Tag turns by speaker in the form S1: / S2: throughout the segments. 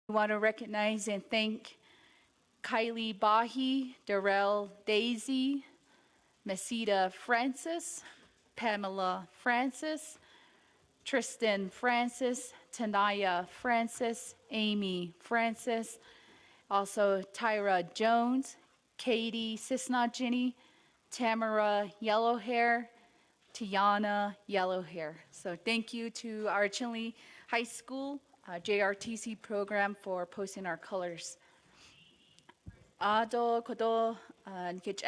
S1: We want to recognize and thank Kylie Bahi, Darrell Daisy, Mesita Francis, Pamela Francis, Tristan Francis, Tanaya Francis, Amy Francis, also Tyra Jones, Katie Cisnagini, Tamara Yellowhair, Tiana Yellowhair. So thank you to our Chinle High School JRTC program for posting our colors. Ado kodo nkich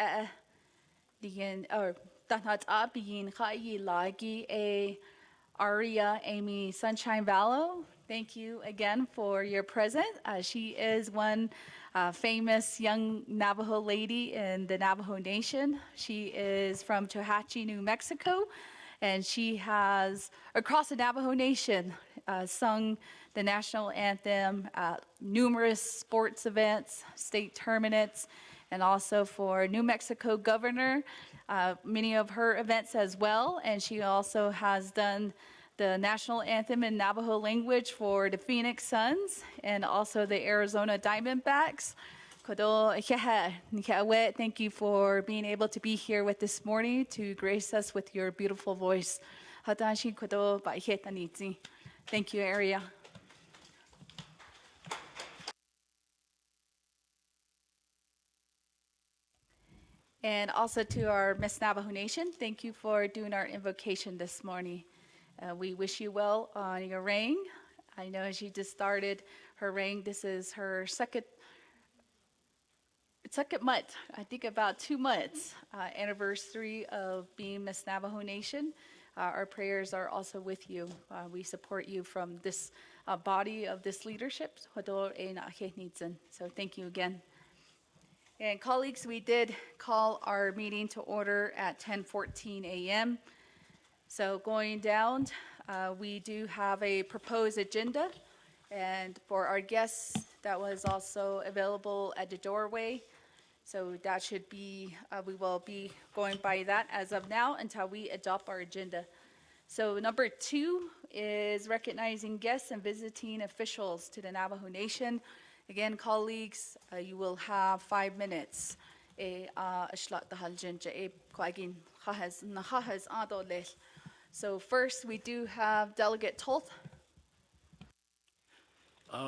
S1: digin or tanhat begin kai lagi a Aria Amy Sunshine Vallow. Thank you again for your present. She is one famous young Navajo lady in the Navajo Nation. She is from Tohatchi, New Mexico, and she has, across the Navajo Nation, sung the national anthem at numerous sports events, state tournaments, and also for New Mexico governor, many of her events as well. And she also has done the national anthem in Navajo language for the Phoenix Suns and also the Arizona Diamondbacks. Thank you for being able to be here with this morning to grace us with your beautiful voice. Thank you, Aria. And also to our Miss Navajo Nation, thank you for doing our invocation this morning. We wish you well on your reign. I know she just started her reign. This is her second month, I think about 2 months, anniversary of being Miss Navajo Nation. Our prayers are also with you. We support you from this body of this leadership. So thank you again. And colleagues, we did call our meeting to order at 10:14 a.m. So going down, we do have a proposed agenda. And for our guests, that was also available at the doorway. So that should be, we will be going by that as of now until we adopt our agenda. So number 2 is recognizing guests and visiting officials to the Navajo Nation. Again, colleagues, you will have 5 minutes. So first, we do have Delegate Toth.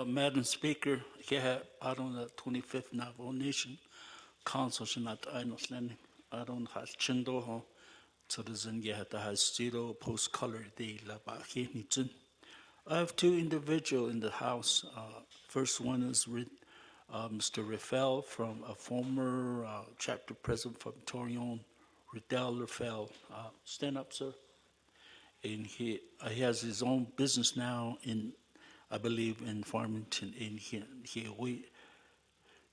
S2: Madam Speaker, here on the 25th Navajo Nation Council, Shanat Ainoslen, Aron has Chindoho, Citizen Yahata has Zero Post Color de La Bahinitin. I have 2 individuals in the House. First one is Mr. Rafael from a former chapter president from Torion, Riddell Rafael. Stand up, sir. And he has his own business now in, I believe, in Farmington. And we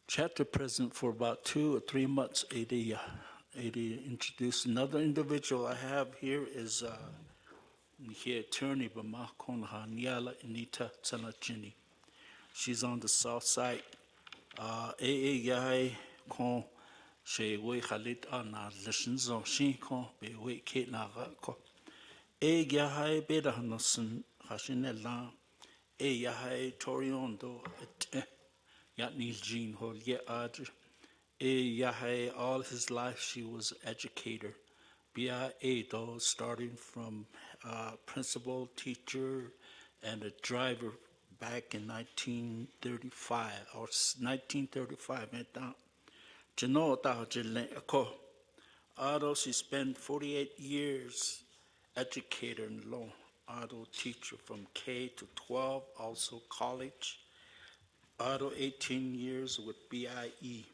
S2: chapter president for about 2 or 3 months. He introduced another individual I have here is attorney Bamakon Niala Anita Tsanachini. She's on the south side. Yai kon she we Khalid ana listens on she kon be we kit na ko. Yai beda hanosen Hashinella. Yai Toriondo Yatnil Jean Hol Ye Adr. Yai all his life she was educator. BIA though starting from principal, teacher, and a driver back in 1935 or 1935. Although she spent 48 years educator and law, auto teacher from K to 12, also college. Auto 18 years with BIE.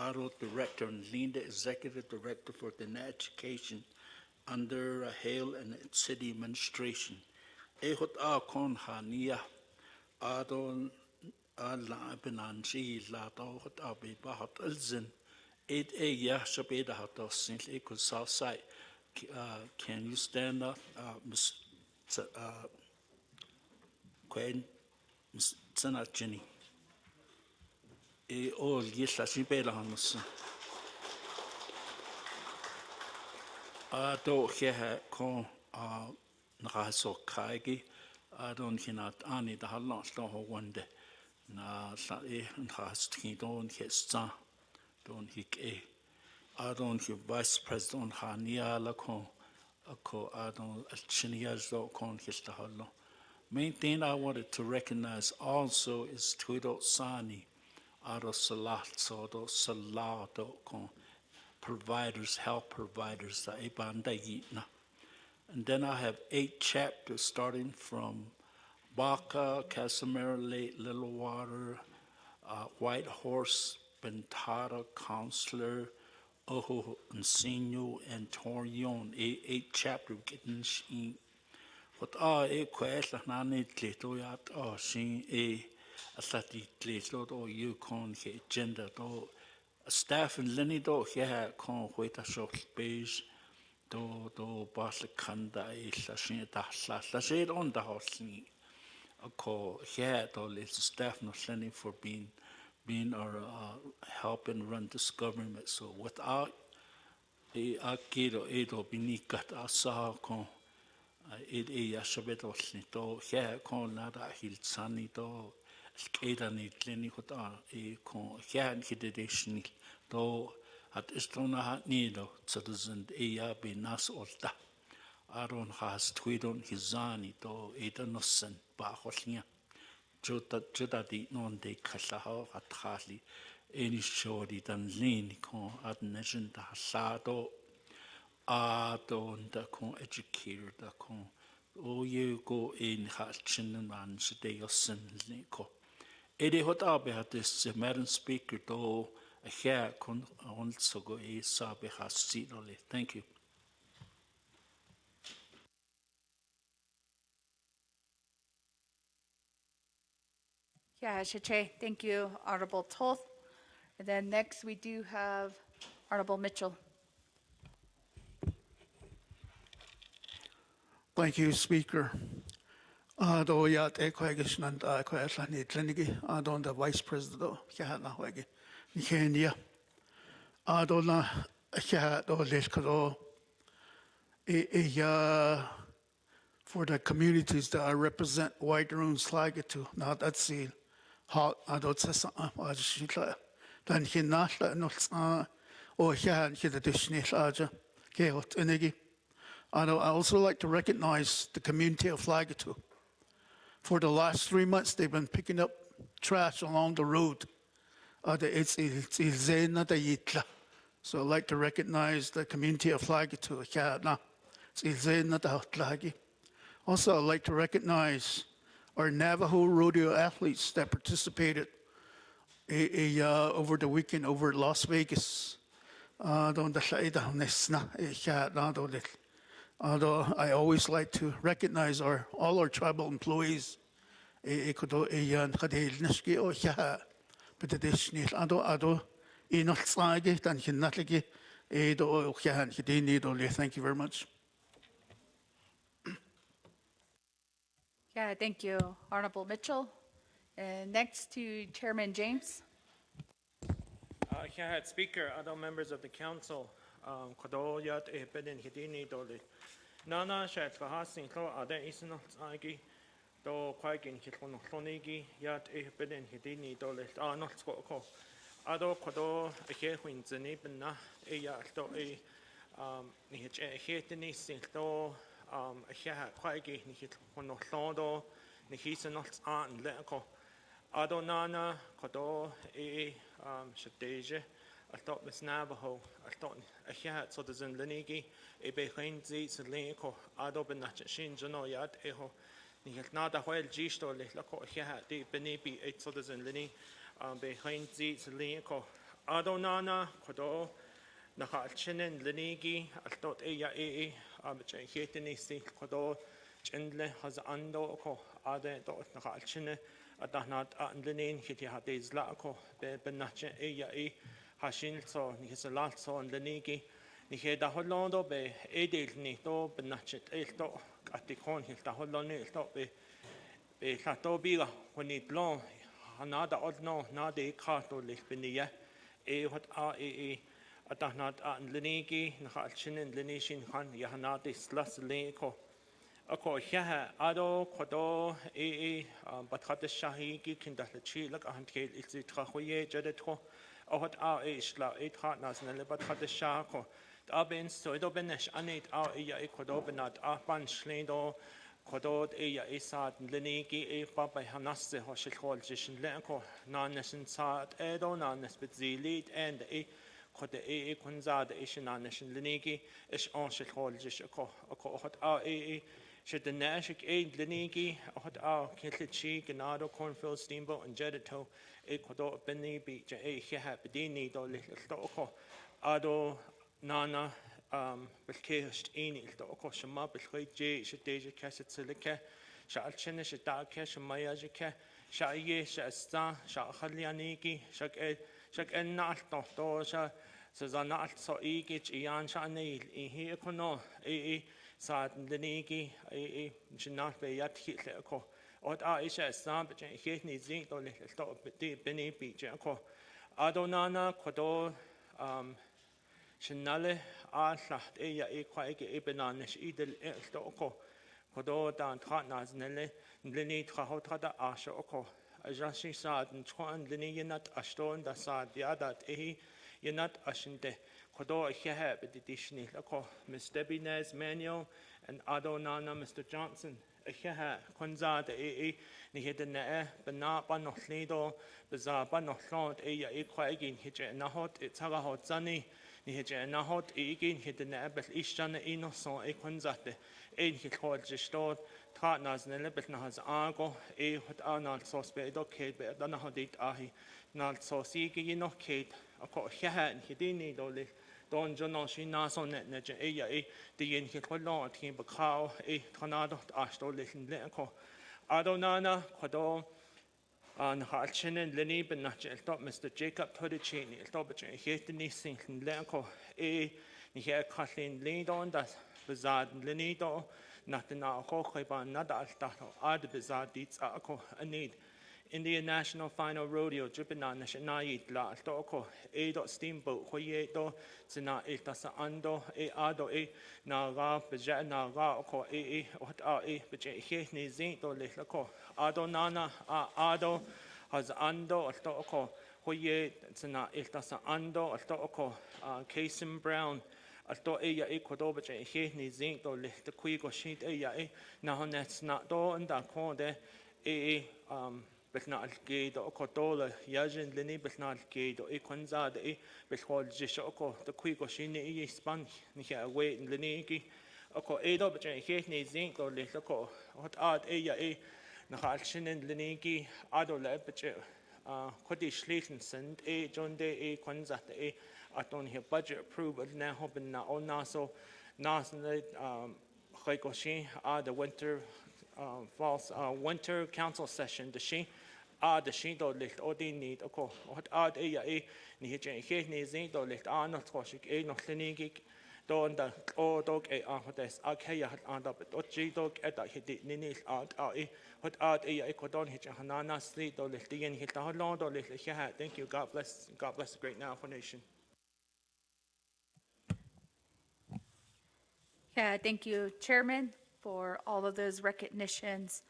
S2: Auto director and Linda executive director for the education under Hale and City Administration. Ehot kon hania adon la benanji la do hot abi bahat elzen. It ya shabeda hot simply could south side. Can you stand up, Miss Queen, Miss Jenny? All yes, la shibela hamus. Do here kon nakaso kaigi. Adon hinat ani da halon sto ho wande na sa e has tki don hesta don hik e adon hi vice president hania la ko adon alchinias do kon hesta hallo. Main thing I wanted to recognize also is Tudo Sani, Ado Salat, Sodo Salado, providers, health providers, the Ibanda Yitna. And then I have 8 chapters starting from Baca, Casimir Lake, Little Water, White Horse, Bentata, Counselor, Oho, Ensino, and Torion. 8 chapters getting she. What quest nani tlito yat sin asati tlito do Yukon he agenda do staff and Lenny do here con wait a short space do bas kanda la sin ta la shade on the house a call here do let's staff no Lenny for being our helping run this government so without akido edo binikat asa con Yashabeto Snito, here con nada hilsani do, skedani tleni hota, con here and hidation do, at istona hat nido, citizen be nas olta. Aron has tweedon hizani do, edanosen, bahosnia. Juda di non de kasaho at hali, any shorty than lean con ad nation da hasado. Da kon educator da kon o ye go in hat chin man today or sin ko ede hot abe hat this madam speaker do a hair kon also go e sabe has sidole. Thank you.
S1: Yeah, Shache, thank you, Honorable Toth. And then next, we do have Honorable Mitchell.
S3: Thank you, Speaker. Do yat e kwagis nan da kwagis ni tlenigi adon the Vice President do kya na wagi ni Kenya adon na kya do leskado ya for the communities that I represent white runes flag to now that's the hot adon sasa ajishla dan hinna no o kya ni the dishni aja ke hot enegi I also like to recognize the community of Flagatu. For the last 3 months, they've been picking up trash along the road. So I'd like to recognize the community of Flagatu. Also, I'd like to recognize our Navajo rodeo athletes that participated over the weekend over at Las Vegas. Although I always like to recognize all our tribal employees. Thank you very much.
S1: Yeah, thank you, Honorable Mitchell. And next to Chairman James.
S4: Speaker, other members of the council, Kodoyat Epedin Hidini Doli. Nana Shat Vahasin Klo Ada Isno Agi, Do Quagin Kitron Honigi, Yat Epedin Hidini Doli, not Skoko. Ado Kodo, a Hewin Zenibna, Eyat Do a Hetini Sinto, a Hia Quagi, Nikitono, Nihisanot Aunt Leko. Ado Nana, Kodo, Shadeja, I thought Miss Navajo, I thought a hat so there's in Lenigi, a behind seats and Linko, Ado Benach Shinjano Yat Eho, Nada Hoel Gisto, Lako Hat, the Benibi, 8 so there's in Lini, behind seats and Linko. Ado Nana, Kodo, Nahalchinen, Lenigi, I thought Ea, Hitini, Kodo, Chendle has Ando, Ade, Nahalchine. Adanat and Lenin hit ya days lako, Benache Ea Hashil so Nihisalat so and Lenigi, Niheda Holando be Edil Nito, Benachet Elto, Atikon Hilta Holoni, be Sato Biga, when it long, another odd no, Nade Kato Lispenia, what are Adanat and Lenigi, Nahalchin and Lenishin Han Yahanati Slas Lenko. Ako hiya ado kodo batrata shahigi kindahla chilak ahantkeel ilzi trahuye jadetko ohot isla tra nasnele batrata shako abin soido benesh anit iya kodo benat ban schlindo kodo iya isad lenigi papa hanasse hoshikol jishin lenko nanesin saat edo nanes betzilit and kode kunzad ishinaneshin lenigi ish on shikol jish ako ohot should the Nashik aid Linigi, Kilchi, Ganado, Cornfield, Steamboat, and Jedito, Ecuador, Beni Beach, Hiha, Bedini, do Little Ado, Nana, Belkehst, Eni, Doko, Shama, Belkhe, J, Shadeja, Cassatilika, Shalchina, Shadaka, Shamayajika, Shaye, Shasta, Shahalianiki, Shak En Nalt, Doja, Sazanat, so Egich, Ian Shanil, here Kono, Sad Lenigi, Jinat be yat hitleko. Ot isha sam, but hitni zinc or little stop, but Benny beach. Adonana, Kodo, Shinale, Aslat, Quake, Ebenanish, Idel, Stoko, Kodo, Dan Tratnas, Nele, Lini Trahotada, Asha Oko. Ajashi Sad and Twan, Lini Yanat, Ashton, the Sad, the other, Yanat Ashinte. Kodo Heheb, the Dishni, Lako, Miss Debbie Nez Manuel, and Adonana, Mr. Johnson, Hehe, Konza, the Nihidene, Bena, Banochlido, Baza, Banochlont, Equagin, Hidje Nahot, Itzarahot Zani, Nihidje Nahot, Egin, Hidene, but Ishana Innocent, Equanzate, Hikod Jistor, Tratnas, Nelebet Nahas Argo, Hot Arnold Sospedo, Kate, but Danahodit Ahi, Nalt Sosigi, no Kate, Ako Hehe, Hidini, Doli. Don John she nason net neja the yin hikolon team bacao tornado ashto listen lenko Adonana Quado on Harchin and Lenny but not top Mr. Jacob Todicini stop hate the nising lenko ni here Kathleen lead on that bizarre Lenido nothing now hokeban not ad bizarre deeds a need Indian National Final Rodeo, Jupina Nationai, La Toko, Edo Steamboat, Hoyedo, Sina Etasa Ando, Ado, Naga, Baja, Naga, what are Baja, Hini Zinto, Little Adonana, Ado, has Ando, Toko, Hoye, Sina Etasa Ando, Toko, Casim Brown. Alto Ecuador, but Hini Zinto, the Quigo sheet, Nahonets not do and that corner, Betnal Gate or Cotola, Yajin Lini Betnal Gate or Equanza, Bethol Jishoko, the Quigoshini, Spanish, Nia Wait in Linigi, Oko Edo, but Hini Zinc or Little, what art Nahalshin and Linigi, Adola, but Kodish Leighton, John Day, Equanza, Aton here budget approval now hoping now on Naso, Nasan, Hikoshin, the winter. False winter council session the she the she do licht odi need ako hot ni he ni zin do licht not koshik no klinigik do da dog hotes akaya anda but ochi dog eta hit ni hot hot ekodon he hanana sleep do licht yen hit the holon do licht thank you. God bless the great Navajo nation.
S1: Yeah, thank you, Chairman, for all of those recognitions.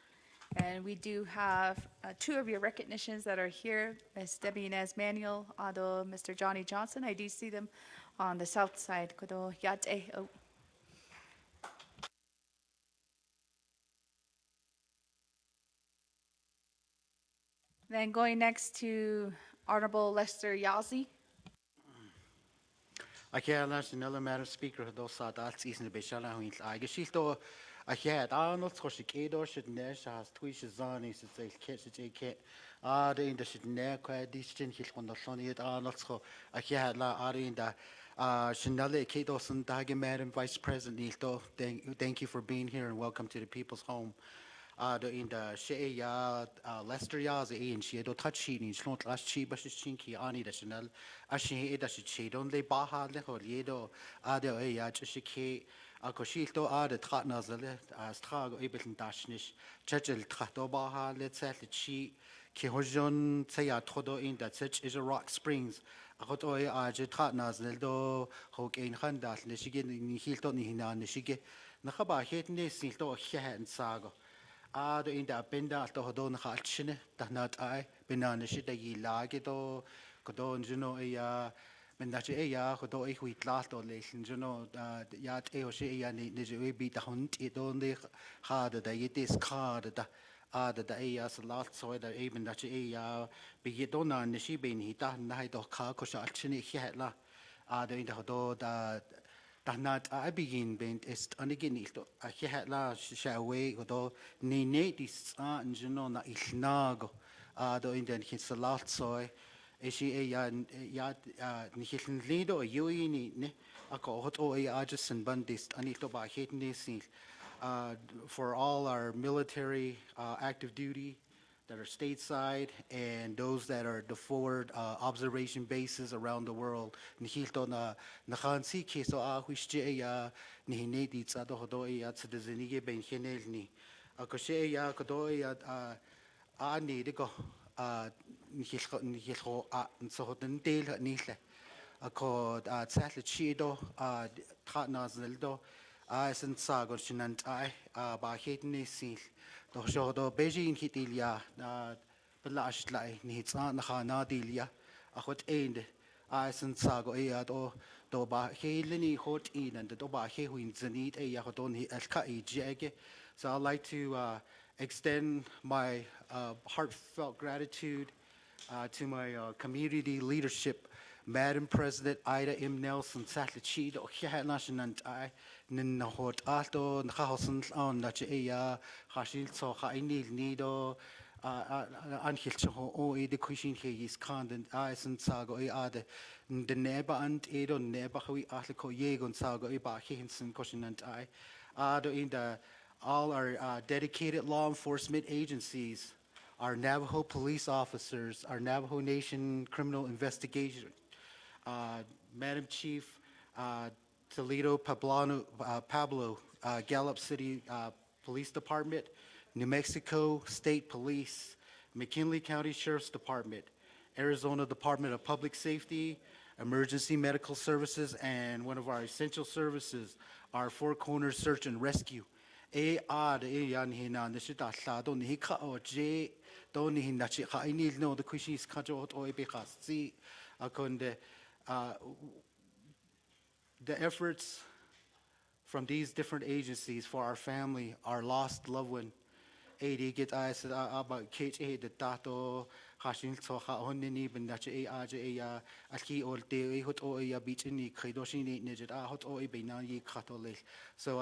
S1: And we do have two of your recognitions that are here, Ms. Debbie Inez Manuel, Ado, Mr. Johnny Johnson. I do see them on the south side. Kodo yate. Oh. Then going next to Honorable Lester Yazzie.
S5: Achelas another Madam Speaker those that's easy to be shala who I guess she's though I had Arnold Koshikedo should nesh has twish zani is a catch a kit the in the should never quite distant hit on the sunny at Arnold so I had la Ari in the Shinale Katos and Dagi Madam Vice President Nilto thank you for being here and welcome to the People's Home. The in the she Lester Yaz in she do touch she in slot last chi but she's chinky ani the chanel as she she don't lay baha le holiedo the ya just she akoshito the tratnas as trag able dashnish churchill trato baha let's say chi ki hojon tsaya trodo in that such is a Rock Springs akoto je tratnas do hok in handal le shige ni hilto ni hina ni shige Nakabahet ni silto hen sago. Do in da benda to hodo nakachine da nat ai benana shi da yi lage do kodo juno ya mendache ya kodo I hui tla to le juno ya te o shi ya ni je bi da hunt I do ne ha da yi dis card da da ya salat so da even da ya bi yi do na ni shi be ni da na do ka ko sha chine he la do in da hodo da Danad a begin bent ist anigin ilto a het la shawe godo ni ne dis an juno na ilnago do in den hit salat soy e shi ya ni hiln lido yui ni ne a ko hot o a just and bandist anito ba het ni sil for all our military active duty that are stateside and those that are the forward observation bases around the world. Nihilto na nakhansi keso a huishje ya nihine di tsado hodo ya tsedezenige ben henel ni. Akoshe ya kodo ya a ni diko nihilho a nsohoten del nihle. Ako tsatle chido tra nazeldo sen sagon shinant ai ba hetni sil. Do shodo Beijing hitilia belash lai ni tsa na khana dilia a hot end sen sago do ba helini hot in and do ba he win zenit ya hodon hi elka jege. So I'd like to extend my heartfelt gratitude to my community leadership, Madam President Ida M. Nelson Satlachido, Hihanashanant I, Ninahot Ato, Nahasan on Nachea, Hashil So Hainil Nido, Anhilcho, O Education he is condent, I and Sago Ade, the Neba and Edo Neba Hui Atlico Yegon Sago Eba Hinson Koshinant I, Ado in the all our dedicated law enforcement agencies, our Navajo police officers, our Navajo Nation criminal investigation, Madam Chief Toledo Pablo, Gallup City Police Department, New Mexico State Police, McKinley County Sheriff's Department, Arizona Department of Public Safety, Emergency Medical Services, and one of our essential services, our Four Corners Search and Rescue. Yan hina nishita sa do ni ka o je do ni na chi ka inil no the kushi ska jo o e be si akonde the efforts from these different agencies for our family, our lost loved one. Adi get eyes about KH the tato hashin so ha honini ben that a aki or de hot o ya beach in the Kaidoshi nijit hot o be na ye katole. So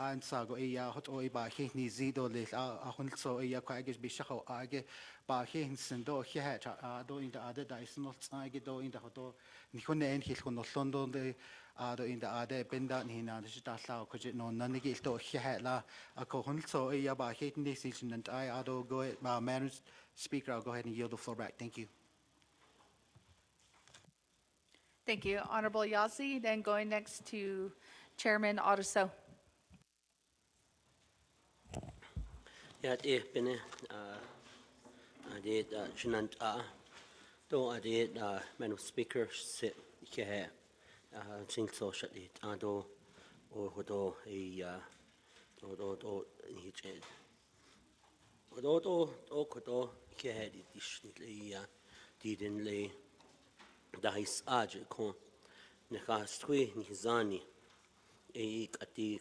S5: an sago hot o ba he ni zido le hun so quagis be shako age ba he sendo he do in the other dice not age do in the hoto nikone en hil kono London de do in the other benda ni na de sta lao ko je no nanigi to he la ako hun so ba he ni season and I do go man speaker I'll go ahead and yield the floor back. Thank you.
S1: Thank you, Honorable Yasi. Then going next to Chairman Otoso.
S6: Yat pene adit chinant do adit man of speaker sit ke sing so shut it ado or hodo do he ched do kodo ke had it is didn't lay dais age kon ne khastwi ni zani ati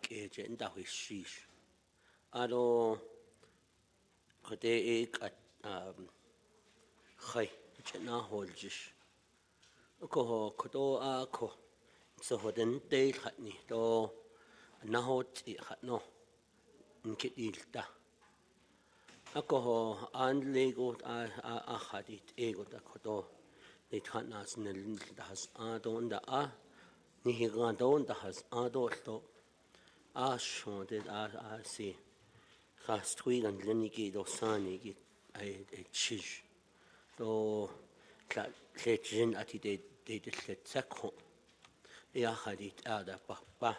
S6: ke je nda shish ado kote at khay chena holjish ko kodo ko so hoden te khatni to nahot I khatno nkidilta ako an lego a khadit ego da kodo le khatnas nel das ado nda ni higando nda has ado to shon de si Khastwi and Leniki do Sani a chish. So Cletchin at it they did let Sako. Ya had it ada papa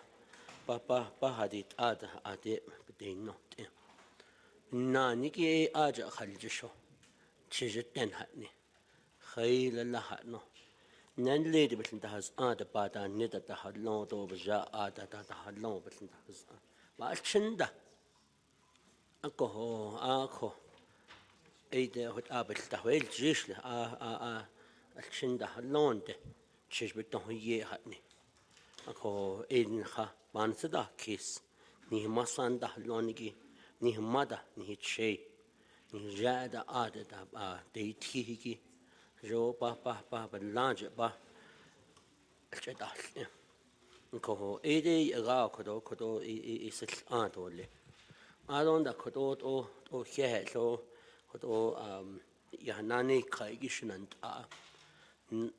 S6: had it ada at it, but they not. Na Niki Aja Haljisho. Chijit den hatni. Khayla hatno. Nan lady between the has the bata knit at the had long over ja that had long between the has. Malchinda. Ako. Eide wat abel the well jishle Alchinda had long de. Chish beton ye hat me. Ako Aiden ha Bansada kiss. Ni masanda lonigi. Ni mother ni che. Ni jada added de tihiki. Jo papa large ba. Alchedal. Ko Ede aga kodo is antole. I don't da kodo o he so kodo Yahanani kaigishan and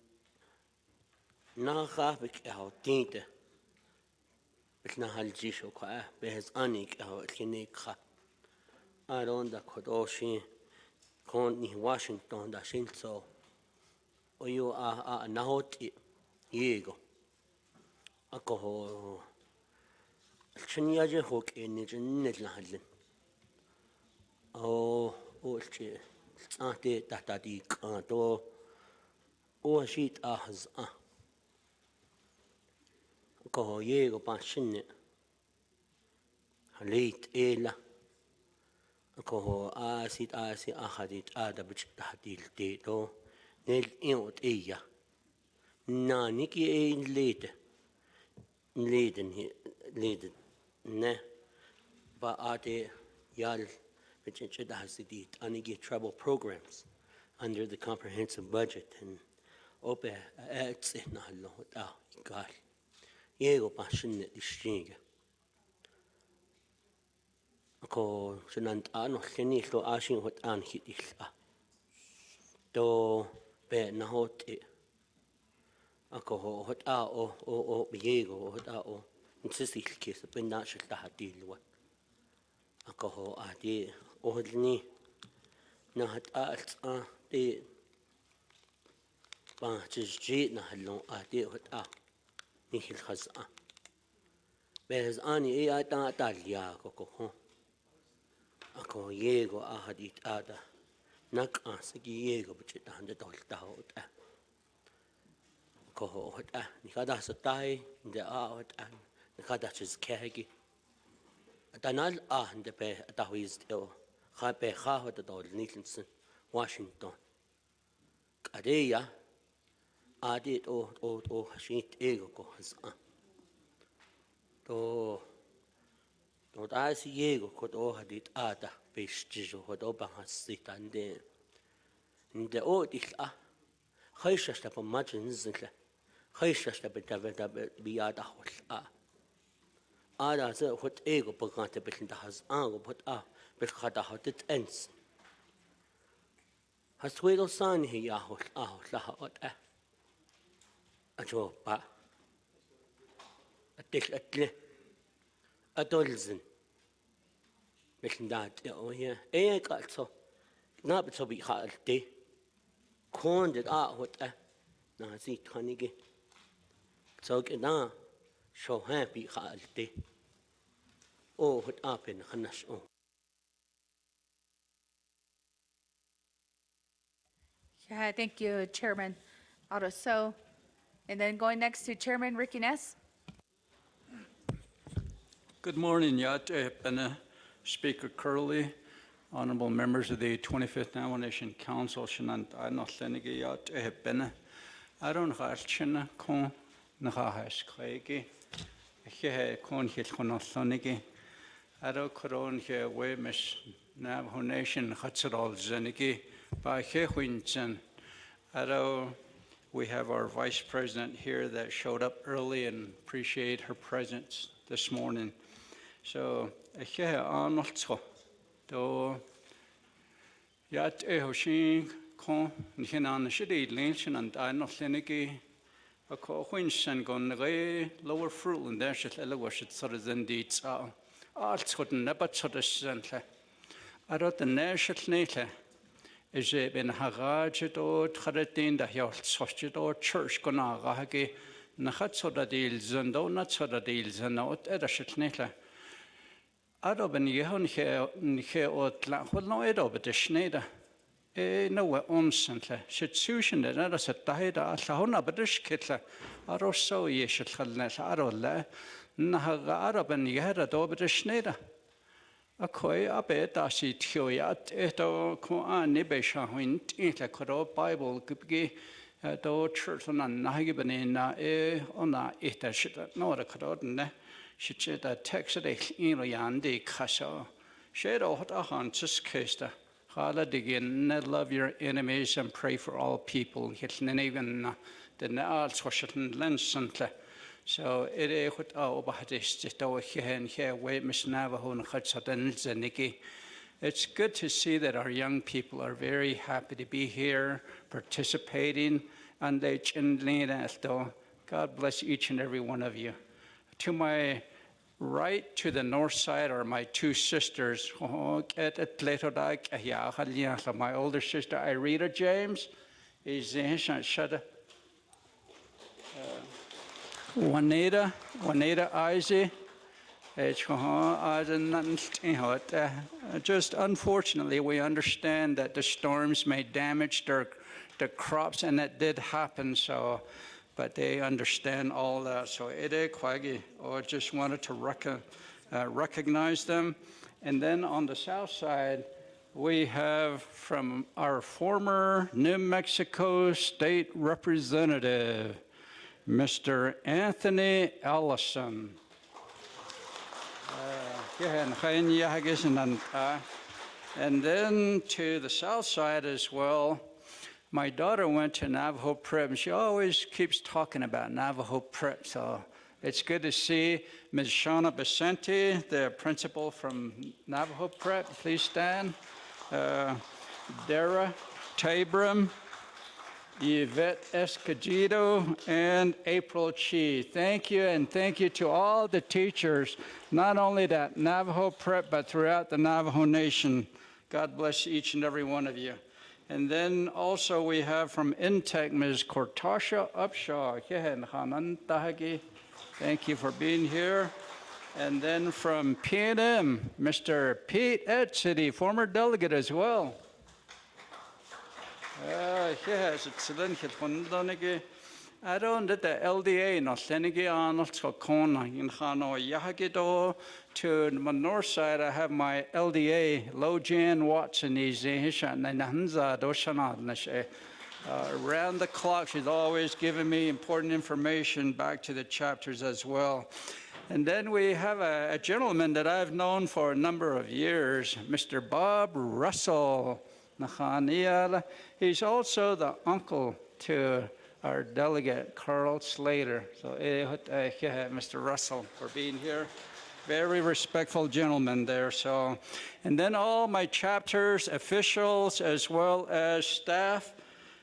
S6: na gafik out tinte. It's not haljisho kwa behes anik out kinika. I don't da kodo she con ni Washington da shin so. O you are nahoti yego. Ako Chinyaje hook in it in Netherlands. Oh, che, ante tatati canto, oh, sheet as go yego passion, late ela, go as it as it ahadit ada which hadil dedo, nel iot eya. Na Niki a laden, ne, but ate yal. Which has to do anigi travel programs under the comprehensive budget and ope it's na lo ta gal yego passion the shinga ko sunant ano khini lo ashin hot an hit isla do be na hot ako hot o yego hot o insisti kis ben na shita hadilwa ako adi ohlni na hat de ba jit na halon de hot ni hil khaz bez ani ta lia ko ako yego hadit ada nak sigi yego bchita hande dolta hot ko hot ni kada satai de hot ni kada chis kegi atanal hande pe atawiz o khape khawat dol nilsen Washington kadeya adit o shit ego ko has to da si ego ko do hadit ada pestijo ho do ba hasit ande de o dikla khaysha sta pa majin zikla khaysha sta da biada hol ada ze hot ego pa kante betin da has go hot bel khada hotit ens has twedo san hi ya hol la hot ajo pa atle adolzen betin da o ya kalso na beto bi halte kon de hot na si thanige so ke na show happy halte oh hot in khanas oh
S1: Yeah, thank you, Chairman Otto. So, and then going next to Chairman Ricky Ness.
S7: Good morning, Yat Speaker Curley, honorable members of the 25th Navajo Nation Council, Shanant Anotlenigi Yat Bene, Aron Harchina Kon Nahash Kregi, He Kon Hilkonothlonigi, Ado Koron He Wemis Navajo Nation Hatzeral Zenigi, by Hewinson. Ado, we have our Vice President here that showed up early and appreciate her presence this morning. So, Arnoldso, do Yat Ehoshin, Kon, Nihan Shidi, Lynch, and Arnoldlinigi, a coinch and gone the lower fruit, and there should elewash it sort of indeed. Arts couldn't never sort of sent. I wrote the national is it been Hagajit or Tratin, the Hill Sosjet or Church Gonagahagi, Nahatsoda deals and donuts or the deals and out Edashitneta. Adoben Yehon here or Tla, well, no Edo, but the Schneider. no way onsentle. Shit susan that as a died a lahona badishkitla. Aroso yeshithalna arola. Nahaga Arab and Yara Dober Schneider. A koi abet as it hioyat eto koan nibesha wint in the Koro Bible gibgi do church on a nagibanina ona ita shit no the Korodne. She said a text in Yandi Kaso. Shadow hot a hunches kista. Hala digin, love your enemies and pray for all people. Hitlen even the Naal Swashington Lensentle. So it is what it's good to see that our young people are very happy to be here, participating, and God bless each and every one of you. To my right, to the north side, are my two sisters. My older sister, Irita James, is Juanita Isaac. Just unfortunately, we understand that the storms may damage the crops, and that did happen. So, but they understand all that. So, I just wanted to recognize them. And then on the south side, we have from our former New Mexico State Representative, Mr. Anthony Allison. And then to the south side as well, my daughter went to Navajo Prep, and she always keeps talking about Navajo Prep. So it's good to see Ms. Shauna Vicente, the principal from Navajo Prep. Please stand. Dara Tabram, Yvette Escogido, and April Chi. Thank you, and thank you to all the teachers, not only at Navajo Prep, but throughout the Navajo Nation. God bless each and every one of you. And then also we have from Intech, Ms. Cortasha Upshaw. Thank you for being here. And then from PNM, Mr. Pete Etzity, former delegate as well. Yes, it's a little I don't know the LDA, no Senegi Arnold, so Kona in Hano Yahagido. To the north side, I have my LDA, Lojan Watson, Nanza Doshana. Around the clock, she's always giving me important information back to the chapters as well. And then we have a gentleman that I've known for a number of years, Mr. Bob Russell. He's also the uncle to our delegate, Carl Slater. So, Mr. Russell, for being here. Very respectful gentleman there. So, and then all my chapters, officials, as well as staff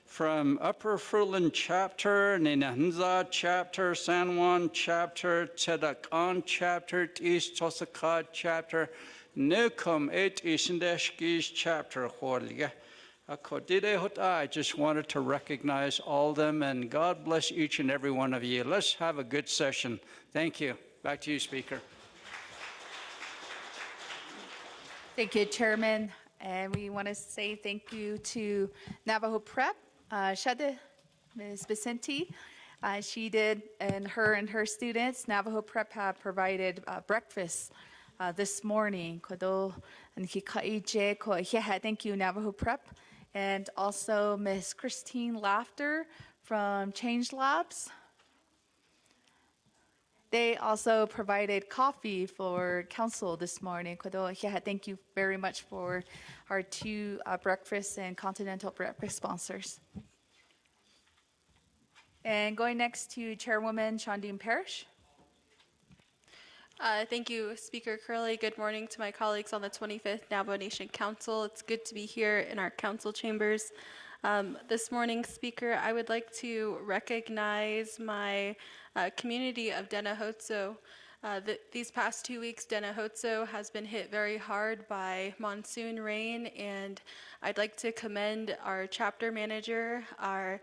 S7: from Upper Fruitland chapter, Ninahanza chapter, San Juan chapter, Tzedakan chapter, East Tosakad chapter, Nukum et Isindeshki's chapter. I just wanted to recognize all of them, and God bless each and every one of you. Let's have a good session. Thank you. Back to you, Speaker.
S1: Thank you, Chairman. And we want to say thank you to Navajo Prep, Shade, Ms. Vicente. She did, and her students, Navajo Prep have provided breakfast this morning. Thank you, Navajo Prep. And also Ms. Christine Laughter from Change Labs. They also provided coffee for council this morning. Thank you very much for our two breakfast and continental breakfast sponsors. And going next to Chairwoman Shondine Parrish.
S8: Thank you, Speaker Curley. Good morning to my colleagues on the 25th Navajo Nation Council. It's good to be here in our council chambers. This morning, Speaker, I would like to recognize my community of Denahotso. These past 2 weeks, Denahotso has been hit very hard by monsoon rain, and I'd like to commend our chapter manager, our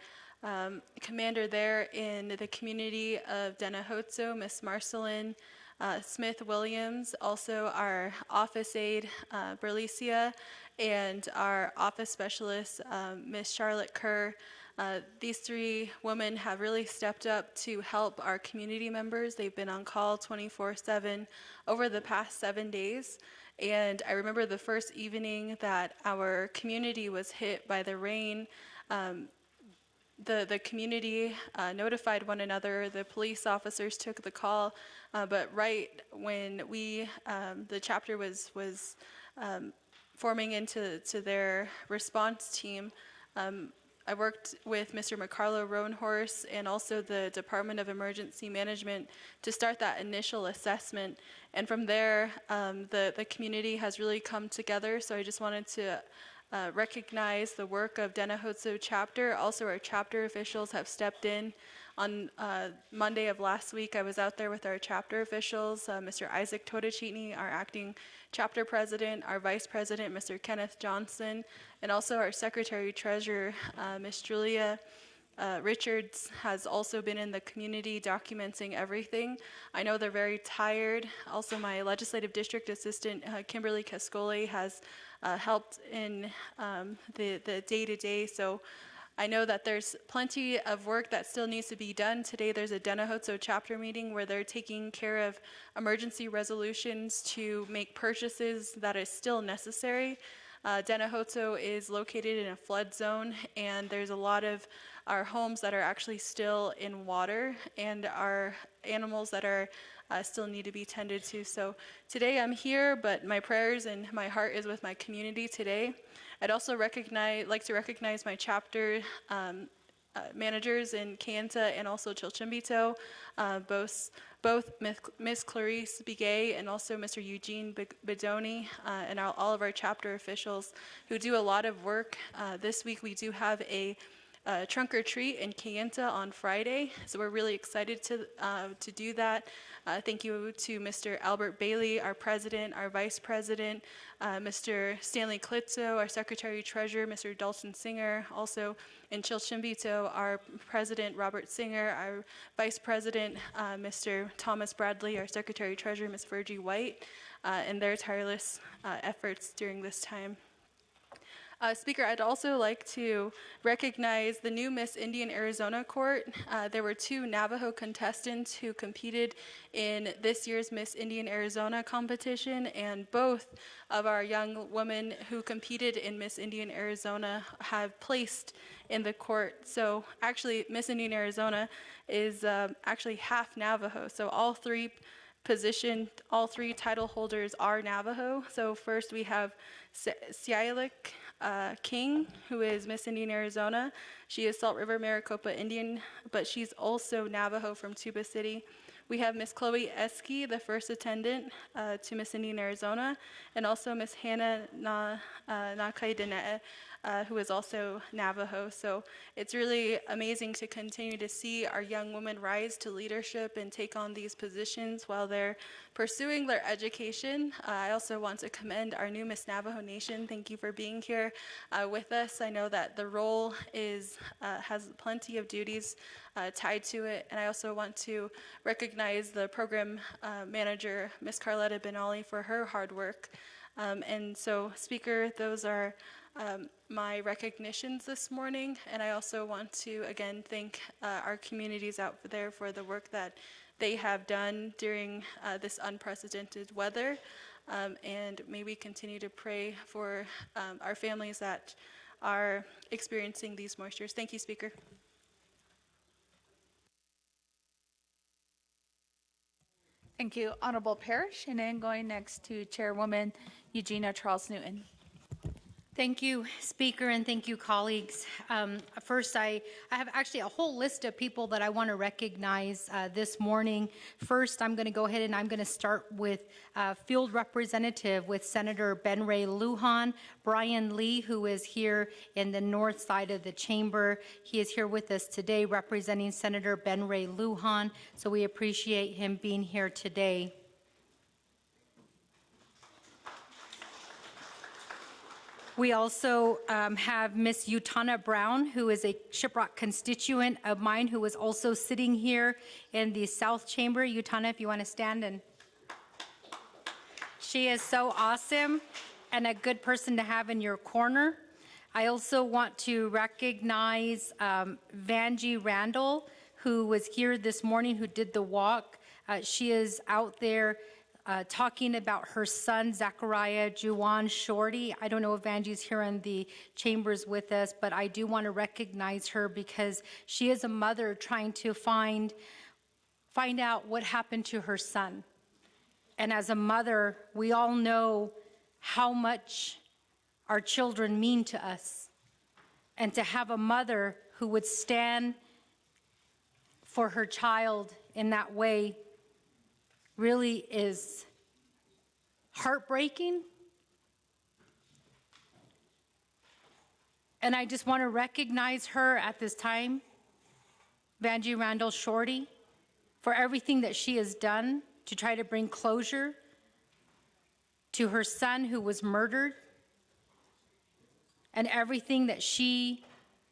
S8: commander there in the community of Denahotso, Ms. Marcelin Smith-Williams, also our office aide, Berlicia, and our office specialist, Ms. Charlotte Kerr. These three women have really stepped up to help our community members. They've been on call 24/7 over the past 7 days. And I remember the first evening that our community was hit by the rain, the community notified one another. The police officers took the call, but right when the chapter was forming into their response team, I worked with Mr. McCarlo Roanhorse and also the Department of Emergency Management to start that initial assessment. And from there, the community has really come together. So I just wanted to recognize the work of Denahotso chapter. Also, our chapter officials have stepped in. On Monday of last week, I was out there with our chapter officials, Mr. Isaac Todachini, our acting chapter president, our vice president, Mr. Kenneth Johnson, and also our secretary treasurer, Ms. Julia Richards, has also been in the community documenting everything. I know they're very tired. Also, my legislative district assistant, Kimberly Cascoli, has helped in the day-to-day. So I know that there's plenty of work that still needs to be done. Today there's a Denahotso chapter meeting where they're taking care of emergency resolutions to make purchases that is still necessary. Denahotso is located in a flood zone, and there's a lot of our homes that are actually still in water, and our animals that are still need to be tended to. So today I'm here, but my prayers and my heart is with my community today. I'd also like to recognize my chapter managers in Kayenta and also Chilchimbito, both Ms. Clarice Bigay and also Mr. Eugene Bedoni, and all of our chapter officials who do a lot of work. This week we do have a trunk or treat in Kayenta on Friday, so we're really excited to do that. Thank you to Mr. Albert Bailey, our president, our vice president, Mr. Stanley Klitzo, our secretary treasurer, Mr. Dalton Singer, also in Chilchimbito, our president, Robert Singer, our vice president, Mr. Thomas Bradley, our secretary treasurer, Ms. Virgie White, and their tireless efforts during this time. Speaker, I'd also like to recognize the new Miss Indian Arizona court. There were 2 Navajo contestants who competed in this year's Miss Indian Arizona competition, and both of our young women who competed in Miss Indian Arizona have placed in the court. So actually, Miss Indian Arizona is actually half Navajo, so all three title holders are Navajo. So first we have Sialik King, who is Miss Indian Arizona. She is Salt River Maricopa Indian, but she's also Navajo from Tuba City. We have Miss Chloe Esky, the first attendant to Miss Indian Arizona, and also Miss Hannah Nakaidene, who is also Navajo. So it's really amazing to continue to see our young women rise to leadership and take on these positions while they're pursuing their education. I also want to commend our new Miss Navajo Nation. Thank you for being here with us. I know that the role has plenty of duties tied to it, and I also want to recognize the program manager, Miss Carletta Benali, for her hard work. And so, Speaker, those are my recognitions this morning, and I also want to again thank our communities out there for the work that they have done during this unprecedented weather, and may we continue to pray for our families that are experiencing these moistures. Thank you, Speaker.
S1: Thank you, Honorable Parrish. And then going next to Chairwoman Eugenia Charles Newton.
S9: Thank you, Speaker, and thank you, colleagues. First, I have actually a whole list of people that I want to recognize this morning. First, I'm going to go ahead and I'm going to start with Field Representative with Senator Ben Ray Lujan, Brian Lee, who is here in the north side of the chamber. He is here with us today representing Senator Ben Ray Lujan, so we appreciate him being here today. We also have Miss Utana Brown, who is a Shiprock constituent of mine, who is also sitting here in the South Chamber. Utana, if you want to stand. And she is so awesome. and a good person to have in your corner. I also want to recognize Vanjie Randall, who was here this morning, who did the walk. She is out there talking about her son, Zachariah Juwan Shorty. I don't know if Vanjie's here in the chambers with us, but I do want to recognize her because she is a mother trying to find out what happened to her son. And as a mother, we all know how much our children mean to us. And to have a mother who would stand for her child in that way really is heartbreaking. And I just want to recognize her at this time, Vanjie Randall Shorty, for everything that she has done to try to bring closure to her son who was murdered, and everything that she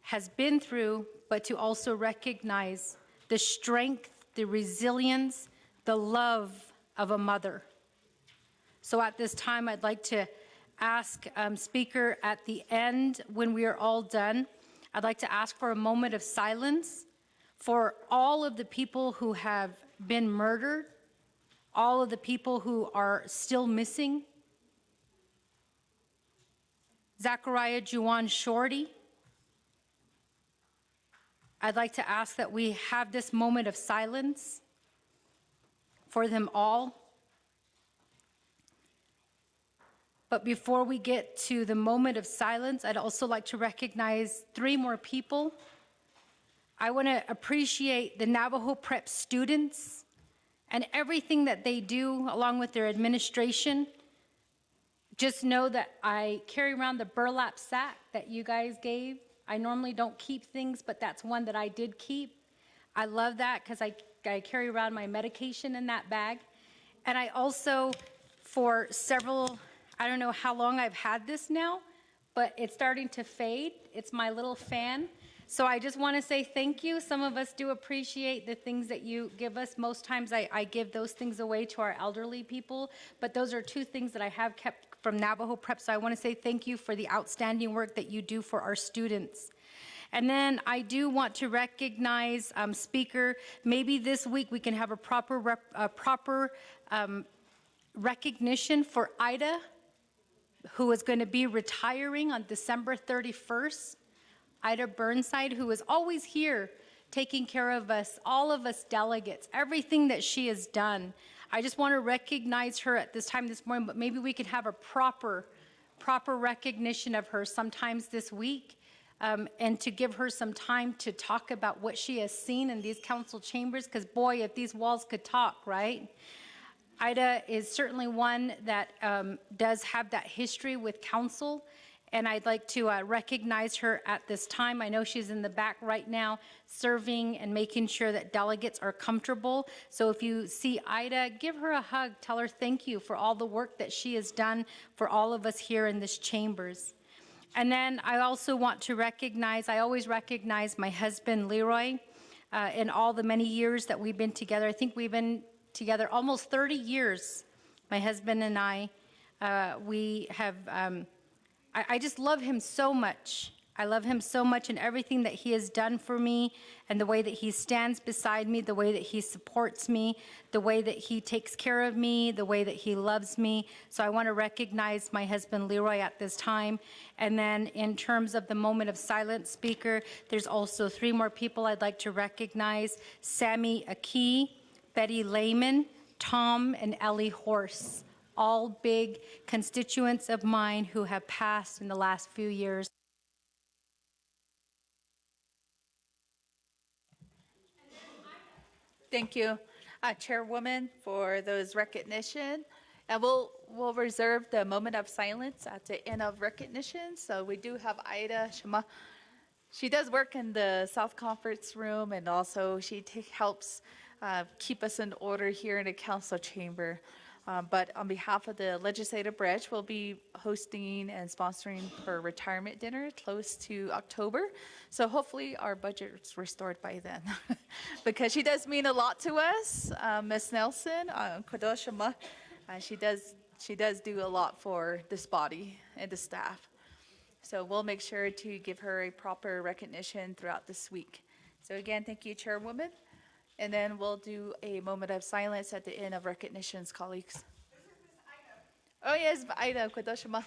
S9: has been through, but to also recognize the strength, the resilience, the love of a mother. So at this time, I'd like to ask Speaker, at the end, when we are all done, I'd like to ask for a moment of silence for all of the people who have been murdered, all of the people who are still missing. Zachariah Juwan Shorty. I'd like to ask that we have this moment of silence for them all. But before we get to the moment of silence, I'd also like to recognize 3 more people. I want to appreciate the Navajo Prep students and everything that they do along with their administration. Just know that I carry around the burlap sack that you guys gave. I normally don't keep things, but that's one that I did keep. I love that because I carry around my medication in that bag. And I also, for several, I don't know how long I've had this now, but it's starting to fade. It's my little fan. So I just want to say thank you. Some of us do appreciate the things that you give us. Most times I give those things away to our elderly people, but those are 2 things that I have kept from Navajo Prep. So I want to say thank you for the outstanding work that you do for our students. And then I do want to recognize, Speaker, maybe this week we can have a proper recognition for Ida, who is going to be retiring on December 31st. Ida Burnside, who is always here taking care of us, all of us delegates, everything that she has done. I just want to recognize her at this time this morning, but maybe we could have a proper recognition of her sometimes this week, and to give her some time to talk about what she has seen in these council chambers, because boy, if these walls could talk, right? Ida is certainly one that does have that history with council, and I'd like to recognize her at this time. I know she's in the back right now serving and making sure that delegates are comfortable. So if you see Ida, give her a hug. Tell her thank you for all the work that she has done for all of us here in this chambers. And then I also want to recognize, I always recognize my husband, Leroy, in all the many years that we've been together. I think we've been together almost 30 years, my husband and I. We have... I just love him so much. I love him so much and everything that he has done for me, and the way that he stands beside me, the way that he supports me, the way that he takes care of me, the way that he loves me. So I want to recognize my husband Leroy at this time. And then in terms of the moment of silence, Speaker, there's also 3 more people I'd like to recognize: Sammy Aki, Betty Lehman, Tom and Ellie Horse. All big constituents of mine who have passed in the last few years.
S1: Thank you, Chairwoman, for those recognition. And we'll reserve the moment of silence at the end of recognition. So we do have Ida Shema. She does work in the South Conference room, and also she helps keep us in order here in the council chamber. But on behalf of the legislative branch, we'll be hosting and sponsoring her retirement dinner close to October. So hopefully our budget is restored by then, because she does mean a lot to us. Ms. Nelson, Kodoshima, she does she does do a lot for this body and the staff. So we'll make sure to give her a proper recognition throughout this week. So again, thank you, Chairwoman. And then we'll do a moment of silence at the end of recognitions, colleagues. Oh, yes, Ida, Kodoshima.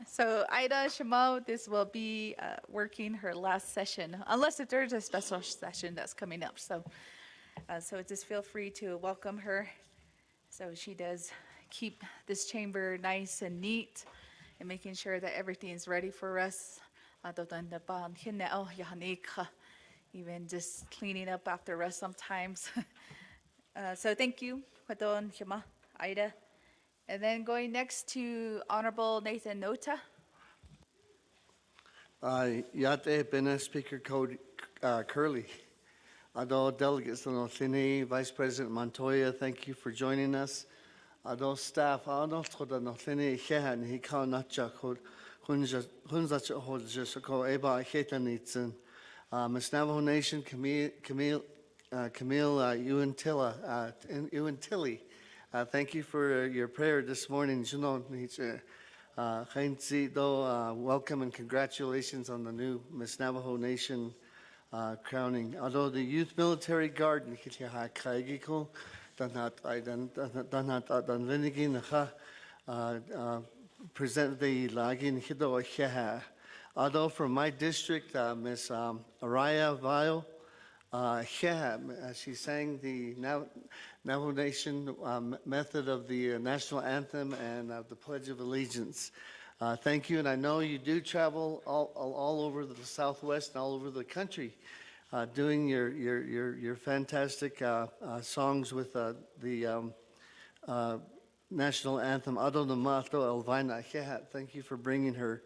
S1: So Ida Shimo, this will be working her last session, unless if there's a special session that's coming up. So just feel free to welcome her. So she does keep this chamber nice and neat and making sure that everything's ready for us. Even just cleaning up after us sometimes. So thank you, Ida. And then going next to Honorable Nathan Nota.
S10: Yate Bena Speaker Code Curley. Ado delegates Nothini, Vice President Montoya, thank you for joining us. Ado staff, Ado Toda Nothini, Hehan, Hika Nacha Code, Hunzacha Hodjako, Eba Hetanitsan, Miss Navajo Nation, Camille Uintilly. Thank you for your prayer this morning. Welcome and congratulations on the new Miss Navajo Nation crowning. Although the Youth Military Guard present the lagin hido. Although from my district, Miss Araya Vile, she sang the Navajo Nation method of the national anthem and of the Pledge of Allegiance. Thank you, and I know you do travel all over the Southwest and all over the country, doing your fantastic songs with the national anthem. Ado Namato Elvina. Thank you for bringing her.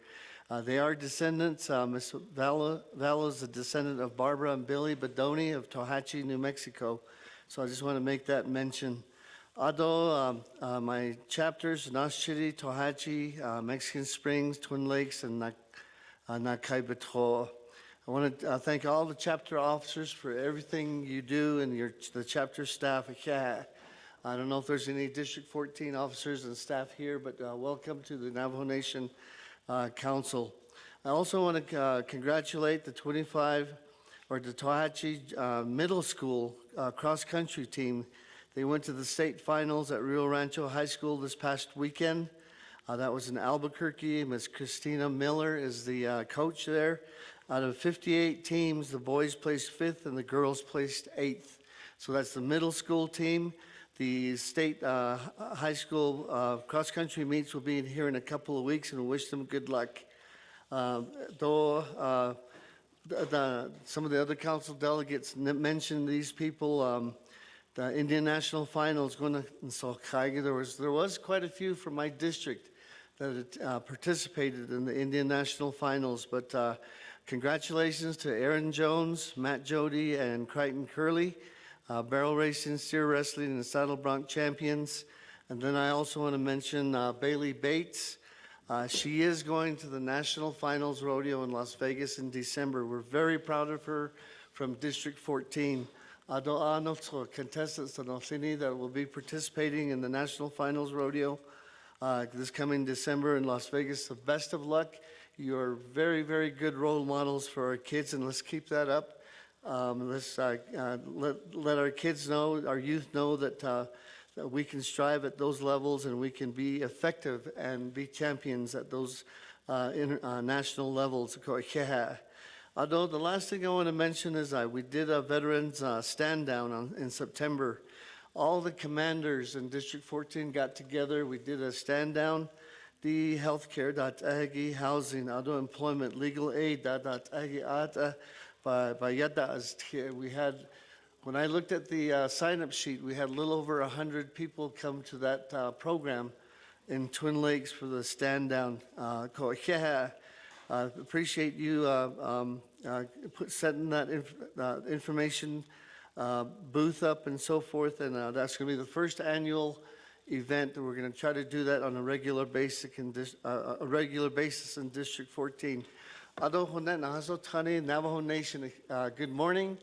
S10: They are descendants. Miss Valo is a descendant of Barbara and Billy Bedoni of Tohatchee, New Mexico. So I just want to make that mention. Ado, my chapters, Nashchiri, Tohatchee, Mexican Springs, Twin Lakes, and Nakaibetro. I want to thank all the chapter officers for everything you do and the chapter staff. I don't know if there's any District 14 officers and staff here, but welcome to the Navajo Nation Council. I also want to congratulate the Tohatchee Middle School cross-country team. They went to the state finals at Rio Rancho High School this past weekend. That was in Albuquerque. Ms. Christina Miller is the coach there. Out of 58 teams, the boys placed 5th and the girls placed 8th. So that's the middle school team. The state high school cross-country meets will be here in a couple of weeks, and we wish them good luck. Though some of the other council delegates mentioned these people, the Indian National Finals going to there was quite a few from my district that participated in the Indian National Finals, but congratulations to Aaron Jones, Matt Jody, and Crichton Curley. Barrel racing, steer wrestling, and saddle bronc champions. And then I also want to mention Bailey Bates. She is going to the National Finals Rodeo in Las Vegas in December. We're very proud of her from District 14. Contestants that will be participating in the National Finals Rodeo this coming December in Las Vegas. So best of luck. You're very, very good role models for our kids, and let's keep that up. Let's let our kids know, our youth know that we can strive at those levels and we can be effective and be champions at those national levels. Although the last thing I want to mention is we did a veterans stand down in September. All the commanders in District 14 got together. We did a stand down. The healthcare, housing, auto employment, legal aid, we had, when I looked at the sign-up sheet, we had a little over 100 people come to that program in Twin Lakes for the stand down. Appreciate you setting that information booth up and so forth, and that's going to be the first annual event, and we're going to try to do that on a regular basis in District 14. Ado Honet Nahazo Tani, Navajo Nation, good morning,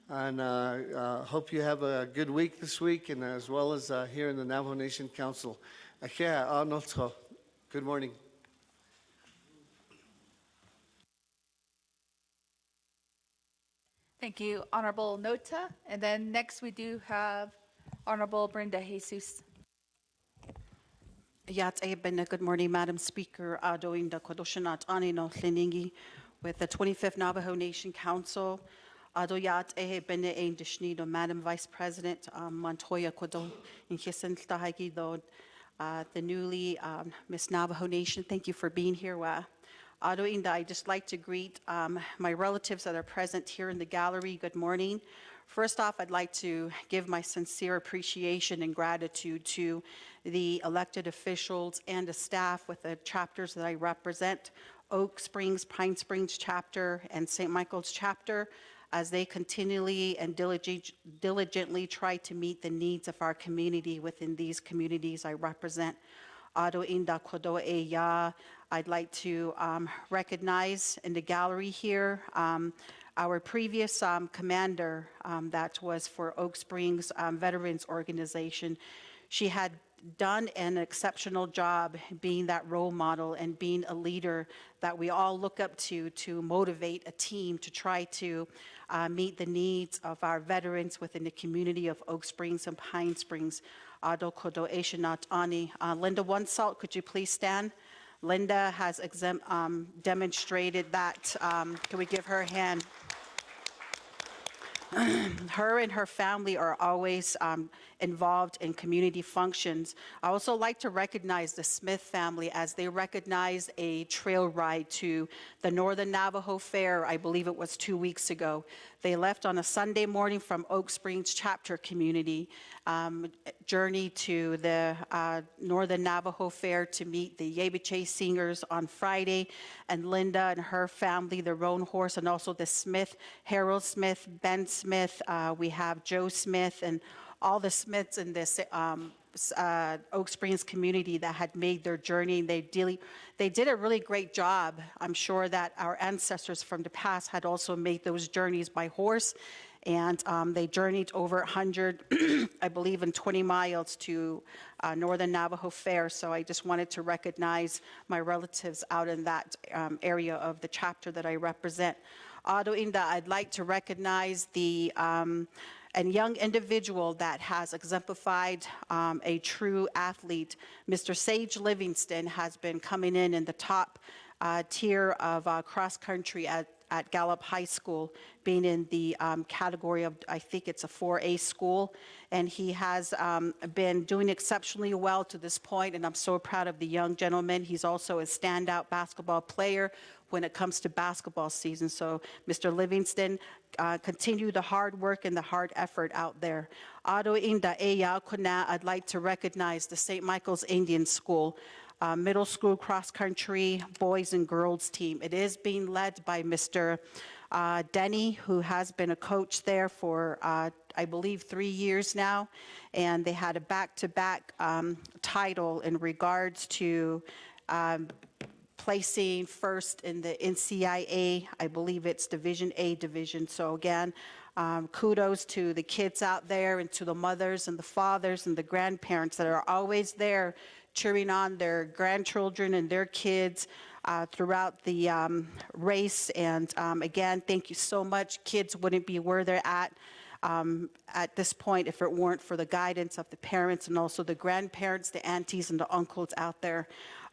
S10: and hope you have a good week this week, and as well as here in the Navajo Nation Council. Good morning.
S1: Thank you, Honorable Nota. And then next we do have Honorable Brenda Jesus.
S11: Good morning, Madam Speaker. Adoinda Kodoshanat Anino Liningi with the 25th Navajo Nation Council. Adoyat Bene Ein Dishnido, Madam Vice President Montoya Kodo in Tahagi, the newly Miss Navajo Nation. Thank you for being here. Adoinda, I'd just like to greet my relatives that are present here in the gallery. Good morning. First off, I'd like to give my sincere appreciation and gratitude to the elected officials and the staff with the chapters that I represent, Oak Springs, Pine Springs chapter, and St. Michael's chapter, as they continually and diligently try to meet the needs of our community within these communities I represent. Adoinda Kodo Eya. I'd like to recognize in the gallery here our previous commander that was for Oak Springs Veterans Organization. She had done an exceptional job being that role model and being a leader that we all look up to motivate a team to try to meet the needs of our veterans within the community of Oak Springs and Pine Springs. Ado Kodo Eshanat Ani. Linda One-Salt, could you please stand? Linda has demonstrated that. Can we give her a hand? Her and her family are always involved in community functions. I also like to recognize the Smith family as they recognize a trail ride to the Northern Navajo Fair. I believe it was 2 weeks ago. They left on a Sunday morning from Oak Springs chapter community, journey to the Northern Navajo Fair to meet the Yebiche singers on Friday, and Linda and her family, the Roan Horse, and also the Smith, Harold Smith, Ben Smith, we have Joe Smith, and all the Smiths in this Oak Springs community that had made their journey. They did a really great job. I'm sure that our ancestors from the past had also made those journeys by horse, and they journeyed over 100, I believe, and 20 miles to Northern Navajo Fair. So I just wanted to recognize my relatives out in that area of the chapter that I represent. Adoinda, I'd like to recognize the and young individual that has exemplified a true athlete. Mr. Sage Livingston has been coming in the top tier of cross country at Gallup High School, being in the category of, I think it's a 4A school, and he has been doing exceptionally well to this point, and I'm so proud of the young gentleman. He's also a standout basketball player when it comes to basketball season. So, Mr. Livingston, continue the hard work and the hard effort out there. Adoinda Eya Kuna, I'd like to recognize the St. Michael's Indian School middle school cross-country boys and girls team. It is being led by Mr. Denny, who has been a coach there for, I believe, 3 years now. And they had a back-to-back title in regards to placing first in the NCIA. I believe it's Division A division. So again, kudos to the kids out there and to the mothers and the fathers and the grandparents that are always there cheering on their grandchildren and their kids throughout the race. And again, thank you so much. Kids wouldn't be where they're at this point if it weren't for the guidance of the parents and also the grandparents, the aunties, and the uncles out there.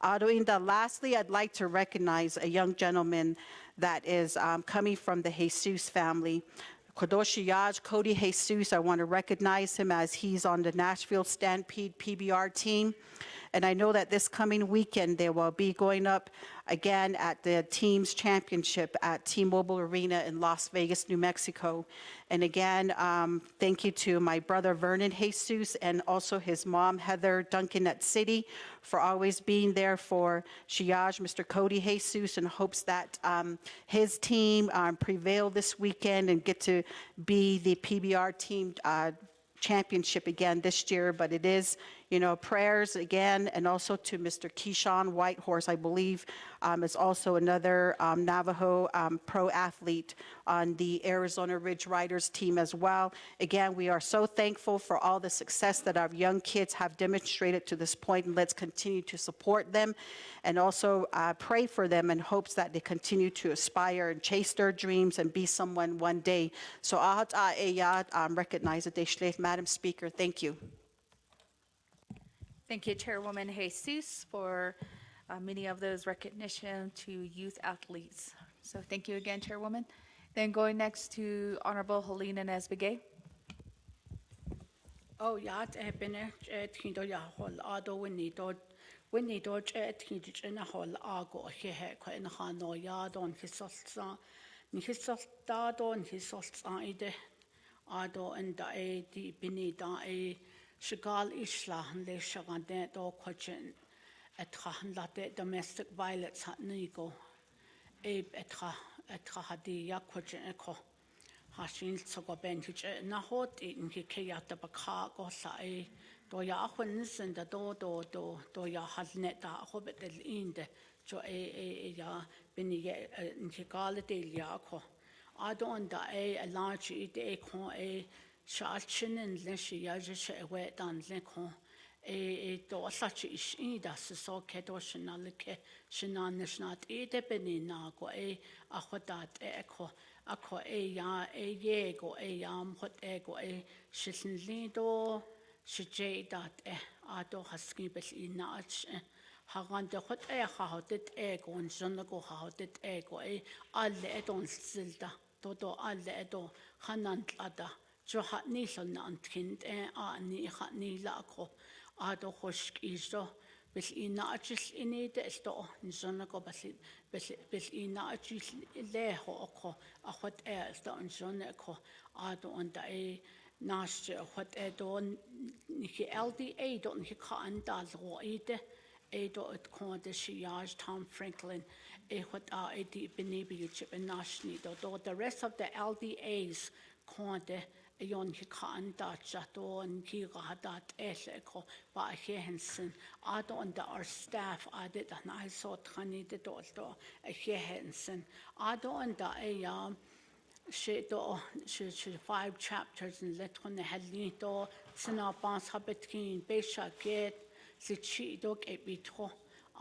S11: Adoinda, lastly, I'd like to recognize a young gentleman that is coming from the Jesus family. Kodoshiyaj, Cody Jesus, I want to recognize him as he's on the Nashville Stampede PBR team. And I know that this coming weekend, they will be going up again at the Teams Championship at T-Mobile Arena in Las Vegas, New Mexico. And again, thank you to my brother Vernon Jesus and also his mom Heather Duncan at City for always being there for Shiaj, Mr. Cody Jesus, and hopes that his team prevail this weekend and get to be the PBR team championship again this year. But it is, prayers again, and also to Mr. Keyshawn Whitehorse, I believe, is also another Navajo pro athlete on the Arizona Ridge Riders team as well. Again, we are so thankful for all the success that our young kids have demonstrated to this point, and let's continue to support them and also pray for them in hopes that they continue to aspire and chase their dreams and be someone one day. So recognize it, Madam Speaker. Thank you.
S1: Thank you, Chairwoman Jesus, for many of those recognition to youth athletes. So thank you again, Chairwoman. Then going next to Honorable Helena Nesbegay.
S12: Oh, yeah, bene tindo ya hol ado winni do tindo hol ago he ko in hano ya don hisolsa ni hisolta don hisolsa ide ado and di bini da shigal isla le shagande do question at late domestic violence hat nigo et hadi ya question ko Hashin so go bench na hot in kiyata baka go sai do ya huns and the do ya has net da hobbit in the jo ya bini in kigala de ya ko I don't da a large ide ko shalchin and leshi ya just wet dan lekon do such is in that so kedoshinalike shinan not ide bini na go a hodat ko ako ya yego hot ego shisin lindo shije dat ado haski bel inach hagan de hot hahotet ego on jonago hahotet ego alle edon silda todo alle edo hanan ada jo hat ni son antkind ni hat ni lako ado hosk iso bel inachis inide sto jonago bel inachis leho oko a hot sto jonako ado on da nas hot edon ni LDA don he kan dal roide do it kon de Shiaj Tom Franklin what di benebi chip and nashni do the rest of the LDAs kon de yon he kan da chato and ki gadat ko ba hensen ado on the our staff added and I saw tani de do hensen ado on the she 5 chapters in letron halito sina bans habetkin besha get si chi dog e bitro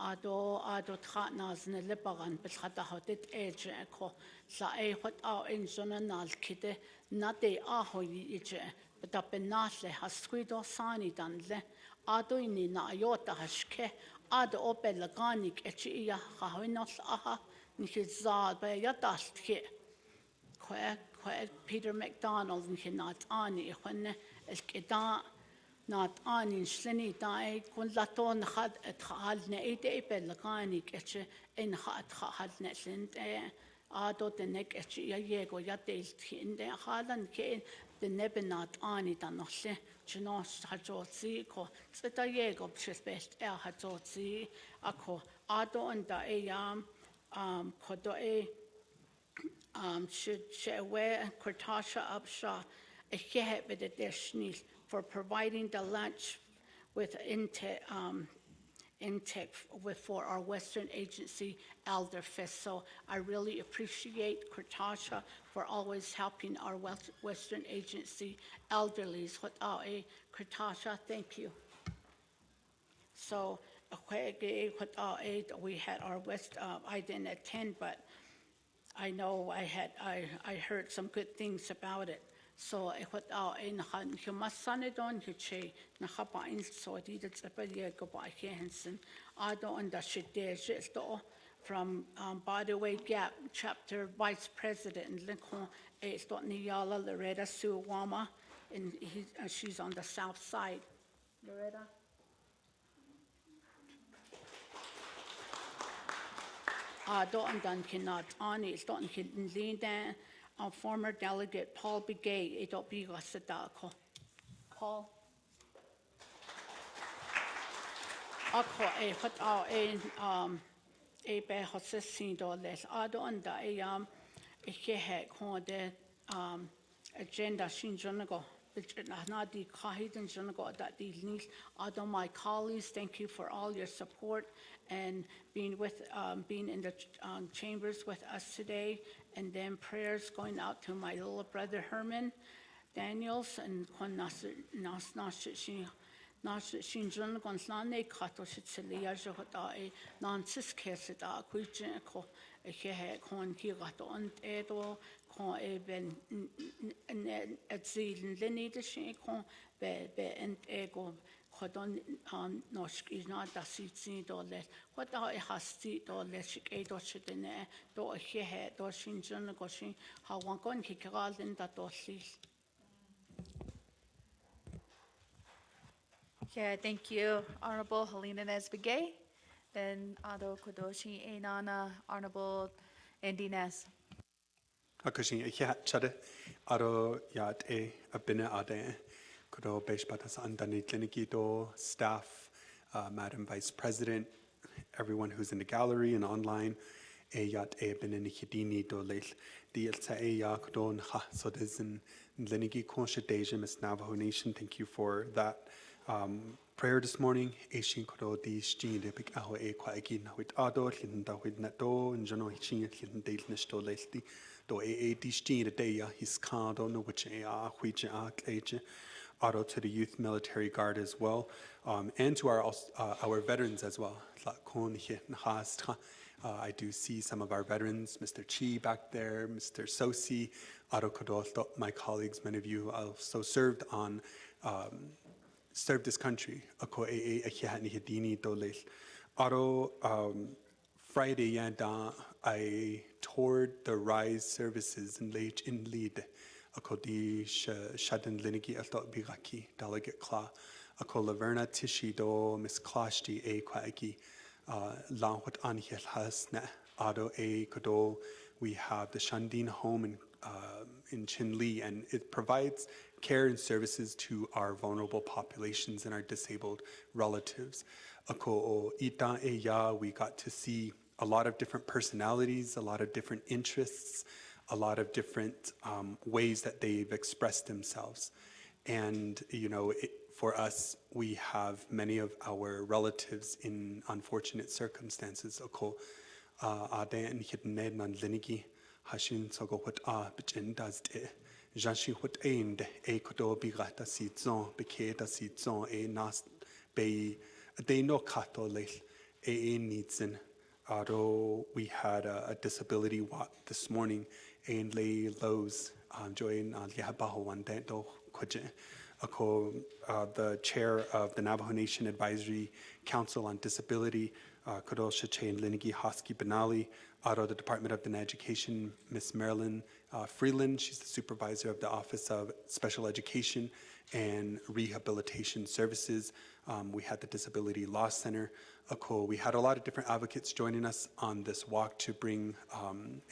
S12: ado tratnas ne lebaran betrata hotet age ko sa hot in jonanal kite nate ho yiche betapenasle hasquido sani danle ado ini na yota hashke ado opelaganik echiya hawinos nikizad ba yatastke Peter McDonald and cannot ani when el not ani slini dai kun laton had at hal ne ite pelagani ketche in hat had ne sint ado de nek etche yego ya del in de halan ke de nebenat ani dan noch se chnos hajotsi ko tseta yego best hajotsi ako ado and da kodo should aware Kortasha Upshaw a hehebit additionals for providing the lunch with intake for our Western Agency Elder Fest. So I really appreciate Kortasha for always helping our Western Agency elderlies. Kortasha, thank you. So we had our I didn't attend, but I know I heard some good things about it. So I thought in Humasanidon Hiche Nahapain so did it's a belia go by Hansen. I don't understand from by the way Gap chapter vice president Lincoln is Niyala Loretta Sue Wama and she's on the south side. Loretta? do an dan kinat ani is don kin lean former delegate Paul Begay it do be gasadako. Paul. Ako hot be hossin do les ado anda e he agenda shinjonago na di kahidin jonago that these needs ado my colleagues, thank you for all your support and being in the chambers with us today, and then prayers going out to my little brother Herman Daniels and kon nas Shinjun Gonslane Kato Shitselia Jota a non-cis case a question ko a he con Kigato and Edo con a ben at Zealand Lenny the Shakon be and ego Hodon Nosk is not a seat or less. What are a hasty or less eight or shit in there, do a he do Shinjun Goshin, how one gon Kikal in that or sees.
S1: Yeah, thank you, Honorable Helena Nesbegay. Then Ado Kodoshi Einana, Honorable Andy Nez.
S13: Akashin chade aro yat abine ade kodo beshbatas andani klinikito staff, Madam Vice President, everyone who's in the gallery and online. Yat abine nikidini do leil the elsa ya kodon ha so this in Lenigi Conshadeja Miss Navajo Nation. Thank you for that. Prayer this morning, Ashin Kodo di Stin de Big Aho E Quagin with Ado, Linda with Nato, and Jono Chin, Dale Nesto Leslie, do A di Stin a day, his card on which which age, Ado to the Youth Military Guard as well, and to our veterans as well. I do see some of our veterans, Mr. Chi back there, Mr. Sosi, Ado Kodo, my colleagues, many of you also served this country. Ako ni hedini dolel. Aro Friday yanda I toured the RISE services in lead. Ako di shadan linigi alto bigaki delegate kla. Ako Laverna Tishi do Miss Klashti a kwaiki lanhut anhel hasna. Aro a kodo. We have the Shandin home in Chinle, and it provides care and services to our vulnerable populations and our disabled relatives. Ako ita eya, we got to see a lot of different personalities, a lot of different interests, a lot of different ways that they've expressed themselves. And, you know, for us, we have many of our relatives in unfortunate circumstances. Ako aden hitned nan linigi hashin sogo what bichin does de. Janshi what aimed a kodo bigata season, biketa season, a nas bay, they no kato late, a needs in. Although we had a disability walk this morning, and lay lows, join Lihabaho one day, do kuje. The chair of the Navajo Nation Advisory Council on Disability, Kodo Shachain Linigi Hosky Benali, out of the Department of Education, Miss Marilyn Freeland. She's the supervisor of the Office of Special Education and Rehabilitation Services. We had the Disability Law Center. We had a lot of different advocates joining us on this walk to bring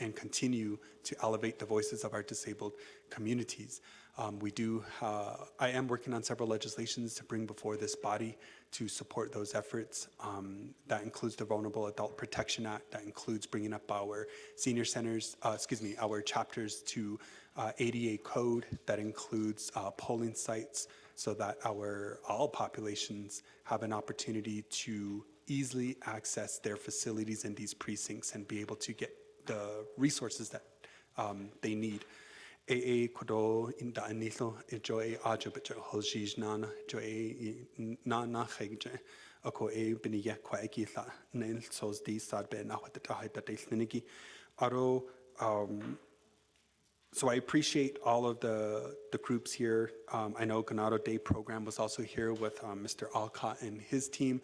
S13: and continue to elevate the voices of our disabled communities. I am working on several legislations to bring before this body to support those efforts. That includes the Vulnerable Adult Protection Act. That includes bringing up our senior centers, our chapters to ADA code. That includes polling sites so that all populations have an opportunity to easily access their facilities in these precincts and be able to get the resources that they need. Kodo inda anilo enjoy ajo but hojij nana joy na khegje ako biniya kwaiki la nel sos di sad be na what the that they snigi aro so I appreciate all of the groups here. I know Ganado Day program was also here with Mr. Alcott and his team.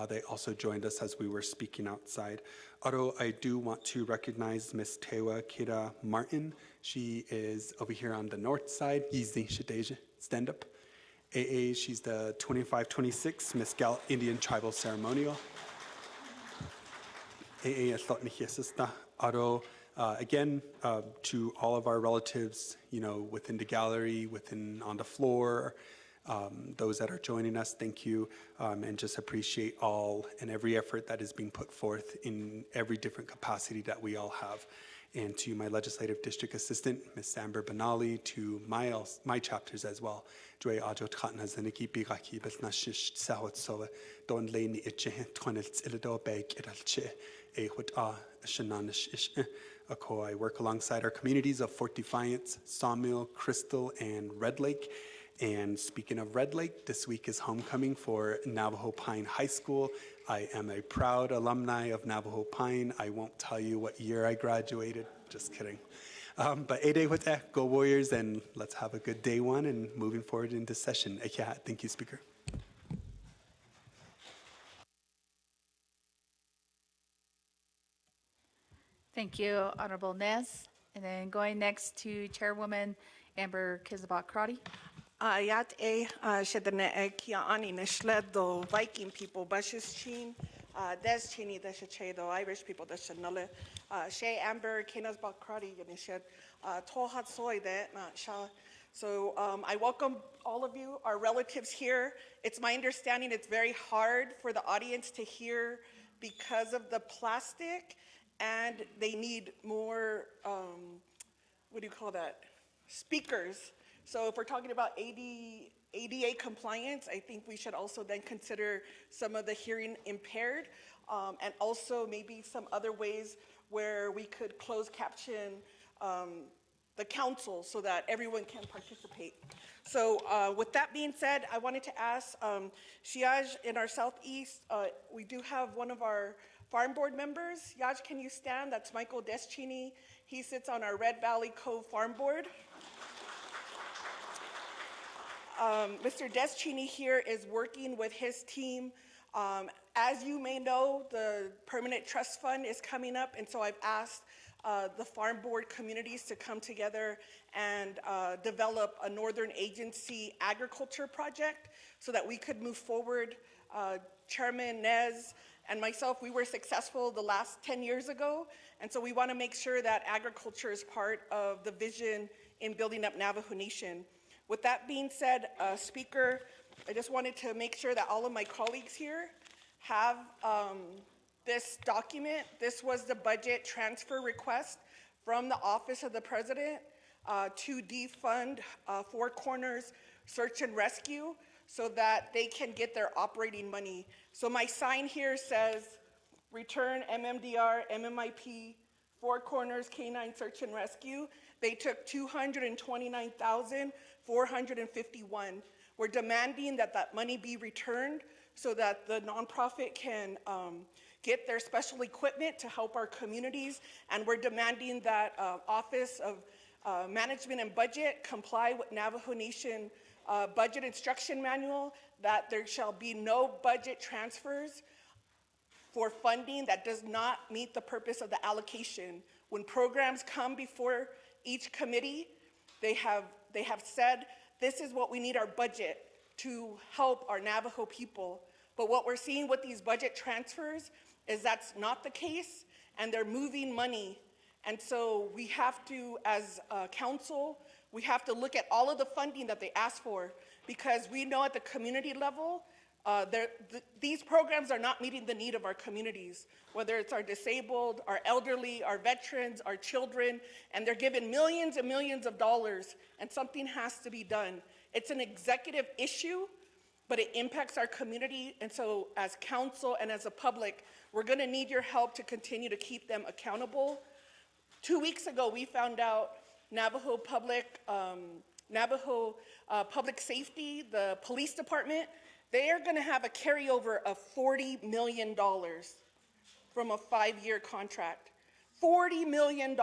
S13: They also joined us as we were speaking outside. Although I do want to recognize Ms. Tewa Kira Martin. She is over here on the north side. Easy, Shadeja, stand up. AA, she's the 2526 Miss Gal Indian Tribal Ceremonial. a thought nihiasista. Aro, again, to all of our relatives, you know, within the gallery, within on the floor, those that are joining us, thank you, and just appreciate all and every effort that is being put forth in every different capacity that we all have. And to my legislative district assistant, Ms. Amber Benali, to my chapters as well. Joy ajo tchatna zaniki bigaki bes nashish sahot sola don lane itche twanels ilido beg idalche a hut shananish ish. I work alongside our communities of Fort Defiance, Sawmill, Crystal, and Red Lake. And speaking of Red Lake, this week is homecoming for Navajo Pine High School. I am a proud alumni of Navajo Pine. I won't tell you what year I graduated, just kidding. But Ede with go Warriors, and let's have a good day one and moving forward into session. Thank you, Speaker.
S1: Thank you, Honorable Nez. And then going next to Chairwoman Amber Kizabot-Crotty.
S14: Yat shedane kia ani neshled do Viking people bashes chin des chini des che do Irish people des nole she Amber Kenas Bakrati yanished tohat soy that not sha. So I welcome all of you, our relatives here. It's my understanding it's very hard for the audience to hear because of the plastic, and they need more what do you call that? Speakers. So if we're talking about ADA compliance, I think we should also then consider some of the hearing impaired, and also maybe some other ways where we could close caption the council so that everyone can participate. So with that being said, I wanted to ask Shiaj in our southeast, we do have one of our farm board members. Yaj, can you stand? That's Michael Deschini. He sits on our Red Valley Cove Farm Board. Mr. Deschini here is working with his team. As you may know, the Permanent Trust Fund is coming up, and so I've asked the farm board communities to come together and develop a Northern Agency agriculture project so that we could move forward. Chairman Nez and myself, we were successful the last 10 years ago, and so we want to make sure that agriculture is part of the vision in building up Navajo Nation. With that being said, Speaker, I just wanted to make sure that all of my colleagues here have this document. This was the budget transfer request from the Office of the President to defund Four Corners Search and Rescue so that they can get their operating money. So my sign here says, return MMDR, MMIP, Four Corners Canine Search and Rescue. They took $229,451. We're demanding that that money be returned so that the nonprofit can get their special equipment to help our communities. And we're demanding that Office of Management and Budget comply with Navajo Nation Budget Instruction Manual, that there shall be no budget transfers for funding that does not meet the purpose of the allocation. When programs come before each committee, they have said, this is what we need our budget to help our Navajo people. But what we're seeing with these budget transfers is that's not the case, and they're moving money. And so we have to, as a council, we have to look at all of the funding that they ask for, because we know at the community level, these programs are not meeting the need of our communities, whether it's our disabled, our elderly, our veterans, our children, and they're given millions and millions of dollars, and something has to be done. It's an executive issue, but it impacts our community, and so as council and as a public, we're gonna need your help to continue to keep them accountable. 2 weeks ago, we found out Navajo Public Safety, the police department, they are gonna have a carryover of $40 million from a 5-year contract. $40 million.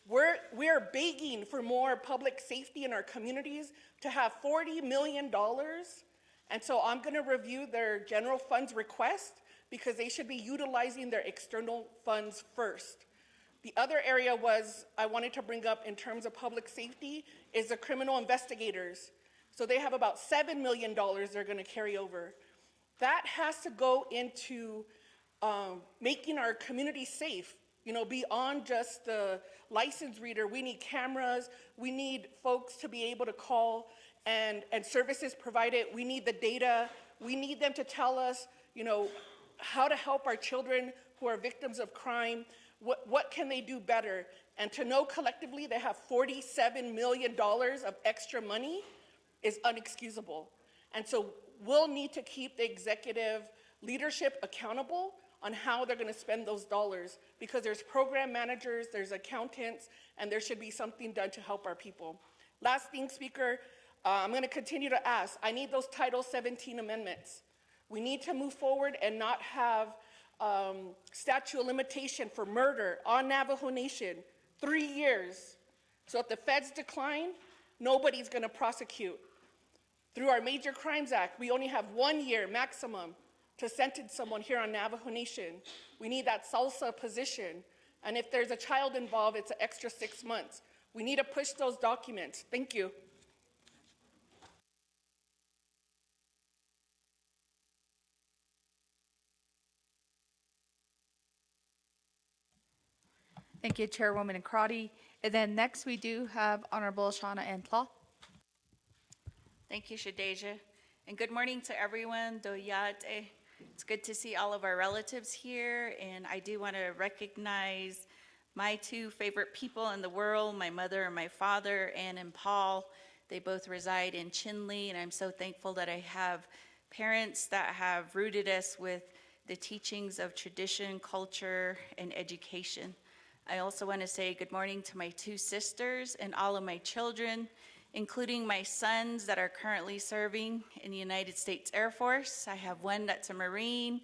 S14: We're begging for more public safety in our communities to have $40 million. And so I'm gonna review their general funds request because they should be utilizing their external funds first. The other area I wanted to bring up in terms of public safety is the criminal investigators. So they have about $7 million they're gonna carry over. That has to go into making our community safe. Beyond just the license reader, we need cameras, we need folks to be able to call and services provided. We need the data. We need them to tell us, how to help our children who are victims of crime. What can they do better? And to know collectively they have $47 million of extra money is unexcusable. And so we'll need to keep the executive leadership accountable on how they're going to spend those dollars, because there's program managers, there's accountants, and there should be something done to help our people. Last thing, Speaker, I'm going to continue to ask. I need those Title 17 amendments. We need to move forward and not have statute of limitation for murder on Navajo Nation, 3 years. So if the feds decline, nobody's going to prosecute. Through our Major Crimes Act, we only have 1 year maximum to sentence someone here on Navajo Nation. We need that SALSA position. And if there's a child involved, it's an extra 6 months. We need to push those documents. Thank you.
S1: Thank you, Chairwoman Crotty. And then next we do have Honorable Shauna Antlaw.
S15: Thank you, Shadeja. And good morning to everyone. Doyate. It's good to see all of our relatives here. And I do want to recognize my two favorite people in the world, my mother and my father, Ann and Paul. They both reside in Chinle, and I'm so thankful that I have parents that have rooted us with the teachings of tradition, culture, and education. I also want to say good morning to my two sisters and all of my children, including my sons that are currently serving in the United States Air Force. I have one that's a Marine,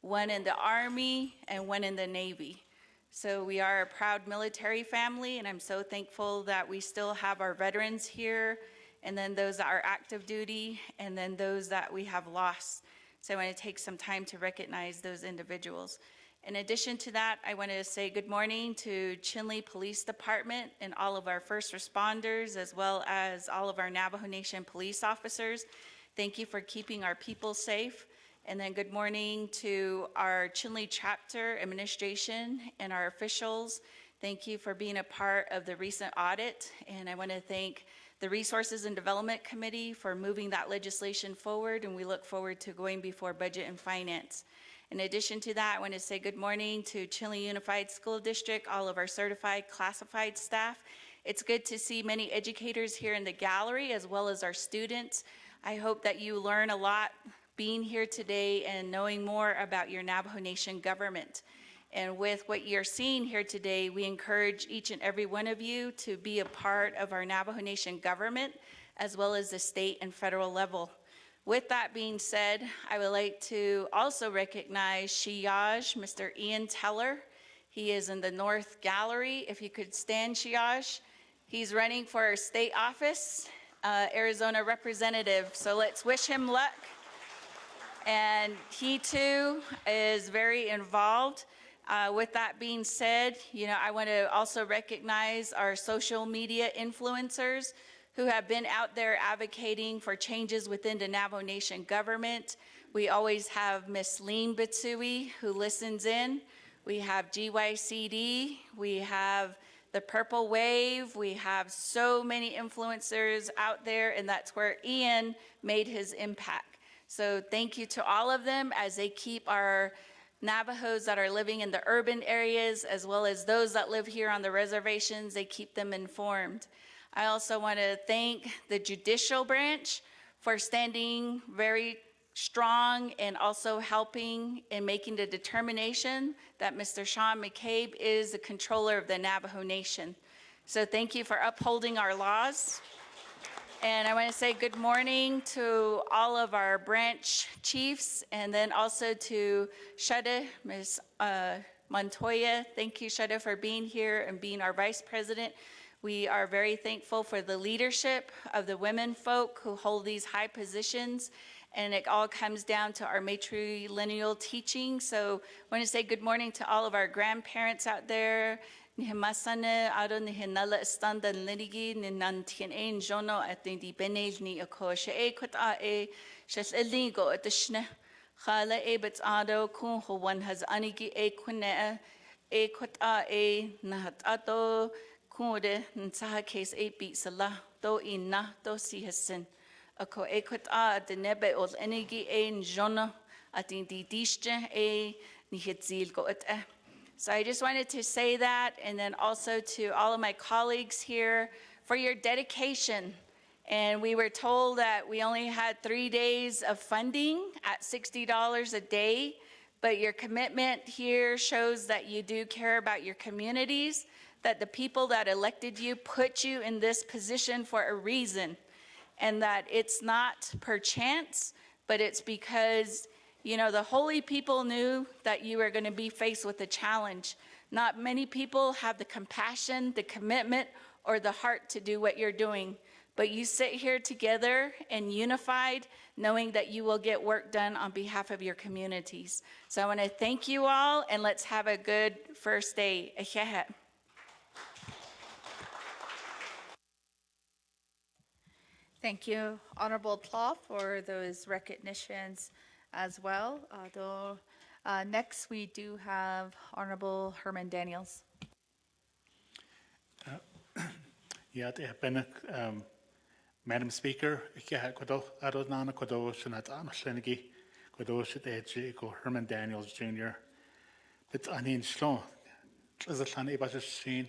S15: one in the Army, and one in the Navy. So we are a proud military family, and I'm so thankful that we still have our veterans here, and then those that are active duty, and then those that we have lost. So I want to take some time to recognize those individuals. In addition to that, I want to say good morning to Chinle Police Department and all of our first responders, as well as all of our Navajo Nation police officers. Thank you for keeping our people safe. And then good morning to our Chinle chapter administration and our officials. Thank you for being a part of the recent audit. And I want to thank the Resources and Development Committee for moving that legislation forward, and we look forward to going before Budget and Finance. In addition to that, I want to say good morning to Chinle Unified School District, all of our certified classified staff. It's good to see many educators here in the gallery, as well as our students. I hope that you learn a lot being here today and knowing more about your Navajo Nation government. And with what you're seeing here today, we encourage each and every one of you to be a part of our Navajo Nation government, as well as the state and federal level. With that being said, I would like to also recognize Shiaj, Mr. Ian Teller. He is in the North Gallery. If you could stand, Shiaj. He's running for state office, Arizona representative. So let's wish him luck. And he too is very involved. With that being said, I want to also recognize our social media influencers who have been out there advocating for changes within the Navajo Nation government. We always have Miss Lean Bitsui who listens in. We have GYCD, we have the Purple Wave, we have so many influencers out there, and that's where Ian made his impact. So thank you to all of them as they keep our Navajos that are living in the urban areas, as well as those that live here on the reservations, they keep them informed. I also want to thank the judicial branch for standing very strong and also helping in making the determination that Mr. Sean McCabe is the controller of the Navajo Nation. So thank you for upholding our laws. And I want to say good morning to all of our branch chiefs, and then also to Shada, Ms. Montoya. Thank you, Shada, for being here and being our vice president. We are very thankful for the leadership of the women folk who hold these high positions, and it all comes down to our matrilineal teaching. So I want to say good morning to all of our grandparents out there. Nihimasane aro nihinala standan linigi ninantien ein jono at the benel ni akosha e kota e shes eligo at the shne Khala e Betsado, Kun Hawan has Aniki e Quinea, e Kota e Nahatato, Kunde, Nsaha case e Bitsala, do ina, do si hasin. Ako e Kota, the nebe ol Enigi e Njona, at the Dishte e Nihitzil go at. So I just wanted to say that, and then also to all of my colleagues here for your dedication. And we were told that we only had 3 days of funding at $60 a day, but your commitment here shows that you do care about your communities, that the people that elected you put you in this position for a reason, and that it's not per chance, but it's because, you know, the holy people knew that you were going to be faced with a challenge. Not many people have the compassion, the commitment, or the heart to do what you're doing. But you sit here together and unified, knowing that you will get work done on behalf of your communities. So I want to thank you all, and let's have a good first day. Thank you, Honorable Tlaw, for those recognitions as well. Next, we do have Honorable Herman Daniels.
S16: Madam Speaker, Adonana Kodo Shanat Anaslenigi, Kodo Shiteji, Herman Daniels Jr. It's Anin Shlon, Tlazatlan Ebashashin,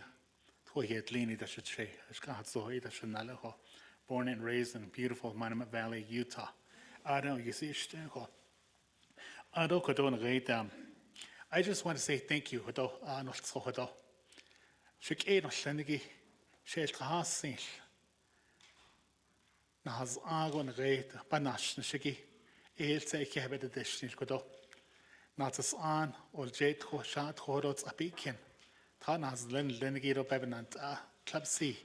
S16: Toyet Lini Dashache, Ashkatso Eda Shanalaho, born and raised in beautiful Monument Valley, Utah. Ado Yisishtenko. Ado Kodon Reidam. I just want to say thank you, Hodo Anol Sohodo. Shik Ed Slenigi, Shel Kahasin. Nahas agon reit banash nshigi eelse ik heb de destin kodo natas an ol jet ho shat horot apiken ta nas len giro bebenant a klapsi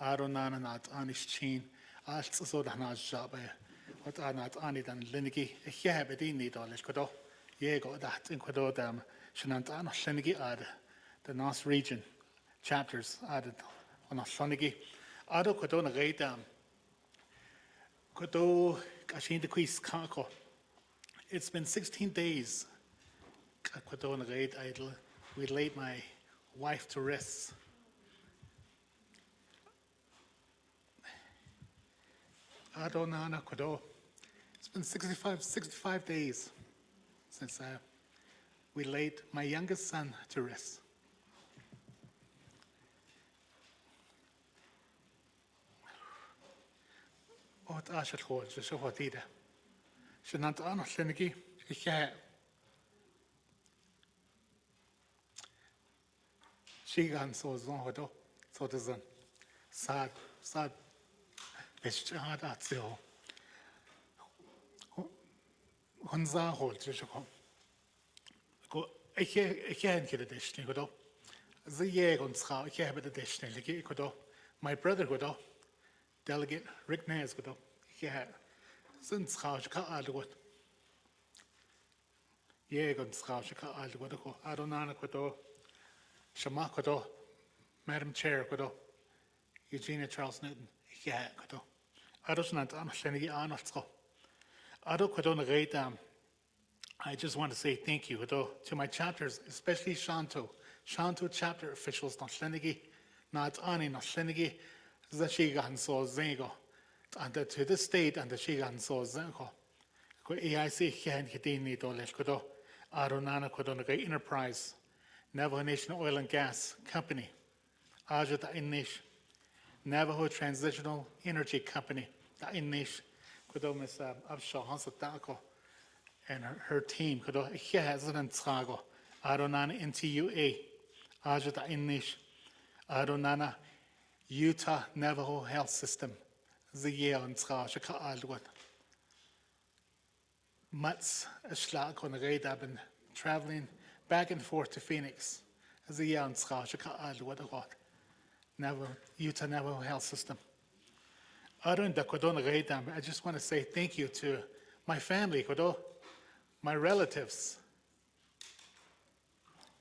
S16: aronana nat anishin als so da nas jabe wat anat anidan lenigi ik heb de ni dolish kodo yego dat in kodo dam shnant an lenigi ad the nas region chapters added on sonigi ado kodo na reidam It's been 16 days. We laid my wife to rest. It's been 65 days since we laid my youngest son to rest. Ot asher khol so hotida shnant an shenigi ikha shigan so zon hodo so dazan sad beshada tsio honza hol tshko ko ikha enkele deshni hodo ziye gon tsha ikha be deshni ligi hodo my brother hodo Delegate Rick Naz godo yeah since khashka algot yeah gon khashka algot ko adonana godo shama godo Madam Chair godo Eugenia Charles Newton yeah godo adosnant am shenigi anatsko ado godo na reidam I just want to say thank you godo to my chapters, especially Shanto chapter officials not shenigi not ani not shenigi the Shigan so Zengo, and to the state and the Shigan so Zengo. EIC can Hidini Dolesh Kodo, Aronana Kodonaga Enterprise, Navajo Nation Oil and Gas Company, Aja da Inish, Navajo Transitional Energy Company, da Inish, Kodomis Abshaw Hansatako, and her team, Kodo Hezan Trago, Aronana NTUA, Aja da Inish, Aronana. Utah Navajo Health System, the year on Shaka Alwat. Mats Schlag on the raid have been traveling back and forth to Phoenix, the year on Shaka Alwat. Utah Navajo Health System. Other than the Kodona raid, I just want to say thank you to my family, Kodo, my relatives.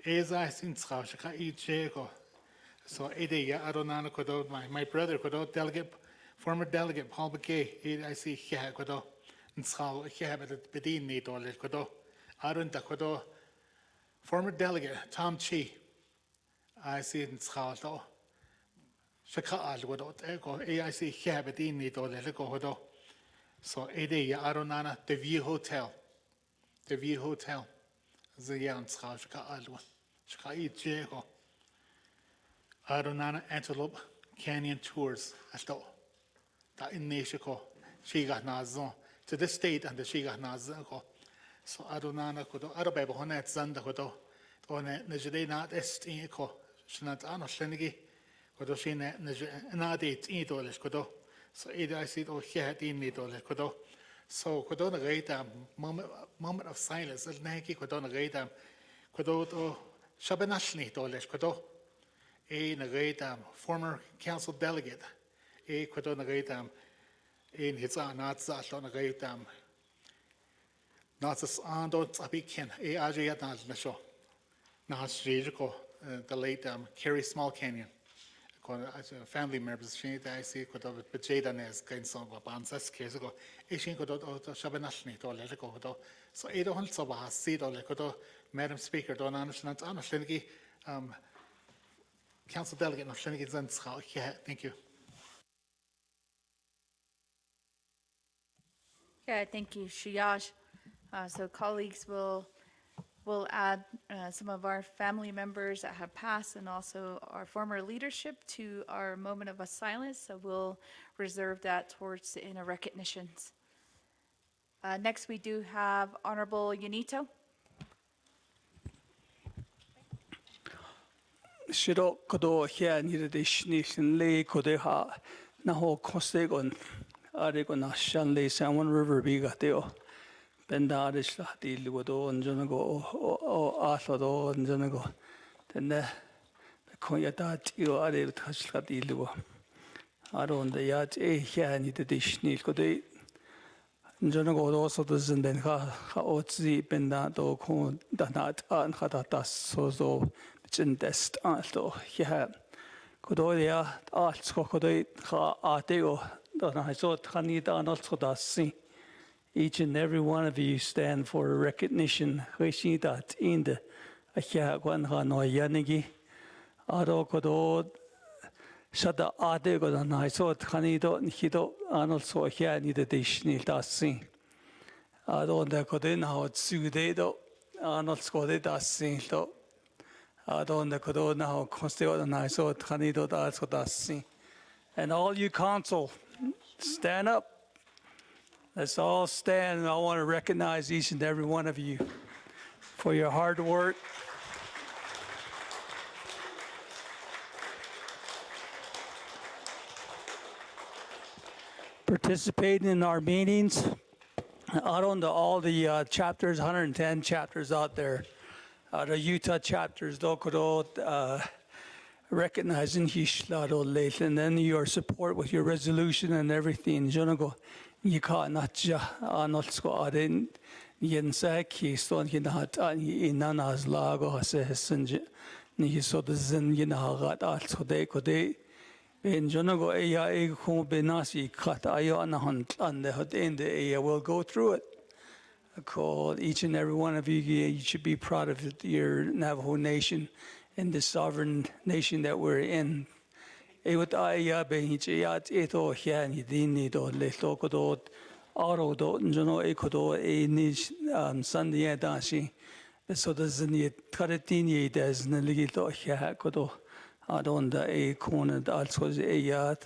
S16: Eza sin Shaka Ijego. So Adonana Kodo, my brother Kodo, former delegate Paul McKay, I see Kodo, ntsal ikhebet bedin ni dole kodo. Arun da kodo former delegate Tom Chi. I see ntsal do. Shaka al kodo ego AIC ikhebedin ni dole ko kodo. So ede ya aronana the View Hotel. The View Hotel. Ziyan ntsal shaka al. Shaka I jego. Aronana Antelope Canyon Tours. Asto. Da in Neshiko. Shiga nazon. To this state and the Shiga nazon. So Adonana kodo Arabeba honet zanda kodo. One nejde not est in ko. Shnat ano shenigi. Kodo shine nadit in doles kodo. So either I see or hear in me doles kodo. So kodo na gaita moment of silence. El neki kodo na gaita. Kodo to shabanashni doles kodo. Na gaita former council delegate. Kodo na gaita. In his not such on a gaita. Not as ando tsabikin ajayat na show. The late Kerry Small Canyon. Family members, she I see could have bejada nes kind song of answers case ago. Ishin could shabanashni to let go. So I don't so has see to let go. Madam Speaker, don't understand. Shenigi Council Delegate of Shenigi Zensha. Thank you.
S1: Yeah, thank you, Shiyash. So colleagues will add some of our family members that have passed and also our former leadership to our moment of silence. So we'll reserve that towards the inner recognitions. Next, we do have Honorable Yanito.
S17: Shiro kodo here near the nation lay kodeha na ho kostegon aregon na shanley Salmon River bigateo. Bendarish la deal with on Jonago or Arthur and Jonago. Then the Koyatat you are able to touch la deal. I don't the yacht here need the dish need could they Jonago also doesn't then Otzi Bendato Kon Danat and Hatatas so in test also here. Could all the arts could they arteo that I saw Tanita and also does see. Each and every one of you stand for recognition. That in the Ahiagwan Hano Yanigi, Ado Kodo, Shada Ade Godan, I saw Tanido and Hido, and also here needed the Shnil Dassi. Ado the Kodin, how it's Sudedo, Arnold Scotted Dassi. Ado the Kodo now Costeo, and I saw Tanido also Dassi. And all you council, stand up. Let's all stand, and I want to recognize each and every one of you for your hard work. Participating in our meetings. Out on all the chapters, 110 chapters out there. The Utah chapters, recognizing Hishlado late, and then your support with your resolution and everything. You can't not not squad in Yensa Keystone in Nana's Lago says Ni so the Zen Yinagat also they could they in Jonago Aya Eko Benasi cut Ayana Hunt and the hot in the Aya will go through it. I call each and every one of you, you should be proud of your Navajo nation and the sovereign nation that we're in. Eot aya behichiyat eto hiani dini do leto kodo aro do njono ekodo nish sandia dashi so the zini karetini des neligito hia kodo adonda kona also eyat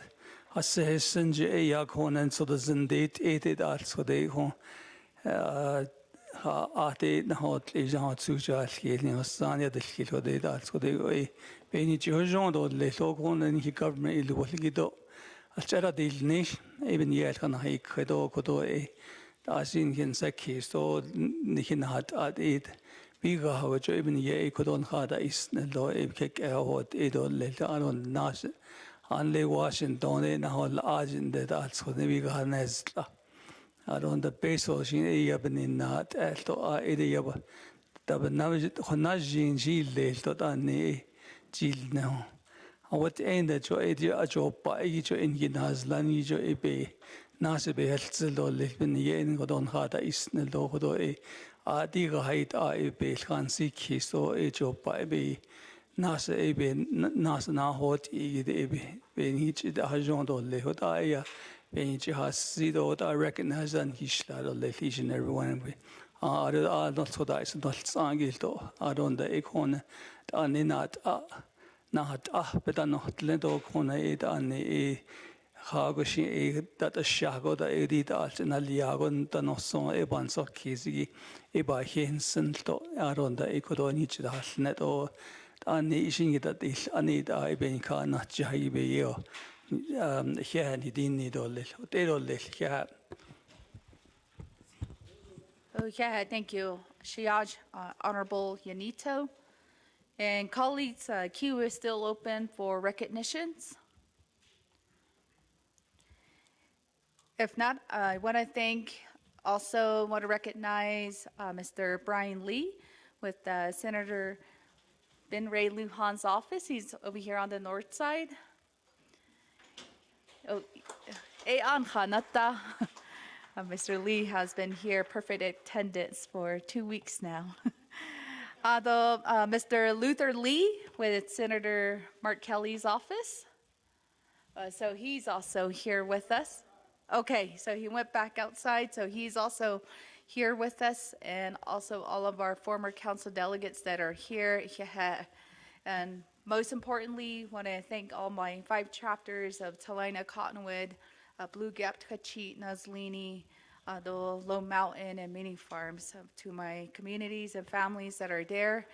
S17: hasse senje eya kona so the zindit eted also de ho ate na hot lejan suja skilni hosania de skilo de also de Beni Jojon do le logon and he government il woligido. Alchera del nish, even yet can I credo codo as in Hinsaki, so Nihin had at it. Biga, which even ye codon had is the law a kick a hot edo later on Nash. Only Washington in a whole agent that also the big Nesla. I don't the pesos in a yaben in that alto a idiaba. The Navajit Honajin Gil to Dani. Now, what end that you a job by each in Ginazlan, you a bay, nasa beheltsel do lehben yen godon hada isnel do godo adi gahait be khansi khiso job be nasa be nasa na hot be ni chi da hajon do le hota ya be ni chi has si do da recognize and hishla do le each and everyone be not so da is not sangil do adon da ekon da ninat nahat bedan not le do kona da ne Hagoshi that a shago that edit alt in a liagon the no son a bunch of kizzy a by Henson to Aron the Ekodonich the Hasnet or nation it that is anid I ben can not jaibe yo. Here he didn't need all this, they all this here.
S1: Oh, yeah, thank you, Shiaj, Honorable Yanito. And colleagues, queue is still open for recognitions. If not, I want to also want to recognize Mr. Brian Lee with Senator Ben Ray Lujan's office. He's over here on the north side. Oh, Mr. Lee has been here perfect attendance for 2 weeks now. Mr. Luther Lee with Senator Mark Kelly's office. So he's also here with us. Okay, so he went back outside, so he's also here with us, and also all of our former council delegates that are here. And most importantly, want to thank all my 5 chapters of Talina, Cottonwood, Blue Gap, Kachit, Nazlini, the Lone Mountain, and many farms. To my communities and families that are there,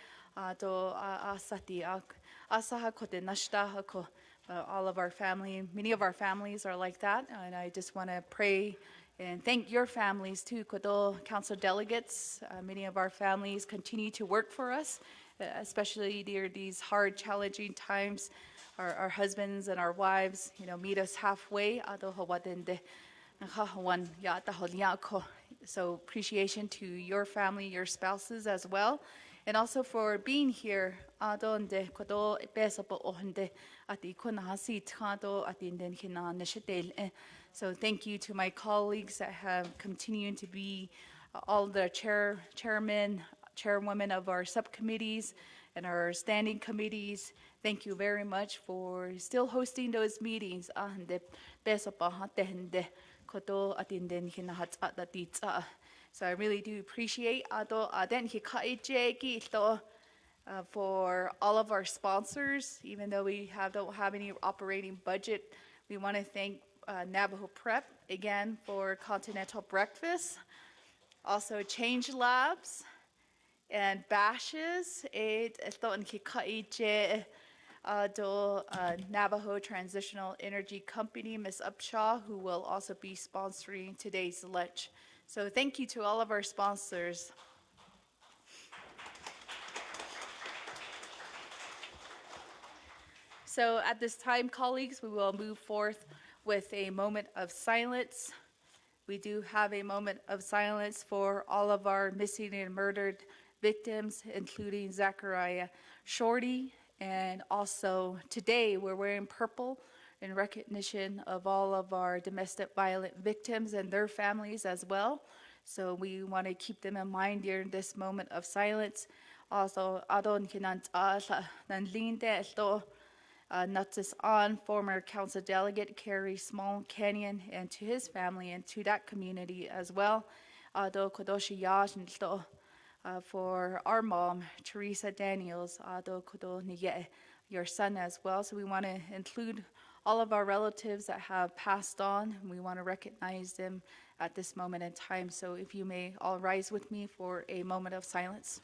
S1: all of our family, many of our families are like that, and I just want to pray and thank your families too, Kodo Council delegates. Many of our families continue to work for us, especially during these hard, challenging times. Our husbands and our wives, meet us halfway. So appreciation to your family, your spouses as well, and also for being here. So thank you to my colleagues that have continued to be all the chairmen, chairwomen of our subcommittees and our standing committees. Thank you very much for still hosting those meetings. So I really do appreciate for all of our sponsors. Even though we don't have any operating budget, we want to thank Navajo Prep again for continental breakfast, also Change Labs and Bashes, Navajo Transitional Energy Company, Ms. Upshaw, who will also be sponsoring today's lunch. So thank you to all of our sponsors. So at this time, colleagues, we will move forth with a moment of silence. We do have a moment of silence for all of our missing and murdered victims, including Zachariah Shorty. And also today, we're wearing purple in recognition of all of our domestic violence victims and their families as well. So we want to keep them in mind during this moment of silence. Also, adon kinant nanlinde Nuts on former council delegate Kerry Small Canyon, and to his family and to that community as well. For our mom, Teresa Daniels, your son as well. So we want to include all of our relatives that have passed on. We want to recognize them at this moment in time. So if you may all rise with me for a moment of silence.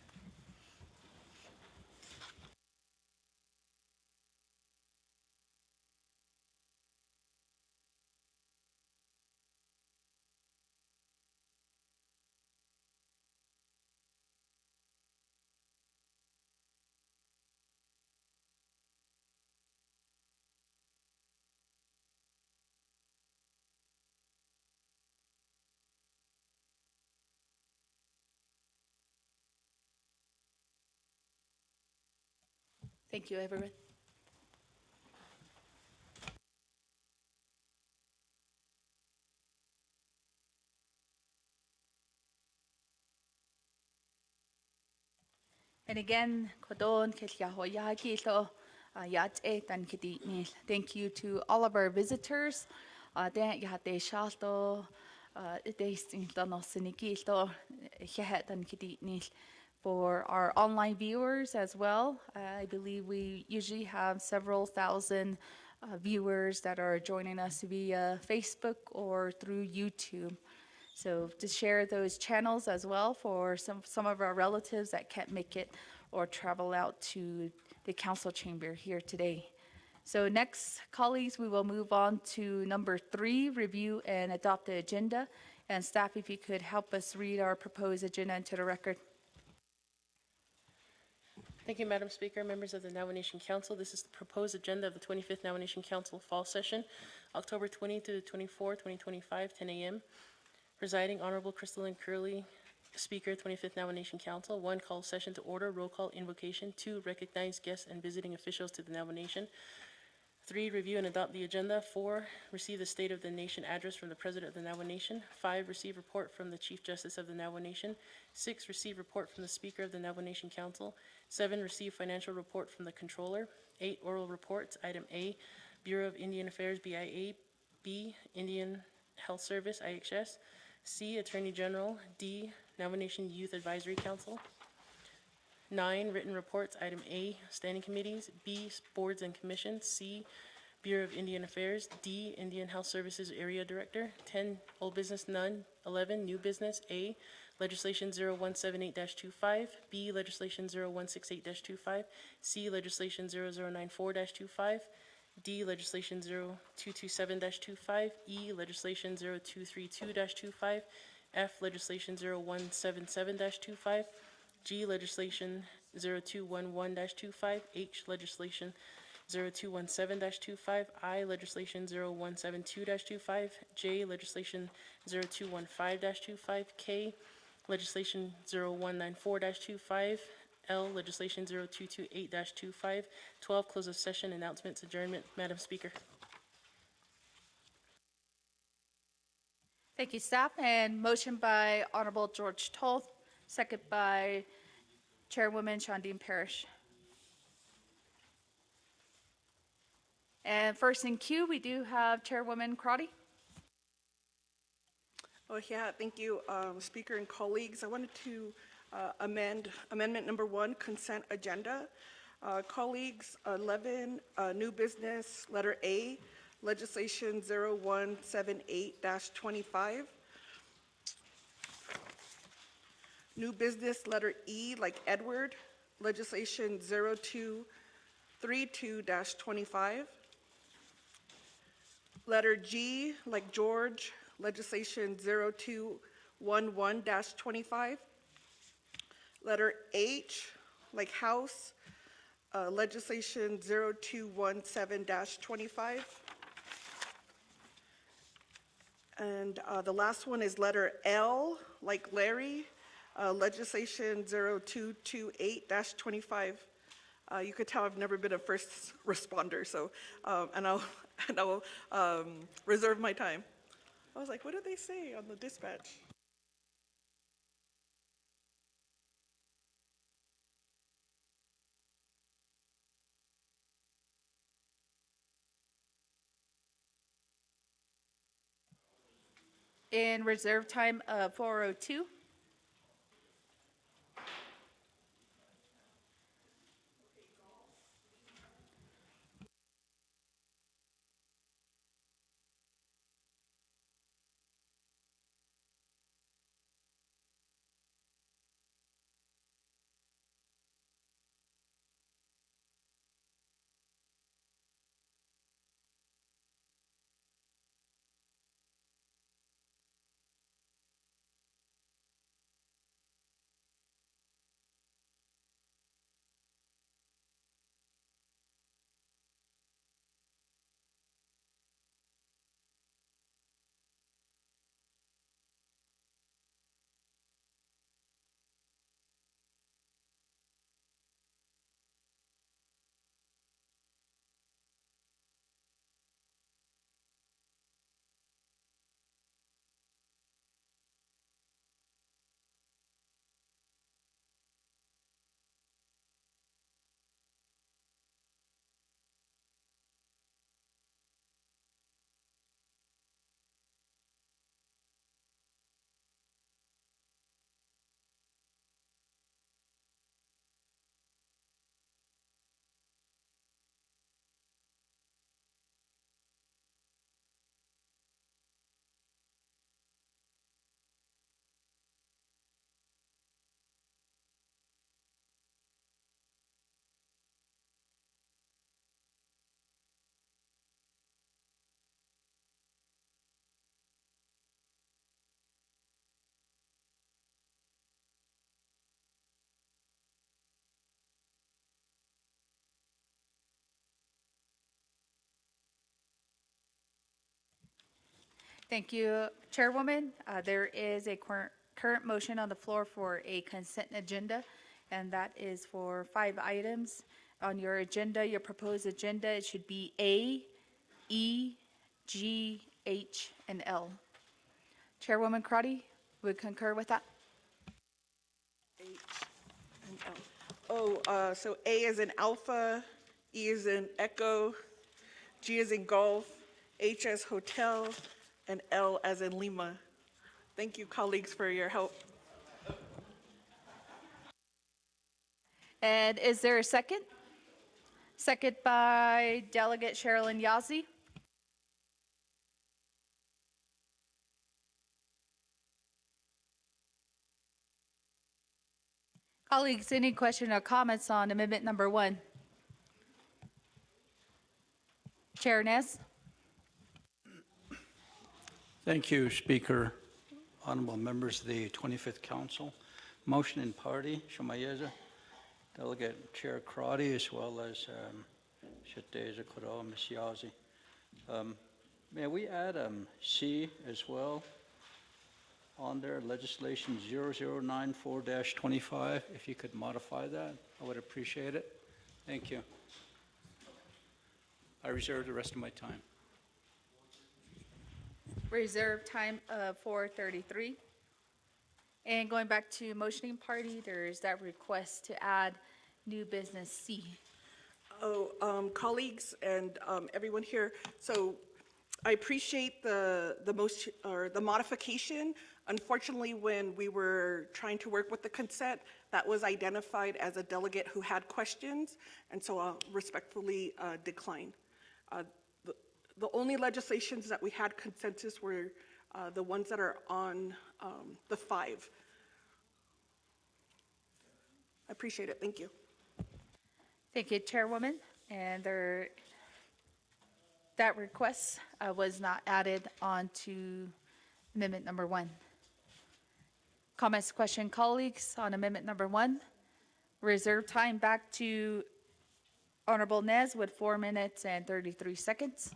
S1: Thank you, everyone. And again, kodon kelyahoyaki lo yat e tan kiti nil. Thank you to all of our visitors. Den yate shalto de no siniki lo hehet tan kiti nil. For our online viewers as well, I believe we usually have several thousand viewers that are joining us via Facebook or through YouTube. So to share those channels as well for some of our relatives that can't make it or travel out to the council chamber here today. So next, colleagues, we will move on to number 3, review and adopt the agenda. And staff, if you could help us read our proposed agenda into the record.
S18: Thank you, Madam Speaker, members of the Navajo Nation Council. This is the proposed agenda of the 25th Navajo Nation Council Fall Session, October 20 through the 24th, 2025, 10 a.m. Presiding Honorable Crystalline Curley, Speaker, 25th Navajo Nation Council. 1, call session to order, roll call invocation. 2, recognize guests and visiting officials to the Navajo Nation. 3, review and adopt the agenda. 4, receive the State of the Nation address from the President of the Navajo Nation. 5, receive report from the Chief Justice of the Navajo Nation. 6, receive report from the Speaker of the Navajo Nation Council. 7, receive financial report from the Controller. 8, oral reports. Item A, Bureau of Indian Affairs, BIA. B, Indian Health Service, IHS. C, Attorney General. D, Navajo Nation Youth Advisory Council. 9, written reports. Item A, standing committees. B, boards and commissions. C, Bureau of Indian Affairs. D, Indian Health Services Area Director. 10, old business, none. 11, new business. A, legislation 0178-25. B, legislation 0168-25. C, legislation 0094-25. D, legislation 0227-25. E, legislation 0232-25. F, legislation 0177-25. G, legislation 0211-25. H, legislation 0217-25. I, legislation 0172-25. J, legislation 0215-25. K, legislation 0194-25. L, legislation 0228-25. 12, close of session, announcements, adjournment. Madam Speaker.
S1: Thank you, staff. And motion by Honorable George Toth, second by Chairwoman Shondine Parrish. And first in queue, we do have Chairwoman Crotty.
S14: Oh, yeah, thank you, Speaker and colleagues. I wanted to amendment number 1, consent agenda. Colleagues, 11, new business, letter A, legislation 0178-25. New business, letter E, like Edward, legislation 0232-25. Letter G, like George, legislation 0211-25. Letter H, like House, legislation 0217-25. And the last one is letter L, like Larry, legislation 0228-25. You could tell I've never been a first responder, so, and I'll reserve my time. I was like, what did they say on the dispatch?
S1: In reserve time of 4:02. Thank you, Chairwoman. There is a current motion on the floor for a consent agenda, and that is for 5 items. On your agenda, your proposed agenda, it should be A, E, G, H, and L. Chairwoman Crotty would concur with that.
S14: H and L. So A is in Alpha, E is in Echo, G is in Golf, H as Hotel, and L as in Lima. Thank you, colleagues, for your help.
S1: And is there a second? Second by Delegate Sherilyn Yazzie. Colleagues, any question or comments on amendment number 1? Chair Nez?
S7: Thank you, Speaker. Honorable members of the 25th Council. Motion in party, Shumayeza, Delegate Chair Crotty, as well as Shadeja Kuro, Ms. Yazzie. May we add C as well on there, legislation 0094-25? If you could modify that, I would appreciate it. Thank you. I reserve the rest of my time.
S1: Reserve time of 4:33. And going back to motioning party, there's that request to add new business C.
S14: Colleagues and everyone here, so I appreciate the modification. Unfortunately, when we were trying to work with the consent, that was identified as a delegate who had questions, and so I'll respectfully decline. The only legislations that we had consensus were the ones that are on the 5. I appreciate it. Thank you.
S1: Thank you, Chairwoman. And that request was not added on to amendment number 1. Comments, question, colleagues on amendment number 1? Reserve time back to Honorable Nez with 4 minutes and 33 seconds.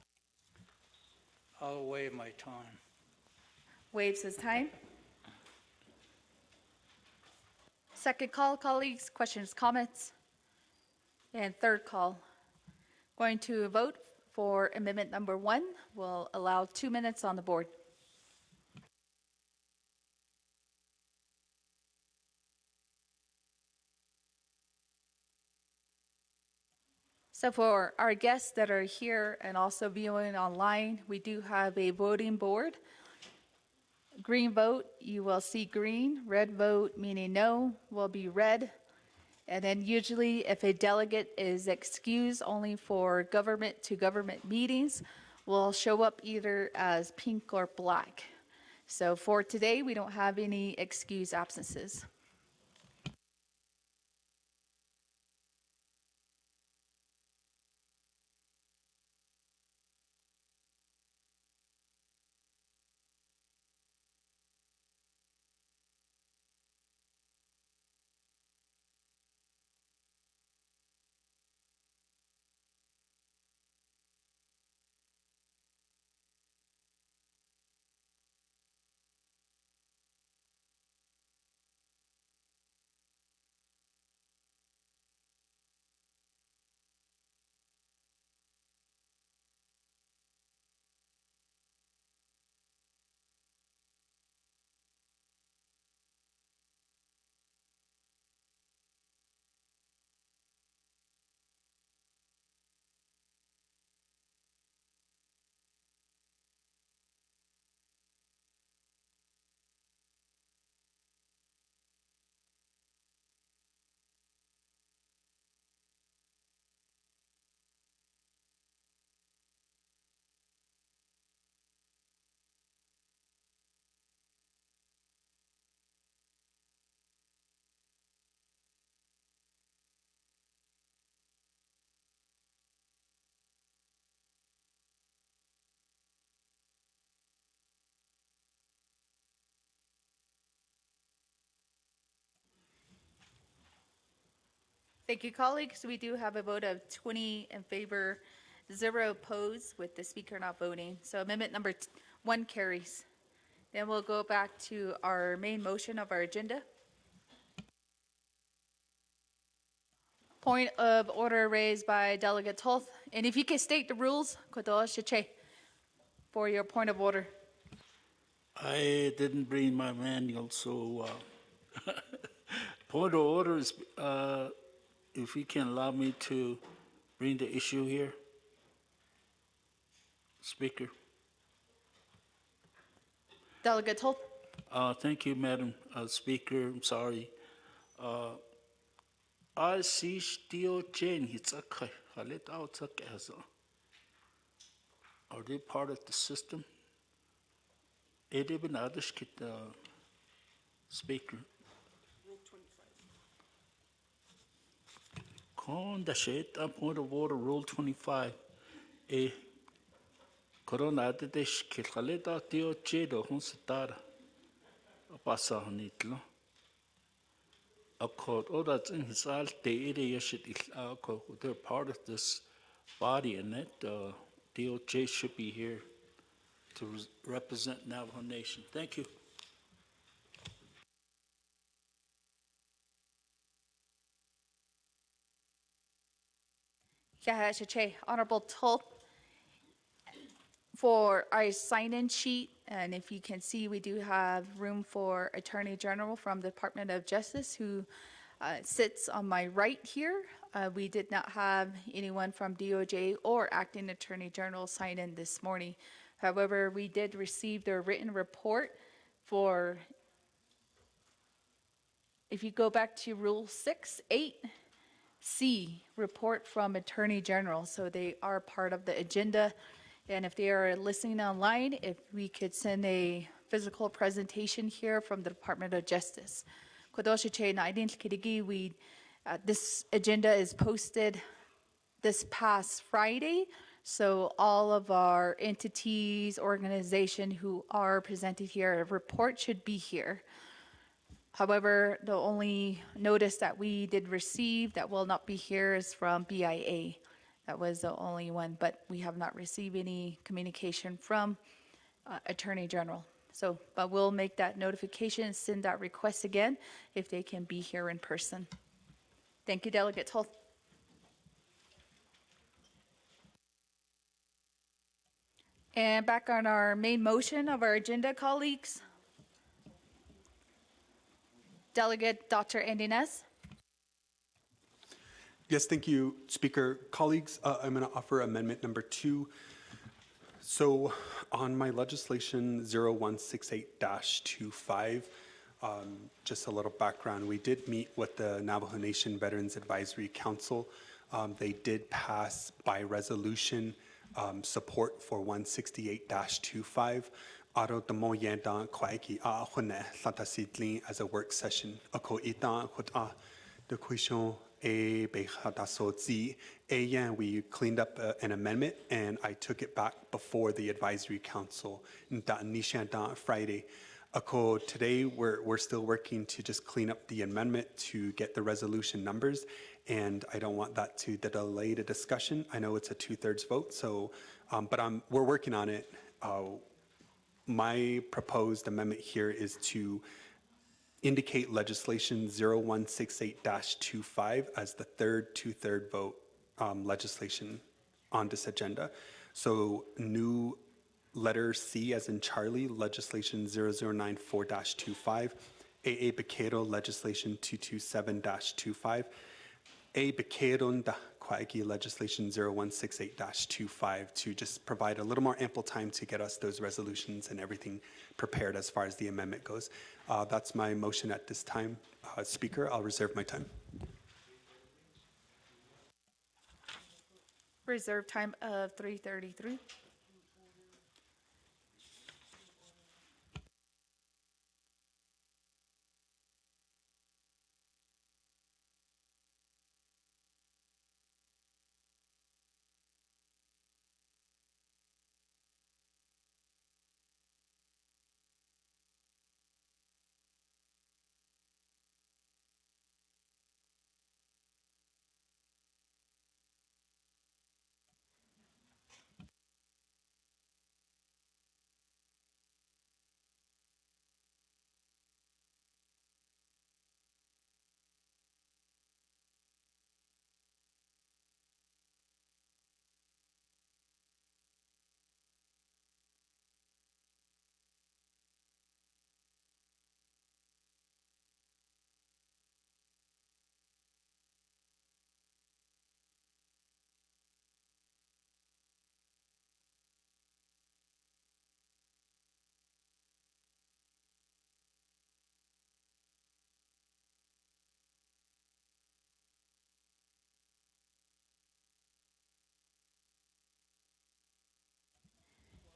S7: I'll waive my time.
S1: Waives his time. Second call, colleagues, questions, comments? And third call. Going to vote for amendment number 1. We'll allow 2 minutes on the board. So for our guests that are here and also viewing online, we do have a voting board. Green vote, you will see green. Red vote, meaning no, will be red. And then usually if a delegate is excused only for government-to-government meetings, will show up either as pink or black. So for today, we don't have any excused absences. Thank you, colleagues. We do have a vote of 20 in favor, 0 opposed, with the speaker not voting. So amendment number One carries. Then we'll go back to our main motion of our agenda. Point of order raised by Delegate Toth. And if you can state the rules, Kodoa Shiche, for your point of order.
S2: I didn't bring my manual, so point of order is, if you can allow me to bring the issue here, Speaker.
S1: Delegate Toth.
S2: Thank you, Madam Speaker. I'm sorry. I see steel chain. It's okay. I let out as are they part of the system? It even others get Speaker. Con the shit. Point of order. Rule 25. Corona de que jaleta tío chedo hon setara. Pasa honitlo. A code, oh, that's in his alt, they they're part of this body, and that DOJ should be here to represent Navajo Nation. Thank you.
S1: Shiche, Honorable Toth. For our sign-in sheet, and if you can see, we do have room for Attorney General from the Department of Justice who sits on my right here. We did not have anyone from DOJ or Acting Attorney General sign in this morning. However, we did receive their written report for, if you go back to Rule 6.8C, report from Attorney General. So they are part of the agenda. And if they are listening online, if we could send a physical presentation here from the Department of Justice. This agenda is posted this past Friday, so all of our entities, organization who are presented here, a report should be here. However, the only notice that we did receive that will not be here is from BIA. That was the only one, but we have not received any communication from Attorney General. So, but we'll make that notification and send that request again if they can be here in person. Thank you, Delegate Toth. And back on our main motion of our agenda, colleagues. Delegate Dr. Endinez.
S13: Yes, thank you, Speaker. Colleagues, I'm going to offer amendment number 2. So on my legislation 0168-25, just a little background, we did meet with the Navajo Nation Veterans Advisory Council. They did pass by resolution support for 168-25. Aro tamo yenda kwaiki a hone lata sidling as a work session. Ako ita hota the question a behatasozi a we cleaned up an amendment and I took it back before the advisory council nishan Friday. Ako today we're still working to just clean up the amendment to get the resolution numbers, and I don't want that to delay the discussion. I know it's a 2/3 vote, so but we're working on it. My proposed amendment here is to indicate legislation 0168-25 as the third 2/3 vote legislation on this agenda. So new letter C as in Charlie, legislation 0094-25, AA Bequero legislation 227-25, A Bequeron da Kwaiki legislation 0168-25 to just provide a little more ample time to get us those resolutions and everything prepared as far as the amendment goes. That's my motion at this time. Speaker, I'll reserve my time.
S1: Reserve time of 3:33.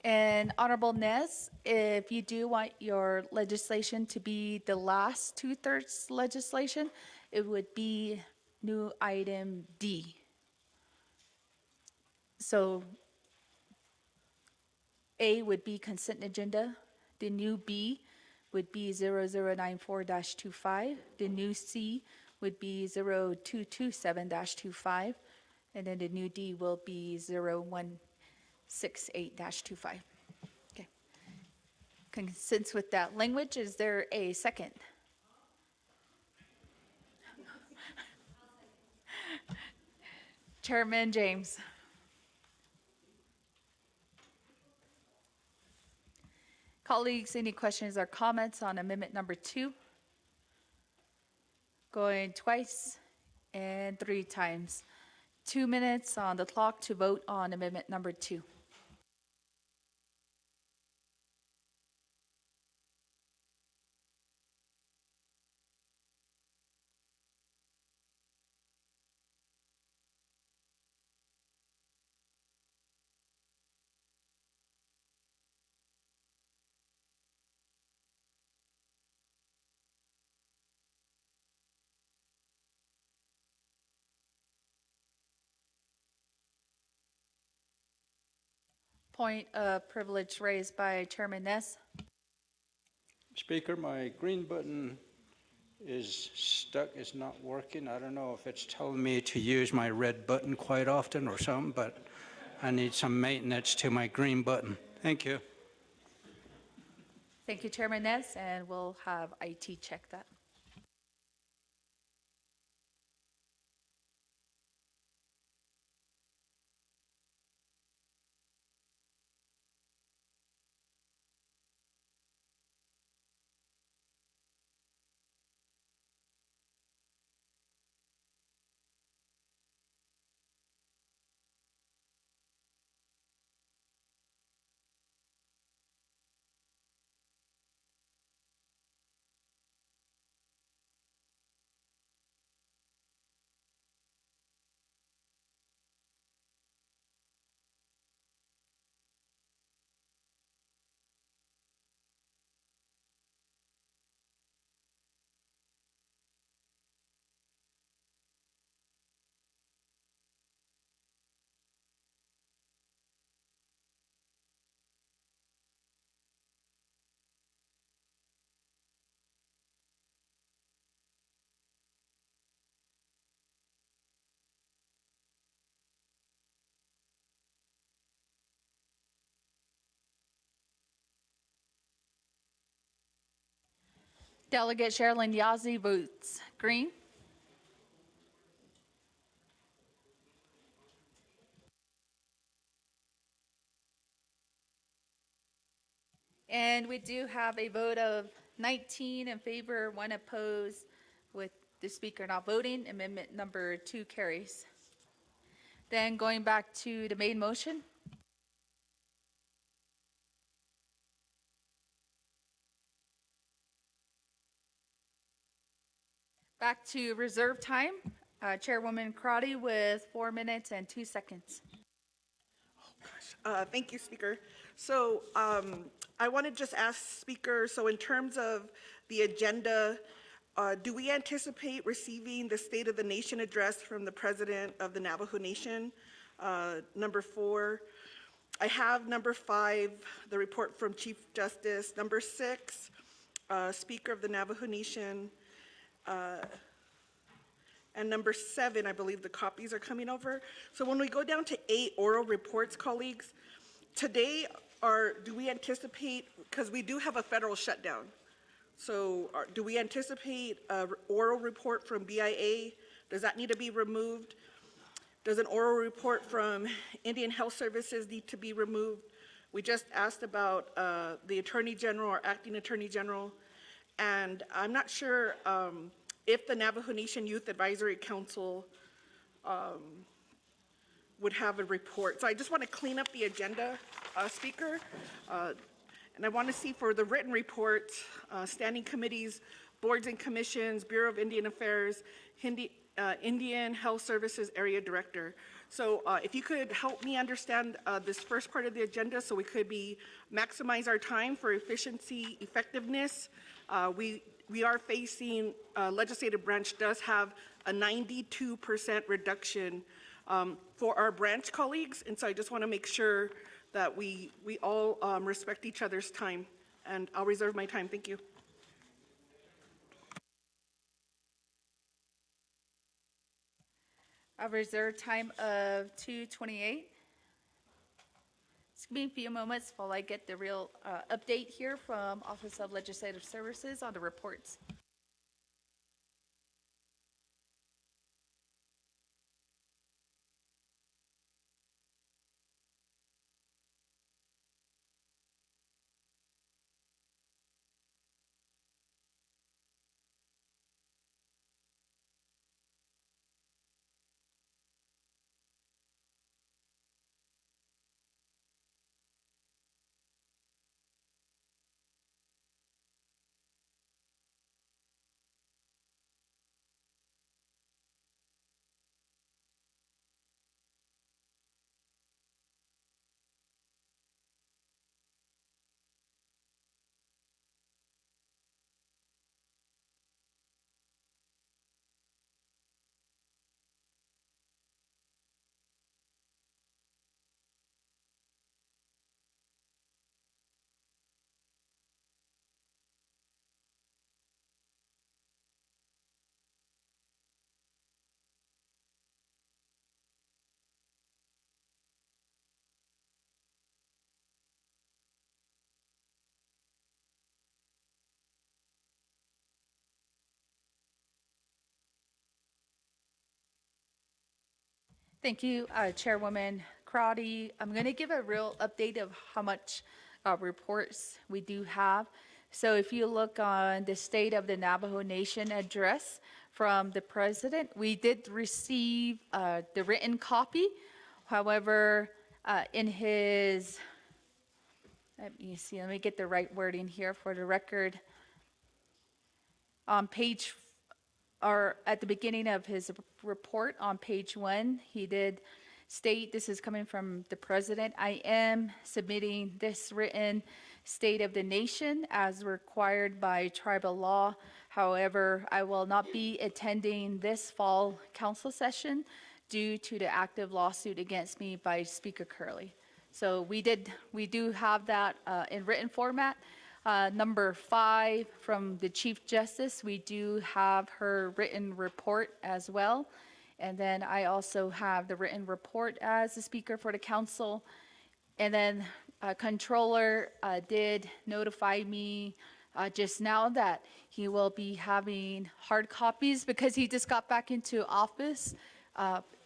S1: And Honorable Nez, if you do want your legislation to be the last two-thirds legislation, it would be new item D. So A would be consent agenda. The new B would be 0094-25. The new C would be 0227-25. And then the new D will be 0168-25. Okay. Consents with that language. Is there a second? Chairman James. Colleagues, any questions or comments on amendment number 2? Going twice and 3 times. 2 minutes on the clock to vote on amendment number 2. Point of privilege raised by Chairman Ness.
S7: Speaker, my green button is stuck, it's not working. I don't know if it's telling me to use my red button quite often or something, but I need some maintenance to my green button. Thank you.
S1: Thank you, Chairman Ness, and we'll have IT check that. Delegate Sherilyn Yazzie votes green. And we do have a vote of 19 in favor, 1 opposed, with the speaker not voting. Amendment number 2 carries. Then going back to the main motion. Back to reserve time. Chairwoman Crotty with 4 minutes and 2 seconds.
S14: Thank you, Speaker. So I want to just ask Speaker, so in terms of the agenda, do we anticipate receiving the State of the Nation address from the President of the Navajo Nation? Number 4. I have number 5, the report from Chief Justice. Number 6, Speaker of the Navajo Nation. And number 7, I believe the copies are coming over. So when we go down to 8 oral reports, colleagues, today do we anticipate, because we do have a federal shutdown, so do we anticipate an oral report from BIA? Does that need to be removed? Does an oral report from Indian Health Services need to be removed? We just asked about the Attorney General or Acting Attorney General, and I'm not sure if the Navajo Nation Youth Advisory Council would have a report. So I just want to clean up the agenda, Speaker. And I want to see for the written report, standing committees, boards and commissions, Bureau of Indian Affairs, Indian Health Services Area Director. So if you could help me understand this first part of the agenda so we could maximize our time for efficiency, effectiveness. We are facing, legislative branch does have a 92% reduction for our branch colleagues. And so I just want to make sure that we all respect each other's time. And I'll reserve my time. Thank you.
S1: A reserved time of 2:28. It's going to be a few moments while I get the real update here from Office of Legislative Services on the reports. Thank you, Chairwoman Crotty. I'm going to give a real update of how much reports we do have. So if you look on the State of the Navajo Nation address from the President, we did receive the written copy. However, in his, let me get the right wording here for the record. On page, or at the beginning of his report on page 1, he did state, this is coming from the President, I am submitting this written State of the Nation as required by tribal law. However, I will not be attending this fall council session due to the active lawsuit against me by Speaker Curley. So we do have that in written format. Number 5 from the Chief Justice, we do have her written report as well. And then I also have the written report as the Speaker for the Council. And then Controller did notify me just now that he will be having hard copies because he just got back into office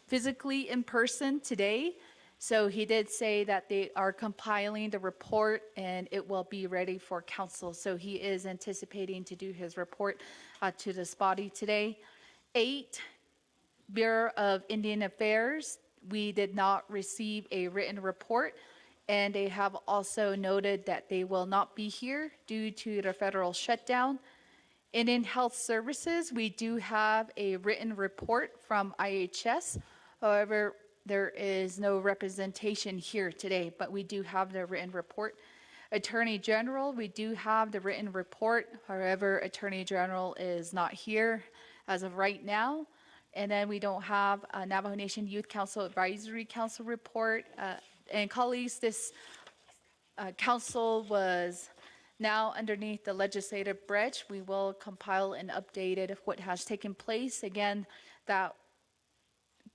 S1: physically in person today. So he did say that they are compiling the report and it will be ready for council. So he is anticipating to do his report to this body today. 8, Bureau of Indian Affairs, we did not receive a written report, and they have also noted that they will not be here due to the federal shutdown. Indian Health Services, we do have a written report from IHS. However, there is no representation here today, but we do have the written report. Attorney General, we do have the written report. However, Attorney General is not here as of right now. And then we don't have a Navajo Nation Youth Council Advisory Council report. And colleagues, this council was now underneath the legislative branch. We will compile an updated of what has taken place. Again, that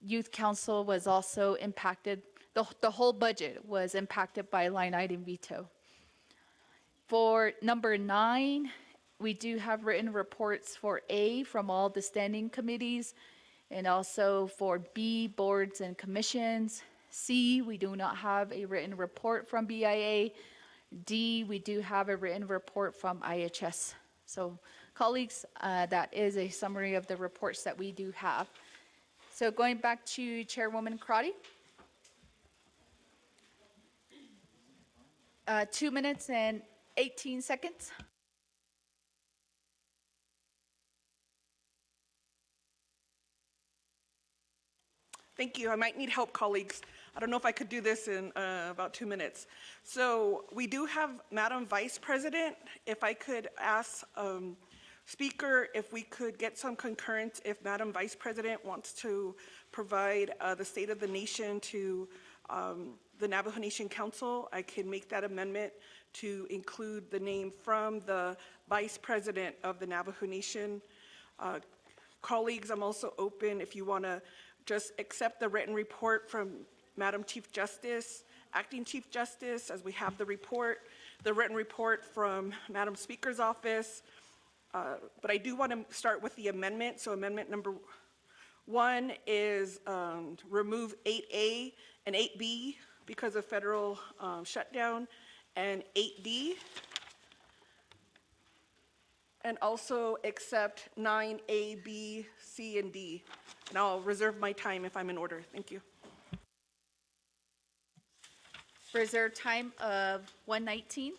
S1: Youth Council was also impacted, the whole budget was impacted by line item veto. For number 9, we do have written reports for A from all the standing committees, and also for B, boards and commissions. C, we do not have a written report from BIA. D, we do have a written report from IHS. So colleagues, that is a summary of the reports that we do have. So going back to Chairwoman Crotty. 2 minutes and 18 seconds.
S14: Thank you. I might need help, colleagues. I don't know if I could do this in about 2 minutes. So we do have Madam Vice President. If I could ask Speaker if we could get some concurrence if Madam Vice President wants to provide the State of the Nation to the Navajo Nation Council, I can make that amendment to include the name from the Vice President of the Navajo Nation. Colleagues, I'm also open if you want to just accept the written report from Madam Chief Justice, Acting Chief Justice, as we have the written report from Madam Speaker's office. But I do want to start with the amendment. So amendment number 1 is remove 8A and 8B because of federal shutdown, and 8D. And also accept 9A, B, C, and D. And I'll reserve my time if I'm in order. Thank you.
S1: Reserve time of 1:19.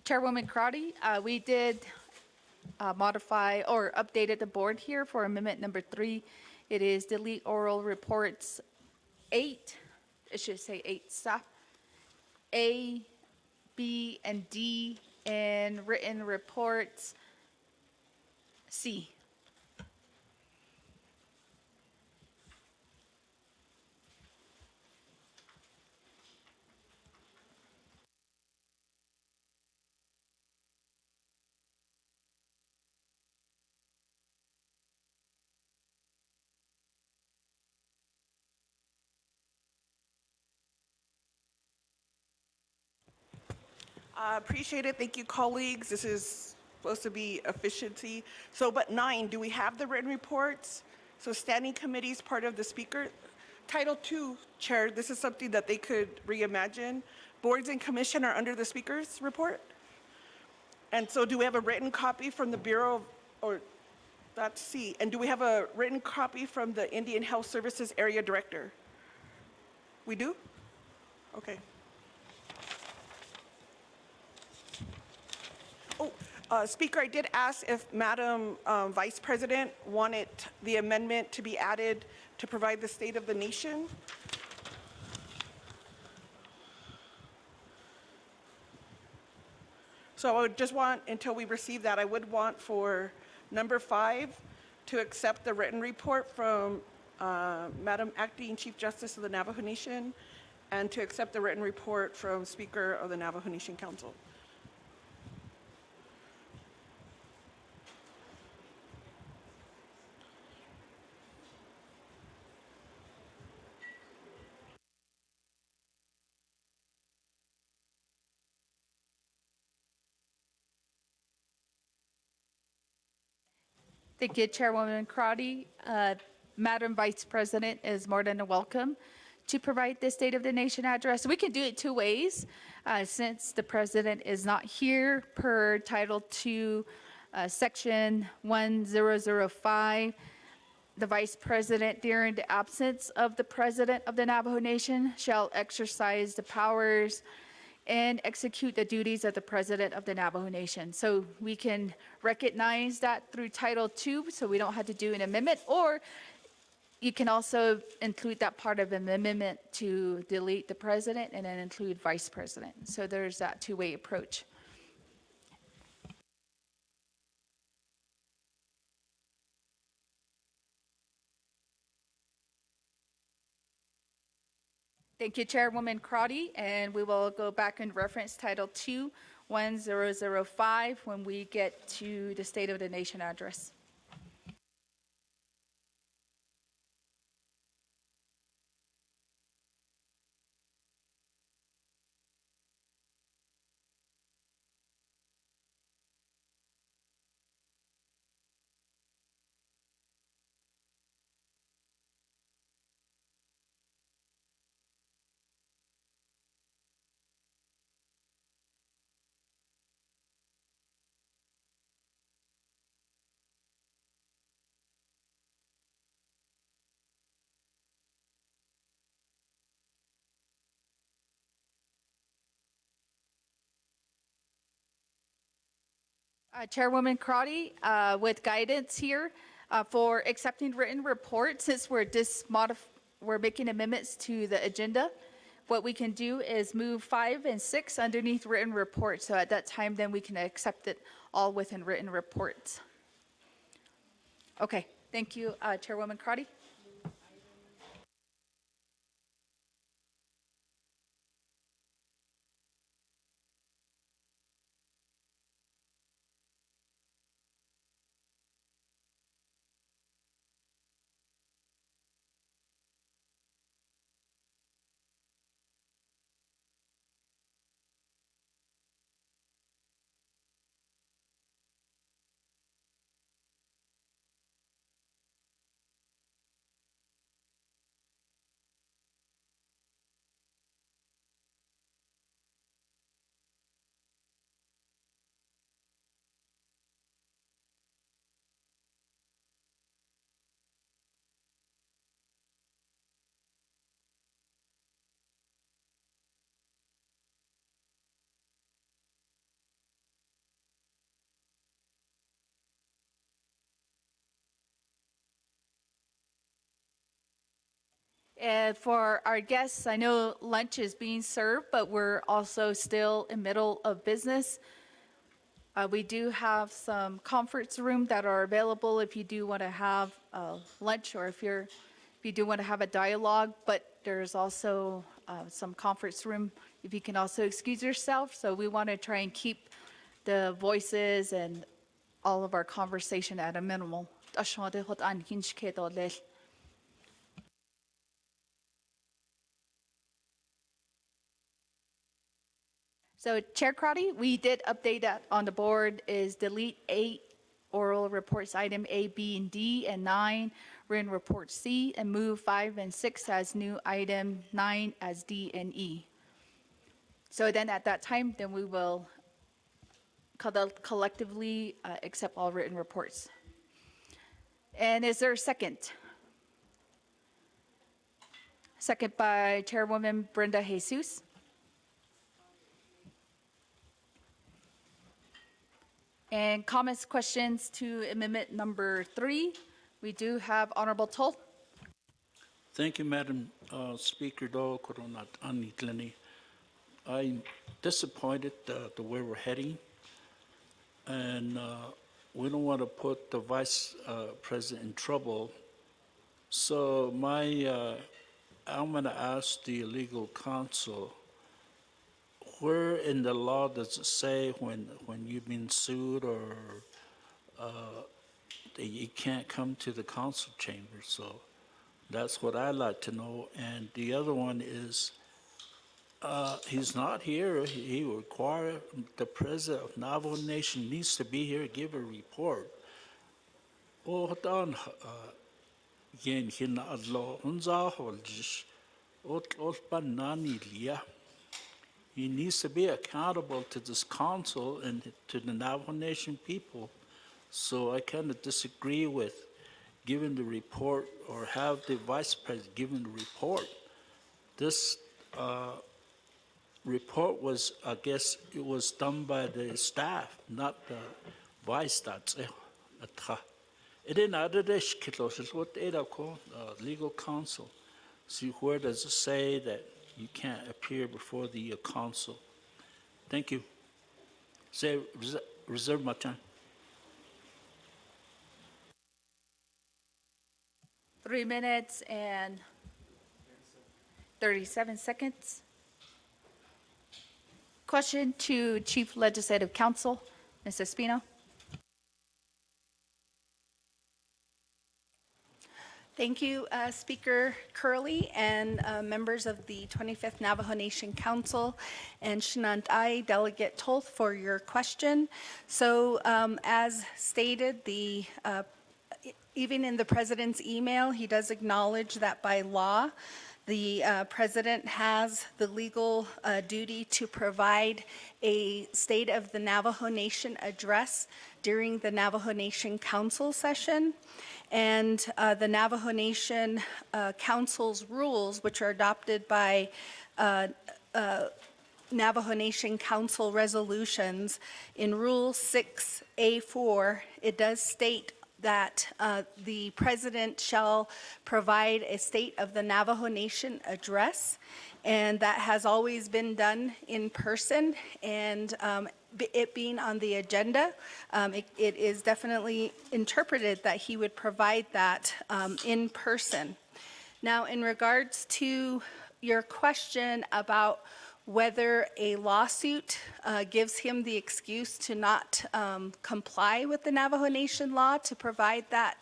S1: Chairwoman Crowdy, we did modify or updated the board here for amendment number 3. It is delete oral reports 8, it should say 8, stop, A, B, and D, and written reports C.
S14: Appreciate it. Thank you, colleagues. This is supposed to be efficiency. So, but 9, do we have the written reports? So standing committees, part of the speaker. Title 2, Chair, this is something that they could reimagine Boards and commission are under the speaker's report. And so do we have a written copy from the Bureau of, or that's C. And do we have a written copy from the Indian Health Services Area Director? We do? Okay. Oh, Speaker, I did ask if Madam Vice President wanted the amendment to be added to provide the state of the nation. So I would just want, until we receive that, I would want for number 5 to accept the written report from Madam Acting Chief Justice of the Navajo Nation and to accept the written report from Speaker of the Navajo Nation Council.
S1: Thank you, Chairwoman Crotty. Madam Vice President is more than welcome to provide the State of the Nation address. We can do it two ways. Since the President is not here per Title II, Section 1005, the Vice President, during the absence of the President of the Navajo Nation, shall exercise the powers and execute the duties of the President of the Navajo Nation. So we can recognize that through Title II, so we don't have to do an amendment, or you can also include that part of an amendment to delete the President and then include Vice President. So there's that two-way approach. Thank you, Chairwoman Crotty, and we will go back and reference Title II, 1005, when we get to the State of the Nation address. Chairwoman Crotty, with guidance here for accepting written reports, since we're making amendments to the agenda, what we can do is move 5 and 6 underneath written reports. So at that time, then we can accept it all within written reports. Okay, thank you, Chairwoman Crotty. And for our guests, I know lunch is being served, but we're also still in middle of business. We do have some conference room that are available if you do want to have lunch, or if you do want to have a dialogue, but there's also some conference room if you can also excuse yourself. So we want to try and keep the voices and all of our conversation at a minimal. So Chair Crotty, we did update that on the board is delete 8 oral reports item A, B, and D, and 9 written report C, and move 5 and 6 as new item, 9 as D and E. So then at that time, then we will collectively accept all written reports. And is there a second? Second by Chairwoman Brenda Jesus. And comments, questions to amendment number 3. We do have Honorable Toll.
S2: Thank you, Madam Speaker. Do Coronat Anitlani. I'm disappointed the way we're heading, and we don't want to put the Vice President in trouble. So I'm going to ask the legal counsel, where in the law does it say when you've been sued or that you can't come to the council chamber? So that's what I'd like to know. And the other one is, he's not here. He require the president of Navajo Nation needs to be here, give a report. Oh, dan yen hin adlo unza holjish ot banani liya. He needs to be accountable to this council and to the Navajo Nation people. So I kind of disagree with giving the report or have the vice president giving the report. This report was, I guess, it was done by the staff, not the vice staff. It in other legal counsel. See, where does it say that you can't appear before the council? Thank you. Say, reserve my time.
S1: 3 minutes and 37 seconds. Question to Chief Legislative Counsel, Ms. Espino.
S19: Thank you, Speaker Curley and members of the 25th Navajo Nation Council and Shinantai Delegate Toth for your question. So as stated, even in the President's email, he does acknowledge that by law, the President has the legal duty to provide a State of the Navajo Nation address during the Navajo Nation Council session. And the Navajo Nation Council's rules, which are adopted by Navajo Nation Council resolutions, in Rule 6A4, it does state that the President shall provide a State of the Navajo Nation address, and that has always been done in person. And it being on the agenda, it is definitely interpreted that he would provide that in person. Now, in regards to your question about whether a lawsuit gives him the excuse to not comply with the Navajo Nation law to provide that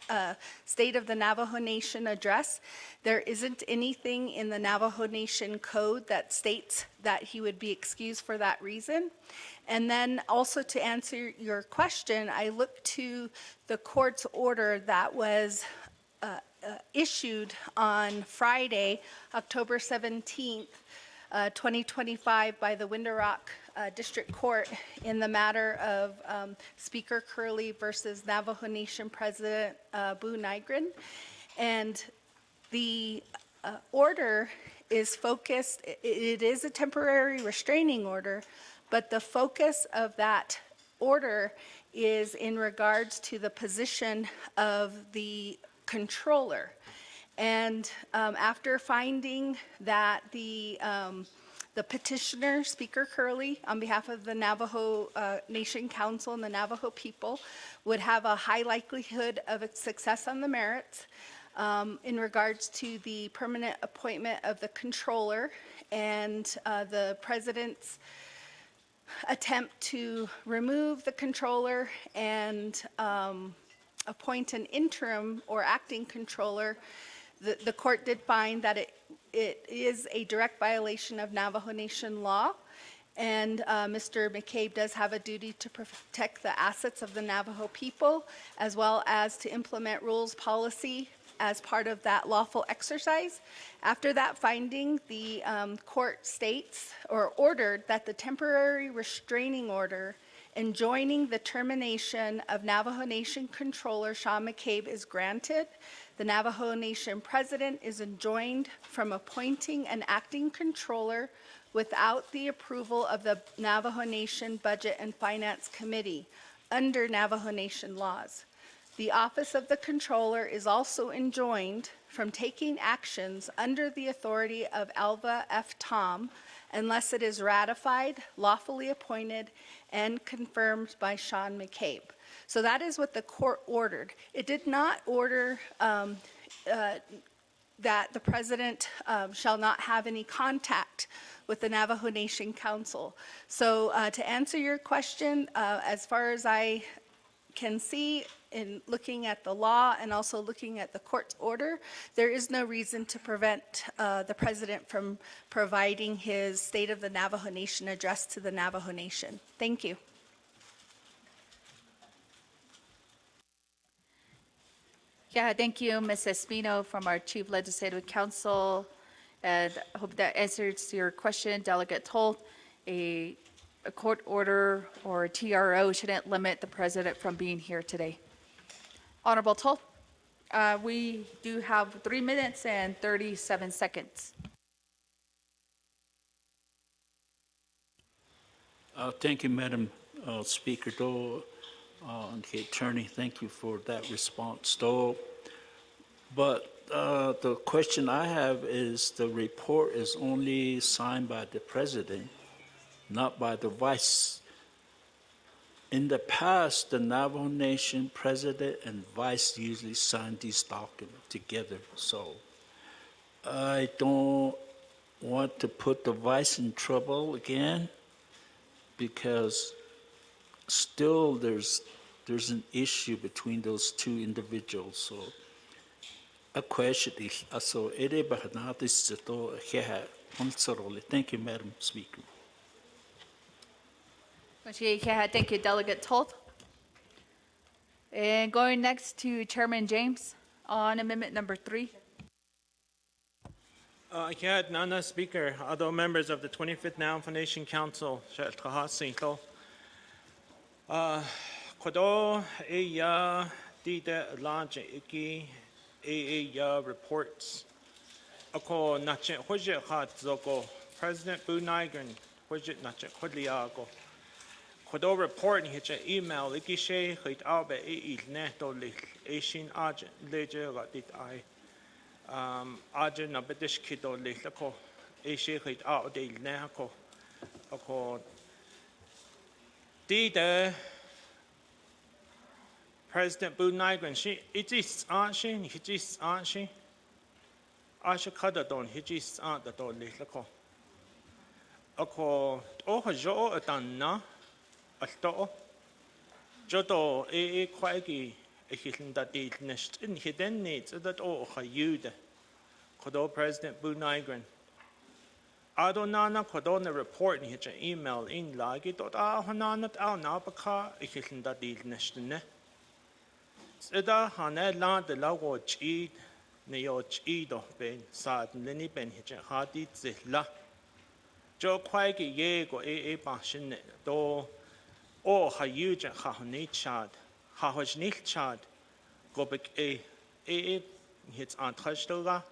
S19: State of the Navajo Nation address, there isn't anything in the Navajo Nation code that states that he would be excused for that reason. And then also to answer your question, I looked to the court's order that was issued on Friday, October 17th, 2025 by the Window Rock District Court in the matter of Speaker Curley versus Navajo Nation President Boo Nygren. And the order is focused, it is a temporary restraining order, but the focus of that order is in regards to the position of the controller. And after finding that the petitioner, Speaker Curley, on behalf of the Navajo Nation Council and the Navajo people, would have a high likelihood of success on the merits in regards to the permanent appointment of the controller and the President's attempt to remove the controller and appoint an interim or acting controller, the court did find that it is a direct violation of Navajo Nation law, and Mr. McCabe does have a duty to protect the assets of the Navajo people, as well as to implement rules, policy, as part of that lawful exercise. After that finding, the court states or ordered that the temporary restraining order enjoining the termination of Navajo Nation Controller Sean McCabe is granted. The Navajo Nation President is enjoined from appointing an acting controller without the approval of the Navajo Nation Budget and Finance Committee under Navajo Nation laws. The office of the controller is also enjoined from taking actions under the authority of Alva F. Tom unless it is ratified, lawfully appointed, and confirmed by Sean McCabe. So that is what the court ordered. It did not order that the president shall not have any contact with the Navajo Nation Council. So to answer your question, as far as I can see in looking at the law and also looking at the court's order, there is no reason to prevent the president from providing his State of the Navajo Nation address to the Navajo Nation. Thank you.
S1: Yeah, thank you, Ms. Espino from our Chief Legislative Council. And I hope that answers your question, Delegate Toll. A court order or a TRO shouldn't limit the president from being here today. Honorable Toll, we do have 3 minutes and 37 seconds.
S2: Thank you, Madam Speaker. Though, and the attorney, thank you for that response. Though, but the question I have is the report is only signed by the president, not by the vice. In the past, the Navajo Nation president and vice usually sign these documents together. So I don't want to put the vice in trouble again, because still there's an issue between those two individuals. So a question is, so thank you, Madam Speaker.
S1: Thank you, Delegate Tolt. And going next to Chairman James on amendment number 3.
S4: Nana Speaker, other members of the 25th Navajo Nation Council, Kodo Eya Dida Laja Iki Eya reports. Ako Nache Hoje Hat Zoko, President Bu Nigran, Hoje Nache Hodiago. Kodo report in his email, Ikishe, Hit Albe E Neto Ashin Agent, Ledger Latit I. Agent Nabedish Kido Lako, Ashe Hit Out de Nako. Ako Dida President Bu Nigran, she it is Anshin, it is Anshin. Asha Kadadon, it is Aunt the Don Lako. Ako Ohajo Atana. Alto Jodo Quaggy a hidden that deed nest in hidden needs that oh Hayuda Kodo President Bu Nigran Adonana Kodona report in his email in Lagi dot Hananat Al Nabaka a hidden that deed nest ne Sida Hane La de Lago Cheed Neo Cheedo Ben Sad Lenny Ben Hitch Hadi Zilla Joe Quaggy Yego Bashin do O Hayuja Hahani Chad, Hahajnich Chad, Gobek hits Antrashtoga,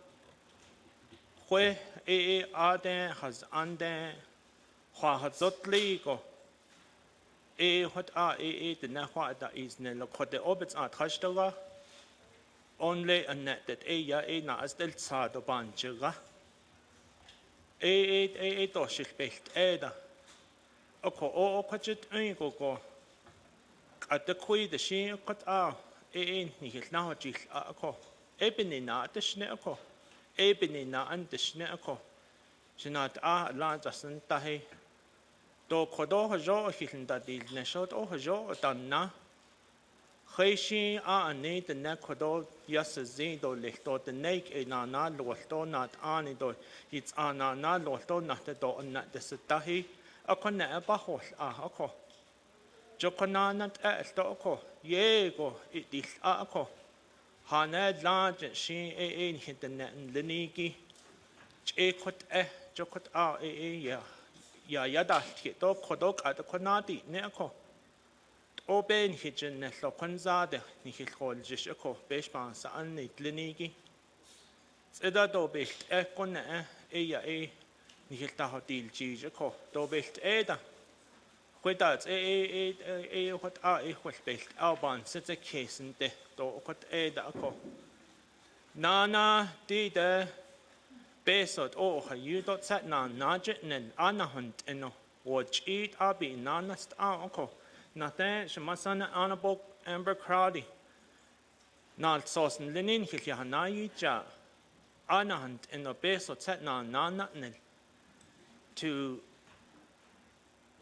S4: Hue Aden has Ande, Hahazotli go, what are the Nahua that is Nelo Kote Obits Antrashtoga, only a net that na as del Sado Banjuga, Doshik Becht Eda. Oko o kwajet go at the kui the she cut out ni hit now jil ako ebinina the sneko ebinina and the sneko shinat la jasan tahi do kodo hajo hitin da dil neshot o hajo danna Heishi ani the nekodo yes zindo lehto the neck na lorto not ani do it's ana lorto not the do not the setahi Ako na bahol ako. Jokonanat elto ako. Yego itil ako. Haned Lodge, she a hit the net and Liniki, Chekot Jokot ya yada hit up Kodok at the Konati, Neko. Oben hitchen Neslo Konzade, Nihil Jishako, Beshpan, San Liniki. Eda dobilt ekon eia nihil tahotil jijako dobilt eda. Kwedat hot hwelbilt alban sits a case and de do hot eda ako. Nana di de besot ha you dot set na najet nen anahunt eno watch eat abi nanast ako. Nathan shamasana anabok Amber Crowdy. Nalt sosen linin hilya ja. Anahant in the base of to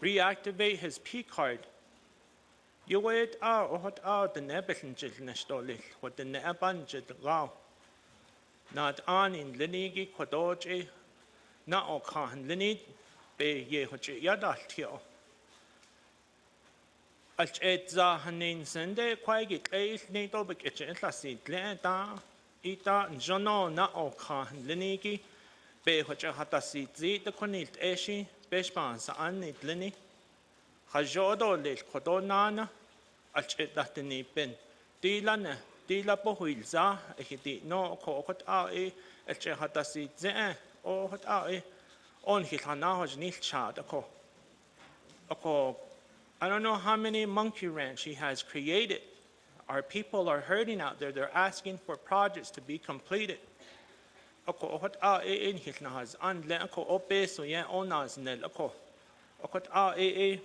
S4: reactivate his P card. You wait out the nebelinjil nestolil, what the nebanjil law. Not on in linigi quadoji, not okan linid, be ye hoji yadatio. Alch et zahanin sende quagit eis neto bekitchen lasit lenta. Ita jono na okan linigi be hoja hatasi the konilt eshi beshpan sa anit lini hajodo le kodonana alchet datini ben dila pohuilza ehiti no ko hot a elche hatasi ze o hot a on hitana hoj nil chat ako I don't know how many monkey ranch he has created. Our people are hurting out there. They're asking for projects to be completed. Ako hot in hitnahas anle ako ope so ya onas nel ako. Okot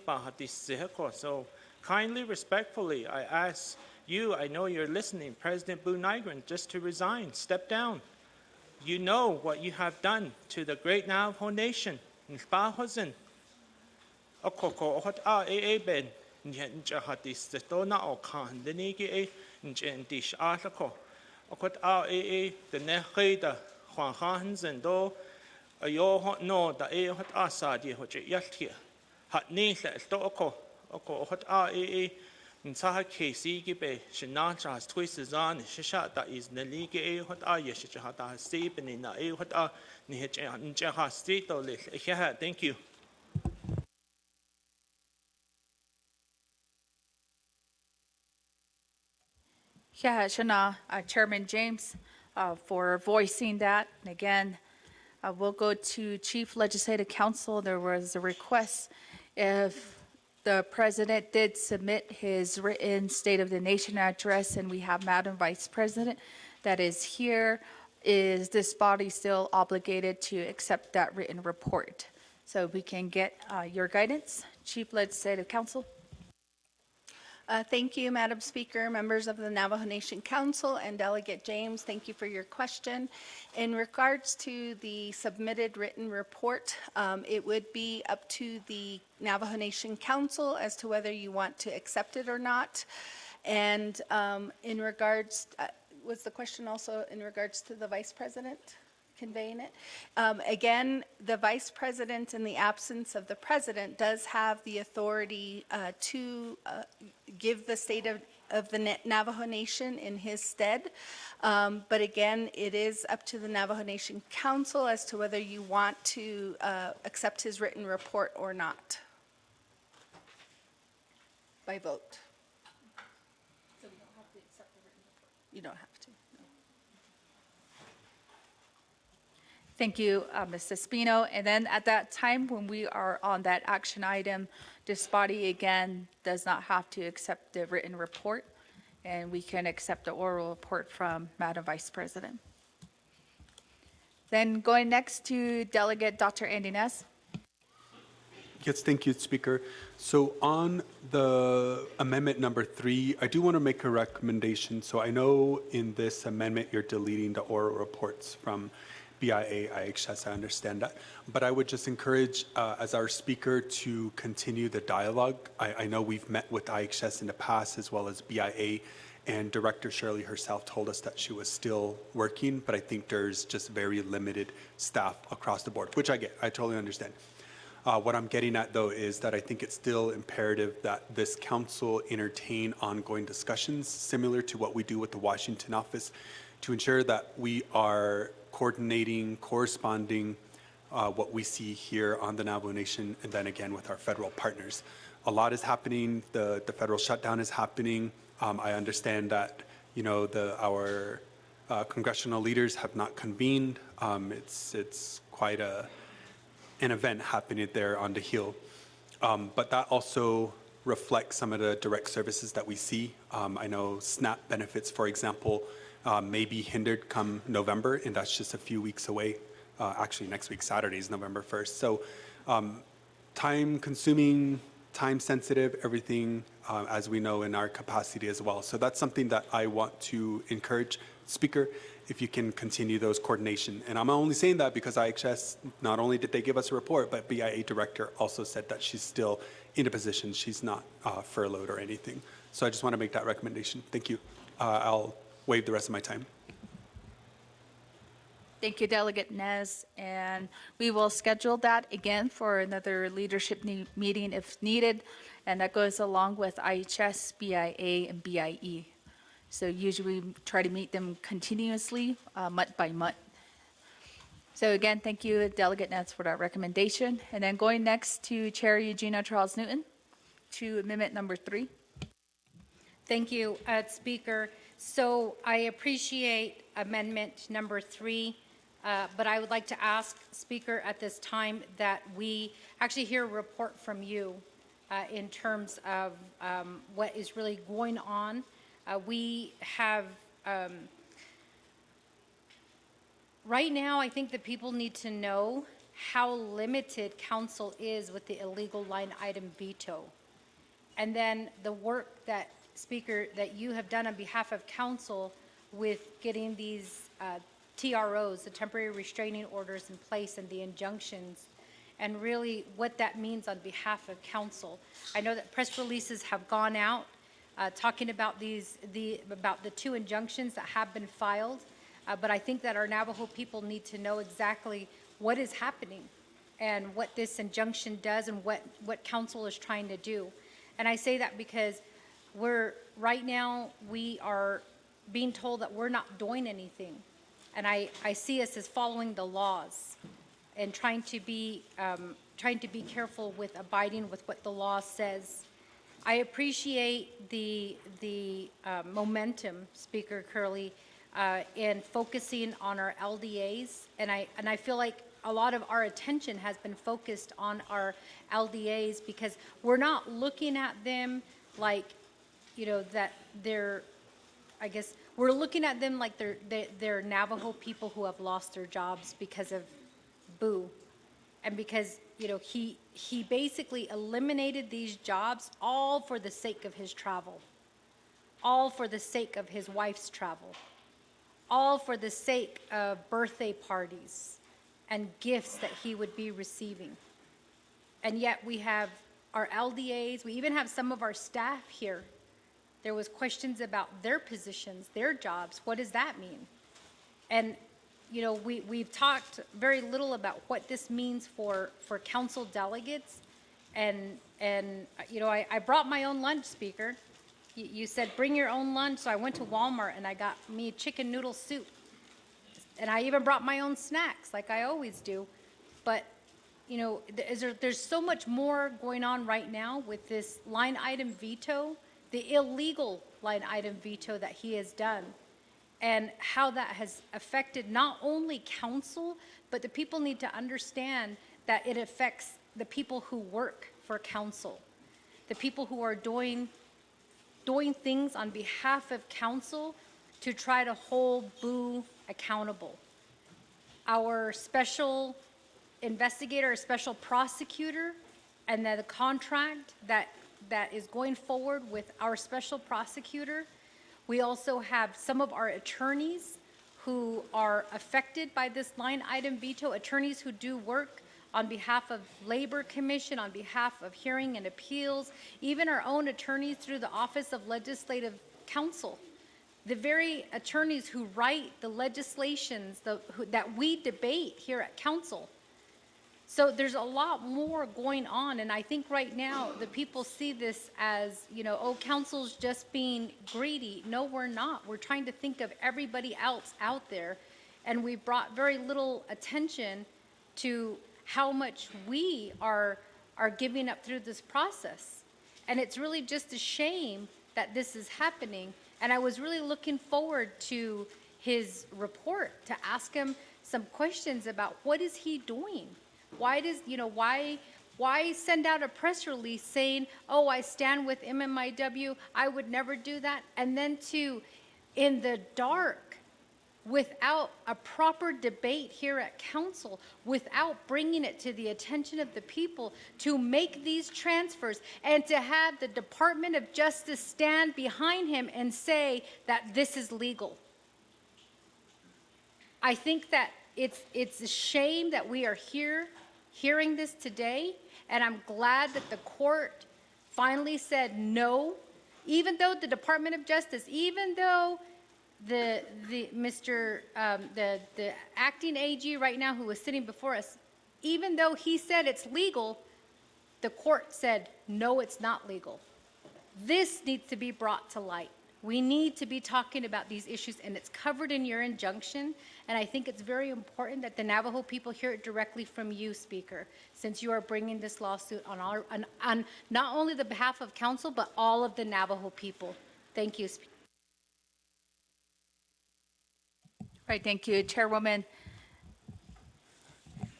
S4: bahatis sehako. So kindly, respectfully, I ask you, I know you're listening, President Bu Nigran, just to resign, step down. You know what you have done to the great Navajo Nation. Nilpahosen. Okoko hot ben. Njahatis the Tona or Khan, the Niki Njandish Article. Okot the Nehida, Juan Hans and Do, a yo hot no, the hot Asadi, which it yet here. Hot Nisa, Stoko, Oko hot Nsaha Kasi Gibe, Shinatra has twisted on, Shisha that is Neligi hot Yeshihata has steepen in the hot Njaha Street or Lich. Thank you.
S1: Yeah, Shana, Chairman James, for voicing that. And again, we'll go to Chief Legislative Counsel. There was a request if the president did submit his written State of the Nation address, and we have Madam Vice President that is here. Is this body still obligated to accept that written report? So we can get your guidance, Chief Legislative Counsel.
S19: Thank you, Madam Speaker, members of the Navajo Nation Council, and Delegate James. Thank you for your question. In regards to the submitted written report, it would be up to the Navajo Nation Council as to whether you want to accept it or not. And in regards, was the question also in regards to the Vice President conveying it? Again, the Vice President, in the absence of the President, does have the authority to give the State of the Navajo Nation in his stead. But again, it is up to the Navajo Nation Council as to whether you want to accept his written report or not by vote. So we don't have to accept the written report? You don't have to.
S1: Thank you, Ms. Espino. And then at that time, when we are on that action item, this body again does not have to accept the written report, and we can accept the oral report from Madam Vice President. Then going next to Delegate Dr. Andy Ness.
S13: Yes, thank you, Speaker. So on the amendment number 3, I do want to make a recommendation. So I know in this amendment you're deleting the oral reports from BIA, IHS, I understand that. But I would just encourage, as our speaker, to continue the dialogue. I know we've met with IHS in the past as well as BIA, and Director Shirley herself told us that she was still working, but I think there's just very limited staff across the board, which I get, I totally understand. What I'm getting at, though, is that I think it's still imperative that this council entertain ongoing discussions similar to what we do with the Washington office to ensure that we are coordinating, corresponding what we see here on the Navajo Nation and then again with our federal partners. A lot is happening. The federal shutdown is happening. I understand that, you know, our congressional leaders have not convened. It's quite an event happening there on the Hill. But that also reflects some of the direct services that we see. I know SNAP benefits, for example, may be hindered come November, and that's just a few weeks away. Actually, next week, Saturday is November 1st. So time-consuming, time-sensitive, everything, as we know, in our capacity as well. So that's something that I want to encourage, Speaker, if you can continue those coordination. And I'm only saying that because IHS, not only did they give us a report, but BIA director also said that she's still in a position. She's not furloughed or anything. So I just want to make that recommendation. Thank you. I'll waive the rest of my time.
S1: Thank you, Delegate Nez, and we will schedule that again for another leadership meeting if needed, and that goes along with IHS, BIA, and BIE. So usually we try to meet them continuously, month by month. So again, thank you, Delegate Nez, for that recommendation. And then going next to Chair Eugenia Charles Newton to amendment number 3.
S9: Thank you, Speaker. So I appreciate amendment number 3, but I would like to ask, Speaker, at this time that we actually hear a report from you in terms of what is really going on. We have, right now, I think that people need to know how limited council is with the illegal line item veto. And then the work that, Speaker, that you have done on behalf of council with getting these TROs, the temporary restraining orders in place and the injunctions, and really what that means on behalf of council. I know that press releases have gone out talking about the 2 injunctions that have been filed, but I think that our Navajo people need to know exactly what is happening and what this injunction does and what council is trying to do. And I say that because right now we are being told that we're not doing anything. And I see us as following the laws and trying to be careful with abiding with what the law says. I appreciate the momentum, Speaker Curley, in focusing on our LDAs, and I feel like a lot of our attention has been focused on our LDAs because we're not looking at them like, you know, that they're, I guess, we're looking at them like they're Navajo people who have lost their jobs because of Boo. And because, you know, he basically eliminated these jobs all for the sake of his travel, all for the sake of his wife's travel, all for the sake of birthday parties and gifts that he would be receiving. And yet we have our LDAs, we even have some of our staff here. There was questions about their positions, their jobs. What does that mean? And you know, we've talked very little about what this means for council delegates. And you know, I brought my own lunch, Speaker. You said bring your own lunch, so I went to Walmart and I got me chicken noodle soup. And I even brought my own snacks, like I always do. But, you know, there's so much more going on right now with this line item veto, the illegal line item veto that he has done, and how that has affected not only council, but the people need to understand that it affects the people who work for council, the people who are doing things on behalf of council to try to hold Boo accountable. Our special investigator, a special prosecutor, and then the contract that is going forward with our special prosecutor. We also have some of our attorneys who are affected by this line item veto, attorneys who do work on behalf of Labor Commission, on behalf of hearing and appeals, even our own attorneys through the Office of Legislative Counsel. The very attorneys who write the legislations that we debate here at council. So there's a lot more going on, and I think right now the people see this as, oh, council's just being greedy. No, we're not. We're trying to think of everybody else out there, and we brought very little attention to how much we are giving up through this process. And it's really just a shame that this is happening. And I was really looking forward to his report, to ask him some questions about what is he doing? Why does, why send out a press release saying, oh, I stand with MMIW, I would never do that? And then to, in the dark, without a proper debate here at council, without bringing it to the attention of the people, to make these transfers and to have the Department of Justice stand behind him and say that this is legal. I think that it's a shame that we are here hearing this today, and I'm glad that the court finally said no, even though the Department of Justice, even though the acting AG right now who is sitting before us, even though he said it's legal, the court said, no, it's not legal. This needs to be brought to light. We need to be talking about these issues, and it's covered in your injunction, and I think it's very important that the Navajo people hear it directly from you, Speaker, since you are bringing this lawsuit on not only the behalf of council, but all of the Navajo people. Thank you, Speaker.
S1: All right, thank you, Chairwoman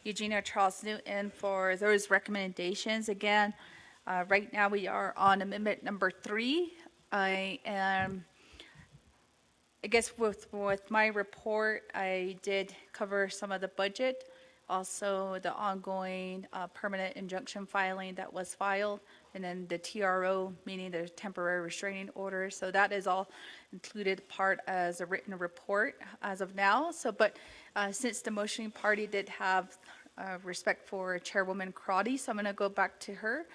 S1: Eugenia Charles Newton, for those recommendations. Again, right now we are on amendment number 3. I guess with my report, I did cover some of the budget, also the ongoing permanent injunction filing that was filed, and then the TRO, meaning the temporary restraining order. So that is all included part as a written report as of now. So, but since the motioning party did have respect for Chairwoman Crotty, so I'm going to go back to her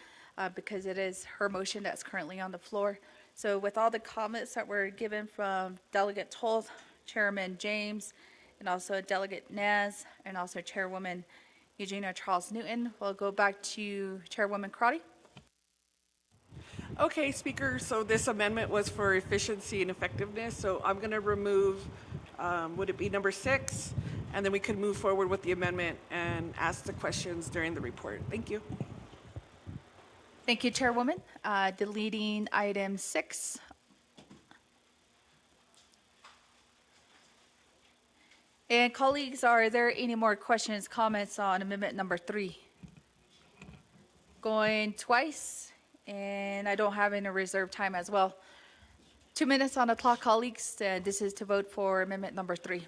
S1: because it is her motion that's currently on the floor. So with all the comments that were given from Delegate Toll, Chairman James, and also Delegate Nez, and also Chairwoman Eugenia Charles Newton, we'll go back to Chairwoman Crotty.
S14: Okay, Speaker, so this amendment was for efficiency and effectiveness, so I'm going to remove, would it be number 6? And then we could move forward with the amendment and ask the questions during the report. Thank you.
S1: Thank you, Chairwoman. Deleting item 6. And colleagues, are there any more questions, comments on amendment number 3? Going twice, and I don't have any reserve time as well. 2 minutes on the clock, colleagues. This is to vote for amendment number 3.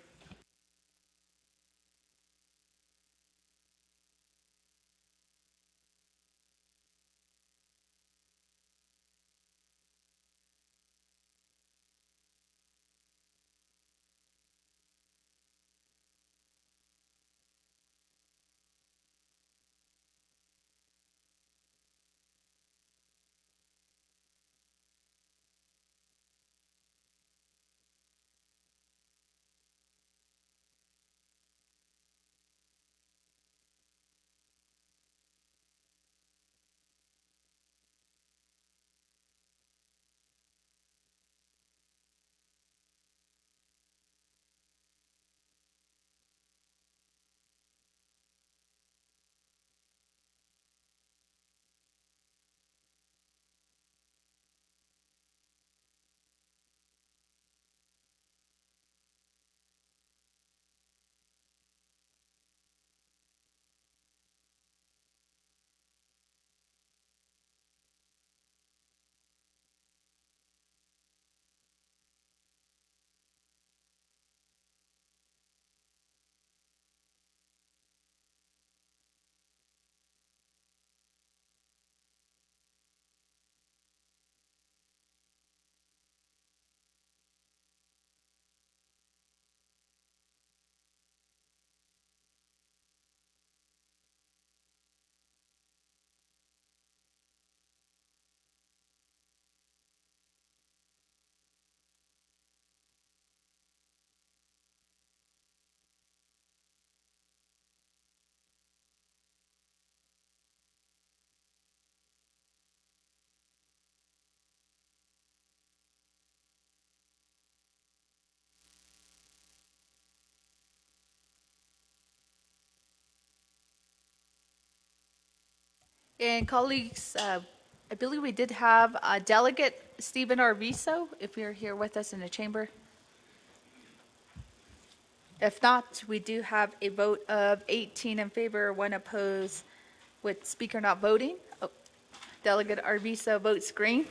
S1: And colleagues, I believe we did have Delegate Stephen Arvizo, if you're here with us in the chamber. If not, we do have a vote of 18 in favor, 1 opposed, with speaker not voting. Oh, Delegate Arvizo votes green.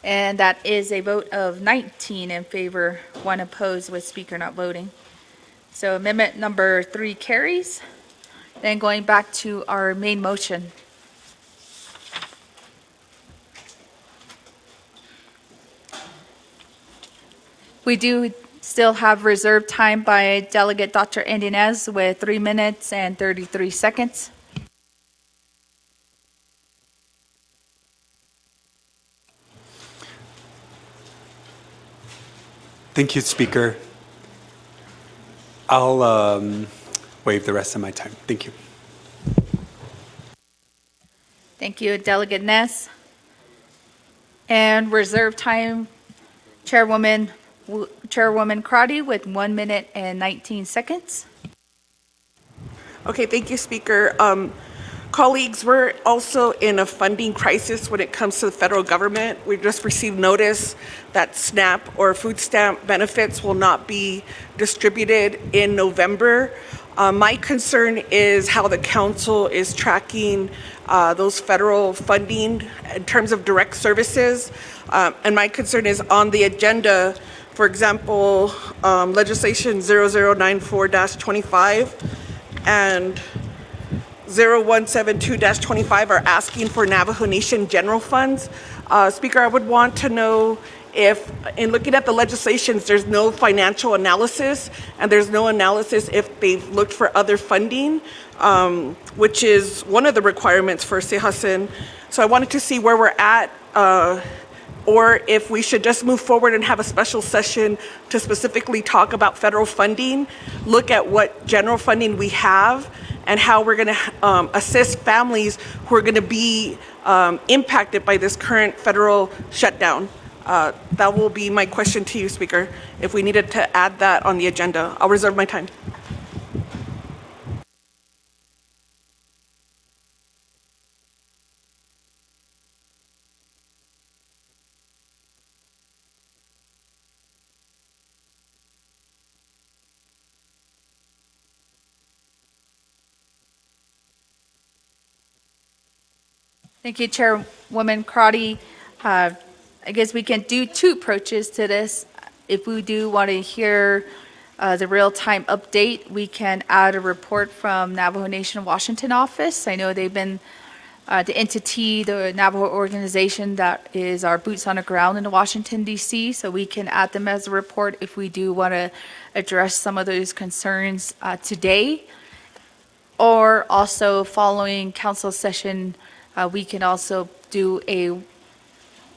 S1: And that is a vote of 19 in favor, 1 opposed, with speaker not voting. So amendment number 3 carries. Then going back to our main motion. We do still have reserved time by Delegate Dr. Endinez with 3 minutes and 33 seconds.
S13: Thank you, Speaker. I'll waive the rest of my time. Thank you.
S1: Thank you, Delegate Ness. And reserve time, Chairwoman Crotty with 1 minute and 19 seconds.
S14: Okay, thank you, Speaker. Colleagues, we're also in a funding crisis when it comes to the federal government. We just received notice that SNAP or food stamp benefits will not be distributed in November. My concern is how the council is tracking those federal funding in terms of direct services. And my concern is on the agenda, for example, legislation 0094-25 and 0172-25 are asking for Navajo Nation general funds. Speaker, I would want to know if, in looking at the legislations, there's no financial analysis, and there's no analysis if they've looked for other funding, which is one of the requirements for Sehasin. So I wanted to see where we're at, or if we should just move forward and have a special session to specifically talk about federal funding, look at what general funding we have, and how we're going to assist families who are going to be impacted by this current federal shutdown. That will be my question to you, Speaker, if we needed to add that on the agenda. I'll reserve my time.
S1: Thank you, Chairwoman Crotty. I guess we can do 2 approaches to this. If we do want to hear the real-time update, we can add a report from Navajo Nation Washington office. I know they've been the entity, the Navajo organization that is our boots on the ground in Washington, D.C., so we can add them as a report if we do want to address some of those concerns today. Or also following council session, we can also do a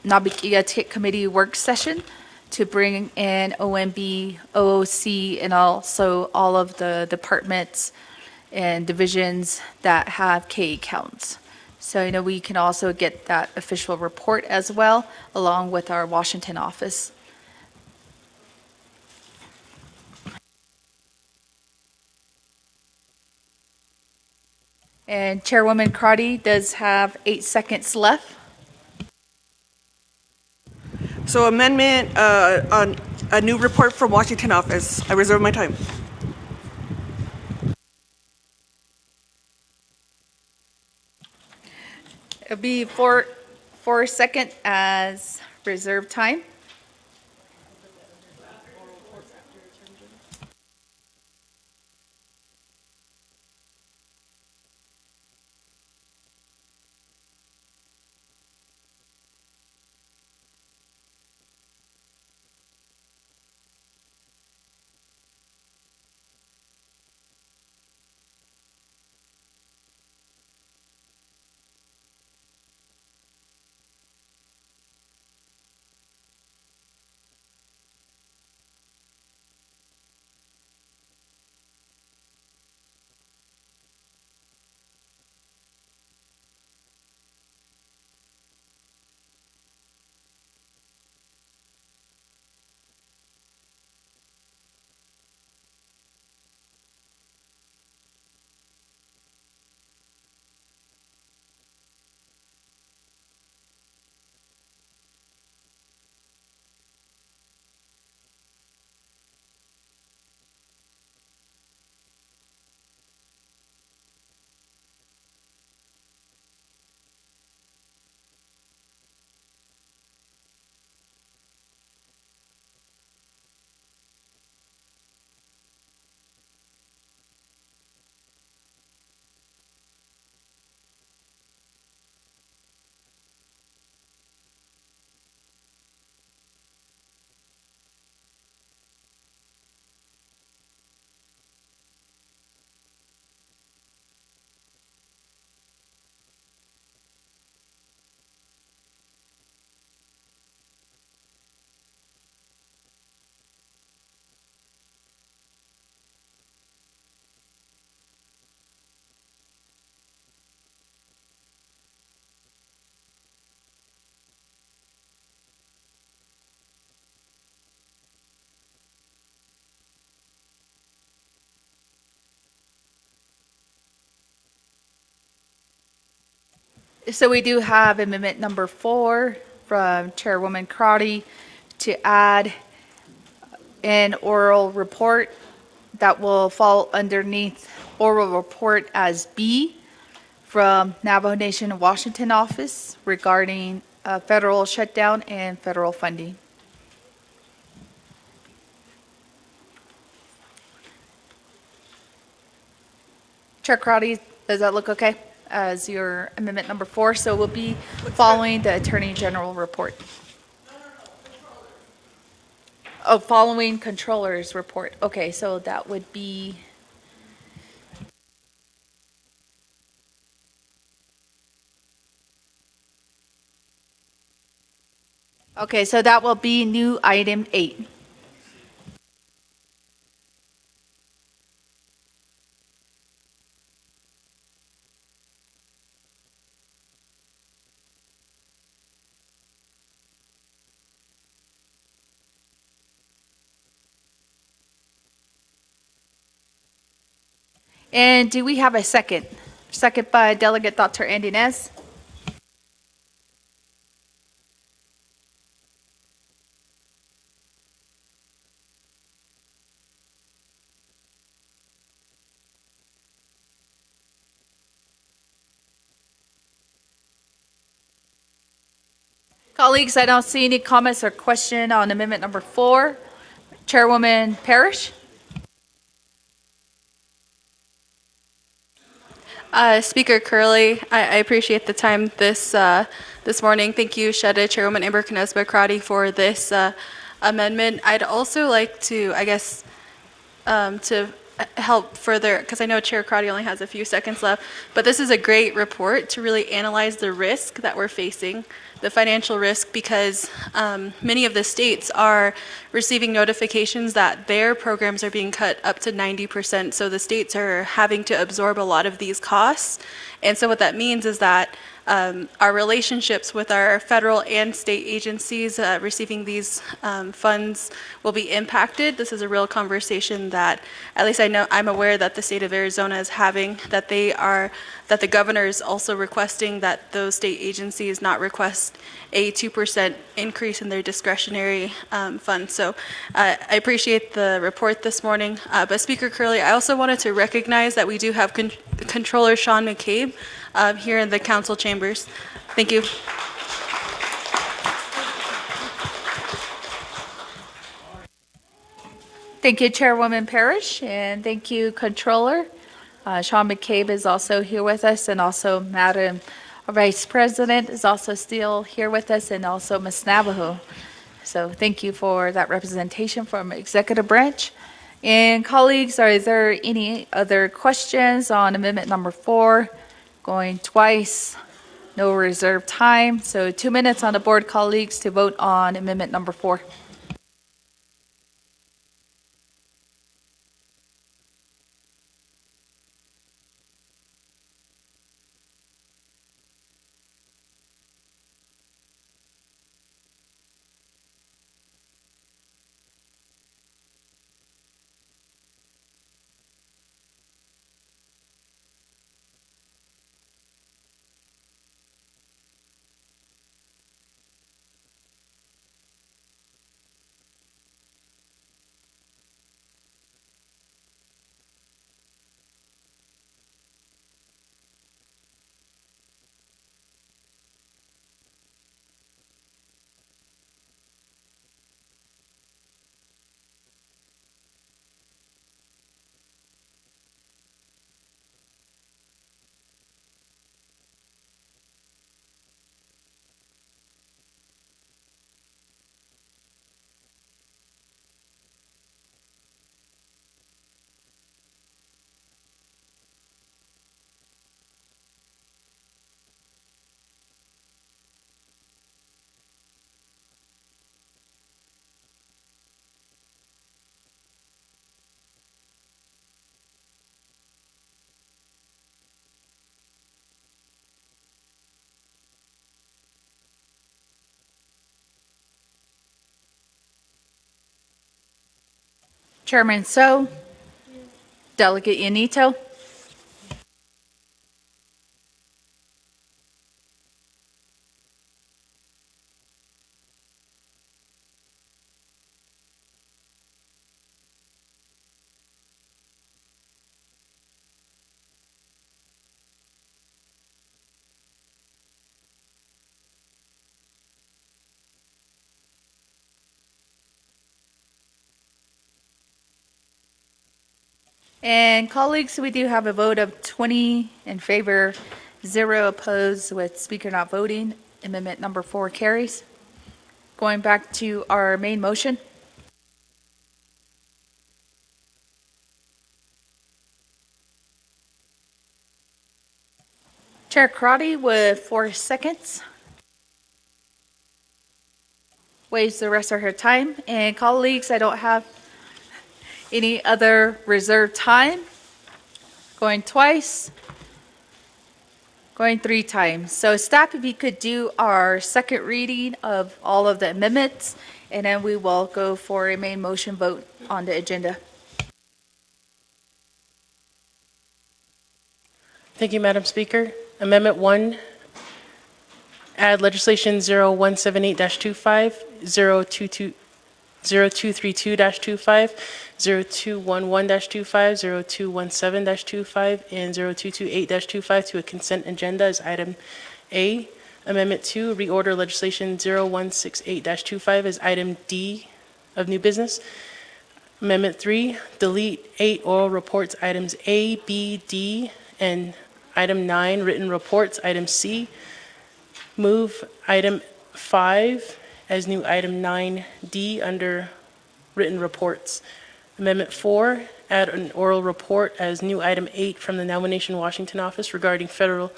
S1: Nabikia Committee work session to bring in OMB, OOC, and also all of the departments and divisions that have K counts. So, we can also get that official report as well, along with our Washington office. And Chairwoman Crotty does have 8 seconds left.
S14: So amendment on a new report from Washington office. I reserve my time.
S1: It'll be 4 seconds as reserve time. So we do have amendment number 4 from Chairwoman Crotty to add an oral report that will fall underneath oral report as B from Navajo Nation Washington office regarding federal shutdown and federal funding. Chair Crowdy, does that look okay as your amendment number 4? So we'll be following the Attorney General report. Oh, following Controller's report. Okay, so that would be, okay, so that will be new item 8. And do we have a second? Second by Delegate Dr. Andy Nez. Colleagues, I don't see any comments or question on amendment number 4. Chairwoman Parrish?
S8: Speaker Curley, I appreciate the time this morning. Thank you, Sheda, Chairwoman Amber Knesba Crotty, for this amendment. I'd also like to, to help further, because I know Chair Crotty only has a few seconds left, but this is a great report to really analyze the risk that we're facing, the financial risk, because many of the states are receiving notifications that their programs are being cut up to 90%. So the states are having to absorb a lot of these costs. And so what that means is that our relationships with our federal and state agencies receiving these funds will be impacted. This is a real conversation that, at least I know, I'm aware that the state of Arizona is having, that the governor is also requesting that those state agencies not request a 2% increase in their discretionary funds. So I appreciate the report this morning. But Speaker Curley, I also wanted to recognize that we do have Controller Sean McCabe here in the council chambers. Thank you.
S1: Thank you, Chairwoman Parrish, and thank you, Controller. Sean McCabe is also here with us, and also Madam Vice President is also still here with us, and also Ms. Navajo. So thank you for that representation from Executive Branch. And colleagues, are there any other questions on amendment number 4? Going twice, no reserved time. So 2 minutes on the board, colleagues, to vote on amendment number 4. Chairman So, Delegate Yanito. And colleagues, we do have a vote of 20 in favor, 0 opposed, with speaker not voting. Amendment number 4 carries. Going back to our main motion. Chair Karate with 4 seconds. Waits the rest of her time. And colleagues, I don't have any other reserved time. Going twice. Going 3 times. So staff, if you could do our second reading of all of the amendments, and then we will go for a main motion vote on the agenda.
S18: Thank you, Madam Speaker. Amendment 1, add legislation 0178-25, 0232-25, 0211-25, 0217-25, and 0228-25 to a consent agenda as item A. Amendment 2, reorder legislation 0168-25 as item D of new business. Amendment 3, delete 8 oral reports, items A, B, D, and item 9, written reports, item C. Move item 5 as new item 9D under written reports. Amendment 4, add an oral report as new item 8 from the Nomination Washington office regarding the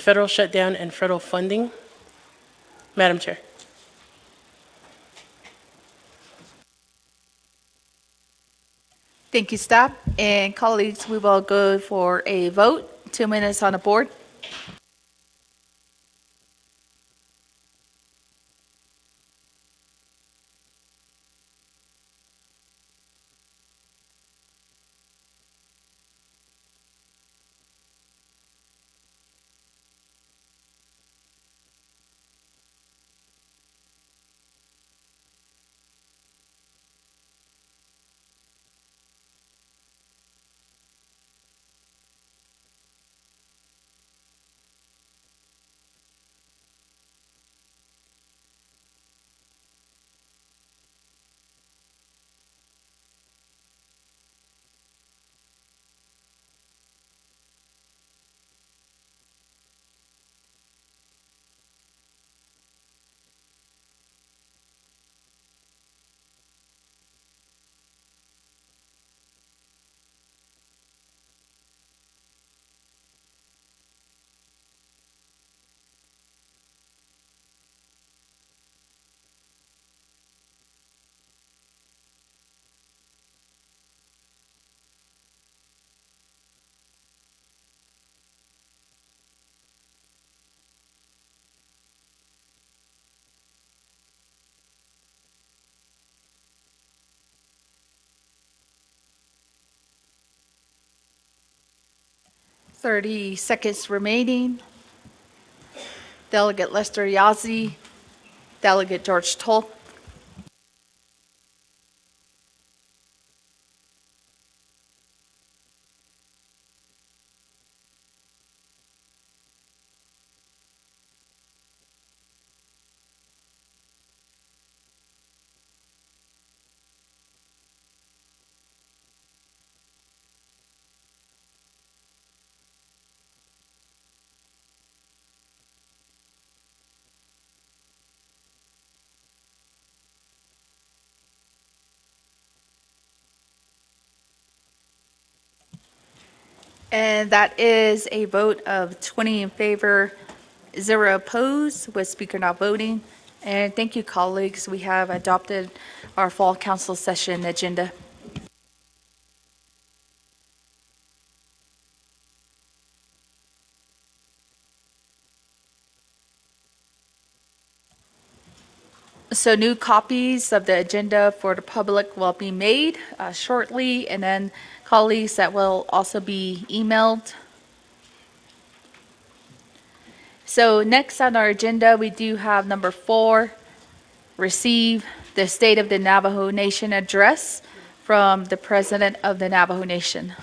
S18: federal shutdown and federal funding. Madam Chair.
S1: Thank you, staff. And colleagues, we will go for a vote. 2 minutes on the board. Thirty seconds remaining. Delegate Lester Yazzie, Delegate George Toll. And that is a vote of 20 in favor, 0 opposed, with speaker not voting. And thank you, colleagues. We have adopted our fall council session agenda. So new copies of the agenda for the public will be made shortly, and then colleagues, that will also be emailed. So next on our agenda, we do have number 4, receive the State of the Navajo Nation address from the President of the Navajo Nation.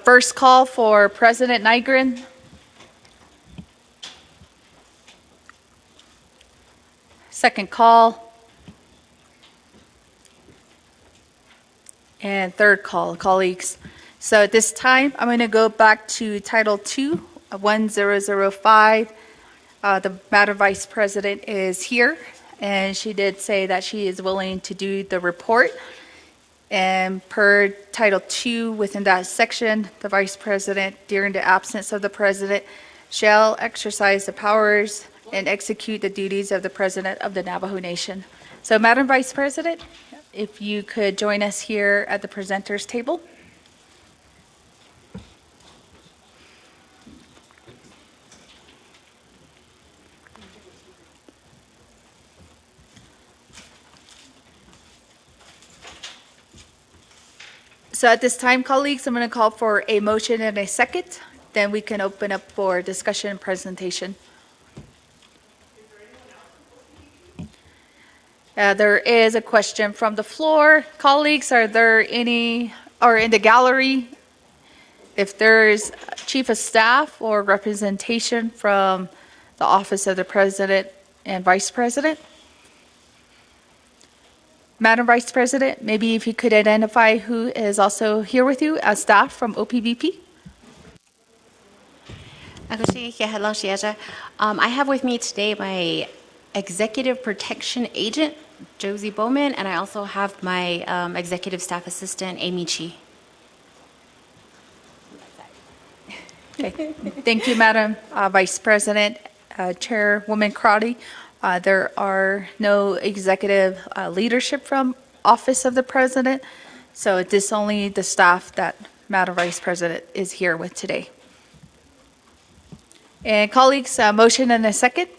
S1: First call for President Nygren. Second call. And third call, colleagues. So at this time, I'm going to go back to Title II, 1005. The Madam Vice President is here, and she did say that she is willing to do the report. And per Title II, within that section, the Vice President, during the absence of the President, shall exercise the powers and execute the duties of the President of the Navajo Nation. So, Madam Vice President, if you could join us here at the presenters table. So at this time, colleagues, I'm going to call for a motion and a second. Then we can open up for discussion and presentation. There is a question from the floor. Colleagues, are there any, or in the gallery, if there's chief of staff or representation from the office of the president and vice president? Madam Vice President, maybe if you could identify who is also here with you as staff from OPVP?
S20: I have with me today my executive protection agent, Josie Bowman, and I also have my executive staff assistant, Amy Chi.
S1: Okay. Thank you, Madam Vice President, Chairwoman Crotty. There are no executive leadership from Office of the President, so it is only the staff that Madam Vice President is here with today. And colleagues, motion and a second?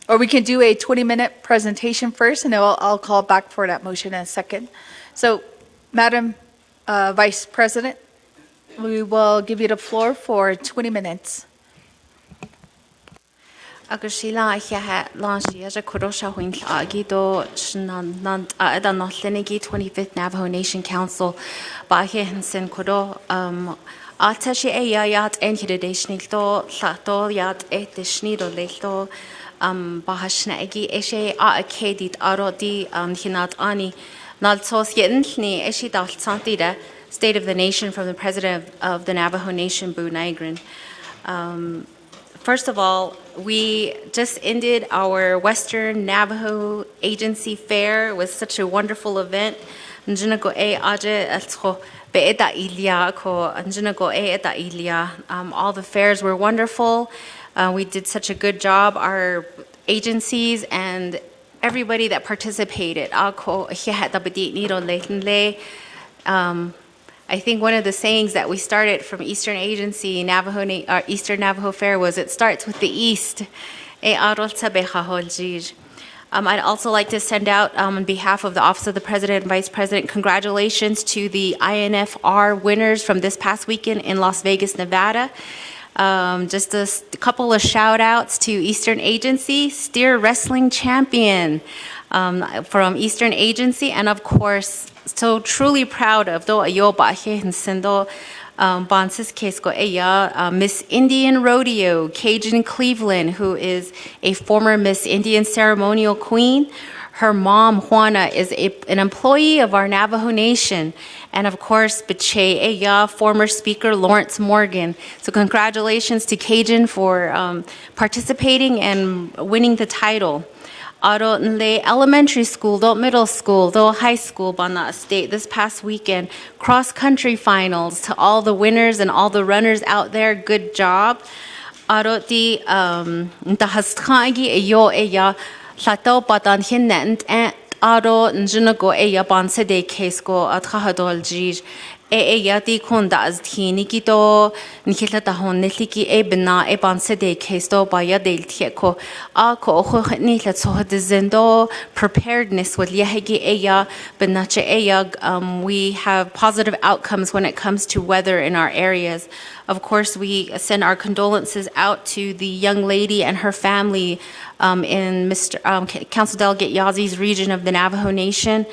S1: Or we can do a 20-minute presentation first, and then I'll call back for that motion and a second. So, Madam Vice President, we will give you the floor for 20 minutes.
S20: Agusila Ahiaha last year, Kurosha Agido Shanand Ada Notlenigi 25th Navajo Nation Council, Bahe Hansen Kodo, Atashi Ayat Enhidation, Sato Yat Etishnido Leto, Bahashnagi Eshe Akedit Arodi, Hinat Ani, Naltos Yentni, Eshi Dal Santida, State of the Nation from the President of the Navajo Nation, Boo Nigrin. First of all, we just ended our Western Navajo Agency Fair. It was such a wonderful event. All the fairs were wonderful. We did such a good job. Our agencies and everybody that participated. I think one of the sayings that we started from Eastern Agency, Eastern Navajo Fair, was it starts with the East. I'd also like to send out, on behalf of the Office of the President and Vice President, congratulations to the INFR winners from this past weekend in Las Vegas, Nevada. Just a couple of shout outs to Eastern Agency, Steer Wrestling Champion from Eastern Agency, and of course, so truly proud of Miss Indian Rodeo, Cajun Cleveland, who is a former Miss Indian ceremonial queen. Her mom, Juana, is an employee of our Navajo Nation. And of course, former Speaker Lawrence Morgan. So congratulations to Cajun for participating and winning the title. Elementary school, middle school, high school, Bana State this past weekend, cross-country finals to all the winners and all the runners out there. Good job. Yati konda as tini kito nikita tahon niliki ebna eban sede kesto baya del tieko ako ni la so dizendo preparedness with yahegi eya benache eya. We have positive outcomes when it comes to weather in our areas. Of course, we send our condolences out to the young lady and her family in Council Delegate Yazi's region of the Navajo Nation.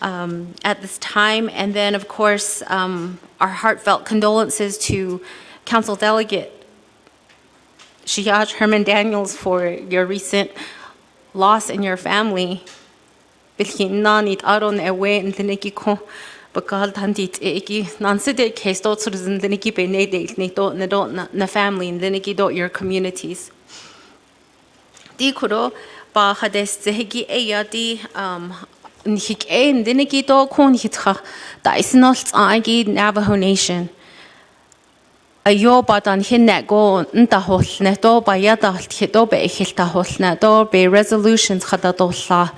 S20: At this time, and then of course our heartfelt condolences to Council Delegate Shiyaj Herman Daniels for your recent loss in your family. bilhin nit aron away and liniki ko bakal handit eki nanside case dot sort of liniki be ne date ne dot na family and liniki dot your communities. Di kuro ba hades zehigi eya di nihik and liniki do kon hitcha da is not agi Navajo Nation. Ayo batan hinne go nta holne do ba yada hito be hilta holne do be resolutions khada dolla.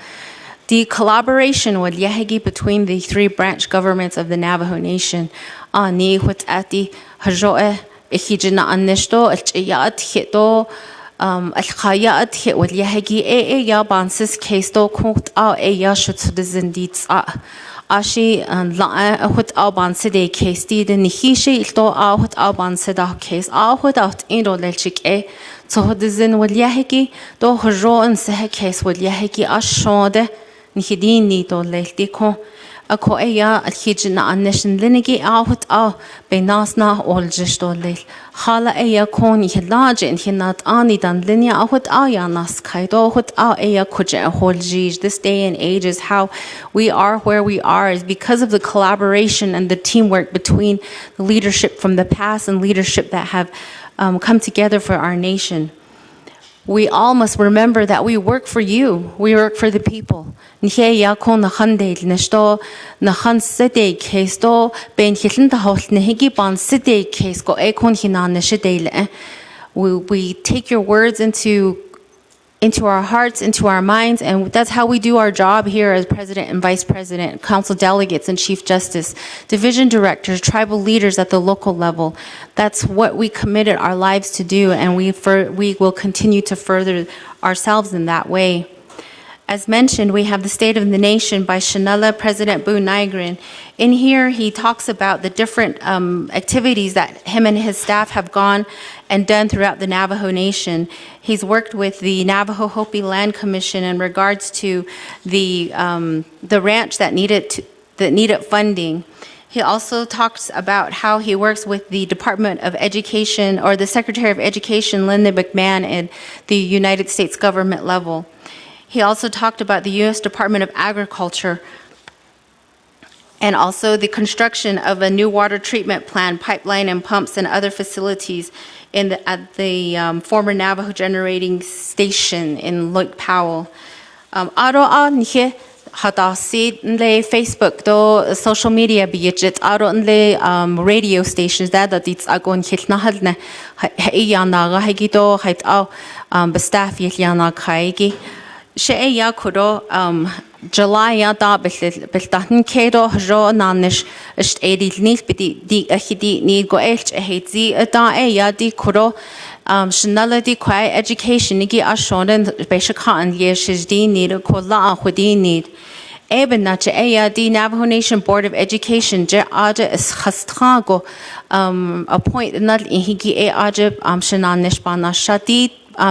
S20: The collaboration with Yehegi between the three branch governments of the Navajo Nation ani hut ati hajoe ihijina anishto alchiyat hito alkhayat hit with Yehegi ya bansis case do kunt a ya shut the zindits Ashi la hut alban side case did in hishi ilto hut alban sida case hut out indo lelchik so the zin with Yehegi do hajo and seh case with Yehegi ashode Nihidini do leiltiko ako eya alhijna annishin linigi hut benasna oljish do leil hala eya kon hilaje in hinat ani dan linya hut yanas kaido hut eya kuja holjij. This day and age is how we are where we are is because of the collaboration and the teamwork between the leadership from the past and leadership that have come together for our nation. We all must remember that we work for you. We work for the people. Nihya kon nakhandel nesto nakhansede case do ben hilnta holt nehigi ban side case go ekon hinan neshedele. We take your words into our hearts, into our minds, and that's how we do our job here as President and Vice President, Council delegates and Chief Justice, Division Directors, tribal leaders at the local level. That's what we committed our lives to do, and we will continue to further ourselves in that way. As mentioned, we have the State of the Nation by Shanella President Boo Nygren. In here, he talks about the different activities that him and his staff have gone and done throughout the Navajo Nation. He's worked with the Navajo Hopi Land Commission in regards to the ranch that needed funding. He also talks about how he works with the Department of Education or the Secretary of Education, Linda McMahon, at the United States government level. He also talked about the U.S. Department of Agriculture and also the construction of a new water treatment plant, pipeline and pumps and other facilities at the former Navajo generating station in Lake Powell. Hadasi nle Facebook do social media biyet aro nle radio stations that it's agon hitna halne yana ga hegito hait au bestaff yana kaigi she ya kudo July ya da beltaten kedo jo nanish ist edil nicht bidi di ahidi ni go elch ehzi da ya di kudo Shanala di kwai education nigi ashonen beshakan yeshdi need kola ahudi need Eben na eya di Navajo Nation Board of Education je aja is khastrago appoint not higi aja shanan nishbana shadi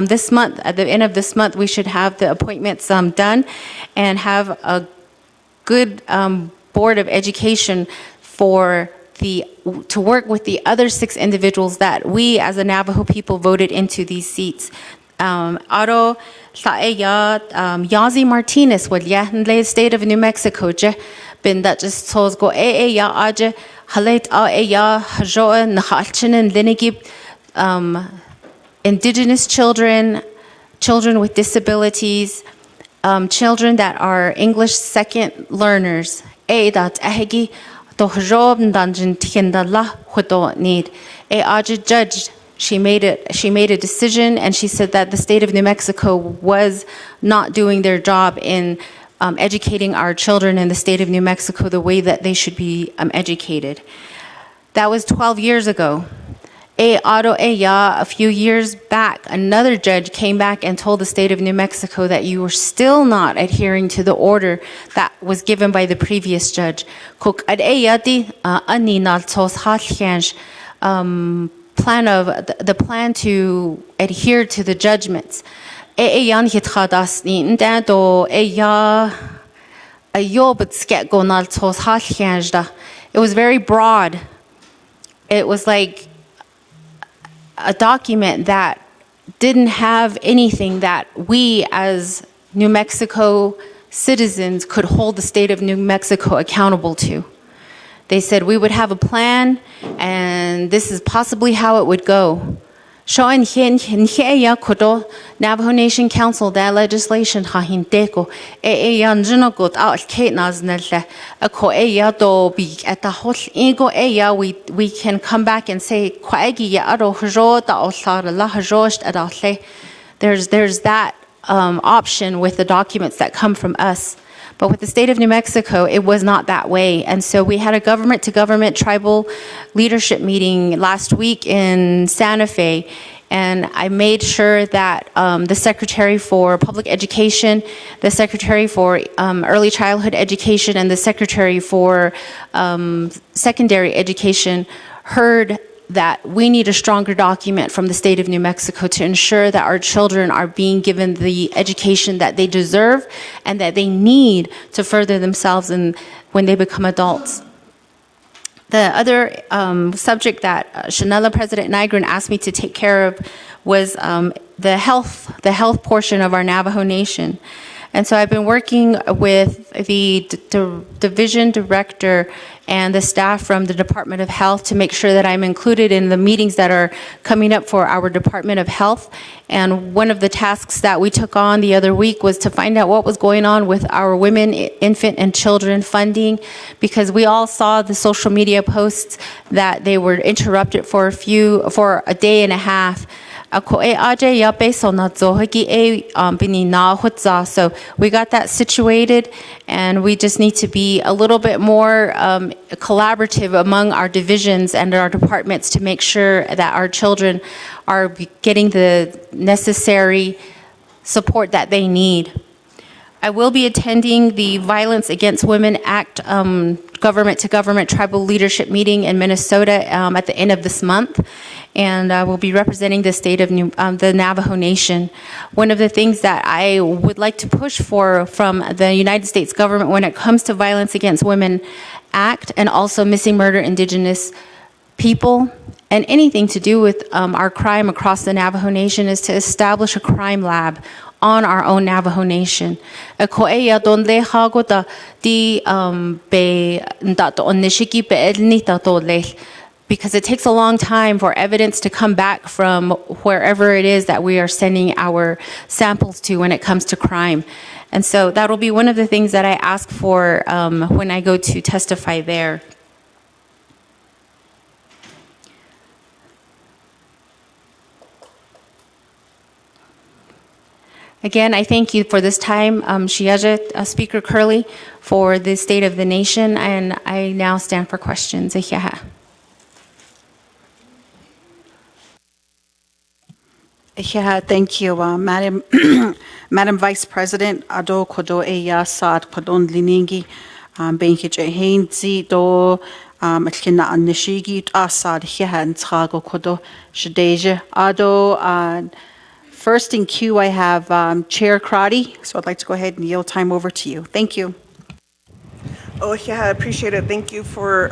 S20: this month at the end of this month we should have the appointments done and have a good Board of Education to work with the other 6 individuals that we as a Navajo people voted into these seats. Aro Yazi Martinez with the state of New Mexico bin that just told go ya aje halet ya hajoa nahalchin and linigib indigenous children with disabilities, children that are English second learners. That ahegi tohjob danjin tikendalla hudo need. Aja judge. She made a decision, and she said that the state of New Mexico was not doing their job in educating our children in the state of New Mexico the way that they should be educated. That was 12 years ago. A few years back, another judge came back and told the state of New Mexico that you were still not adhering to the order that was given by the previous judge. The plan to adhere to the judgments. It was very broad. It was like a document that didn't have anything that we as New Mexico citizens could hold the state of New Mexico accountable to. They said we would have a plan, and this is possibly how it would go. Shoan ya kodo Navajo Nation Council that legislation ha hinteko ya njinogot out Kate naznelle a ko ya do be at the whole ego ya we can come back and say kwaegi ya aro hjo da osara la hjost at all. There's that option with the documents that come from us. But with the state of New Mexico, it was not that way. And so we had a government-to-government tribal leadership meeting last week in Santa Fe. And I made sure that the Secretary for Public Education, the Secretary for Early Childhood Education, and the Secretary for Secondary Education heard that we need a stronger document from the state of New Mexico to ensure that our children are being given the education that they deserve and that they need to further themselves when they become adults. The other subject that Shanella President Nygren asked me to take care of was the health portion of our Navajo Nation. And so I've been working with the division director and the staff from the Department of Health to make sure that I'm included in the meetings that are coming up for our Department of Health. And one of the tasks that we took on the other week was to find out what was going on with our women, infant, and children funding, because we all saw the social media posts that they were interrupted for a day and a half. So we got that situated, and we just need to be a little bit more collaborative among our divisions and our departments to make sure that our children are getting the necessary support that they need. I will be attending the Violence Against Women Act government-to-government tribal leadership meeting in Minnesota at the end of this month, and I will be representing the state of the Navajo Nation. One of the things that I would like to push for from the United States government when it comes to Violence Against Women Act and also Missing Murder Indigenous People and anything to do with our crime across the Navajo Nation is to establish a crime lab on our own Navajo Nation. Because it takes a long time for evidence to come back from wherever it is that we are sending our samples to when it comes to crime. And so that'll be one of the things that I ask for when I go to testify there. Again, I thank you for this time, Shiaja, Speaker Curley, for the State of the Nation, and I now stand for questions.
S11: Thank you, Madam Madam Vice President. Ado kodo eya saad kodon liningi benki jehinzi do atlina anishigi asad hihan trago kodo shadeja ado. First in queue, I have Chair Crotty, so I'd like to go ahead and yield time over to you. Thank you.
S14: Oh, yeah, I appreciate it. Thank you for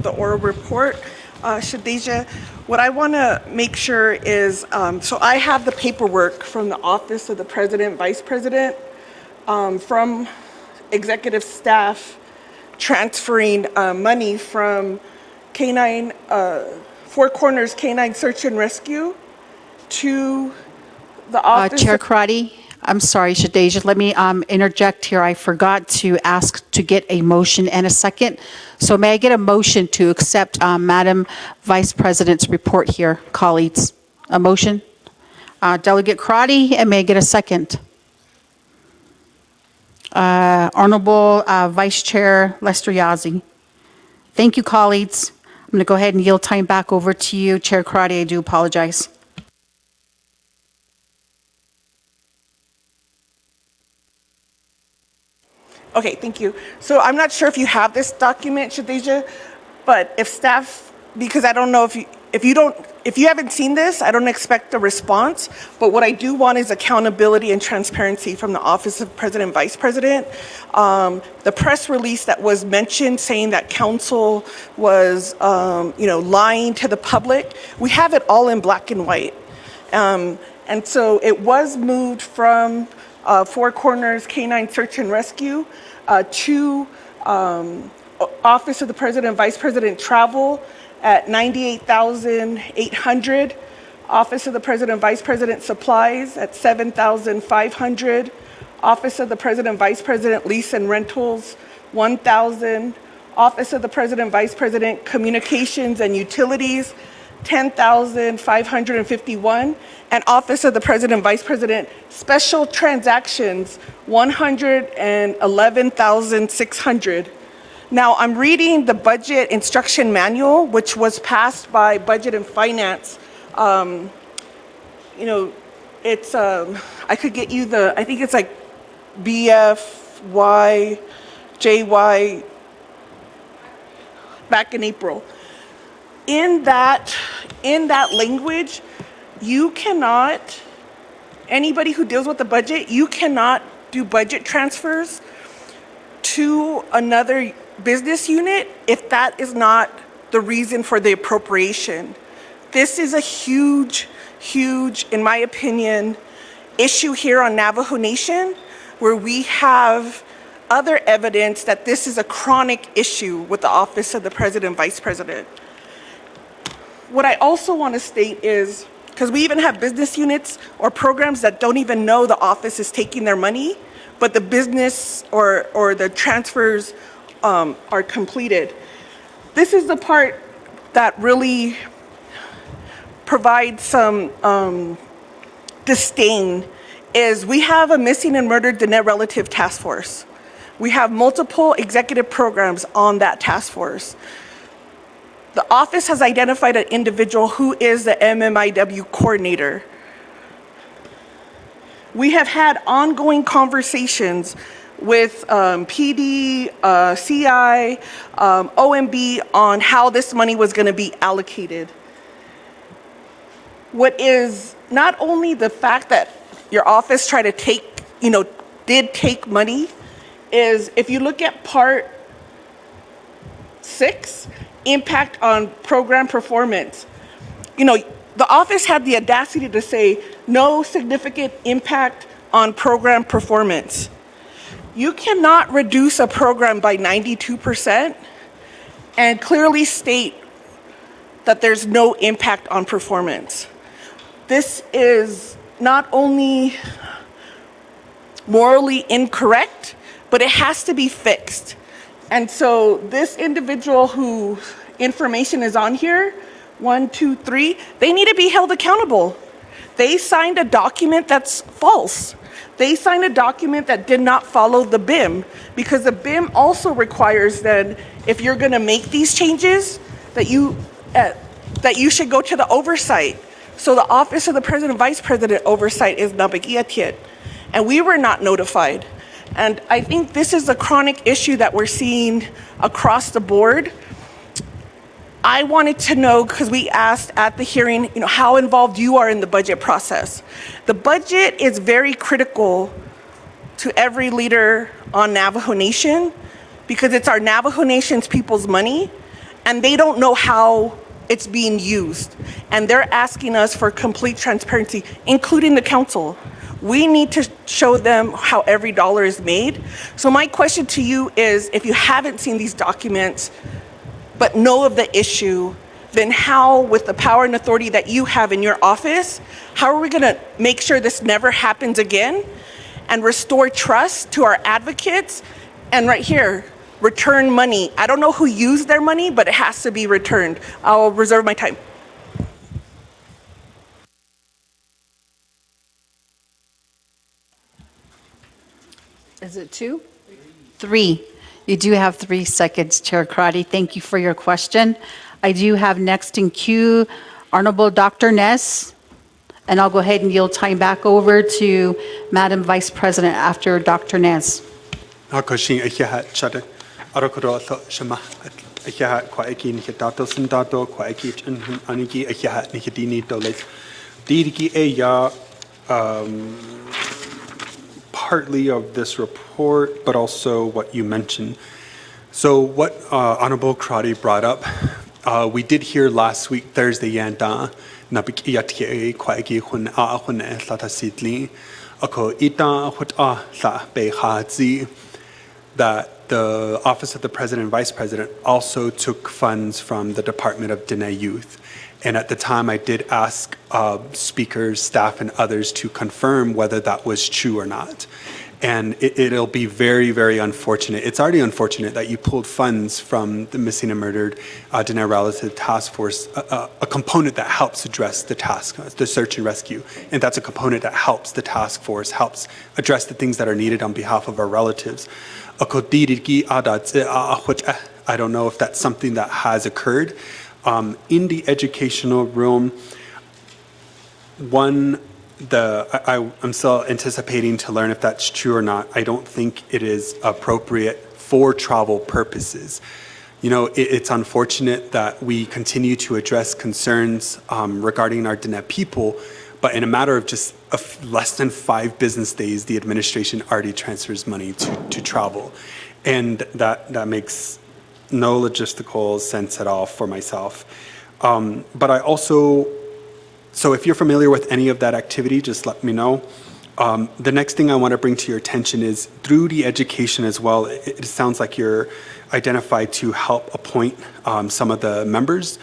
S14: the oral report, Shadeja. What I want to make sure is, so I have the paperwork from the Office of the President, Vice President, from executive staff transferring money from Canine, Four Corners Canine Search and Rescue to the office.
S11: Chair Crotty, I'm sorry, Shadeja, let me interject here. I forgot to ask to get a motion and a second. So may I get a motion to accept Madam Vice President's report here, colleagues? A motion? Delegate Crotty, and may I get a second? Honorable Vice Chair Lester Yazzie. Thank you, colleagues. I'm going to go ahead and yield time back over to you. Chair Crotty, I do apologize.
S14: Okay, thank you. So I'm not sure if you have this document, Shadeja, but if staff, because I don't know if you haven't seen this, I don't expect a response. But what I do want is accountability and transparency from the Office of President, Vice President. The press release that was mentioned saying that council was, lying to the public. We have it all in black and white, and so it was moved from Four Corners Canine Search and Rescue, 2 Office of the President, Vice President Travel at $98,800. Office of the President, Vice President Supplies at $7,500. Office of the President, Vice President Lease and Rentals, $1,000. Office of the President, Vice President Communications and Utilities, $10,551. And Office of the President, Vice President Special Transactions, $111,600. Now, I'm reading the budget instruction manual, which was passed by Budget and Finance. It's, I could get you I think it's like BFY, JY, back in April. In that language, you cannot, anybody who deals with the budget, you cannot do budget transfers to another business unit if that is not the reason for the appropriation. This is a huge, in my opinion, issue here on Navajo Nation, where we have other evidence that this is a chronic issue with the Office of the President, Vice President. What I also want to state is, because we even have business units or programs that don't even know the office is taking their money, but the business or the transfers are completed. This is the part that really provides some disdain, is we have a missing and murdered Diné relative task force. We have multiple executive programs on that task force. The office has identified an individual who is the MMIW coordinator. We have had ongoing conversations with PD, CI, OMB on how this money was going to be allocated. What is not only the fact that your office tried to take, did take money, is if you look at Part 6, impact on program performance, the office had the audacity to say no significant impact on program performance. You cannot reduce a program by 92% and clearly state that there's no impact on performance. This is not only morally incorrect, but it has to be fixed. And so this individual whose information is on here, 1, 2, 3, they need to be held accountable. They signed a document that's false. They signed a document that did not follow the BIM, because the BIM also requires then, if you're going to make these changes, that you should go to the oversight. So the Office of the President, Vice President oversight is nabagiatiet, and we were not notified. And I think this is a chronic issue that we're seeing across the board. I wanted to know, because we asked at the hearing, how involved you are in the budget process. The budget is very critical to every leader on Navajo Nation, because it's our Navajo Nation's people's money, and they don't know how it's being used. And they're asking us for complete transparency, including the council. We need to show them how every dollar is made. So my question to you is, if you haven't seen these documents, but know of the issue, then how, with the power and authority that you have in your office, how are we going to make sure this never happens again and restore trust to our advocates? And right here, return money. I don't know who used their money, but it has to be returned. I'll reserve my time.
S11: Is it 2? 3. You do have 3 seconds, Chair Karate. Thank you for your question. I do have next in queue Honorable Dr. Ness, and I'll go ahead and yield time back over to Madam Vice President after Dr. Ness.
S13: Partly of this report, but also what you mentioned. So what Honorable Karate brought up, we did hear last week, Thursday, Ako ita hut la be hazi that the Office of the President and Vice President also took funds from the Department of Diné Youth. And at the time, I did ask speakers, staff, and others to confirm whether that was true or not. And it'll be very, very unfortunate. It's already unfortunate that you pulled funds from the Missing and Murdered Diné Relative Task Force, a component that helps address the task, the search and rescue. And that's a component that helps the task force, helps address the things that are needed on behalf of our relatives. I don't know if that's something that has occurred. In the educational realm, I'm still anticipating to learn if that's true or not. I don't think it is appropriate for travel purposes. You know, it's unfortunate that we continue to address concerns regarding our Diné people, but in a matter of just less than 5 business days, the administration already transfers money to travel. And that makes no logistical sense at all for myself. But I also, so if you're familiar with any of that activity, just let me know. The next thing I want to bring to your attention is through the education as well, it sounds like you're identified to help appoint some of the members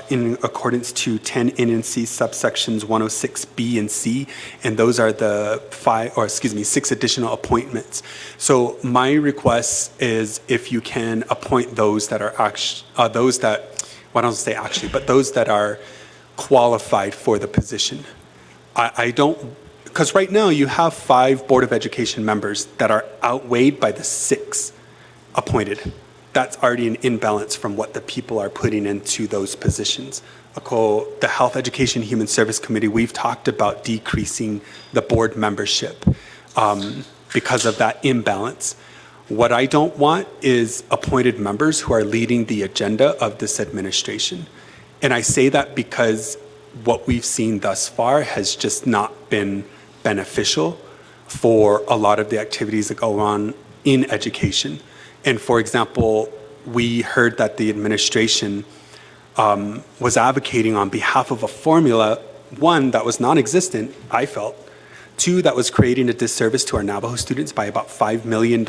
S13: in accordance to 10 NNC subsections 106B and C, and those are the 6 additional appointments. So my request is if you can appoint those that are those that are qualified for the position. I don't, because right now you have 5 Board of Education members that are outweighed by the 6 appointed. That's already an imbalance from what the people are putting into those positions. The Health, Education, Human Service Committee, we've talked about decreasing the board membership because of that imbalance. What I don't want is appointed members who are leading the agenda of this administration. And I say that because what we've seen thus far has just not been beneficial for a lot of the activities that go on in education. And for example, we heard that the administration was advocating on behalf of a formula, 1, that was non-existent, I felt, 2, that was creating a disservice to our Navajo students by about $5 million.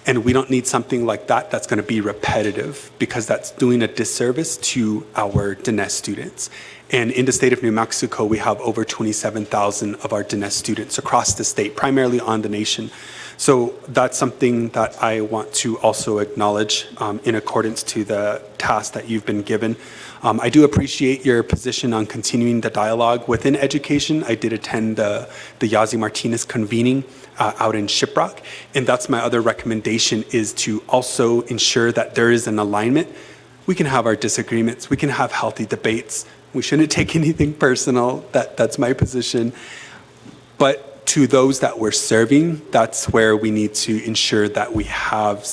S13: And we don't need something like that that's going to be repetitive, because that's doing a disservice to our Diné students. And in the state of New Mexico, we have over 27,000 of our Diné students across the state, primarily on the nation. So that's something that I want to also acknowledge in accordance to the task that you've been given. I do appreciate your position on continuing the dialogue within education. I did attend the Yazi Martinez convening out in Shiprock, and that's my other recommendation, is to also ensure that there is an alignment. We can have our disagreements, we can have healthy debates. We shouldn't take anything personal, that's my position. But to those that we're serving, that's where we need to ensure that we have,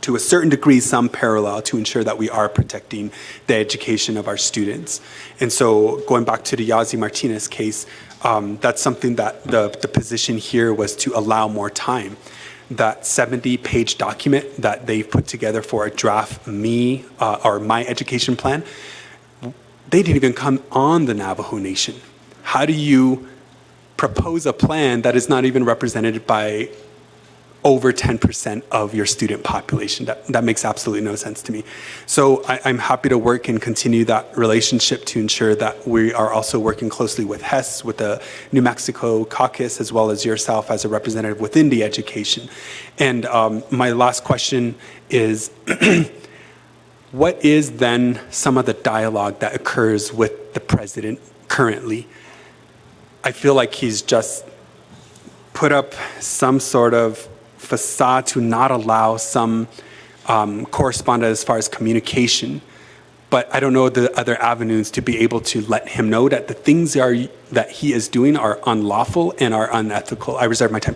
S13: to a certain degree, some parallel to ensure that we are protecting the education of our students. And so going back to the Yazi Martinez case, that's something that the position here was to allow more time. That 70-page document that they've put together for a draft or my education plan, they didn't even come on the Navajo Nation. How do you propose a plan that is not even represented by over 10% of your student population? That makes absolutely no sense to me. So I'm happy to work and continue that relationship to ensure that we are also working closely with HES, with the New Mexico caucus, as well as yourself as a representative within the education. And my last question is, what is then some of the dialogue that occurs with the president currently? I feel like he's just put up some sort of facade to not allow some correspondence as far as communication, but I don't know the other avenues to be able to let him know that the things that he is doing are unlawful and are unethical. I reserve my time.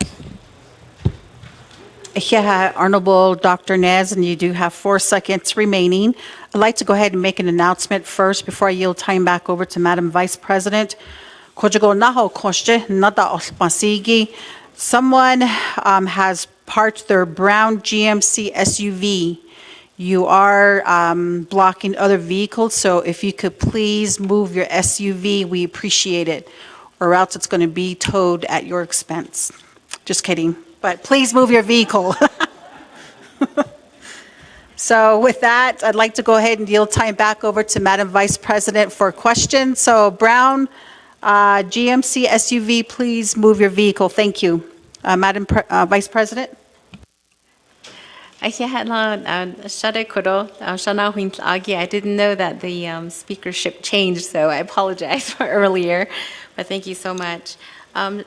S11: Yeah, Honorable Dr. Nez, and you do have 4 seconds remaining. I'd like to go ahead and make an announcement first before I yield time back over to Madam Vice President. Someone has parked their brown GMC SUV. You are blocking other vehicles, so if you could please move your SUV, we appreciate it. or else it's going to be towed at your expense. Just kidding, but please move your vehicle. So with that, I'd like to go ahead and yield time back over to Madam Vice President for questions. So Brown, GMC SUV, please move your vehicle. Thank you. Vice President?
S20: I didn't know that the speakership changed, so I apologize for earlier, but thank you so much. About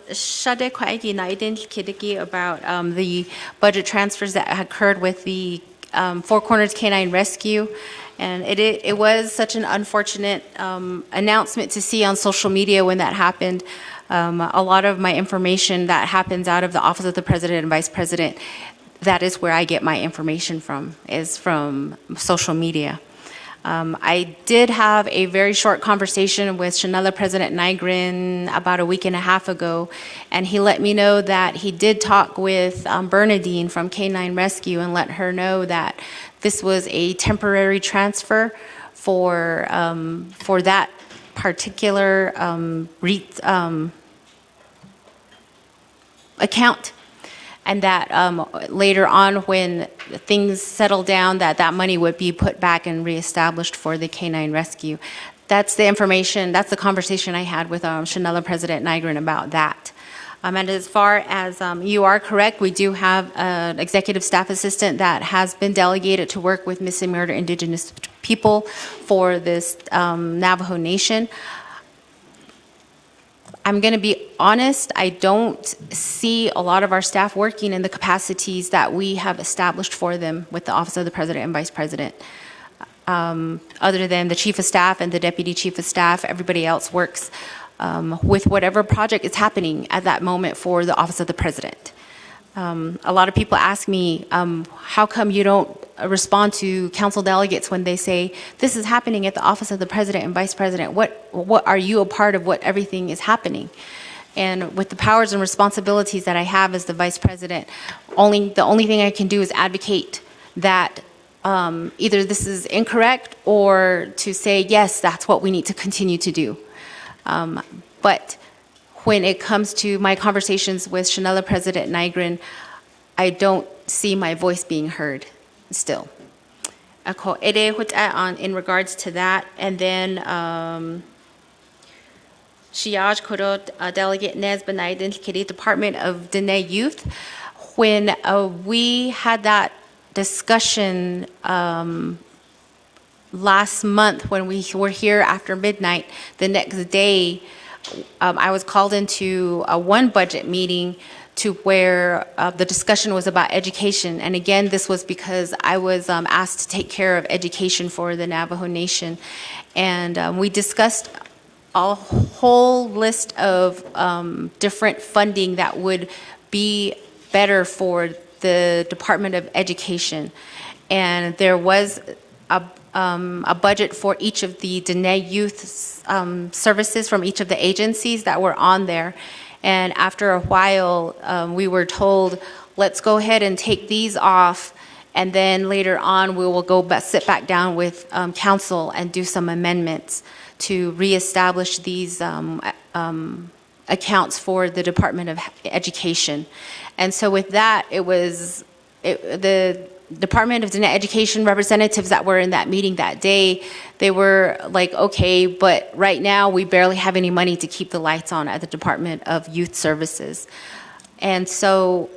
S20: the budget transfers that occurred with the Four Corners Canine Rescue, and it was such an unfortunate announcement to see on social media when that happened. A lot of my information that happens out of the Office of the President and Vice President, that is where I get my information from, is from social media. I did have a very short conversation with Chanela President Nygren about a week and a half ago, and he let me know that he did talk with Bernadine from Canine Rescue and let her know that this was a temporary transfer for that particular account, and that later on when things settle down, that money would be put back and reestablished for the canine rescue. That's the information, that's the conversation I had with Chanela President Nygren about that. And as far as you are correct, we do have an executive staff assistant that has been delegated to work with missing murder Indigenous people for this Navajo Nation. I'm going to be honest, I don't see a lot of our staff working in the capacities that we have established for them with the Office of the President and Vice President. Other than the Chief of Staff and the Deputy Chief of Staff, everybody else works with whatever project is happening at that moment for the Office of the President. A lot of people ask me, how come you don't respond to council delegates when they say, this is happening at the Office of the President and Vice President? What are you a part of what everything is happening? And with the powers and responsibilities that I have as the Vice President, the only thing I can do is advocate that either this is incorrect or to say, yes, that's what we need to continue to do. But when it comes to my conversations with Chanela President Nygren, I don't see my voice being heard still. In regards to that, and then Shiaj Korot, Delegate Nez Benaiden, Kitty Department of Dene Youth, when we had that discussion last month when we were here after midnight, the next day, I was called into one budget meeting to where the discussion was about education. And again, this was because I was asked to take care of education for the Navajo Nation. And we discussed a whole list of different funding that would be better for the Department of Education. And there was a budget for each of the Dene Youth services from each of the agencies that were on there. And after a while, we were told, let's go ahead and take these off, and then later on, we will go sit back down with council and do some amendments to reestablish these accounts for the Department of Education. And so with that, the Department of Education representatives that were in that meeting that day, they were like, okay, but right now we barely have any money to keep the lights on at the Department of Youth Services. And so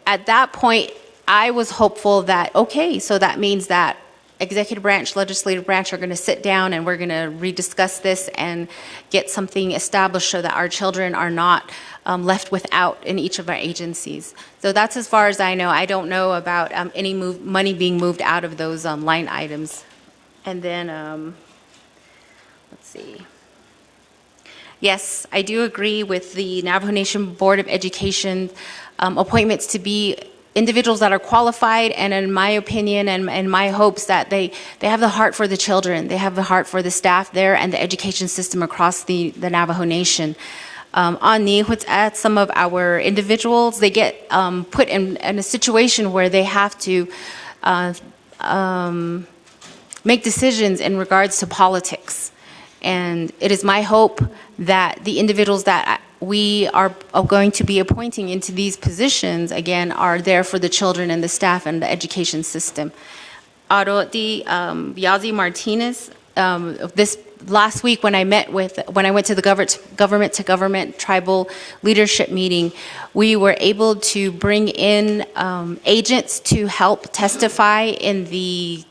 S20: at that point, I was hopeful that, okay, so that means that executive branch, legislative branch are going to sit down and we're going to rediscuss this and get something established so that our children are not left without in each of our agencies. So that's as far as I know. I don't know about any money being moved out of those line items. And then, let's see. Yes, I do agree with the Navajo Nation Board of Education appointments to be individuals that are qualified, and in my opinion and my hopes that they have the heart for the children, they have the heart for the staff there and the education system across the Navajo Nation. At some of our individuals, they get put in a situation where they have to make decisions in regards to politics. And it is my hope that the individuals that we are going to be appointing into these positions, again, are there for the children and the staff and the education system. Aroti Yazi Martinez, this last week when I went to the government tribal leadership meeting, we were able to bring in agents to help testify in the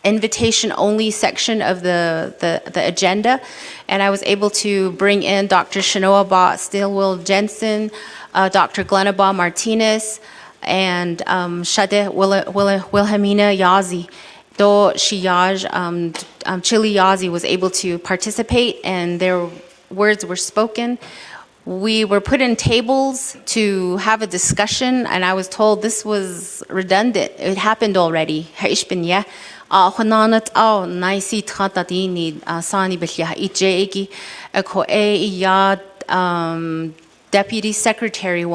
S20: invitation-only section of the agenda, and I was able to bring in Dr. Shanoa Ba Stillwell Jensen, Dr. Glenaba Martinez, and Shade Wilhelmina Yazi. Though Shiyaj, Chili Yazi was able to participate, and their words were spoken. We were put in tables to have a discussion, and I was told this was redundant. It happened already. Honanat au naisi tratadini sani bihya ijegi ko ya Deputy Secretary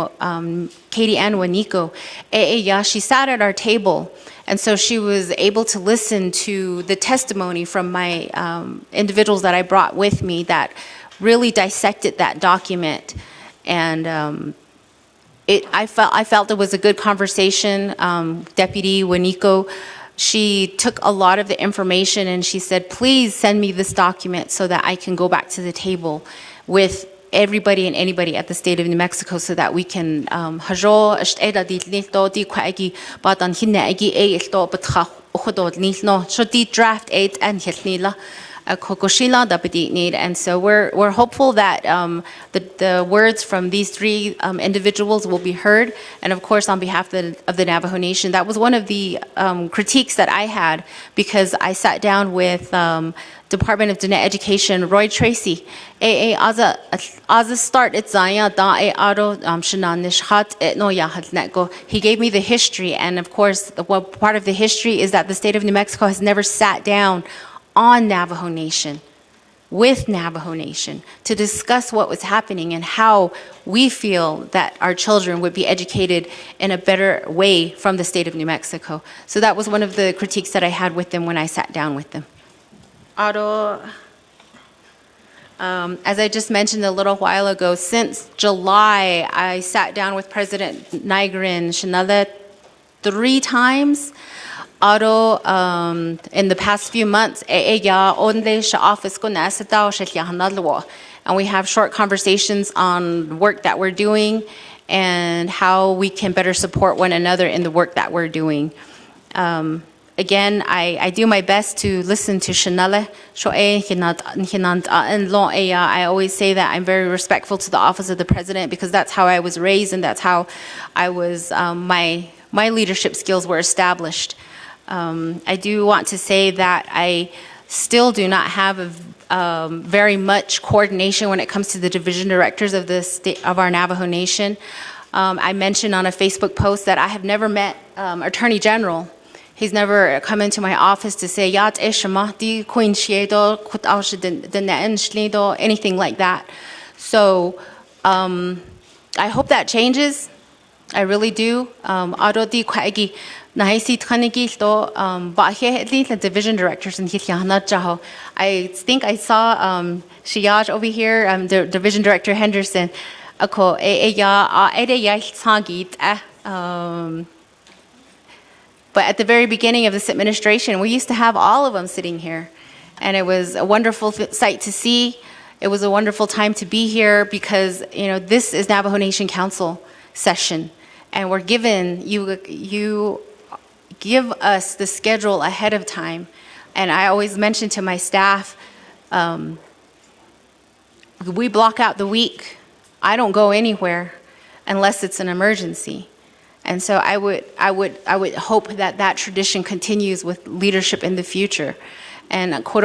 S20: Katie Ann Waniko ya she sat at our table, and so she was able to listen to the testimony from my individuals that I brought with me that really dissected that document, and I felt it was a good conversation. Deputy Waniko, she took a lot of the information and she said, please send me this document so that I can go back to the table with everybody and anybody at the state of New Mexico so that we can draft 8 and and so we're hopeful that the words from these three individuals will be heard. And of course, on behalf of the Navajo Nation, that was one of the critiques that I had, because I sat down with Department of Diné Education Roy Tracy. As a start, he gave me the history, and of course, part of the history is that the state of New Mexico has never sat down on Navajo Nation, with Navajo Nation, to discuss what was happening and how we feel that our children would be educated in a better way from the state of New Mexico. So that was one of the critiques that I had with them when I sat down with them. As I just mentioned a little while ago, since July, I sat down with President Nigrin Shanada 3 times. In the past few months, and we have short conversations on work that we're doing and how we can better support one another in the work that we're doing. Again, I do my best to listen to Shanale. I always say that I'm very respectful to the office of the president, because that's how I was raised and that's how I was, my leadership skills were established. I do want to say that I still do not have very much coordination when it comes to the division directors of the state of our Navajo Nation. I mentioned on a Facebook post that I have never met Attorney General. He's never come into my office to say anything like that. So I hope that changes. I really do. The division directors in I think I saw Shiyaj over here, the division director Henderson. But at the very beginning of this administration, we used to have all of them sitting here, and it was a wonderful sight to see. It was a wonderful time to be here, because this is Navajo Nation Council session, and we're given you give us the schedule ahead of time. And I always mention to my staff, we block out the week. I don't go anywhere unless it's an emergency. And so I would hope that that tradition continues with leadership in the future. And that's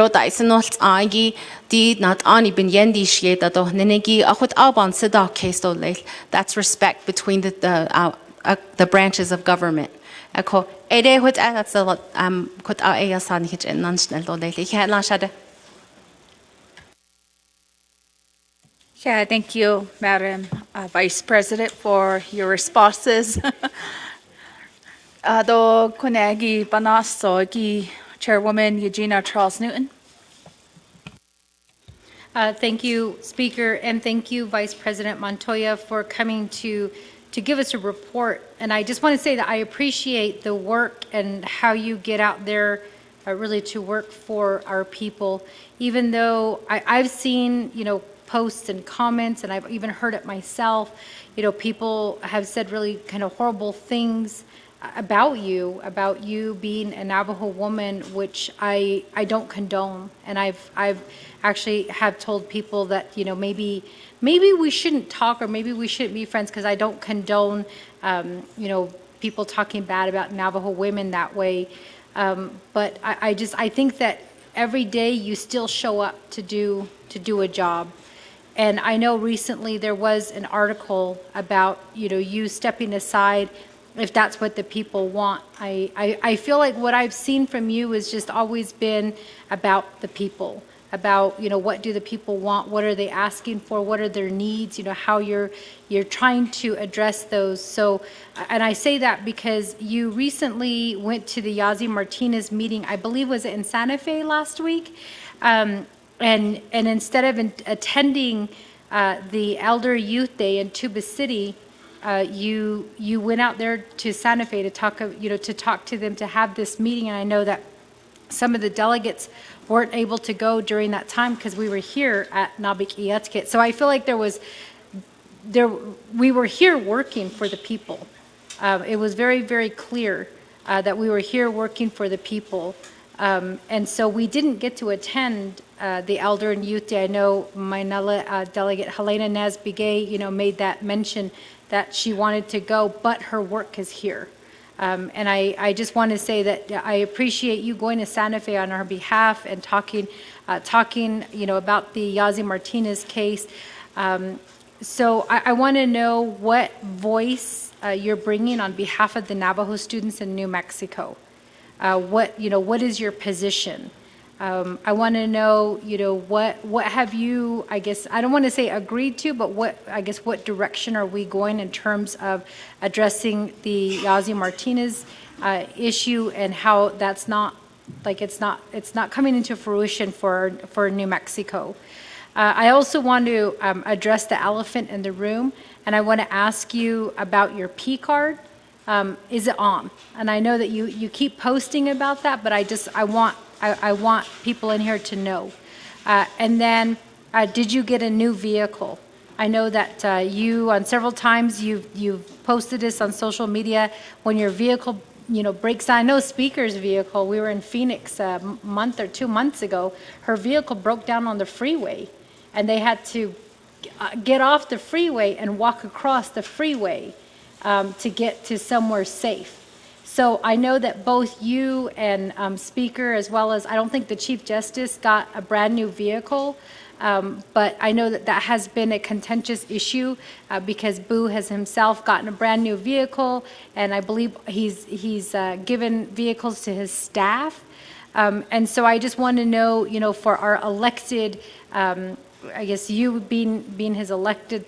S20: respect between the branches of government.
S1: Yeah, thank you, Madam Vice President, for your responses. Do Konegi Banaso, Chairwoman Eugenia Charles Newton.
S9: Thank you, Speaker, and thank you, Vice President Montoya, for coming to give us a report. And I just want to say that I appreciate the work and how you get out there really to work for our people. Even though I've seen, posts and comments, and I've even heard it myself, people have said really kind of horrible things about you being a Navajo woman, which I don't condone. And I've actually have told people that, maybe we shouldn't talk, or maybe we shouldn't be friends, because I don't condone, people talking bad about Navajo women that way. But I think that every day you still show up to do a job. And I know recently there was an article about, you stepping aside if that's what the people want. I feel like what I've seen from you has just always been about the people, about, what do the people want, what are they asking for, what are their needs, how you're trying to address those. So, and I say that because you recently went to the Yazi Martinez meeting, I believe was it in Santa Fe last week? And instead of attending the Elder Youth Day in Tuba City, you went out there to Santa Fe to talk, to talk to them, to have this meeting. And I know that some of the delegates weren't able to go during that time because we were here at Nabik Iyatkit. So I feel like we were here working for the people. It was very, very clear that we were here working for the people. And so we didn't get to attend the Elder and Youth Day. I know my delegate Helena Nazbigay, made that mention that she wanted to go, but her work is here. And I just want to say that I appreciate you going to Santa Fe on our behalf and talking, about the Yazi Martinez case. So I want to know what voice you're bringing on behalf of the Navajo students in New Mexico. What is your position? I want to know, what have you, I guess, I don't want to say agreed to, but what direction are we going in terms of addressing the Yazi Martinez issue, and how that's not, it's not coming into fruition for New Mexico. I also want to address the elephant in the room, and I want to ask you about your P card. Is it on? And I know that you keep posting about that, but I want people in here to know. And then, did you get a new vehicle? I know that you, on several times, you've posted this on social media. When your vehicle, breaks down. I know Speaker's vehicle, we were in Phoenix a month or 2 months ago. Her vehicle broke down on the freeway, and they had to get off the freeway and walk across the freeway to get to somewhere safe. So I know that both you and Speaker, as well as, I don't think the Chief Justice got a brand new vehicle, but I know that that has been a contentious issue because Boo has himself gotten a brand new vehicle, and I believe he's given vehicles to his staff. And so I just want to know, for our elected, I guess you being his elected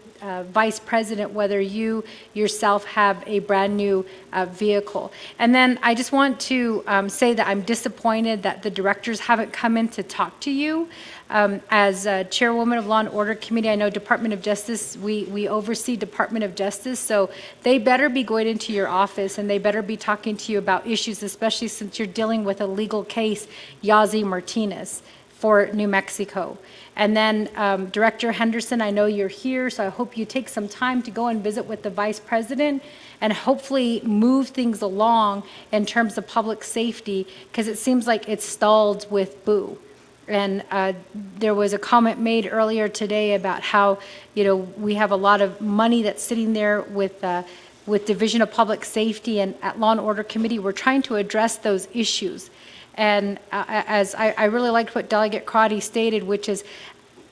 S9: Vice President, whether you yourself have a brand new vehicle. And then I just want to say that I'm disappointed that the directors haven't come in to talk to you. As Chairwoman of Law and Order Committee, I know Department of Justice, we oversee Department of Justice, so they better be going into your office, and they better be talking to you about issues, especially since you're dealing with a legal case, Yazi Martinez, for New Mexico. And then Director Henderson, I know you're here, so I hope you take some time to go and visit with the Vice President and hopefully move things along in terms of public safety, because it seems like it's stalled with Boo. And there was a comment made earlier today about how, we have a lot of money that's sitting there with Division of Public Safety, and at Law and Order Committee, we're trying to address those issues. And as I really liked what Delegate Crotty stated, which is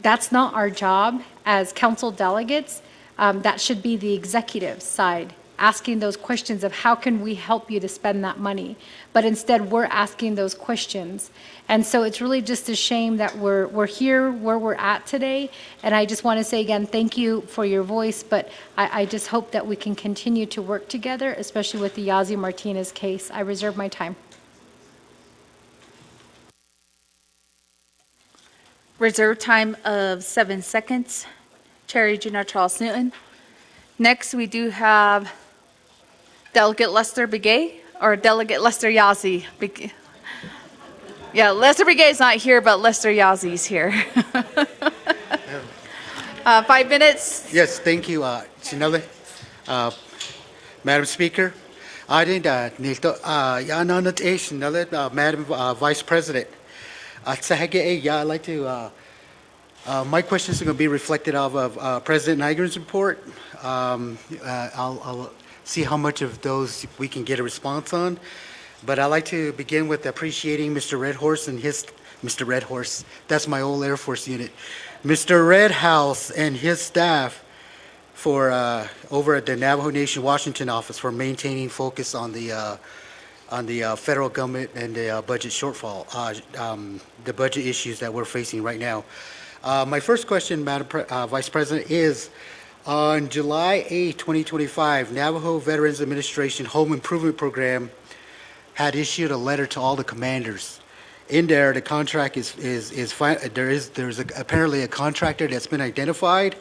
S9: that's not our job as council delegates. That should be the executive side asking those questions of how can we help you to spend that money. But instead, we're asking those questions. And so it's really just a shame that we're here where we're at today. And I just want to say again, thank you for your voice, but I just hope that we can continue to work together, especially with the Yazi Martinez case. I reserve my time.
S1: Reserve time of 7 seconds. Chair Regina Charles Newton. Next, we do have Delegate Lester Begay, or Delegate Lester Yazzie. Yeah, Lester Begay is not here, but Lester Yazzie is here. 5 minutes.
S5: Yes, thank you, Chinele. Madam Speaker, I didn't Madam Vice President. I'd like to, my questions are going to be reflected off of President Niger's report. I'll see how much of those we can get a response on. But I'd like to begin with appreciating Mr. Red Horse and Mr. Red Horse, that's my old Air Force unit. Mr. Red House and his staff for over at the Navajo Nation Washington office for maintaining focus on the federal government and the budget shortfall, the budget issues that we're facing right now. My first question, Madam Vice President, is on July 8, 2025, Navajo Veterans Administration Home Improvement Program had issued a letter to all the commanders. In there, the contract there's apparently a contractor that's been identified.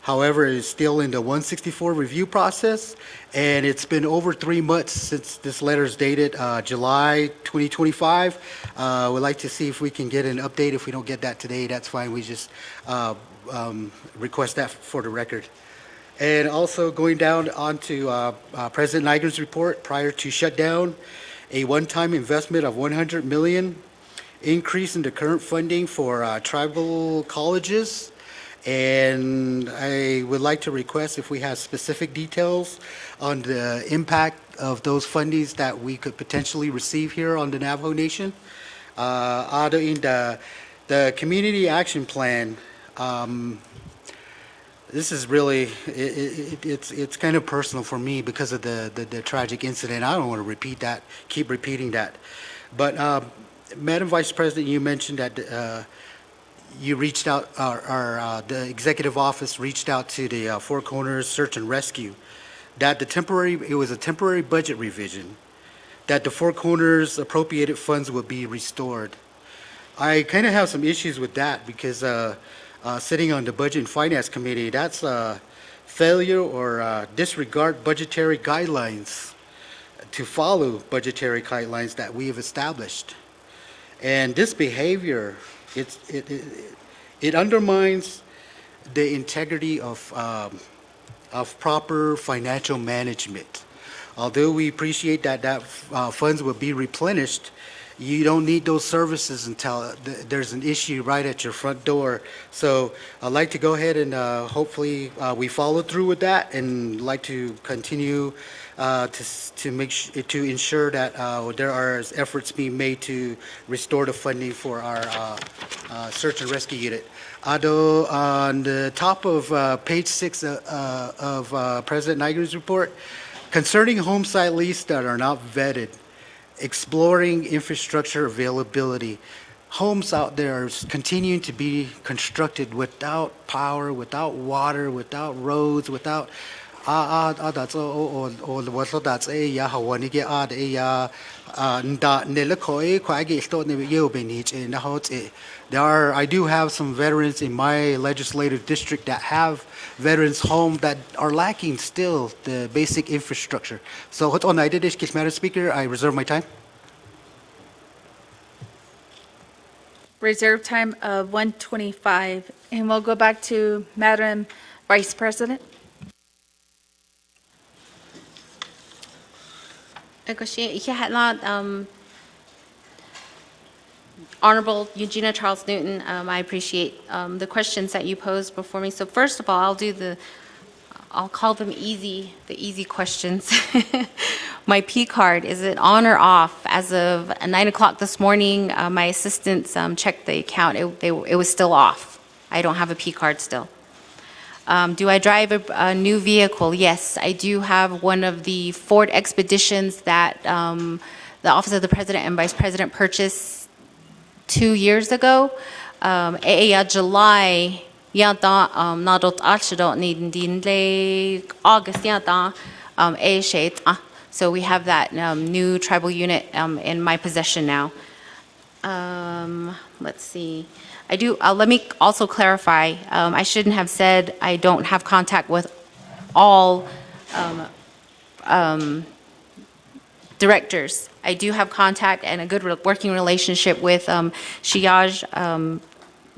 S5: However, it's still in the 164 review process, and it's been over 3 months since this letter is dated July 2025. We'd like to see if we can get an update. If we don't get that today, that's fine. We just request that for the record. And also going down onto President Niger's report prior to shutdown, a one-time investment of $100 million, increase in the current funding for tribal colleges. And I would like to request if we have specific details on the impact of those fundings that we could potentially receive here on the Navajo Nation. In the community action plan, this is really, it's kind of personal for me because of the tragic incident. I don't want to keep repeating that. But Madam Vice President, you mentioned that you reached out, the executive office reached out to the Four Corners Search and Rescue, that it was a temporary budget revision, that the Four Corners appropriated funds would be restored. I kind of have some issues with that because sitting on the Budget and Finance Committee, that's failure or disregard budgetary guidelines, to follow budgetary guidelines that we have established. And this behavior, it undermines the integrity of proper financial management. Although we appreciate that funds will be replenished, you don't need those services until there's an issue right at your front door. So I'd like to go ahead and hopefully we follow through with that, and like to continue to ensure that there are efforts being made to restore the funding for our search and rescue unit. Ado, on the top of page 6 of President Niger's report, concerning home site lease that are not vetted, exploring infrastructure availability. Homes out there are continuing to be constructed without power, without water, without roads, without that's that's I do have some veterans in my legislative district that have veterans home that are lacking still the basic infrastructure. So Madam Speaker, I reserve my time.
S1: Reserve time of 1:25, and we'll go back to Madam Vice President.
S20: Honorable Eugenia Charles Newton, I appreciate the questions that you posed before me. So first of all, I'll call them the easy questions. My P card, is it on or off? As of 9 o'clock this morning, my assistants checked the account. It was still off. I don't have a P card still. Do I drive a new vehicle? Yes, I do have one of the Ford Expeditions that the Office of the President and Vice President purchased 2 years ago. July, August, so we have that new tribal unit in my possession now. Let's see. I do, let me also clarify, I shouldn't have said I don't have contact with all directors. I do have contact and a good working relationship with Shiaj,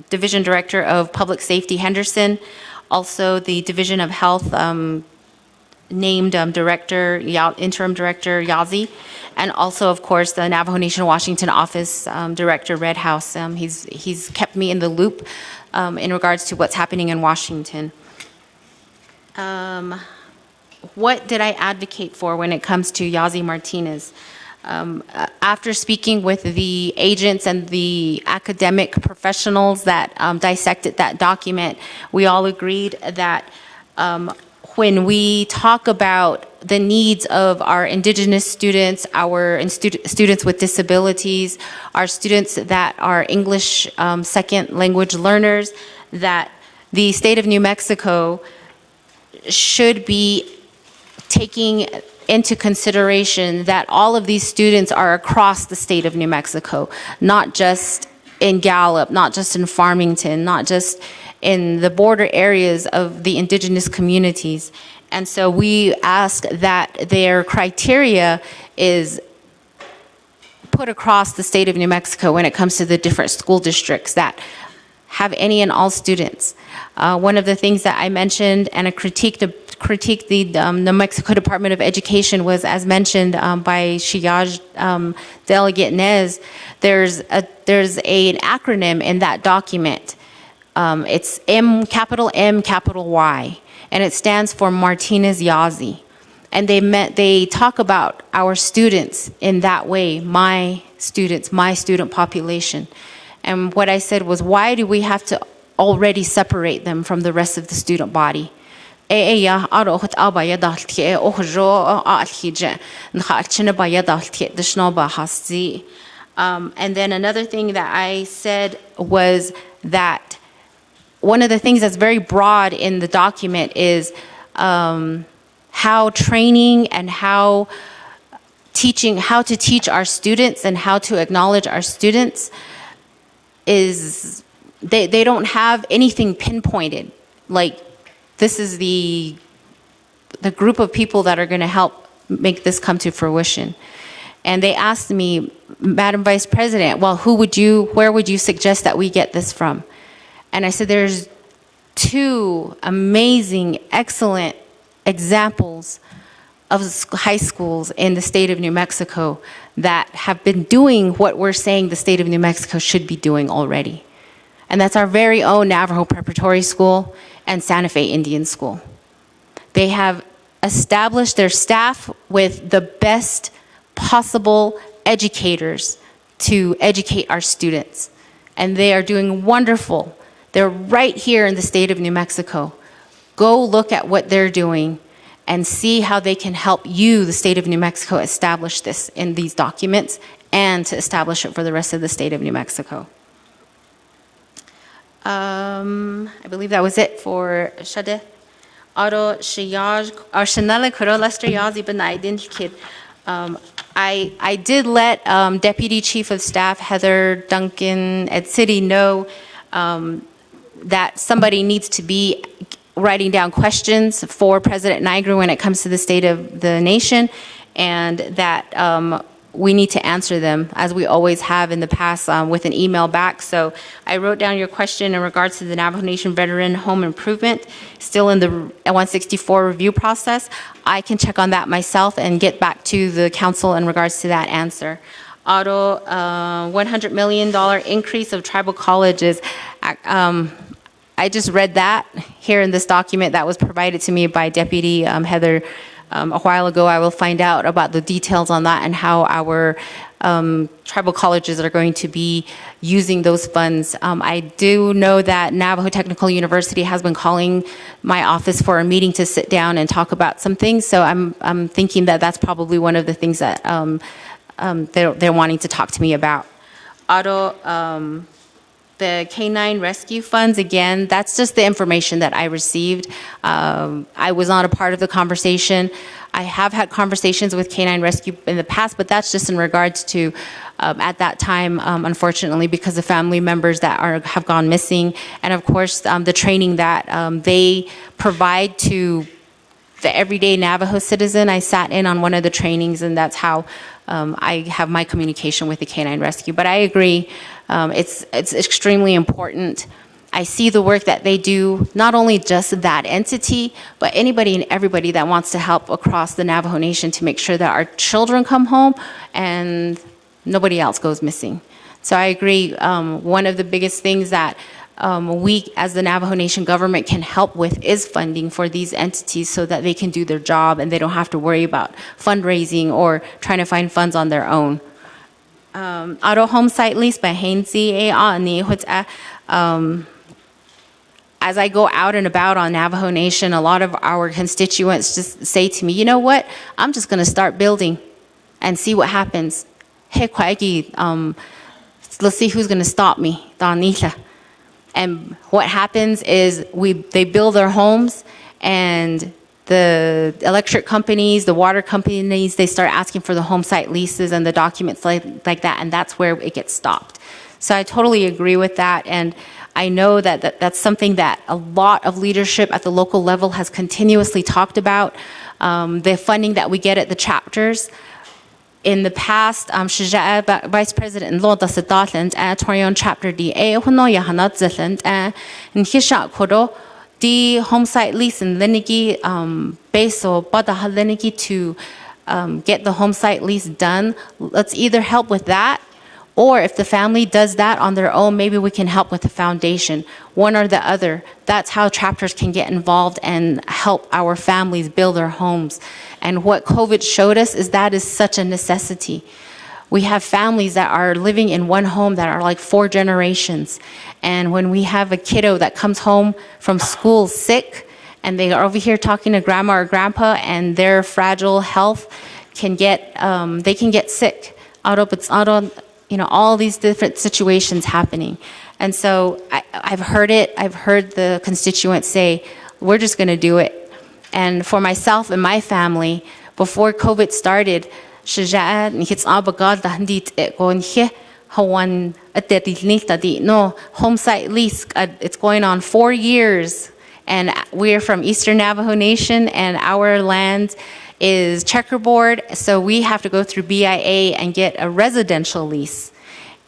S20: Division Director of Public Safety Henderson, also the Division of Health named Director, Interim Director Yazi, and also, of course, the Navajo Nation Washington Office Director Red House. He's kept me in the loop in regards to what's happening in Washington. What did I advocate for when it comes to Yazi Martinez? After speaking with the agents and the academic professionals that dissected that document, we all agreed that when we talk about the needs of our Indigenous students, our students with disabilities, our students that are English second language learners, that the state of New Mexico should be taking into consideration that all of these students are across the state of New Mexico, not just in Gallup, not just in Farmington, not just in the border areas of the indigenous communities. And so we ask that their criteria is put across the state of New Mexico when it comes to the different school districts that have any and all students. One of the things that I mentioned and I critiqued the New Mexico Department of Education was, as mentioned by Shiaj Delegate Nez, there's an acronym in that document. It's capital M, capital Y, and it stands for Martinez Yazi. And they talk about our students in that way, my students, my student population. And what I said was, why do we have to already separate them from the rest of the student body? And then another thing that I said was that one of the things that's very broad in the document is how training and how to teach our students and how to acknowledge our students is, they don't have anything pinpointed. Like, this is the group of people that are going to help make this come to fruition. And they asked me, Madam Vice President, well, where would you suggest that we get this from? And I said, there's two amazing, excellent examples of high schools in the state of New Mexico that have been doing what we're saying the state of New Mexico should be doing already. And that's our very own Navajo Preparatory School and Santa Fe Indian School. They have established their staff with the best possible educators to educate our students. And they are doing wonderful. They're right here in the state of New Mexico. Go look at what they're doing and see how they can help you, the state of New Mexico, establish this in these documents and to establish it for the rest of the state of New Mexico. I believe that was it for Shade. Aro Shiyaj, or Shanala Kuro Lester Yazi Benaidin Kid. I did let Deputy Chief of Staff Heather Duncan at City know that somebody needs to be writing down questions for President Nigro when it comes to the state of the nation, and that we need to answer them, as we always have in the past, with an email back. So I wrote down your question in regards to the Navajo Nation Veteran Home Improvement, still in the 164 review process. I can check on that myself and get back to the council in regards to that answer. Auto, $100 million increase of tribal colleges. I just read that here in this document that was provided to me by Deputy Heather a while ago. I will find out about the details on that and how our tribal colleges are going to be using those funds. I do know that Navajo Technical University has been calling my office for a meeting to sit down and talk about some things. So I'm thinking that that's probably one of the things that they're wanting to talk to me about. The K-9 rescue funds, again, that's just the information that I received. I was not a part of the conversation. I have had conversations with Canine Rescue in the past, but that's just in regards to, at that time, unfortunately, because of family members that have gone missing, and of course, the training that they provide to the everyday Navajo citizen. I sat in on one of the trainings, and that's how I have my communication with the Canine Rescue. But I agree, it's extremely important. I see the work that they do, not only just that entity, but anybody and everybody that wants to help across the Navajo Nation to make sure that our children come home and nobody else goes missing. So I agree, one of the biggest things that we as the Navajo Nation government can help with is funding for these entities so that they can do their job and they don't have to worry about fundraising or trying to find funds on their own. Auto home site lease by Hainsey as I go out and about on Navajo Nation, a lot of our constituents just say to me, you know what, I'm just going to start building and see what happens. Hey, let's see who's going to stop me. And what happens is they build their homes, and the electric companies, the water companies, they start asking for the home site leases and the documents like that, and that's where it gets stopped. So I totally agree with that, and I know that that's something that a lot of leadership at the local level has continuously talked about. The funding that we get at the chapters. In the past, Vice President Lord the Sedatland and Torion Chapter D. Honoya Hanat Zetland and Hisha Kodo, the home site lease in Lenigi, base or Badaha Lenigi to get the home site lease done. Let's either help with that, or if the family does that on their own, maybe we can help with the foundation, one or the other. That's how chapters can get involved and help our families build their homes. And what COVID showed us is that is such a necessity. We have families that are living in one home that are like 4 generations. And when we have a kiddo that comes home from school sick, and they are over here talking to grandma or grandpa, and their fragile health can get, they can get sick. All these different situations happening. And so I've heard it, I've heard the constituents say, we're just gonna do it. And for myself and my family, before COVID started, home site lease, it's going on 4 years. And we're from Eastern Navajo Nation, and our land is checkerboard, so we have to go through BIA and get a residential lease.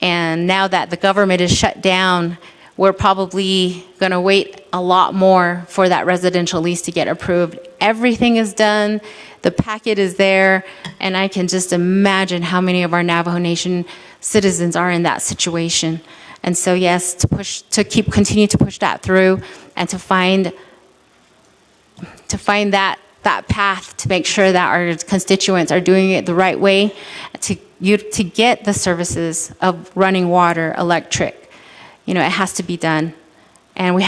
S20: And now that the government is shut down, we're probably going to wait a lot more for that residential lease to get approved. Everything is done, the packet is there, and I can just imagine how many of our Navajo Nation citizens are in that situation. And so yes, continue to push that through, and to find that path to make sure that our constituents are doing it the right way, to get the services of running water, electric. It has to be done. And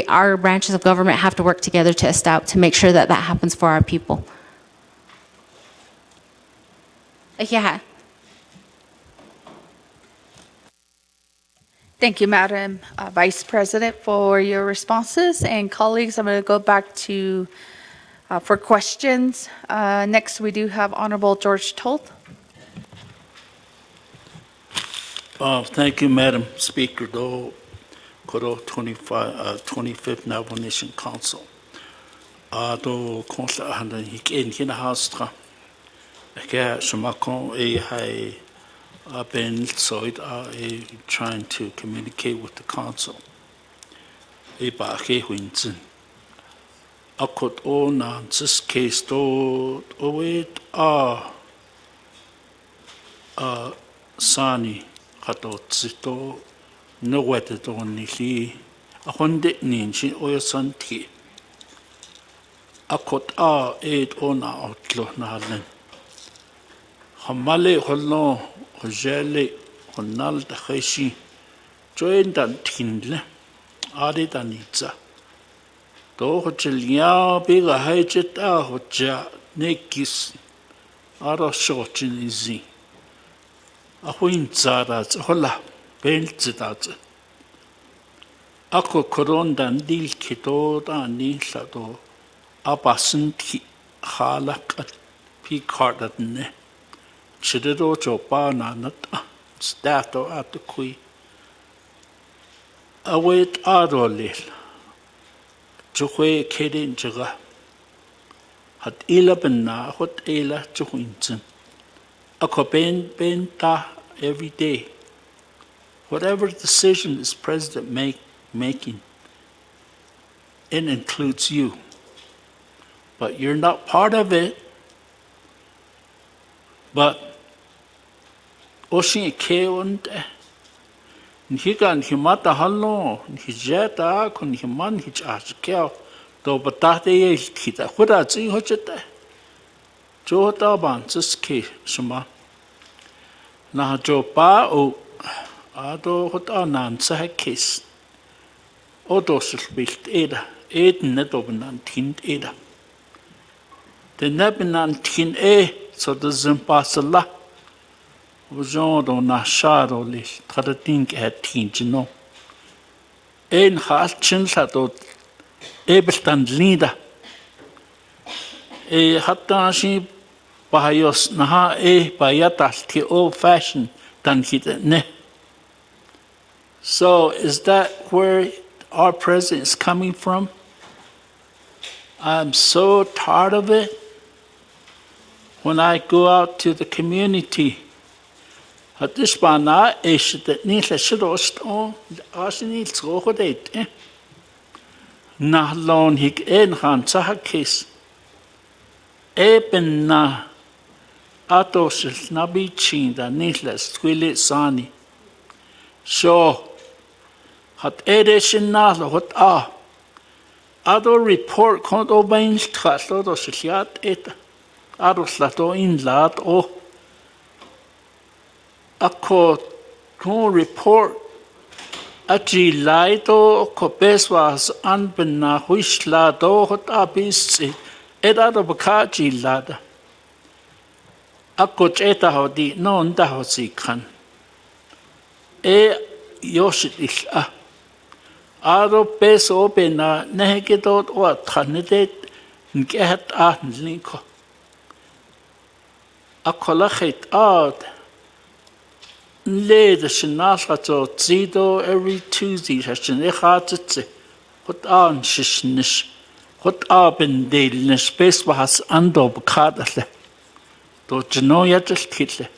S20: our branches of government have to work together to make sure that that happens for our people. Yeah.
S1: Thank you, Madam Vice President, for your responses. And colleagues, I'm going to go back to for questions. Next, we do have Honorable George Tolt.
S2: Thank you, Madam Speaker. Though, Kodo 25th Navajo Nation Council. Though, Council Handan in Hinahastra. Okay, Shamakon, I been so trying to communicate with the council. Baake Winton. I could own this case to wait. Sani Kato no weather only he a hundred ninch or santi. A could eight on outlaw Nalan. Hamale Holno, Hojele, Honal the Heshi, joined and Tindle, added Anitza. Though Hotelia big a hedget Hoja, Nekis, Ara short in easy. A winzarats, hola, beltzat. Ako korondan dil kito da nilado, abasanti, halak at P card at ne. Chidero jo pa na nat stato at the kui. Await adolil. Juhwe kedin jaga. Hat ila benna hot ila juhinten. Ako ben ta every day. Whatever decision this president making, it includes you. But you're not part of it. But Oshin Keon Higan Himata Halo, Hijeta, Kun Himan Hichakeo, do Batate Kita, Huda Hochete, Jota Ban, Siski, Shuma. Na Jopa o Ado Hotanan Sahakis. Odos Bilt Eda, Eden Netobenan Tint Eda. The Nebenan Tin so the Zimpasala. Jean do na sharo le trading at tinjino. En halchin sato ebestan linda. Hatta shi bahayos naha bayatas ti old fashioned than hit ne. So is that where our president is coming from? I'm so tired of it. When I go out to the community, at this bana is that neither should also needs go date. Na lon hik en han sahakis. Eben na atos nabichin da nitlas twilit sani. So hat edeshin na hot Ado report kont obains tkhaslo do sliat et ado slato in lat o ako kon report achi laito kopeswas anbena huisla do hot abis edado bakachi lada ako cheta hodi no nda hosikhan yoshit isla ado peso pena nehekitot o thanetet nkehat linko akolachet Led Shinashato Zido every Tuesday has Shinechatze. What on Shishnish? What Aben de Nespes was Ando Bukadale. Do Genoya just kitle.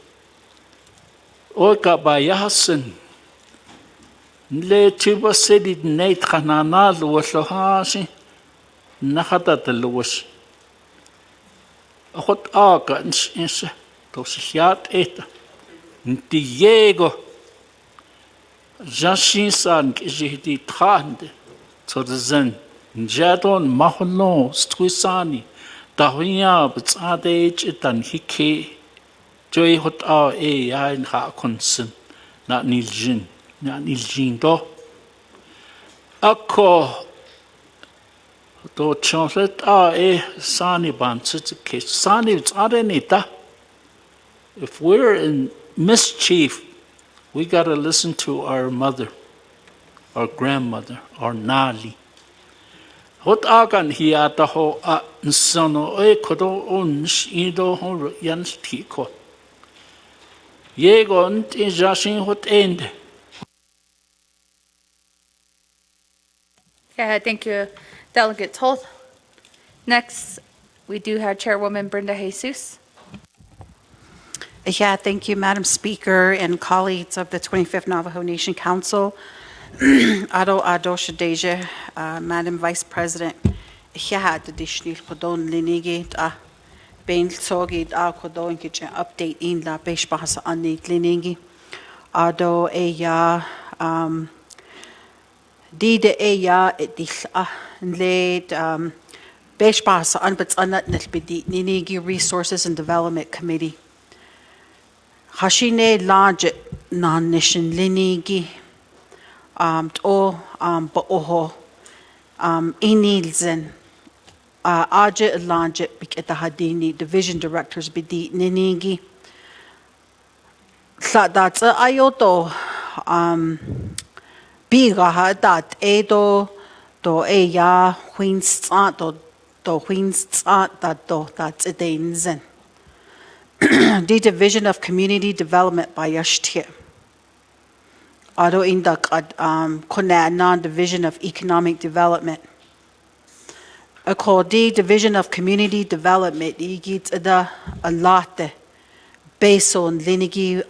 S2: Oka by Yasin. Le Tuba said it Nate Hanana was Lohashi. Nahata the Lewis. What Aga and Shinsa. Those Shiat Eta. Diego Jashinsan Kishiti Trande to the Zen Jadon Maholo Stwisani Dahuya but Ade Chitan Hike Joy Hot Our in Ha Consen not Niljin do Ako do chocolate Sani Ban Sitike Sani it's Adenita. If we're in mischief, we got to listen to our mother, our grandmother, our Nali. Hot agan hiata ho a nsono kodo on ido ho yans tiko. Yegon in jashin hot end.
S1: Yeah, thank you, Delegate Toth. Next, we do have Chairwoman Brenda Jesus.
S11: Yeah, thank you, Madam Speaker and colleagues of the 25th Navajo Nation Council. Ado Shadeja, Madam Vice President. Yeah, the Dishnil Kodon Linigate, Bain Sogit, Kodon Kitchen update in La Besh Bahasa Anit Linigi. Ado Eya, Dide Eya, Edis, Late, Besh Bahasa Anbats Anat Nilbidi, Ninigi Resources and Development Committee. Hashine large non-nation linigi booho inilzen aje large biketa hadini division directors bidi ninigi that's ayoto biga dat edo do eya wins to do wins that do that's a dainzen. The Division of Community Development by Yashtia. Ado indak Kona Division of Economic Development. The Division of Community Development, igit ada alate based on linigi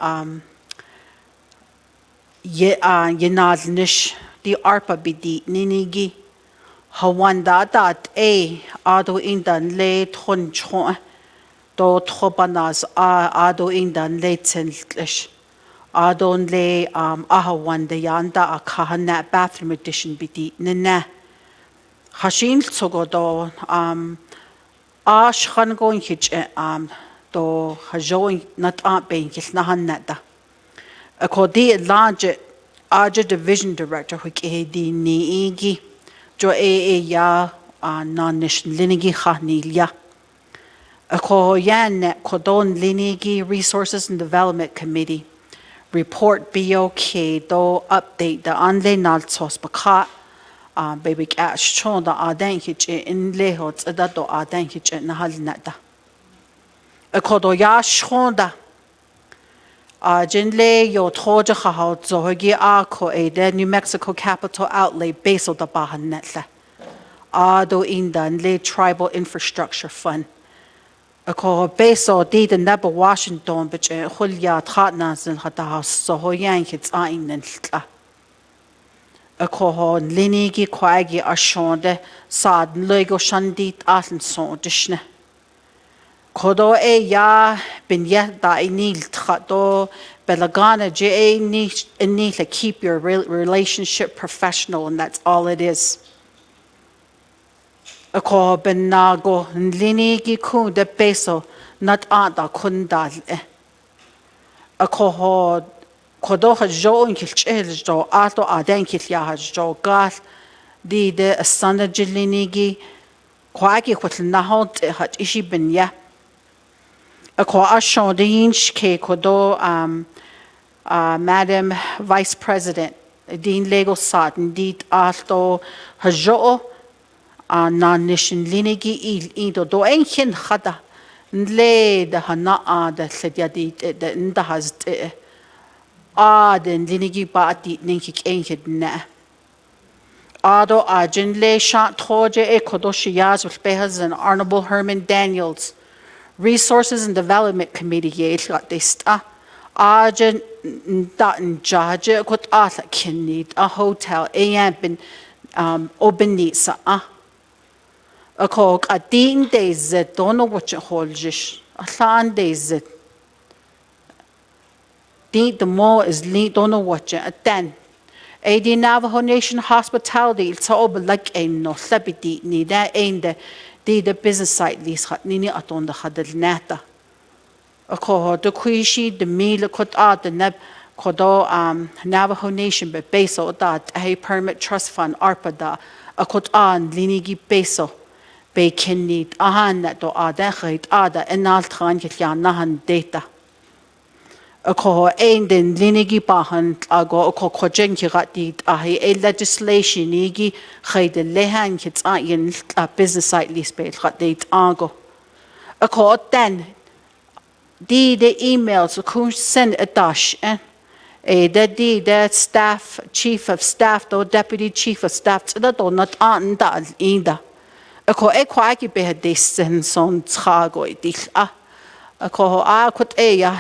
S11: yenadnish the ARPA bidi ninigi hawanda dat ado indan le ton chon do trobanas ado indan le tseltlish adon le ahawanda yanda akahana bathroom edition bidi nina Hashin Sogodo, Ash Hangoin Hitch, do Hajoin not Aunt Bankis Nahaneta. A Codi large Aja Division Director, which a di Niigi, Jo ya non nation Linigi Hanilia. A Koyan Kodon Linigi Resources and Development Committee. Report BOK, do update the Anle Naltos Bakat. Baby cash chon da adan hitch in lehot da do adan hitch na halnada a kodo ya shonda a jinle yo toja ha zogi a ko the New Mexico Capital Outlay basal da bahan netla a do indan le Tribal Infrastructure Fund a ko basal di the neba Washington but hulya thatna zin hata ha so hoyan hits a in netla a cohon linigi quagi a shonde sad lego shandit alan son dishne. Kodo ya bin yet da inil trato belagana je need to keep your relationship professional, and that's all it is. A ko ben nago linigi ku de peso not anda kundal a coho Kodo ha jo in kilchel jo ato aden kilya ha jo gal di de asana jilinigi kwagi kwatl nahot hat ishi binya a ko ashon de inch ke kodo Madam Vice President Dean Lego Satan dit alto ha jo na nishin linigi il indo do en kin khada nle de hana da sedya dit de nda has den linigi baati ninkik enkid na ado ajin le shant troje e kodoshi yaz with behas and Honorable Herman Daniels Resources and Development Committee ye got this ajin datin jaje kot ata kinid a hotel and bin obeni sa a kok a din days that don't know what you hold jish a san days the more is don't know what you then. The Navajo Nation Hospitality, it's all like a no sabiti ni that ain't the business site lease hat nini aton the hadal nata. A coho the quishi the meal cut out the neb kodo Navajo Nation but beso that a permit trust fund ARPA da a cut on linigi beso be can need ahan that do ada height ada and all tran kityan nahan data. A ko ein den linigi bahan ago ko kojen ki gati a legislation igi khayde lehan kits a yin a business site lease be gati ago a ko then the emails ku send a dash the staff chief of staff or deputy chief of staff that do not an da inda a ko e kwa ki be this sen son trago idil a ko a kut ya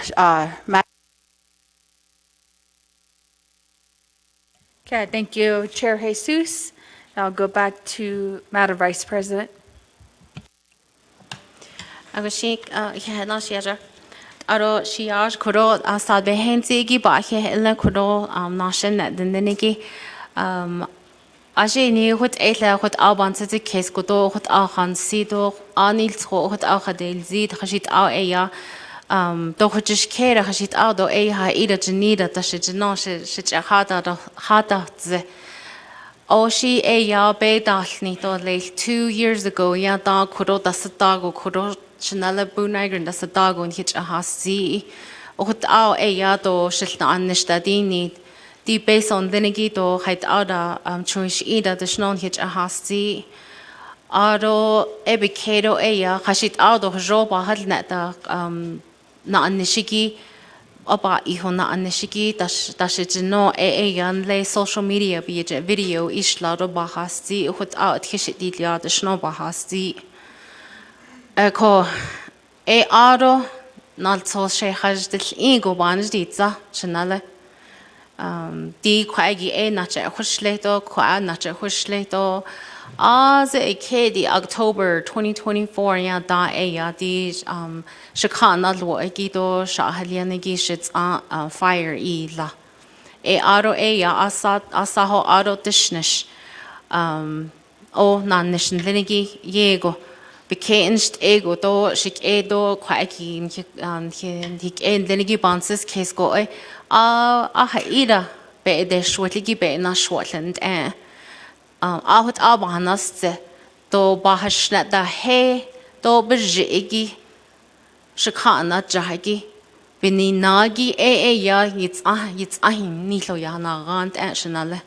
S1: Okay, thank you, Chair Jesus. Now I'll go back to Madam Vice President.
S20: Agashik, no shiaja. Aro shiaj kuro asad behensi gi ba he illa kuro nashin na dindinigi aje ni hut ela hut aban se kes kudo hut ahan sido anil tro hut ahadel zid khashit au eya do hutish kera khashit au do eya ida jinida tashijno shich hada ze Oshi eya be dalni to like 2 years ago ya da kuro dasadago kuro Chanela Bunagrin das dago and hitch a hasi. Ot ao eya do shilna annishtadini. Di based on dinigi do height ada choish ida the shnon hitch a hasi. Aro ebikedo eya hashit ado jo bahal na da na anishigi oba iho na anishigi dashijino yan le social media bi video ishla ro bahasti hut out kishit dilya dashno bahasti ko aro nalso she hajdil ego banjdiza chinale di kwagi nacha khushleto kwa nacha khushleto as a kid October 2024 ya da ya di shikana lo egido shahalianigi shits fire la aro ya asaho aro dishnish o nan nishin linigi yego bekenst ego do shik edo kwagi hik linigi banses case go haida be de shweligi be na shwelend ahut abanast to bahashna da he to bejigi shikana jahagi bini nagi ya yits ahin nilo ya na gant shnale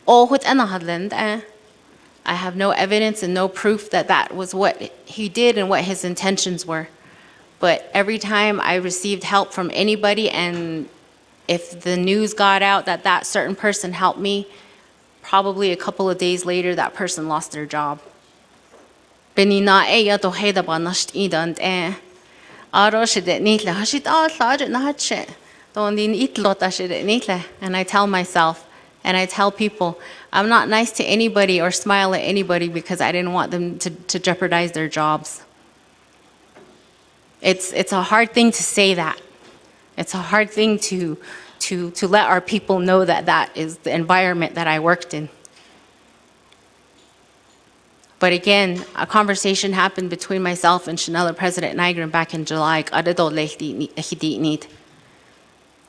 S20: ohut ana hadland I have no evidence and no proof that that was what he did and what his intentions were. But every time I received help from anybody, and if the news got out that that certain person helped me, probably a couple of days later, that person lost their job. Benina eya to heda banasht idant aro shide nitle hashit laj na hache. Don din itlota shide nitle, and I tell myself and I tell people, I'm not nice to anybody or smile at anybody because I didn't want them to jeopardize their jobs. It's a hard thing to say that. It's a hard thing to let our people know that that is the environment that I worked in. But again, a conversation happened between myself and Chanela President Nygren back in July.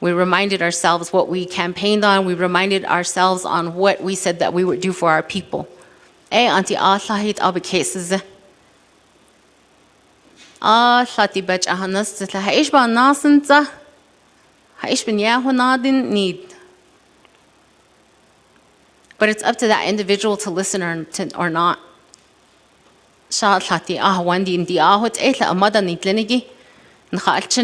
S20: We reminded ourselves what we campaigned on. We reminded ourselves on what we said that we would do for our people. Auntie Ahlahit Abacases. Hlati Bech Ahanas, Haishba Nasenza, Haishbin Yahonadin need. But it's up to that individual to listen or not. Shah Hlati Ahwandi in the Ahut Ela Amada Nidlinigi. It's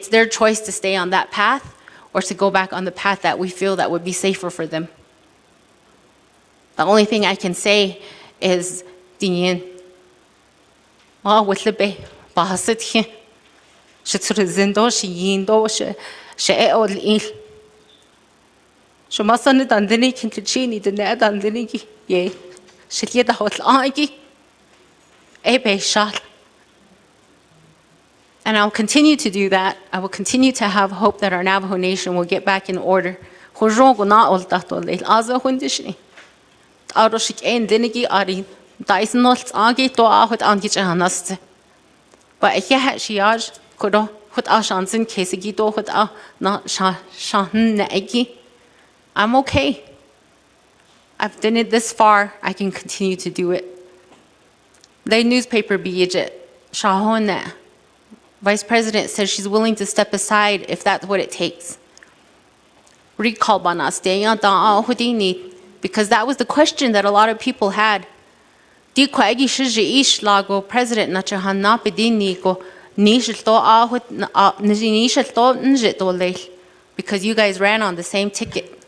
S20: their choice to stay on that path or to go back on the path that we feel that would be safer for them. The only thing I can say is Dinyan. And I'll continue to do that. I will continue to have hope that our Navajo Nation will get back in order. But I'm okay. I've done it this far. I can continue to do it. The newspaper biyejit shahona. Vice President says she's willing to step aside if that's what it takes. Recall banas because that was the question that a lot of people had. Di kwagi shiji ish lago President nachahana pedini ko nishito ahut nishito njitole because you guys ran on the same ticket.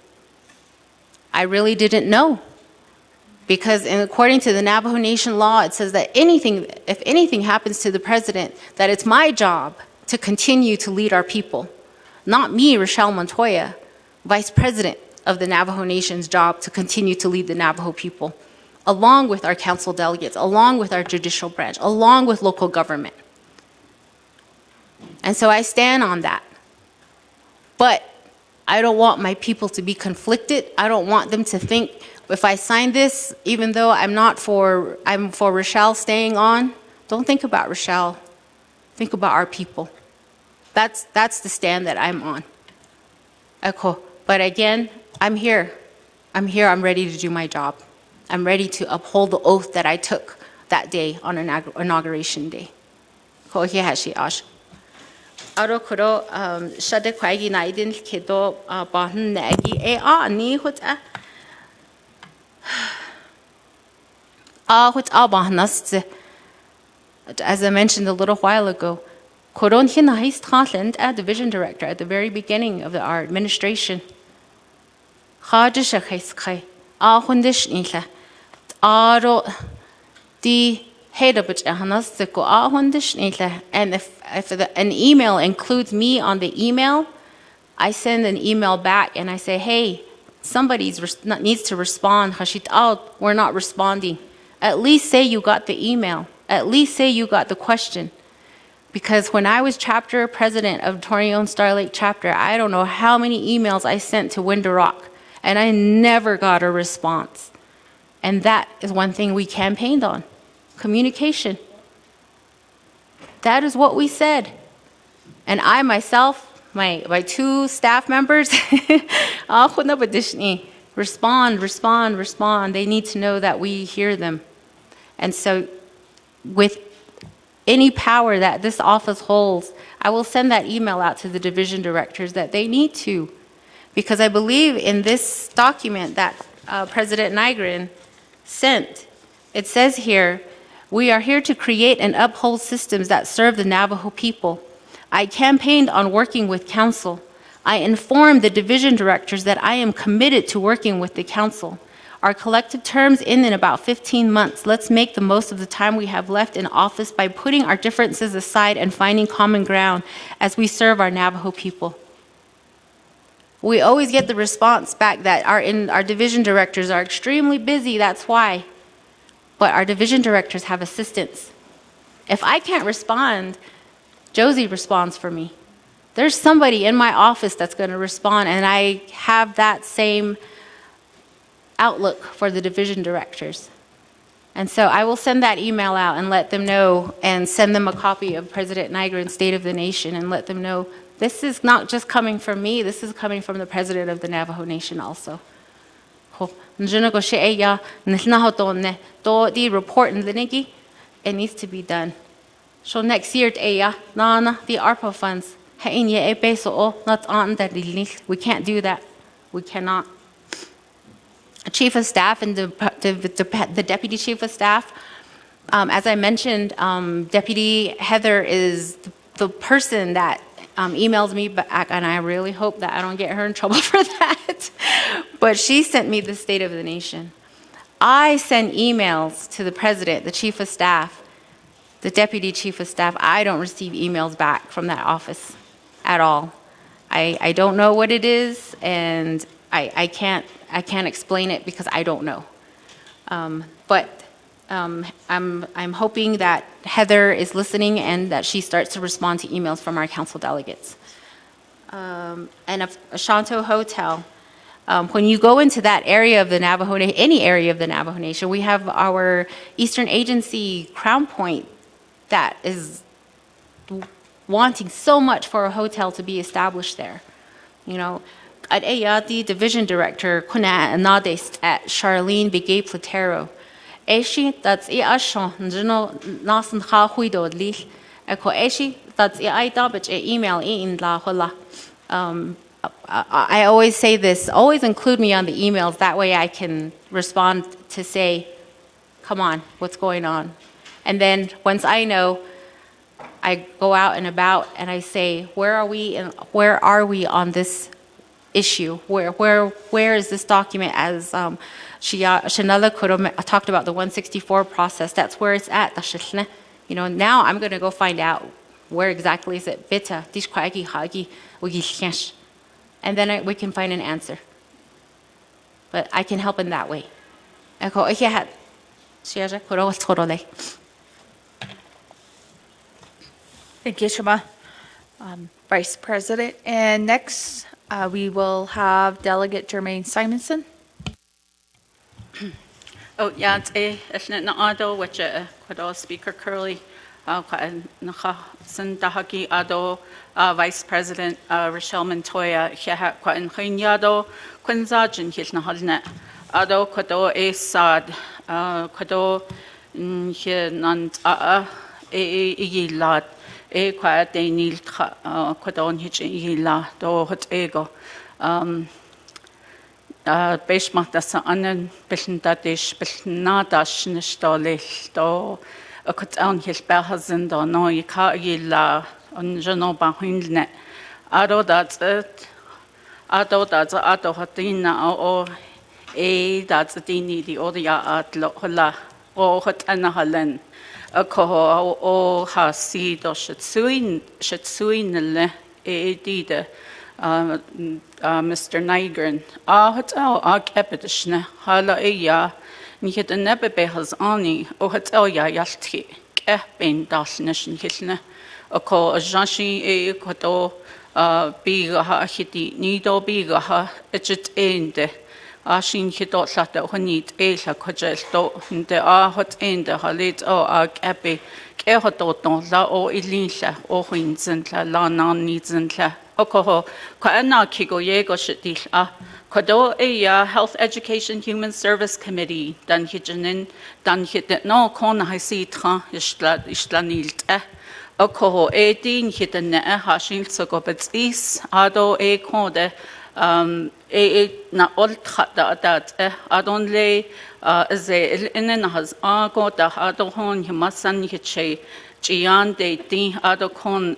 S20: I really didn't know. Because according to the Navajo Nation law, it says that if anything happens to the president, that it's my job to continue to lead our people. Not me, Rochelle Montoya, vice president of the Navajo Nation's job to continue to lead the Navajo people, along with our council delegates, along with our judicial branch, along with local government. And so I stand on that. But I don't want my people to be conflicted. I don't want them to think, if I sign this, even though I'm for Rochelle staying on, don't think about Rochelle. Think about our people. That's the stand that I'm on. But again, I'm here. I'm ready to do my job. I'm ready to uphold the oath that I took that day on inauguration day. Aro kuro shade kwagi naidin kedo bahan nagi ni hut As I mentioned a little while ago, Koron Hinahis Thaland, a division director at the very beginning of our administration. Khadishakhiskhay, Ahundish Inla, Aro the head of it, and if an email includes me on the email, I send an email back and I say, hey, somebody needs to respond. Hashit, oh, we're not responding. At least say you got the email. At least say you got the question. Because when I was chapter president of Torreon Star Lake chapter, I don't know how many emails I sent to Window Rock, and I never got a response. And that is one thing we campaigned on, communication. That is what we said. And I myself, my 2 staff members, respond. They need to know that we hear them. And so with any power that this office holds, I will send that email out to the division directors that they need to. Because I believe in this document that President Nygren sent, it says here, we are here to create and uphold systems that serve the Navajo people. I campaigned on working with council. I informed the division directors that I am committed to working with the council. Our collective terms end in about 15 months. Let's make the most of the time we have left in office by putting our differences aside and finding common ground as we serve our Navajo people. We always get the response back that our division directors are extremely busy, that's why. But our division directors have assistants. If I can't respond, Josie responds for me. There's somebody in my office that's going to respond, and I have that same outlook for the division directors. And so I will send that email out and let them know, and send them a copy of President Nygren's State of the Nation, and let them know this is not just coming from me, this is coming from the President of the Navajo Nation also. The report in Linigi, it needs to be done. So next year, the ARPA funds, we can't do that. We cannot. Chief of Staff and the Deputy Chief of Staff, as I mentioned, Deputy Heather is the person that emails me back, and I really hope that I don't get her in trouble for that. But she sent me the State of the Nation. I send emails to the President, the Chief of Staff, the Deputy Chief of Staff. I don't receive emails back from that office at all. I don't know what it is, and I can't explain it because I don't know. But I'm hoping that Heather is listening and that she starts to respond to emails from our council delegates. And a Shanto Hotel. When you go into that area of the Navajo, any area of the Navajo Nation, we have our Eastern Agency Crown Point that is wanting so much for a hotel to be established there. You know, at Ayati Division Director Kuna Anadest at Charlene Begay Platero. Eshi that's Ashon, General Nasan Hahuido Li. Eko Eshi that's Aidabich email in La Hola. I always say this, always include me on the emails, that way I can respond to say, come on, what's going on? And then once I know, I go out and about and I say, where are we on this issue? Where is this document? As Shanala Kurum talked about the 164 process, that's where it's at. You know, now I'm going to go find out where exactly is it. Bita, dishkwagi hagi, and then we can find an answer. But I can help in that way.
S1: Thank you, Shema. Vice President. And next, we will have Delegate Jermaine Simonson.
S21: Oh, yeah, it's not Ado, which Speaker Curley, Sandahaki Ado, Vice President Rochelle Montoya, Quain Hinyado, Quinzajin Hisnahalnet, Ado Quado A Sad, Quado Hinant Igilad, A Quad de Nil Quadon Hitchila, Do Hot Ego. Beshmata anan Bishntadish Bishnadash Nishtole to a cut on his behazin do no yila on Jano Bahindne. Ado that's it. Ado that's Ado Hatina or that's the dini the Odia at Lola or Hot Anahalen. A coho o ha si do shetsuin le dide. Mr. Nygren. Het epidishne, hala eya, ni het een nebbe behas ani, o het ja jaltje, ben dasnish en hilne. Oko a janshi koto biga ha hiti, nido biga ha, het einde. Ashin hito lata o niet eela kojelto, de het einde halit epi, kehoto la o ilinla, o hinzentla, la nan nitzentla. Okoho, Kaana Kigo Yego Shitil, Kodo Health Education Human Service Committee, Dan Hijanin, Dan Hit no Kona Hisitra, Istlanilt, Okoho, Din Hitan Hashil Sogobets Is, Ado Kode, na Oltrata that, Adonle, Ze Inen has Ago, the Adon, Himasan Hitche. Gian de din adokon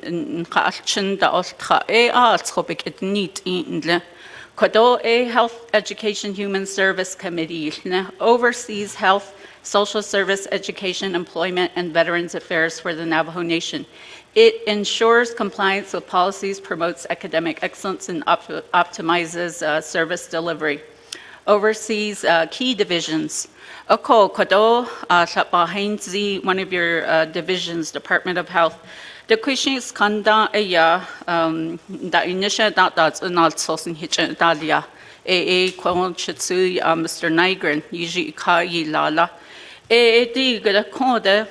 S21: kaalchin da oltra artskopik et neat inle. Kodo Health Education Human Service Committee oversees health, social service, education, employment, and veterans affairs for the Navajo Nation. It ensures compliance with policies, promotes academic excellence, and optimizes service delivery. Oversees key divisions. Oko kodo behind one of your divisions, Department of Health. The question is kanda ya da inisha that's not sosin hitch dalia kon chitsu Mr. Nygren yiji ka lala di gada kode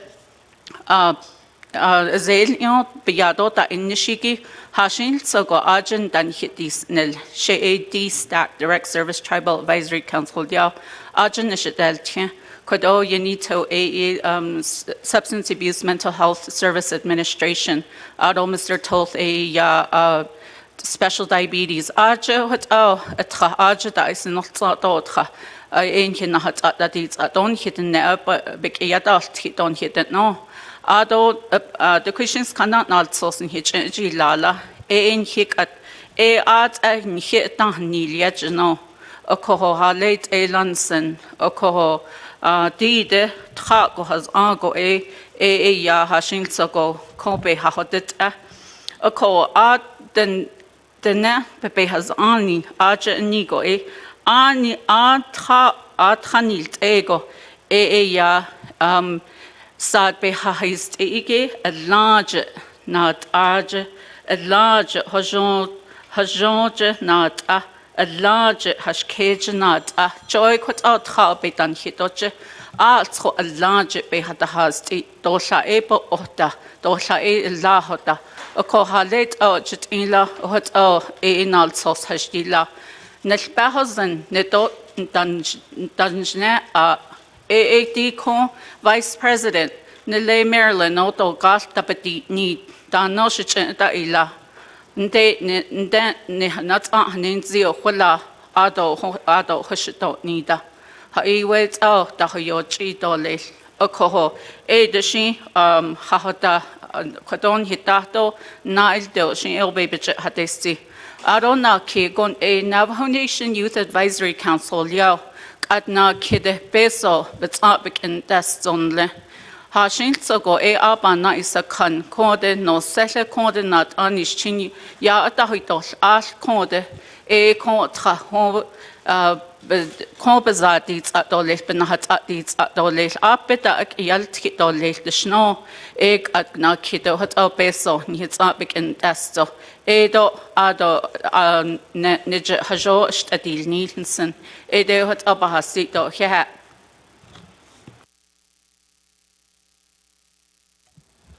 S21: Zelion Biado da Inishiki Hashin Sogo Ajin Dan Hitis Nil She D Stack Direct Service Tribal Advisory Council Yao Ajin Nishadel Tien Kodo Yanito Substance Abuse Mental Health Service Administration Ado Mr. Toth Special Diabetes Aja Hot Atra Aja da is not Dotra Ainkin Hat that it's don't hit in there but big Yadalt don't hit it no. Ado the Christians cannot not source in hitch lala in hick at at a hit nilia no a coho ha late a lanson a coho dide trago has ango ya hashing sogo kobe ha hodet a coho den ne pepe has ani aja nigo ani tranilt ego ya Sad behaist ege a large not arge a large hajonge not a large hashkage not a joy quit out habi dan hitoche also a large behata hasti dosha ebo ota dosha la hota a kohalet out in la hot in all sauce hashtila Neshbahosen neto dunjne Con Vice President Nile Maryland Noto Gasta Petit Ni Dan Noshich da Ila Nde Nat Ninzio Hula Ado Hushito Nida Hai waits out the Hoyochi Dole Okoho Deshi Hahota Kodon Hitato Nail Doshin El Baby Hadesti Arona Kigon a Navajo Nation Youth Advisory Council Yao Adna kide beso but up in dust only. Hashin so go abana is a con code no settle code not anish chin ya atahitos ash code contra home compensatits at doles benat at these at doles apeta yalti doles the snow at na kido hot beso hits up in dust. Edo ado nidja hajo stadil Nielsen. Edo hat abahasito here.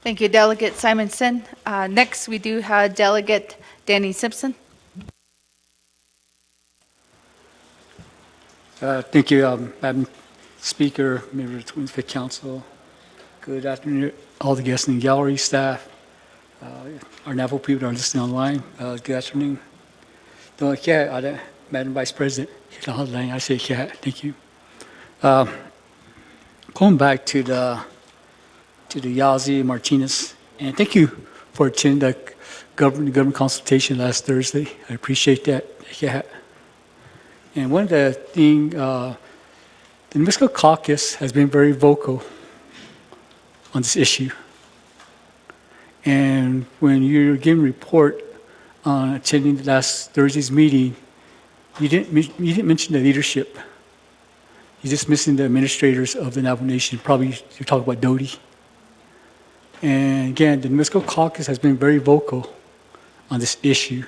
S1: Thank you, Delegate Simonson. Next, we do have Delegate Danny Simpson.
S3: Thank you, Madam Speaker, members of the 25th Council. Good afternoon, all the guests in the gallery, staff, our Navajo people that are listening online. Good afternoon. Madam Vice President, I say cat. Thank you. Going back to the Yazi Martinez, and thank you for attending the government consultation last Thursday. I appreciate that. Yeah. And one of the things, the New Mexico Caucus has been very vocal on this issue. And when you're giving a report on attending last Thursday's meeting, you didn't mention the leadership. You just mentioned the administrators of the Navajo Nation. Probably you're talking about Doty. And again, the New Mexico Caucus has been very vocal on this issue.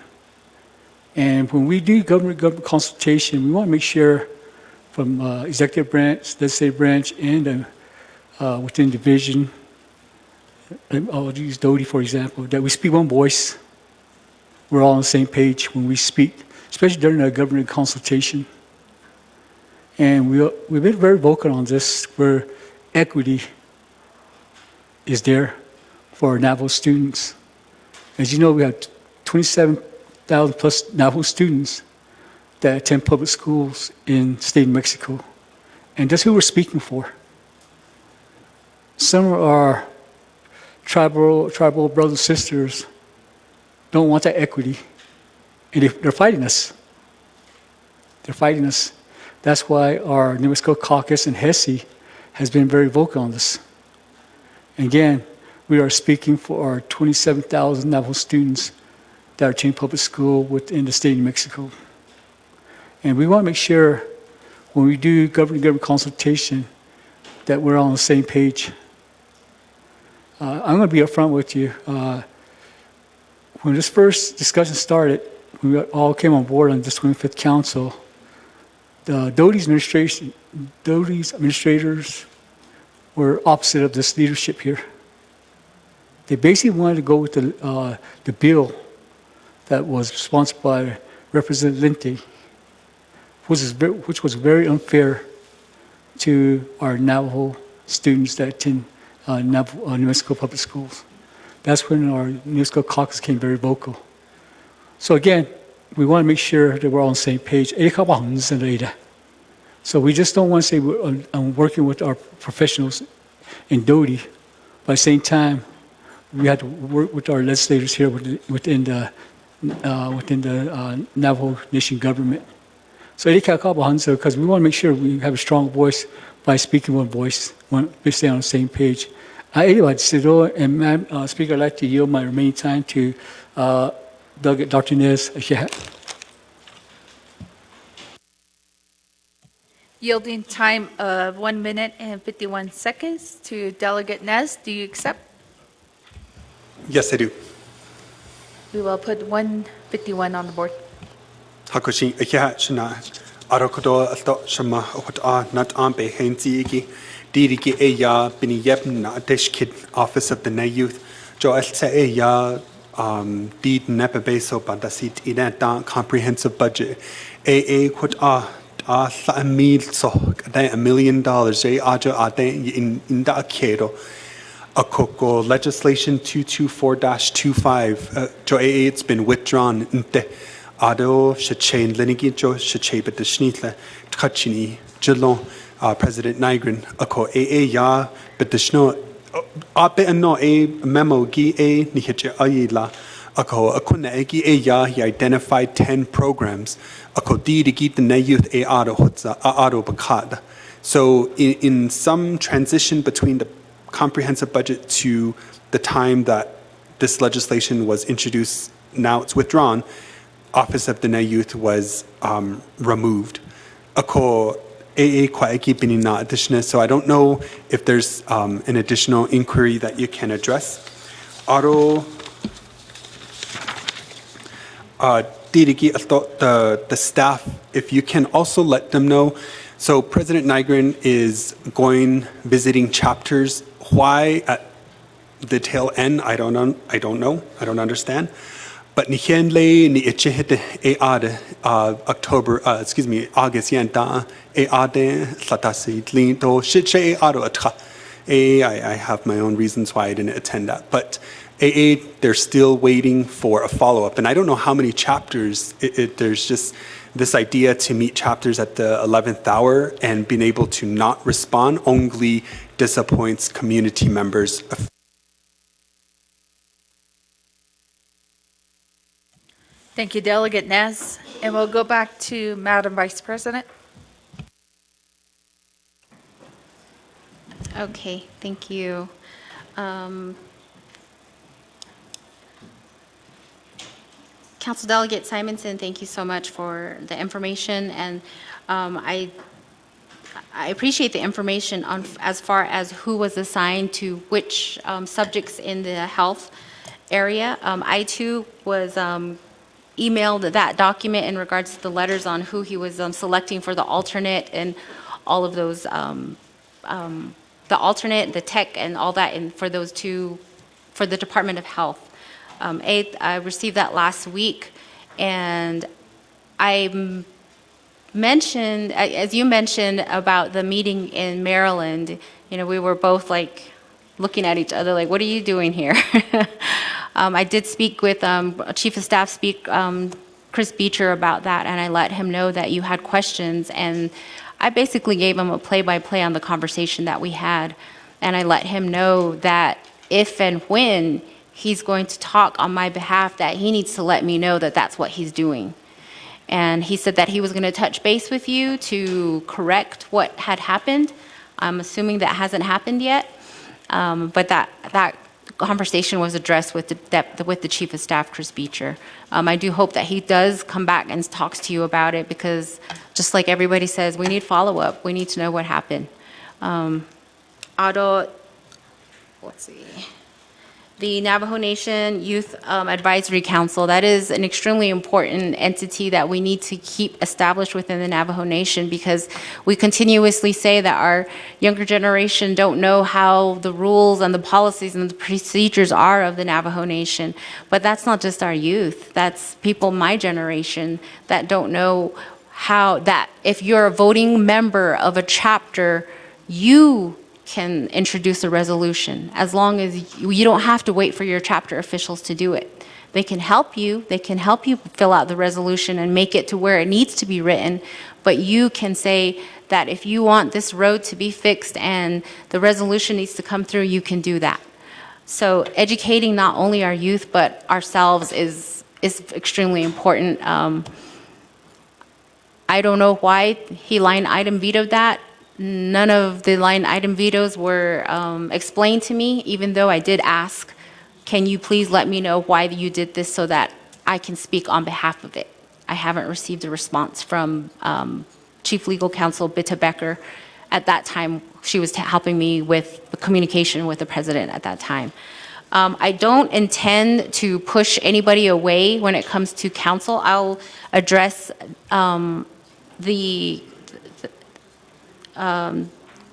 S3: And when we do government consultation, we want to make sure from executive branch, legislative branch, and within division, I'll use Doty for example, that we speak one voice. We're all on the same page when we speak, especially during a government consultation. And we've been very vocal on this, where equity is there for our Navajo students. As you know, we have 27,000 plus Navajo students that attend public schools in the state of Mexico. And that's who we're speaking for. Some of our tribal brothers and sisters don't want that equity, and they're fighting us. They're fighting us. That's why our New Mexico Caucus and HESI has been very vocal on this. Again, we are speaking for our 27,000 Navajo students that are attending public school within the state of New Mexico. And we want to make sure when we do government consultation that we're all on the same page. I'm going to be upfront with you. When this first discussion started, we all came on board on this 25th Council. The Doty's administrators were opposite of this leadership here. They basically wanted to go with the bill that was sponsored by Representative Lente, which was very unfair to our Navajo students that attend New Mexico public schools. That's when our New Mexico Caucus came very vocal. So again, we want to make sure that we're all on the same page. So we just don't want to say I'm working with our professionals in Doty, but at the same time, we had to work with our legislators here within the Navajo Nation government. So because we want to make sure we have a strong voice by speaking one voice, we stay on the same page. Anyway, and Madam Speaker, I'd like to yield my remaining time to Dr. Nez.
S1: Yielding time of 1 minute and 51 seconds to Delegate Nez. Do you accept?
S13: Yes, I do.
S1: We will put 151 on the board.
S13: Hakushin ikiha shina arokodo alto shama okot not ambe hentiki diriki eya bini yebna deshkid Office of the Nay Youth jo alta eya did nepa beso bandasit inata comprehensive budget quot $1 million in da kero Akoko legislation 224-25 jo it's been withdrawn nte ado shachain linigi jo shachay but the shnitle tkachini jelon President Nygren ako ya but the shno abe no a memo gi a nihiche ayila ako akuna egi ya he identified 10 programs ako di to get the Nay Youth ado hotza ado bakad. So in some transition between the comprehensive budget to the time that this legislation was introduced, now it's withdrawn, Office of the Nay Youth was removed. So I don't know if there's an additional inquiry that you can address. The staff, if you can also let them know. So President Nygren is visiting chapters. Why at the tail end? I don't know. I don't understand. But nihenle ni echehete August yanda latasi linto shiche atra. I have my own reasons why I didn't attend that, but they're still waiting for a follow-up, and I don't know how many chapters. There's just this idea to meet chapters at the 11th hour and being able to not respond only disappoints community members.
S1: Thank you, Delegate Nez. And we'll go back to Madam Vice President.
S20: Okay, thank you. Council Delegate Simonson, thank you so much for the information, and I appreciate the information on as far as who was assigned to which subjects in the health area. I too was emailed that document in regards to the letters on who he was selecting for the alternate and all of those, the alternate, the tech, and all that, and for those two, for the Department of Health. I received that last week, and I mentioned, as you mentioned about the meeting in Maryland, you know, we were both like looking at each other like, what are you doing here? I did speak with Chief of Staff Chris Beecher about that, and I let him know that you had questions, and I basically gave him a play-by-play on the conversation that we had, and I let him know that if and when he's going to talk on my behalf, that he needs to let me know that that's what he's doing. And he said that he was going to touch base with you to correct what had happened. I'm assuming that hasn't happened yet, but that conversation was addressed with the Chief of Staff, Chris Beecher. I do hope that he does come back and talks to you about it, because just like everybody says, we need follow-up. We need to know what happened. Let's see. The Navajo Nation Youth Advisory Council, that is an extremely important entity that we need to keep established within the Navajo Nation, because we continuously say that our younger generation don't know how the rules and the policies and the procedures are of the Navajo Nation. But that's not just our youth, that's people my generation that don't know how, that if you're a voting member of a chapter, you can introduce a resolution, as long as you don't have to wait for your chapter officials to do it. They can help you fill out the resolution and make it to where it needs to be written, but you can say that if you want this road to be fixed and the resolution needs to come through, you can do that. So educating not only our youth but ourselves is extremely important. I don't know why he line item vetoed that. None of the line item vetoes were explained to me, even though I did ask, can you please let me know why you did this so that I can speak on behalf of it. I haven't received a response from Chief Legal Counsel Bitta Becker. At that time, she was helping me with the communication with the president at that time. I don't intend to push anybody away when it comes to council. I'll address the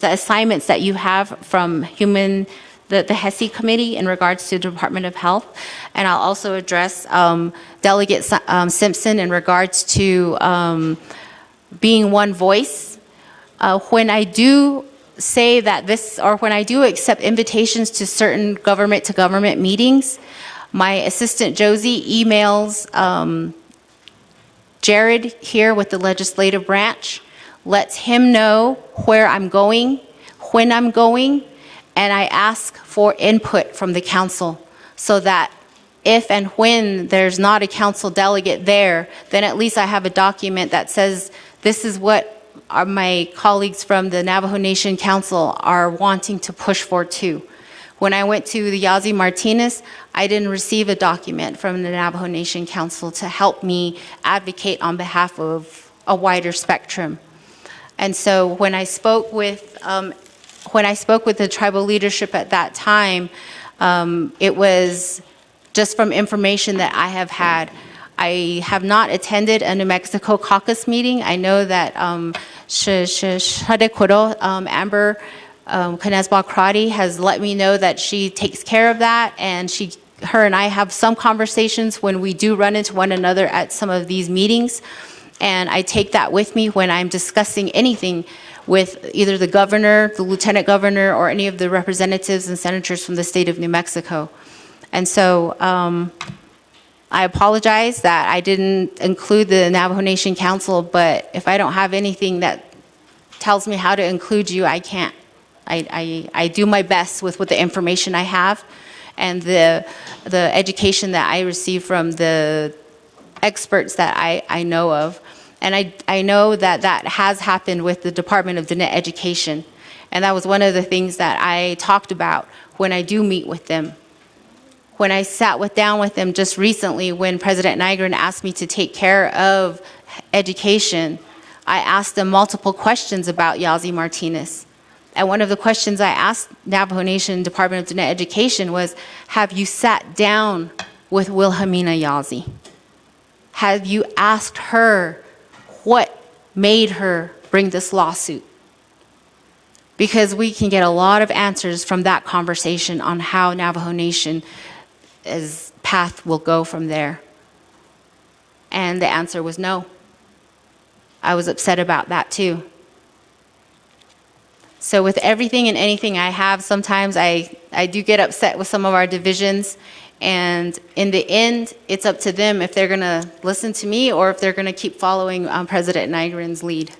S20: assignments that you have from the HESI committee in regards to the Department of Health. And I'll also address Delegate Simpson in regards to being one voice. When I do say that when I do accept invitations to certain government-to-government meetings, my assistant Josie emails Jared here with the legislative branch, lets him know where I'm going, when I'm going, and I ask for input from the council so that if and when there's not a council delegate there, then at least I have a document that says this is what my colleagues from the Navajo Nation Council are wanting to push for too. When I went to the Yazi Martinez, I didn't receive a document from the Navajo Nation Council to help me advocate on behalf of a wider spectrum. And so when I spoke with the tribal leadership at that time, it was just from information that I have had. I have not attended a New Mexico caucus meeting. I know that Amber Kanesba-Crotty has let me know that she takes care of that, and her and I have some conversations when we do run into one another at some of these meetings. And I take that with me when I'm discussing anything with either the governor, the lieutenant governor, or any of the representatives and senators from the state of New Mexico. And so I apologize that I didn't include the Navajo Nation Council, but if I don't have anything that tells me how to include you, I can't. I do my best with the information I have and the education that I receive from the experts that I know of. And I know that that has happened with the Department of Diné Education. And that was one of the things that I talked about when I do meet with them. When I sat down with them just recently, when President Nygren asked me to take care of education, I asked them multiple questions about Yazi Martinez. And one of the questions I asked Navajo Nation Department of Diné Education was, have you sat down with Wilhelmina Yazi? Have you asked her what made her bring this lawsuit? Because we can get a lot of answers from that conversation on how Navajo Nation's path will go from there. And the answer was no. I was upset about that too. So with everything and anything I have, sometimes I do get upset with some of our divisions. And in the end, it's up to them if they're going to listen to me or if they're going to keep following President Nygren's lead.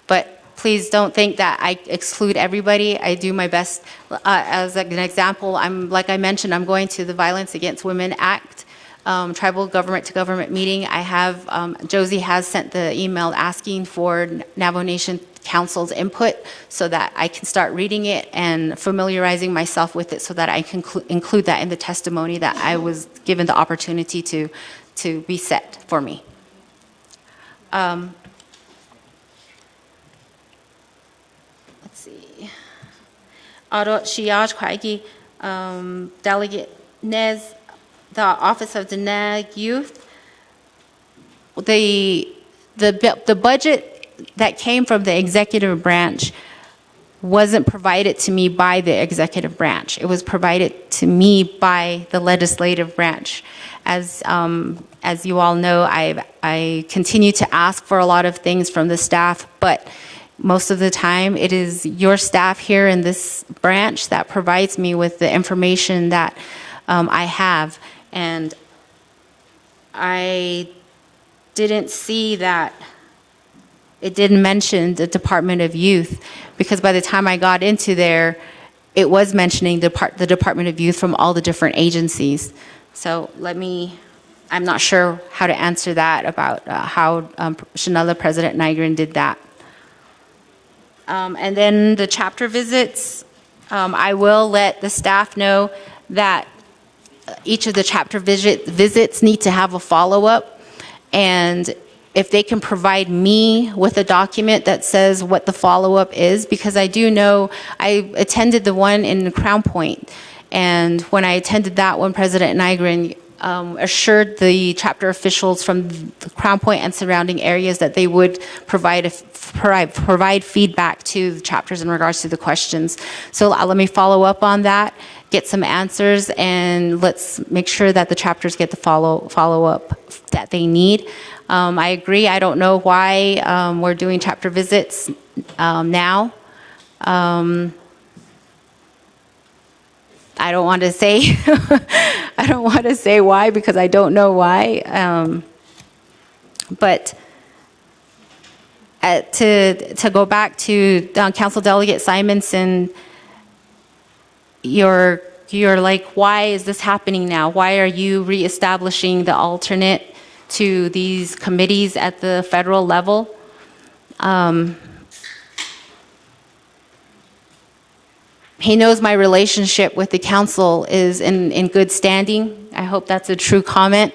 S20: But please don't think that I exclude everybody. I do my best. As an example, like I mentioned, I'm going to the Violence Against Women Act tribal government-to-government meeting. I have, Josie has sent the email asking for Navajo Nation Council's input so that I can start reading it and familiarizing myself with it so that I can include that in the testimony that I was given the opportunity to be set for me. Let's see. Aro Shiyaj Kwaigi, Delegate Nez, the Office of the NAG Youth, the budget that came from the executive branch wasn't provided to me by the executive branch. It was provided to me by the legislative branch. As you all know, I continue to ask for a lot of things from the staff, but most of the time it is your staff here in this branch that provides me with the information that I have. And I didn't see that it didn't mention the Department of Youth, because by the time I got into there, it was mentioning the Department of Youth from all the different agencies. So I'm not sure how to answer that about how Shanella President Nygren did that. And then the chapter visits, I will let the staff know that each of the chapter visits need to have a follow-up, and if they can provide me with a document that says what the follow-up is, because I do know I attended the one in Crown Point, and when I attended that one, President Nygren assured the chapter officials from the Crown Point and surrounding areas that they would provide feedback to the chapters in regards to the questions. So let me follow up on that, get some answers, and let's make sure that the chapters get the follow-up that they need. I agree. I don't know why we're doing chapter visits now. I don't want to say I don't want to say why, because I don't know why. But to go back to Council Delegate Simonson, you're like, why is this happening now? Why are you reestablishing the alternate to these committees at the federal level? He knows my relationship with the council is in good standing. I hope that's a true comment.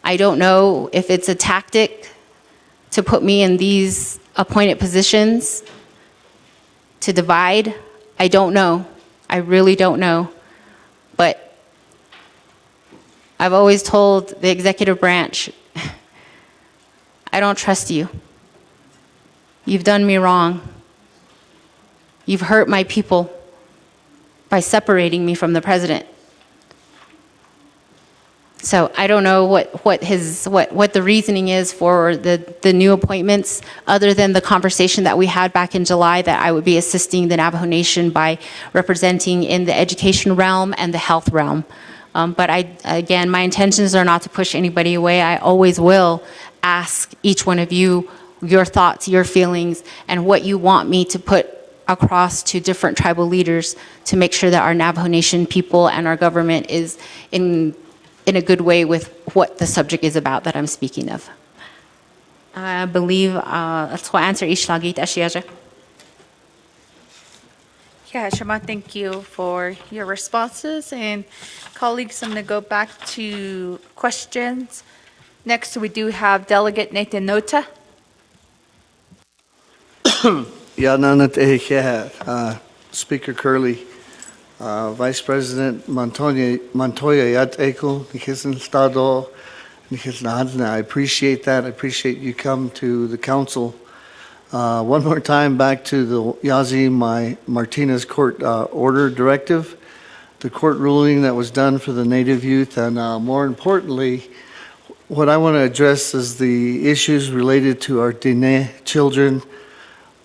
S20: I don't know if it's a tactic to put me in these appointed positions to divide. I don't know. I really don't know. But I've always told the executive branch, I don't trust you. You've done me wrong. You've hurt my people by separating me from the president. So I don't know what the reasoning is for the new appointments, other than the conversation that we had back in July that I would be assisting the Navajo Nation by representing in the education realm and the health realm. But again, my intentions are not to push anybody away. I always will ask each one of you your thoughts, your feelings, and what you want me to put across to different tribal leaders to make sure that our Navajo Nation people and our government is in a good way with what the subject is about that I'm speaking of. I believe that's what answer Ishlagit Ashiaja.
S1: Yeah, Shema, thank you for your responses. And colleagues, I'm going to go back to questions. Next, we do have Delegate Nathan Nota.
S10: Speaker Curley, Vice President Montoya Yat Eko, Stado, I appreciate that. I appreciate you come to the council. One more time back to the Yazi Martinez court order directive, the court ruling that was done for the Native youth, and more importantly, what I want to address is the issues related to our Diné children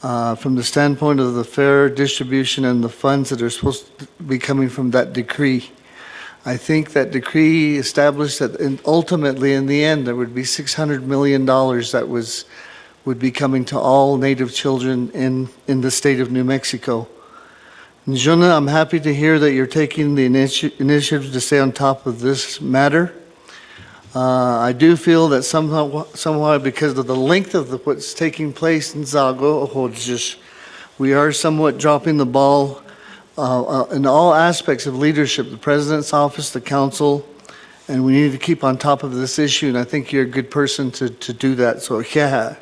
S10: from the standpoint of the fair distribution and the funds that are supposed to be coming from that decree. I think that decree established that ultimately, in the end, there would be $600 million that would be coming to all Native children in the state of New Mexico. Njuna, I'm happy to hear that you're taking the initiative to stay on top of this matter. I do feel that somehow because of the length of what's taking place in Zago, we are somewhat dropping the ball in all aspects of leadership, the President's office, the council, and we need to keep on top of this issue, and I think you're a good person to do that, so yeah.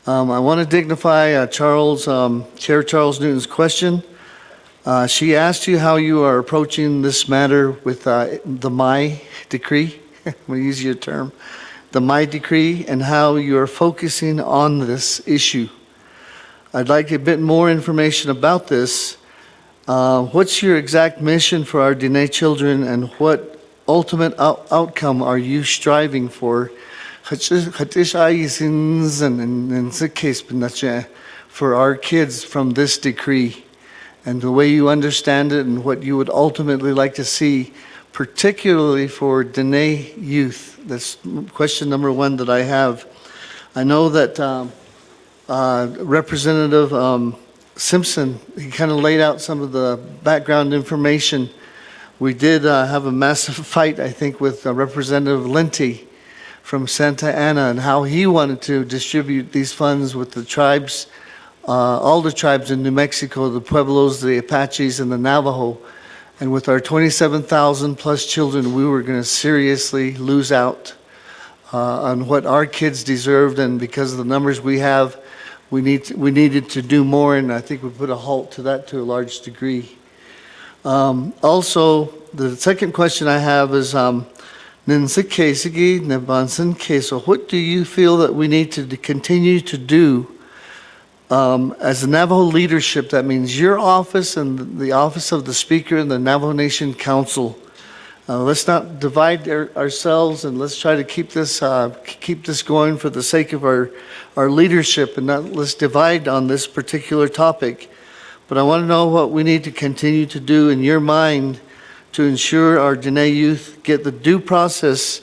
S10: I want to dignify Chair Charles Newton's question. She asked you how you are approaching this matter with the My decree. I'm going to use your term, the My decree, and how you are focusing on this issue. I'd like a bit more information about this. What's your exact mission for our Diné children, and what ultimate outcome are you striving for? For our kids from this decree, and the way you understand it, and what you would ultimately like to see, particularly for Diné youth. That's question number one that I have. I know that Representative Simpson, he kind of laid out some of the background information. We did have a massive fight, I think, with Representative Linty from Santa Ana, and how he wanted to distribute these funds with the tribes, all the tribes in New Mexico, the Pueblos, the Apaches, and the Navajo. And with our 27,000 plus children, we were going to seriously lose out on what our kids deserved. And because of the numbers we have, we needed to do more. And I think we put a halt to that to a large degree. Also, the second question I have is, what do you feel that we need to continue to do as the Navajo leadership? That means your office and the office of the Speaker and the Navajo Nation Council. Let's not divide ourselves, and let's try to keep this going for the sake of our leadership, and not let's divide on this particular topic. But I want to know what we need to continue to do in your mind to ensure our Diné youth get the due process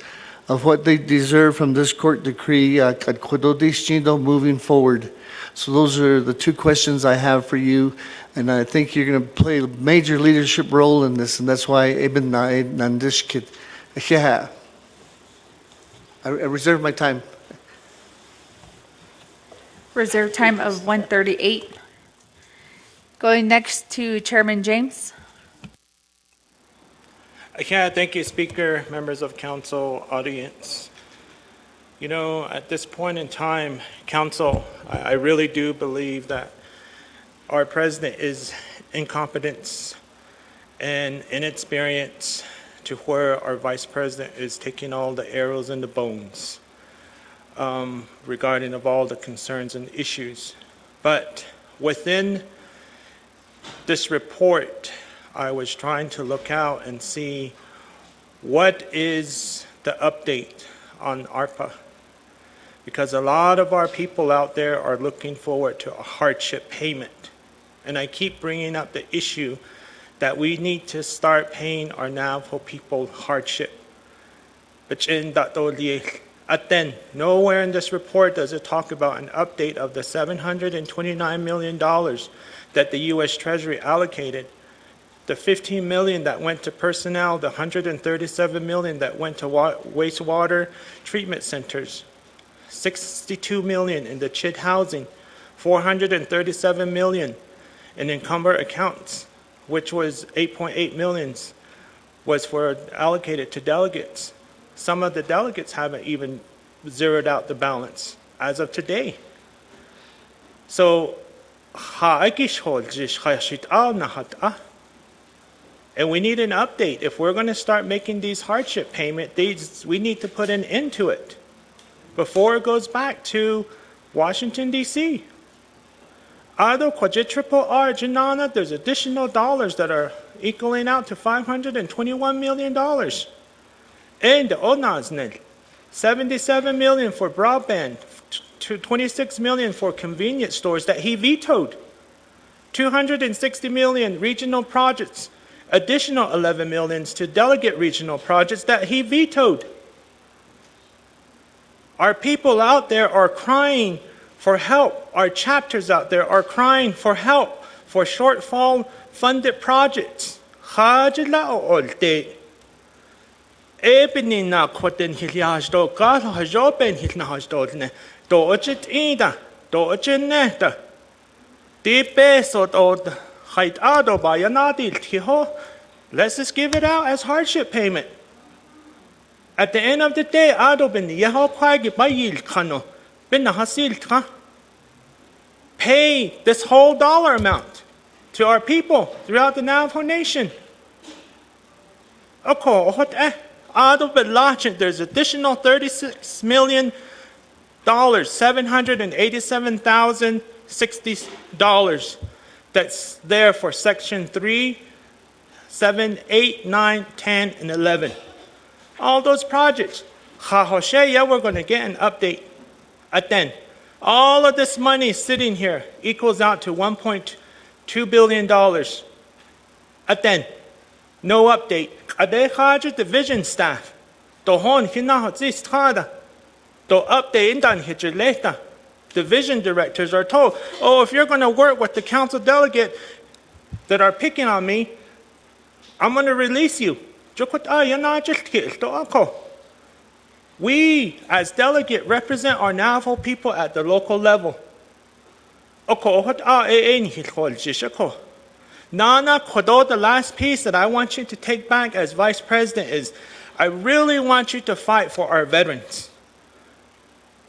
S10: of what they deserve from this court decree moving forward. So those are the two questions I have for you, and I think you're going to play a major leadership role in this, and that's why I reserve my time.
S1: Reserve time of 1:38. Going next to Chairman James.
S4: Yeah, thank you, Speaker, members of council, audience. You know, at this point in time, council, I really do believe that our president is incompetent and inexperienced to where our vice president is taking all the arrows and the bones regarding of all the concerns and issues. But within this report, I was trying to look out and see what is the update on ARPA, because a lot of our people out there are looking forward to a hardship payment. And I keep bringing up the issue that we need to start paying our Navajo people hardship. But then, nowhere in this report does it talk about an update of the $729 million that the U.S. Treasury allocated, the $15 million that went to personnel, the $137 million that went to wastewater treatment centers, $62 million in the CHID housing, $437 million in encumbered accounts, which was $8.8 million, was allocated to delegates. Some of the delegates haven't even zeroed out the balance as of today. So, and we need an update. If we're going to start making these hardship payments, we need to put an end to it before it goes back to Washington, D.C. There's additional dollars that are equaling out to $521 million. And the $77 million for broadband, to $26 million for convenience stores that he vetoed, $260 million regional projects, additional $11 million to delegate regional projects that he vetoed. Our people out there are crying for help. Our chapters out there are crying for help for shortfall funded projects. Ebening na koten hiliasto kalo hajopen hitna hastodne do ochit ida do ochineta di peso od height ado bayanadil tiho. Let's just give it out as hardship payment. At the end of the day, ado ben yeho kwagi bayil kano ben hasil ka. Pay this whole dollar amount to our people throughout the Navajo Nation. There's additional $36 million, $787,060 that's there for Section 3, 7, 8, 9, 10, and 11. All those projects. We're going to get an update. Then, all of this money sitting here equals out to $1.2 billion. Then, no update. Division staff. Division directors are told, oh, if you're going to work with the council delegate that are picking on me, I'm going to release you. We, as delegate, represent our Navajo people at the local level. Nana Kodo, the last piece that I want you to take back as vice president is, I really want you to fight for our veterans.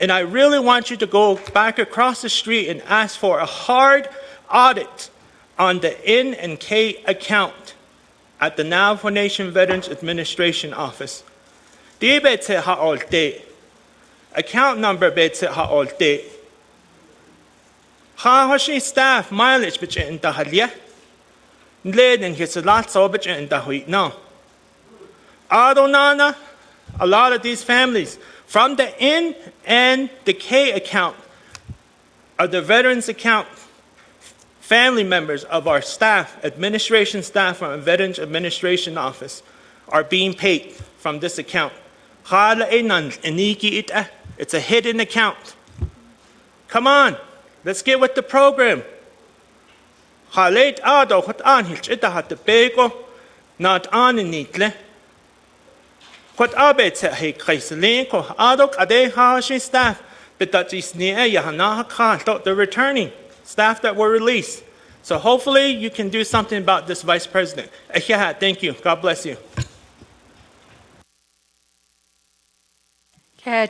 S4: And I really want you to go back across the street and ask for a hard audit on the N and K account at the Navajo Nation Veterans Administration Office. Account number betse ha'olte. Hahoshi staff mileage bitch in Dahalia. Leden his lot so bitch in Dahuit no. Adonana, a lot of these families from the N and the K account of the veterans account, family members of our staff, administration staff from the Veterans Administration Office are being paid from this account. It's a hidden account. Come on, let's get with the program. Not on nitle. What abets he kaiselinko adok ade hashi staff, but that is near Yahana, the returning staff that were released. So hopefully you can do something about this, Vice President. Thank you. God bless you.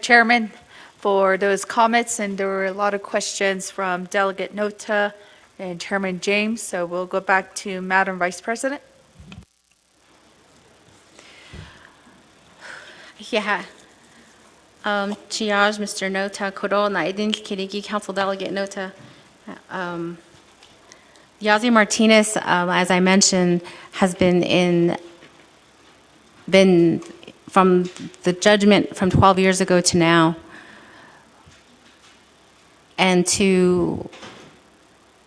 S1: Chairman, for those comments, and there were a lot of questions from Delegate Nota and Chairman James, so we'll go back to Madam Vice President.
S20: Yeah. Chiaj, Mr. Nota, Corona, Idin Kirigi, Council Delegate Nota. Yazi Martinez, as I mentioned, has been from the judgment from 12 years ago to now, and to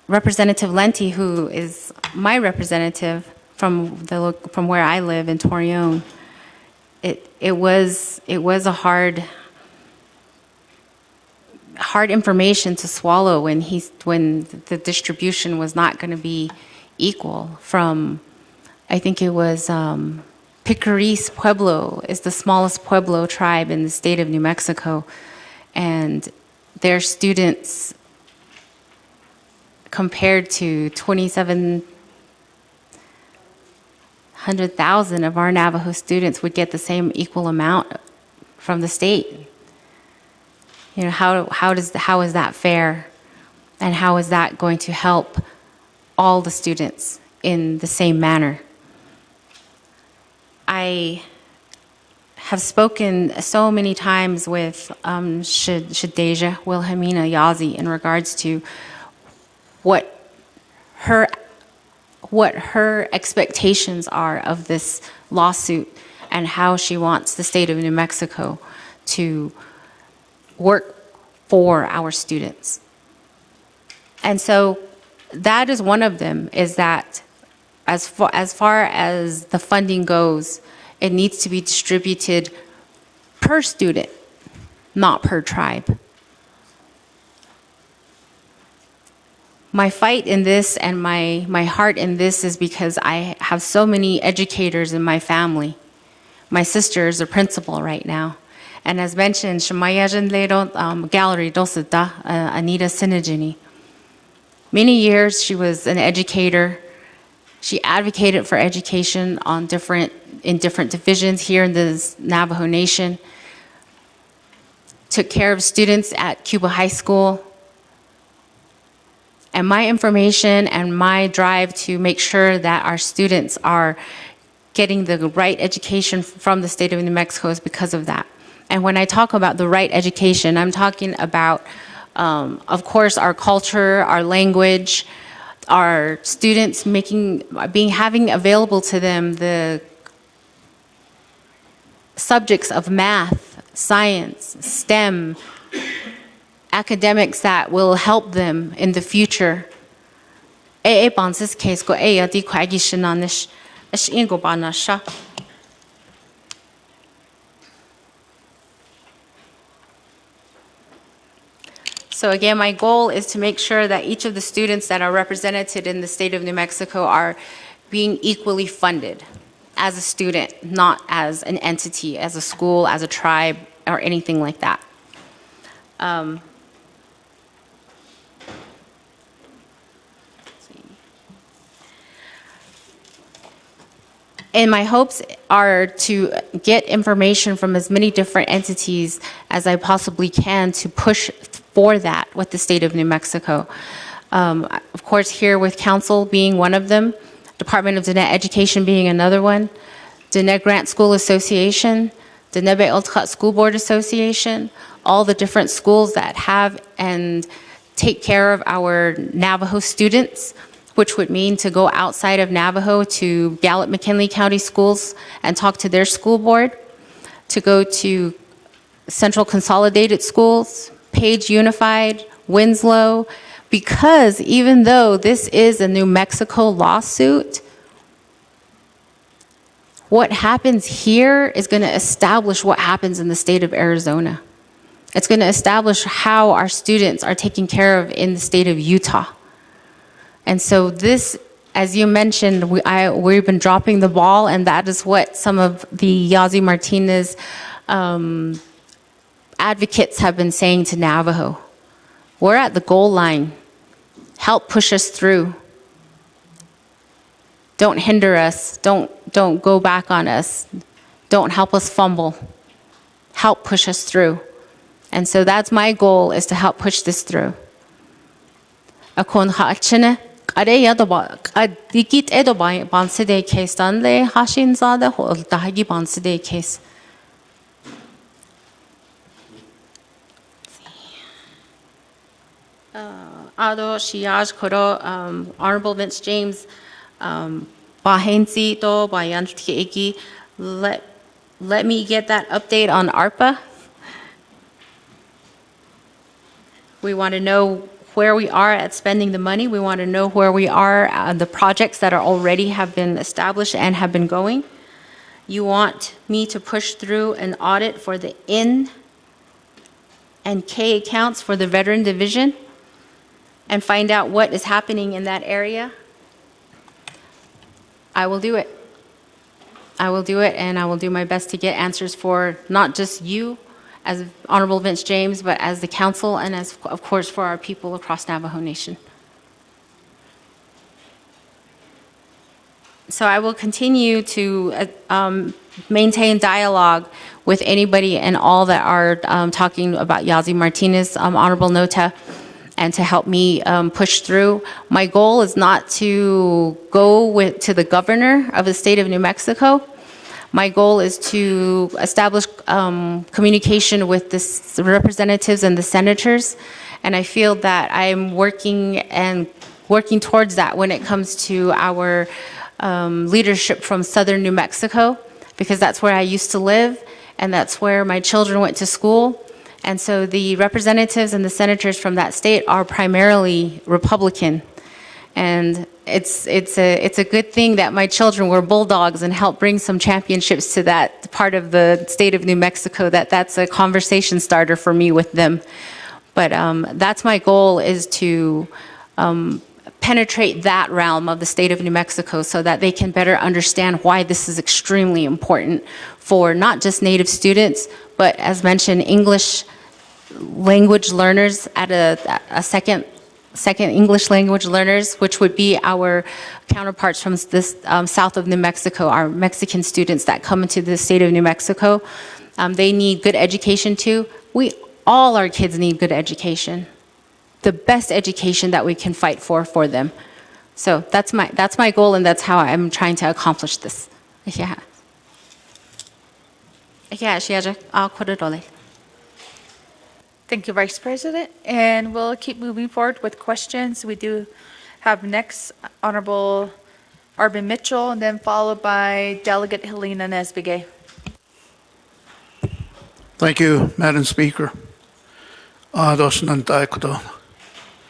S20: Representative Lenti, who is my representative from where I live in Torreon. It was a hard information to swallow when the distribution was not going to be equal from, I think it was Picaris Pueblo is the smallest Pueblo tribe in the state of New Mexico, and their students compared to 2,700,000 of our Navajo students would get the same equal amount from the state. You know, how is that fair? And how is that going to help all the students in the same manner? I have spoken so many times with Shadeja Wilhelmina Yazi in regards to what her expectations are of this lawsuit and how she wants the state of New Mexico to work for our students. And so that is one of them, is that as far as the funding goes, it needs to be distributed per student, not per tribe. My fight in this and my heart in this is because I have so many educators in my family. My sister is a principal right now. And as mentioned, Shemaya Jandlero Gallery Dosita, Anita Sinajini. Many years she was an educator. She advocated for education in different divisions here in the Navajo Nation. Took care of students at Cuba High School. And my information and my drive to make sure that our students are getting the right education from the state of New Mexico is because of that. And when I talk about the right education, I'm talking about, of course, our culture, our language, our students having available to them the subjects of math, science, STEM, academics that will help them in the future. So again, my goal is to make sure that each of the students that are represented in the state of New Mexico are being equally funded as a student, not as an entity, as a school, as a tribe, or anything like that. And my hopes are to get information from as many different entities as I possibly can to push for that with the state of New Mexico. Of course, here with council being one of them, Department of Diné Education being another one, Diné Grant School Association, Diné Be'oltkat School Board Association, all the different schools that have and take care of our Navajo students, which would mean to go outside of Navajo to Gallup-McKinley County Schools and talk to their school board, to go to Central Consolidated Schools, Page Unified, Winslow, because even though this is a New Mexico lawsuit, what happens here is going to establish what happens in the state of Arizona. It's going to establish how our students are taken care of in the state of Utah. And so this, as you mentioned, we've been dropping the ball, and that is what some of the Yazi Martinez advocates have been saying to Navajo. We're at the goal line. Help push us through. Don't hinder us. Don't go back on us. Don't help us fumble. Help push us through. And so that's my goal, is to help push this through. Dikit edo banside case danle hashin zade hol dahagi banside case. Ado Shiaj Koro, Honorable Vince James, Bahensi to Bayan Tieki, let me get that update on ARPA. We want to know where we are at spending the money. We want to know where we are, the projects that are already have been established and have been going. You want me to push through an audit for the N and K accounts for the Veteran Division and find out what is happening in that area. I will do it. I will do it, and I will do my best to get answers for not just you as Honorable Vince James, but as the council and as, of course, for our people across Navajo Nation. So I will continue to maintain dialogue with anybody and all that are talking about Yazi Martinez, Honorable Nota, and to help me push through. My goal is not to go to the governor of the state of New Mexico. My goal is to establish communication with the representatives and the senators, and I feel that I'm working towards that when it comes to our leadership from southern New Mexico, because that's where I used to live, and that's where my children went to school. And so the representatives and the senators from that state are primarily Republican. And it's a good thing that my children were Bulldogs and helped bring some championships to that part of the state of New Mexico. That's a conversation starter for me with them. But that's my goal, is to penetrate that realm of the state of New Mexico so that they can better understand why this is extremely important for not just Native students, but as mentioned, English language learners at a second English language learners, which would be our counterparts from this south of New Mexico, our Mexican students that come into the state of New Mexico. They need good education too. All our kids need good education, the best education that we can fight for them. So that's my goal, and that's how I'm trying to accomplish this. Yeah.
S1: Thank you, Vice President. And we'll keep moving forward with questions. We do have next Honorable Arvin Mitchell, and then followed by Delegate Helena Nesbigay.
S6: Thank you, Madam Speaker. Dosnan Daikodo.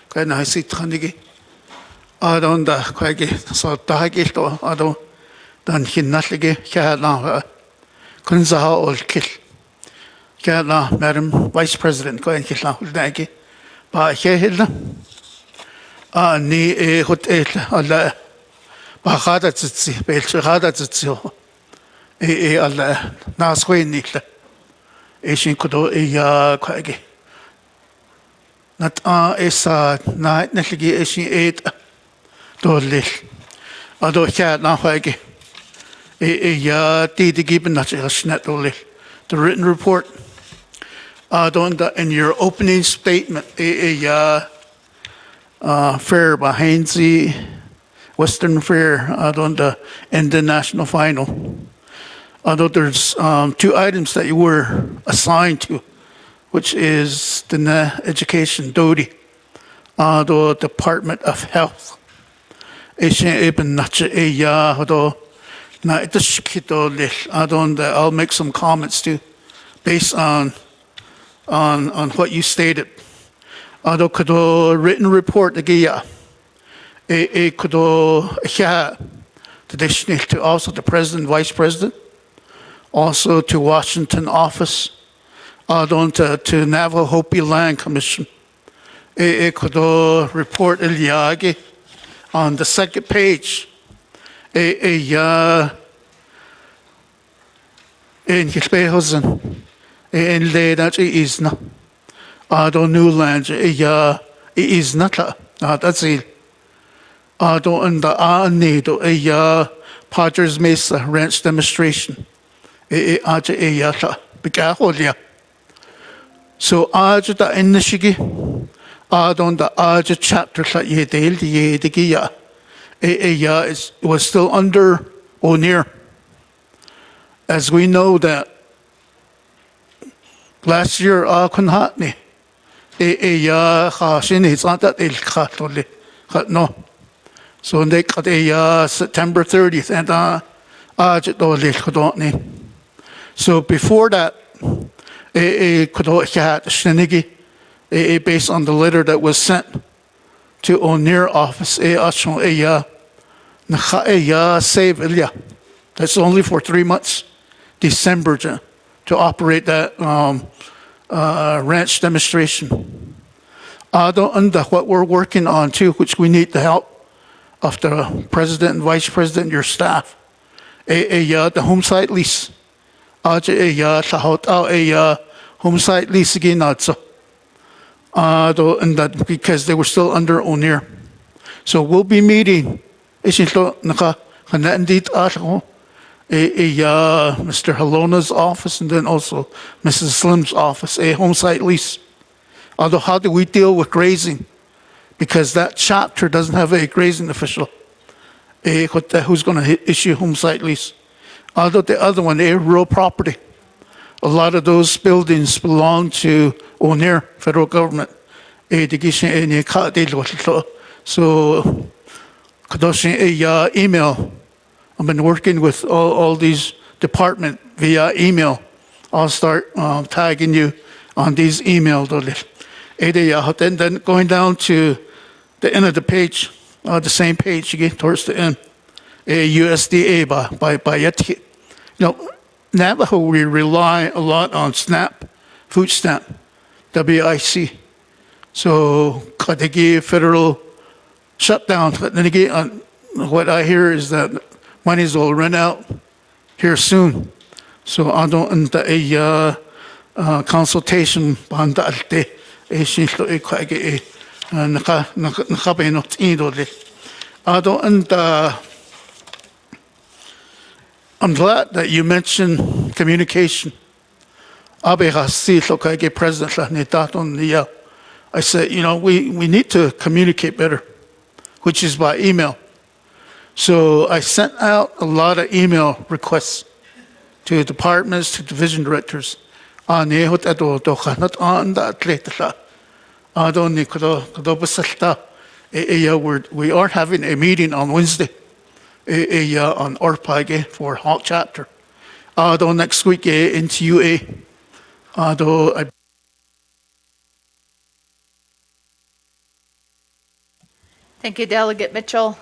S6: Kaya I sit Hanigi. Don't the Quaggy, so Dagito, Ado, Dan Hinatlige, Kaya Kunzaha or Kill. Kaya Madam Vice President, Kaya Killa, Dagi. Ba Hehilla. Ni Hotel, Allah. Bahada Zitsi, Belchada Zitsio. Allah, Nasway Nitla. Asian Kudo, Quaggy. Not night Netigi Asian 8 Dolly. Although Cat now Quaggy. Did given not just net only. The written report. In your opening statement, fair behind the Western Fair, in the national final. Although there's 2 items that you were assigned to, which is the education duty, the Department of Health. I'll make some comments too, based on what you stated. Although written report to also the President, Vice President, also to Washington office, to Navajo Hopi Land Commission. Report Eliagi on the second page. In Hispehosen, in Leda is not. New land, is not. That's it. In the need, Padres Mesa ranch demonstration. So, the initiative, the chapter that you did, was still under or near. As we know that last year, Kunhatni, it's not that no. So they got September 30th, and so before that, based on the letter that was sent to O'Neill office save Ilya. That's only for 3 months, December to operate that ranch demonstration. And what we're working on too, which we need the help of the president and vice president, your staff, the home site lease. Home site lease again, and that because they were still under O'Neill. So we'll be meeting. Mr. Halona's office and then also Mrs. Slim's office, a home site lease. Although, how do we deal with grazing? Because that chapter doesn't have a grazing official. Who's going to issue home site lease? Although the other one, rural property. A lot of those buildings belong to O'Neill, federal government. So, email. I've been working with all these departments via email. I'll start tagging you on these emails. Then going down to the end of the page, the same page again, towards the end, USDA by Yeti. Navajo, we rely a lot on SNAP, food stamp, WIC. So, Katigi federal shutdown. Then again, what I hear is that monies will run out here soon. So, I don't a consultation on that. I'm glad that you mentioned communication. I said, we need to communicate better, which is by email. So I sent out a lot of email requests to departments, to division directors. We are having a meeting on Wednesday on Orpage for Hawk chapter. Next week into UA.
S1: Thank you, Delegate Mitchell.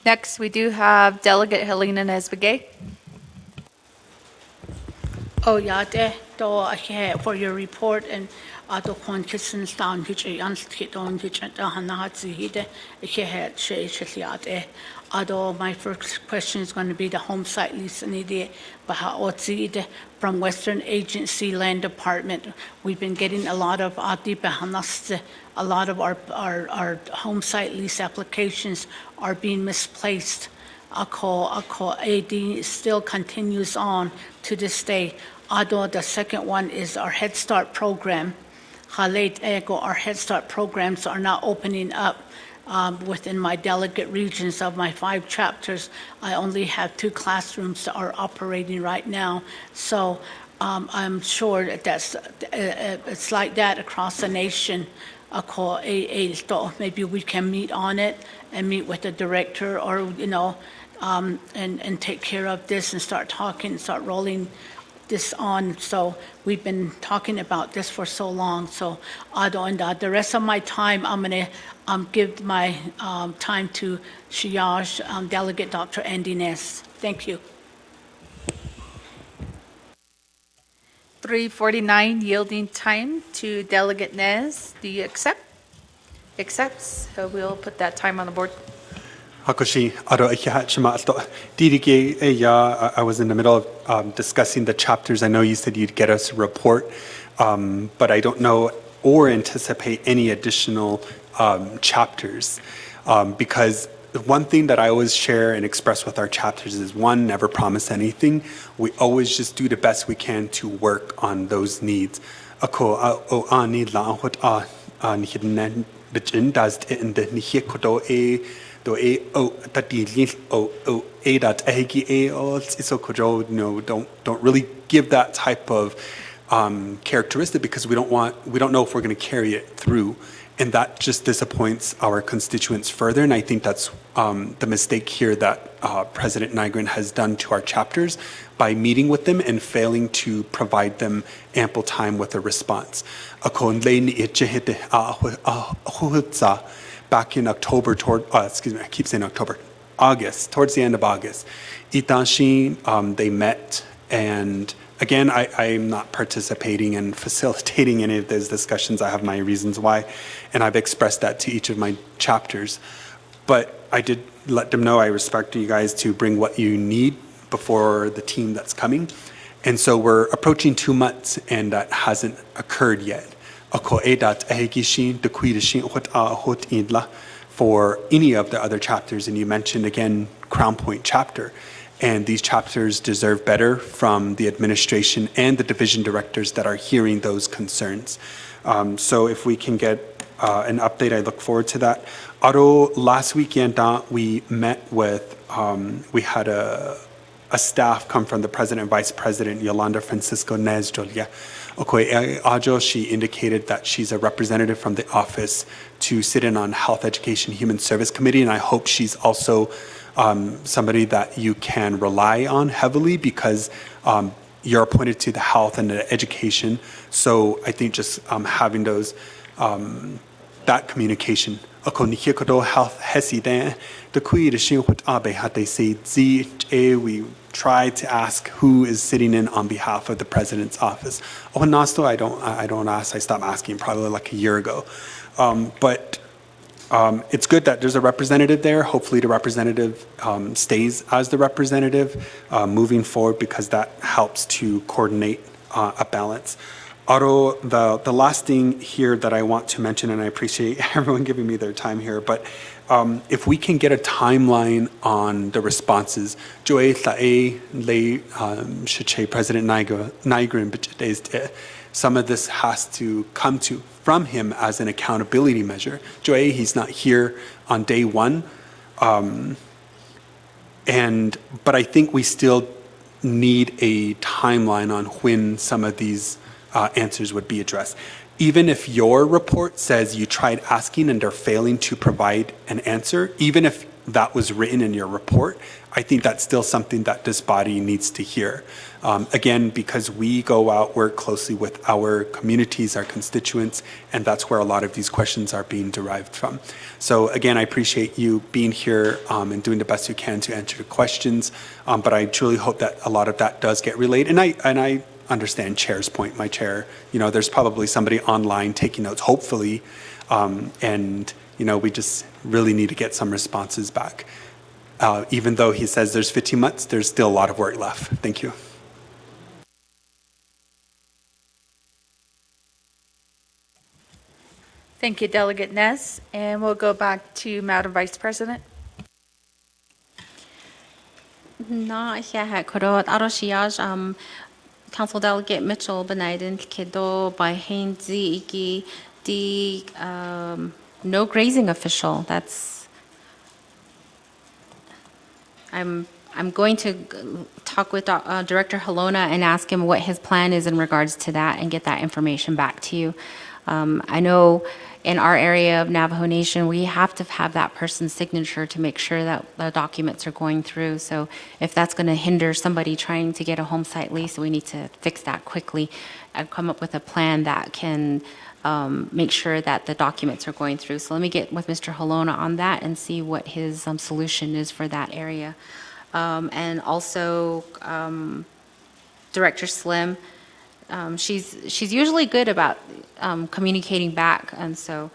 S1: Next, we do have Delegate Helena Nesbegay.
S21: Yate do for your report and do kon kitchen stan which ansket on which hanahatsi hide had yate. My first question is going to be the home site lease and from Western Agency Land Department. We've been getting a lot of a lot of our home site lease applications are being misplaced. AD still continues on to this day. The second one is our Head Start program. Our Head Start programs are now opening up within my delegate regions of my 5 chapters. I only have 2 classrooms that are operating right now. So I'm sure that it's like that across the nation. Maybe we can meet on it and meet with the director or, and take care of this and start talking, start rolling this on. So we've been talking about this for so long. So the rest of my time, I'm going to give my time to Shiage, Delegate Dr. Andy Ness. Thank you.
S1: 3:49 yielding time to Delegate Nez. Do you accept? Accepts. So we'll put that time on the board.
S13: Hakoshi, I was in the middle of discussing the chapters. I know you said you'd get us a report, but I don't know or anticipate any additional chapters because one thing that I always share and express with our chapters is one, never promise anything. We always just do the best we can to work on those needs. Don't really give that type of characteristic because we don't know if we're going to carry it through, and that just disappoints our constituents further. And I think that's the mistake here that President Nygren has done to our chapters by meeting with them and failing to provide them ample time with a response. back in October, excuse me, I keep saying October, August, towards the end of August, Itanshin, they met, and again, I'm not participating and facilitating any of those discussions. I have my reasons why, and I've expressed that to each of my chapters. But I did let them know I respect you guys to bring what you need before the team that's coming. And so we're approaching 2 months, and that hasn't occurred yet. For any of the other chapters, and you mentioned again Crown Point chapter, and these chapters deserve better from the administration and the division directors that are hearing those concerns. So if we can get an update, I look forward to that. Aro, last weekend, we met with, we had a staff come from the President and Vice President, Yolanda Francisco Nezjolya. Okay, Ajo, she indicated that she's a representative from the office to sit in on Health, Education, Human Service Committee, and I hope she's also somebody that you can rely on heavily because you're appointed to the health and the education. So I think just having those, that communication. Health hesi the kui the shin what abe had they say we try to ask who is sitting in on behalf of the president's office. Oh, Nasto, I don't ask. I stopped asking probably like a year ago. But it's good that there's a representative there. Hopefully the representative stays as the representative moving forward because that helps to coordinate a balance. Aro, the last thing here that I want to mention, and I appreciate everyone giving me their time here, but if we can get a timeline on the responses, Joe Thae Lei Shiche President Nigrin, some of this has to come from him as an accountability measure. Joe, he's not here on day one, but I think we still need a timeline on when some of these answers would be addressed. Even if your report says you tried asking and they're failing to provide an answer, even if that was written in your report, I think that's still something that this body needs to hear. Again, because we go out, work closely with our communities, our constituents, and that's where a lot of these questions are being derived from. So again, I appreciate you being here and doing the best you can to answer the questions, but I truly hope that a lot of that does get relayed. And I understand Chair's point, my chair, there's probably somebody online taking notes, hopefully, and, we just really need to get some responses back. Even though he says there's 15 months, there's still a lot of work left. Thank you.
S1: Thank you, Delegate Nez. And we'll go back to Madam Vice President.
S20: Council Delegate Mitchell Benaiden Kedo by Hainzi Iki the no grazing official. I'm going to talk with Director Halona and ask him what his plan is in regards to that and get that information back to you. I know in our area of Navajo Nation, we have to have that person's signature to make sure that the documents are going through. So if that's going to hinder somebody trying to get a home site lease, we need to fix that quickly and come up with a plan that can make sure that the documents are going through. So let me get with Mr. Halona on that and see what his solution is for that area. And also Director Slim, she's usually good about communicating back, and so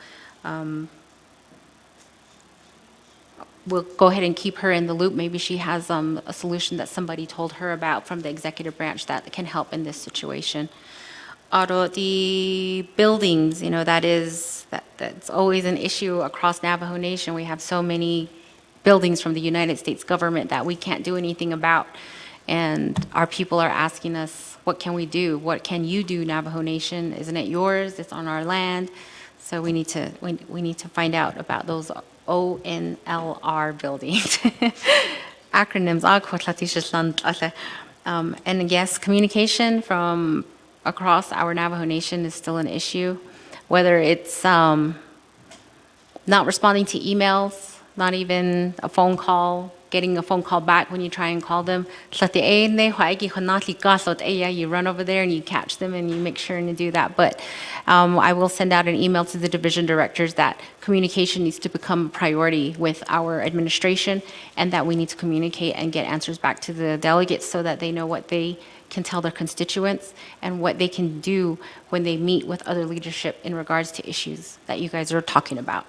S20: we'll go ahead and keep her in the loop. Maybe she has a solution that somebody told her about from the executive branch that can help in this situation. The buildings, that's always an issue across Navajo Nation. We have so many buildings from the United States government that we can't do anything about. And our people are asking us, what can we do? What can you do, Navajo Nation? Isn't it yours? It's on our land. So we need to find out about those ONLR buildings. Acronyms. And yes, communication from across our Navajo Nation is still an issue. Whether it's not responding to emails, not even a phone call, getting a phone call back when you try and call them. You run over there and you catch them and you make sure to do that. But I will send out an email to the division directors that communication needs to become a priority with our administration, and that we need to communicate and get answers back to the delegates so that they know what they can tell their constituents and what they can do when they meet with other leadership in regards to issues that you guys are talking about.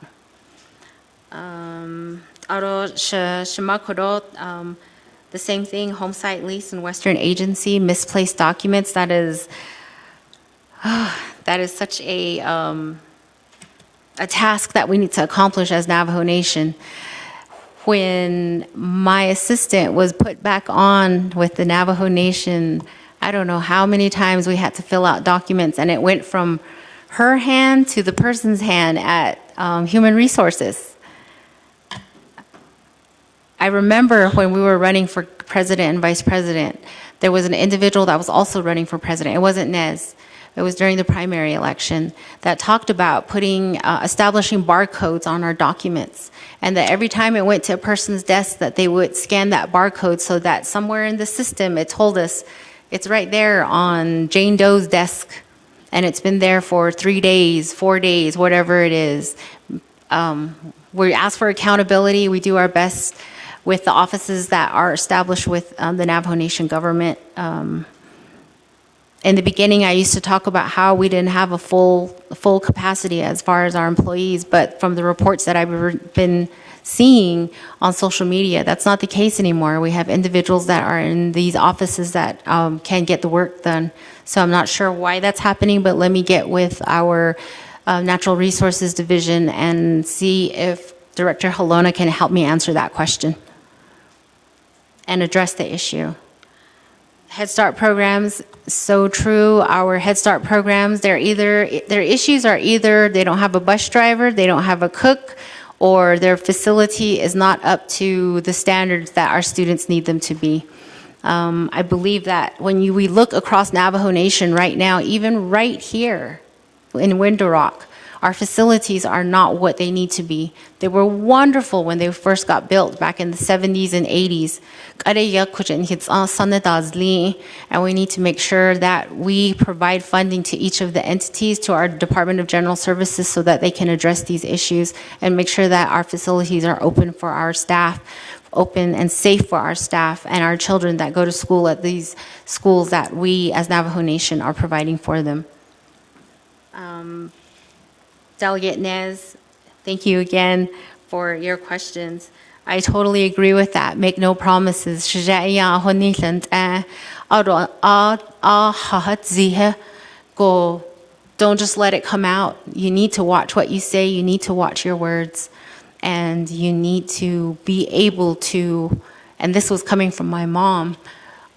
S20: The same thing, home site lease and Western Agency, misplaced documents. That is such a task that we need to accomplish as Navajo Nation. When my assistant was put back on with the Navajo Nation, I don't know how many times we had to fill out documents, and it went from her hand to the person's hand at Human Resources. I remember when we were running for president and vice president, there was an individual that was also running for president. It wasn't Nez. It was during the primary election that talked about establishing barcodes on our documents, and that every time it went to a person's desk that they would scan that barcode so that somewhere in the system it told us it's right there on Jane Doe's desk, and it's been there for 3 days, 4 days, whatever it is. We ask for accountability. We do our best with the offices that are established with the Navajo Nation government. In the beginning, I used to talk about how we didn't have a full capacity as far as our employees, but from the reports that I've been seeing on social media, that's not the case anymore. We have individuals that are in these offices that can get the work done. So I'm not sure why that's happening, but let me get with our Natural Resources Division and see if Director Halona can help me answer that question and address the issue. Head Start programs, so true. Our Head Start programs, their issues are either they don't have a bus driver, they don't have a cook, or their facility is not up to the standards that our students need them to be. I believe that when we look across Navajo Nation right now, even right here in Window Rock, our facilities are not what they need to be. They were wonderful when they first got built back in the 70s and 80s. And we need to make sure that we provide funding to each of the entities, to our Department of General Services, so that they can address these issues and make sure that our facilities are open for our staff, open and safe for our staff and our children that go to school at these schools that we as Navajo Nation are providing for them. Delegate Nez, thank you again for your questions. I totally agree with that. Make no promises. Don't just let it come out. You need to watch what you say. You need to watch your words. And you need to be able to, and this was coming from my mom,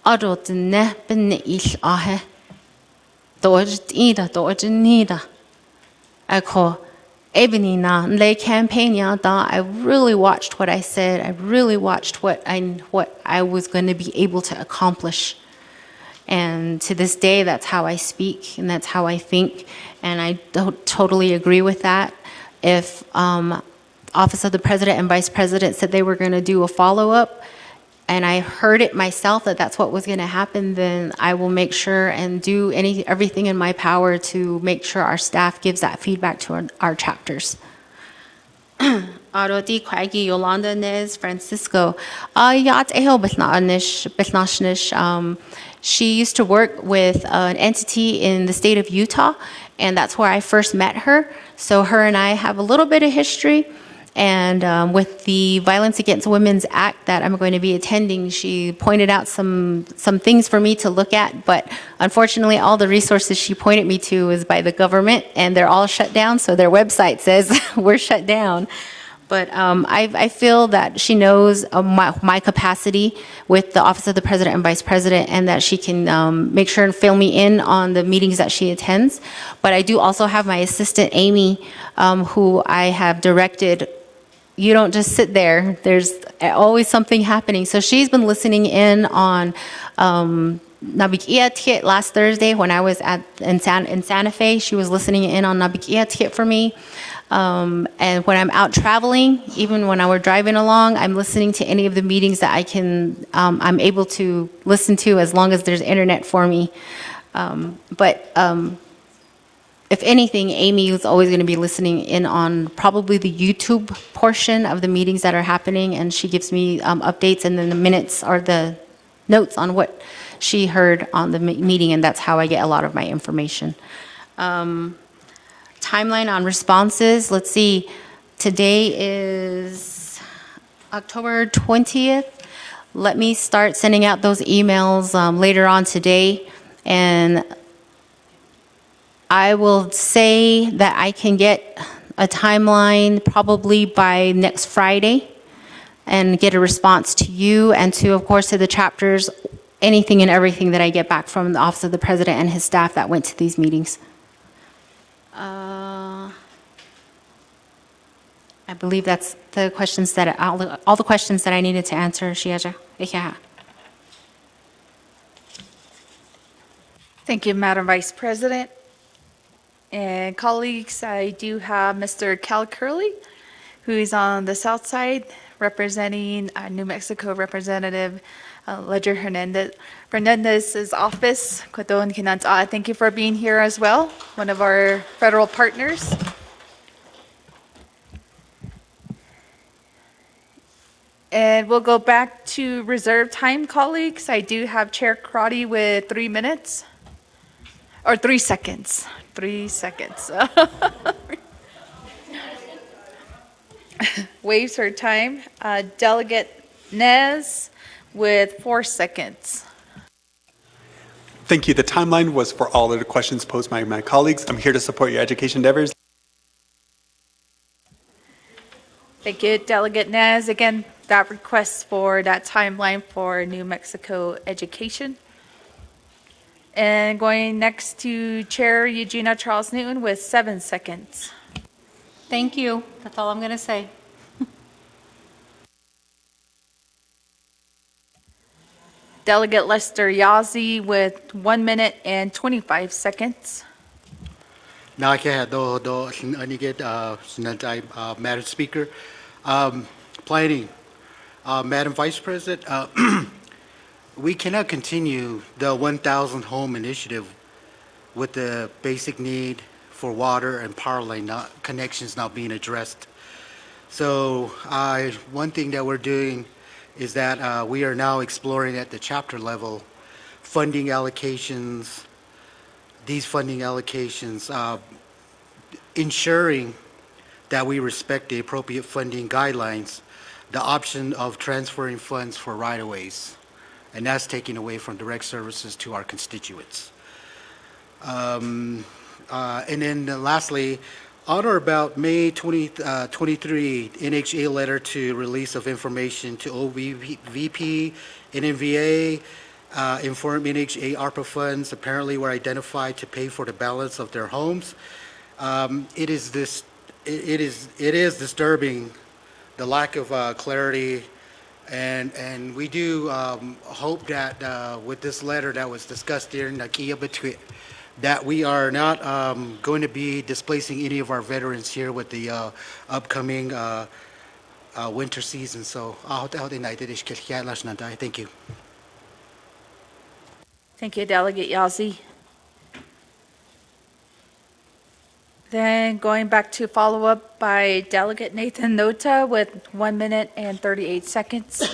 S20: I really watched what I said. I really watched what I was going to be able to accomplish. And to this day, that's how I speak and that's how I think. And I don't totally agree with that. If Office of the President and Vice President said they were going to do a follow-up, and I heard it myself that that's what was going to happen, then I will make sure and do everything in my power to make sure our staff gives that feedback to our chapters. Aroti Kwagi Yolanda Nez Francisco. She used to work with an entity in the state of Utah, and that's where I first met her. So her and I have a little bit of history. And with the Violence Against Women's Act that I'm going to be attending, she pointed out some things for me to look at, but unfortunately all the resources she pointed me to is by the government, and they're all shut down, so their website says we're shut down. But I feel that she knows my capacity with the Office of the President and Vice President, and that she can make sure and fill me in on the meetings that she attends. But I do also have my assistant, Amy, who I have directed. You don't just sit there. There's always something happening. So she's been listening in on Nabikiat last Thursday when I was in Santa Fe. She was listening in on Nabikiat for me. And when I'm out traveling, even when I were driving along, I'm listening to any of the meetings that I'm able to listen to as long as there's internet for me. But if anything, Amy is always going to be listening in on probably the YouTube portion of the meetings that are happening, and she gives me updates and then the minutes or the notes on what she heard on the meeting, and that's how I get a lot of my information. Timeline on responses, let's see, today is October 20th. Let me start sending out those emails later on today, and I will say that I can get a timeline probably by next Friday and get a response to you and to, of course, to the chapters, anything and everything that I get back from the Office of the President and his staff that went to these meetings. I believe that's the questions that, all the questions that I needed to answer, Shiaja. Yeah.
S1: Thank you, Madam Vice President. And colleagues, I do have Mr. Cal Curley, who is on the south side representing New Mexico Representative Ledger Hernandez's office. Thank you for being here as well, one of our federal partners. And we'll go back to reserve time, colleagues. I do have Chair Crotty with 3 minutes, or 3 seconds. 3 seconds. Waives her time. Delegate Nez with 4 seconds.
S13: Thank you. The timeline was for all of the questions posed by my colleagues. I'm here to support your education endeavors.
S1: Thank you, Delegate Nez. Again, that request for that timeline for New Mexico education. And going next to Chair Eugenia Charles Newton with 7 seconds.
S9: Thank you. That's all I'm going to say.
S1: Delegate Lester Yazzie with 1 minute and 25 seconds.
S5: Madam Speaker, planning, Madam Vice President, we cannot continue the 1,000 home initiative with the basic need for water and power line connections not being addressed. So one thing that we're doing is that we are now exploring at the chapter level funding allocations, these funding allocations, ensuring that we respect the appropriate funding guidelines, the option of transferring funds for right-of-ways, and that's taking away from direct services to our constituents. And then lastly, on or about May 23, NHA letter to release of information to OVP, NNVA, informed NHA ARPA funds apparently were identified to pay for the balance of their homes. It is disturbing, the lack of clarity, and we do hope that with this letter that was discussed during Nakia Betwit, that we are not going to be displacing any of our veterans here with the upcoming winter season. So, thank you.
S1: Thank you, Delegate Yazzie. Then going back to follow up by Delegate Nathan Nota with 1 minute and 38 seconds.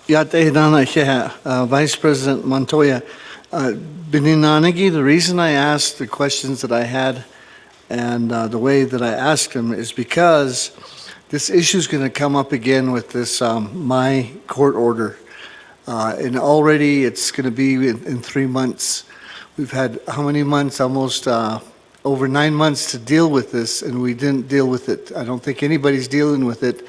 S10: Vice President Montoya, Bininanagi, the reason I asked the questions that I had and the way that I asked them is because this issue is going to come up again with this my court order. And already it's going to be in 3 months. We've had how many months? Almost over 9 months to deal with this, and we didn't deal with it. I don't think anybody's dealing with it,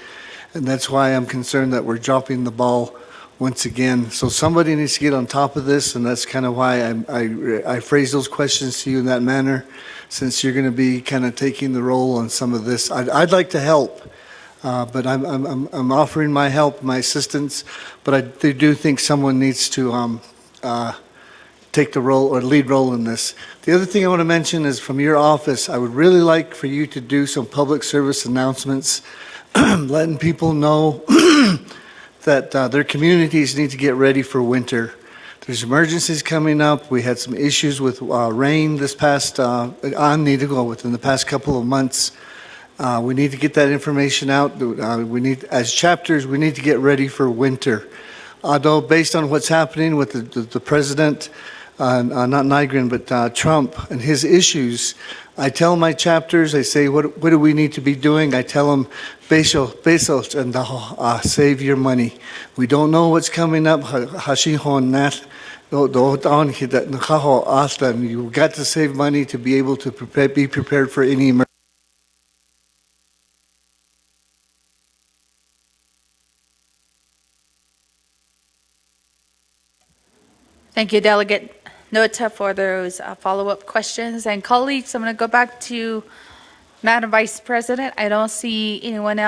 S10: and that's why I'm concerned that we're dropping the ball once again. So somebody needs to get on top of this, and that's kind of why I phrase those questions to you in that manner, since you're going to be kind of taking the role on some of this. I'd like to help. But I'm offering my help, my assistance, but I do think someone needs to take the role or lead role in this. The other thing I want to mention is from your office, I would really like for you to do some public service announcements, letting people know that their communities need to get ready for winter. There's emergencies coming up. We had some issues with rain this past, within the past couple of months. We need to get that information out. We need, as chapters, we need to get ready for winter. Although based on what's happening with the president, not Nygren, but Trump and his issues, I tell my chapters, I say, what do we need to be doing? I tell them, pesos and save your money. We don't know what's coming up. You've got to save money to be able to be prepared for any emergency.
S1: Thank you, Delegate Nota, for those follow-up questions. And colleagues, I'm going to go back to Madam Vice President. I don't see anyone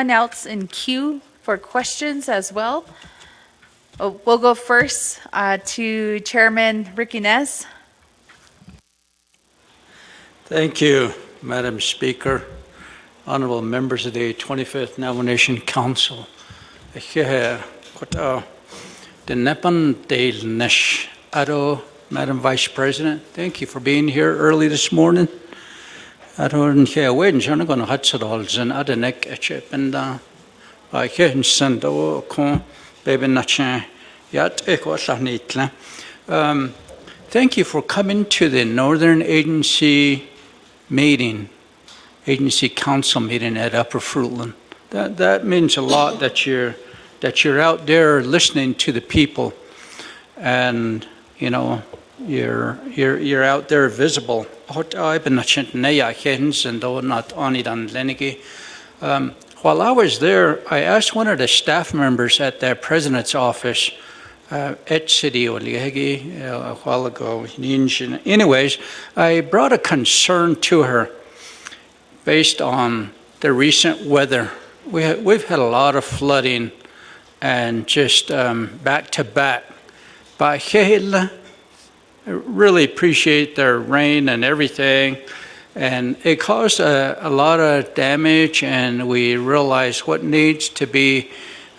S1: else in queue for questions as well. We'll go first to Chairman Ricky Nez.
S7: Thank you, Madam Speaker, honorable members of the 25th Navajo Nation Council. The Nepan Dale Nish Ado, Madam Vice President, thank you for being here early this morning. I don't hear when you're going to have to hold in other neck at chip and I can't send over con baby nacha yet. Thank you for coming to the Northern Agency meeting, Agency Council meeting at Upper Fruitland. That means a lot that you're out there listening to the people, and you know you're out there visible. While I was there, I asked one of the staff members at the president's office at City a while ago. Anyways, I brought a concern to her based on the recent weather. We've had a lot of flooding and just back to back. But I really appreciate their rain and everything. And it caused a lot of damage, and we realized what needs to be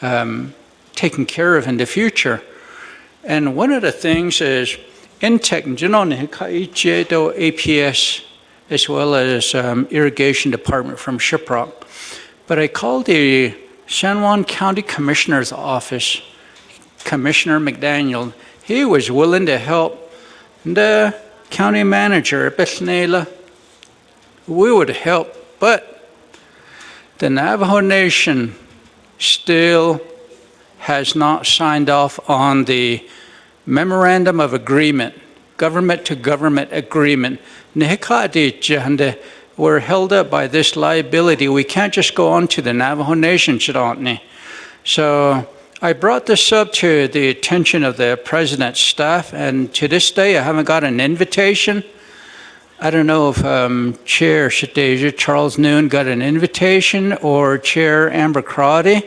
S7: taken care of in the future. And one of the things is APS, as well as Irrigation Department from Shiprock. But I called the San Juan County Commissioner's Office, Commissioner McDaniel. He was willing to help. The county manager, we would help, but the Navajo Nation still has not signed off on the memorandum of agreement, government to government agreement. We're held up by this liability. We can't just go on to the Navajo Nation. So I brought this up to the attention of the president's staff, and to this day I haven't got an invitation. I don't know if Chair Shadeja Charles Noon got an invitation, or Chair Amber Crotty,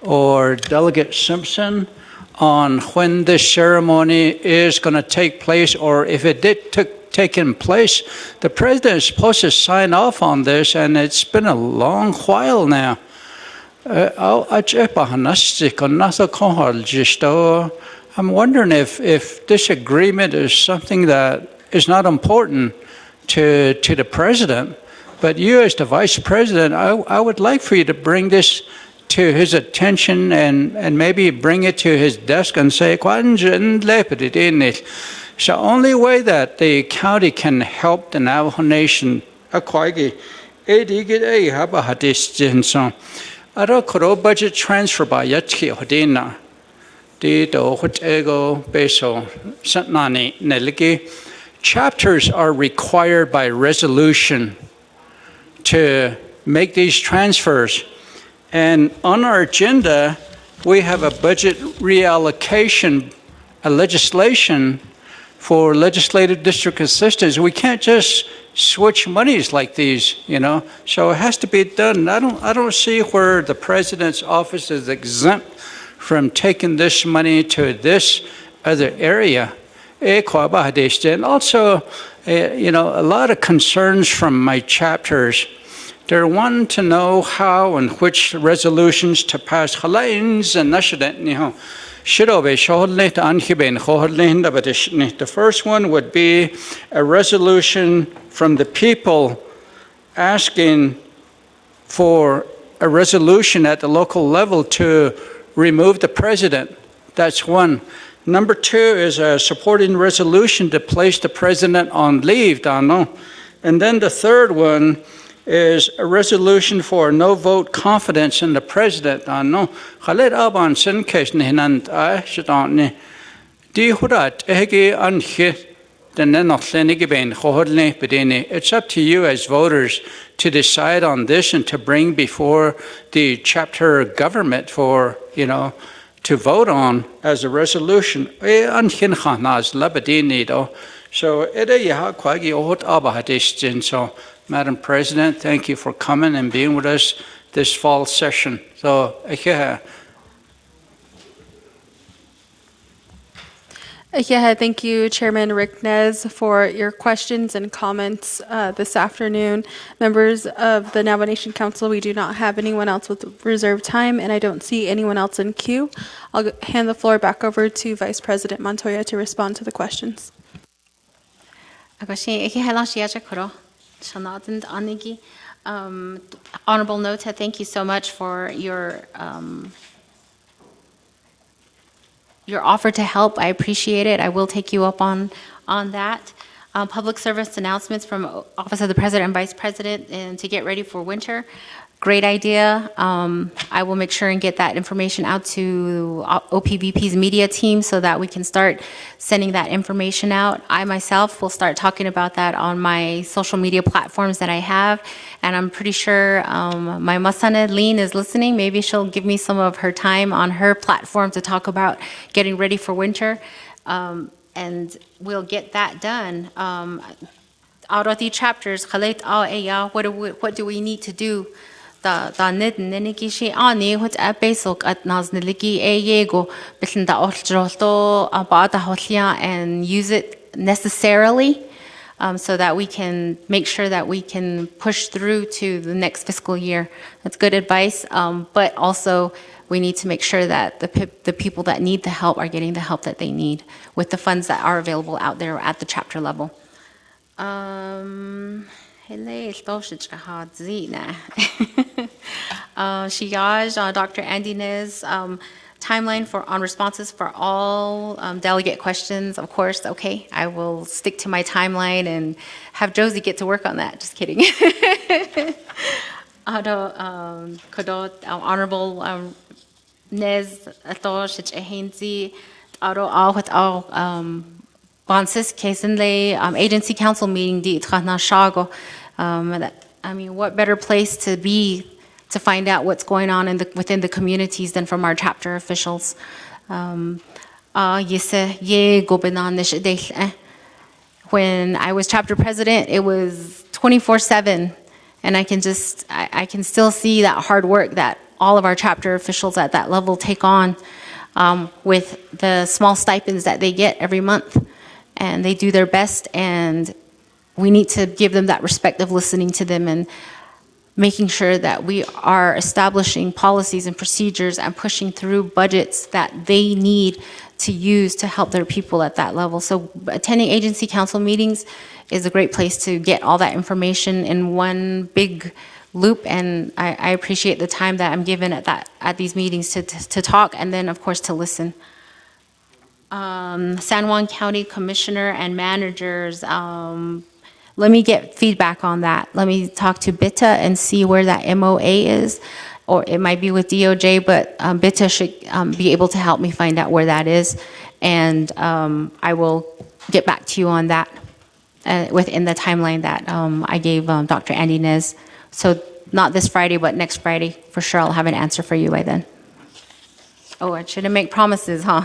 S7: or Delegate Simpson, on when this ceremony is going to take place, or if it did taken place. The president is supposed to sign off on this, and it's been a long while now. I'm wondering if this agreement is something that is not important to the president, but you as the vice president, I would like for you to bring this to his attention and maybe bring it to his desk and say, the only way that the county can help the Navajo Nation, budget transfer by Yatki Hodina, chapters are required by resolution to make these transfers. And on our agenda, we have a budget reallocation, a legislation for legislative district assistants. We can't just switch monies like these, you know. So it has to be done. I don't see where the president's office is exempt from taking this money to this other area. And also, you know, a lot of concerns from my chapters. They're wanting to know how and which resolutions to pass. The first one would be a resolution from the people asking for a resolution at the local level to remove the president. That's one. Number two is a supporting resolution to place the president on leave. And then the third one is a resolution for no vote confidence in the president. Khalid Aban sin case nihinant I should on Di Hurat Egi Anhit it's up to you as voters to decide on this and to bring before the chapter government for, you know, to vote on as a resolution. So, Madam President, thank you for coming and being with us this fall session. So,
S8: Yeah, thank you, Chairman Rick Nez, for your questions and comments this afternoon. Members of the Navajo Nation Council, we do not have anyone else with reserved time, and I don't see anyone else in queue. I'll hand the floor back over to Vice President Montoya to respond to the questions.
S20: Honorable Nota, thank you so much for your offer to help. I appreciate it. I will take you up on that. Public service announcements from Office of the President and Vice President and to get ready for winter. Great idea. I will make sure and get that information out to OPVP's media team so that we can start sending that information out. I myself will start talking about that on my social media platforms that I have. And I'm pretty sure my Masana Lean is listening. Maybe she'll give me some of her time on her platform to talk about getting ready for winter. And we'll get that done. Out of the chapters, what do we need to do? And use it necessarily so that we can make sure that we can push through to the next fiscal year. That's good advice, but also we need to make sure that the people that need the help are getting the help that they need with the funds that are available out there at the chapter level. Dr. Andy Nez, timeline on responses for all delegate questions, of course. Okay, I will stick to my timeline and have Josie get to work on that. Just kidding. Honorable Nez, Bonsis Kesenle Agency Council meeting di Shago. I mean, what better place to be to find out what's going on within the communities than from our chapter officials. When I was chapter president, it was 24/7, and I can still see that hard work that all of our chapter officials at that level take on with the small stipends that they get every month. And they do their best, and we need to give them that respect of listening to them and making sure that we are establishing policies and procedures and pushing through budgets that they need to use to help their people at that level. So attending agency council meetings is a great place to get all that information in one big loop, and I appreciate the time that I'm given at these meetings to talk and then of course to listen. San Juan County Commissioner and managers, let me get feedback on that. Let me talk to BITA and see where that MOA is, or it might be with DOJ, but BITA should be able to help me find out where that is, and I will get back to you on that within the timeline that I gave Dr. Andy Nez. So not this Friday, but next Friday, for sure I'll have an answer for you by then. Oh, I shouldn't make promises, huh?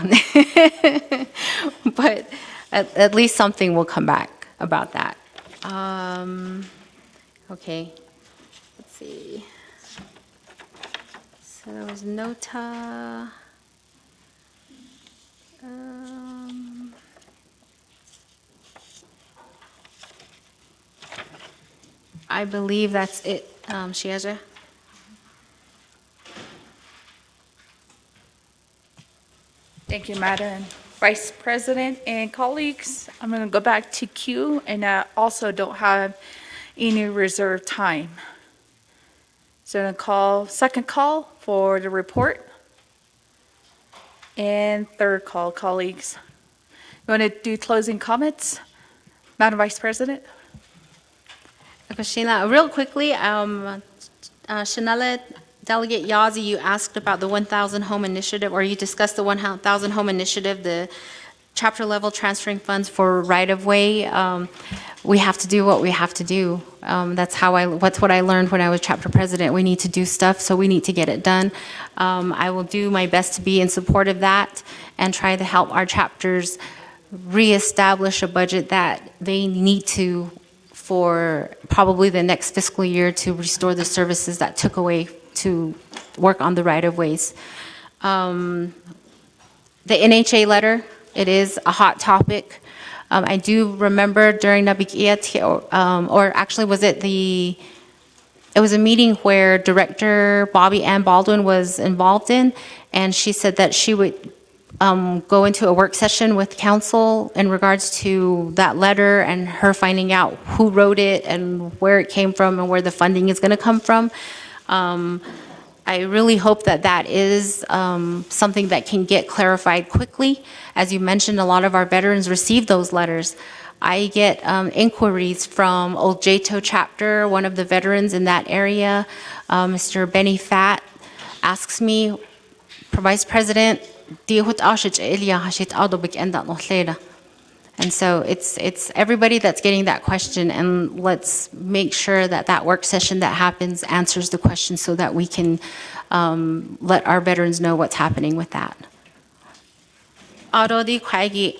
S20: But at least something will come back about that. Okay, let's see. So there was Nota. I believe that's it, Shiaja.
S1: Thank you, Madam Vice President and colleagues. I'm going to go back to Q, and I also don't have any reserved time. So I'm going to second call for the report, and third call, colleagues. You want to do closing comments, Madam Vice President?
S20: Okay, Sheila, real quickly, Shanella, Delegate Yazi, you asked about the 1,000 home initiative, or you discussed the 1,000 home initiative, the chapter level transferring funds for right-of-way. We have to do what we have to do. That's what I learned when I was chapter president. We need to do stuff, so we need to get it done. I will do my best to be in support of that and try to help our chapters reestablish a budget that they need to for probably the next fiscal year to restore the services that took away to work on the right-of-ways. The NHA letter, it is a hot topic. I do remember during Nabikiat, or actually it was a meeting where Director Bobby Ann Baldwin was involved in, and she said that she would go into a work session with council in regards to that letter and her finding out who wrote it and where it came from and where the funding is going to come from. I really hope that that is something that can get clarified quickly. As you mentioned, a lot of our veterans receive those letters. I get inquiries from Old Jato chapter, one of the veterans in that area, Mr. Benny Fat, asks me, Vice President, and so it's everybody that's getting that question, and let's make sure that that work session that happens answers the question so that we can let our veterans know what's happening with that. Arodi kwagi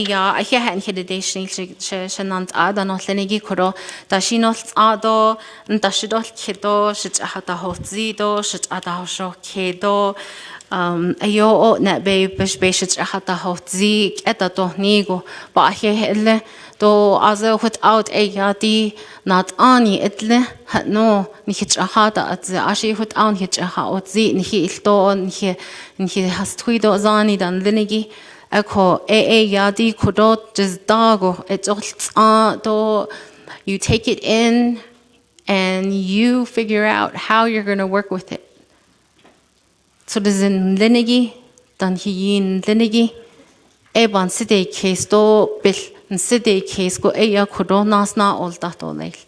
S20: ya ahia han hidation shanant ada no lenigi kuro dashinol ado ndashidol kido shit hata hotzido shit ada hosho kedo ayo o na be beshbeshit hata hotzi eta to nigo ba hele to azo without ayati not ani etle no nihich hata at ashi hut on hich ha otzi nihi ilto nihi has twido zani dan lenigi Ako yadi kodot just dago it's you take it in and you figure out how you're going to work with it. So there's in linigi dan hiyin linigi eban side case do bil and side case go eya kodo nasna all that all like.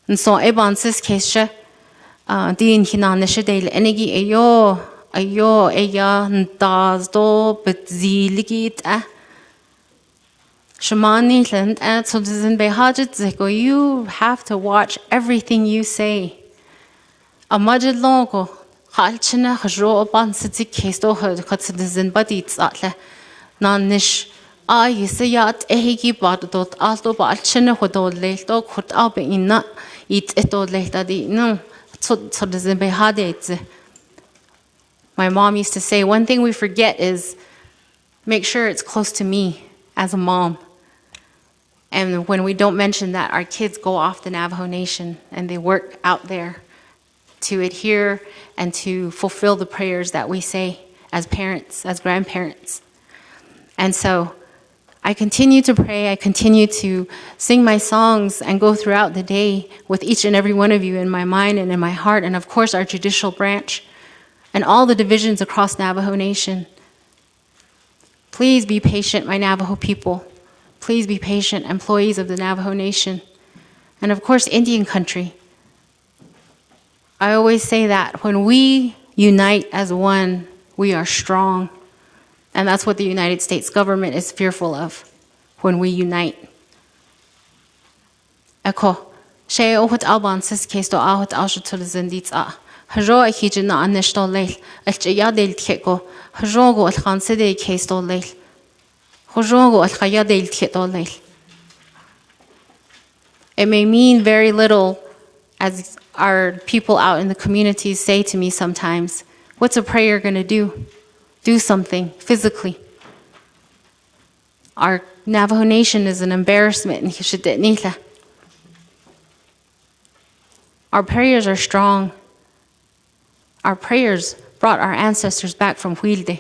S20: And so eban sis case she din hina neshedel enigi ayo eya ndaz do betziligit Shamani and so in behajit zeko you have to watch everything you say. A majid logo halchina hajro ban sitzi case do hatzin badits atle nanish yisayat ehigi badot alto balchina hodol leto kut abe inna it eto leta di no so in behadets. My mom used to say, one thing we forget is make sure it's close to me as a mom. And when we don't mention that, our kids go off the Navajo Nation and they work out there to adhere and to fulfill the prayers that we say as parents, as grandparents. And so I continue to pray, I continue to sing my songs and go throughout the day with each and every one of you in my mind and in my heart, and of course our judicial branch and all the divisions across Navajo Nation. Please be patient, my Navajo people. Please be patient, employees of the Navajo Nation. And of course, Indian country. I always say that when we unite as one, we are strong. And that's what the United States government is fearful of, when we unite. Eko, she ohut alban sis case do ahut aushutul zenditza. Hro hijina anishto leil, elchya del teko, hrogo alkhanside case do leil. Hojogo alkhaya del tietolel. It may mean very little, as our people out in the communities say to me sometimes, what's a prayer going to do? Do something physically. Our Navajo Nation is an embarrassment. Our prayers are strong. Our prayers brought our ancestors back from Huilde.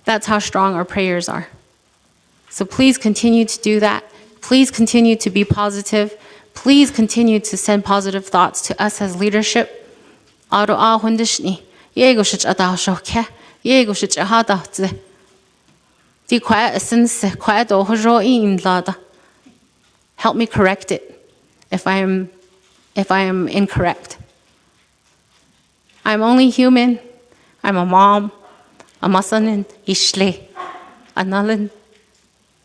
S20: That's how strong our prayers are. So please continue to do that. Please continue to be positive. Please continue to send positive thoughts to us as leadership. Help me correct it if I am incorrect. I'm only human. I'm a mom, a masanin, ishle, analin,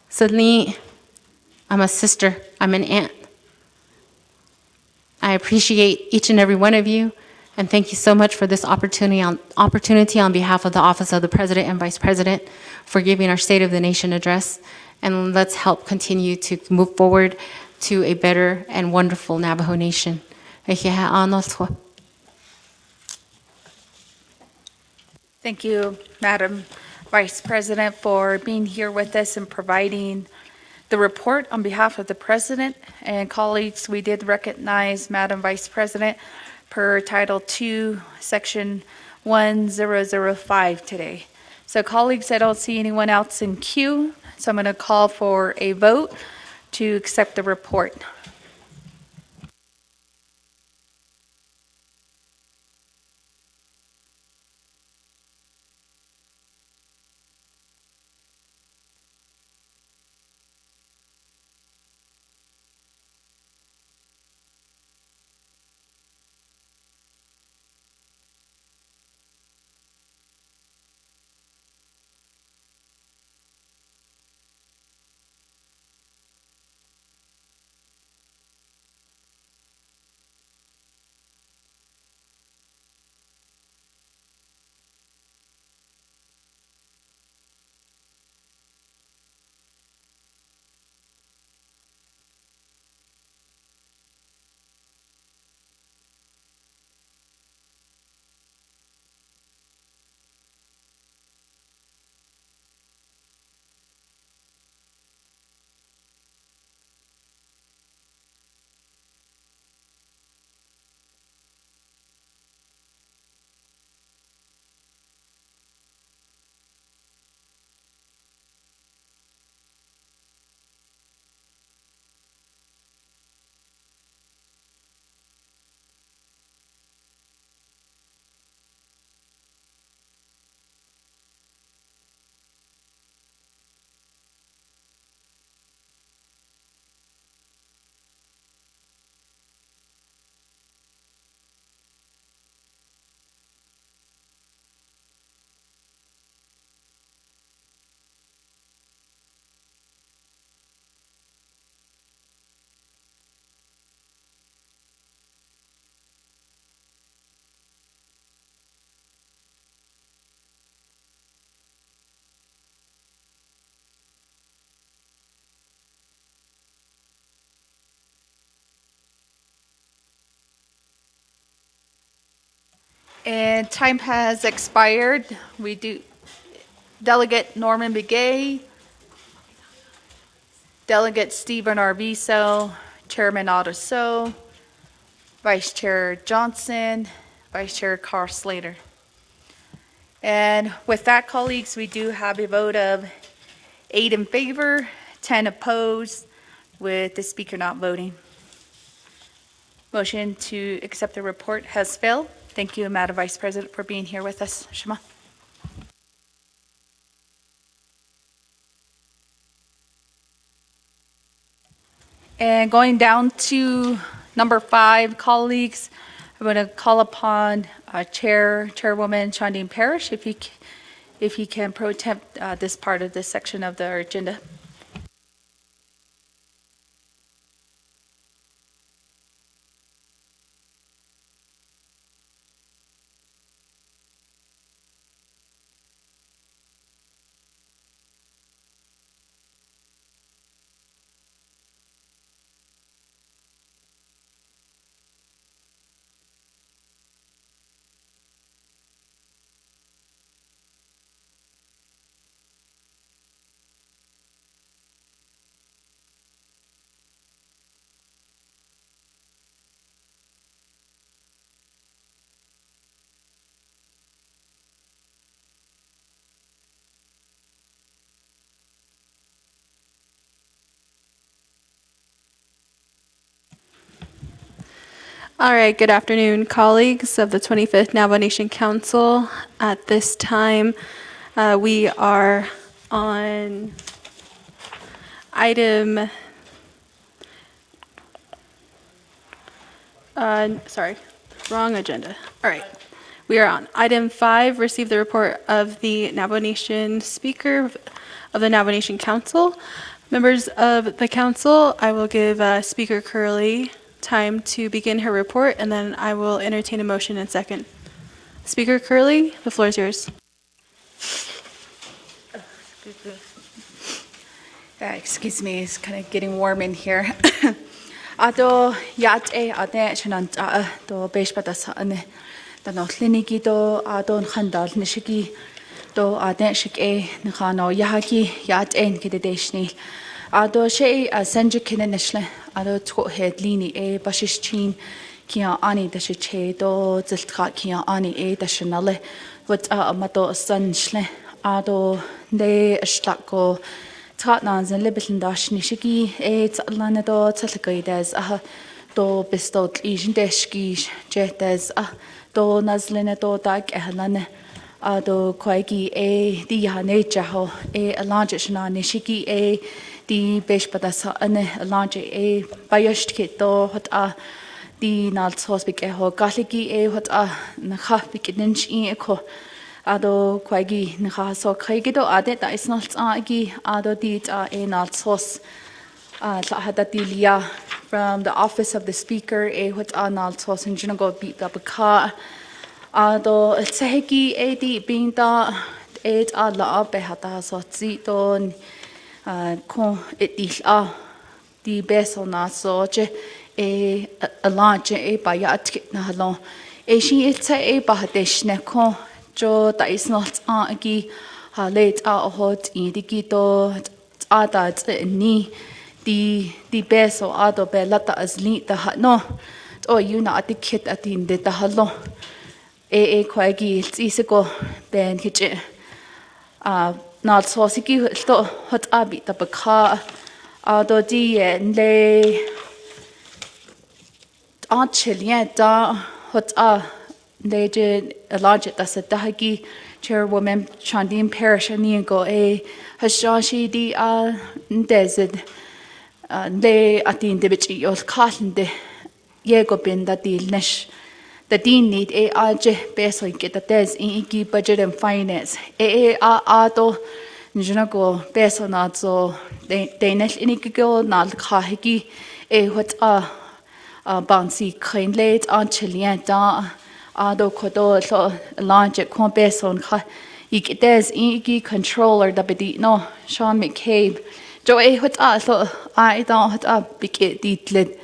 S20: sadli. I'm a sister. I'm an aunt. I appreciate each and every one of you, and thank you so much for this opportunity on behalf of the Office of the President and Vice President for giving our State of the Nation address, and let's help continue to move forward to a better and wonderful Navajo Nation.
S1: Thank you, Madam Vice President, for being here with us and providing the report on behalf of the President and colleagues. We did recognize Madam Vice President per Title II, Section 1005 today. So colleagues, I don't see anyone else in queue, so I'm going to call for a vote to accept the report. And time has expired. We do Delegate Norman Begay, Delegate Stephen Arviso, Chairman Otto So, Vice Chair Johnson, Vice Chair Carl Slater. And with that, colleagues, we do have a vote of 8 in favor, 10 opposed, with the speaker not voting. Motion to accept the report has failed. Thank you, Madam Vice President, for being here with us. Shema. And going down to number 5, colleagues, I'm going to call upon Chairwoman Chandine Parrish, if he can pro-tempt this part of this section of the agenda.
S8: All right, good afternoon, colleagues of the 25th Navajo Nation Council. At this time, we are on item, sorry, wrong agenda. All right. We are on item 5, receive the report of the Navajo Nation Speaker of the Navajo Nation Council. Members of the council, I will give Speaker Curley time to begin her report, and then I will entertain a motion in second. Speaker Curley, the floor is yours.
S1: Excuse me, it's kind of getting warm in here. Ado yat ade shanant do beshpata sa ane da no kliniki do adon khandal nishiki do ade shike nkhano yahaki yat en kidedeshni ado shay senje kinenishle ado tko headlini bashishchin kia ani da shiche do ziltka kia ani da shanale what mato sanshle ado de shlako Totnans and Libitin Dash Nishiki, Lana do Telekaides, do bestowed Asian Deshki, Jetes, do Nazlina do Dag Ehelane, do Quagi, the Hanejaho, a large Shana Nishiki, the Beshpadasa, a large Bayosht do what the Nals Hospic Eho, Gatliki, what Nakapik Ninch Eco. Ado quagi ncha so khaigido ade da is not ado dit not sos hadatilia from the office of the speaker what not sos in go beat up a car ado tseheki di being da la be hata so don ko di beso na so je a launch ba ya na halon she it's ba hadesh ne ko jo da is not agi ha late hot in digito ada ni di beso ado be lata as li da no o you na atikit atin de da halo kwagi isiko ben hije na so siki to hot abi da baka ado di le Chilien da hot Leje a large that's a dahagi chairwoman Chandine Parish and go Hashashi di desert le atin de bit your cotton de yego bin that deal nesh the dean need aje beso get the des in budget and finance ado njuna go beso not so they nesh inigo not kahigi what bouncy clean late on Chilean da ado kodo so launch it kon beson kha ikdes igi controller da bedi no Sean McCabe jo what so I don't big ditlet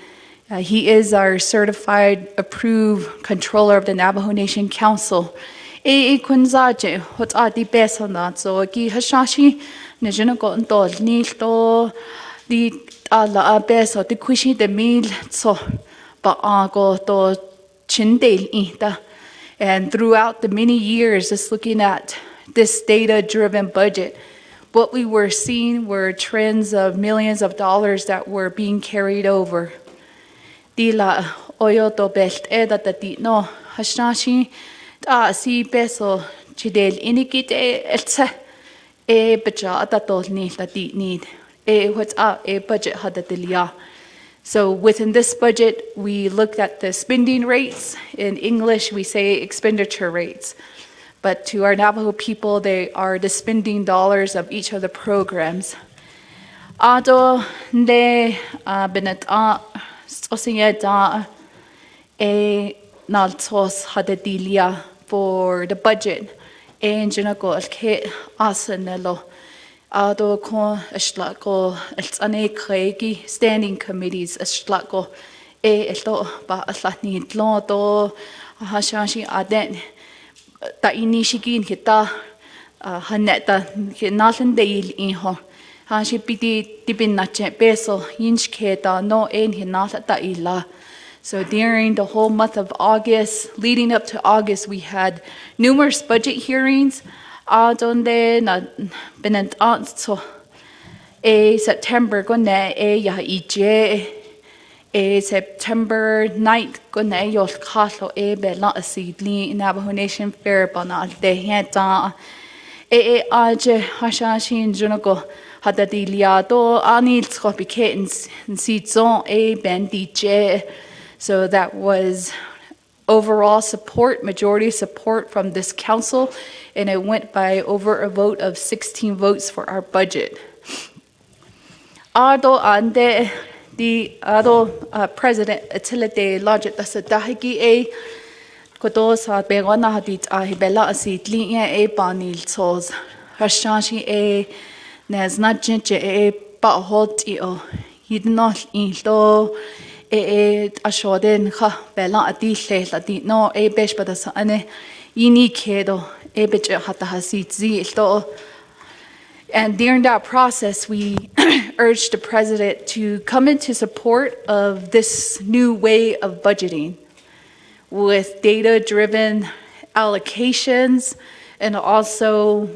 S1: he is our certified approved controller of the Navajo Nation Council kunzaje what di beson that so gi hashashi nejena go ntol ni to di ala beso di kushi de mil so ba go to Chindale and throughout the many years just looking at this data-driven budget, what we were seeing were trends of millions of dollars that were being carried over. Dila oyo to belt eda tati no hashnashi si peso chidel inikite etsa baja atatol ni tati need what's budget hadatilia. So within this budget, we looked at the spending rates. In English, we say expenditure rates. But to our Navajo people, they are the spending dollars of each of the programs. Ado ne benet sosinga da naltos hadadilia for the budget. And junako alke asanelo. Ado ko ashlako altsane kregi standing committees ashlako eto ba aslani tlo to hashashi aden ta inishigin kita haneta nasen deil inho hashi piti tipin nache peso inchketa no en hinata ta ila. So during the whole month of August, leading up to August, we had numerous budget hearings. Donde na benent so September gone ya ije September 9th, kuna yol khalo be la asidli Navajo Nation Fair bana de heta aje hashashin junako hadadi liado anil tropikens season ben DJ. So that was overall support, majority support from this council, and it went by over a vote of 16 votes for our budget. Ado ande the ado president atilite logic tasadahiki a kodo sa begona hadit ahibela asitli e banil tos hashashi e nas not jinche e ba hot io yidnot in lo ashoden kha bela ati hle ati no e besh badasa ane yini kedo e bech hata hasit zi lo. And during that process, we urged the president to come into support of this new way of budgeting with data-driven allocations and also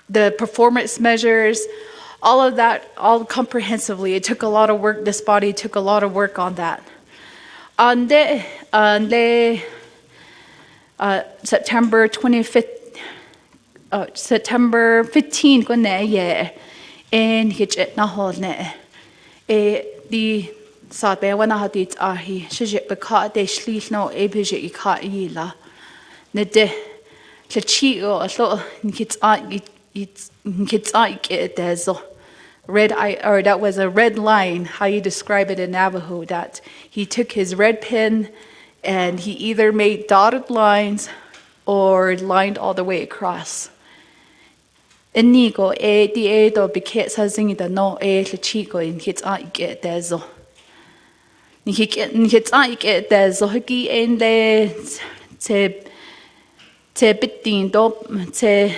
S1: the performance measures, all of that, all comprehensively. It took a lot of work. This body took a lot of work on that. On September 25th, September 15 ko na ye en hit na hol ne di sa be wana hadit ahi shije be ka de shlis no e bije I ka ila ne de le chi o so hit it there's red eye, or that was a red line, how you describe it in Navajo, that he took his red pen and he either made dotted lines or lined all the way across. Inigo e di e do biket sa zingi da no e le chico in hits a ike dezo. Ni hits a ike dezo hiki en le te bitin do te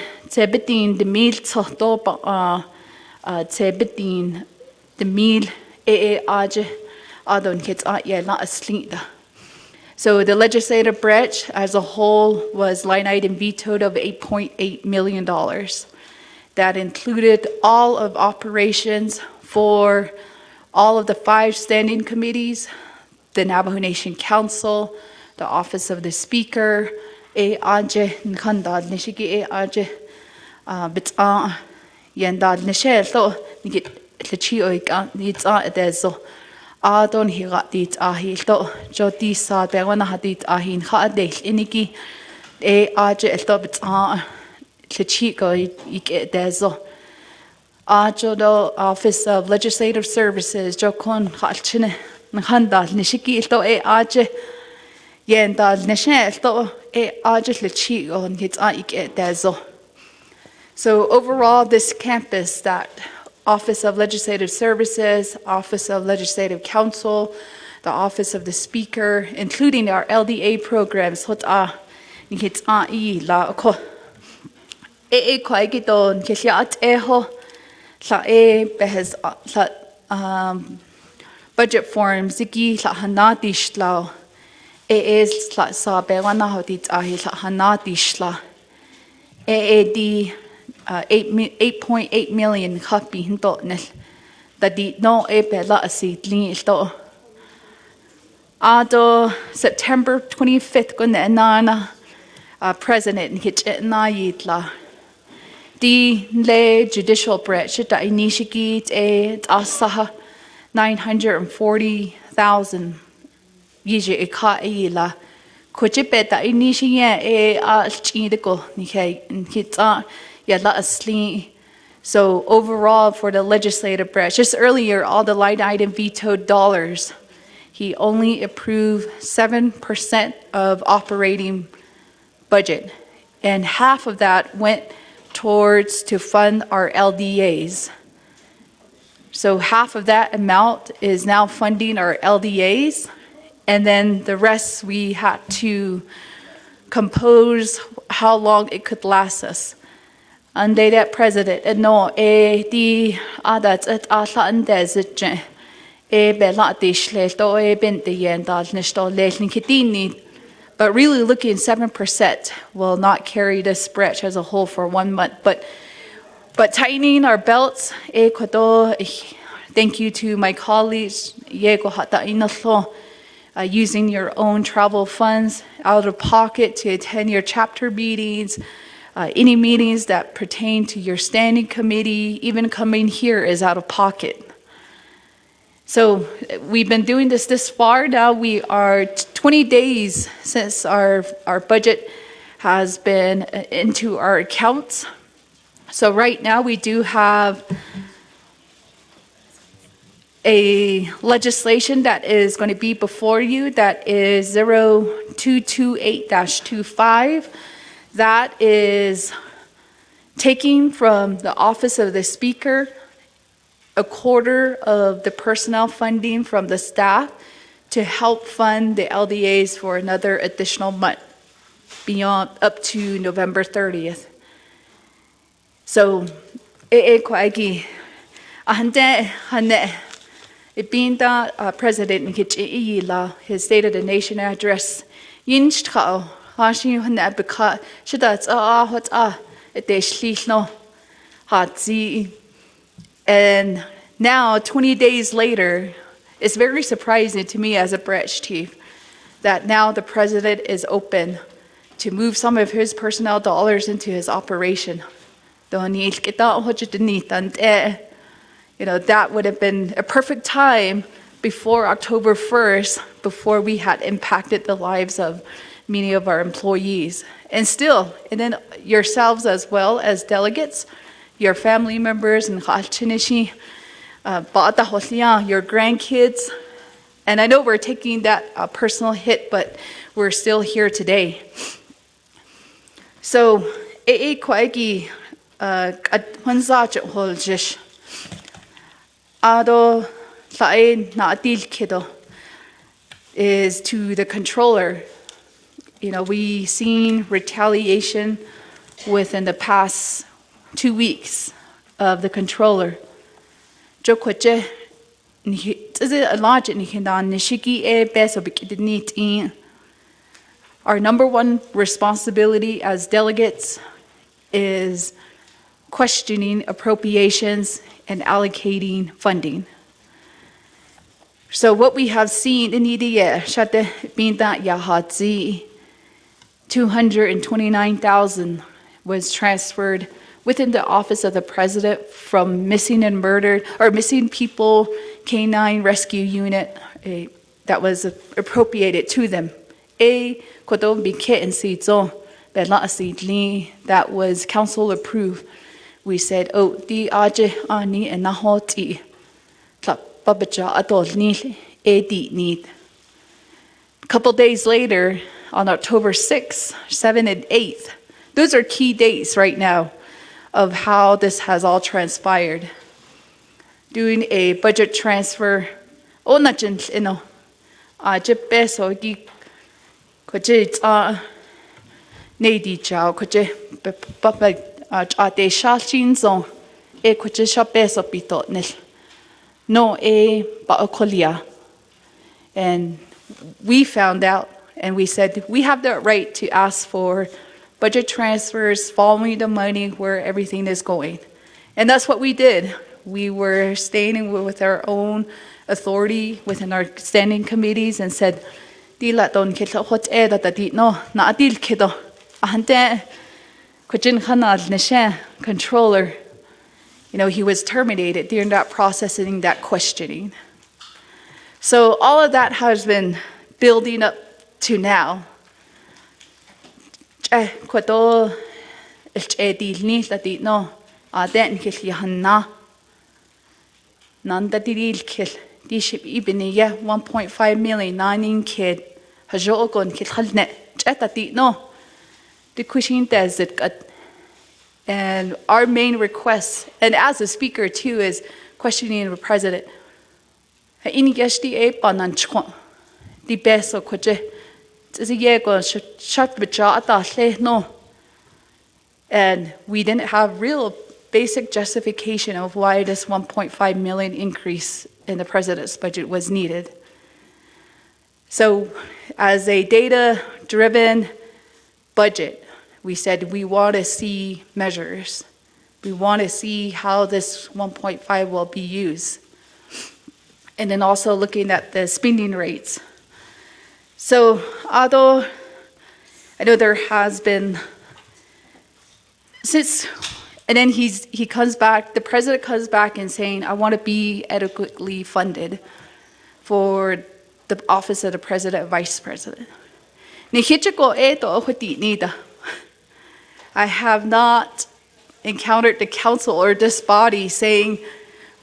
S1: bitin de mil to do ba te bitin de mil e aje adon hits a ye la aslida. So the legislative branch as a whole was line item vetoed of $8.8 million. That included all of operations for all of the 5 standing committees, the Navajo Nation Council, the Office of the Speaker, aje nkandad nishiki aje bit'a yendad nishe so nigit lechi oika nit'a dezo adon hirat dit ahi to joti sa bewana hadit ahin khadel iniki aje elto bit'a Chico ike dezo. Ajo Office of Legislative Services jokon khalchine nkhanda nishiki ito aje yenda nishe ito aje lechigo hits ike dezo. So overall, this campus, that Office of Legislative Services, Office of Legislative Counsel, the Office of the Speaker, including our LDA programs, hits la kwa giton kisiat eho sa behes sa budget forms ziki sa hanatish lao is sa bewana hodit ahi sa hanatish la di 8.8 million copy hinto nel dadi no bela asidli ito ado September 25th ko na president hit na yitla the le judicial branch that inishiki asaha 940,000 yije ikaila kuchipe that inishiye chidiko nike nkita yala asli. So overall for the legislative branch, just earlier all the line item vetoed dollars, he only approved 7% of operating budget, and half of that went towards to fund our LDAs. So half of that amount is now funding our LDAs, and then the rest we had to compose how long it could last us. Under that president, no, di adat at asa andezit bela dishle to bint the yendal nishto leslin kitini. But really looking 7% will not carry this branch as a whole for 1 month. But tightening our belts, Thank you to my colleagues, using your own travel funds out of pocket to attend your chapter meetings, any meetings that pertain to your standing committee, even coming here is out of pocket. So we've been doing this far. Now we are 20 days since our budget has been into our accounts. So right now we do have a legislation that is going to be before you that is 0228-25. That is taking from the office of the speaker a quarter of the personnel funding from the staff to help fund the LDAs for another additional month beyond up to November 30th. So, it being that President his State of the Nation address, and now, 20 days later, it's very surprising to me as a branch chief that now the president is open to move some of his personnel dollars into his operation. That would have been a perfect time before October 1st, before we had impacted the lives of many of our employees. And still, and then yourselves as well as delegates, your family members, and your grandkids. And I know we're taking that personal hit, but we're still here today. So, is to the controller. We seen retaliation within the past 2 weeks of the controller. Our number one responsibility as delegates is questioning appropriations and allocating funding. So what we have seen in the year, 229,000 was transferred within the office of the president from missing and murdered, or missing people canine rescue unit that was appropriated to them. That was council approved. We said, di aje ani and nahoti babaja adol need. A couple days later, on October 6th, 7th, and 8th, those are key dates right now of how this has all transpired. Doing a budget transfer, and we found out, and we said we have the right to ask for budget transfers following the money where everything is going. And that's what we did. We were staying with our own authority within our standing committees and said, controller, he was terminated during that processing, that questioning. So all of that has been building up to now. $1.5 million, 9 kid. And our main request, and as a speaker too, is questioning the president. And we didn't have real basic justification of why this 1.5 million increase in the president's budget was needed. So as a data-driven budget, we said we want to see measures. We want to see how this 1.5 will be used. and then also looking at the spending rates. So although I know there has been, and then he comes back, the president comes back and saying, I want to be adequately funded for the office of the president and vice president. I have not encountered the council or this body saying,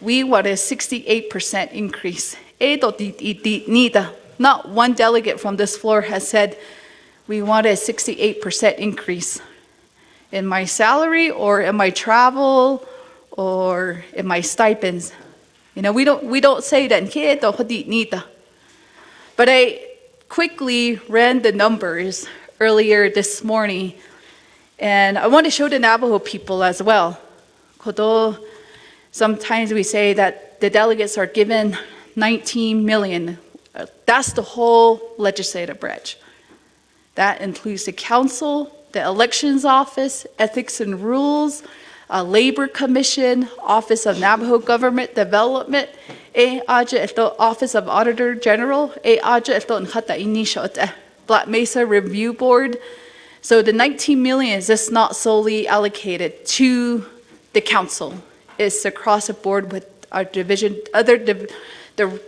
S1: we want a 68% increase. Not one delegate from this floor has said, we want a 68% increase in my salary or in my travel or in my stipends. You know, we don't say that. But I quickly ran the numbers earlier this morning, and I want to show the Navajo people as well. Sometimes we say that the delegates are given 19 million. That's the whole legislative branch. That includes the council, the elections office, ethics and rules, labor commission, office of Navajo government development, office of auditor general, Black Mesa review board. So the 19 million is just not solely allocated to the council. It's across the board with our division, the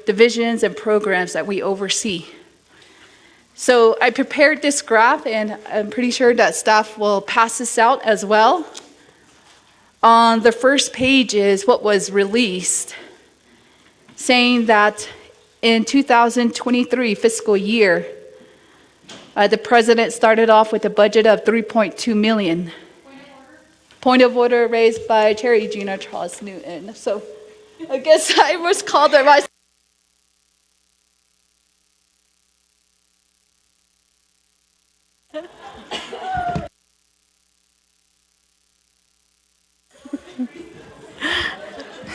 S1: divisions and programs that we oversee. So I prepared this graph, and I'm pretty sure that staff will pass this out as well. On the first page is what was released, saying that in 2023 fiscal year, the president started off with a budget of 3.2 million. Point of order raised by Chair Regina Charles Newton. So I guess I was called the vice.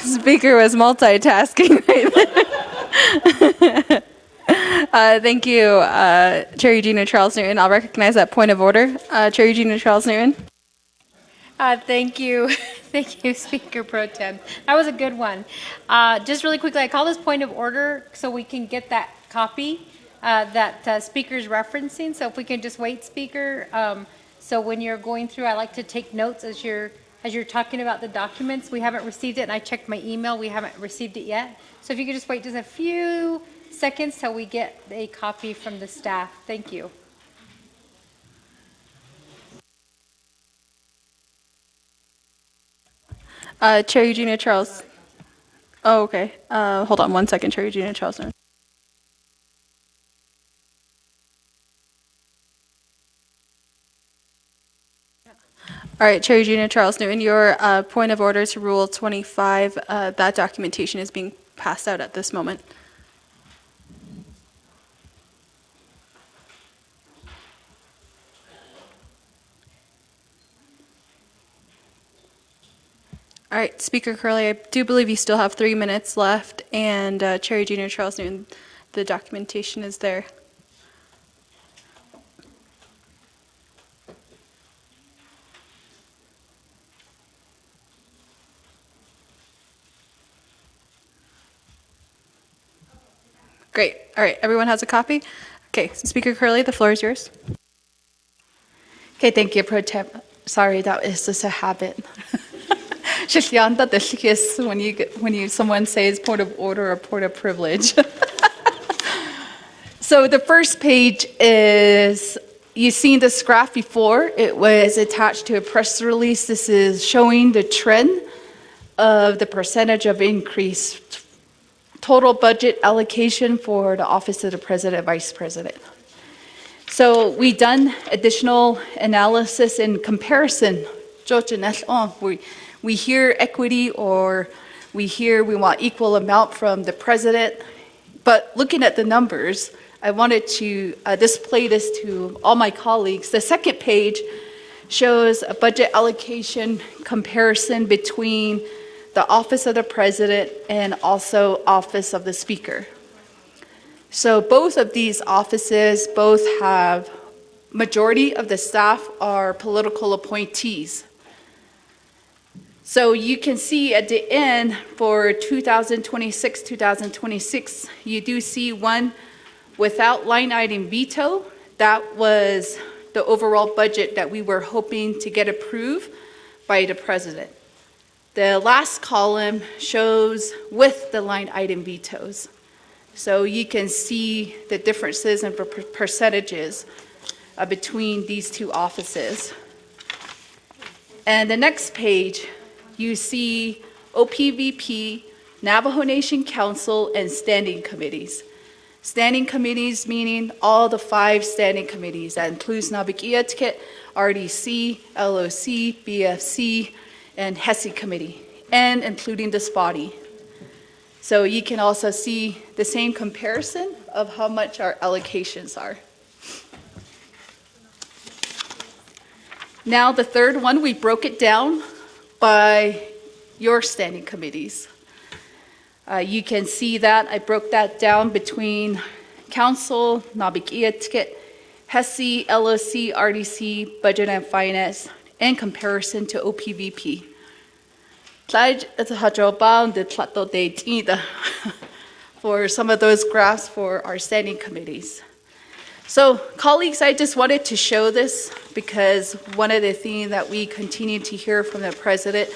S8: Speaker was multitasking right there. Thank you, Chair Regina Charles Newton. I'll recognize that point of order. Chair Regina Charles Newton.
S9: Thank you. Thank you, Speaker Pro Tem. That was a good one. Just really quickly, I call this point of order so we can get that copy that Speaker's referencing. So if we can just wait, Speaker. So when you're going through, I like to take notes as you're talking about the documents. We haven't received it, and I checked my email. We haven't received it yet. So if you could just wait just a few seconds till we get a copy from the staff. Thank you.
S8: Chair Regina Charles. Oh, okay. Hold on one second, Chair Regina Charles. All right, Chair Regina Charles Newton, your point of order to Rule 25, that documentation is being passed out at this moment. All right, Speaker Curley, I do believe you still have 3 minutes left, and Chair Regina Charles Newton, the documentation is there. Great. All right, everyone has a copy? Okay, so Speaker Curley, the floor is yours.
S1: Okay, thank you, Pro Tem. Sorry, that is just a habit. when someone says point of order or point of privilege. So the first page is, you've seen this graph before. It was attached to a press release. This is showing the trend of the percentage of increase, total budget allocation for the office of the president and vice president. So we done additional analysis and comparison. We hear equity, or we hear we want equal amount from the president. But looking at the numbers, I wanted to display this to all my colleagues. The second page shows a budget allocation comparison between the office of the president and also office of the speaker. So both of these offices both have, majority of the staff are political appointees. So you can see at the end for 2026, 2026, you do see one without line item veto. That was the overall budget that we were hoping to get approved by the president. The last column shows with the line item vetoes. So you can see the differences in percentages between these two offices. And the next page, you see OPVP, Navajo Nation Council, and standing committees. Standing committees meaning all the 5 standing committees. That includes Nabikiatkit, RDC, LOC, BFC, and HESI committee, and including this body. So you can also see the same comparison of how much our allocations are. Now the third one, we broke it down by your standing committees. You can see that I broke that down between Council, Nabikiatkit, HESI, LOC, RDC, Budget and Finance, in comparison to OPVP. For some of those graphs for our standing committees. So, colleagues, I just wanted to show this because one of the things that we continue to hear from the president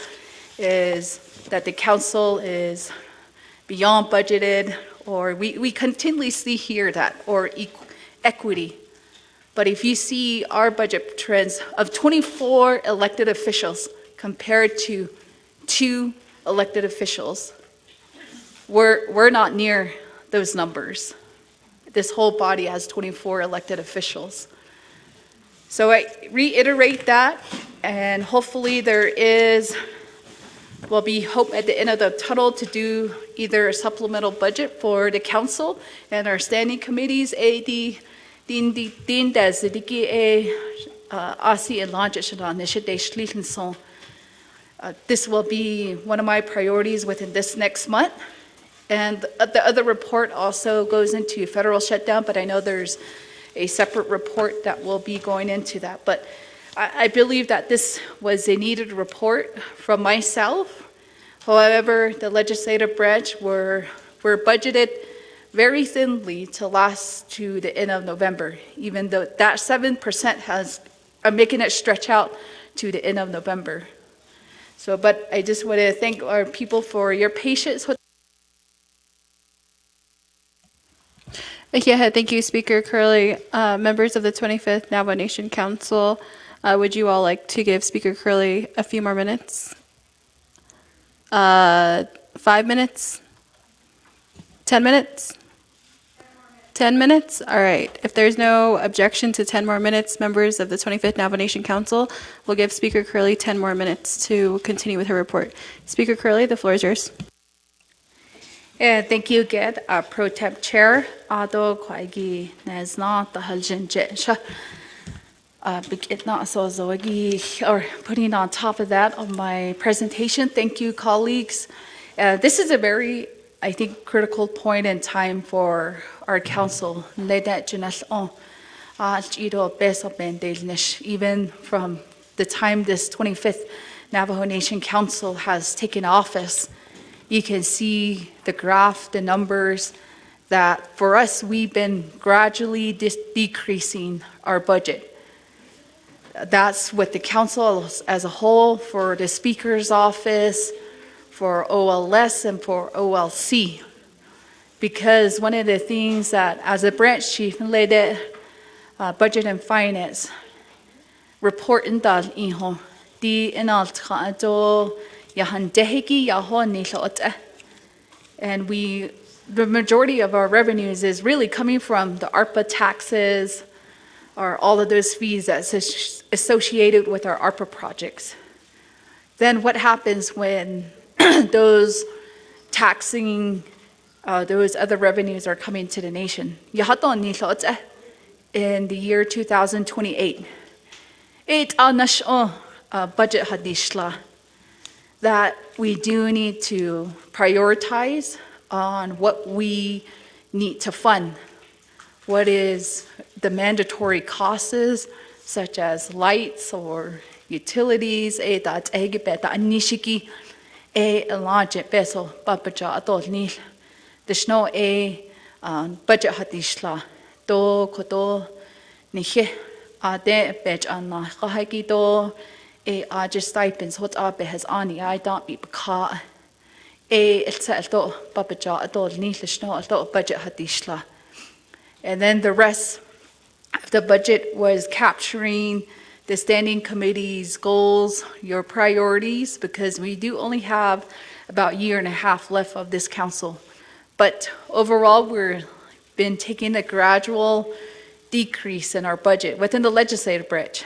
S1: is that the council is beyond budgeted, or we continuously hear that, or equity. But if you see our budget trends of 24 elected officials compared to 2 elected officials, we're not near those numbers. This whole body has 24 elected officials. So I reiterate that, and hopefully will be hope at the end of the tunnel to do either a supplemental budget for the council and our standing committees, this will be one of my priorities within this next month. And the other report also goes into federal shutdown, but I know there's a separate report that will be going into that. But I believe that this was a needed report from myself. However, the legislative branch were budgeted very thinly to last to the end of November, even though that 7% are making it stretch out to the end of November. So, but I just want to thank our people for your patience with.
S8: Yeah, thank you, Speaker Curley. Members of the 25th Navajo Nation Council, would you all like to give Speaker Curley a few more minutes? 5 minutes? 10 minutes? 10 minutes? All right. If there's no objection to 10 more minutes, members of the 25th Navajo Nation Council will give Speaker Curley 10 more minutes to continue with her report. Speaker Curley, the floor is yours.
S1: Yeah, thank you again, Pro Temp Chair. Ado kwaigi nezna tahaljen jesha. Or putting on top of that on my presentation. Thank you, colleagues. This is a very, I think, critical point in time for our council. Even from the time this 25th Navajo Nation Council has taken office, you can see the graph, the numbers, that for us, we've been gradually decreasing our budget. That's with the council as a whole, for the speaker's office, for OLS, and for OLC. Because one of the things that, as a branch chief, led budget and finance, report in dal iho, di inal tkaado yahan dehiki yaho nilot. And the majority of our revenues is really coming from the ARPA taxes, or all of those fees that's associated with our ARPA projects. Then what happens when those taxing, those other revenues are coming to the nation? In the year 2028, budget hadishla, that we do need to prioritize on what we need to fund. What is the mandatory costs, such as lights or utilities, that egibet, anishiki, large peso, papaja, adult nil. The snow budget hatishla, do koto, nihe, de bed on la kahaki do, just stipends, what up has ani, I don't be baka. It's a do, papaja, adult nil, the snow, adult budget hatishla. And then the rest of the budget was capturing the standing committee's goals, your priorities, because we do only have about a year and a half left of this council. But overall, we've been taking a gradual decrease in our budget within the legislative branch.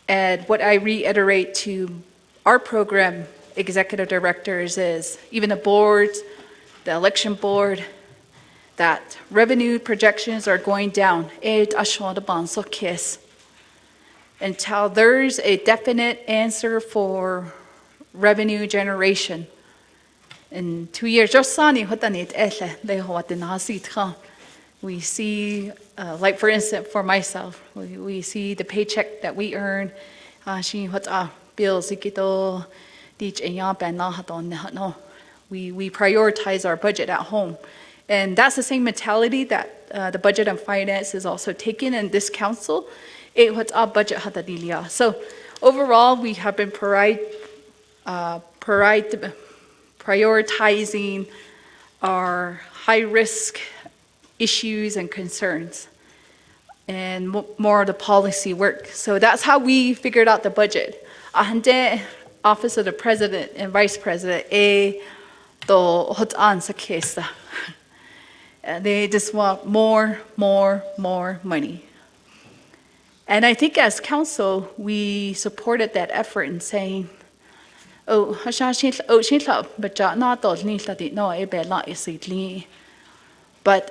S1: And what I reiterate to our program executive directors is, even the boards, the election board, that revenue projections are going down until there's a definite answer for revenue generation. In 2 years, we see, like for instance, for myself, we see the paycheck that we earn, bills, we prioritize our budget at home. And that's the same mentality that the Budget and Finance is also taking in this council. So overall, we have been prioritizing our high-risk issues and concerns and more of the policy work. So that's how we figured out the budget. Office of the President and Vice President, they just want more money. And I think as council, we supported that effort in saying, but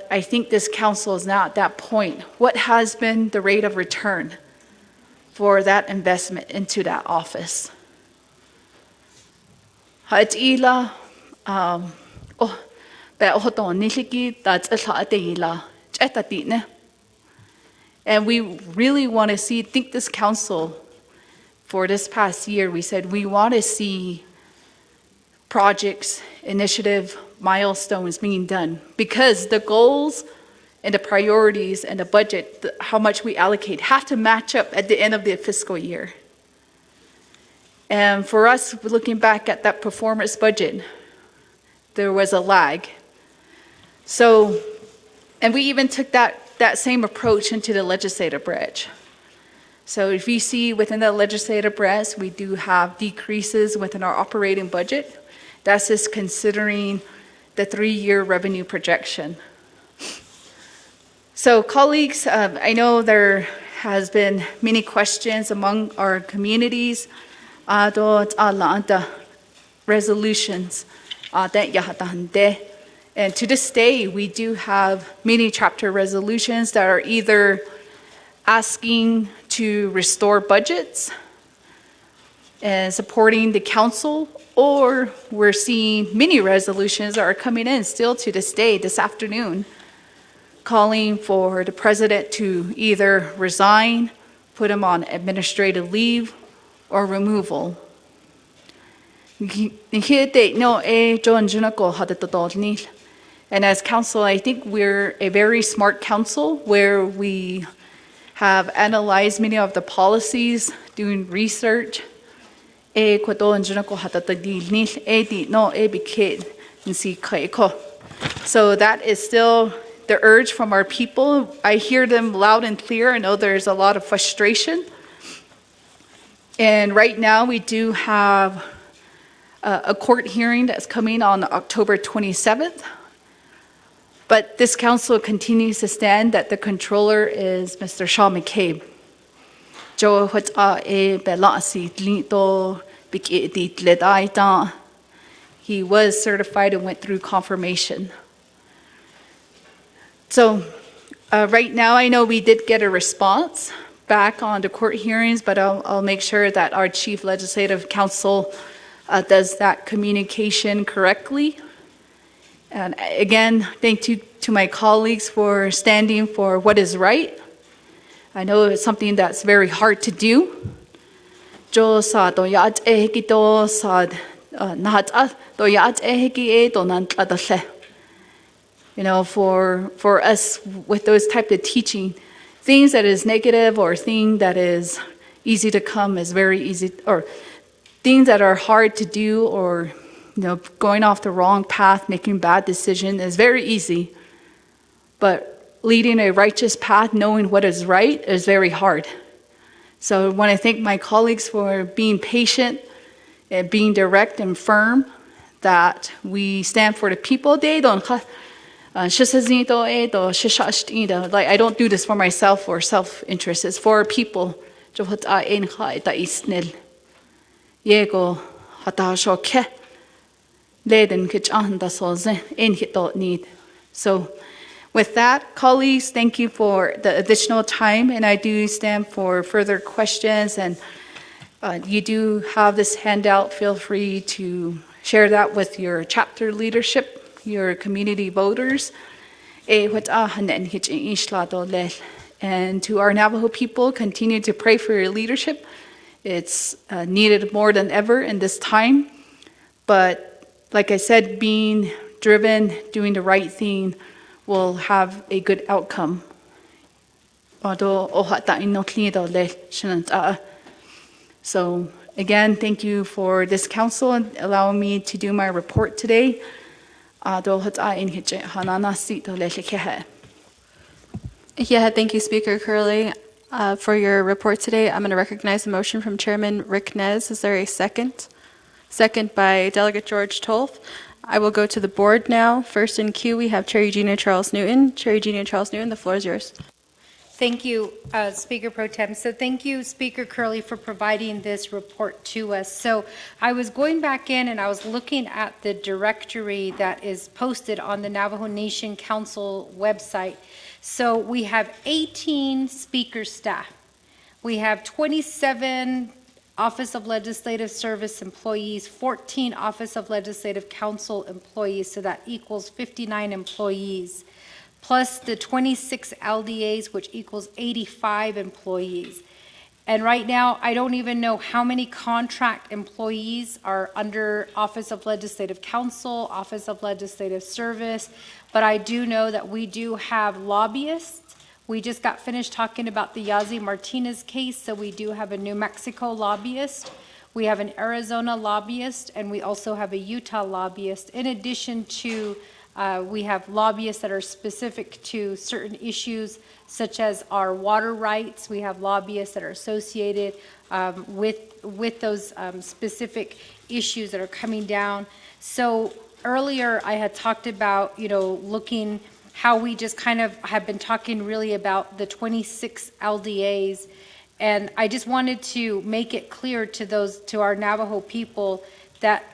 S1: I think this council is now at that point. What has been the rate of return for that investment into that office? And we really want to think this council, for this past year, we said we want to see projects, initiative, milestones being done, because the goals and the priorities and the budget, how much we allocate, have to match up at the end of the fiscal year. And for us, looking back at that performance budget, there was a lag. So, and we even took that same approach into the legislative branch. So if you see within the legislative branch, we do have decreases within our operating budget. That's just considering the 3-year revenue projection. So colleagues, I know there has been many questions among our communities. Resolutions. And to this day, we do have many chapter resolutions that are either asking to restore budgets and supporting the council, or we're seeing many resolutions that are coming in still to this day, this afternoon, calling for the president to either resign, put him on administrative leave, or removal. And as council, I think we're a very smart council where we have analyzed many of the policies, doing research. So that is still the urge from our people. I hear them loud and clear. I know there's a lot of frustration. And right now we do have a court hearing that's coming on October 27th. But this council continues to stand that the controller is Mr. Sean McCabe. He was certified and went through confirmation. So right now, I know we did get a response back on the court hearings, but I'll make sure that our chief legislative counsel does that communication correctly. And again, thank you to my colleagues for standing for what is right. I know it's something that's very hard to do, jo sa to yat e hiki to sa nahat to yat e hiki e to nan tle. For us with those type of teaching, things that is negative or thing that is easy to come is very easy, or things that are hard to do, or going off the wrong path, making bad decision is very easy. But leading a righteous path, knowing what is right, is very hard. So I want to thank my colleagues for being patient and being direct and firm, that we stand for the people. Like, I don't do this for myself or self-interest. It's for people. So with that, colleagues, thank you for the additional time, and I do stand for further questions, and you do have this handout. Feel free to share that with your chapter leadership, your community voters. And to our Navajo people, continue to pray for your leadership. It's needed more than ever in this time. But like I said, being driven, doing the right thing will have a good outcome. So again, thank you for this council and allowing me to do my report today.
S8: Yeah, thank you, Speaker Curley, for your report today. I'm going to recognize a motion from Chairman Rick Nez. Is there a second? Second by Delegate George Tolf. I will go to the board now. First in queue, we have Chair Eugenia Charles Newton. Chair Eugenia Charles Newton, the floor is yours.
S9: Thank you, Speaker Pro Tem. So thank you, Speaker Curley, for providing this report to us. So I was going back in and I was looking at the directory that is posted on the Navajo Nation Council website. So we have 18 speaker staff. We have 27 Office of Legislative Service employees, 14 Office of Legislative Council employees, so that equals 59 employees, plus the 26 LDAs, which equals 85 employees. And right now, I don't even know how many contract employees are under Office of Legislative Council, Office of Legislative Service, but I do know that we do have lobbyists. We just got finished talking about the Yazi Martinez case, so we do have a New Mexico lobbyist. We have an Arizona lobbyist, and we also have a Utah lobbyist. In addition to, we have lobbyists that are specific to certain issues, such as our water rights. We have lobbyists that are associated with those specific issues that are coming down. So earlier, I had talked about, looking how we just kind of have been talking really about the 26 LDAs. And I just wanted to make it clear to our Navajo people that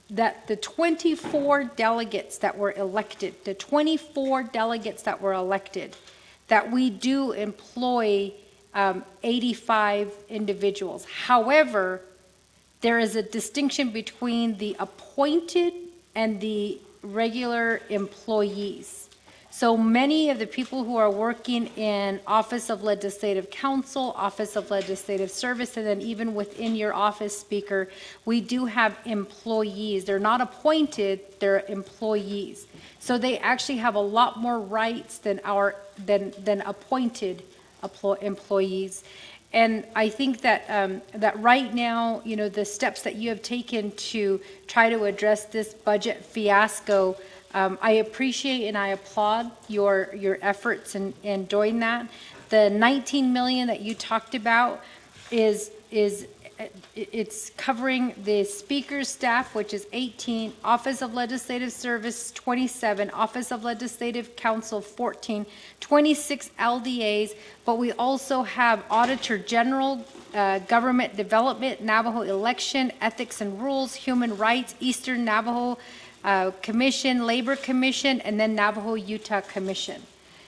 S9: the 24 delegates that were elected, that we do employ 85 individuals. However, there is a distinction between the appointed and the regular employees. So many of the people who are working in Office of Legislative Council, Office of Legislative Service, and then even within your office, Speaker, we do have employees. They're not appointed, they're employees. So they actually have a lot more rights than appointed employees. And I think that that right now, the steps that you have taken to try to address this budget fiasco, I appreciate and I applaud your efforts in doing that. The 19 million that you talked about it's covering the speaker's staff, which is 18, Office of Legislative Service 27, Office of Legislative Council 14, 26 LDAs, but we also have Auditor General, Government Development, Navajo Election, Ethics and Rules, Human Rights, Eastern Navajo Commission, Labor Commission, and then Navajo Utah Commission.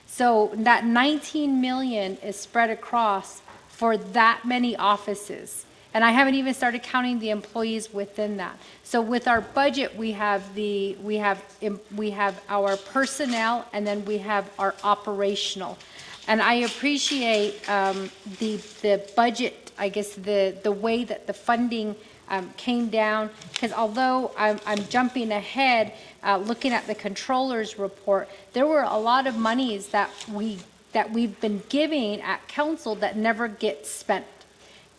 S9: So that 19 million is spread across for that many offices. And I haven't even started counting the employees within that. So with our budget, we have our personnel, and then we have our operational. And I appreciate the budget I guess, the way that the funding came down, because although I'm jumping ahead, looking at the controller's report, there were a lot of monies that we've been giving at council that never get spent.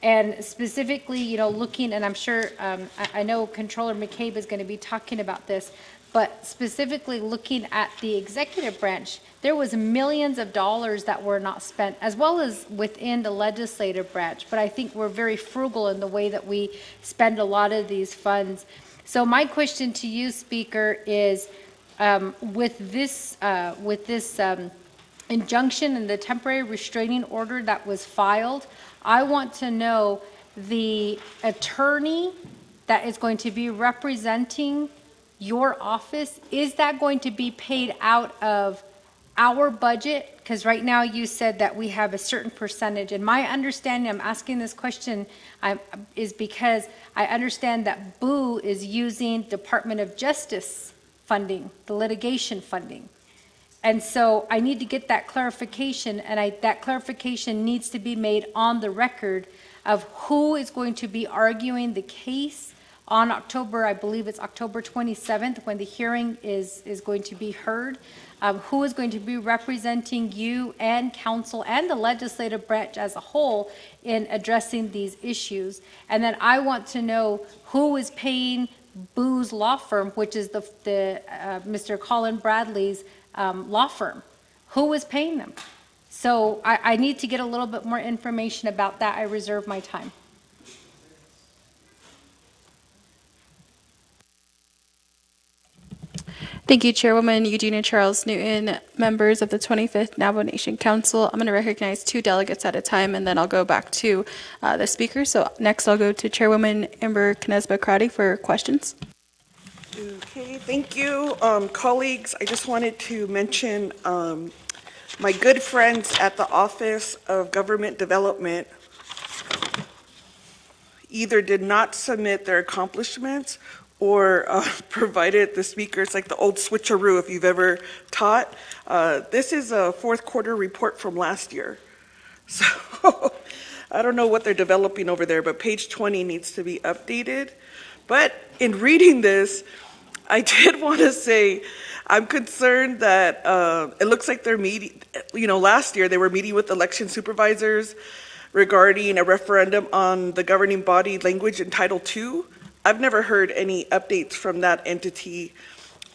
S9: And specifically, looking, and I'm sure, I know Controller McCabe is going to be talking about this, but specifically looking at the executive branch, there was millions of dollars that were not spent, as well as within the legislative branch. But I think we're very frugal in the way that we spend a lot of these funds. So my question to you, Speaker, is with this injunction and the temporary restraining order that was filed, I want to know the attorney that is going to be representing your office, is that going to be paid out of our budget? Because right now you said that we have a certain percentage. And my understanding, I'm asking this question, is because I understand that Boo is using Department of Justice funding, the litigation funding. And so I need to get that clarification, and that clarification needs to be made on the record of who is going to be arguing the case on October, I believe it's October 27th, when the hearing is going to be heard. Who is going to be representing you and council and the legislative branch as a whole in addressing these issues. And then I want to know who is paying Boo's law firm, which is Mr. Colin Bradley's law firm. Who is paying them? So I need to get a little bit more information about that. I reserve my time.
S8: Thank you, Chairwoman Eugenia Charles Newton, members of the 25th Navajo Nation Council. I'm going to recognize 2 delegates at a time, and then I'll go back to the speaker. So next I'll go to Chairwoman Amber Knesba-Crowdy for questions.
S14: Okay, thank you. Colleagues, I just wanted to mention my good friends at the Office of Government Development either did not submit their accomplishments or provided the speaker. It's like the old switcheroo if you've ever taught. This is a 4th quarter report from last year. So I don't know what they're developing over there, but page 20 needs to be updated. But in reading this, I did want to say I'm concerned that it looks like they're meeting, last year they were meeting with election supervisors regarding a referendum on the governing body language in Title II. I've never heard any updates from that entity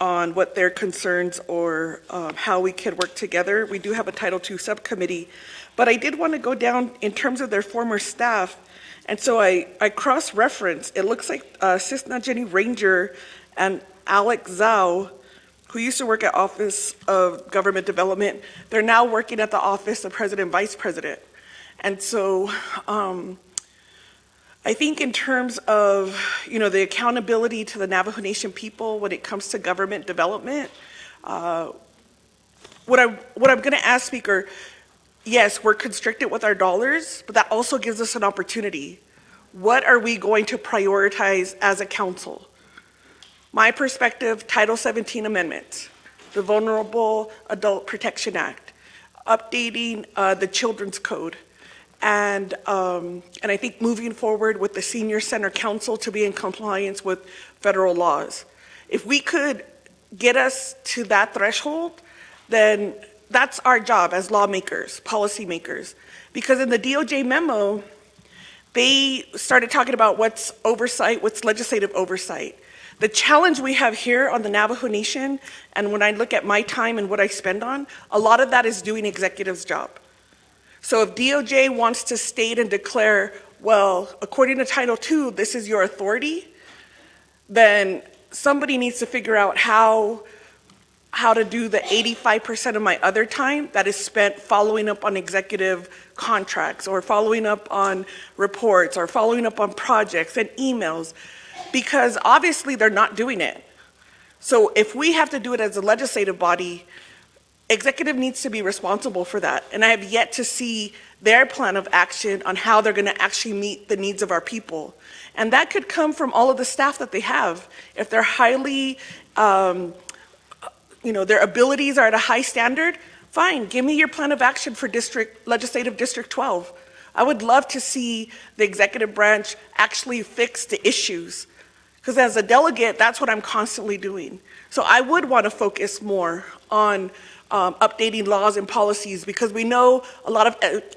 S14: on what their concerns or how we could work together. We do have a Title II subcommittee, but I did want to go down in terms of their former staff. And so I cross-referenced. It looks like Cisna Jenny Ranger and Alex Zhao, who used to work at Office of Government Development, they're now working at the Office of President and Vice President. And so I think in terms of, the accountability to the Navajo Nation people when it comes to government development, what I'm going to ask, Speaker, yes, we're constricted with our dollars, but that also gives us an opportunity. What are we going to prioritize as a council? My perspective, Title 17 amendments, the Vulnerable Adult Protection Act, updating the Children's Code, and I think moving forward with the Senior Center Council to be in compliance with federal laws. If we could get us to that threshold, then that's our job as lawmakers, policymakers. Because in the DOJ memo, they started talking about what's oversight, what's legislative oversight. The challenge we have here on the Navajo Nation, and when I look at my time and what I spend on, a lot of that is doing executive's job. So if DOJ wants to state and declare, well, according to Title II, this is your authority, then somebody needs to figure out how to do the 85% of my other time that is spent following up on executive contracts or following up on reports or following up on projects and emails, because obviously they're not doing it. So if we have to do it as a legislative body, executive needs to be responsible for that. And I have yet to see their plan of action on how they're going to actually meet the needs of our people. And that could come from all of the staff that they have. If they're highly, their abilities are at a high standard, fine, give me your plan of action for Legislative District 12. I would love to see the executive branch actually fix the issues. Because as a delegate, that's what I'm constantly doing. So I would want to focus more on updating laws and policies, because we know a lot of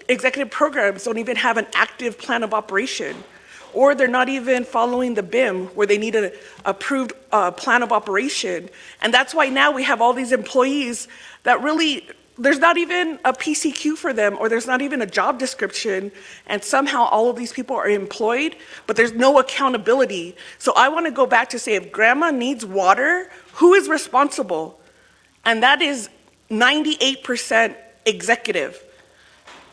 S14: executive programs don't even have an active plan of operation, or they're not even following the BIM where they need an approved plan of operation. And that's why now we have all these employees that really, there's not even a PCQ for them, or there's not even a job description, and somehow all of these people are employed, but there's no accountability. So I want to go back to say, if grandma needs water, who is responsible? And that is 98% executive.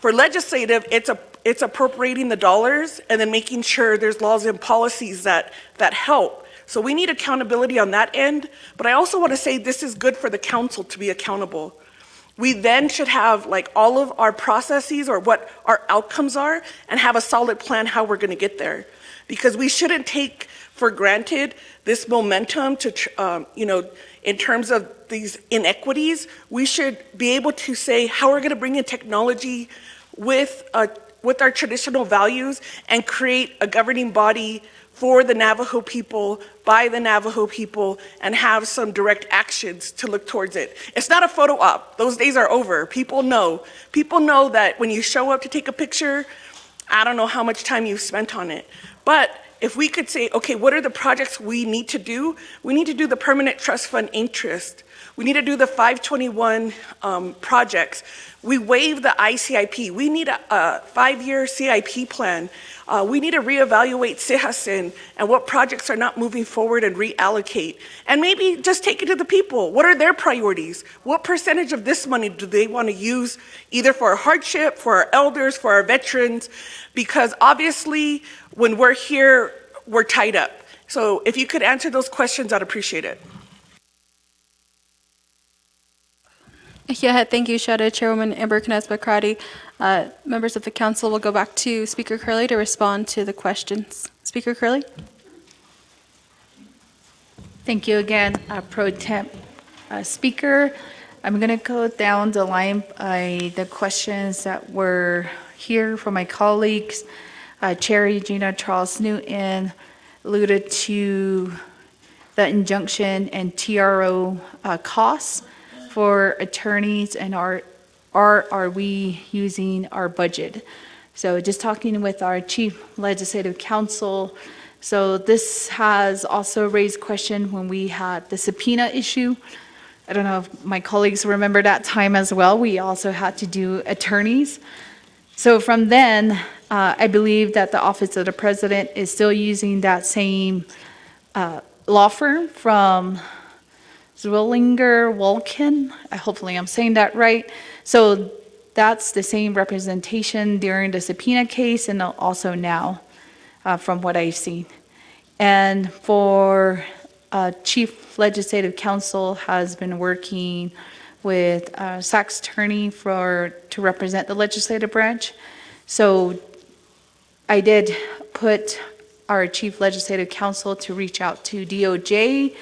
S14: For legislative, it's appropriating the dollars and then making sure there's laws and policies that help. So we need accountability on that end, but I also want to say this is good for the council to be accountable. We then should have like all of our processes or what our outcomes are and have a solid plan how we're going to get there. Because we shouldn't take for granted this momentum to, in terms of these inequities. We should be able to say how we're going to bring in technology with our traditional values and create a governing body for the Navajo people, by the Navajo people, and have some direct actions to look towards it. It's not a photo op. Those days are over. People know. People know that when you show up to take a picture, I don't know how much time you've spent on it. But if we could say, okay, what are the projects we need to do? We need to do the permanent trust fund interest. We need to do the 521 projects. We waive the ICIP. We need a 5-year CIP plan. We need to reevaluate CIHASIN and what projects are not moving forward and reallocate. And maybe just take it to the people. What are their priorities? What percentage of this money do they want to use either for hardship, for our elders, for our veterans? Because obviously, when we're here, we're tied up. So if you could answer those questions, I'd appreciate it.
S8: Yeah, thank you, Shadow Chairwoman Amber Knez-Bakrati. Members of the council will go back to Speaker Curley to respond to the questions. Speaker Curley?
S1: Thank you again, Pro Temp Speaker. I'm going to go down the line by the questions that were here from my colleagues. Chair Regina Charles Newton alluded to the injunction and TRO costs for attorneys, and are we using our budget? So just talking with our Chief Legislative Counsel, so this has also raised question when we had the subpoena issue. I don't know if my colleagues remember that time as well. We also had to do attorneys. So from then, I believe that the Office of the President is still using that same law firm from Zwillinger Wolkin. Hopefully I'm saying that right. So that's the same representation during the subpoena case and also now from what I've seen. And for Chief Legislative Counsel has been working with Sachs Attorney to represent the legislative branch. So I did put our Chief Legislative Counsel to reach out to DOJ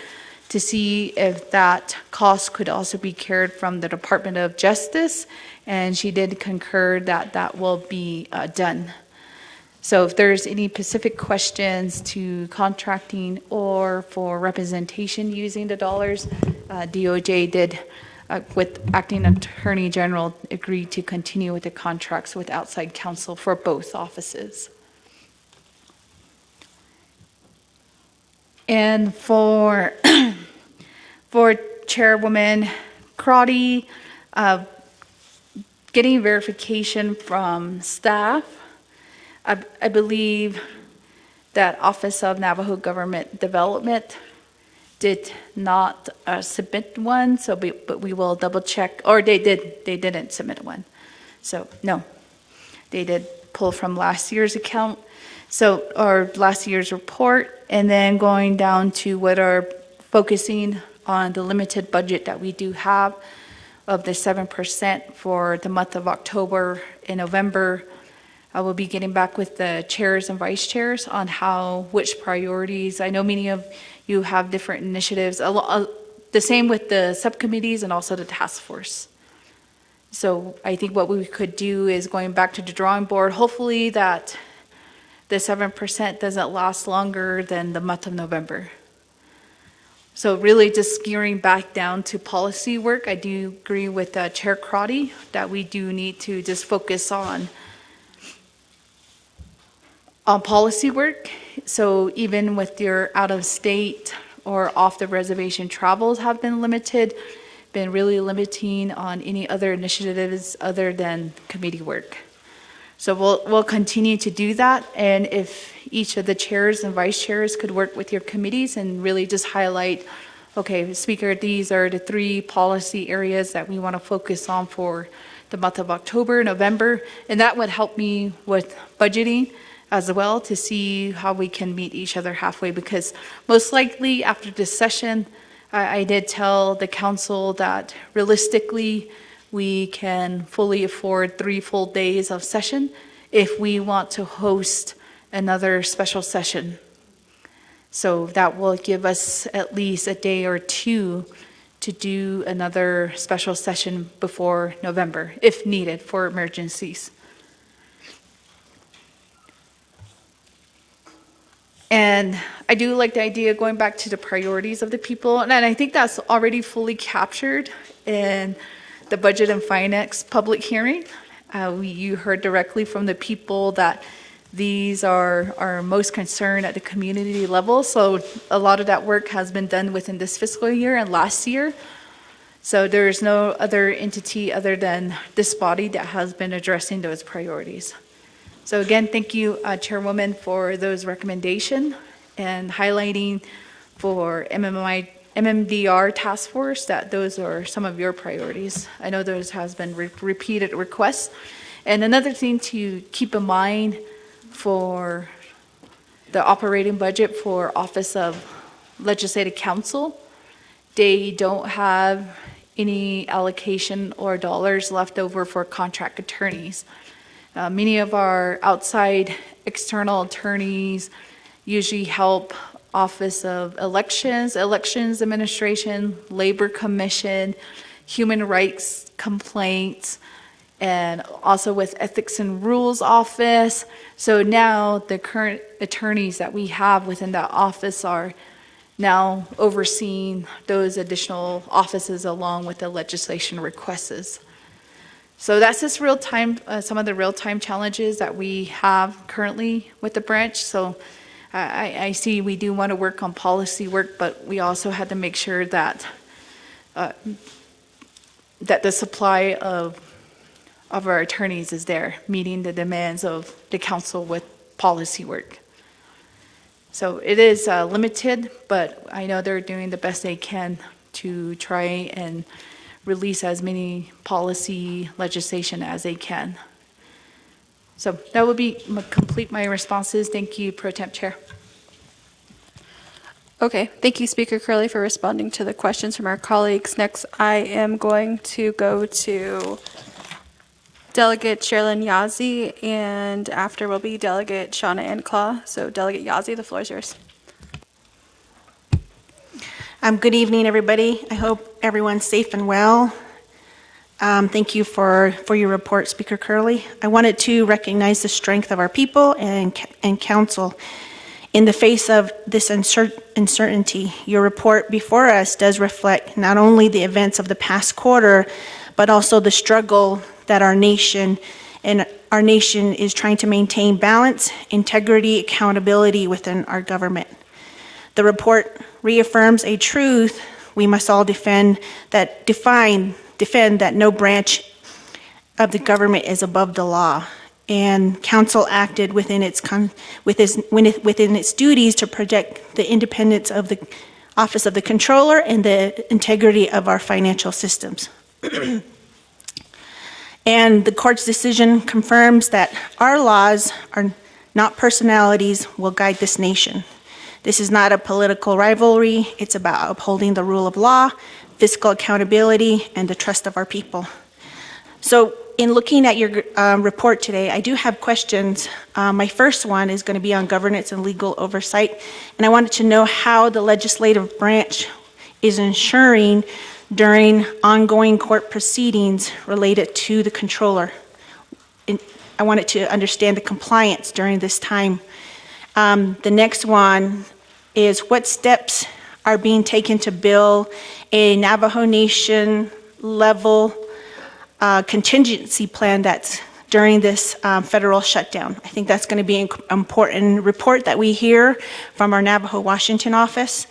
S1: to see if that cost could also be carried from the Department of Justice, and she did concur that that will be done. So if there's any specific questions to contracting or for representation using the dollars, DOJ did, with Acting Attorney General, agree to continue with the contracts with outside counsel for both offices. And for Chairwoman Crotty, getting verification from staff, I believe that Office of Navajo Government Development did not submit one, but we will double check, or they didn't submit one. So no, they did pull from last year's account, or last year's report, and then going down to what are focusing on the limited budget that we do have of the 7% for the month of October and November. I will be getting back with the chairs and vice chairs on which priorities. I know many of you have different initiatives, the same with the subcommittees and also the task force. So I think what we could do is going back to the drawing board, hopefully that the 7% doesn't last longer than the month of November. So really just gearing back down to policy work. I do agree with Chair Crotty that we do need to just focus on policy work. So even with your out-of-state or off-the-reservation travels have been limited, been really limiting on any other initiatives other than committee work. So we'll continue to do that, and if each of the chairs and vice chairs could work with your committees and really just highlight, okay, Speaker, these are the 3 policy areas that we want to focus on for the month of October, November, and that would help me with budgeting as well to see how we can meet each other halfway, because most likely after this session, I did tell the council that realistically, we can fully afford 3 full days of session if we want to host another special session. So that will give us at least a day or 2 to do another special session before November, if needed for emergencies. And I do like the idea of going back to the priorities of the people, and I think that's already fully captured in the Budget and Finance public hearing. You heard directly from the people that these are most concerned at the community level. So a lot of that work has been done within this fiscal year and last year. So there's no other entity other than this body that has been addressing those priorities. So again, thank you, Chairwoman, for those recommendations and highlighting for MMDR task force that those are some of your priorities. I know those has been repeated requests. And another thing to keep in mind for the operating budget for Office of Legislative Counsel, they don't have any allocation or dollars left over for contract attorneys. Many of our outside external attorneys usually help Office of Elections, Elections Administration, Labor Commission, Human Rights Complaints, and also with Ethics and Rules Office. So now the current attorneys that we have within that office are now overseeing those additional offices along with the legislation requests. So that's just real time, some of the real time challenges that we have currently with the branch. So I see we do want to work on policy work, but we also had to make sure that that the supply of our attorneys is there, meeting the demands of the council with policy work. So it is limited, but I know they're doing the best they can to try and release as many policy legislation as they can. So that would be complete my responses. Thank you, Pro Temp Chair.
S8: Okay, thank you, Speaker Curley, for responding to the questions from our colleagues. Next, I am going to go to Delegate Sherilyn Yazzie, and after will be Delegate Shauna Ann Claw. So Delegate Yazzie, the floor is yours.
S12: Good evening, everybody. I hope everyone's safe and well. Thank you for your report, Speaker Curley. I wanted to recognize the strength of our people and council in the face of this uncertainty. Your report before us does reflect not only the events of the past quarter, but also the struggle that our nation is trying to maintain balance, integrity, accountability within our government. The report reaffirms a truth we must all defend that no branch of the government is above the law, and council acted within its duties to protect the independence of the Office of the Controller and the integrity of our financial systems. And the court's decision confirms that our laws are not personalities will guide this nation. This is not a political rivalry. It's about upholding the rule of law, fiscal accountability, and the trust of our people. So in looking at your report today, I do have questions. My first one is going to be on governance and legal oversight. And I wanted to know how the legislative branch is ensuring during ongoing court proceedings related to the controller. I wanted to understand the compliance during this time. The next one is what steps are being taken to build a Navajo Nation level contingency plan that's during this federal shutdown. I think that's going to be an important report that we hear from our Navajo Washington office.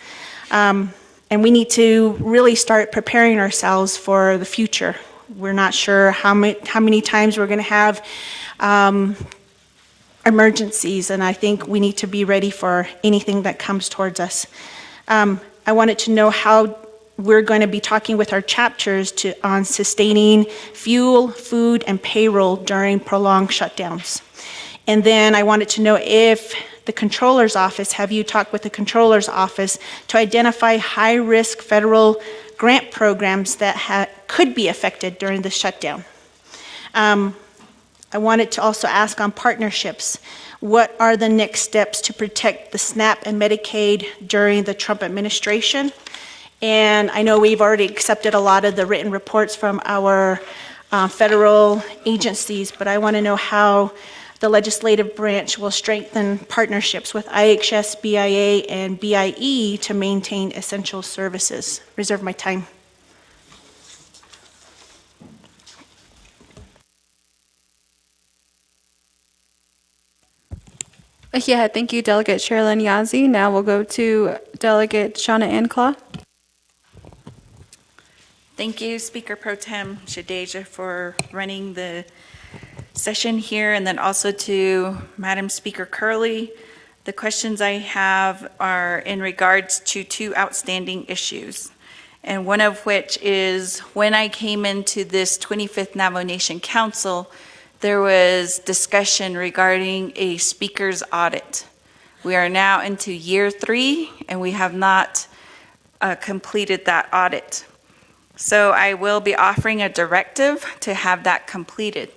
S12: And we need to really start preparing ourselves for the future. We're not sure how many times we're going to have emergencies, and I think we need to be ready for anything that comes towards us. I wanted to know how we're going to be talking with our chapters on sustaining fuel, food, and payroll during prolonged shutdowns. And then I wanted to know if the controller's office, have you talked with the controller's office to identify high-risk federal grant programs that could be affected during the shutdown? I wanted to also ask on partnerships. What are the next steps to protect the SNAP and Medicaid during the Trump administration? And I know we've already accepted a lot of the written reports from our federal agencies, but I want to know how the legislative branch will strengthen partnerships with IHS, BIA, and BIE to maintain essential services. Reserve my time.
S8: Yeah, thank you, Delegate Sherilyn Yazzie. Now we'll go to Delegate Shauna Anclaw.
S15: Thank you, Speaker Pro Tem Shadeja, for running the session here, and then also to Madam Speaker Curley. The questions I have are in regards to two outstanding issues, and one of which is when I came into this 25th Navajo Nation Council, there was discussion regarding a speaker's audit. We are now into year 3, and we have not completed that audit. So I will be offering a directive to have that completed,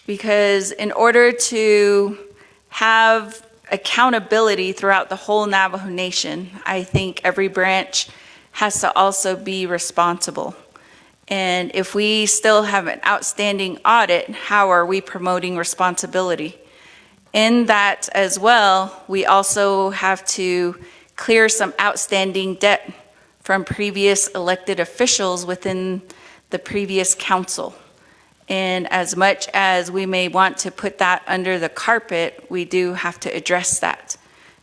S15: because in order to have accountability throughout the whole Navajo Nation, I think every branch has to also be responsible. And if we still have an outstanding audit, how are we promoting responsibility? In that as well, we also have to clear some outstanding debt from previous elected officials within the previous council. And as much as we may want to put that under the carpet, we do have to address that,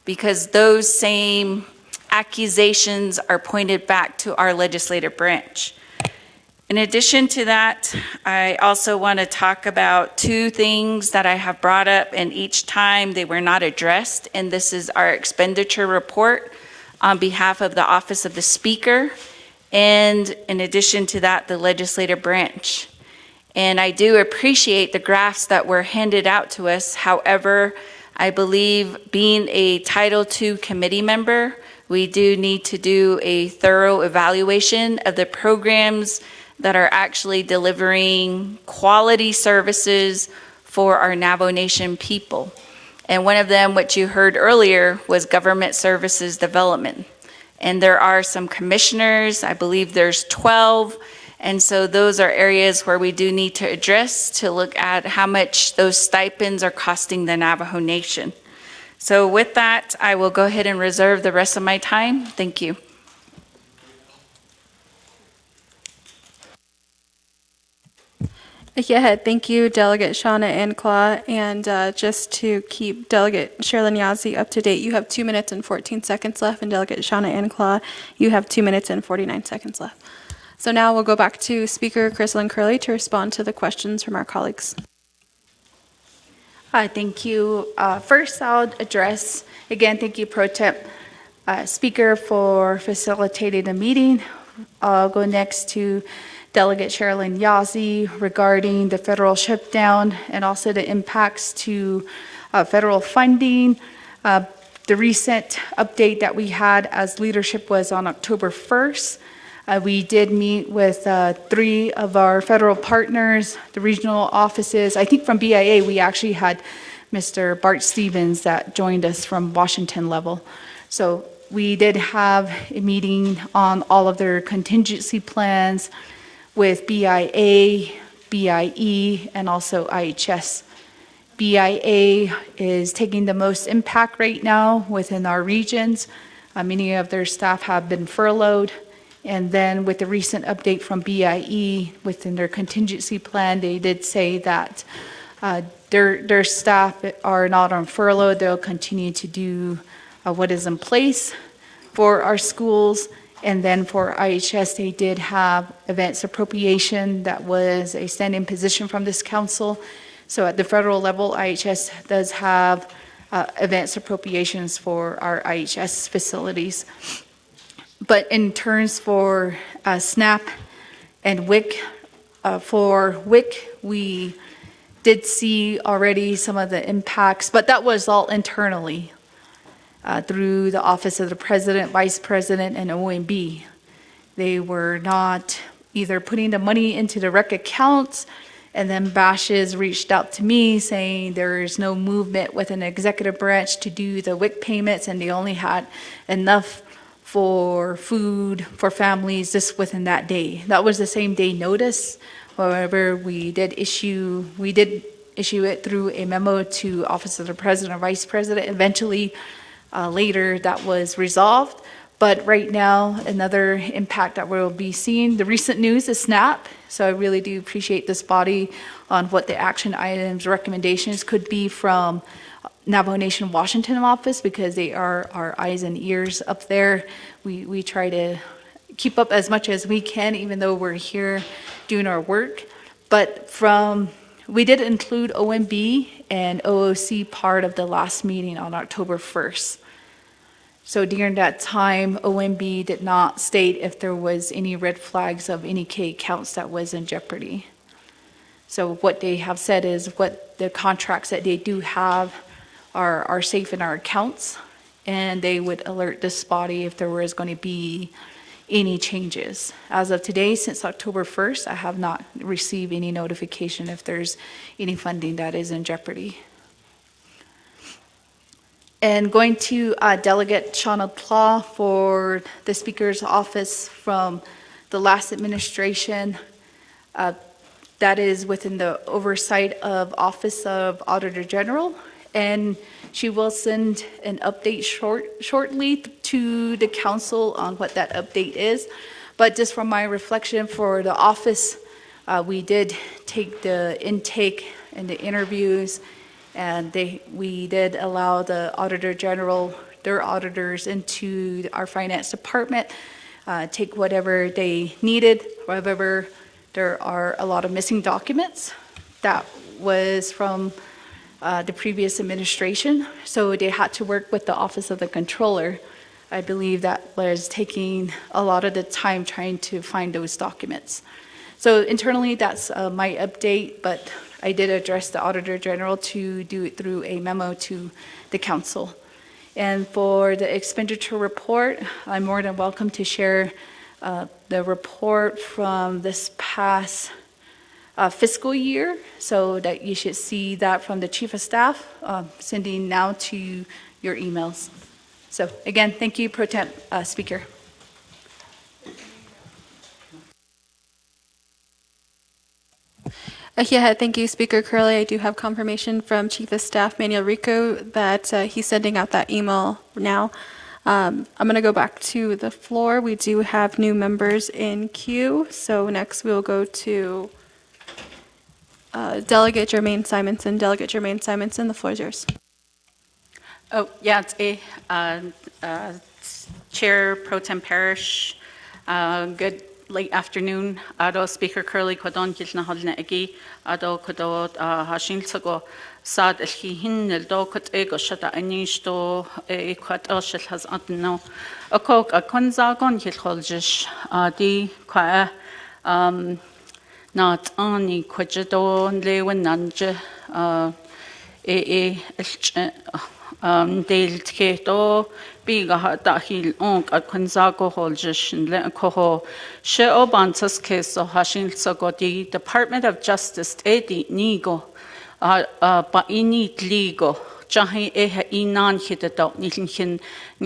S15: because those same accusations are pointed back to our legislative branch. In addition to that, I also want to talk about two things that I have brought up, and each time they were not addressed, and this is our expenditure report on behalf of the Office of the Speaker, and in addition to that, the legislative branch. And I do appreciate the graphs that were handed out to us. However, I believe being a Title II committee member, we do need to do a thorough evaluation of the programs that are actually delivering quality services for our Navajo Nation people. And one of them, which you heard earlier, was government services development. And there are some commissioners, I believe there's 12, and so those are areas where we do need to address to look at how much those stipends are costing the Navajo Nation. So with that, I will go ahead and reserve the rest of my time. Thank you.
S8: Yeah, thank you, Delegate Shauna Anclaw. And just to keep Delegate Sherilyn Yazzie up to date, you have 2 minutes and 14 seconds left, and Delegate Shauna Anclaw, you have 2 minutes and 49 seconds left. So now we'll go back to Speaker Chrislyn Curley to respond to the questions from our colleagues.
S1: Thank you. First, I'll address, again, thank you, Pro Temp Speaker, for facilitating the meeting. I'll go next to Delegate Sherilyn Yazzie regarding the federal shutdown and also the impacts to federal funding. The recent update that we had as leadership was on October 1st. We did meet with 3 of our federal partners, the regional offices. I think from BIA, we actually had Mr. Bart Stevens that joined us from Washington level. So we did have a meeting on all of their contingency plans with BIA, BIE, and also IHS. BIA is taking the most impact right now within our regions. Many of their staff have been furloughed. And then with the recent update from BIE within their contingency plan, they did say that their staff are not on furlough. They'll continue to do what is in place for our schools. And then for IHS, they did have advanced appropriation that was a standing position from this council. So at the federal level, IHS does have advanced appropriations for our IHS facilities. But in terms for SNAP and WIC, for WIC, we did see already some of the impacts, but that was all internally through the Office of the President, Vice President, and OMB. They were not either putting the money into the rec accounts, and then Bashes reached out to me saying there is no movement within the executive branch to do the WIC payments, and they only had enough for food for families just within that day. That was the same day notice. However, we did issue it through a memo to Office of the President or Vice President. Eventually, later, that was resolved. But right now, another impact that we'll be seeing, the recent news is SNAP. So I really do appreciate this body on what the action items, recommendations could be from Navajo Nation Washington office, because they are our eyes and ears up there. We try to keep up as much as we can, even though we're here doing our work. But we did include OMB and OOC part of the last meeting on October 1st. So during that time, OMB did not state if there was any red flags of any K accounts that was in jeopardy. So what they have said is what the contracts that they do have are safe in our accounts, and they would alert this body if there was going to be any changes. As of today, since October 1st, I have not received any notification if there's any funding that is in jeopardy. And going to Delegate Shauna Pla for the Speaker's office from the last administration, that is within the oversight of Office of Auditor General, and she will send an update shortly to the council on what that update is. But just from my reflection for the office, we did take the intake and the interviews, and we did allow the Auditor General, their auditors, into our finance department, take whatever they needed. However, there are a lot of missing documents that was from the previous administration, so they had to work with the Office of the Controller. I believe that was taking a lot of the time trying to find those documents. So internally, that's my update, but I did address the Auditor General to do it through a memo to the council. And for the expenditure report, I'm more than welcome to share the report from this past fiscal year, so that you should see that from the Chief of Staff, sending now to your emails. So again, thank you, Pro Temp Speaker.
S8: Yeah, thank you, Speaker Curley. I do have confirmation from Chief of Staff Manuel Rico that he's sending out that email now. I'm going to go back to the floor. We do have new members in queue. So next we'll go to Delegate Jermaine Simonson. Delegate Jermaine Simonson, the floor is yours.
S21: Oh, yeah, Chair Pro Tem Parrish, good late afternoon. Ado Speaker Curley Kodon Kilna Halna Egi, Ado Kodot Hashil Sago Sad Elhihin, Eldo Kot Ego Shata Anishto, Equat Elshel has Antno, Okok Akonzagon Kilholjish, Di Qua not only Quajado Lewin Nanja, Dale Tketo, Biga Dahil Onk at Konzago Holjish and Lenkoho, She Obantas Keso Hashil Sagodi, Department of Justice, Edi Nigo, Baini Ligo, jahi e ha inan hita do ni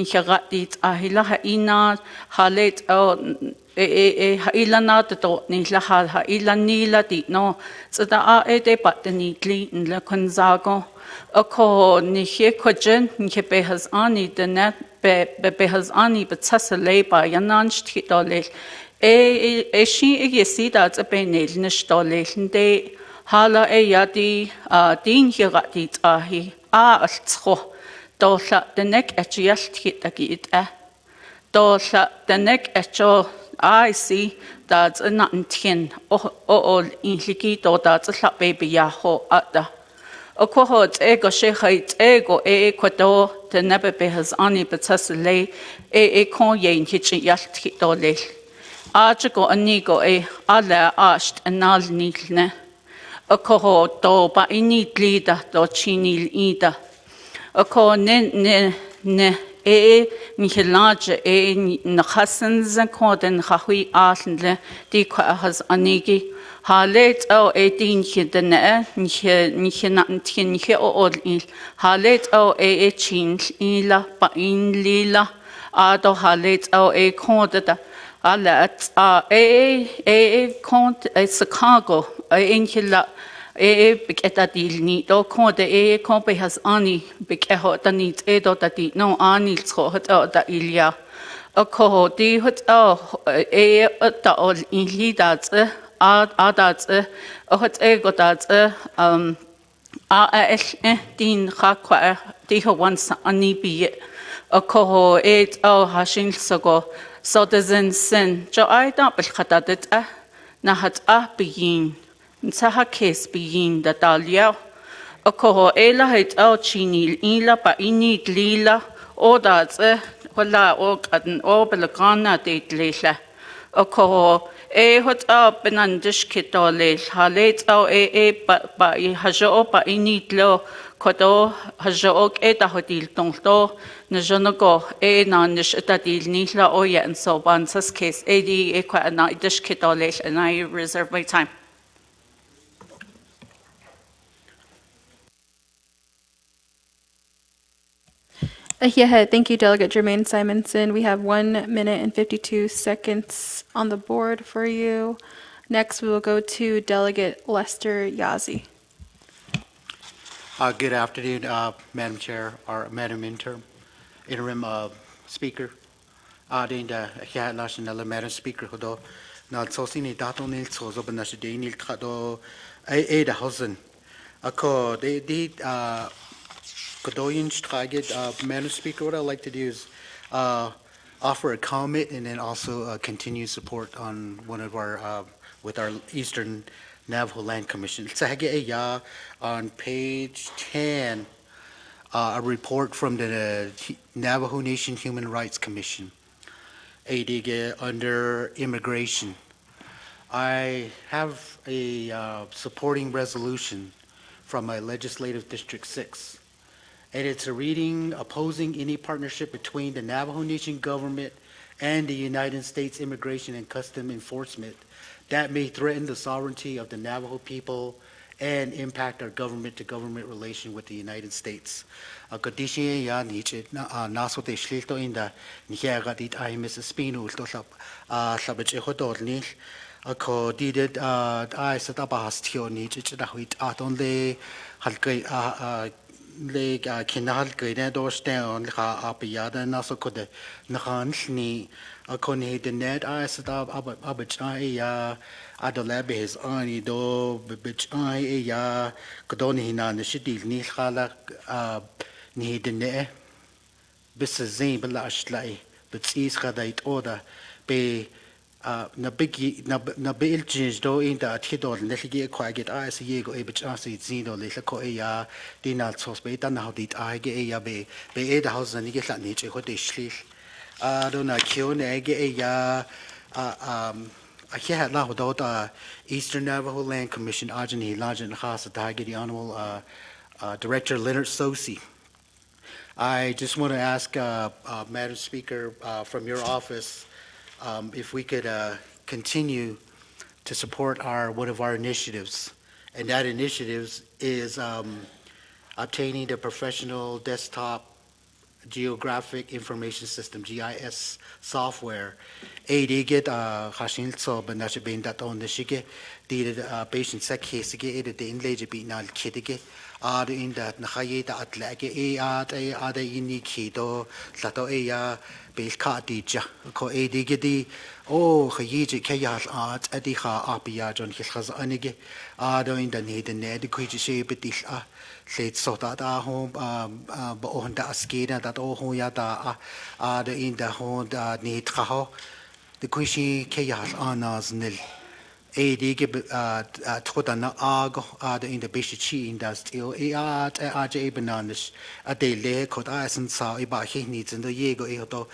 S21: hagatit ahila ha ina halet o e ha ilana to ni la ha ilanila di no tsada a e de patni tli la konzago ako ni he kojen ni he behas ani de net be behas ani betasale ba yanan shtidole e shi e yesida at benel nishtole de hala e yadi din hiratit ahi altsho dolla denek etjalt hit agit dolla denek etjo I see that's a natin o inliki do that's a baby yaho at the Okohot ego shehait ego quado the never behas ani betasale con yen hitchin yalt hitole. Ajago anigo ala asht anal nilne. Okoho do ba init lida do chinil ida. Oko ne ni helage na hasen zan koden hahui atle di kwa has anigi. Halet o din hidene ni na tin he o il halet o chin ila pa in lila ado halet o konda alat kont Chicago in hila biketa dilni do konda kompe has ani bikeho da nit do da di no ani tro da ilia Ako di hut da ol in lidat adat hut godat din rakwa di once ani bi ako hashin sogo so doesn't sin jo I don't bil khatadet na hat biyin nsaha kes biyin da dalia ako ela het chinil ila pa init lila o dat wala o kan o belgana det lila ako hot benandish kitole halet ba hajo pa initlo kodo hajo da hodil tongto na jonogo na nish etadil nila o ya and so bansas case di kwa na dish kitole and I reserve my time.
S8: Yeah, thank you, Delegate Jermaine Simonson. We have 1 minute and 52 seconds on the board for you. Next, we will go to Delegate Lester Yazzie.
S5: Good afternoon, Madam Chair, or Madam Interim Speaker. National Madam Speaker, Hodo, not so seen dato nil so open as the nil cado a hosen. Ako, they did Kodoyan target Madam Speaker. What I'd like to do is offer a comment and then also continue support on one of our with our Eastern Navajo Land Commission. Sa on page 10, a report from the Navajo Nation Human Rights Commission. Under immigration. I have a supporting resolution from my legislative district 6. And it's a reading opposing any partnership between the Navajo Nation government and the United States Immigration and Custom Enforcement that may threaten the sovereignty of the Navajo people and impact our government-to-government relation with the United States. Kadishiye ya niche naso te shlito inda nihe gadit ay Mississippi to sabache hodorni ako dided ay sa tabahastio niche chidahit atonle halkay le kinahal kaya doorsteon ka apiyada naso kode nakanshni akoni the net ay sa tab abachay ya adalabe his ani do bichay ya kadoni hina nishidil ni khala ni the ne bisazin bala ashlai bitsis kadait order be na bigi na bil change do in da thidol nelligi kwagit as yego e bich as zido le ko ya dinal sos be tan how dit age e ya be e da house ni ge ni che ko de shli do na kyo ne ge e ya I can't laugh without Eastern Navajo Land Commission Ajani Lajan Hasa Dagi the Honorable Director Leonard Sosi. I just want to ask Madam Speaker from your office if we could continue to support one of our initiatives, and that initiative is obtaining the professional desktop geographic information system GIS software. Get Hashil so but not being that on the shike did patient sec case get the inlage be nal kidige in that Nahayeta Atlake at a unique do Sato Ea base card teacher ko get oh Hayiji Kayas art Ediha Apia John His Anige in the need the ned quick shape it is late so that home on the skina that oh yada in the home need kaho the quishi Kayas anas nil. Dig Totana Argo in the Bishichi industrial AJ bananas a day lay caught ice and saw about he needs in the Yego Eto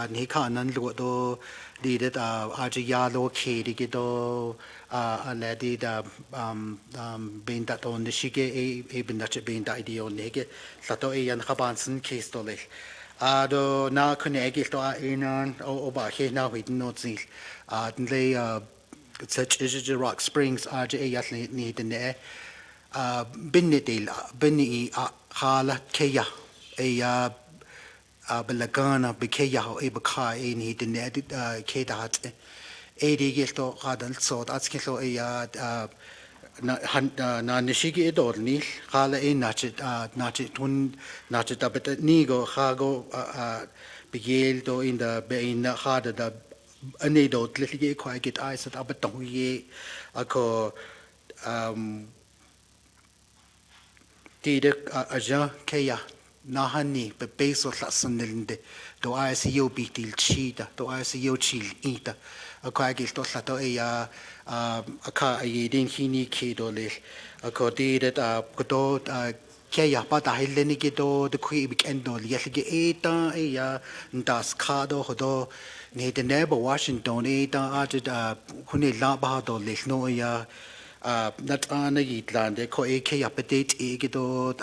S5: Nika Nan Ludo did it RJ Yalo Kadigido a lady being that on the Shige even that being the idea on Nege Sato and Habanson case to lake. Do na connect to in over here now we not see they such as Rock Springs RJ yatli need in there binidil bini hala kaya a belagana bekeya e bekai in he need kedat 80 gilto hadal so that's kilo na nishigi edorni hala in nachit tun nachit abet nigo hago begel do in the bein harder the anedo little quite get eyes at abet ye ako did a ja kaya nahani be beso lasanilinde do ICU bitil chida do ICU chil ita a quagil to sato a ka a din hini kido le a ko did a kodo kaya pata hileni kido the qui endo yesige eta ndas kado hodo ne the neighbor Washington eta ajid huni la ba do le no not on a yitland ko kaya pedate kido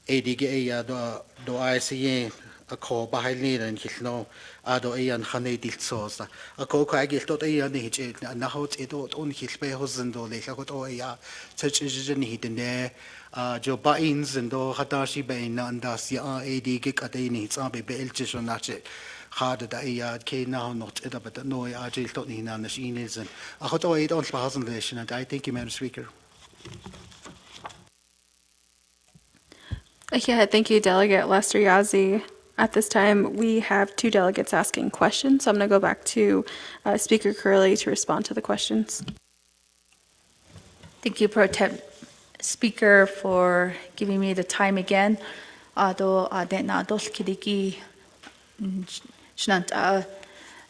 S5: ADG do ICA a call behind leader and his no ado and honey dil sauce. A coca I get tot a niche and now it on his pay husband or like a such as a need in there. Joe Bains and do Hatashi Bain and das ya ADG at a needs on be belches on that it. Harder that a K now not it but no I just don't need on the sheen is and I got all 8,000 version and I thank you, Madam Speaker.
S8: Yeah, thank you, Delegate Lester Yazzie. At this time, we have 2 delegates asking questions, so I'm going to go back to Speaker Curley to respond to the questions.
S1: Thank you, Pro Tem Speaker, for giving me the time again. Do na dos kidiki shnant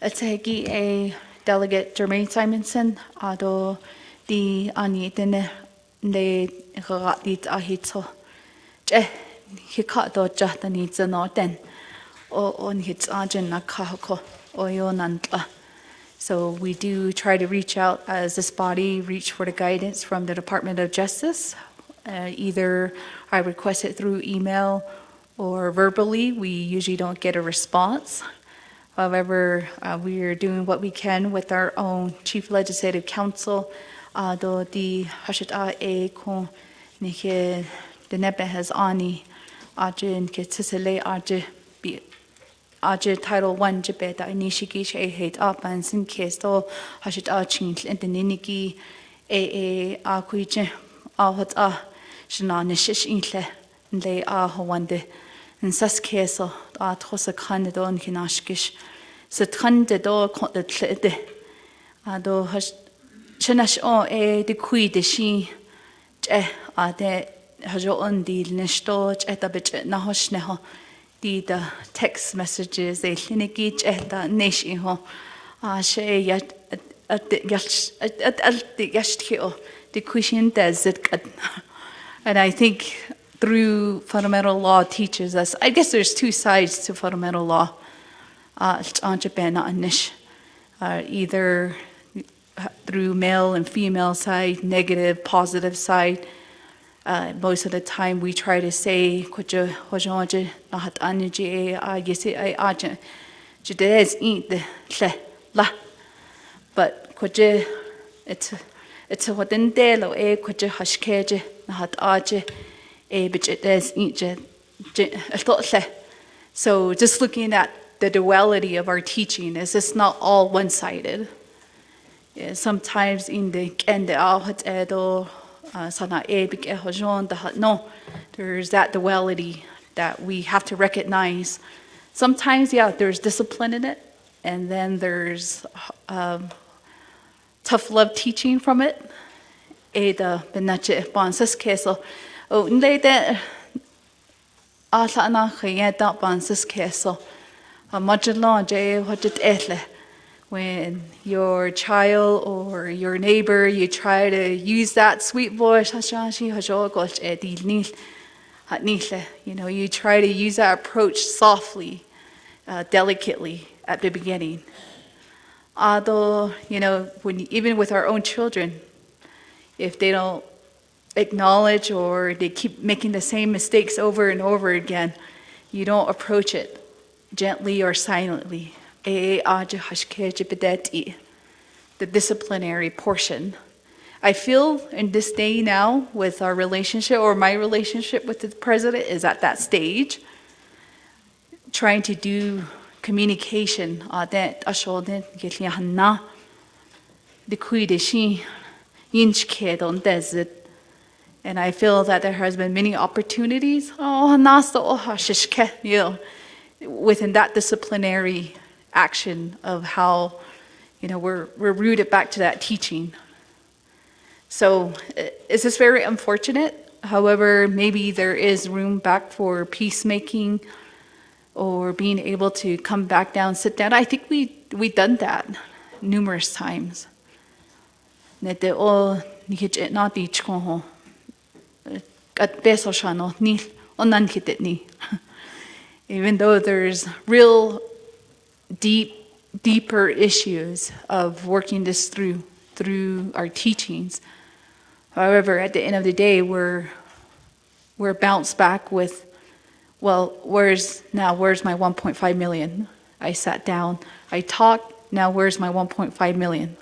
S1: ategi a Delegate Jermaine Simonson. Do the ani dene de gatit ahito. He caught the jata needs a northern or on his agent nakahoko or yonantla. So we do try to reach out as this body, reach for the guidance from the Department of Justice. Either I request it through email or verbally. We usually don't get a response. However, we are doing what we can with our own Chief Legislative Counsel. Do the hashita e ko nike the nebe has ani. Ajin Ketisele Aje Title 1 Jibet Inishiki She hate up and sin case to Hashit Achin and the Niniki Aquije Ahot Shana Nishish Intle and they are Hawande and Sas Keso Tosa Kandidon Kinashkish Satande do caught the Tlede Ado Shanash o the Kui de she Ade Hajo on the Nestorch at a bit Nahosneho, the text messages, they clinic at the nation ho. She yet at the Yashtio, the Cushion desert. And I think through fundamental law teaches us, I guess there's 2 sides to fundamental law. On Japan, not Nish, either through male and female side, negative, positive side. Most of the time we try to say kujo hojoje nahat anji yesi aja jdes eat the la but kujo it's It's a wadindelo e kwaje hashkeje na hat aje e bichites inje totle. So just looking at the duality of our teaching, is this not all one-sided? Yeah, sometimes in the kende ahat edo sana e big ehojon da no, there's that duality that we have to recognize. Sometimes, yeah, there's discipline in it, and then there's tough love teaching from it. Eda benache bansas keso. Oh, nlede ala na khayeta bansas keso. A majalon je hojit etle. When your child or your neighbor, you try to use that sweet voice, you know, you try to use that approach softly, delicately at the beginning. Although, you know, even with our own children, if they don't acknowledge or they keep making the same mistakes over and over again, you don't approach it gently or silently. The disciplinary portion. I feel in this day now with our relationship or my relationship with the president is at that stage, trying to do communication. And I feel that there has been many opportunities within that disciplinary action of how, you know, we're rooted back to that teaching. So it's just very unfortunate. However, maybe there is room back for peacemaking or being able to come back down, sit down. I think we've done that numerous times. Even though there's real deeper issues of working this through our teachings. However, at the end of the day, we're bounced back with, well, where's my 1.5 million? I sat down, I talked, now where's my 1.5 million?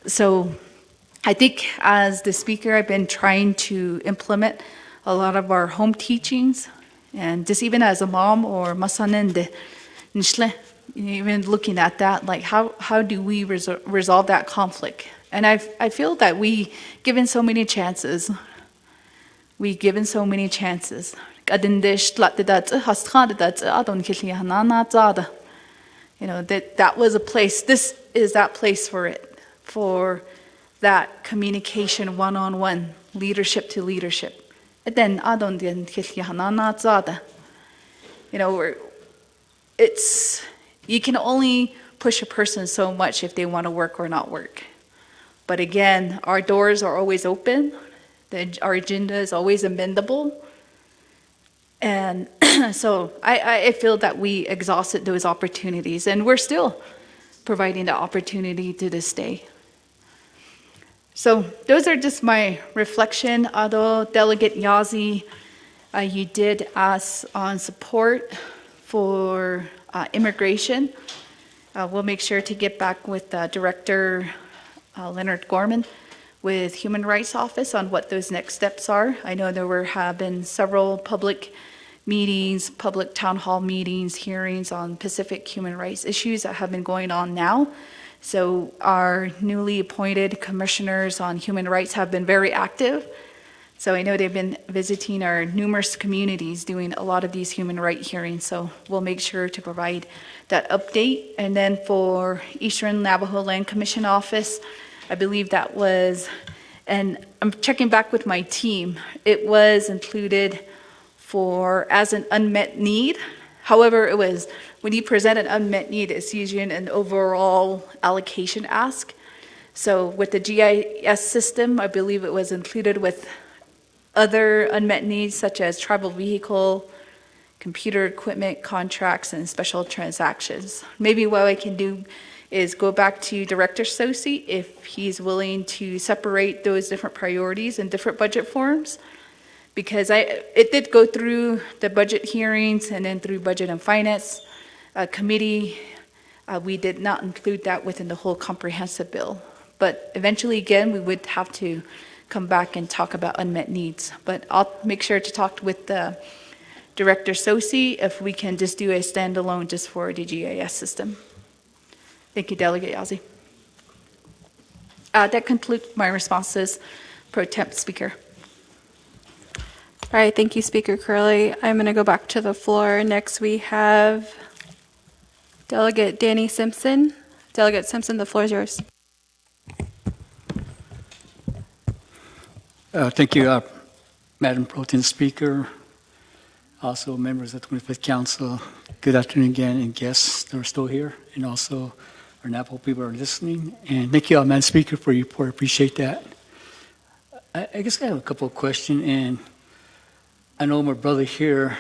S1: So I think as the speaker, I've been trying to implement a lot of our home teachings, and just even as a mom or masanende, even looking at that, like how do we resolve that conflict? And I feel that we given so many chances. You know, that was a place, this is that place for it, for that communication one-on-one, leadership to leadership. And then you know, you can only push a person so much if they want to work or not work. But again, our doors are always open. Our agenda is always amendable. And so I feel that we exhausted those opportunities, and we're still providing the opportunity to this day. So those are just my reflection. Although Delegate Yazi, you did ask on support for immigration. We'll make sure to get back with Director Leonard Gorman with Human Rights Office on what those next steps are. I know there have been several public meetings, public town hall meetings, hearings on Pacific human rights issues that have been going on now. So our newly appointed commissioners on human rights have been very active. So I know they've been visiting our numerous communities doing a lot of these human rights hearings. So we'll make sure to provide that update. And then for Eastern Navajo Land Commission Office, I believe that was, and I'm checking back with my team, it was included as an unmet need. However, it was, when you present an unmet need, it's usually an overall allocation ask. So with the GIS system, I believe it was included with other unmet needs such as tribal vehicle, computer equipment, contracts, and special transactions. Maybe what I can do is go back to Director Sosi if he's willing to separate those different priorities in different budget forms. Because it did go through the budget hearings and then through Budget and Finance Committee. we did not include that within the whole comprehensive bill. But eventually, again, we would have to come back and talk about unmet needs. But I'll make sure to talk with Director Sosi if we can just do a standalone just for the GIS system. Thank you, Delegate Yazzie. That concludes my responses, Pro Temp Speaker.
S8: All right, thank you, Speaker Curley. I'm going to go back to the floor. Next, we have Delegate Danny Simpson. Delegate Simpson, the floor is yours.
S3: Thank you, Madam Pro Tem Speaker, also members of the 25th Council. Good afternoon again, and guests that are still here, and also our Navajo people are listening. And thank you, Madam Speaker, for your report. I appreciate that. I guess I have a couple of questions, and I know my brother here,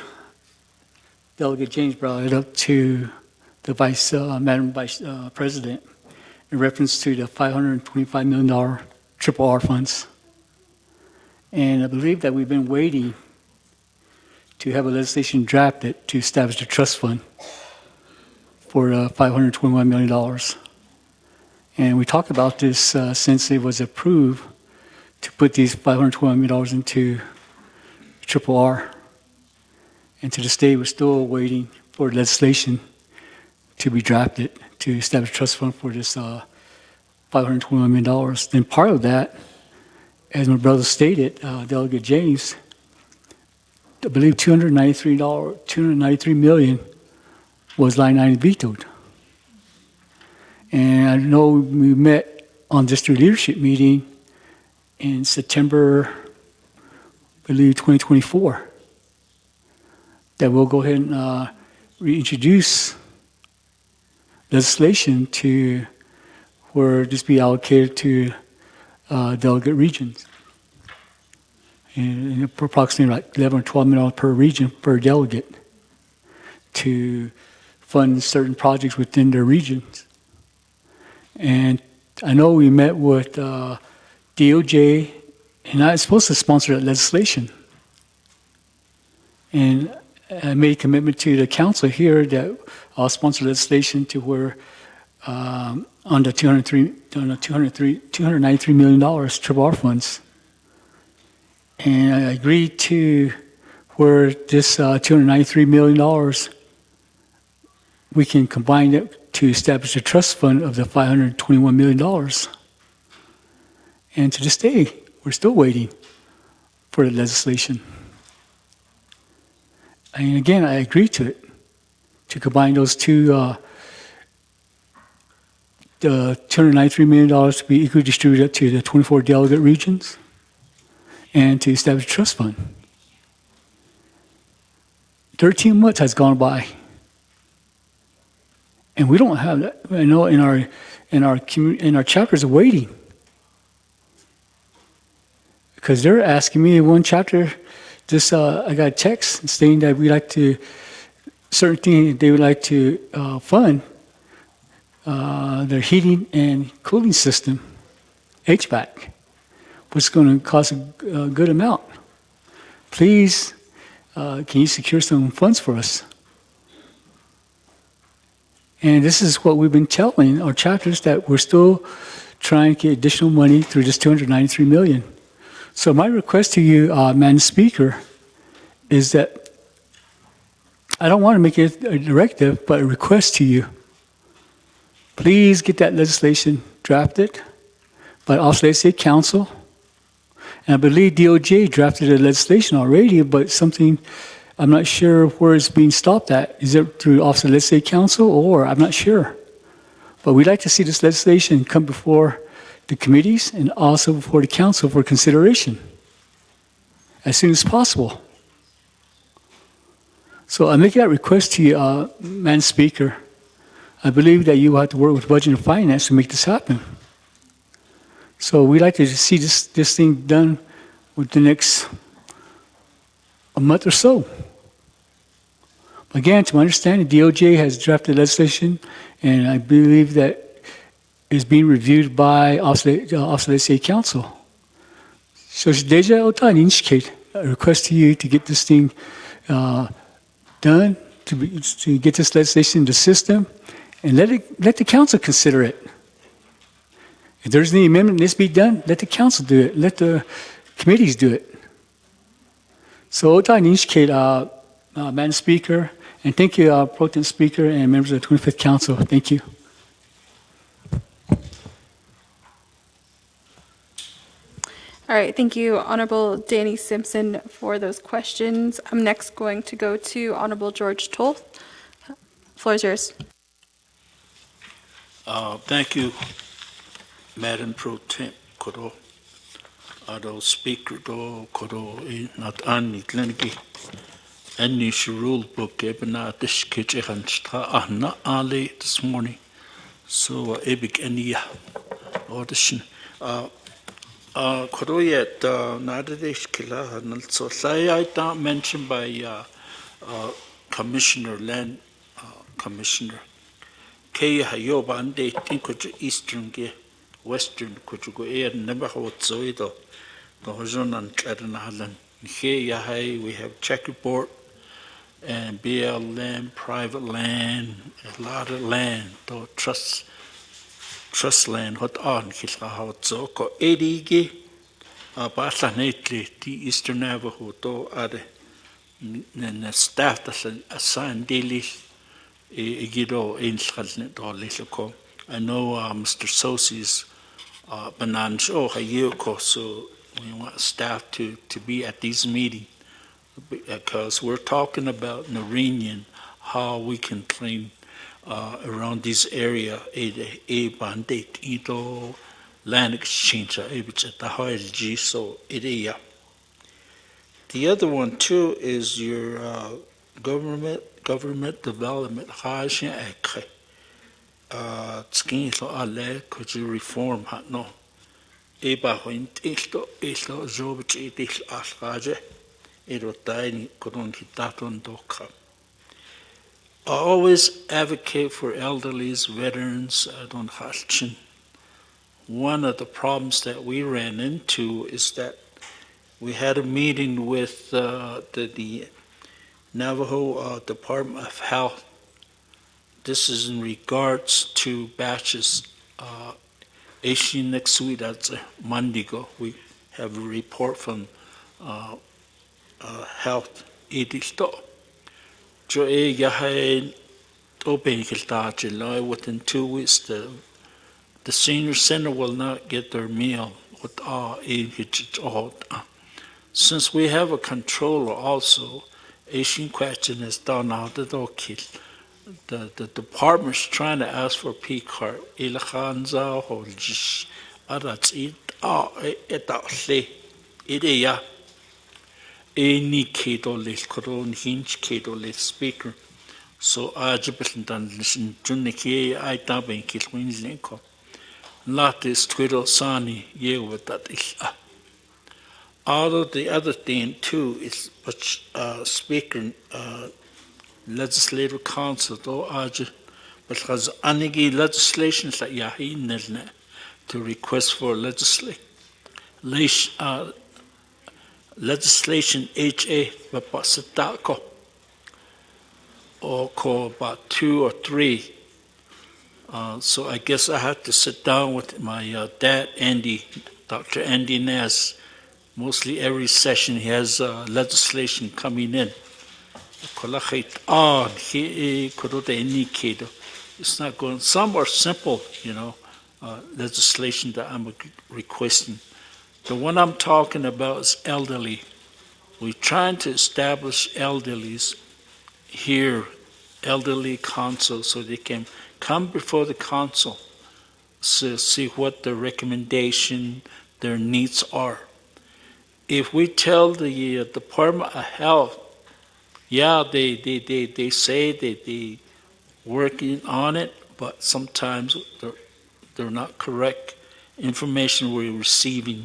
S3: Delegate James, brought it up to the Madam Vice President in reference to the $525 million triple R funds. And I believe that we've been waiting to have a legislation drafted to establish a trust fund for $521 million. And we talked about this since it was approved to put these $521 million into triple R. And to this day, we're still waiting for legislation to be drafted to establish a trust fund for this $521 million. Then part of that, as my brother stated, Delegate James, I believe $293 million was line item vetoed. And I know we met on district leadership meeting in September, I believe 2024, that we'll go ahead and reintroduce legislation to where this be allocated to delegate regions. And approximately like $11 or $12 million per region, per delegate, to fund certain projects within their regions. And I know we met with DOJ, and I was supposed to sponsor that legislation. And I made a commitment to the council here that I'll sponsor legislation to where on the $293 million triple R funds. And I agreed to where this $293 million, we can combine it to establish a trust fund of the $521 million. And to this day, we're still waiting for the legislation. And again, I agreed to it, to combine those two, the $293 million to be equally distributed to the 24 delegate regions and to establish a trust fund. 13 months has gone by, and we don't have that. I know in our chapters are waiting, because they're asking me in one chapter. Just I got a text stating that we like to certain things they would like to fund their heating and cooling system, HVAC, which is going to cost a good amount. Please, can you secure some funds for us? And this is what we've been telling our chapters, that we're still trying to get additional money through this $293 million. So my request to you, Madam Speaker, is that I don't want to make it a directive, but a request to you. Please get that legislation drafted by the Office of Legislative Counsel. And I believe DOJ drafted the legislation already, but something, I'm not sure where it's being stopped at. Is it through the Office of Legislative Counsel, or I'm not sure. But we'd like to see this legislation come before the committees and also before the council for consideration as soon as possible. So I make that request to you, Madam Speaker. I believe that you will have to work with Budget and Finance to make this happen. So we'd like to see this thing done within the next a month or so. Again, to my understanding, DOJ has drafted legislation, and I believe that is being reviewed by Office of Legislative Counsel. So Deja Otani indicate a request to you to get this thing done, to get this legislation in the system, And let the council consider it. If there's any amendment that needs to be done, let the council do it. Let the committees do it. So Ota Nishkate, Madam Speaker, and thank you, Pro Tem Speaker and members of the 25th Council. Thank you.
S8: All right, thank you, Honorable Danny Simpson, for those questions. I'm next going to go to Honorable George Toll. Floor is yours.
S2: Thank you, Madam Pro Tem Koro. Speaker do Koro not Annie Glengi. Any rule book ebena this kitchen not early this morning. So ebik any audition. Koro yet Nadadesh Kila and so I don't mentioned by Commissioner Land Commissioner. Kaya hayoba ande tinkoju eastern ge western koju go air never hot zoido. The horizon and Clarenalan. Here we have checkerboard and BL land, private land, a lot of land, to trust land, what on Kisla how so ko Edigi, Basanetli, the Eastern Navajo, to other and the staff that's assigned daily Gido in Shalnet or Lisoko. I know Mr. Sosi's Bananj, oh, Hayuko, so we want staff to be at these meetings because we're talking about Narinian, how we can clean around this area, a bandit, ito, land exchange, the so it is. The other one too is your government development. Could you reform? No. Eba hoint isto zobich itis asraje. I always advocate for elderlies, veterans. One of the problems that we ran into is that we had a meeting with the Navajo Department of Health. This is in regards to batches. Asian next week, that's Monday go. We have a report from health. Within 2 weeks, the senior center will not get their meal. Since we have a controller also, Asian question is done out the door. The department's trying to ask for P card. Ilakhanza or just that's it. It any keto list, Koron hinge keto list speaker. So I just done listen to Niki, I tabbing Kilwin's Linko. Latis Twiddle Sani, yeah, with that is. Although the other thing too is, speaker, legislative council, though, but has any legislation that Yahi Nelne to request for legislation HA, but Pasatako. Or call about 2 or 3. So I guess I have to sit down with my dad, Andy, Dr. Andy Ness. Mostly every session he has legislation coming in. It's not going. Some are simple, legislation that I'm requesting. The one I'm talking about is elderly. We're trying to establish elderlies here, elderly council, so they can come before the council to see what the recommendation, their needs are. If we tell the Department of Health, yeah, they say that they working on it, but sometimes they're not correct information we're receiving.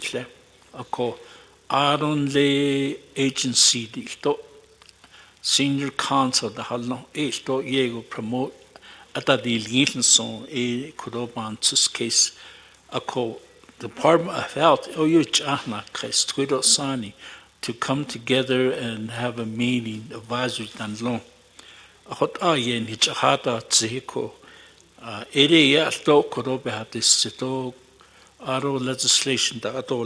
S2: Aronle agency, senior council, the halong yego promote at the liaison son kudoban case Department of Health Sani to come together and have a meeting advisory dan long. Ere alto koro behatisito aro legislation that ato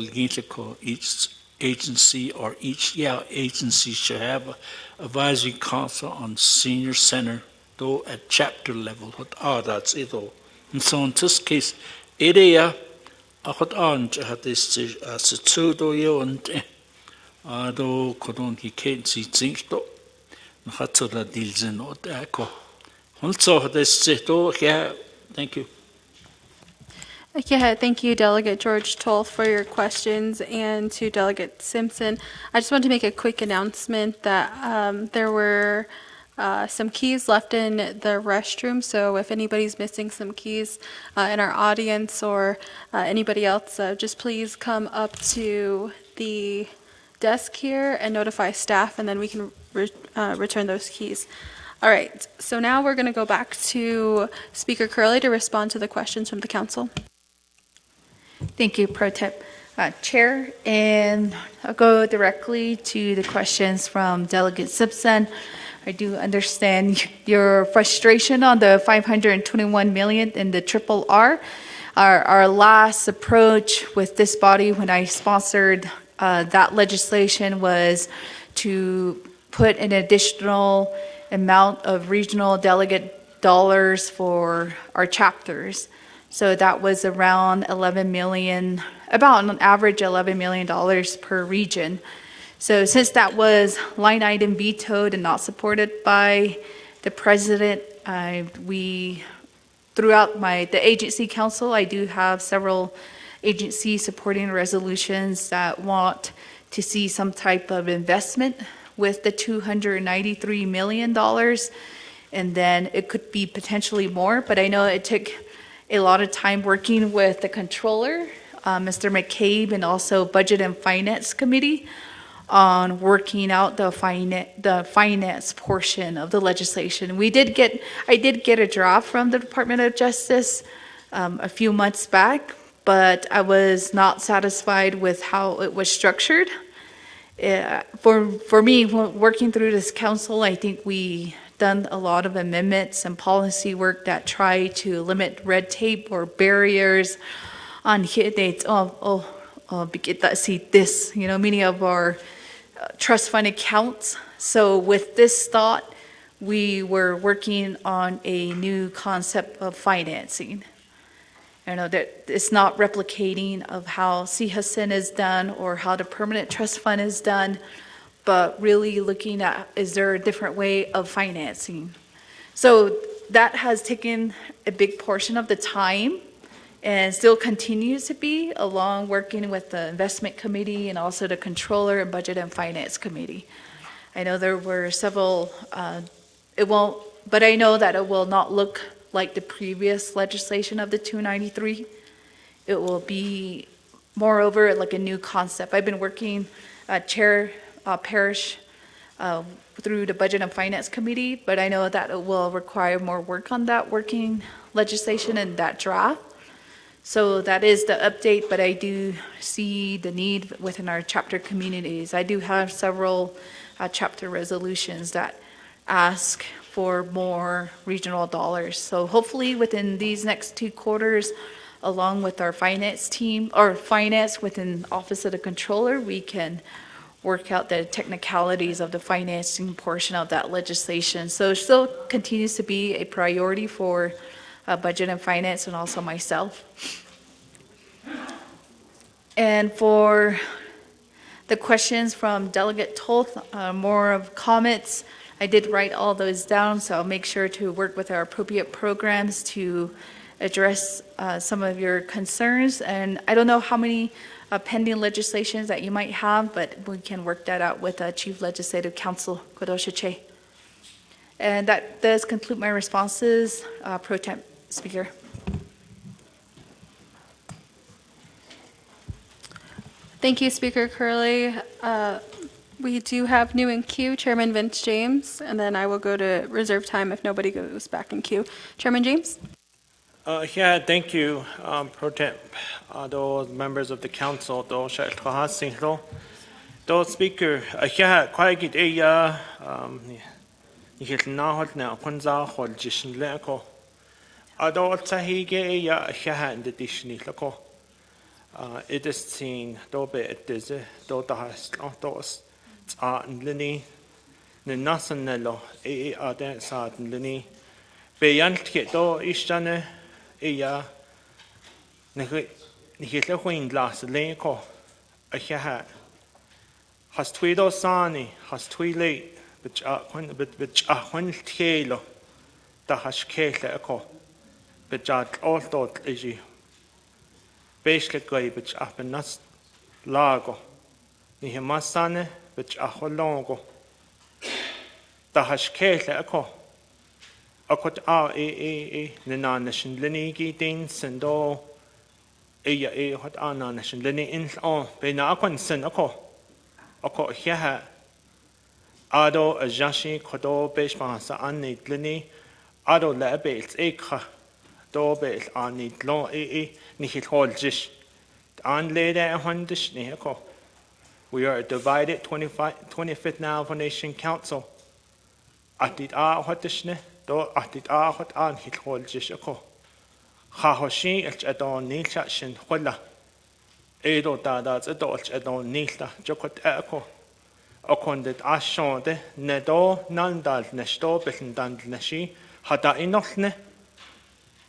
S2: ko each agency or each agency should have a advisory council on senior center though at chapter level that's it all. And so in this case, ere hot on hatis situdo yo and do kodon ki can't see things to Nahatsola dilzen o dako. Also, this yeah, thank you.
S8: Yeah, thank you, Delegate George Toll, for your questions, and to Delegate Simpson. I just want to make a quick announcement that there were some keys left in the restroom, so if anybody's missing some keys in our audience or anybody else, just please come up to the desk here and notify staff, and then we can return those keys. All right, so now we're going to go back to Speaker Curley to respond to the questions from the council.
S1: Thank you, Pro Tem Chair. And I'll go directly to the questions from Delegate Simpson. I do understand your frustration on the 521 million in the triple R. Our last approach with this body when I sponsored that legislation was to put an additional amount of regional delegate dollars for our chapters. So that was around 11 million, about on average $11 million per region. So since that was line item vetoed and not supported by the president, we, throughout the agency council, I do have several agencies supporting resolutions that want to see some type of investment with the $293 million. And then it could be potentially more, but I know it took a lot of time working with the controller, Mr. McCabe, and also Budget and Finance Committee on working out the finance portion of the legislation. I did get a draft from the Department of Justice a few months back, but I was not satisfied with how it was structured. For me, working through this council, I think we done a lot of amendments and policy work that try to limit red tape or barriers on this, many of our trust fund accounts. So with this thought, we were working on a new concept of financing. I know that it's not replicating of how CHSN is done or how the permanent trust fund is done, but really looking at, is there a different way of financing? So that has taken a big portion of the time and still continues to be, along working with the investment committee and also the controller and budget and finance committee. I know there were several, but I know that it will not look like the previous legislation of the 293. It will be, moreover, like a new concept. I've been working, Chair Parrish, through the Budget and Finance Committee, but I know that it will require more work on that working legislation and that draft. So that is the update, but I do see the need within our chapter communities. I do have several chapter resolutions that ask for more regional dollars. So hopefully within these next 2 quarters, along with our finance team, or finance within Office of the Controller, we can work out the technicalities of the financing portion of that legislation. So it still continues to be a priority for Budget and Finance and also myself. And for the questions from Delegate Toth, more of comments, I did write all those down, so I'll make sure to work with our appropriate programs to address some of your concerns. And I don't know how many pending legislations that you might have, but we can work that out with Chief Legislative Counsel Kodoshiche. And that does conclude my responses, Pro Tem Speaker.
S8: Thank you, Speaker Curley. We do have new in queue, Chairman Vince James, and then I will go to reserve time if nobody goes back in queue. Chairman James?
S4: Yeah, thank you, Pro Tem. Those members of the council, those Speaker, yeah, quite good. Ado tahige ya shahan de dishni lako. It is seen do be it is do das dos lini ne nasan nelo aden sad lini be yantke do ishtane ya ne hile huin glas leko a shaha has twido sani has twile bit when telo da has kele ako bit all dot is Beisle goi bich apenas lago. Ni he masane bich aholongo. Da has kele ako. Akot nenanishin linigi din sendo. Hot ananishin lini in on. Be na akon sen ako. Ako hiha. Ado a jashi kodo bish bansa anni lini. Ado lebels ekha. Do bel anni lon ni hit holjish. Anlede hondish ni ako. We are a divided 25th Navajo Nation Council. Atit hotishne, do atit hot an hit holjish ako. Hahoshi elch adon nilcha shin hola. Edo dadas adolch adon nilta jokot ako. Okondit ashonde, nedo nandal nesto betendand neshi, hada inochne.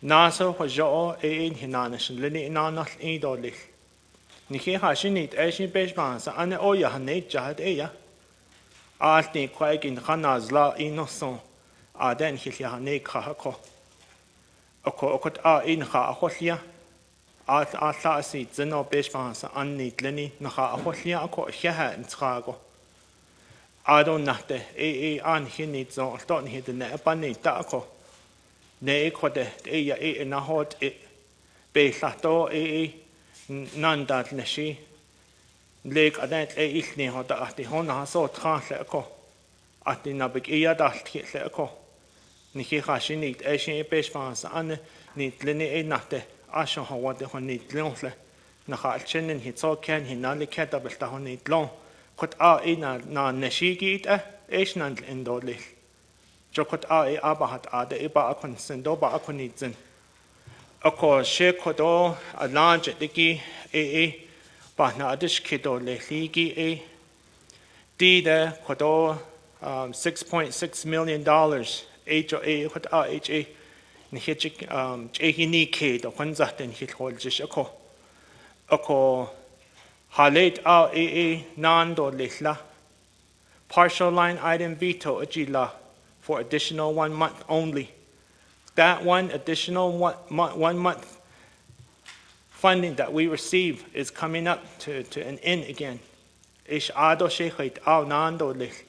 S4: Naso hojo hinanesh lini inanal idolich. Niki hashinit eshin beshbansa ane oya haneit jahad eya. Alti kwaegin khanazla inoson. Aden hilya hanei kahako. Okot in ha aholia. Alta si zeno beshbansa anni tleni naha aholia ako hyaha intrago. Adon nahte an hinit zon alton hidden epani tako. Ne ekode eya nahot behlato nandad neshi. Leg adet ilni hota ati hona haso tranle ako. Ati nabik dalt hitle ako. Niki hashinit eshin beshbansa ane nit lini nahte ashon hawade honit lonle. Nahalchenen hitso ken hinali ketabel ta honit lon. Kot na neshigi nan indolil. Jokot abahat ade iba akon sendo ba akonitzen. Ako shekodo alanje diki Bahna adish kido lehigi Dida kodo $6.6 million HA nihijik jehini kido kwanzaten hit holjish ako halet nando lehla partial line item veto ajila for additional 1 month only. That one additional 1 month funding that we receive is coming up to an end again. Ish ado shechait al nando lich.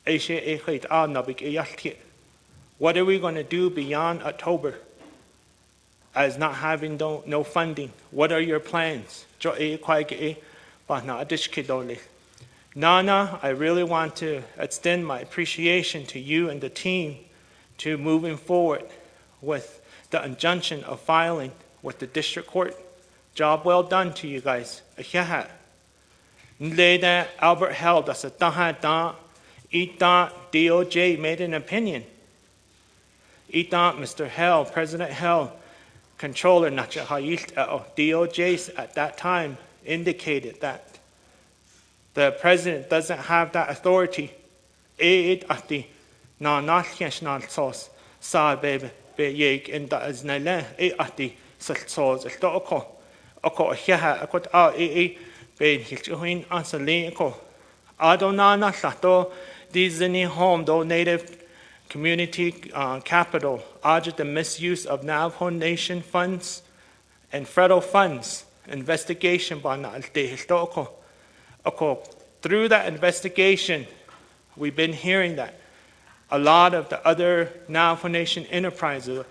S4: Ishe echait al nabik eyalti. What are we going to do beyond October as not having no funding? What are your plans? Jo e kwaige e bahna adish kidole. Nana, I really want to extend my appreciation to you and the team to moving forward with the injunction of filing with the district court. Job well done to you guys. Ahiaha. Nleda Albert Held, that's a taha Ita DOJ made an opinion. Ita Mr. Hell, President Hell, Controller DOJ at that time indicated that the president doesn't have that authority. Ati na nalkesh nal sos sa be yek in da aznale ati sos oko oko hiha akot be hilchuin ansale ko adonana lato dizini home do native community capital ajit the misuse of Navajo Nation funds and federal funds investigation by na alte hiltoko oko through that investigation we've been hearing that a lot of the other Navajo Nation enterprises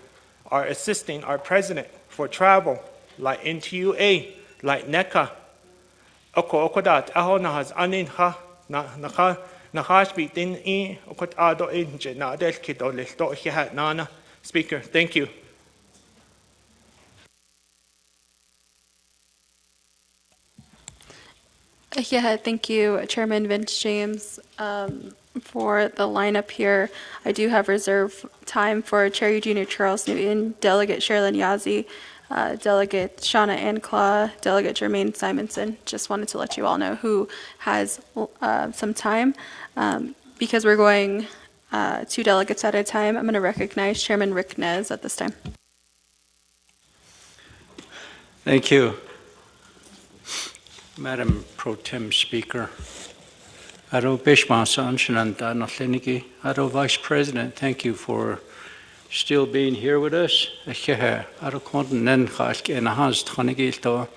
S4: are assisting our president for travel, like NTUA, like NECA. Okodat, aho nahas anin ha, nahash bi din okot ado inje na del kido lehto hihat nana. Speaker, thank you.
S8: Yeah, thank you, Chairman Vince James. for the lineup here. I do have reserved time for Chair Eugenia Charles Newton, Delegate Sherilyn Yazzie, Delegate Shauna Anclaw, Delegate Jermaine Simonson. Just wanted to let you all know who has some time. Because we're going 2 delegates at a time, I'm going to recognize Chairman Rick Nez at this time.
S7: Thank you, Madam Pro Tem Speaker. Aro Bishmasan Shananta Notliniki. Aro Vice President, thank you for still being here with us. Aro Konten Khalk and Hans Thanigilto.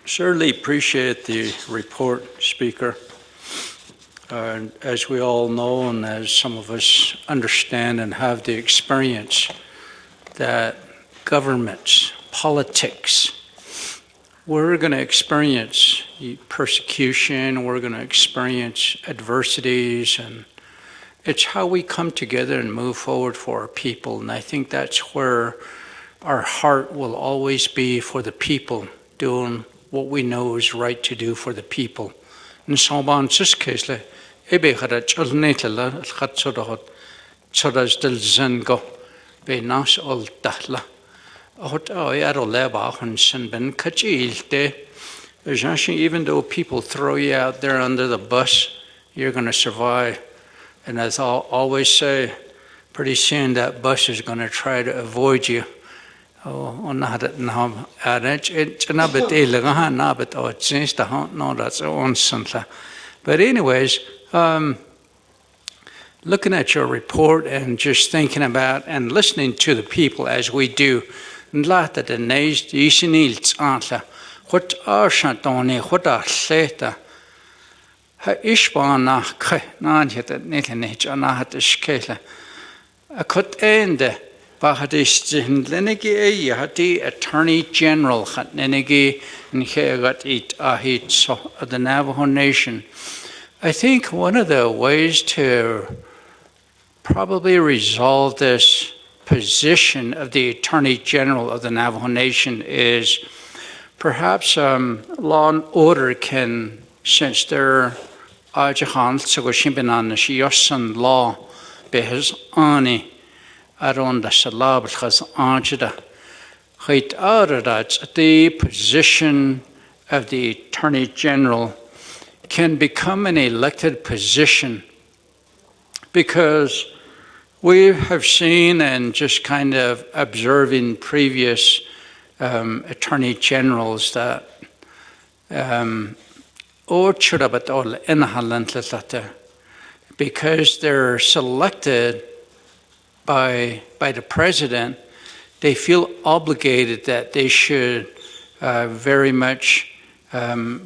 S7: Certainly appreciate the report, Speaker. As we all know, and as some of us understand and have the experience, that governments, politics, we're going to experience persecution, we're going to experience adversities, and it's how we come together and move forward for our people. And I think that's where our heart will always be for the people, doing what we know is right to do for the people. And so on this case, ebe khara chalnetla khatsodot chodas del zango be nas ol tahla. Even though people throw you out there under the bus, you're going to survive. And as I'll always say, pretty soon that bus is going to try to avoid you. But anyways, looking at your report and just thinking about and listening to the people as we do, what are Shantoni, what are Seta? Ishbana, Nanjat, Nitanich, Anahat Skela. A cut end, Bahadis, Lenegi, Hati, Attorney General, Hatnenegi, and Hegat it Ahit, so the Navajo Nation. I think one of the ways to probably resolve this position of the Attorney General of the Navajo Nation is perhaps law and order can, since they're Ajahan, Sagoshibinan, Shiosan law, Behaz Ani, Aron the Salab, Khaz Anjada. Hait Aradat, the position of the Attorney General can become an elected position, because we have seen and just kind of observing previous attorney generals that because they're selected by the president, they feel obligated that they should very much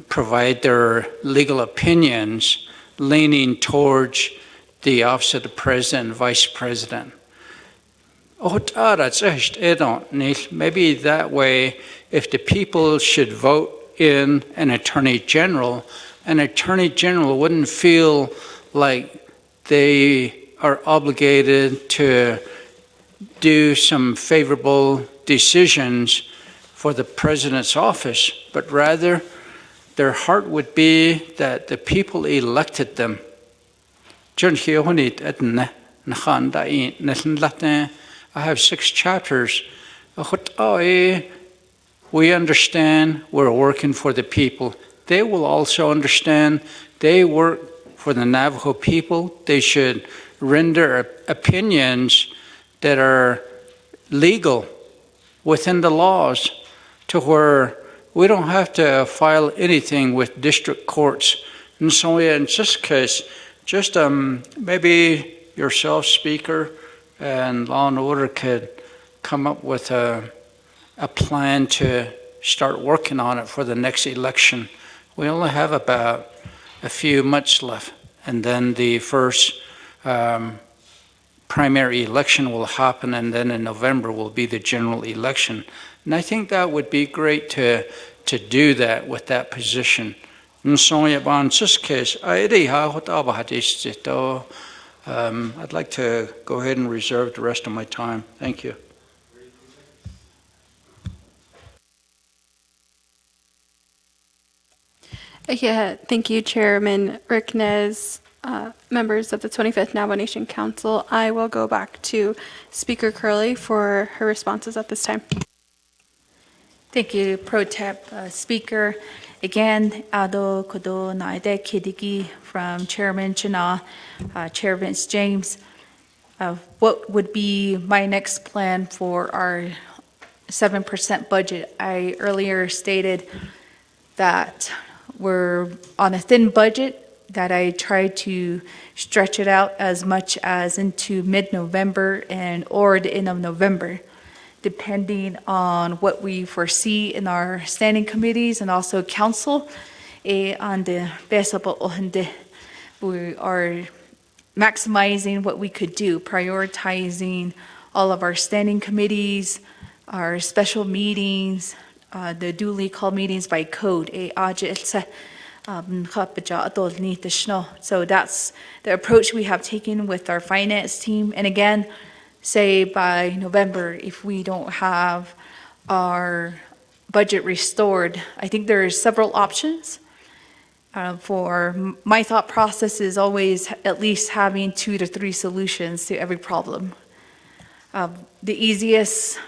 S7: provide their legal opinions leaning towards the office of the president and vice president. Maybe that way, if the people should vote in an attorney general wouldn't feel like they are obligated to do some favorable decisions for the president's office, but rather their heart would be that the people elected them. I have 6 chapters. We understand we're working for the people. They will also understand they work for the Navajo people. They should render opinions that are legal within the laws, to where we don't have to file anything with district courts. And so in this case, just maybe yourself, Speaker, and Law and Order could come up with a plan to start working on it for the next election. We only have about a few months left, and then the first primary election will happen, and then in November will be the general election. And I think that would be great to do that with that position. And so in this case, I'd like to go ahead and reserve the rest of my time. Thank you.
S8: Yeah, thank you, Chairman Rick Nez, members of the 25th Navajo Nation Council. I will go back to Speaker Curley for her responses at this time.
S1: Thank you, Pro Temp Speaker. Again, Ado Kodo Naide Kidiki from Chairman Chana, Chairman James. What would be my next plan for our 7% budget? I earlier stated that we're on a thin budget, that I tried to stretch it out as much as into mid-November or the end of November, depending on what we foresee in our standing committees and also council. On the we are maximizing what we could do, prioritizing all of our standing committees, our special meetings, the duly called meetings by code. So that's the approach we have taken with our finance team. And again, say by November, if we don't have our budget restored, I think there are several options. My thought process is always at least having 2 to 3 solutions to every problem. The easiest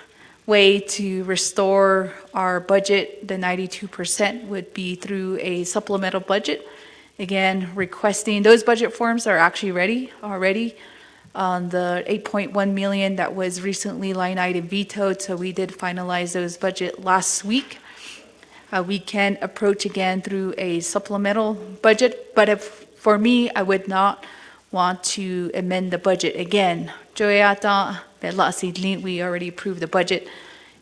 S1: way to restore our budget, the 92%, would be through a supplemental budget. Again, requesting, those budget forms are actually ready already. The 8.1 million that was recently line item vetoed, so we did finalize those budget last week. We can approach again through a supplemental budget, but for me, I would not want to amend the budget again. We already approved the budget,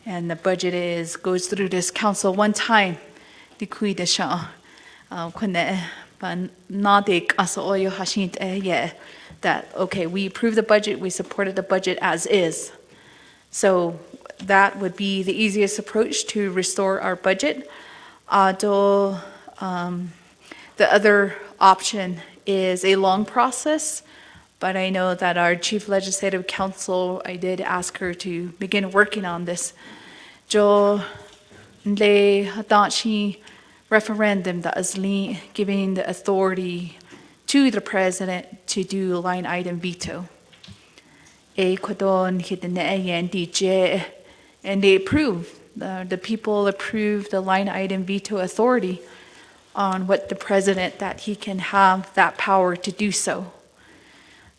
S1: and the budget goes through this council one time. That, okay, we approved the budget, we supported the budget as is. So that would be the easiest approach to restore our budget. The other option is a long process, but I know that our Chief Legislative Counsel, I did ask her to begin working on this. Jo le hadachi referendum that is giving the authority to the president to do line item veto. And they approved, the people approved the line item veto authority on what the president, that he can have that power to do so.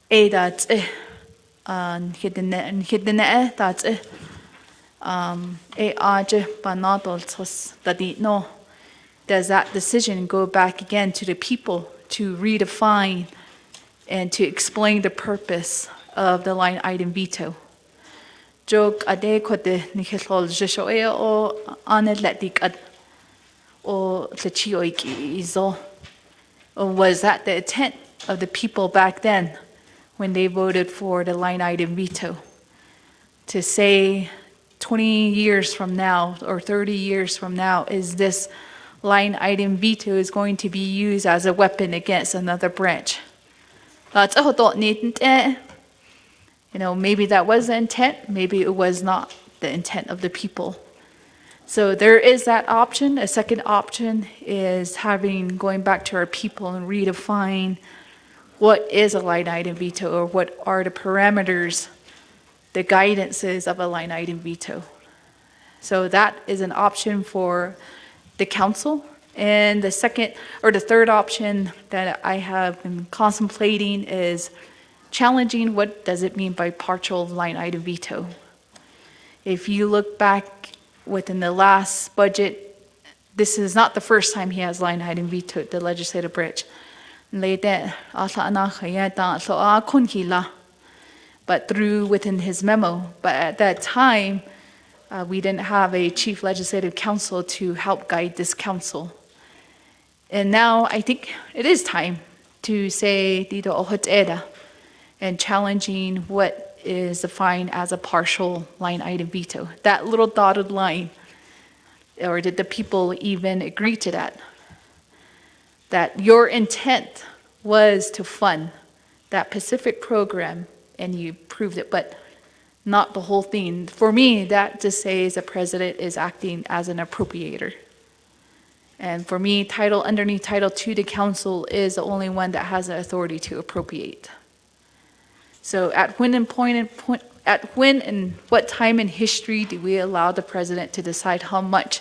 S1: That's it. Does that decision go back again to the people to redefine and to explain the purpose of the line item veto? Joke ade kote nikhelol jeshoe o aneletik o tchioiki izo. Was that the intent of the people back then when they voted for the line item veto? To say 20 years from now or 30 years from now, is this line item veto is going to be used as a weapon against another branch? Maybe that was the intent, maybe it was not the intent of the people. So there is that option. A second option is going back to our people and redefine what is a line item veto, or what are the parameters, the guidances of a line item veto. So that is an option for the council. And the third option that I have been contemplating is challenging what does it mean by partial line item veto. If you look back within the last budget, this is not the first time he has line item vetoed the legislative branch. But through within his memo. But at that time, we didn't have a chief legislative counsel to help guide this council. And now I think it is time to say dito ohot eda, and challenging what is defined as a partial line item veto. That little dotted line, or did the people even agree to that? That your intent was to fund that Pacific program, and you proved it, but not the whole thing. For me, that just says the president is acting as an appropriator. And for me, underneath Title II, the council is the only one that has the authority to appropriate. So at when and what time in history do we allow the president to decide how much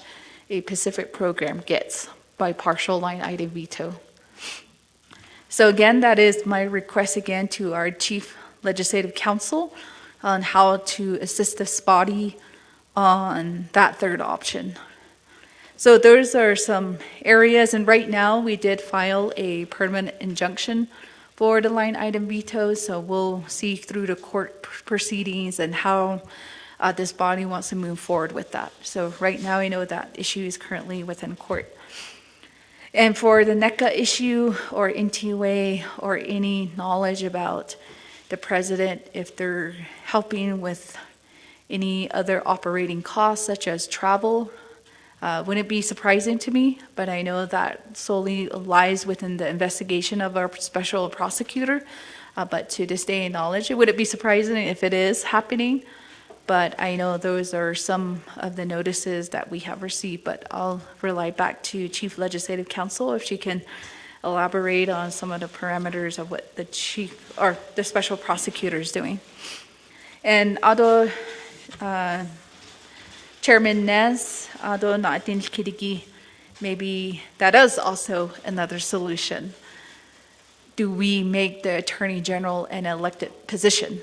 S1: a Pacific program gets by partial line item veto? So again, that is my request again to our Chief Legislative Counsel on how to assist this body on that third option. So those are some areas, and right now we did file a permanent injunction for the line item veto, so we'll see through the court proceedings and how this body wants to move forward with that. So right now I know that issue is currently within court. And for the NECA issue or NTUA or any knowledge about the president, if they're helping with any other operating costs such as travel, wouldn't be surprising to me, but I know that solely lies within the investigation of our special prosecutor. But to this day and knowledge, it wouldn't be surprising if it is happening. But I know those are some of the notices that we have received, but I'll rely back to Chief Legislative Counsel if she can elaborate on some of the parameters of what the chief or the special prosecutor is doing. And although Chairman Nez, although not in Kidigi, maybe that is also another solution. Do we make the Attorney General an elected position?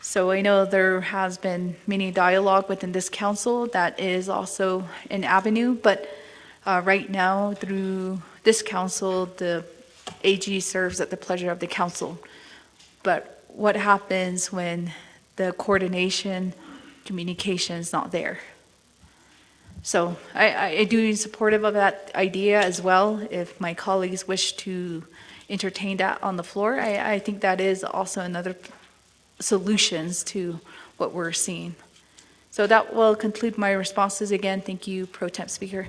S1: So I know there has been many dialogue within this council. That is also an avenue, but right now through this council, the AG serves at the pleasure of the council. But what happens when the coordination, communication is not there? So I do supportive of that idea as well. If my colleagues wish to entertain that on the floor, I think that is also another solutions to what we're seeing. So that will conclude my responses. Again, thank you, Pro Temp Speaker.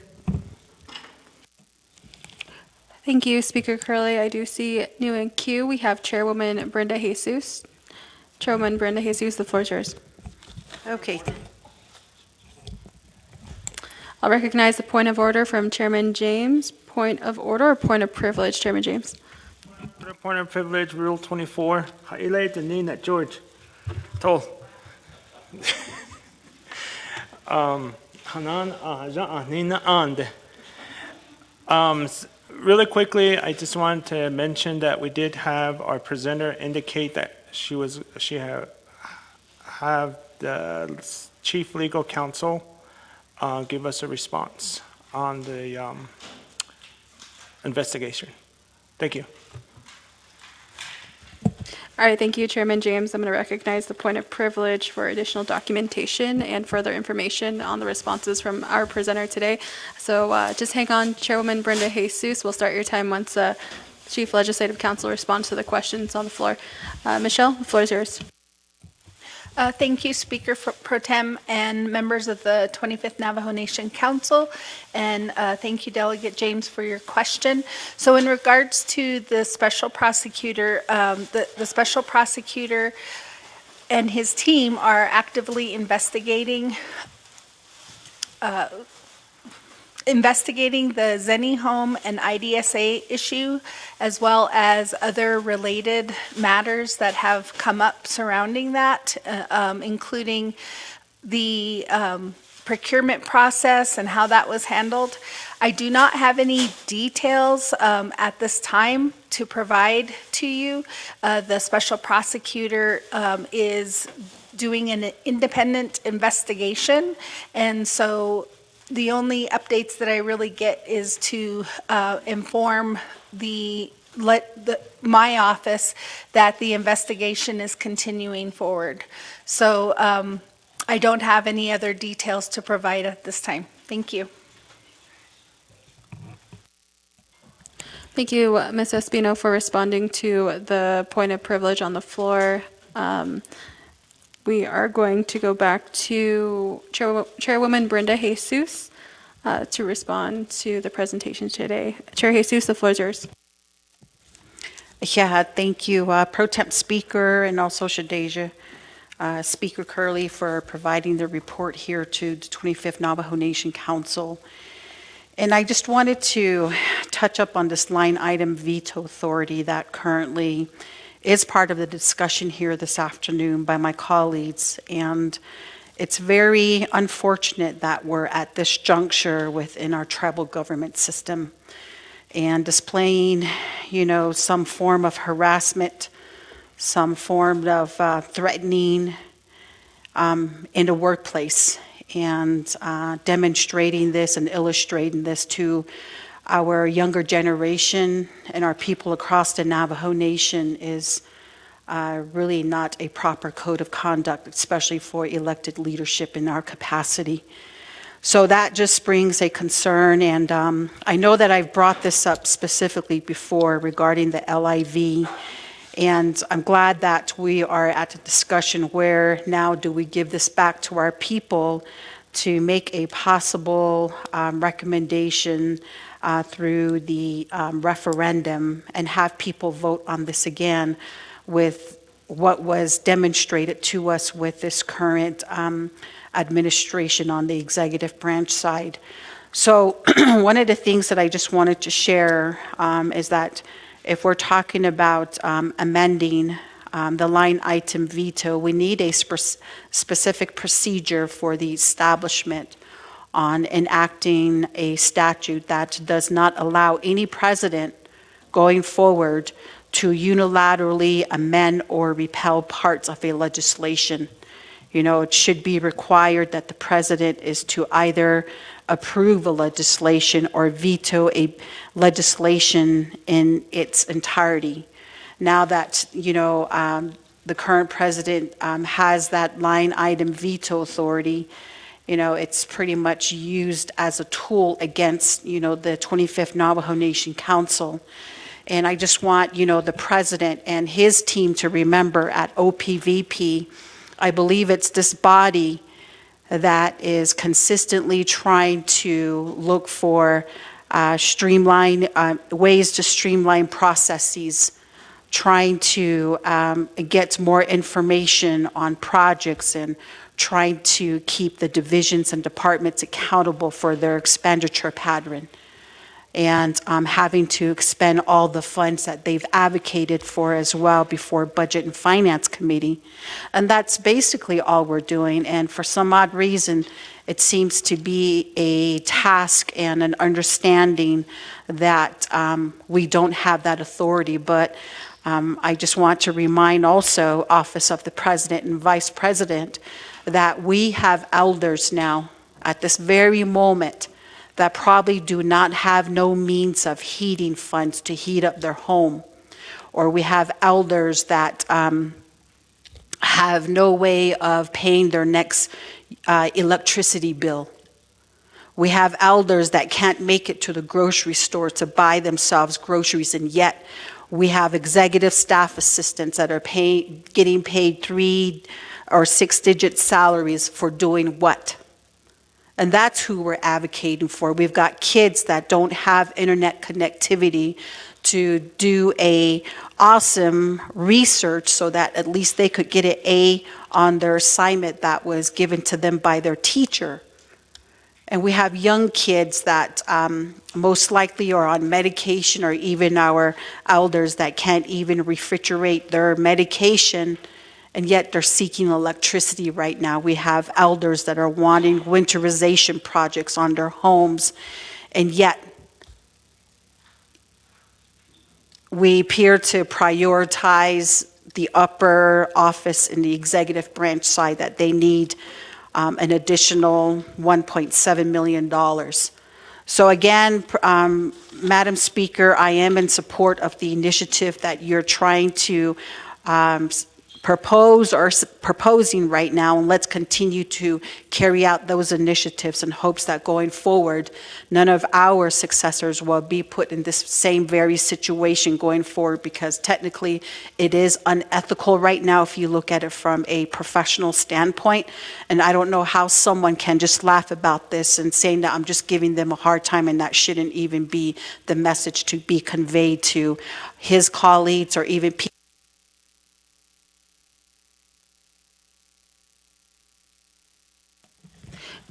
S8: Thank you, Speaker Curley. I do see new in queue. We have Chairwoman Brenda Jesus. Chairwoman Brenda Jesus, the floor is yours.
S11: Okay.
S8: I'll recognize the point of order from Chairman James. Point of order or point of privilege, Chairman James?
S4: Point of privilege, Rule 24. Haile Danina George. Tol. Hanan Nina And. Really quickly, I just wanted to mention that we did have our presenter indicate that she have the Chief Legal Counsel give us a response on the investigation. Thank you.
S8: All right, thank you, Chairman James. I'm going to recognize the point of privilege for additional documentation and further information on the responses from our presenter today. So just hang on, Chairwoman Brenda Jesus. We'll start your time once Chief Legislative Counsel responds to the questions on the floor. Michelle, the floor is yours.
S19: Thank you, Speaker Pro Tem and members of the 25th Navajo Nation Council, and thank you, Delegate James, for your question. So in regards to the special prosecutor, the special prosecutor and his team are actively investigating the Zenny Home and IDSA issue, as well as other related matters that have come up surrounding that, including the procurement process and how that was handled. I do not have any details at this time to provide to you. The special prosecutor is doing an independent investigation, and so the only updates that I really get is to inform my office that the investigation is continuing forward. So I don't have any other details to provide at this time. Thank you.
S8: Thank you, Ms. Espino, for responding to the point of privilege on the floor. We are going to go back to Chairwoman Brenda Jesus to respond to the presentation today. Chair Jesus, the floor is yours.
S11: Yeah, thank you, Pro Temp Speaker, and also Shadeja, Speaker Curley, for providing the report here to the 25th Navajo Nation Council. And I just wanted to touch up on this line item veto authority that currently is part of the discussion here this afternoon by my colleagues. And it's very unfortunate that we're at this juncture within our tribal government system and displaying, some form of harassment, some form of threatening in the workplace, and demonstrating this and illustrating this to our younger generation and our people across the Navajo Nation is really not a proper code of conduct, especially for elected leadership in our capacity. So that just brings a concern, and I know that I've brought this up specifically before regarding the LIV, and I'm glad that we are at a discussion where now do we give this back to our people to make a possible recommendation through the referendum and have people vote on this again with what was demonstrated to us with this current administration on the executive branch side. So one of the things that I just wanted to share is that if we're talking about amending the line item veto, we need a specific procedure for the establishment on enacting a statute that does not allow any president going forward to unilaterally amend or repeal parts of a legislation. It should be required that the president is to either approve a legislation or veto a legislation in its entirety. Now that, the current president has that line item veto authority, it's pretty much used as a tool against, the 25th Navajo Nation Council. And I just want, the president and his team to remember at OPVP, I believe it's this body that is consistently trying to look for ways to streamline processes, trying to get more information on projects and trying to keep the divisions and departments accountable for their expenditure pattern, and having to expend all the funds that they've advocated for as well before Budget and Finance Committee. And that's basically all we're doing. And for some odd reason, it seems to be a task and an understanding that we don't have that authority. But I just want to remind also Office of the President and Vice President that we have elders now at this very moment that probably do not have no means of heating funds to heat up their home. Or we have elders that have no way of paying their next electricity bill. We have elders that can't make it to the grocery store to buy themselves groceries, and yet we have executive staff assistants that are getting paid 3 or 6-digit salaries for doing what? And that's who we're advocating for. We've got kids that don't have internet connectivity to do a awesome research so that at least they could get an A on their assignment that was given to them by their teacher. And we have young kids that most likely are on medication, or even our elders that can't even refrigerate their medication, and yet they're seeking electricity right now. We have elders that are wanting winterization projects on their homes, and yet we appear to prioritize the upper office in the executive branch side that they need an additional $1.7 million. So again, Madam Speaker, I am in support of the initiative that you're trying to proposing right now, and let's continue to carry out those initiatives in hopes that going forward, none of our successors will be put in this same very situation going forward, because technically it is unethical right now if you look at it from a professional standpoint. And I don't know how someone can just laugh about this and saying that I'm just giving them a hard time, and that shouldn't even be the message to be conveyed to his colleagues or even people.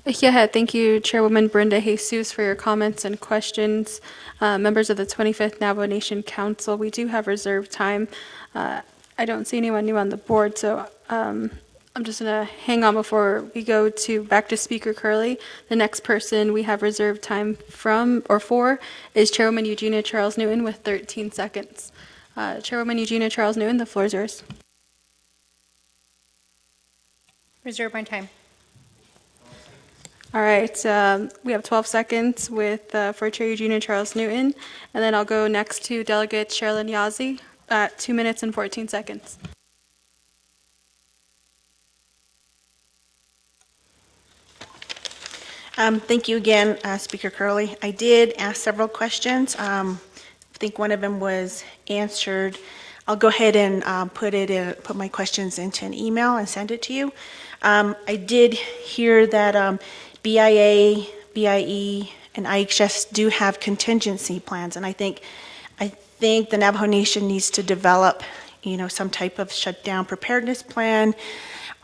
S8: Yeah, thank you, Chairwoman Brenda Jesus, for your comments and questions. Members of the 25th Navajo Nation Council, we do have reserved time. I don't see anyone new on the board, so I'm just going to hang on before we go back to Speaker Curley. The next person we have reserved time for is Chairwoman Eugenia Charles Newton with 13 seconds. Chairwoman Eugenia Charles Newton, the floor is yours.
S9: Reserve my time.
S8: All right, we have 12 seconds for Chair Eugenia Charles Newton, and then I'll go next to Delegate Sherilyn Yazzie at 2 minutes and 14 seconds.
S12: Thank you again, Speaker Curley. I did ask several questions. I think one of them was answered. I'll go ahead and put my questions into an email and send it to you. I did hear that BIA, BIE, and IHS do have contingency plans, and I think the Navajo Nation needs to develop, some type of shutdown preparedness plan,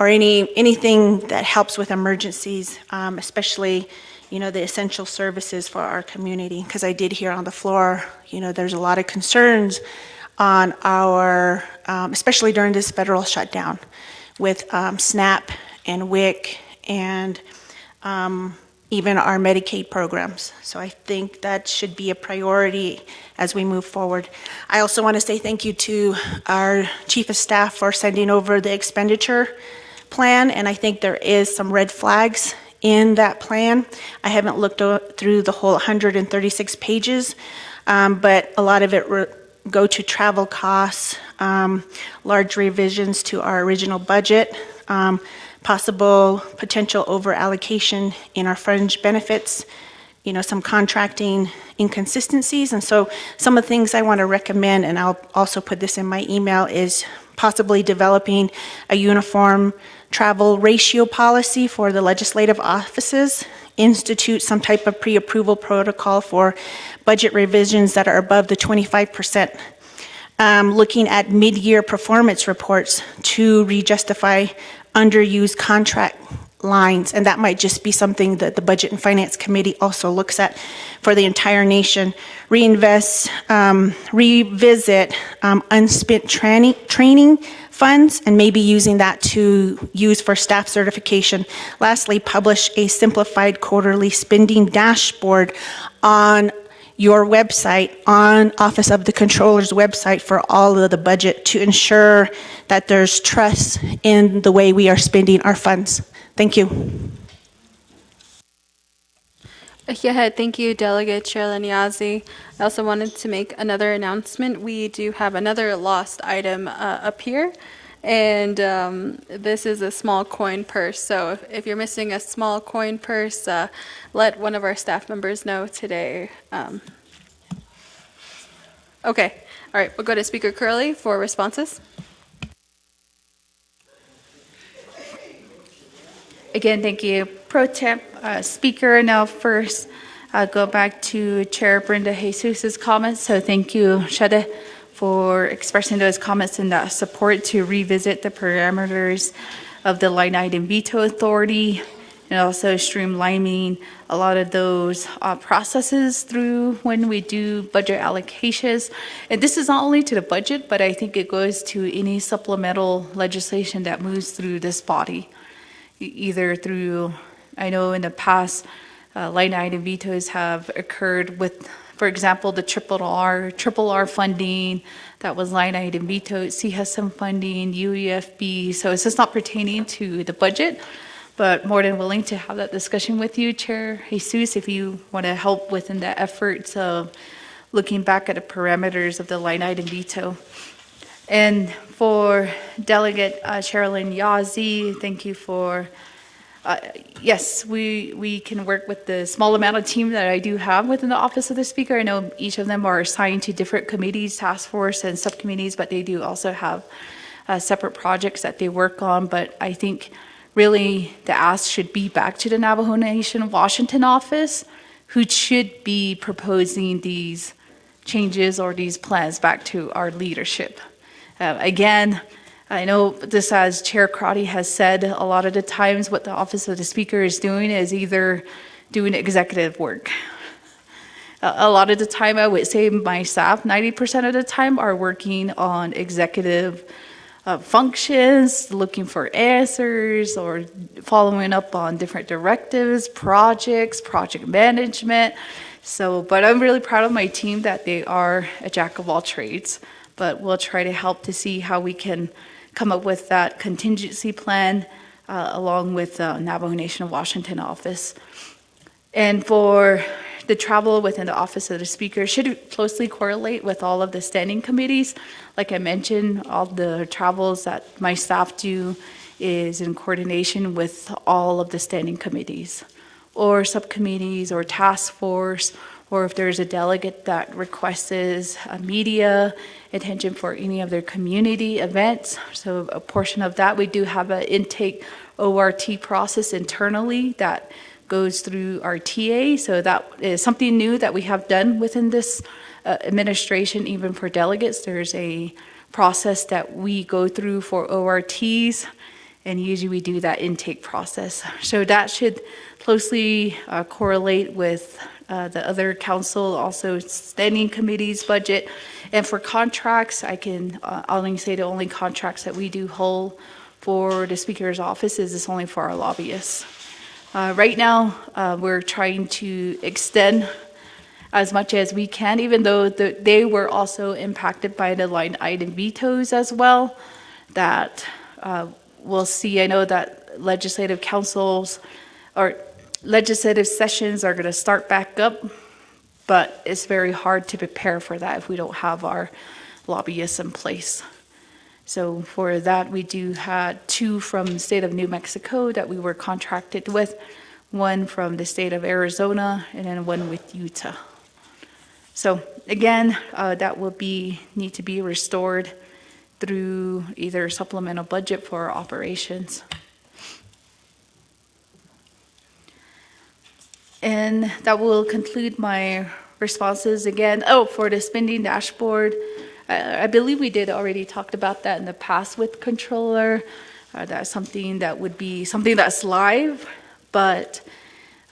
S12: or anything that helps with emergencies, especially, the essential services for our community. Because I did hear on the floor, there's a lot of concerns on our, especially during this federal shutdown, with SNAP and WIC and even our Medicaid programs. So I think that should be a priority as we move forward. I also want to say thank you to our Chief of Staff for sending over the expenditure plan, and I think there is some red flags in that plan. I haven't looked through the whole 136 pages, but a lot of it go to travel costs, large revisions to our original budget, possible potential over allocation in our fringe benefits, some contracting inconsistencies. And so some of the things I want to recommend, and I'll also put this in my email, is possibly developing a uniform travel ratio policy for the legislative offices, institute some type of pre-approval protocol for budget revisions that are above the 25%, looking at mid-year performance reports to re-justify underused contract lines, and that might just be something that the Budget and Finance Committee also looks at for the entire nation. Revisit unspent training funds, and maybe using that to use for staff certification. Lastly, publish a simplified quarterly spending dashboard on your website, on Office of the Controller's website, for all of the budget, to ensure that there's trust in the way we are spending our funds. Thank you.
S8: Yeah, thank you, Delegate Sherilyn Yazzie. I also wanted to make another announcement. We do have another lost item up here, and this is a small coin purse. So if you're missing a small coin purse, let one of our staff members know today. Okay, all right, we'll go to Speaker Curley for responses.
S1: Again, thank you, Pro Temp Speaker. Now first, I'll go back to Chair Brenda Jesus's comments. So thank you, Shade, for expressing those comments and that support to revisit the parameters of the line item veto authority, and also streamlining a lot of those processes through when we do budget allocations. And this is not only to the budget, but I think it goes to any supplemental legislation that moves through this body. Either through, I know in the past, line item vetoes have occurred with, for example, the triple R funding, that was line item vetoed, CHSM funding, UEFB. So it's just not pertaining to the budget, but more than willing to have that discussion with you, Chair Jesus, if you want to help within the efforts of looking back at the parameters of the line item veto. And for Delegate Sherilyn Yazzie, thank you for, yes, we can work with the small amount of team that I do have within the Office of the Speaker. I know each of them are assigned to different committees, task force, and subcommittees, but they do also have separate projects that they work on. But I think really the ask should be back to the Navajo Nation Washington office, who should be proposing these changes or these plans back to our leadership. Again, I know this, as Chair Crotty has said, a lot of the times what the Office of the Speaker is doing is either doing executive work. A lot of the time, I would say my staff, 90% of the time, are working on executive functions, looking for answers, or following up on different directives, projects, project management. So, but I'm really proud of my team that they are a jack of all trades. But we'll try to help to see how we can come up with that contingency plan along with Navajo Nation of Washington office. And for the travel within the Office of the Speaker should closely correlate with all of the standing committees. Like I mentioned, all the travels that my staff do is in coordination with all of the standing committees or subcommittees or task force, or if there's a delegate that requests media attention for any of their community events. So a portion of that, we do have an intake ORT process internally that goes through our TA. So that is something new that we have done within this administration, even for delegates. There's a process that we go through for ORTs, and usually we do that intake process. So that should closely correlate with the other council, also standing committees budget. And for contracts, I'll only say the only contracts that we do hold for the Speaker's office is only for our lobbyists. Right now, we're trying to extend as much as we can, even though they were also impacted by the line item vetoes as well, that we'll see. I know that legislative councils or legislative sessions are going to start back up, but it's very hard to prepare for that if we don't have our lobbyists in place. So for that, we do have 2 from the state of New Mexico that we were contracted with, 1 from the state of Arizona, and then 1 with Utah. So again, that will need to be restored through either supplemental budget for operations. And that will conclude my responses again. Oh, for the spending dashboard, I believe we did already talked about that in the past with controller. That's something that would be something that's live, but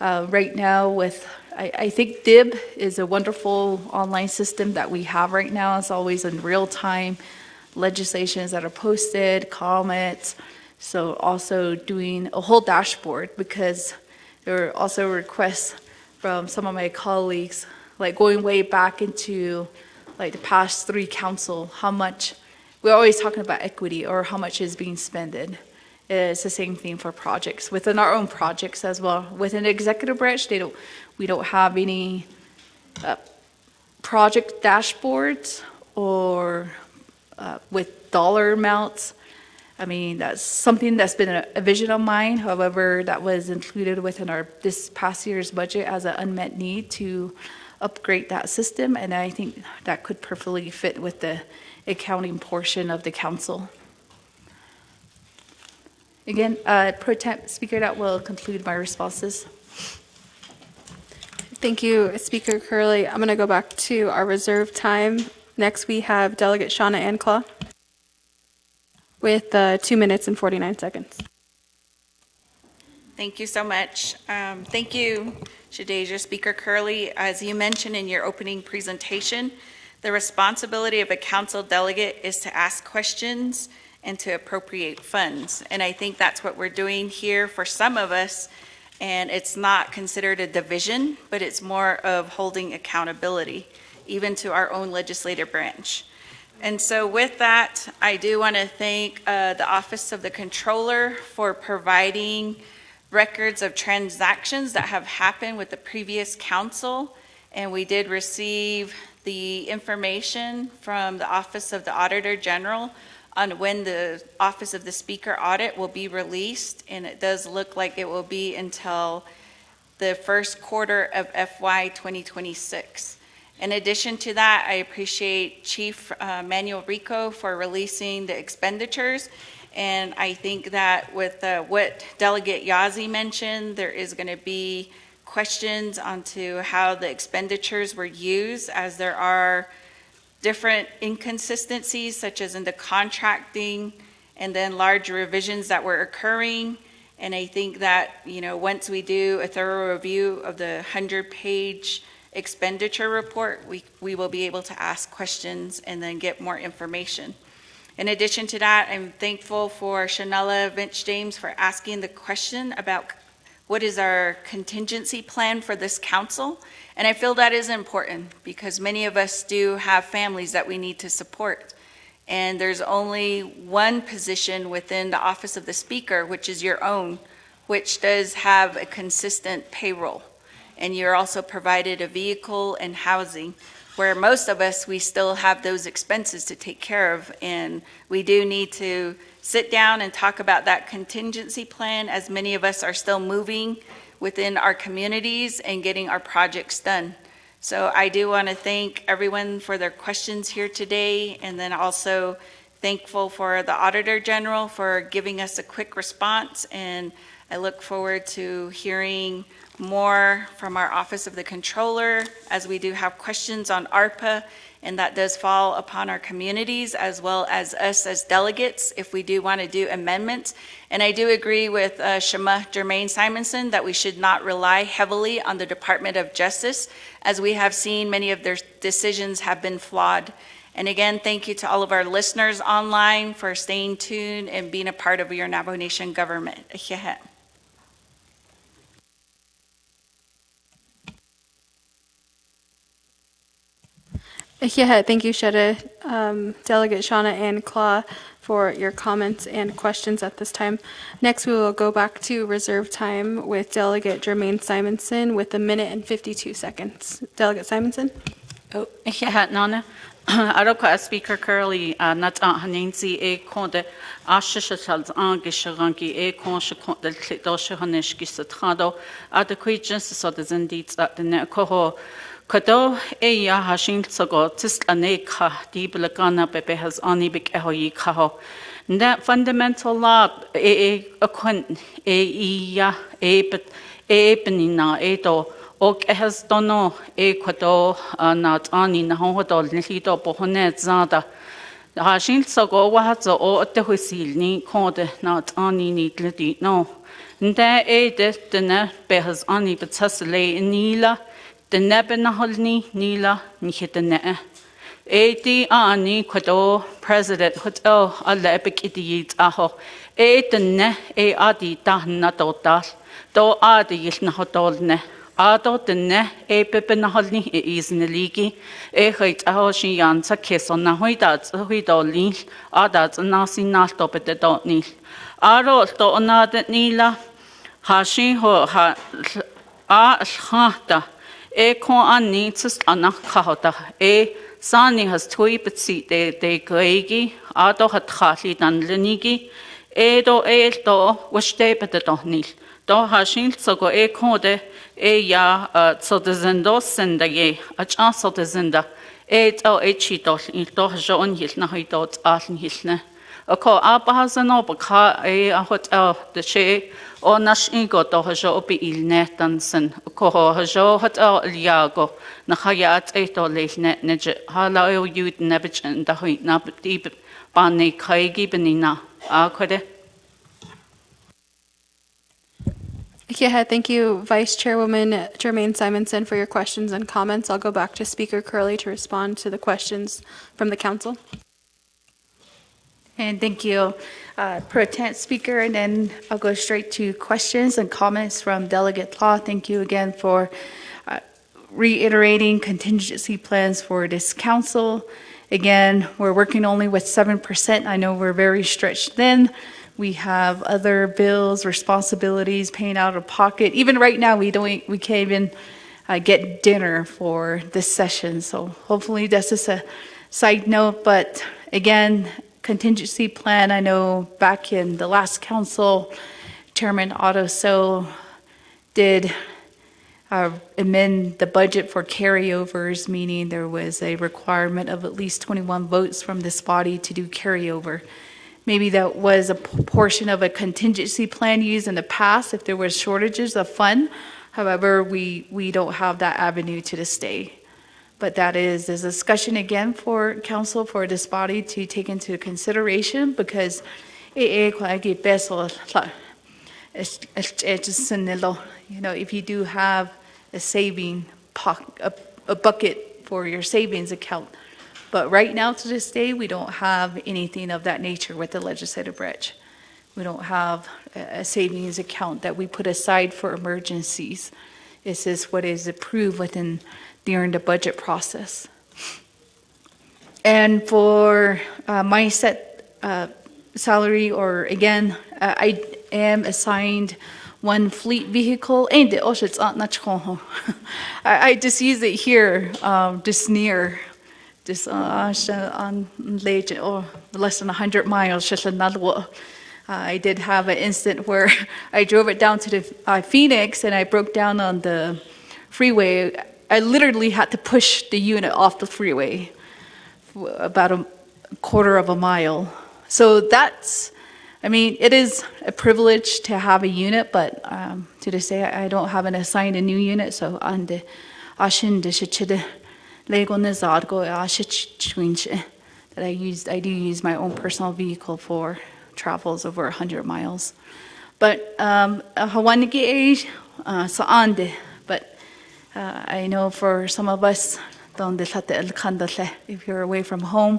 S1: right now I think DIB is a wonderful online system that we have right now. It's always in real time, legislations that are posted, comments. So also doing a whole dashboard, because there are also requests from some of my colleagues, like going way back into like the past 3 council, how much, we're always talking about equity or how much is being spended. It's the same thing for projects, within our own projects as well. Within the executive branch, we don't have any project dashboards or with dollar amounts. I mean, that's something that's been a vision of mine. However, that was included within this past year's budget as an unmet need to upgrade that system, and I think that could perfectly fit with the accounting portion of the council. Again, Pro Tem Speaker, that will conclude my responses.
S8: Thank you, Speaker Curley. I'm going to go back to our reserve time. Next, we have Delegate Shauna Anclaw with 2 minutes and 49 seconds.
S15: Thank you so much. Thank you, Shadeja. Speaker Curley, as you mentioned in your opening presentation, the responsibility of a council delegate is to ask questions and to appropriate funds. And I think that's what we're doing here for some of us. And it's not considered a division, but it's more of holding accountability, even to our own legislative branch. And so with that, I do want to thank the Office of the Controller for providing records of transactions that have happened with the previous council. And we did receive the information from the Office of the Auditor General on when the Office of the Speaker audit will be released. And it does look like it will be until the first quarter of FY 2026. In addition to that, I appreciate Chief Manuel Rico for releasing the expenditures. And I think that with what Delegate Yazzie mentioned, there is going to be questions onto how the expenditures were used, as there are different inconsistencies, such as in the contracting and then large revisions that were occurring. And I think that, once we do a thorough review of the 100-page expenditure report, we will be able to ask questions and then get more information. In addition to that, I'm thankful for Shanella Vince-James for asking the question about what is our contingency plan for this council. And I feel that is important because many of us do have families that we need to support. And there's only one position within the office of the speaker, which is your own, which does have a consistent payroll. And you're also provided a vehicle and housing, where most of us, we still have those expenses to take care of. And we do need to sit down and talk about that contingency plan, as many of us are still moving within our communities and getting our projects done. So I do want to thank everyone for their questions here today, and then also thankful for the Auditor General for giving us a quick response, and I look forward to hearing more from our Office of the Controller as we do have questions on ARPA, and that does fall upon our communities as well as us as delegates if we do want to do amendments. And I do agree with Shema Jermaine-Simonson that we should not rely heavily on the Department of Justice, as we have seen many of their decisions have been flawed. And again, thank you to all of our listeners online for staying tuned and being a part of your Navajo Nation government.
S8: Yeah, thank you, Shetta, Delegate Shauna and Claw, for your comments and questions at this time. Next, we will go back to reserve time with Delegate Jermaine Simonson with 1 minute and 52 seconds. Delegate Simonson?
S21: Oh, yeah, Nana. Aroka Speaker Curley, not Hanensi, a conde, Ashishals Angisharangi, a conscious del Clitoshanishki Satrado, at the creatures so the Zendites at the Nekoho. Kado e ya hashin tsogo tist aneka dibelagana pepe has anibik ehoyi kaho. That fundamental law a quint e ya e but e penina e do ok has dono e quado not ani na hodol nilito bohonet zada. Hashin tsogo wahazo o te husil ni code not ani ni glidi no. Nda e destine behas ani but hasle nila. The Nebenholni Nila Nihitane. Edi Ani Quado President Hotel Alebik Idiot Aho. Edene E Adi Dahna Dotal. Do Adi Yisnahotolne. Ado the Ne E Pepenaholni is in the league. E Hait Aho Shianza Kiss on Nahuidat, Huidolin, Adat, Nasi Naltop at the dot nil. Aro do Nada Nila Hashi Ho Ha Hata. E kon ani tsist anna kahota e sani has tui betsi de gregi ado hat khali dan lenigi e do washte beto nil do hashin sogo e kode e ya so de zendo senda ye a chance so de zenda e to e chito in do jon hil na hito aln hilne ako abahasano bakha e a hotel de she o nash ingo to hajo opi ilnetansen ko hajo hotel liago na hayat e to lehne neje hala o yud nebich and da hui na deep bani kaigi benina akode.
S8: Yeah, thank you, Vice Chairwoman Jermaine Simonson, for your questions and comments. I'll go back to Speaker Curley to respond to the questions from the council.
S1: And thank you, Pro Tem Speaker, and then I'll go straight to questions and comments from Delegate Law. Thank you again for reiterating contingency plans for this council. Again, we're working only with 7%. I know we're very stretched thin. We have other bills, responsibilities, paying out of pocket. Even right now, we can't even get dinner for this session. So hopefully that's just a side note. But again, contingency plan, I know back in the last council, Chairman Otto So did amend the budget for carryovers, meaning there was a requirement of at least 21 votes from this body to do carryover. Maybe that was a portion of a contingency plan used in the past if there was shortages of fund. However, we don't have that avenue to this day. But that is a discussion again for council, for this body to take into consideration, because You know, if you do have a bucket for your savings account. But right now, to this day, we don't have anything of that nature with the legislative branch. We don't have a savings account that we put aside for emergencies. This is what is approved during the budget process. And for my set salary, or again, I am assigned one fleet vehicle. And I just use it here, just near, just on late or less than 100 miles. Just another. I did have an instant where I drove it down to the Phoenix, and I broke down on the freeway. I literally had to push the unit off the freeway for about a quarter of a mile. So that's, I mean, it is a privilege to have a unit, but to this day, I don't have an assigned a new unit. So I do use my own personal vehicle for travels over 100 miles. But I know for some of us, if you're away from home,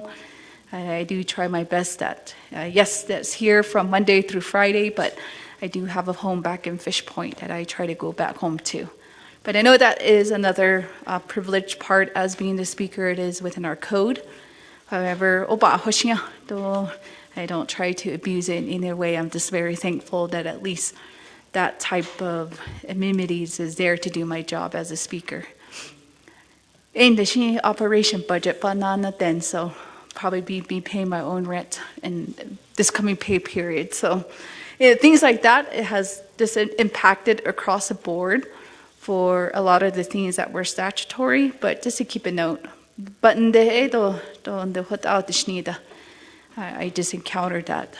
S1: I do try my best that, yes, that's here from Monday through Friday, but I do have a home back in Fish Point that I try to go back home to. But I know that is another privileged part as being the speaker. It is within our code. However, I don't try to abuse it in any way. I'm just very thankful that at least that type of amenities is there to do my job as a speaker. In the operation budget, so probably be paying my own rent in this coming pay period. So things like that, it has just impacted across the board for a lot of the things that were statutory, but just to keep a note. But I just encountered that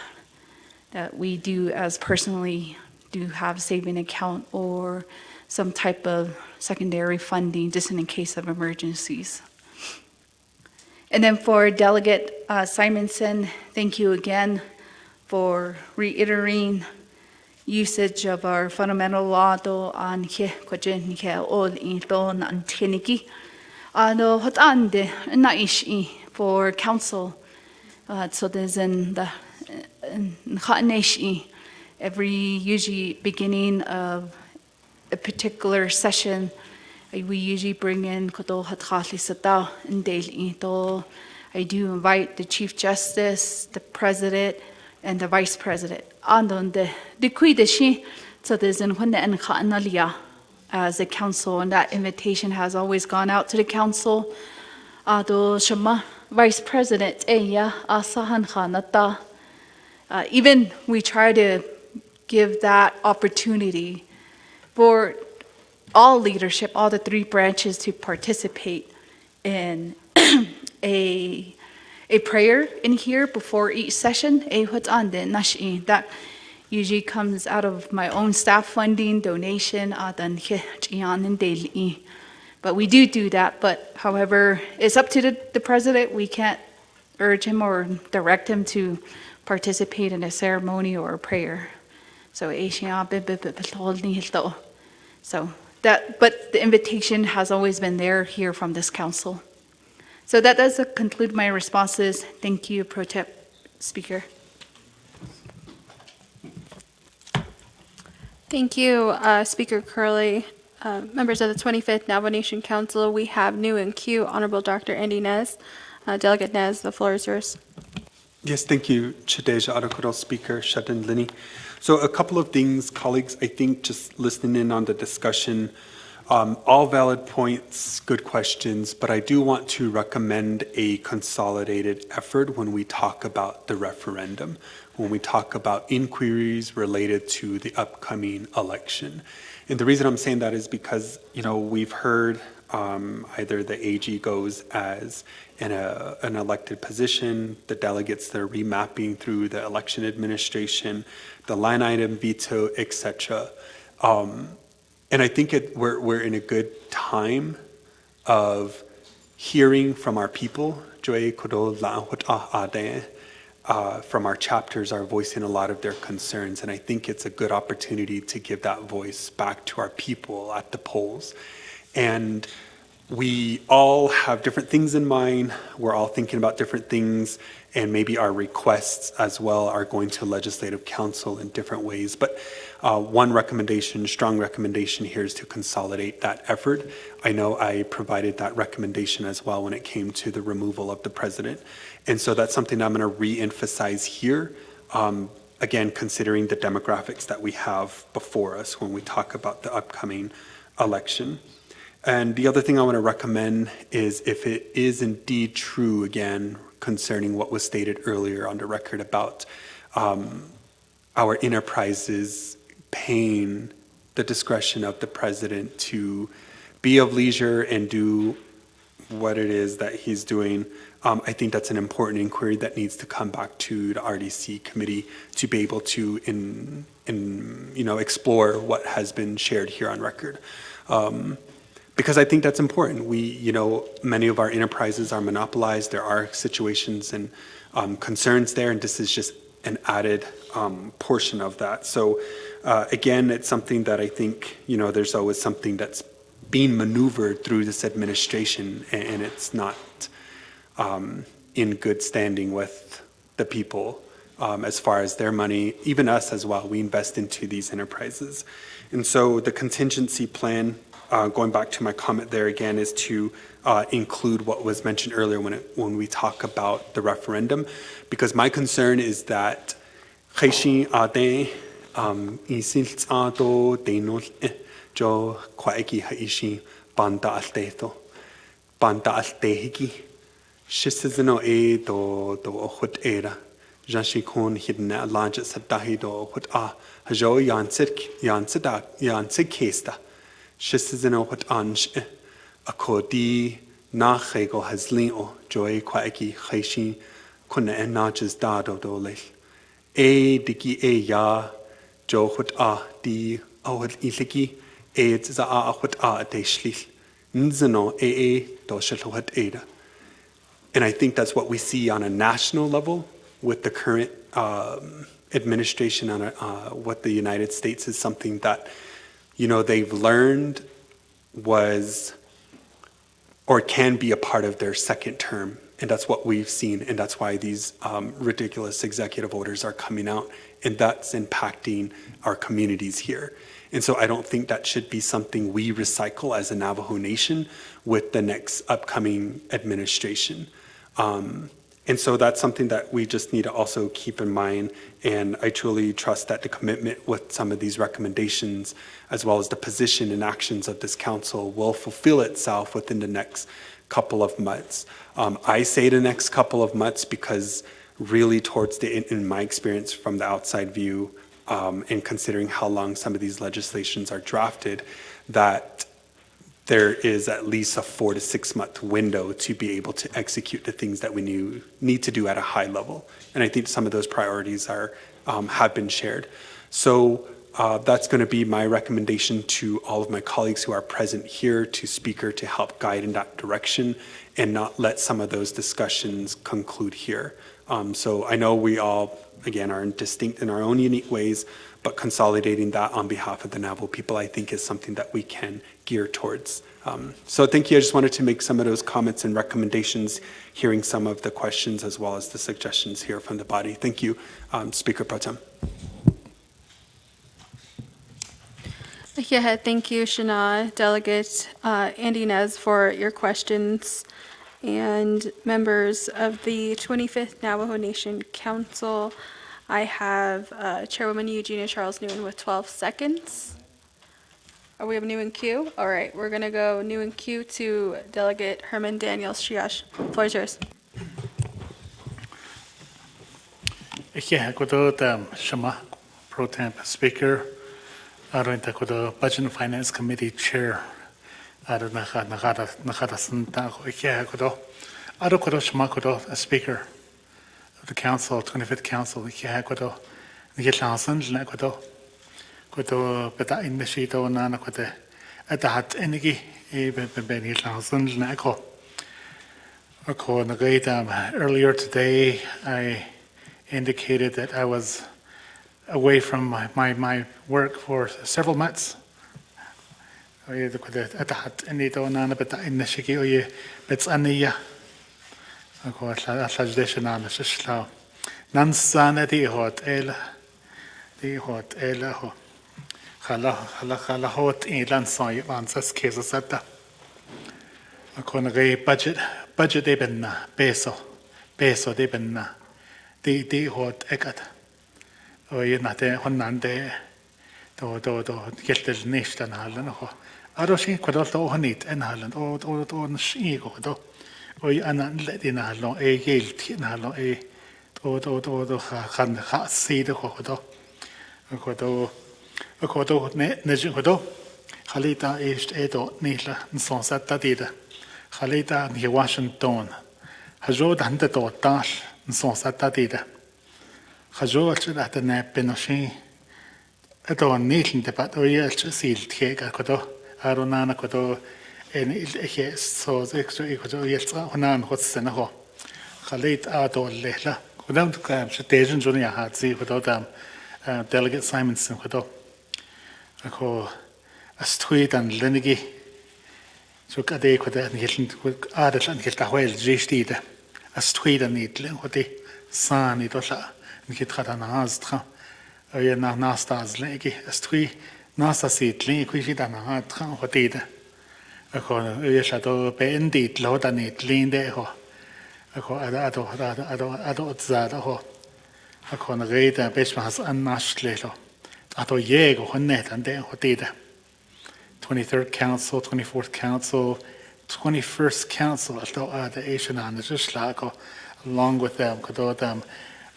S1: we do, as personally, do have saving account or some type of secondary funding just in case of emergencies. And then for Delegate Simonson, thank you again for reiterating usage of our fundamental law on for council. So there's in the every usually beginning of a particular session, we usually bring in I do invite the Chief Justice, the President, and the Vice President. So there's as a council, and that invitation has always gone out to the council. Vice President, even we try to give that opportunity for all leadership, all the three branches to participate in a prayer in here before each session. That usually comes out of my own staff funding, donation, but we do that. But however, it's up to the president. We can't urge him or direct him to participate in a ceremony or a prayer. So but the invitation has always been there here from this council. So that does conclude my responses. Thank you, Pro Tem Speaker.
S8: Thank you, Speaker Curley. Members of the 25th Navajo Nation Council, we have new in queue, Honorable Dr. Andy Nez. Delegate Nez, the floor is yours.
S13: Yes, thank you, Chadeja Arakuro Speaker, Shatan Lini. So a couple of things, colleagues, I think just listening in on the discussion, all valid points, good questions, but I do want to recommend a consolidated effort when we talk about the referendum, when we talk about inquiries related to the upcoming election. And the reason I'm saying that is because, we've heard either the AG goes as an elected position, the delegates that are remapping through the election administration, the line item veto, etc. And I think we're in a good time of hearing from our people, from our chapters are voicing a lot of their concerns. And I think it's a good opportunity to give that voice back to our people at the polls. And we all have different things in mind. We're all thinking about different things, and maybe our requests as well are going to legislative council in different ways. But one recommendation, strong recommendation here is to consolidate that effort. I know I provided that recommendation as well when it came to the removal of the president. And so that's something I'm going to re-emphasize here. Again, considering the demographics that we have before us when we talk about the upcoming election. And the other thing I want to recommend is, if it is indeed true, again, concerning what was stated earlier on the record about our enterprises paying the discretion of the president to be of leisure and do what it is that he's doing, I think that's an important inquiry that needs to come back to the RDC committee to be able to explore what has been shared here on record. Because I think that's important. Many of our enterprises are monopolized. There are situations and concerns there, and this is just an added portion of that. So again, it's something that I think, there's always something that's being maneuvered through this administration, and it's not in good standing with the people as far as their money, even us as well. We invest into these enterprises. And so the contingency plan, going back to my comment there again, is to include what was mentioned earlier when we talk about the referendum, because my concern is that jo kwaeki haishi banda alteto banda altehiki shisizno do hut era jashi kon hidna lanja sadahi do hut hajo yansik kesta shisizno hut ansh akodi na khego hazlino joy kwaeki haishi kunna enajes dado do lel diki ya jo hut di awad iliki it's a what they schlich nzeno do shilhuat ada. And I think that's what we see on a national level with the current administration on what the United States is something that they've learned was or can be a part of their second term. And that's what we've seen, and that's why these ridiculous executive orders are coming out, and that's impacting our communities here. And so I don't think that should be something we recycle as a Navajo Nation with the next upcoming administration. And so that's something that we just need to also keep in mind. And I truly trust that the commitment with some of these recommendations, as well as the position and actions of this council, will fulfill itself within the next couple of months. I say the next couple of months because really towards in my experience from the outside view, and considering how long some of these legislations are drafted, that there is at least a 4 to 6 month window to be able to execute the things that we need to do at a high level. And I think some of those priorities have been shared. So that's going to be my recommendation to all of my colleagues who are present here, to Speaker, to help guide in that direction and not let some of those discussions conclude here. So I know we all, again, are distinct in our own unique ways, but consolidating that on behalf of the Navajo people, I think, is something that we can gear towards. So thank you. I just wanted to make some of those comments and recommendations, hearing some of the questions as well as the suggestions here from the body. Thank you, Speaker Pro Tem.
S8: Yeah, thank you, Shana, Delegate Andy Nez, for your questions. And members of the 25th Navajo Nation Council, I have Chairwoman Eugenia Charles Nguyen with 12 seconds. Are we have new in queue? All right, we're going to go new in queue to Delegate Herman Daniels Shiash. Floor is yours.
S6: Yeah, good Shama Pro Temp Speaker. I don't think the Budget and Finance Committee Chair. I don't know Speaker of the Council, 25th Council. Yeah, Kudo beta initiato nana kude at hat enigi even ben lansen nako. Earlier today I indicated that I was away from my work for several months. أتحت إني تونا أنا بتاع النشكي ويا بتصنية أكو أشجدش نعمل شلاه ننسى دي هوت إله هو خلا هوت إيلان صايب عن سس كيس سدا أكون غي budget دي بنا بيسو دي بنا دي هوت إكاد ويا نحتاج هنندي تو كيلتل نيشتن هالن هو أروشين كدول تو هنيت إن هالن تو نشيء كدو وي أنا الذين هالون يلتي هالون تو خان خاصيد كدو نجي كدو خليتا إيدو نيلا نصون ستا ديدا خليتا ني واشنطن هجود عند تو تاش نصون ستا ديدا خجول شد أتنا بنوشين أتو نيل تبات ويا سيل تيجا كدو أرونا كدو إن إيه صوز إكسو كدو يلصا هنان خد السنة هو خليت أتو الليلة كدام تكلم شتيجن جوني هاتزي كدو دام delegate Simonson كدو أكو أستويت عن لنجي شو كده كده نيلن عادة نيل تحويل جيش ديدا أستويت عن نيلن كده ساني دولا نيل تخدنا هازتخا ويا ناس تازليكي استوي ناس تسيتلي كوي شيء دنا هات خان خديده أكون يشادو بينديت لو دنيت لين ده هو أكون أدو تزاد هو أكون غيدا بيش مهس الناس ليلو أدو يجو هنيت عنده خديده 23rd Council 24th Council 21st Council أدو Asian عن الجشلاكو along with them كدو them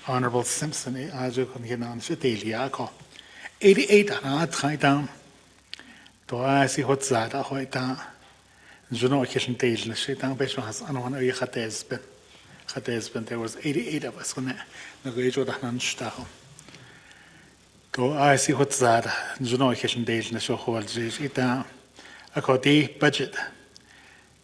S6: Honorable Simpson, Ajo Kunginan Shadeliako. 88 Anat Haidam. To I see what Zada Hoita. Juno Kishan Tail, Shitan Beshmas, and one Hatesbin. There was 88 of us when the Gajo Danan Staho. To I see what Zada, Juno Kishan Tail, Nasho Jita. Akoti budget.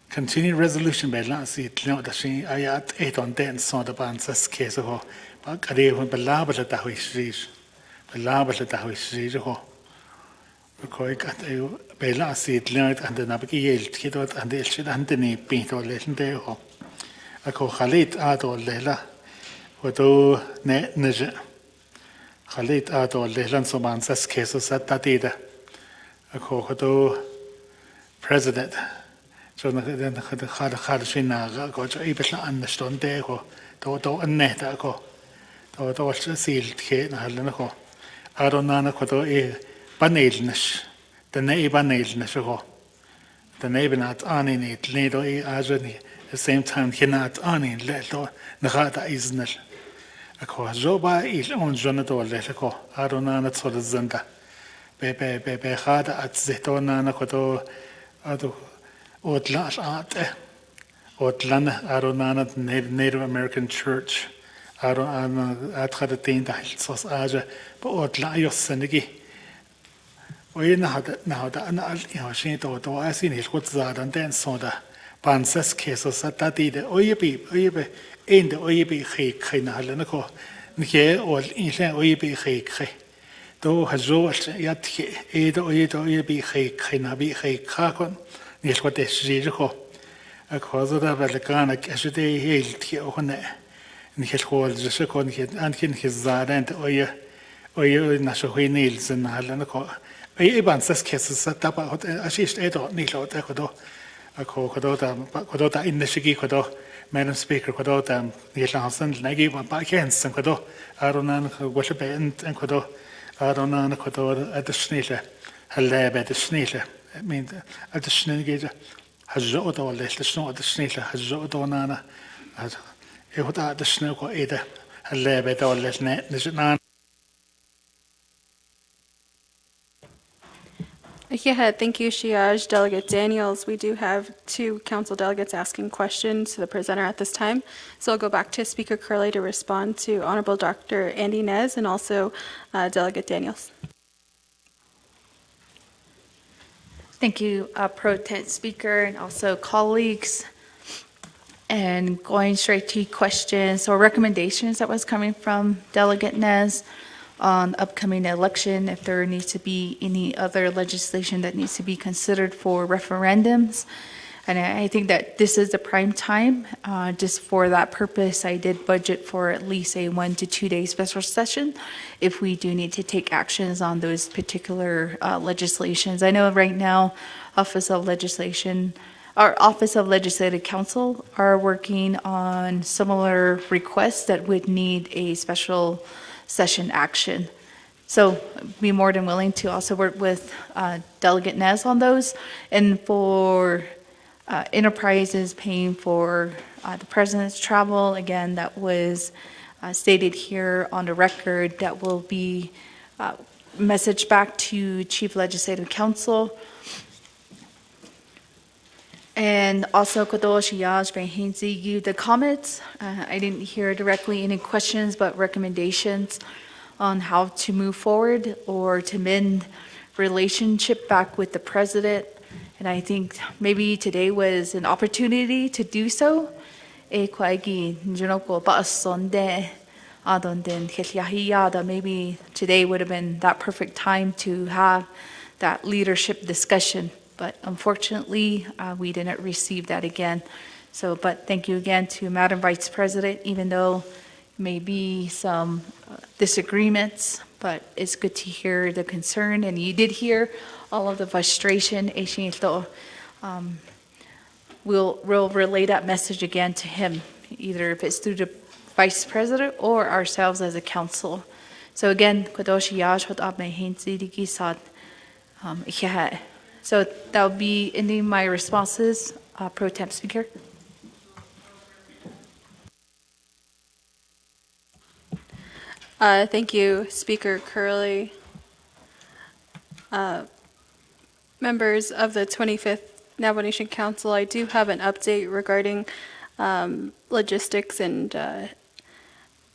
S6: Continued resolution by Lancy, Tlinot, I at 8 on 10 saw the Bansas case of قريب باللعبة تهوي الشريش باللعبة تهوي الشريش هو كوي كات بيلا سيد لينت عندنا بقي يلت كده عند الشيء عندني بينت ولا شنده هو أكو خليت آتو الليلة ودو نجى خليت آتو الليلة نصبان سس كيسو ستة أكو خدو president شو خد شيء ناقة أكو جو يبلغ عن نشتون ده هو تو النهت أكو تو سيل تكي نهلنكو أرونا كدو بانيلنش تناي بانيلنش هو تناي بنات آني نيت ليدو أجني the same time كنات آني ليدو نخاطا إزنل أكو جوبا أون جندو ليدو أرونا نتصل الزندا بي خاطا أتزهتونا كدو أدو أوتلاش أوتلانا أرونا Native American Church أنا أتخذتين تحت صوص آجا بأطلع يوسنجي وينا هذا أنا عشان تو أسين هالقط زادن تين صودا بانسس كيسو ستاتيد أيبي إند أيبي خينا هلنكو نكى أول إنسان أيبي خي تو هزو ياتخي أيبي خينا بي خاكون نيلقط الشجيركو أكوزو ده بلكانك أشتي هيلتي أخنة نيل خول جسكون نيل أنكين خزارين أوي نشوي نيل زن هلنكو أي بانسس كيس ستابا أشيش إيدو نيلو تأكدو أكو كدو تا إنشجي كدو Madam Speaker كدو تا نيل هانسن نجي باكينس كدو أرونا وش بينت كدو أرونا كدو أدشنيله هلا بدشنيله مين أدشنيله هجوء دو ولا شنو أدشنيله هجوء دو نانا يهودا أدشنيله كإيده هلا بده ولا نجنا.
S8: Yeah, thank you, Shiaj. Delegate Daniels, we do have 2 council delegates asking questions to the presenter at this time. So I'll go back to Speaker Curley to respond to Honorable Dr. Andy Nez and also Delegate Daniels.
S1: Thank you, Pro Tem Speaker, and also colleagues. And going straight to questions or recommendations that was coming from Delegate Nez on upcoming election, if there needs to be any other legislation that needs to be considered for referendums. And I think that this is the prime time. Just for that purpose, I did budget for at least a 1 to 2 day special session if we do need to take actions on those particular legislations. I know right now, our Office of Legislative Counsel are working on similar requests that would need a special session action. So be more than willing to also work with Delegate Nez on those. And for enterprises paying for the president's travel, again, that was stated here on the record, that will be messaged back to Chief Legislative Counsel. And also, the comments, I didn't hear directly any questions, but recommendations on how to move forward or to mend relationship back with the president. And I think maybe today was an opportunity to do so. Maybe today would have been that perfect time to have that leadership discussion. But unfortunately, we didn't receive that again. So, but thank you again to Madam Vice President, even though maybe some disagreements, but it's good to hear the concern, and you did hear all of the frustration. We'll relay that message again to him, either if it's through the Vice President or ourselves as a council. So again, so that will be ending my responses, Pro Tem Speaker.
S8: Thank you, Speaker Curley. Members of the 25th Navajo Nation Council, I do have an update regarding logistics and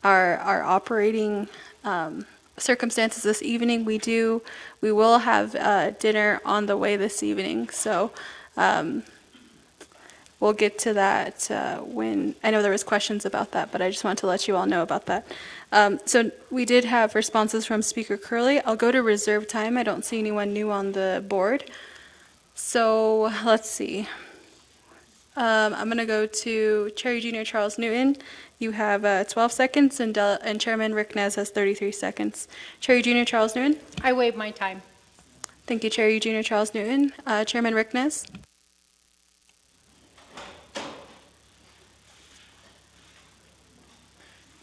S8: our operating circumstances this evening. We will have dinner on the way this evening, so we'll get to that when, I know there was questions about that, but I just want to let you all know about that. So we did have responses from Speaker Curley. I'll go to reserve time. I don't see anyone new on the board. So let's see. I'm going to go to Chair Eugenia Charles Newton. You have 12 seconds, and Chairman Rick Nez has 33 seconds. Chair Eugenia Charles Newton.
S9: I waive my time.
S8: Thank you, Chair Eugenia Charles Newton. Chairman Rick Nez.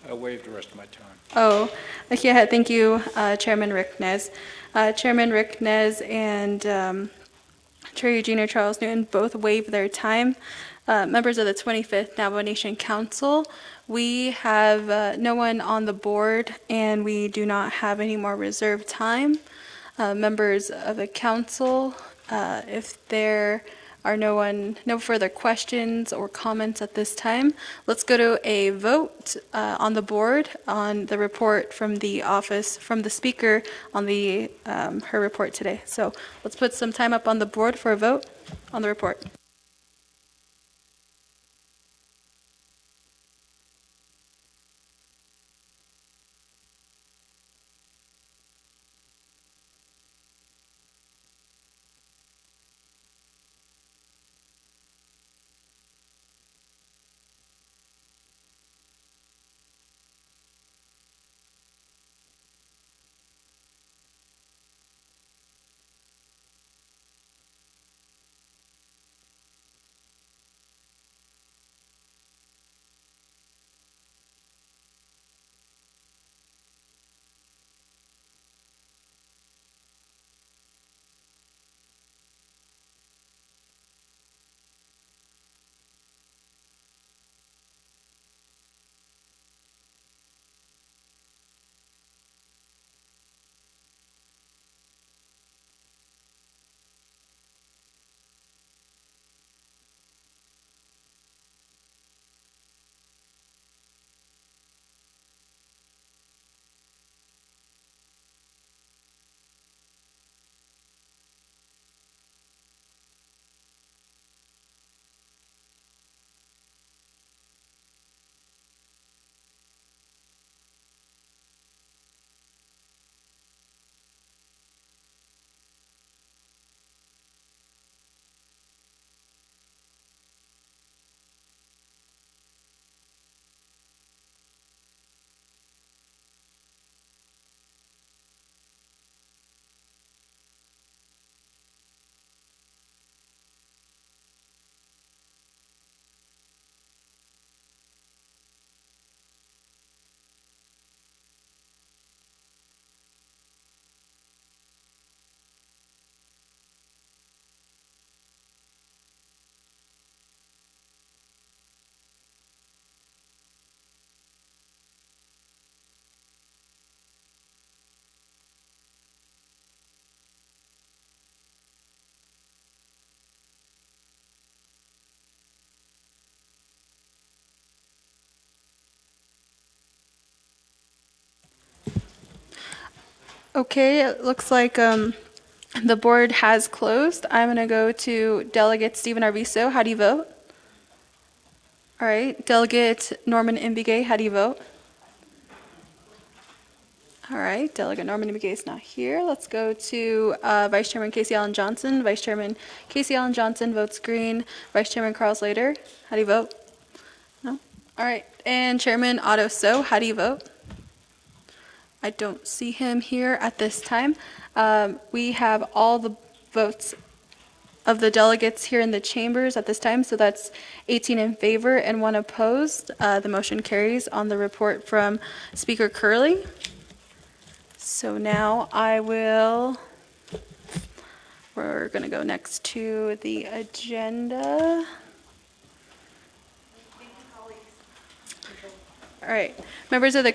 S7: I waived the rest of my time.
S8: Oh, yeah, thank you, Chairman Rick Nez. Chairman Rick Nez and Chair Eugenia Charles Newton both waived their time. Members of the 25th Navajo Nation Council, we have no one on the board, and we do not have any more reserved time. Members of the council, if there are no further questions or comments at this time, let's go to a vote on the board on the report from the office, from the speaker on the her report today. So let's put some time up on the board for a vote on the report. Okay, it looks like the board has closed. I'm going to go to Delegate Stephen Arvizo. How do you vote? All right. Delegate Norman Imbigay, how do you vote? All right. Delegate Norman Imbigay is not here. Let's go to Vice Chairman Casey Allen Johnson. Vice Chairman Casey Allen Johnson votes green. Vice Chairman Carl Slater, how do you vote? No? All right. And Chairman Otto So, how do you vote? I don't see him here at this time. We have all the votes of the delegates here in the chambers at this time, so that's 18 in favor and 1 opposed. The motion carries on the report from Speaker Curley. So now we're going to go next to the agenda. All right, members of the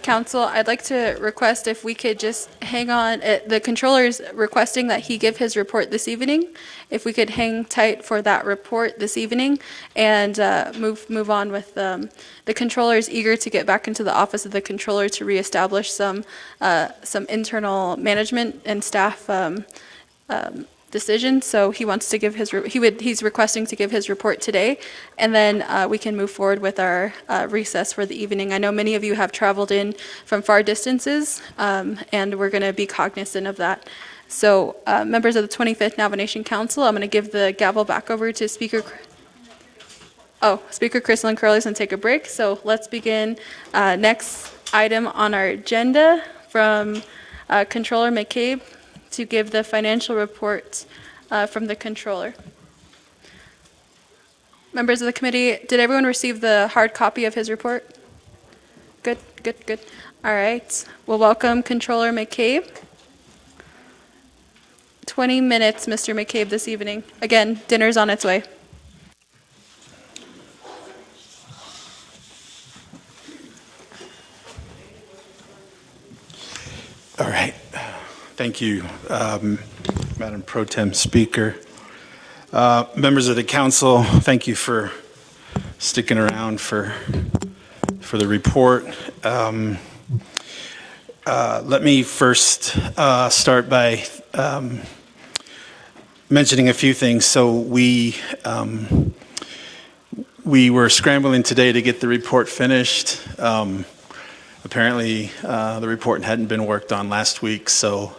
S8: council, I'd like to request if we could just hang on. The controller is requesting that he give his report this evening. If we could hang tight for that report this evening and move on with the controller is eager to get back into the office of the controller to reestablish some internal management and staff decision. So he wants to give he's requesting to give his report today, and then we can move forward with our recess for the evening. I know many of you have traveled in from far distances, and we're going to be cognizant of that. So members of the 25th Navajo Nation Council, I'm going to give the gavel back over to Speaker Crystalline Curley's and take a break. So let's begin next item on our agenda from Controller McCabe to give the financial report from the controller. Members of the committee, did everyone receive the hard copy of his report? Good. All right. We'll welcome Controller McCabe. 20 minutes, Mr. McCabe, this evening. Again, dinner's on its way.
S16: All right. Thank you, Madam Pro Tem Speaker. Members of the council, thank you for sticking around for the report. Let me first start by mentioning a few things. So we were scrambling today to get the report finished. Apparently, the report hadn't been worked on last week, so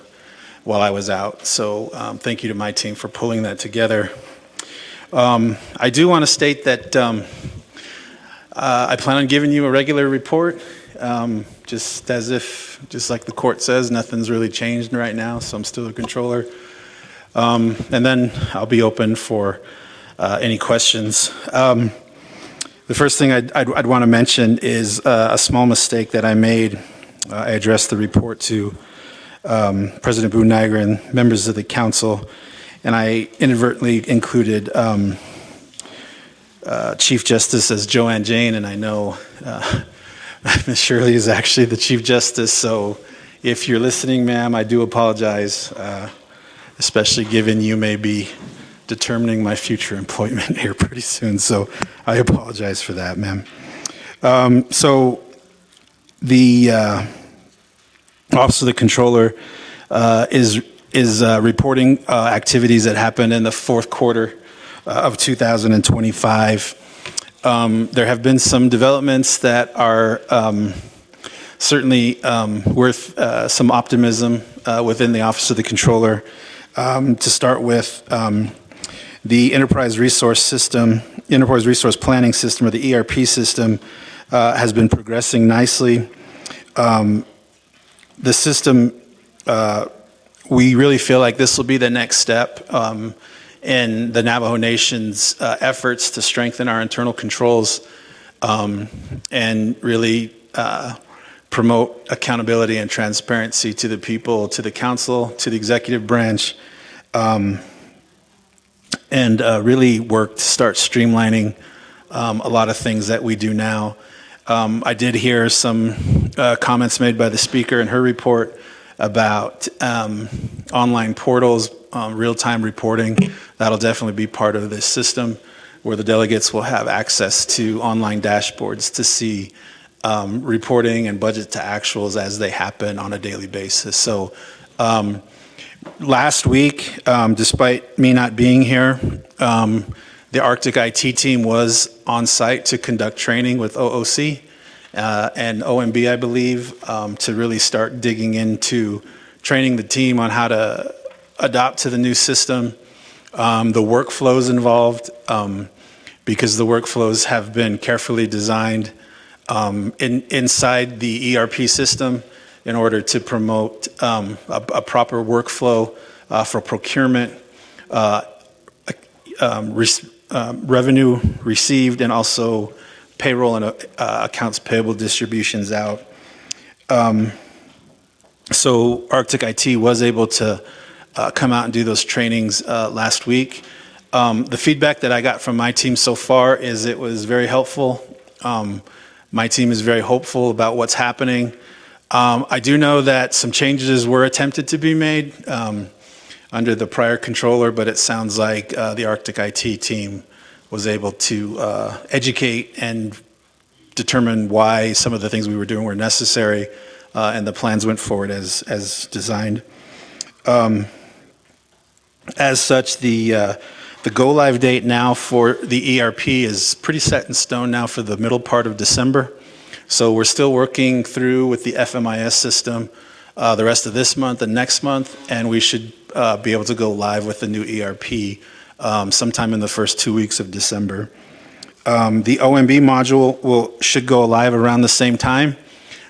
S16: while I was out. So thank you to my team for pulling that together. I do want to state that I plan on giving you a regular report, just like the court says, nothing's really changed right now, so I'm still a controller. And then I'll be open for any questions. The first thing I'd want to mention is a small mistake that I made. I addressed the report to President Boone Niagara and members of the council, and I inadvertently included Chief Justice as Joanne Jane, and I know Ms. Shirley is actually the Chief Justice, so if you're listening, ma'am, I do apologize, especially given you may be determining my future employment here pretty soon, so I apologize for that, ma'am. So the Office of the Controller is reporting activities that happened in the fourth quarter of 2025. There have been some developments that are certainly worth some optimism within the Office of the Controller. To start with, the Enterprise Resource Planning System, or the ERP system, has been progressing nicely. The system, we really feel like this will be the next step in the Navajo Nation's efforts to strengthen our internal controls and really promote accountability and transparency to the people, to the council, to the executive branch, and really work to start streamlining a lot of things that we do now. I did hear some comments made by the speaker in her report about online portals, real-time reporting. That'll definitely be part of this system, where the delegates will have access to online dashboards to see reporting and budget to actuals as they happen on a daily basis. So last week, despite me not being here, the Arctic IT team was on site to conduct training with OOC and OMB, I believe, to really start digging into training the team on how to adopt to the new system, the workflows involved, because the workflows have been carefully designed inside the ERP system in order to promote a proper workflow for procurement, revenue received, and also payroll and accounts payable distributions out. So Arctic IT was able to come out and do those trainings last week. The feedback that I got from my team so far is it was very helpful. My team is very hopeful about what's happening. I do know that some changes were attempted to be made under the prior controller, but it sounds like the Arctic IT team was able to educate and determine why some of the things we were doing were necessary, and the plans went forward as designed. As such, the go-live date now for the ERP is pretty set in stone now for the middle part of December. So we're still working through with the FMIS system the rest of this month and next month, and we should be able to go live with the new ERP sometime in the first 2 weeks of December. The OMB module should go live around the same time.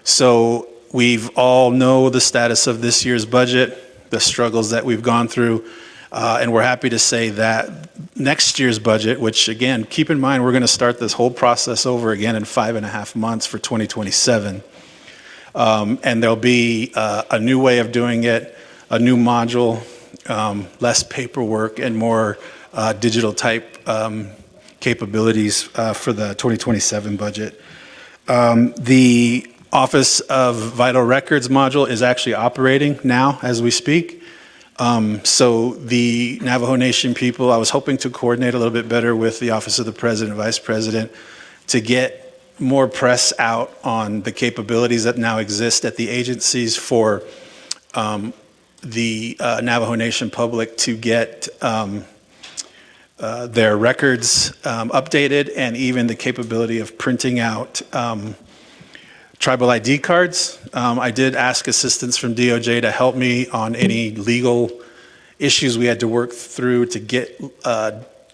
S16: So we've all know the status of this year's budget, the struggles that we've gone through, and we're happy to say that next year's budget, which again, keep in mind, we're going to start this whole process over again in 5.5 months for 2027. And there'll be a new way of doing it, a new module, less paperwork, and more digital type capabilities for the 2027 budget. The Office of Vital Records module is actually operating now as we speak. So the Navajo Nation people, I was hoping to coordinate a little bit better with the Office of the President, Vice President, to get more press out on the capabilities that now exist at the agencies for the Navajo Nation public to get their records updated, and even the capability of printing out tribal ID cards. I did ask assistance from DOJ to help me on any legal issues we had to work through to get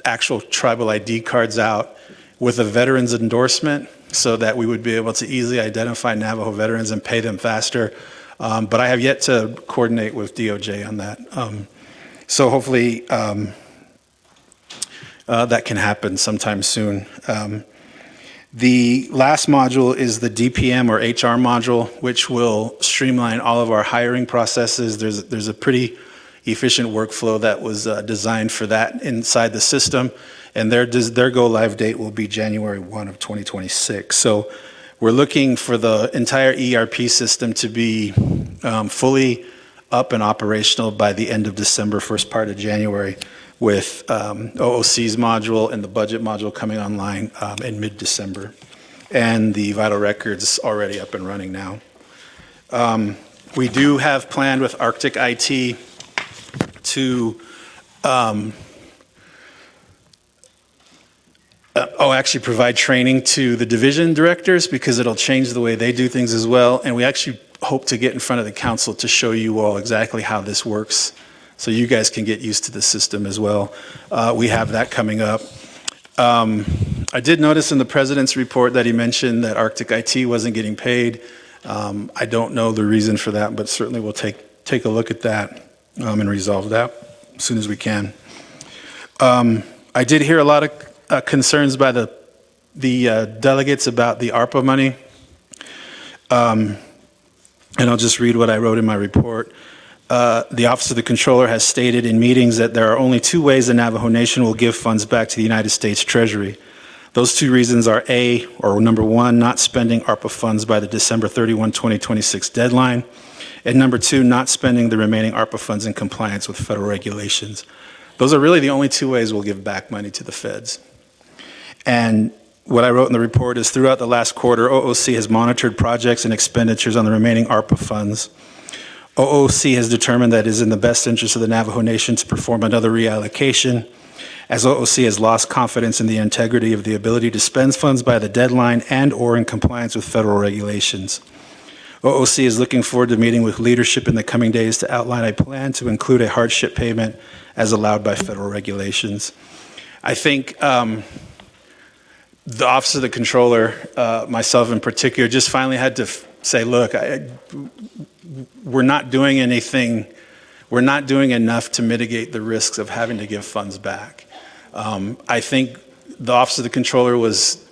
S16: actual tribal ID cards out with a veteran's endorsement so that we would be able to easily identify Navajo veterans and pay them faster. But I have yet to coordinate with DOJ on that. So hopefully that can happen sometime soon. The last module is the DPM or HR module, which will streamline all of our hiring processes. There's a pretty efficient workflow that was designed for that inside the system, and their go live date will be January 1 of 2026. So we're looking for the entire ERP system to be fully up and operational by the end of December, first part of January, with OOC's module and the budget module coming online in mid-December. And the Vital Records already up and running now. We do have planned with Arctic IT to actually provide training to the division directors, because it'll change the way they do things as well. And we actually hope to get in front of the council to show you all exactly how this works, so you guys can get used to the system as well. We have that coming up. I did notice in the president's report that he mentioned that Arctic IT wasn't getting paid. I don't know the reason for that, but certainly we'll take a look at that and resolve that as soon as we can. I did hear a lot of concerns by the delegates about the ARPA money. And I'll just read what I wrote in my report. The Office of the Controller has stated in meetings that there are only two ways the Navajo Nation will give funds back to the United States Treasury. Those two reasons are A, or number one, not spending ARPA funds by the December 31, 2026 deadline, and number two, not spending the remaining ARPA funds in compliance with federal regulations. Those are really the only two ways we'll give back money to the feds. And what I wrote in the report is throughout the last quarter, OOC has monitored projects and expenditures on the remaining ARPA funds. OOC has determined that it is in the best interest of the Navajo Nation to perform another reallocation, as OOC has lost confidence in the integrity of the ability to spend funds by the deadline and or in compliance with federal regulations. OOC is looking forward to meeting with leadership in the coming days to outline a plan to include a hardship payment as allowed by federal regulations. I think the Office of the Controller, myself in particular, just finally had to say, look, we're not doing anything, we're not doing enough to mitigate the risks of having to give funds back. I think the Office of the Controller was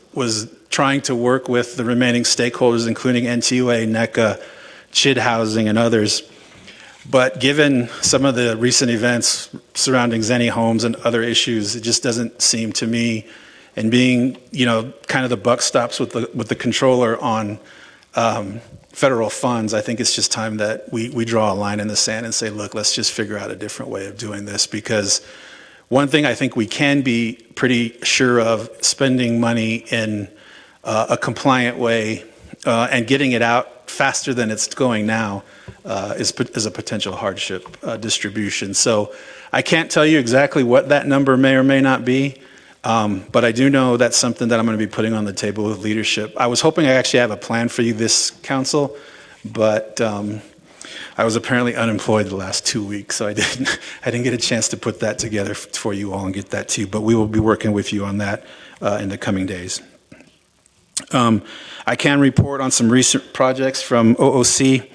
S16: trying to work with the remaining stakeholders, including NTUA, NECA, CHID Housing, and others. But given some of the recent events surrounding Zenny Homes and other issues, it just doesn't seem to me, and being, kind of the buck stops with the controller on federal funds, I think it's just time that we draw a line in the sand and say, look, let's just figure out a different way of doing this. Because one thing I think we can be pretty sure of, spending money in a compliant way and getting it out faster than it's going now is a potential hardship distribution. So I can't tell you exactly what that number may or may not be, but I do know that's something that I'm going to be putting on the table with leadership. I was hoping I actually have a plan for you this council, but I was apparently unemployed the last 2 weeks, so I didn't get a chance to put that together for you all and get that to you, but we will be working with you on that in the coming days. I can report on some recent projects from OOC.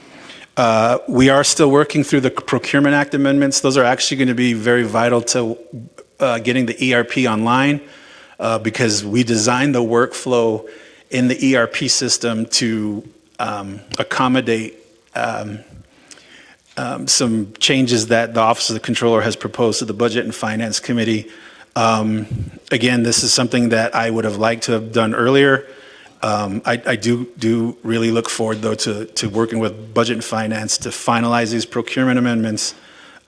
S16: We are still working through the Procurement Act amendments. Those are actually going to be very vital to getting the ERP online because we designed the workflow in the ERP system to accommodate some changes that the Office of the Controller has proposed to the Budget and Finance Committee. Again, this is something that I would have liked to have done earlier. I do really look forward, though, to working with Budget and Finance to finalize these procurement amendments,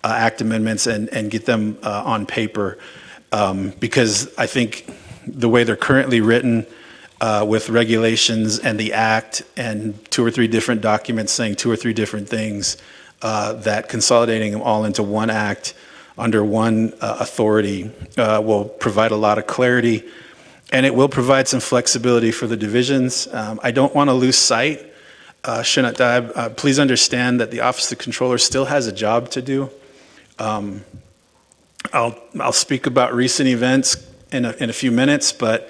S16: Act amendments, and get them on paper. Because I think the way they're currently written with regulations and the Act and 2 or 3 different documents saying 2 or 3 different things, that consolidating them all into one Act under one authority will provide a lot of clarity. And it will provide some flexibility for the divisions. I don't want to lose sight. Shinat Daib, please understand that the Office of the Controller still has a job to do. I'll speak about recent events in a few minutes, but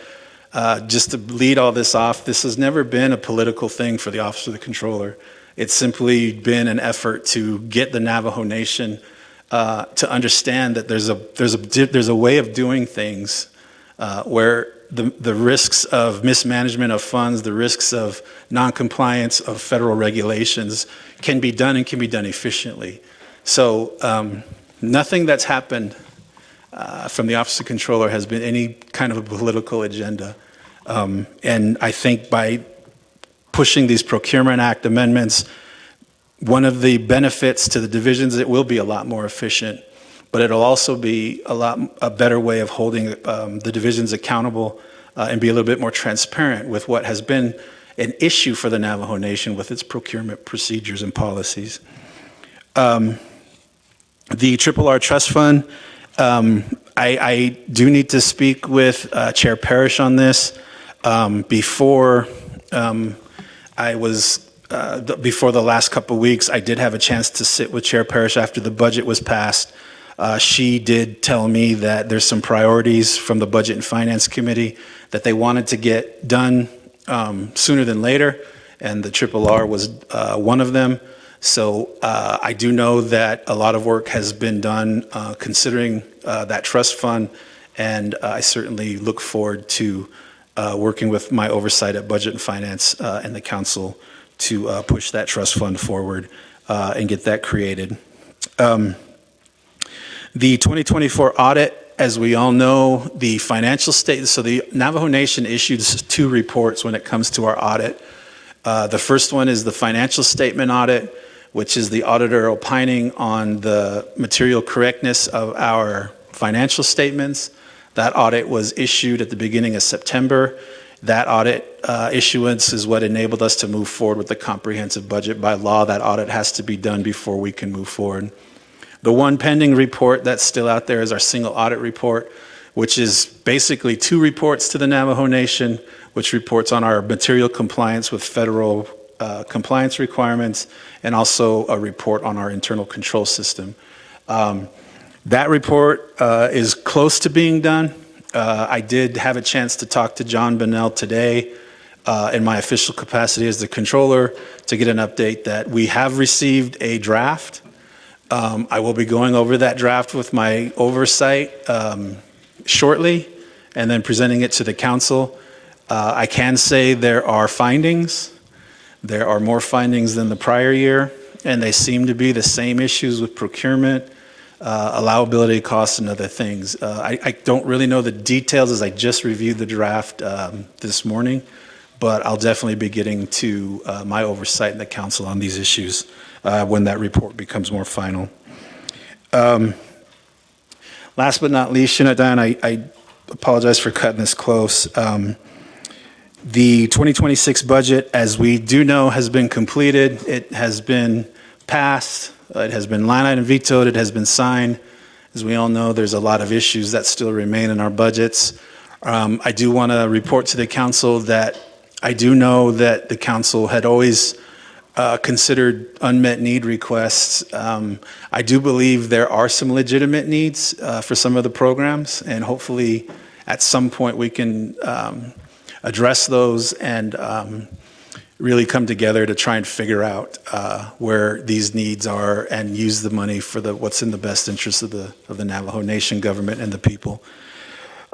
S16: just to lead all this off, this has never been a political thing for the Office of the Controller. It's simply been an effort to get the Navajo Nation to understand that there's a way of doing things where the risks of mismanagement of funds, the risks of non-compliance of federal regulations can be done and can be done efficiently. So nothing that's happened from the Office of Controller has been any kind of a political agenda. And I think by pushing these Procurement Act amendments, one of the benefits to the divisions, it will be a lot more efficient, but it'll also be a better way of holding the divisions accountable and be a little bit more transparent with what has been an issue for the Navajo Nation with its procurement procedures and policies. The RRR Trust Fund, I do need to speak with Chair Parrish on this. Before the last couple of weeks, I did have a chance to sit with Chair Parrish after the budget was passed. She did tell me that there's some priorities from the Budget and Finance Committee that they wanted to get done sooner than later, and the RRR was one of them. So I do know that a lot of work has been done considering that trust fund, and I certainly look forward to working with my oversight at Budget and Finance and the Council to push that trust fund forward and get that created. The 2024 audit, as we all know, the financial statement, so the Navajo Nation issued 2 reports when it comes to our audit. The first one is the financial statement audit, which is the auditor opining on the material correctness of our financial statements. That audit was issued at the beginning of September. That audit issuance is what enabled us to move forward with the comprehensive budget. By law, that audit has to be done before we can move forward. The one pending report that's still out there is our single audit report, which is basically 2 reports to the Navajo Nation, which reports on our material compliance with federal compliance requirements, and also a report on our internal control system. That report is close to being done. I did have a chance to talk to John Bonnell today in my official capacity as the controller to get an update that we have received a draft. I will be going over that draft with my oversight shortly and then presenting it to the council. I can say there are findings. There are more findings than the prior year, and they seem to be the same issues with procurement, allowability costs, and other things. I don't really know the details as I just reviewed the draft this morning, but I'll definitely be getting to my oversight in the council on these issues when that report becomes more final. Last but not least, Shinadan, I apologize for cutting this close. The 2026 budget, as we do know, has been completed. It has been passed. It has been line item vetoed. It has been signed. As we all know, there's a lot of issues that still remain in our budgets. I do want to report to the council that I do know that the council had always considered unmet need requests. I do believe there are some legitimate needs for some of the programs, and hopefully at some point we can address those and really come together to try and figure out where these needs are and use the money for what's in the best interest of the Navajo Nation government and the people.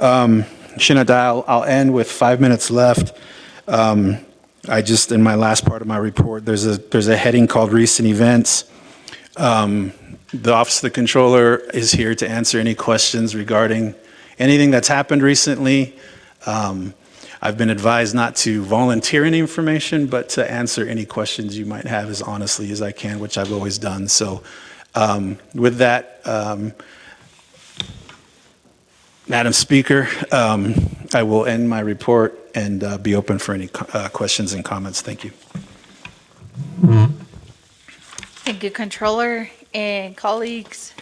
S16: Shinada, I'll end with 5 minutes left. I just, in my last part of my report, there's a heading called Recent Events. The Office of the Controller is here to answer any questions regarding anything that's happened recently. I've been advised not to volunteer any information, but to answer any questions you might have as honestly as I can, which I've always done. So with that, Madam Speaker, I will end my report and be open for any questions and comments. Thank you.
S1: Thank you, Controller and colleagues.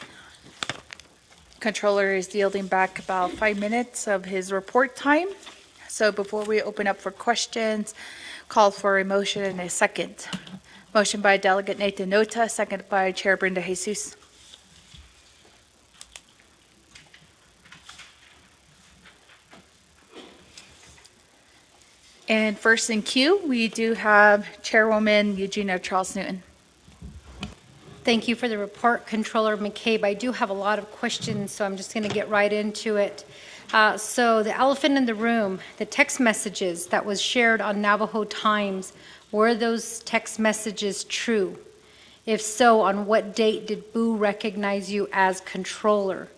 S1: Controller is yielding back about 5 minutes of his report time. So before we open up for questions, call for a motion and a second. Motion by Delegate Nathan Nota, second by Chair Brenda Jesus. And first in queue, we do have Chairwoman Eugenia Charles Newton.
S9: Thank you for the report, Controller McCabe. I do have a lot of questions, so I'm just going to get right into it. So the elephant in the room, the text messages that was shared on Navajo Times, were those text messages true? If so, on what date did Boo recognize you as controller?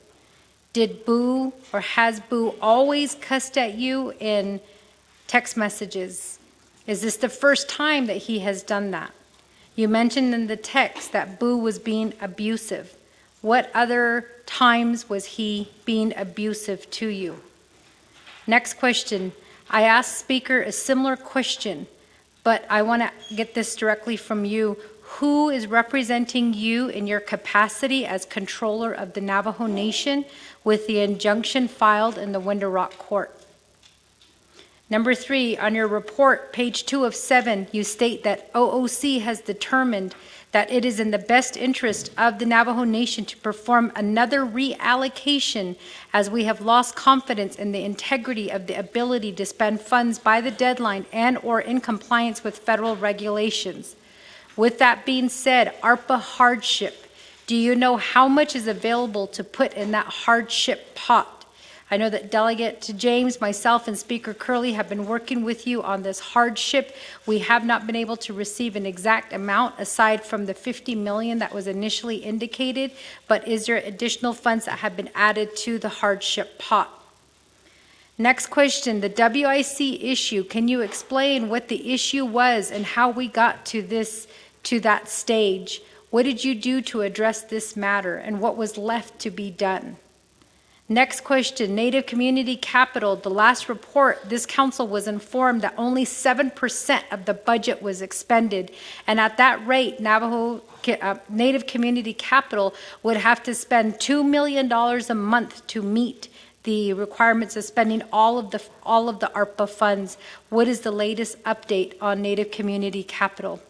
S9: Did Boo or has Boo always cussed at you in text messages? Is this the first time that he has done that? You mentioned in the text that Boo was being abusive. What other times was he being abusive to you? Next question. I asked Speaker a similar question, but I want to get this directly from you. Who is representing you in your capacity as controller of the Navajo Nation with the injunction filed in the Window Rock Court? Number 3, on your report, page 2 of 7, you state that OOC has determined that it is in the best interest of the Navajo Nation to perform another reallocation as we have lost confidence in the integrity of the ability to spend funds by the deadline and or in compliance with federal regulations. With that being said, ARPA hardship, do you know how much is available to put in that hardship pot? I know that Delegate James, myself, and Speaker Curley have been working with you on this hardship. We have not been able to receive an exact amount aside from the $50 million that was initially indicated, but is there additional funds that have been added to the hardship pot? Next question, the WIC issue. Can you explain what the issue was and how we got to that stage? What did you do to address this matter and what was left to be done? Next question, Native Community Capital, the last report, this council was informed that only 7% of the budget was expended. And at that rate, Native Community Capital would have to spend $2 million a month to meet the requirements of spending all of the ARPA funds. What is the latest update on Native Community Capital?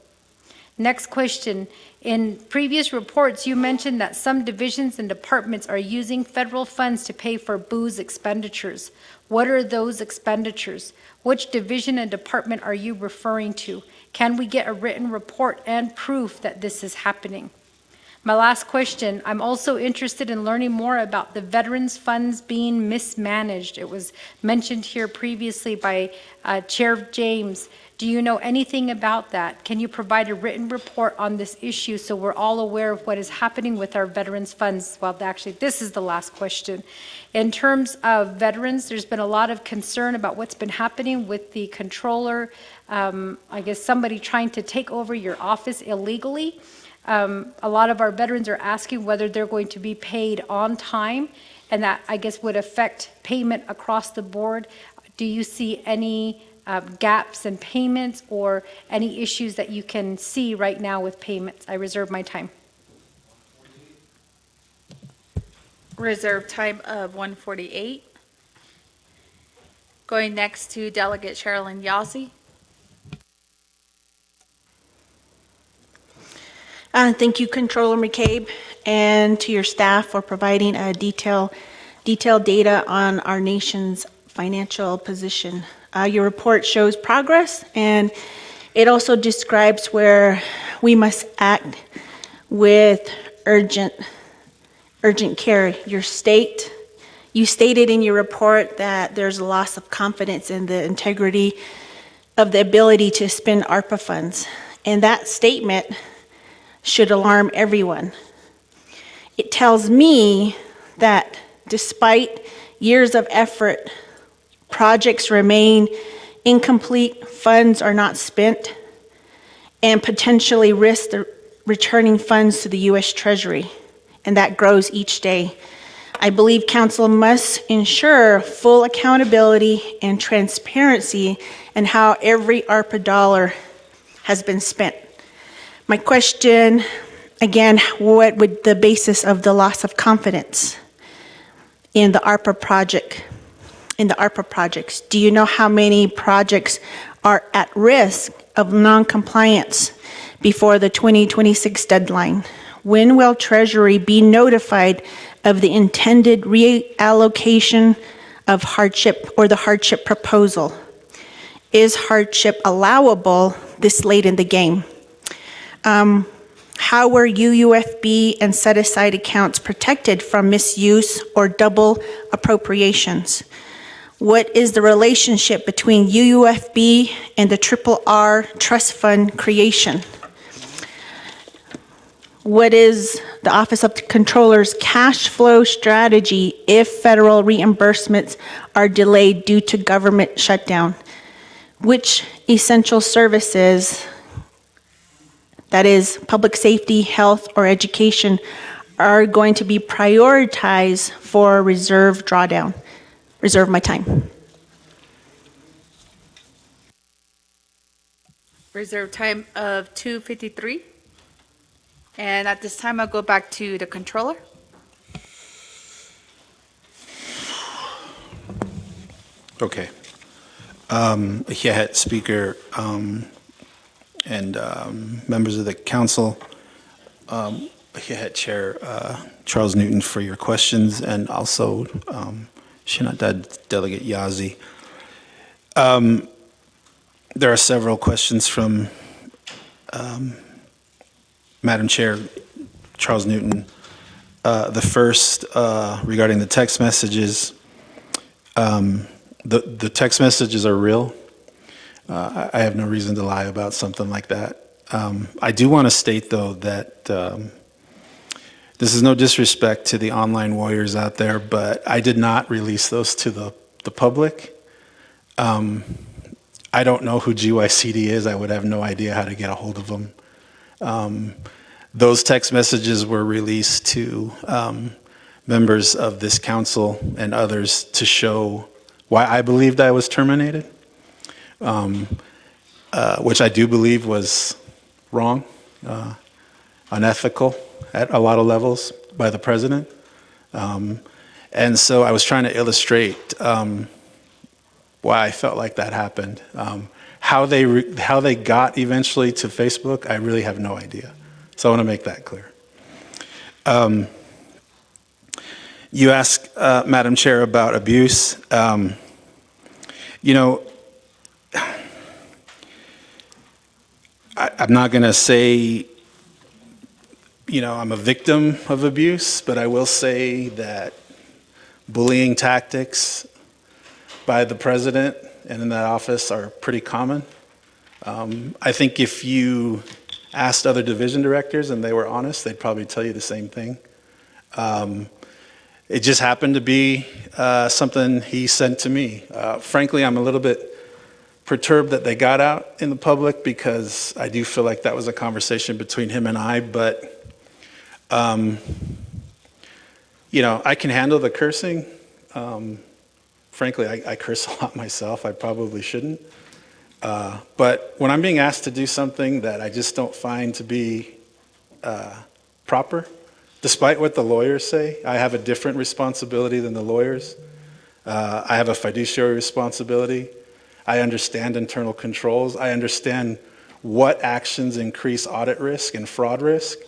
S9: Next question. In previous reports, you mentioned that some divisions and departments are using federal funds to pay for booze expenditures. What are those expenditures? Which division and department are you referring to? Can we get a written report and proof that this is happening? My last question, I'm also interested in learning more about the veterans funds being mismanaged. It was mentioned here previously by Chair James. Do you know anything about that? Can you provide a written report on this issue so we're all aware of what is happening with our veterans funds? Well, actually, this is the last question. In terms of veterans, there's been a lot of concern about what's been happening with the controller. I guess somebody trying to take over your office illegally. A lot of our veterans are asking whether they're going to be paid on time, and that, I guess, would affect payment across the board. Do you see any gaps in payments or any issues that you can see right now with payments? I reserve my time.
S1: Reserve time of 1:48. Going next to Delegate Sherilyn Yazzie.
S12: Thank you, Controller McCabe, and to your staff for providing detailed data on our nation's financial position. Your report shows progress, and it also describes where we must act with urgent care. You stated in your report that there's a loss of confidence in the integrity of the ability to spend ARPA funds, and that statement should alarm everyone. It tells me that despite years of effort, projects remain incomplete, funds are not spent, and potentially risk the returning funds to the U.S. Treasury, and that grows each day. I believe Council must ensure full accountability and transparency in how every ARPA dollar has been spent. My question, again, what would the basis of the loss of confidence in the ARPA projects? Do you know how many projects are at risk of non-compliance before the 2026 deadline? When will Treasury be notified of the intended reallocation of hardship or the hardship proposal? Is hardship allowable this late in the game? How were UUFB and set-aside accounts protected from misuse or double appropriations? What is the relationship between UUFB and the RRR Trust Fund creation? What is the Office of the Controller's cash flow strategy if federal reimbursements are delayed due to government shutdown? Which essential services, that is public safety, health, or education, are going to be prioritized for reserve drawdown? Reserve my time.
S1: Reserve time of 2:53. And at this time, I'll go back to the controller.
S16: Okay. Yeah, Speaker and members of the council, Chair Charles Newton, for your questions, and also Shinatad Delegate Yazzie. There are several questions from Madam Chair Charles Newton. The first regarding the text messages. The text messages are real. I have no reason to lie about something like that. I do want to state, though, that this is no disrespect to the online warriors out there, but I did not release those to the public. I don't know who GYCD is. I would have no idea how to get a hold of them. Those text messages were released to members of this council and others to show why I believed I was terminated, which I do believe was wrong, unethical at a lot of levels by the president. And so I was trying to illustrate why I felt like that happened. How they got eventually to Facebook, I really have no idea. So I want to make that clear. You asked, Madam Chair, about abuse. You know, I'm not going to say, you know, I'm a victim of abuse, but I will say that bullying tactics by the president and in that office are pretty common. I think if you asked other division directors and they were honest, they'd probably tell you the same thing. It just happened to be something he sent to me. Frankly, I'm a little bit perturbed that they got out in the public because I do feel like that was a conversation between him and I, but you know, I can handle the cursing. Frankly, I curse a lot myself. I probably shouldn't. But when I'm being asked to do something that I just don't find to be proper, despite what the lawyers say, I have a different responsibility than the lawyers. I have a fiduciary responsibility. I understand internal controls. I understand what actions increase audit risk and fraud risk.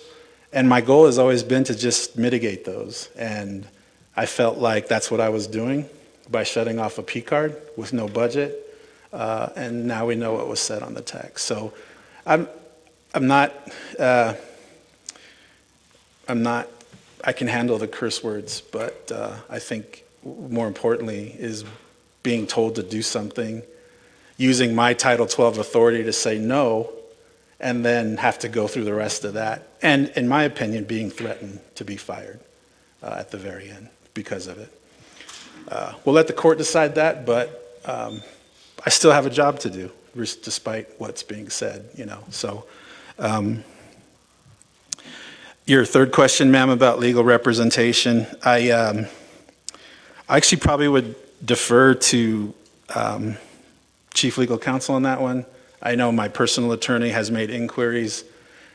S16: And my goal has always been to just mitigate those. And I felt like that's what I was doing by shutting off a P card with no budget. And now we know what was said on the text. So I'm not, I can handle the curse words, but I think more importantly is being told to do something, using my Title 12 authority to say no, and then have to go through the rest of that. And in my opinion, being threatened to be fired at the very end because of it. We'll let the court decide that, but I still have a job to do, despite what's being said, you know. So your third question, ma'am, about legal representation, I actually probably would defer to Chief Legal Counsel on that one. I know my personal attorney has made inquiries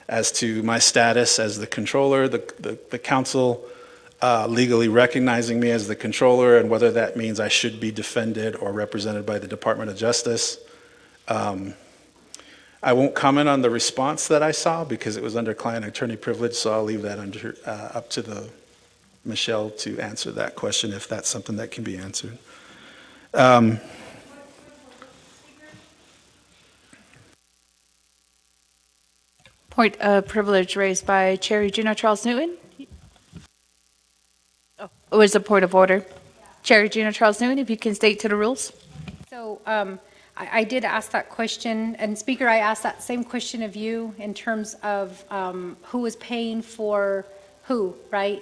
S16: as to my status as the controller, the council legally recognizing me as the controller, and whether that means I should be defended or represented by the Department of Justice. I won't comment on the response that I saw because it was under client-attorney privilege, so I'll leave that up to Michelle to answer that question if that's something that can be answered.
S1: Point of privilege raised by Chair Regina Charles Newton. Oh, it was a point of order. Chair Regina Charles Newton, if you can state to the rules.
S9: So I did ask that question, and Speaker, I asked that same question of you in terms of who is paying for who, right?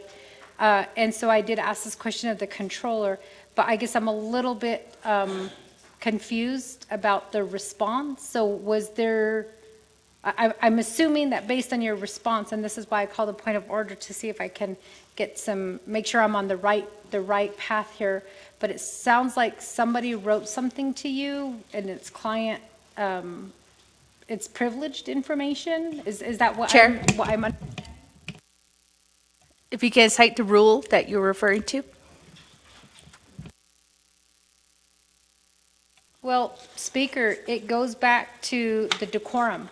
S9: And so I did ask this question of the controller, but I guess I'm a little bit confused about the response. So was there, I'm assuming that based on your response, and this is why I called a point of order to see if I can get make sure I'm on the right path here. But it sounds like somebody wrote something to you and it's client, it's privileged information? Is that what
S1: Chair?
S9: I'm
S1: If you can cite the rule that you're referring to.
S9: Well, Speaker, it goes back to the decorum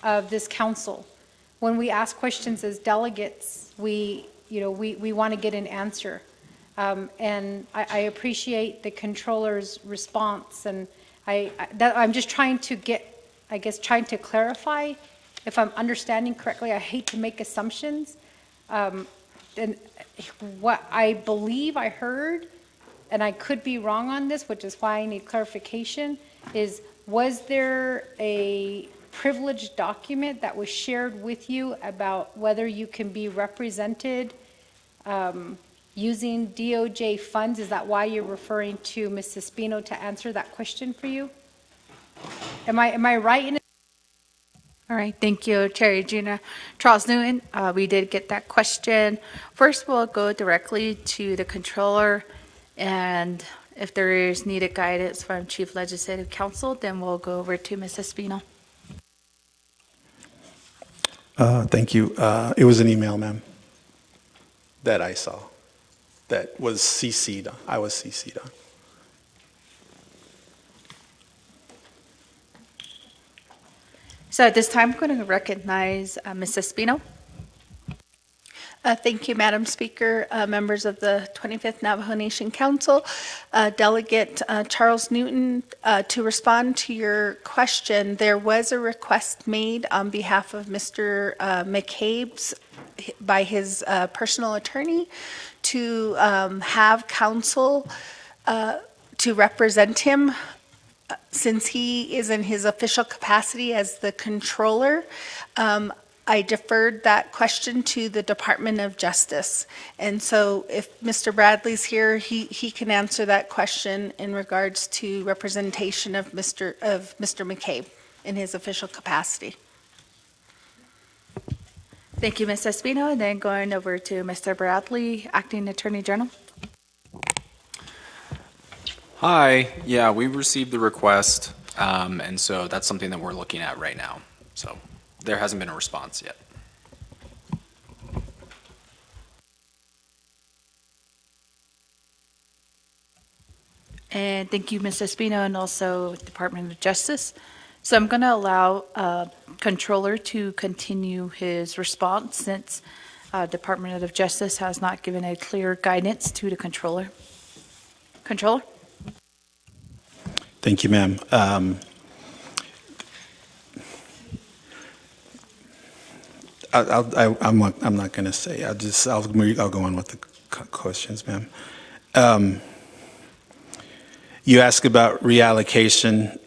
S9: of this council. When we ask questions as delegates, we want to get an answer. And I appreciate the controller's response, and I'm just trying to trying to clarify if I'm understanding correctly. I hate to make assumptions. And what I believe I heard, and I could be wrong on this, which is why I need clarification, was there a privileged document that was shared with you about whether you can be represented using DOJ funds? Is that why you're referring to Ms. Espino to answer that question for you? Am I right in
S1: All right, thank you, Chair Regina. Charles Newton, we did get that question. First, we'll go directly to the controller, and if there is needed guidance from Chief Legislative Counsel, then we'll go over to Ms. Espino.
S16: Thank you. It was an email, ma'am, that I saw that was CC'd. I was CC'd on.
S1: So at this time, I'm going to recognize Ms. Espino.
S19: Thank you, Madam Speaker, members of the 25th Navajo Nation Council, Delegate Charles Newton. To respond to your question, there was a request made on behalf of Mr. McCabe's by his personal attorney to have counsel to represent him since he is in his official capacity as the controller. I deferred that question to the Department of Justice. And so if Mr. Bradley's here, he can answer that question in regards to representation of Mr. McCabe in his official capacity.
S1: Thank you, Ms. Espino. And then going over to Mr. Bradley, Acting Attorney General.
S17: Hi, yeah, we received the request, and so that's something that we're looking at right now. So there hasn't been a response yet.
S1: And thank you, Ms. Espino, and also Department of Justice. So I'm going to allow Controller to continue his response since Department of Justice has not given a clear guidance to the Controller. Controller?
S16: Thank you, ma'am. I'm not going to say. I'll go on with the questions, ma'am. You ask about reallocation,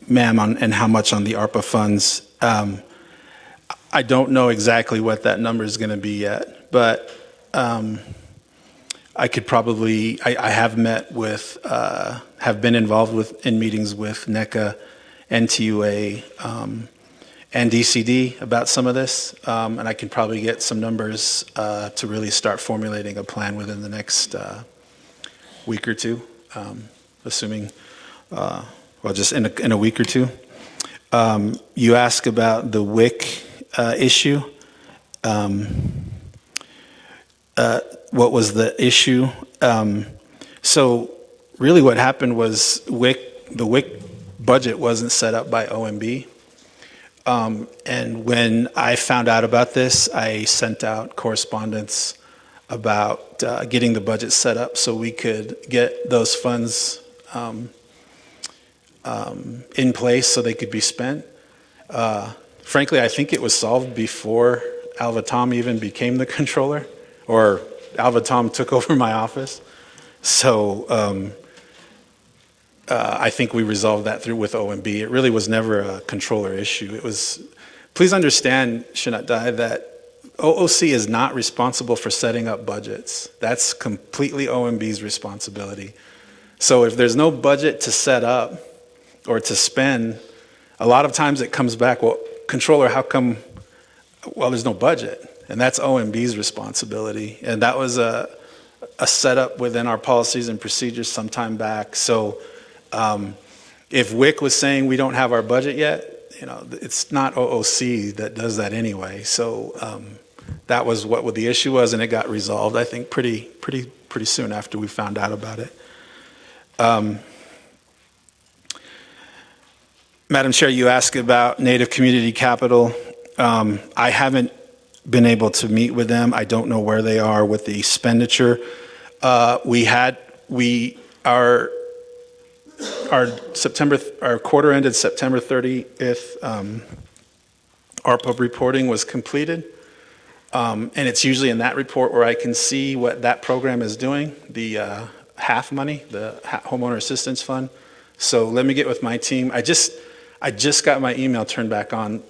S16: ma'am, and how much on the ARPA funds. I don't know exactly what that number is going to be yet, but I could probably. I have met with, have been involved in meetings with NECA, NTUA, and DCD about some of this, and I can probably get some numbers to really start formulating a plan within the next week or two, assuming, well, just in a week or two. You ask about the WIC issue. What was the issue? So really what happened was the WIC budget wasn't set up by OMB. And when I found out about this, I sent out correspondence about getting the budget set up so we could get those funds in place so they could be spent. Frankly, I think it was solved before Alva Tom even became the controller, or Alva Tom took over my office. So I think we resolved that through with OMB. It really was never a controller issue. It was, please understand, Shinat Dai, that OOC is not responsible for setting up budgets. That's completely OMB's responsibility. So if there's no budget to set up or to spend, a lot of times it comes back, well, controller, how come, well, there's no budget. And that's OMB's responsibility. And that was a setup within our policies and procedures some time back. So if WIC was saying we don't have our budget yet, it's not OOC that does that anyway. So that was what the issue was, and it got resolved, I think, pretty soon after we found out about it. Madam Chair, you asked about Native Community Capital. I haven't been able to meet with them. I don't know where they are with the expenditure. Our quarter ended September 30th. ARPA reporting was completed, and it's usually in that report where I can see what that program is doing, the HAF money, the Homeowner Assistance Fund. So let me get with my team. I just got my email turned back on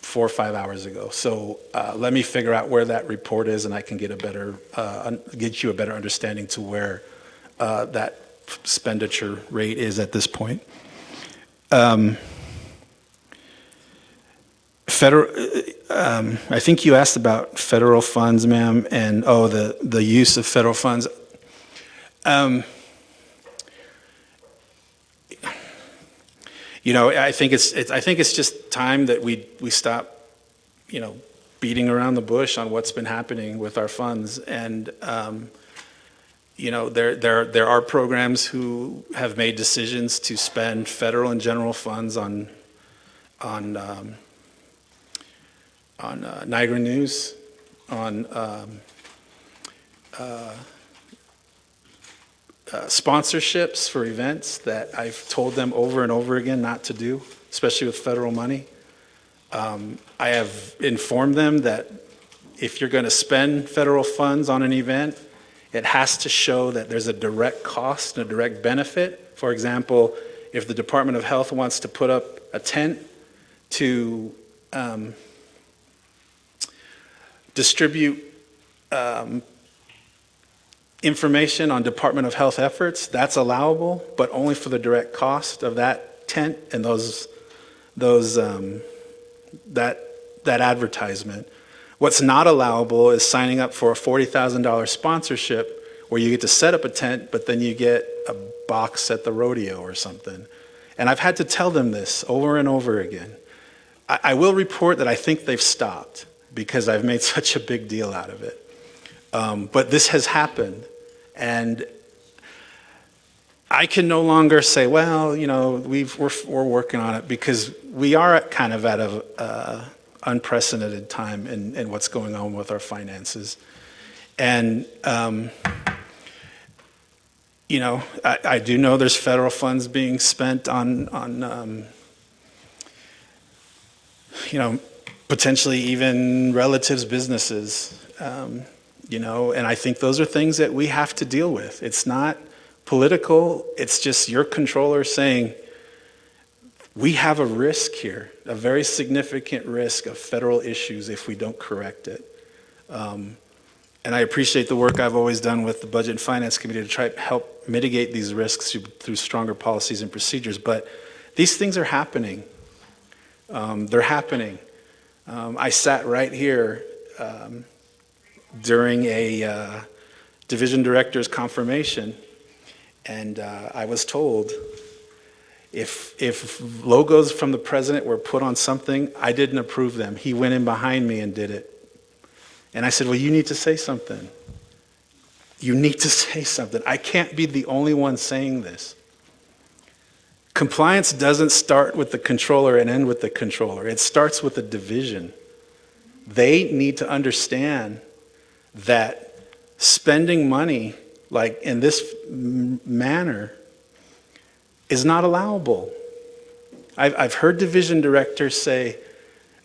S16: 4 or 5 hours ago. So let me figure out where that report is, and I can get you a better understanding to where that expenditure rate is at this point. Federal, I think you asked about federal funds, ma'am, and the use of federal funds. You know, I think it's just time that we stop, you know, beating around the bush on what's been happening with our funds. And you know, there are programs who have made decisions to spend federal and general funds on Niagara News, on sponsorships for events that I've told them over and over again not to do, especially with federal money. I have informed them that if you're going to spend federal funds on an event, it has to show that there's a direct cost and a direct benefit. For example, if the Department of Health wants to put up a tent to distribute information on Department of Health efforts, that's allowable, but only for the direct cost of that tent and that advertisement. What's not allowable is signing up for a $40,000 sponsorship where you get to set up a tent, but then you get a box at the rodeo or something. And I've had to tell them this over and over again. I will report that I think they've stopped because I've made such a big deal out of it. But this has happened, and I can no longer say, well, you know, we're working on it, because we are kind of at a unprecedented time in what's going on with our finances. And, you know, I do know there's federal funds being spent on you know, potentially even relatives' businesses. You know, and I think those are things that we have to deal with. It's not political, it's just your controller saying, we have a risk here, a very significant risk of federal issues if we don't correct it. And I appreciate the work I've always done with the Budget and Finance Committee to try to help mitigate these risks through stronger policies and procedures, but these things are happening. They're happening. I sat right here during a division director's confirmation, and I was told if logos from the president were put on something, I didn't approve them. He went in behind me and did it. And I said, well, you need to say something. You need to say something. I can't be the only one saying this. Compliance doesn't start with the controller and end with the controller. It starts with the division. They need to understand that spending money like in this manner is not allowable. I've heard division directors say,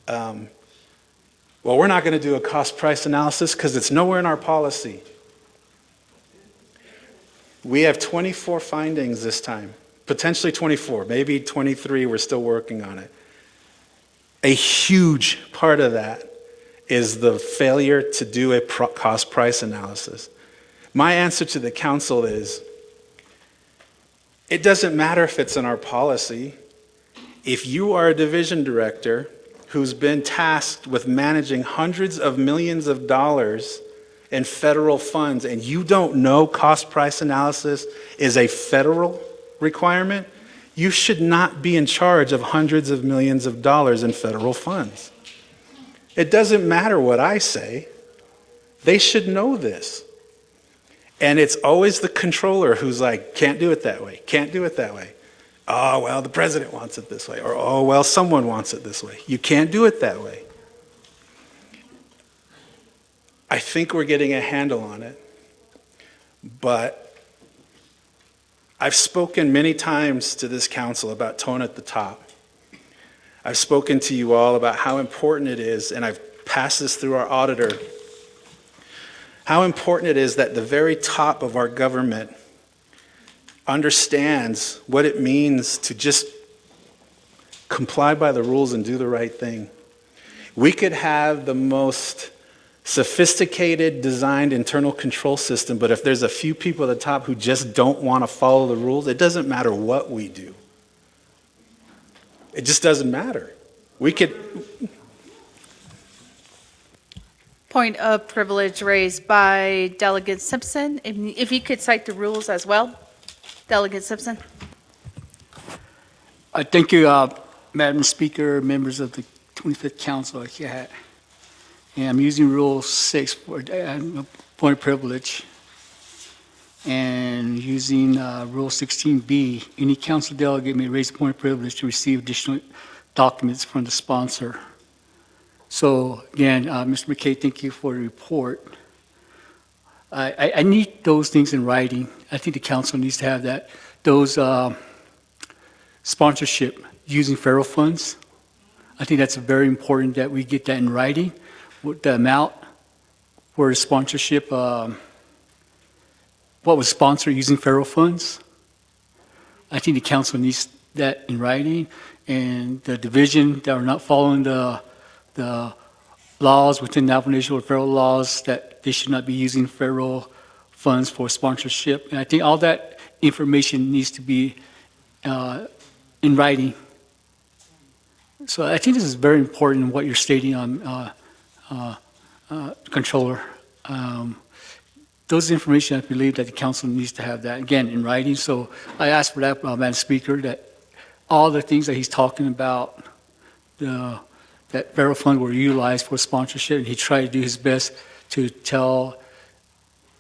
S16: well, we're not going to do a cost price analysis because it's nowhere in our policy. We have 24 findings this time, potentially 24, maybe 23, we're still working on it. A huge part of that is the failure to do a cost price analysis. My answer to the council is, it doesn't matter if it's in our policy. If you are a division director who's been tasked with managing hundreds of millions of dollars in federal funds and you don't know cost price analysis is a federal requirement, you should not be in charge of hundreds of millions of dollars in federal funds. It doesn't matter what I say. They should know this. And it's always the controller who's like, can't do it that way, can't do it that way. Oh, well, the president wants it this way. Or, oh, well, someone wants it this way. You can't do it that way. I think we're getting a handle on it. But I've spoken many times to this council about tone at the top. I've spoken to you all about how important it is, and I've passed this through our auditor, how important it is that the very top of our government understands what it means to just comply by the rules and do the right thing. We could have the most sophisticated, designed internal control system, but if there's a few people at the top who just don't want to follow the rules, it doesn't matter what we do. It just doesn't matter. We could,
S1: Point of privilege raised by Delegate Simpson. If you could cite the rules as well, Delegate Simpson.
S3: Thank you, Madam Speaker, members of the 25th Council. And I'm using Rule 6 for point of privilege. And using Rule 16B, any council delegate may raise a point of privilege to receive additional documents from the sponsor. So again, Mr. McKay, thank you for the report. I need those things in writing. I think the council needs to have that. Those sponsorship using federal funds. I think that's very important that we get that in writing. What the amount for the sponsorship, what was sponsored using federal funds. I think the council needs that in writing, and the division that are not following the laws within Navajo Nation or federal laws, that they should not be using federal funds for sponsorship. And I think all that information needs to be in writing. So I think this is very important what you're stating on Controller. Those information, I believe that the council needs to have that, again, in writing. So I ask for that, Madam Speaker, that all the things that he's talking about, that federal funds were utilized for sponsorship, and he tried to do his best to tell,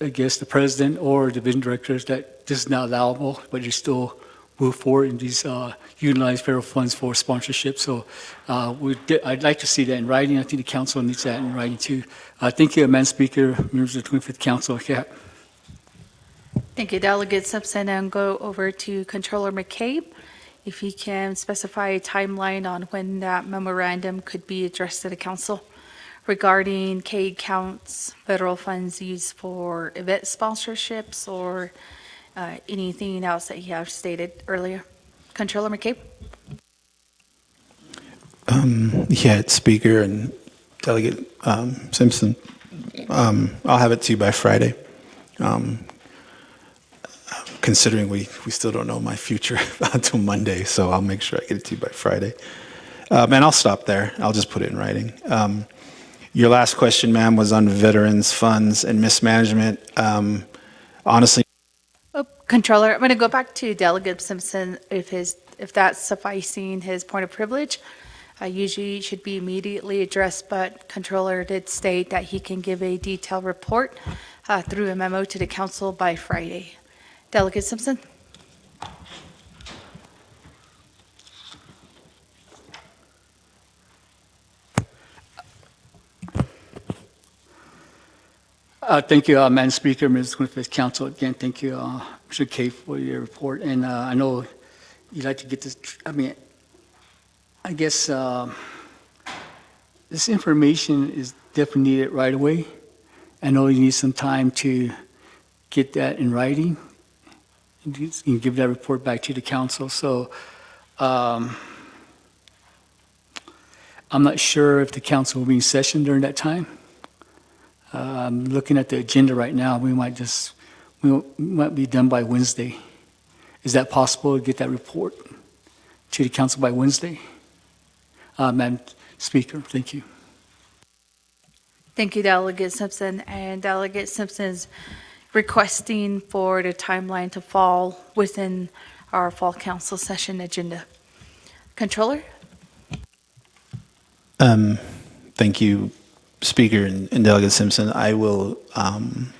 S3: I guess, the president or division directors that this is not allowable, but you still move forward in these utilize federal funds for sponsorship. So I'd like to see that in writing. I think the council needs that in writing too. Thank you, Madam Speaker, members of the 25th Council. Yeah.
S1: Thank you, Delegate Simpson, and go over to Controller McCabe. If he can specify a timeline on when that memorandum could be addressed to the council regarding CAID counts, federal funds used for event sponsorships, or anything else that you have stated earlier. Controller McCabe.
S16: Speaker and Delegate Simpson, I'll have it to you by Friday. Considering we still don't know my future until Monday, so I'll make sure I get it to you by Friday. And I'll stop there. I'll just put it in writing. Your last question, ma'am, was on veterans funds and mismanagement. Honestly,
S1: Controller, I'm going to go back to Delegate Simpson. If that's sufficing his point of privilege, usually it should be immediately addressed, but Controller did state that he can give a detailed report through a memo to the council by Friday. Delegate Simpson.
S3: Thank you, Madam Speaker, Ms. 25th Council. Again, thank you, Mr. Kay, for your report. And I know you'd like to get this, I guess this information is definitely needed right away. I know you need some time to get that in writing and give that report back to the council. So I'm not sure if the council will be in session during that time. I'm looking at the agenda right now. We might be done by Wednesday. Is that possible to get that report to the council by Wednesday? Madam Speaker, thank you.
S1: Thank you, Delegate Simpson. And Delegate Simpson's requesting for the timeline to fall within our fall council session agenda. Controller?
S16: Thank you, Speaker and Delegate Simpson. I will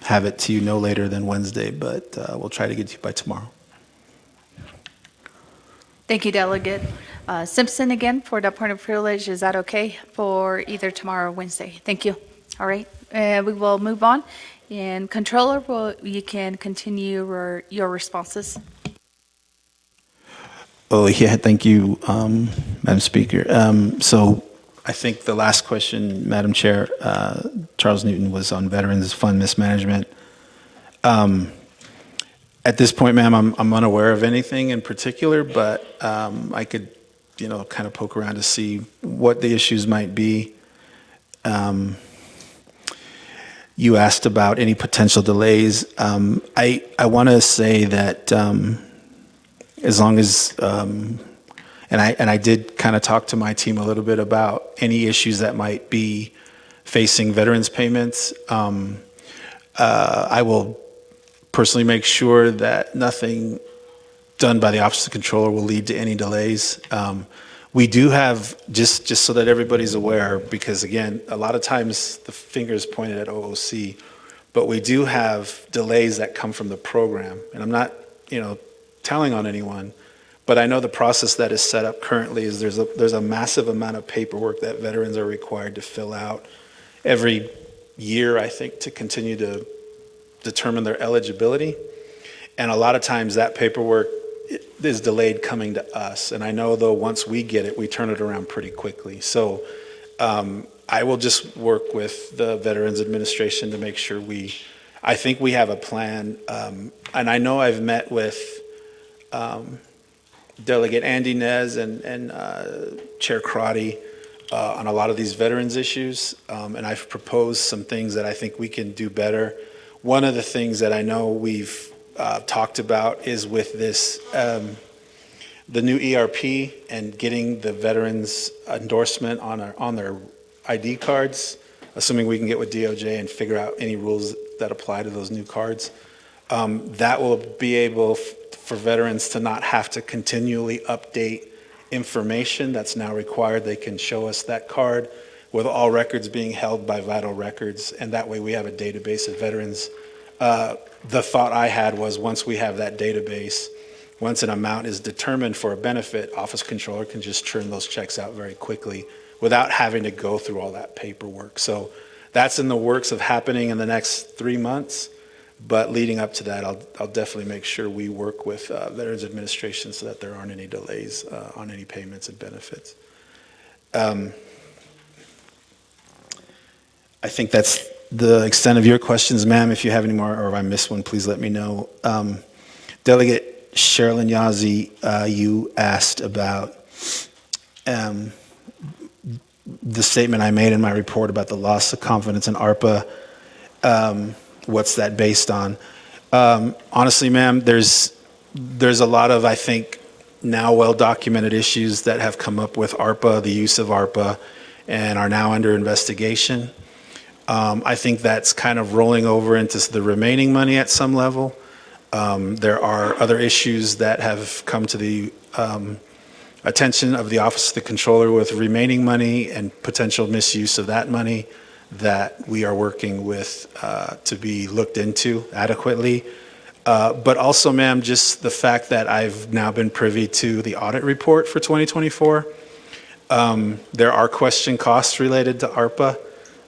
S16: have it to you no later than Wednesday, but we'll try to get to you by tomorrow.
S1: Thank you, Delegate Simpson, again, for that point of privilege. Is that okay for either tomorrow or Wednesday? Thank you. All right. We will move on. And Controller, you can continue your responses.
S16: Oh, yeah, thank you, Madam Speaker. So I think the last question, Madam Chair, Charles Newton, was on Veterans Fund mismanagement. At this point, ma'am, I'm unaware of anything in particular, but I could, kind of poke around to see what the issues might be. You asked about any potential delays. I want to say that as long as, and I did kind of talk to my team a little bit about any issues that might be facing veterans payments. I will personally make sure that nothing done by the Office of the Controller will lead to any delays. We do have, just so that everybody's aware, because again, a lot of times the finger is pointed at OOC, but we do have delays that come from the program. And I'm not, telling on anyone, but I know the process that is set up currently is there's a massive amount of paperwork that veterans are required to fill out every year, I think, to continue to determine their eligibility. And a lot of times that paperwork is delayed coming to us. And I know, though, once we get it, we turn it around pretty quickly. So I will just work with the Veterans Administration to make sure I think we have a plan. And I know I've met with Delegate Andy Nez and Chair Crotty on a lot of these veterans issues. And I've proposed some things that I think we can do better. One of the things that I know we've talked about is with this, the new ERP and getting the veterans endorsement on their ID cards, assuming we can get with DOJ and figure out any rules that apply to those new cards. That will be able for veterans to not have to continually update information that's now required. They can show us that card with all records being held by Vital Records, and that way we have a database of veterans. The thought I had was once we have that database, once an amount is determined for a benefit, Office Controller can just churn those checks out very quickly without having to go through all that paperwork. So that's in the works of happening in the next 3 months. But leading up to that, I'll definitely make sure we work with Veterans Administration so that there aren't any delays on any payments and benefits. I think that's the extent of your questions, ma'am. If you have any more, or if I missed one, please let me know. Delegate Sherilyn Yazzie, you asked about the statement I made in my report about the loss of confidence in ARPA. What's that based on? Honestly, ma'am, there's a lot of, I think, now well-documented issues that have come up with ARPA, the use of ARPA, and are now under investigation. I think that's kind of rolling over into the remaining money at some level. There are other issues that have come to the attention of the Office of the Controller with remaining money and potential misuse of that money that we are working with to be looked into adequately. But also, ma'am, just the fact that I've now been privy to the audit report for 2024. There are question costs related to ARPA.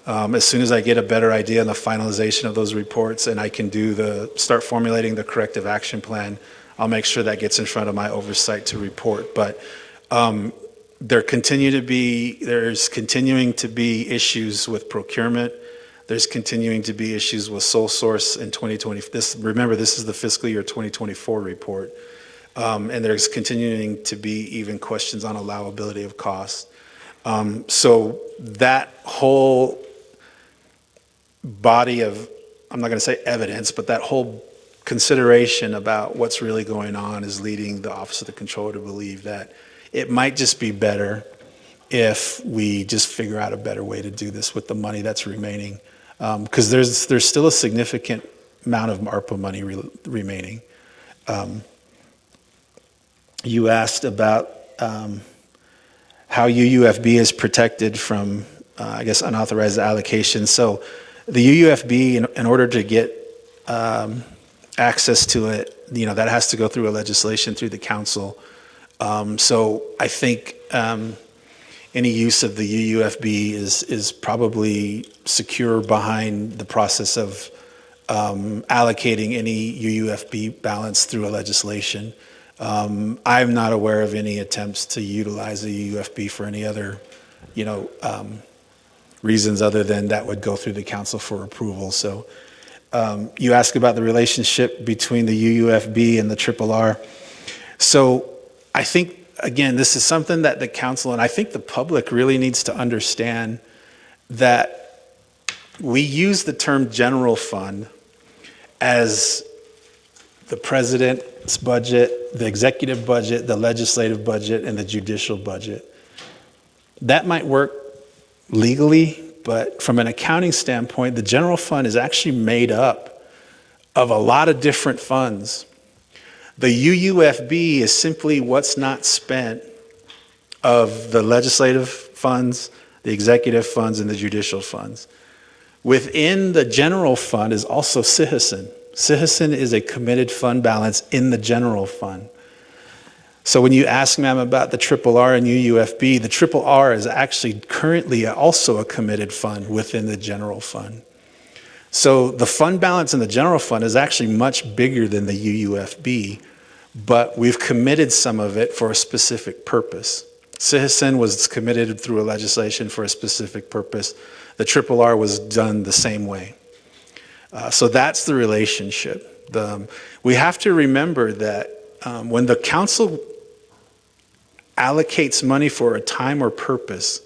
S16: As soon as I get a better idea on the finalization of those reports and I can start formulating the corrective action plan, I'll make sure that gets in front of my oversight to report. But there's continuing to be issues with procurement. There's continuing to be issues with sole source in 2020. Remember, this is the fiscal year 2024 report. And there's continuing to be even questions on allowability of costs. So that whole body of, I'm not going to say evidence, but that whole consideration about what's really going on is leading the Office of the Controller to believe that it might just be better if we just figure out a better way to do this with the money that's remaining. Because there's still a significant amount of ARPA money remaining. You asked about how UUFB is protected from, unauthorized allocations. So the UUFB, in order to get access to it, that has to go through a legislation through the council. So I think any use of the UUFB is probably secure behind the process of allocating any UUFB balance through a legislation. I'm not aware of any attempts to utilize the UUFB for any other, reasons other than that would go through the council for approval. So you ask about the relationship between the UUFB and the RRR. So I think, again, this is something that the council and I think the public really needs to understand, that we use the term general fund as the president's budget, the executive budget, the legislative budget, and the judicial budget. That might work legally but from an accounting standpoint, the general fund is actually made up of a lot of different funds. The UUFB is simply what's not spent of the legislative funds, the executive funds, and the judicial funds. Within the general fund is also CIHSN. CIHSN is a committed fund balance in the general fund. So when you ask, ma'am, about the RRR and UUFB, the RRR is actually currently also a committed fund within the general fund. So the fund balance in the general fund is actually much bigger than the UUFB, but we've committed some of it for a specific purpose. CIHSN was committed through a legislation for a specific purpose. The RRR was done the same way. So that's the relationship. We have to remember that when the council allocates money for a time or purpose,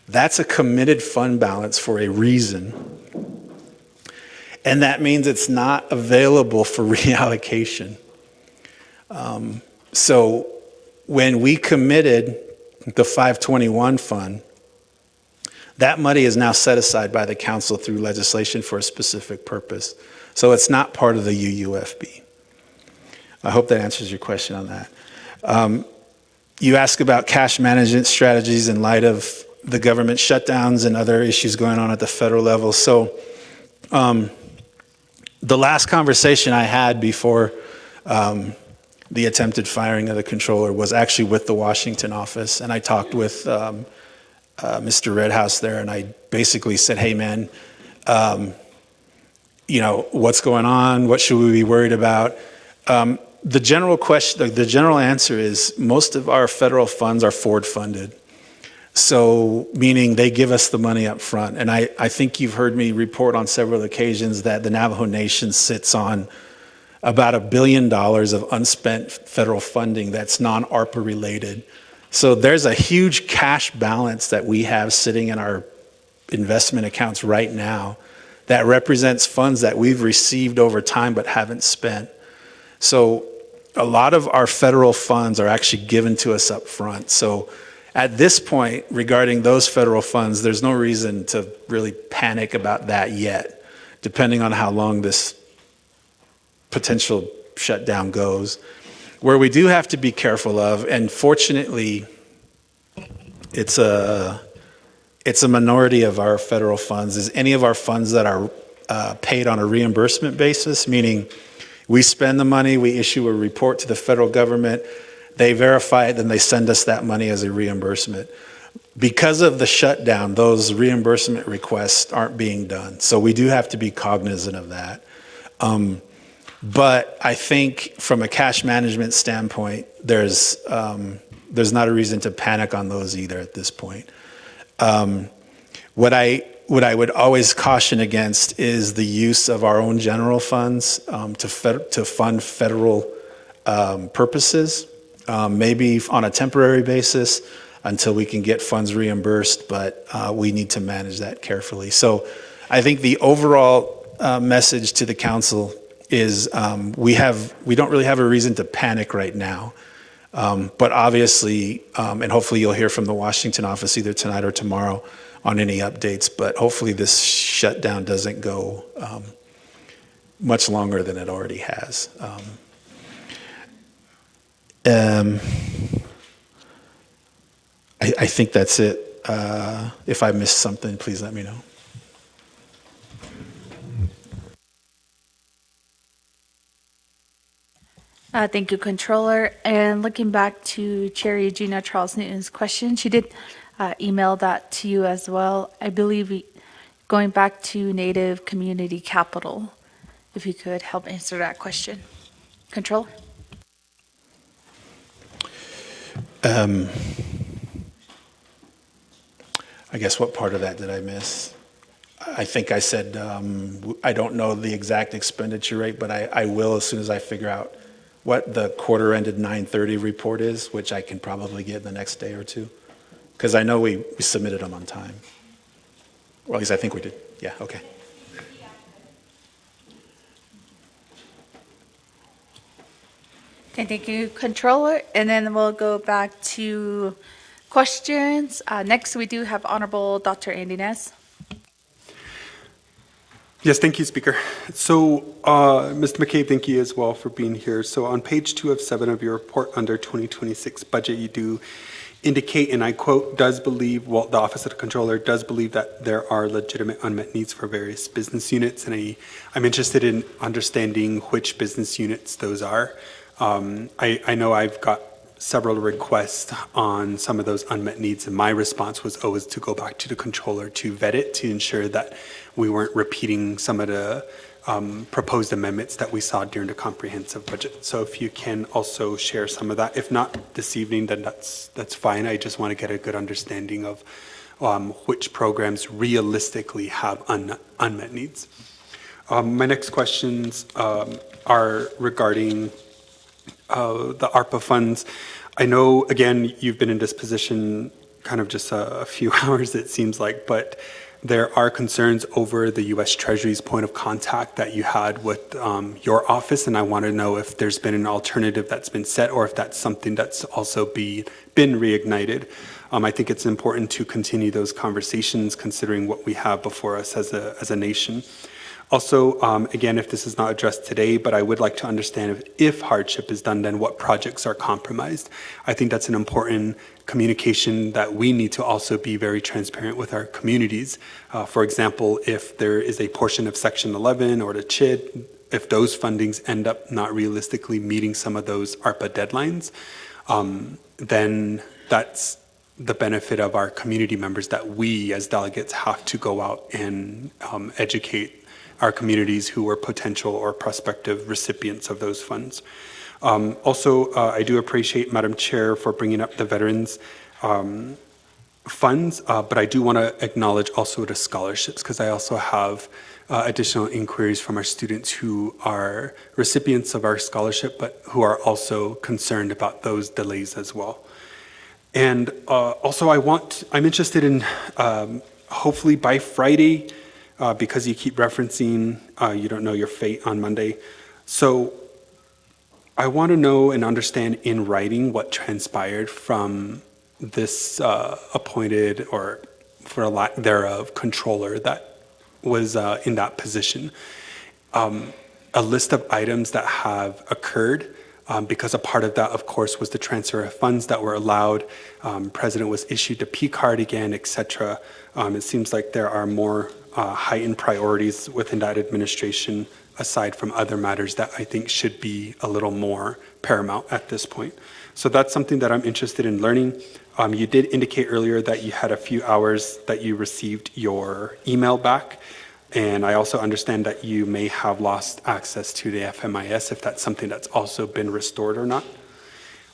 S16: that's a committed fund balance for a reason. And that means it's not available for reallocation. So when we committed the 521 fund, that money is now set aside by the council through legislation for a specific purpose. So it's not part of the UUFB. I hope that answers your question on that. You ask about cash management strategies in light of the government shutdowns and other issues going on at the federal level. So the last conversation I had before the attempted firing of the controller was actually with the Washington office, and I talked with Mr. Redhouse there, and I basically said, hey man, what's going on? What should we be worried about? The general answer is most of our federal funds are forward funded. So meaning they give us the money up front. And I think you've heard me report on several occasions that the Navajo Nation sits on about $1 billion of unspent federal funding that's non-ARPA related. So there's a huge cash balance that we have sitting in our investment accounts right now that represents funds that we've received over time but haven't spent. So a lot of our federal funds are actually given to us up front. So at this point, regarding those federal funds, there's no reason to really panic about that yet, depending on how long this potential shutdown goes. Where we do have to be careful of, and fortunately, it's a minority of our federal funds, is any of our funds that are paid on a reimbursement basis, meaning we spend the money, we issue a report to the federal government, they verify it, then they send us that money as a reimbursement. Because of the shutdown, those reimbursement requests aren't being done. So we do have to be cognizant of that. But I think from a cash management standpoint, there's not a reason to panic on those either at this point. What I would always caution against is the use of our own general funds to fund federal purposes, maybe on a temporary basis until we can get funds reimbursed, but we need to manage that carefully. So I think the overall message to the council is we don't really have a reason to panic right now. But obviously, and hopefully you'll hear from the Washington office either tonight or tomorrow on any updates, but hopefully this shutdown doesn't go much longer than it already has. I think that's it. If I missed something, please let me know.
S1: Thank you, Controller. And looking back to Chair Eugenia Charles Newton's question, she did email that to you as well. I believe going back to Native Community Capital, if you could help answer that question. Controller?
S16: I guess what part of that did I miss? I think I said I don't know the exact expenditure rate, but I will as soon as I figure out what the quarter ended 9/30 report is, which I can probably get in the next day or two, because I know we submitted them on time. Or at least I think we did. Yeah, okay.
S1: Okay, thank you, Controller. And then we'll go back to questions. Next, we do have Honorable Dr. Andy Ness.
S13: Yes, thank you, Speaker. So, Mr. McCabe, thank you as well for being here. So on page 2 of 7 of your report under 2026 budget, you do indicate, and I quote, the Office of the Controller does believe that there are legitimate unmet needs for various business units, and I'm interested in understanding which business units those are. I know I've got several requests on some of those unmet needs, and my response was always to go back to the controller to vet it, to ensure that we weren't repeating some of the proposed amendments that we saw during the comprehensive budget. So if you can also share some of that, if not this evening, then that's fine. I just want to get a good understanding of which programs realistically have unmet needs. My next questions are regarding the ARPA funds. I know, again, you've been in this position kind of just a few hours, it seems like, but there are concerns over the U.S. Treasury's point of contact that you had with your office, and I want to know if there's been an alternative that's been set or if that's something that's also been reignited. I think it's important to continue those conversations considering what we have before us as a nation. Also, again, if this is not addressed today, but I would like to understand if hardship is done, then what projects are compromised. I think that's an important communication that we need to also be very transparent with our communities. For example, if there is a portion of Section 11 or the CHID, if those fundings end up not realistically meeting some of those ARPA deadlines, then that's the benefit of our community members that we as delegates have to go out and educate our communities who are potential or prospective recipients of those funds. Also, I do appreciate, Madam Chair, for bringing up the veterans funds, but I do want to acknowledge also the scholarships, because I also have additional inquiries from our students who are recipients of our scholarship, but who are also concerned about those delays as well. And also I'm interested in hopefully by Friday, because you keep referencing you don't know your fate on Monday. So I want to know and understand in writing what transpired from this appointed, or for a lack thereof, controller that was in that position. A list of items that have occurred, because a part of that, of course, was the transfer of funds that were allowed. President was issued a P card again, etc. It seems like there are more heightened priorities within that administration, aside from other matters that I think should be a little more paramount at this point. So that's something that I'm interested in learning. You did indicate earlier that you had a few hours that you received your email back. And I also understand that you may have lost access to the FMIS, if that's something that's also been restored or not.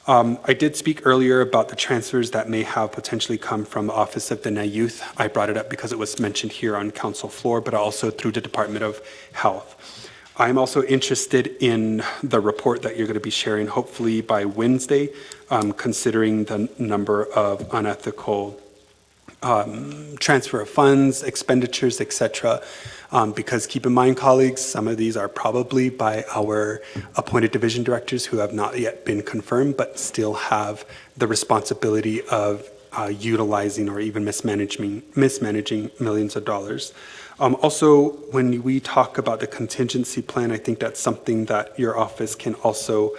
S13: I did speak earlier about the transfers that may have potentially come from the Office of the Youth. I brought it up because it was mentioned here on council floor, but also through the Department of Health. I'm also interested in the report that you're going to be sharing hopefully by Wednesday, considering the number of unethical transfer of funds, expenditures, etc. Because keep in mind, colleagues, some of these are probably by our appointed division directors who have not yet been confirmed, but still have the responsibility of utilizing or even mismanaging millions of dollars. Also, when we talk about the contingency plan, I think that's something that your office can also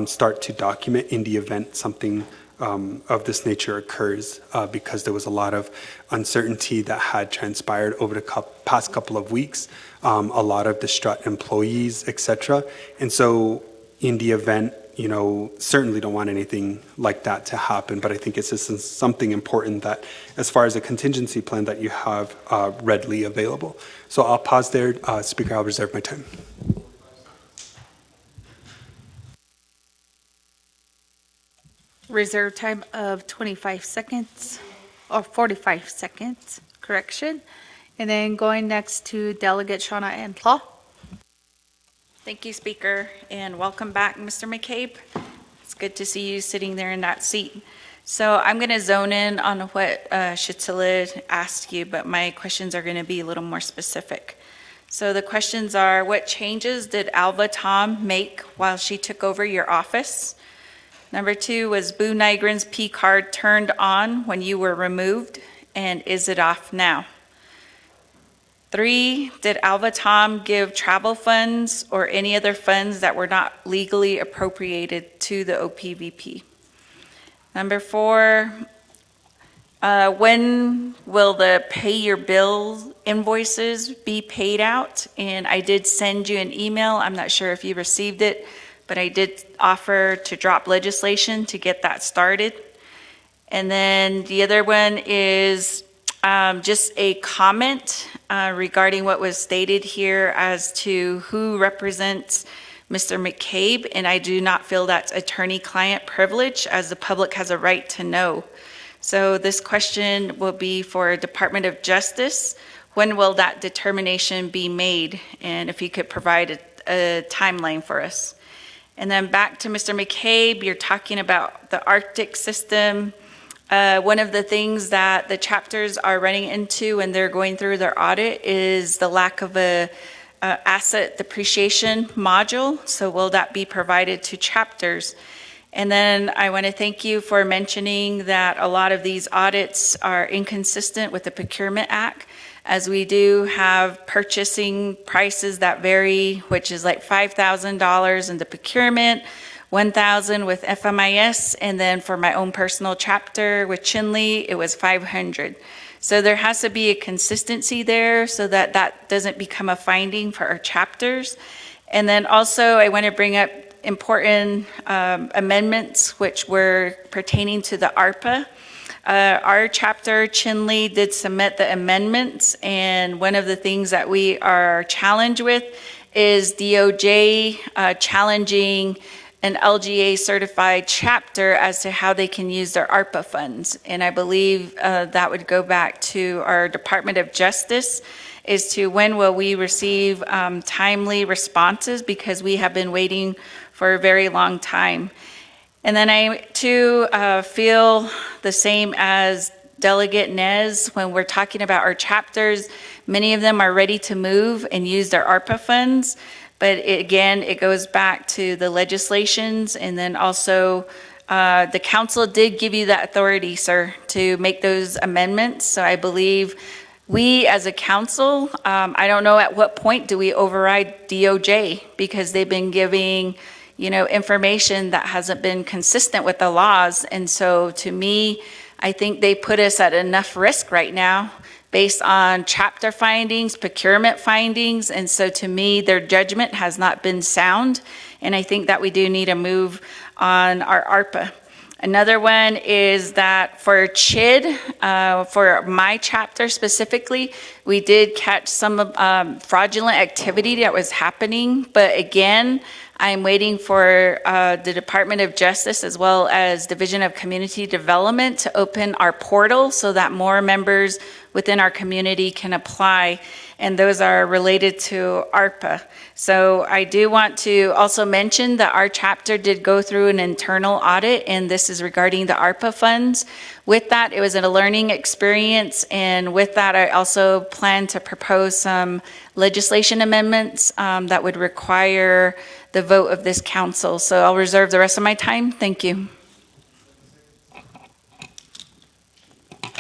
S13: start to document in the event something of this nature occurs, because there was a lot of uncertainty that had transpired over the past couple of weeks, a lot of distraught employees, etc. And so in the event, certainly don't want anything like that to happen, but I think it's just something important that as far as a contingency plan that you have readily available. So I'll pause there. Speaker, I'll reserve my time.
S1: Reserve time of 25 seconds, or 45 seconds, correction. And then going next to Delegate Shauna Antlaw.
S15: Thank you, Speaker, and welcome back, Mr. McCabe. It's good to see you sitting there in that seat. So I'm going to zone in on what Shatila asked you, but my questions are going to be a little more specific. So the questions are, what changes did Alva Tom make while she took over your office? Number 2, was Boo Nygren's P card turned on when you were removed, and is it off now? 3, did Alva Tom give travel funds or any other funds that were not legally appropriated to the OPVP? Number 4, when will the pay your bills invoices be paid out? And I did send you an email. I'm not sure if you received it, but I did offer to drop legislation to get that started. And then the other one is just a comment regarding what was stated here as to who represents Mr. McCabe, and I do not feel that's attorney-client privilege, as the public has a right to know. So this question will be for Department of Justice. When will that determination be made? And if you could provide a timeline for us. And then back to Mr. McCabe, you're talking about the Arctic system. One of the things that the chapters are running into when they're going through their audit is the lack of a asset depreciation module. So will that be provided to chapters? And then I want to thank you for mentioning that a lot of these audits are inconsistent with the Procurement Act, as we do have purchasing prices that vary, which is like $5,000 in the procurement, $1,000 with FMIS, and then for my own personal chapter with Chinle, it was $500. So there has to be a consistency there so that that doesn't become a finding for our chapters. And then also I want to bring up important amendments which were pertaining to the ARPA. Our chapter, Chinle, did submit the amendments, and one of the things that we are challenged with is DOJ challenging an LGA certified chapter as to how they can use their ARPA funds. And I believe that would go back to our Department of Justice as to when will we receive timely responses, because we have been waiting for a very long time. And then I too feel the same as Delegate Nez when we're talking about our chapters. Many of them are ready to move and use their ARPA funds. But again, it goes back to the legislations, and then also the council did give you that authority, sir, to make those amendments. So I believe we as a council, I don't know at what point do we override DOJ, because they've been giving, information that hasn't been consistent with the laws. And so to me, I think they put us at enough risk right now based on chapter findings, procurement findings, and so to me, their judgment has not been sound, and I think that we do need to move on our ARPA. Another one is that for CHID, for my chapter specifically, we did catch some fraudulent activity that was happening, but again, I'm waiting for the Department of Justice as well as Division of Community Development to open our portal so that more members within our community can apply, and those are related to ARPA. So I do want to also mention that our chapter did go through an internal audit, and this is regarding the ARPA funds. With that, it was a learning experience, and with that, I also plan to propose some legislation amendments that would require the vote of this council. So I'll reserve the rest of my time. Thank you.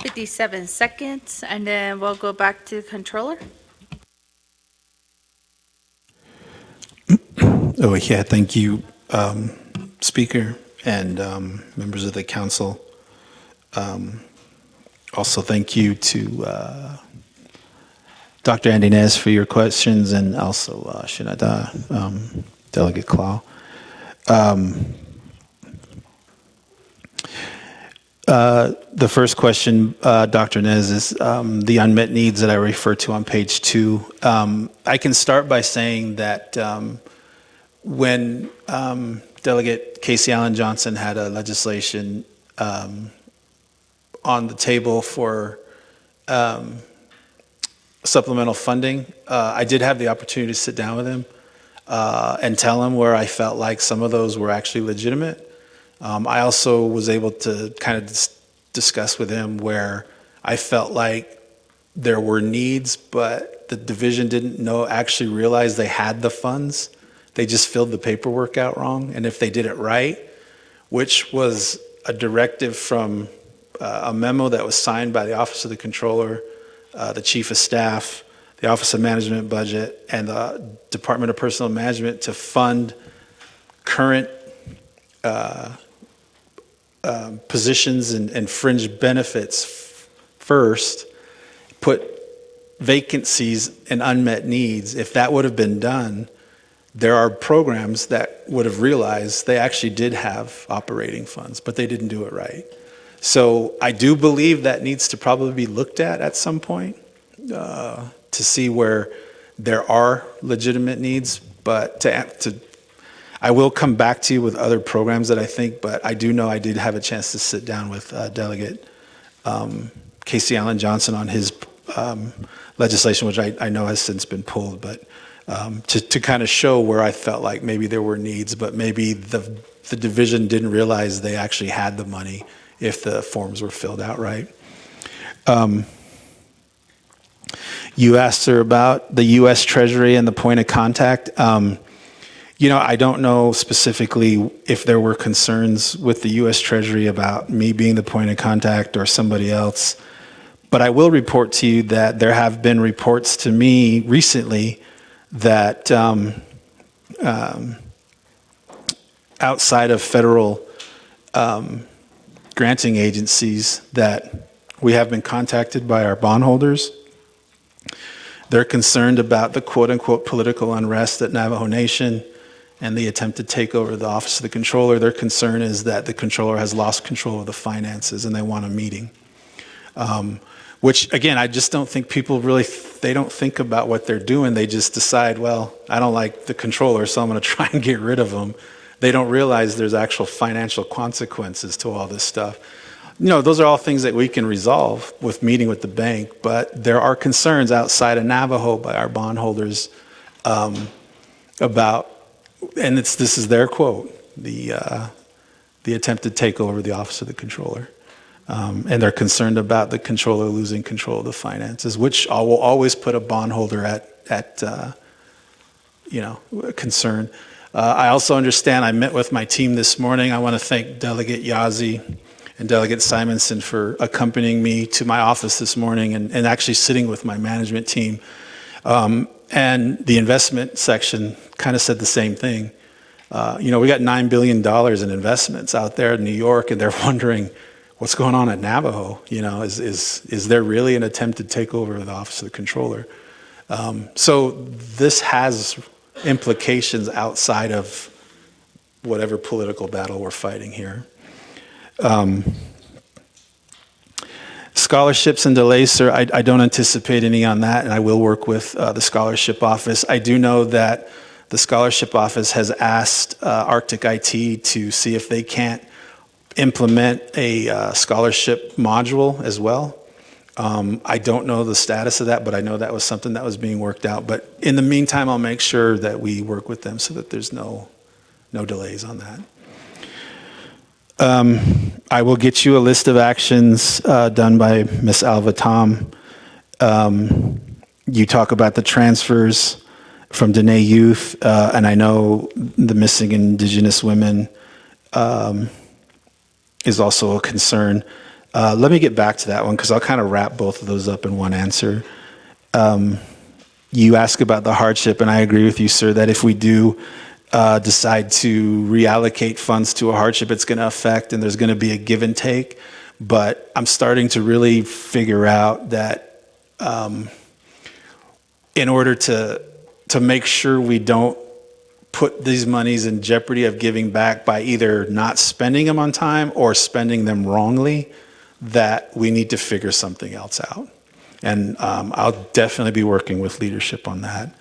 S1: 57 seconds, and then we'll go back to the controller.
S16: Oh, yeah, thank you, Speaker and members of the council. Also, thank you to Dr. Andy Nez for your questions, and also Shinada, Delegate Clow. The first question, Dr. Nez, is the unmet needs that I refer to on page 2. I can start by saying that when Delegate Casey Allen Johnson had a legislation on the table for supplemental funding, I did have the opportunity to sit down with him and tell him where I felt like some of those were actually legitimate. I also was able to kind of discuss with him where I felt like there were needs, but the division didn't actually realize they had the funds. They just filled the paperwork out wrong. And if they did it right, which was a directive from a memo that was signed by the Office of the Controller, the Chief of Staff, the Office of Management budget, and the Department of Personnel Management to fund current positions and fringe benefits first, put vacancies and unmet needs. If that would have been done, there are programs that would have realized they actually did have operating funds, but they didn't do it right. So I do believe that needs to probably be looked at some point to see where there are legitimate needs. But I will come back to you with other programs that I think, but I do know I did have a chance to sit down with Delegate Casey Allen Johnson on his legislation, which I know has since been pulled, but to kind of show where I felt like maybe there were needs, but maybe the division didn't realize they actually had the money if the forms were filled out right. You asked her about the U.S. Treasury and the point of contact. I don't know specifically if there were concerns with the U.S. Treasury about me being the point of contact or somebody else, but I will report to you that there have been reports to me recently that outside of federal granting agencies that we have been contacted by our bondholders. They're concerned about the quote-unquote political unrest at Navajo Nation and the attempted takeover of the Office of the Controller. Their concern is that the Controller has lost control of the finances and they want a meeting. Which, again, I just don't think people really, they don't think about what they're doing. They just decide, well, I don't like the Controller, so I'm going to try and get rid of him. They don't realize there's actual financial consequences to all this stuff. Those are all things that we can resolve with meeting with the bank, but there are concerns outside of Navajo by our bondholders about, and this is their quote, the attempted takeover of the Office of the Controller. And they're concerned about the Controller losing control of the finances, which will always put a bondholder at concern. I also understand, I met with my team this morning. I want to thank Delegate Yazzie and Delegate Simonson for accompanying me to my office this morning and actually sitting with my management team. And the investment section kind of said the same thing. We got $9 billion in investments out there in New York, and they're wondering, what's going on at Navajo? Is there really an attempted takeover of the Office of the Controller? So this has implications outside of whatever political battle we're fighting here. Scholarships and delays, sir, I don't anticipate any on that, and I will work with the Scholarship Office. I do know that the Scholarship Office has asked Arctic IT to see if they can't implement a scholarship module as well. I don't know the status of that, but I know that was something that was being worked out. But in the meantime, I'll make sure that we work with them so that there's no delays on that. I will get you a list of actions done by Ms. Alva Tom. You talk about the transfers from Dene Youth, and I know the missing Indigenous women is also a concern. Let me get back to that one because I'll kind of wrap both of those up in one answer. You ask about the hardship, and I agree with you, sir, that if we do decide to reallocate funds to a hardship, it's going to affect, and there's going to be a give and take. But I'm starting to really figure out that in order to make sure we don't put these monies in jeopardy of giving back by either not spending them on time or spending them wrongly, that we need to figure something else out. And I'll definitely be working with leadership on that.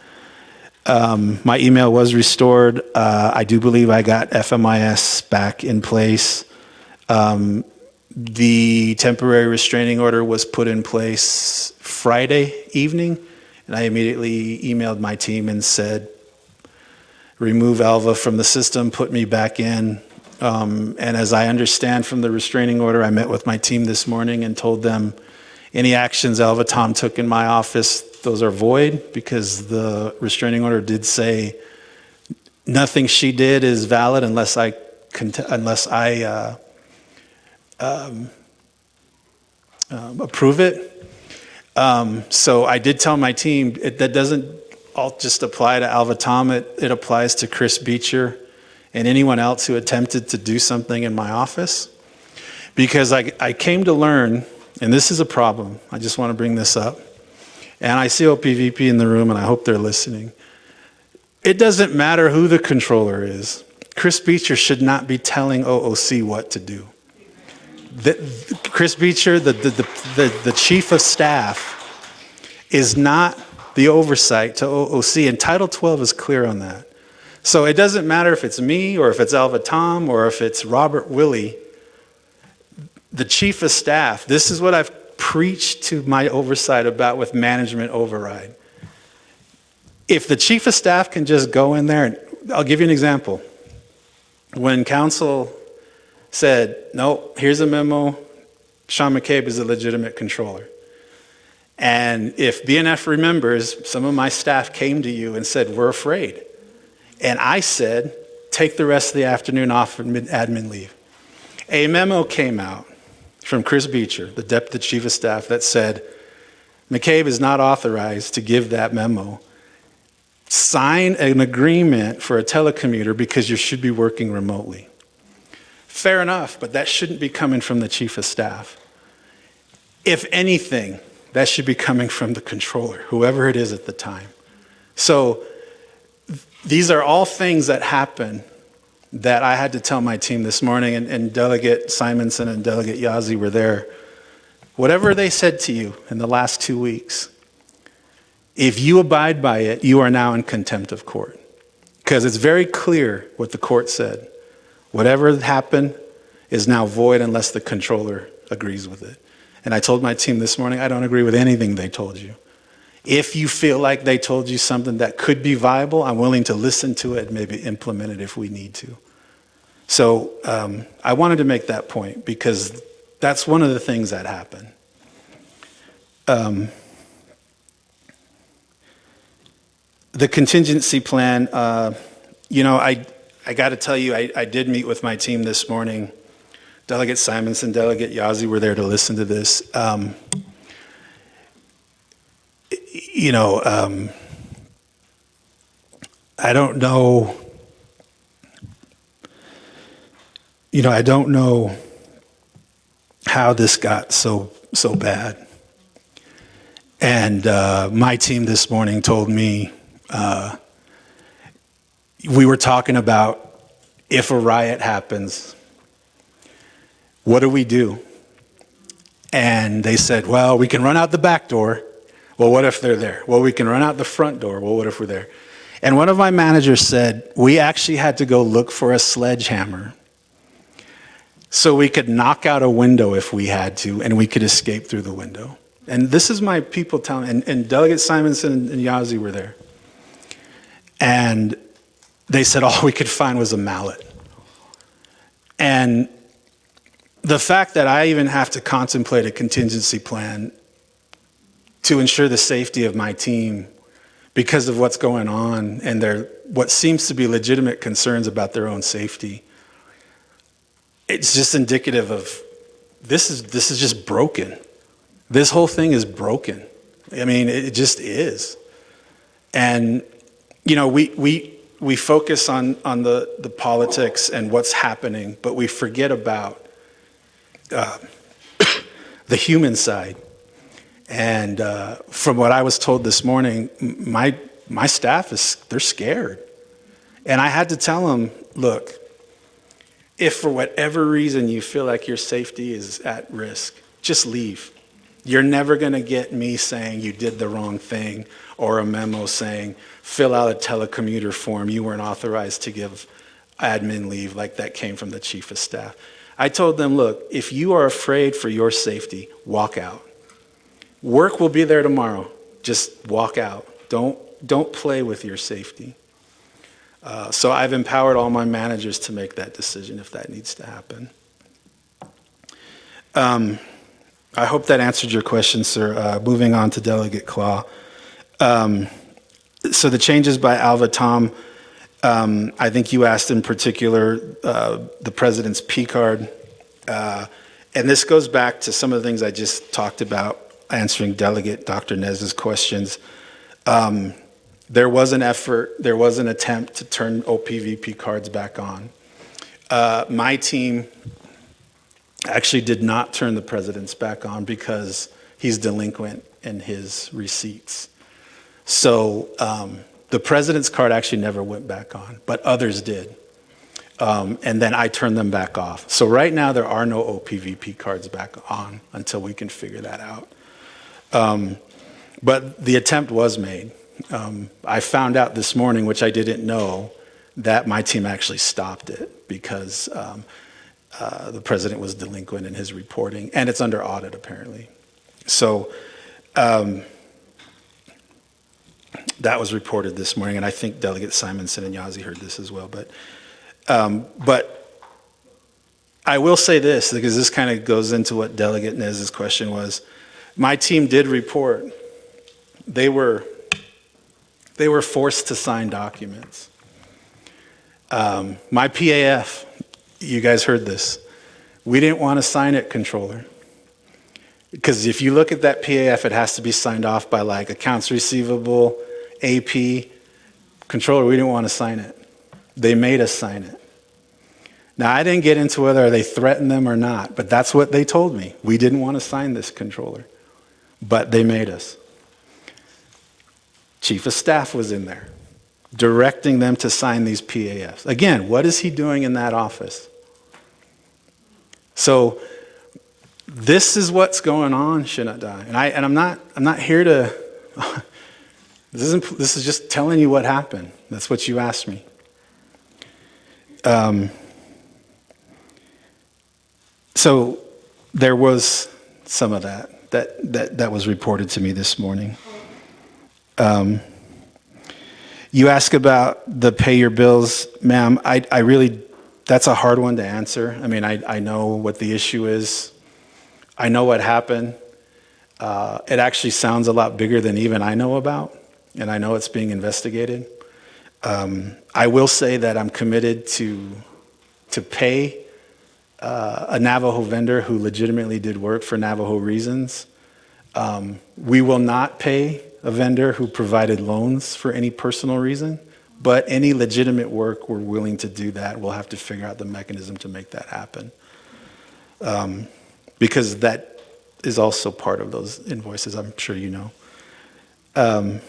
S16: My email was restored. I do believe I got FMIS back in place. The temporary restraining order was put in place Friday evening, and I immediately emailed my team and said, remove Alva from the system, put me back in. And as I understand from the restraining order, I met with my team this morning and told them any actions Alva Tom took in my office, those are void because the restraining order did say nothing she did is valid unless I approve it. So I did tell my team, that doesn't all just apply to Alva Tom, it applies to Chris Beecher and anyone else who attempted to do something in my office. Because I came to learn, and this is a problem, I just want to bring this up, and I see OPVP in the room and I hope they're listening. It doesn't matter who the controller is. Chris Beecher should not be telling OOC what to do. Chris Beecher, the chief of staff, is not the oversight to OOC, and Title 12 is clear on that. So it doesn't matter if it's me or if it's Alva Tom or if it's Robert Willie, the chief of staff, this is what I've preached to my oversight about with management override. If the chief of staff can just go in there, and I'll give you an example. When council said, no, here's a memo, Sean McCabe is a legitimate controller. And if BNF remembers, some of my staff came to you and said, we're afraid. And I said, take the rest of the afternoon off for admin leave. A memo came out from Chris Beecher, the deputy chief of staff, that said, McCabe is not authorized to give that memo. Sign an agreement for a telecommuter because you should be working remotely. Fair enough, but that shouldn't be coming from the chief of staff. If anything, that should be coming from the controller, whoever it is at the time. So these are all things that happen that I had to tell my team this morning, and Delegate Simonson and Delegate Yazzie were there. Whatever they said to you in the last 2 weeks, if you abide by it, you are now in contempt of court. Because it's very clear what the court said. Whatever happened is now void unless the controller agrees with it. And I told my team this morning, I don't agree with anything they told you. If you feel like they told you something that could be viable, I'm willing to listen to it and maybe implement it if we need to. So I wanted to make that point because that's one of the things that happened. The contingency plan, I got to tell you, I did meet with my team this morning. Delegate Simonson, Delegate Yazzie were there to listen to this. I don't know. I don't know how this got so bad. And my team this morning told me we were talking about if a riot happens, what do we do? And they said, well, we can run out the back door. Well, what if they're there? Well, we can run out the front door. Well, what if we're there? And one of my managers said, we actually had to go look for a sledgehammer so we could knock out a window if we had to, and we could escape through the window. And this is my people telling, and Delegate Simonson and Yazzie were there. And they said all we could find was a mallet. And the fact that I even have to contemplate a contingency plan to ensure the safety of my team because of what's going on and what seems to be legitimate concerns about their own safety, it's just indicative of this is just broken. This whole thing is broken. I mean, it just is. And we focus on the politics and what's happening, but we forget about the human side. And from what I was told this morning, my staff they're scared. And I had to tell them, look, if for whatever reason you feel like your safety is at risk, just leave. You're never going to get me saying you did the wrong thing or a memo saying fill out a telecommuter form. You weren't authorized to give admin leave like that came from the chief of staff. I told them, look, if you are afraid for your safety, walk out. Work will be there tomorrow. Just walk out. Don't play with your safety. So I've empowered all my managers to make that decision if that needs to happen. I hope that answered your question, sir. Moving on to Delegate Claw. So the changes by Alva Tom, I think you asked in particular the president's P card. And this goes back to some of the things I just talked about answering Delegate Dr. Nez's questions. There was an effort, there was an attempt to turn OPVP cards back on. My team actually did not turn the president's back on because he's delinquent in his receipts. So the president's card actually never went back on, but others did. And then I turned them back off. So right now there are no OPVP cards back on until we can figure that out. But the attempt was made. I found out this morning, which I didn't know, that my team actually stopped it because the president was delinquent in his reporting, and it's under audit apparently. So that was reported this morning, and I think Delegate Simonson and Yazzie heard this as well. But I will say this, because this kind of goes into what Delegate Nez's question was. My team did report they were forced to sign documents. My PAF, you guys heard this, we didn't want to sign it, Controller. Because if you look at that PAF, it has to be signed off by like accounts receivable, AP. Controller, we didn't want to sign it. They made us sign it. Now, I didn't get into whether they threatened them or not, but that's what they told me. We didn't want to sign this, Controller, but they made us. Chief of Staff was in there, directing them to sign these PAFs. Again, what is he doing in that office? So this is what's going on, Shinadai. And I'm not here to, this is just telling you what happened. That's what you asked me. So there was some of that was reported to me this morning. You ask about the pay your bills, ma'am. I really, that's a hard one to answer. I mean, I know what the issue is. I know what happened. It actually sounds a lot bigger than even I know about, and I know it's being investigated. I will say that I'm committed to pay a Navajo vendor who legitimately did work for Navajo reasons. We will not pay a vendor who provided loans for any personal reason, but any legitimate work, we're willing to do that. We'll have to figure out the mechanism to make that happen. Because that is also part of those invoices, I'm sure you know.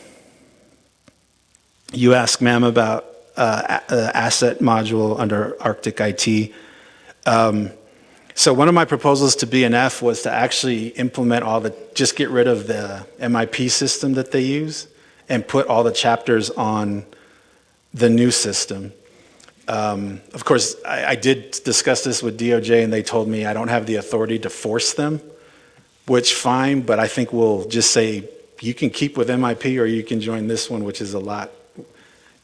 S16: You asked, ma'am, about asset module under Arctic IT. So one of my proposals to BNF was to actually implement just get rid of the MIP system that they use and put all the chapters on the new system. Of course, I did discuss this with DOJ, and they told me I don't have the authority to force them, which fine, but I think we'll just say you can keep with MIP or you can join this one, which is a lot.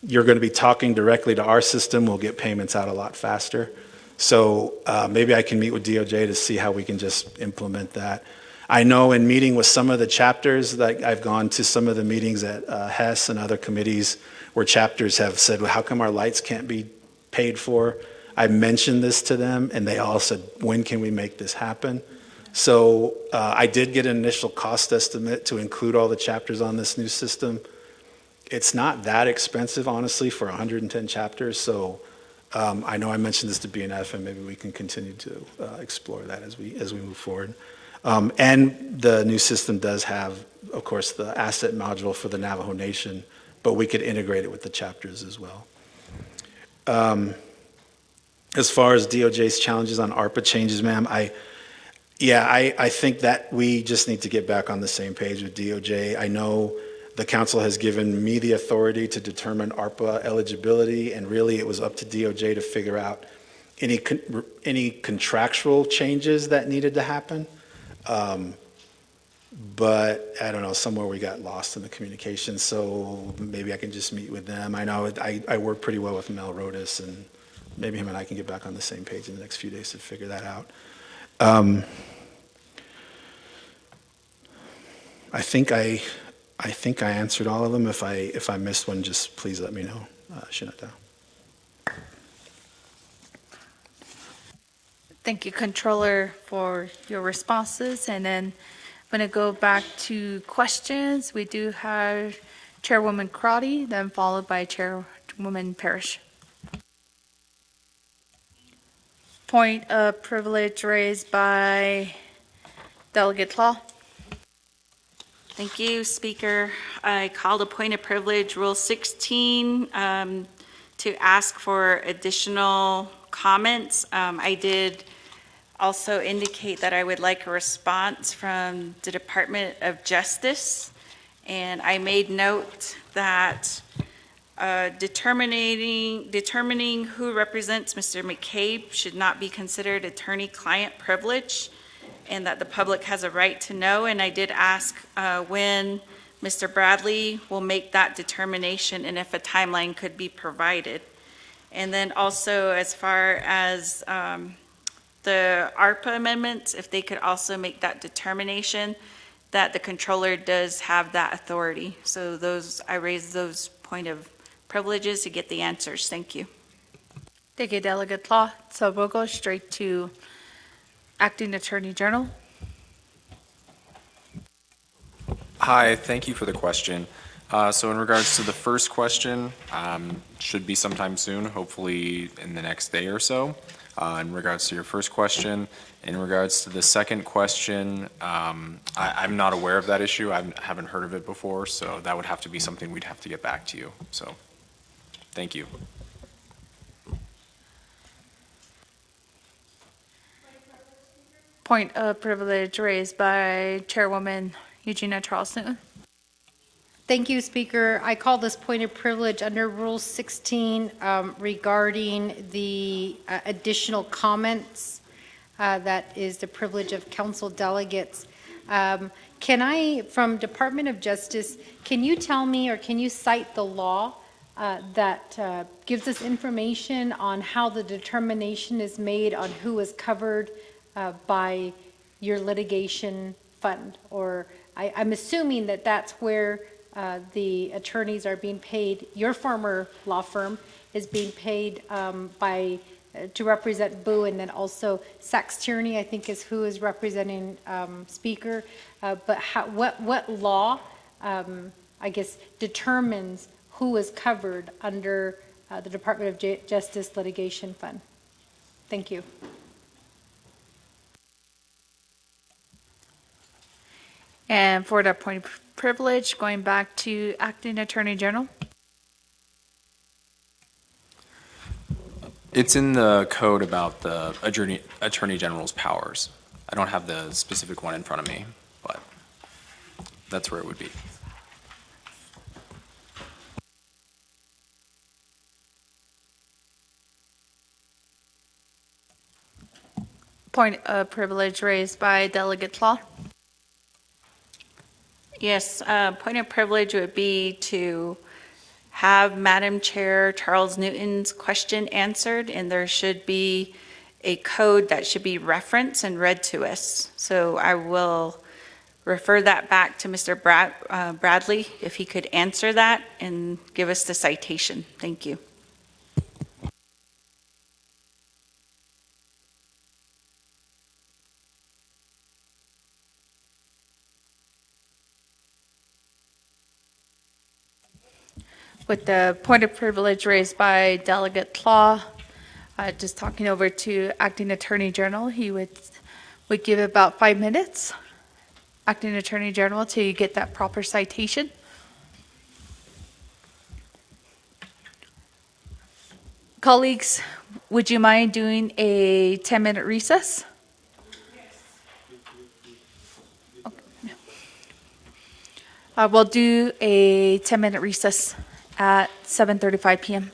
S16: You're going to be talking directly to our system. We'll get payments out a lot faster. So maybe I can meet with DOJ to see how we can just implement that. I know in meeting with some of the chapters, that I've gone to some of the meetings at HES and other committees where chapters have said, well, how come our lights can't be paid for? I mentioned this to them, and they all said, when can we make this happen? So I did get an initial cost estimate to include all the chapters on this new system. It's not that expensive, honestly, for 110 chapters. So I know I mentioned this to BNF, and maybe we can continue to explore that as we move forward. And the new system does have, of course, the asset module for the Navajo Nation, but we could integrate it with the chapters as well. As far as DOJ's challenges on ARPA changes, ma'am, I think that we just need to get back on the same page with DOJ. I know the council has given me the authority to determine ARPA eligibility, and really it was up to DOJ to figure out any contractual changes that needed to happen. But I don't know, somewhere we got lost in the communication, so maybe I can just meet with them. I know I work pretty well with Mel Rodas, and maybe him and I can get back on the same page in the next few days to figure that out. I think I answered all of them. If I missed one, just please let me know, Shinata.
S1: Thank you, Controller, for your responses. And then I'm going to go back to questions. We do have Chairwoman Crotty, then followed by Chairwoman Parrish. Point of privilege raised by Delegate Law.
S15: Thank you, Speaker. I called a point of privilege, Rule 16, to ask for additional comments. I did also indicate that I would like a response from the Department of Justice, and I made note that determining who represents Mr. McCabe should not be considered attorney-client privilege, and that the public has a right to know. And I did ask when Mr. Bradley will make that determination and if a timeline could be provided. And then also, as far as the ARPA amendments, if they could also make that determination that the controller does have that authority. So those, I raised those point of privileges to get the answers. Thank you.
S1: Thank you, Delegate Law. So we'll go straight to Acting Attorney General.
S17: Hi, thank you for the question. So in regards to the first question, should be sometime soon, hopefully in the next day or so. In regards to your first question, in regards to the second question, I'm not aware of that issue. I haven't heard of it before, so that would have to be something we'd have to get back to you. So, thank you.
S1: Point of privilege raised by Chairwoman Eugenia Charles-Newton.
S9: Thank you, Speaker. I call this point of privilege under Rule 16 regarding the additional comments. That is the privilege of council delegates. Can I, from Department of Justice, can you tell me or can you cite the law that gives us information on how the determination is made on who is covered by your litigation fund? Or I'm assuming that that's where the attorneys are being paid. Your former law firm is being paid to represent Boo, and then also Sachs Tierney, I think, is who is representing Speaker. But what law, I guess, determines who is covered under the Department of Justice Litigation Fund? Thank you.
S1: And for that point of privilege, going back to Acting Attorney General.
S17: It's in the code about the Attorney General's powers. I don't have the specific one in front of me, but that's where it would be.
S1: Point of privilege raised by Delegate Law.
S15: Yes, point of privilege would be to have Madam Chair Charles Newton's question answered, and there should be a code that should be referenced and read to us. So I will refer that back to Mr. Bradley, if he could answer that and give us the citation. Thank you.
S1: With the point of privilege raised by Delegate Claw, just talking over to Acting Attorney General, he would give about 5 minutes, Acting Attorney General, to get that proper citation. Colleagues, would you mind doing a 10-minute recess? We'll do a 10-minute recess at 7:35 p.m.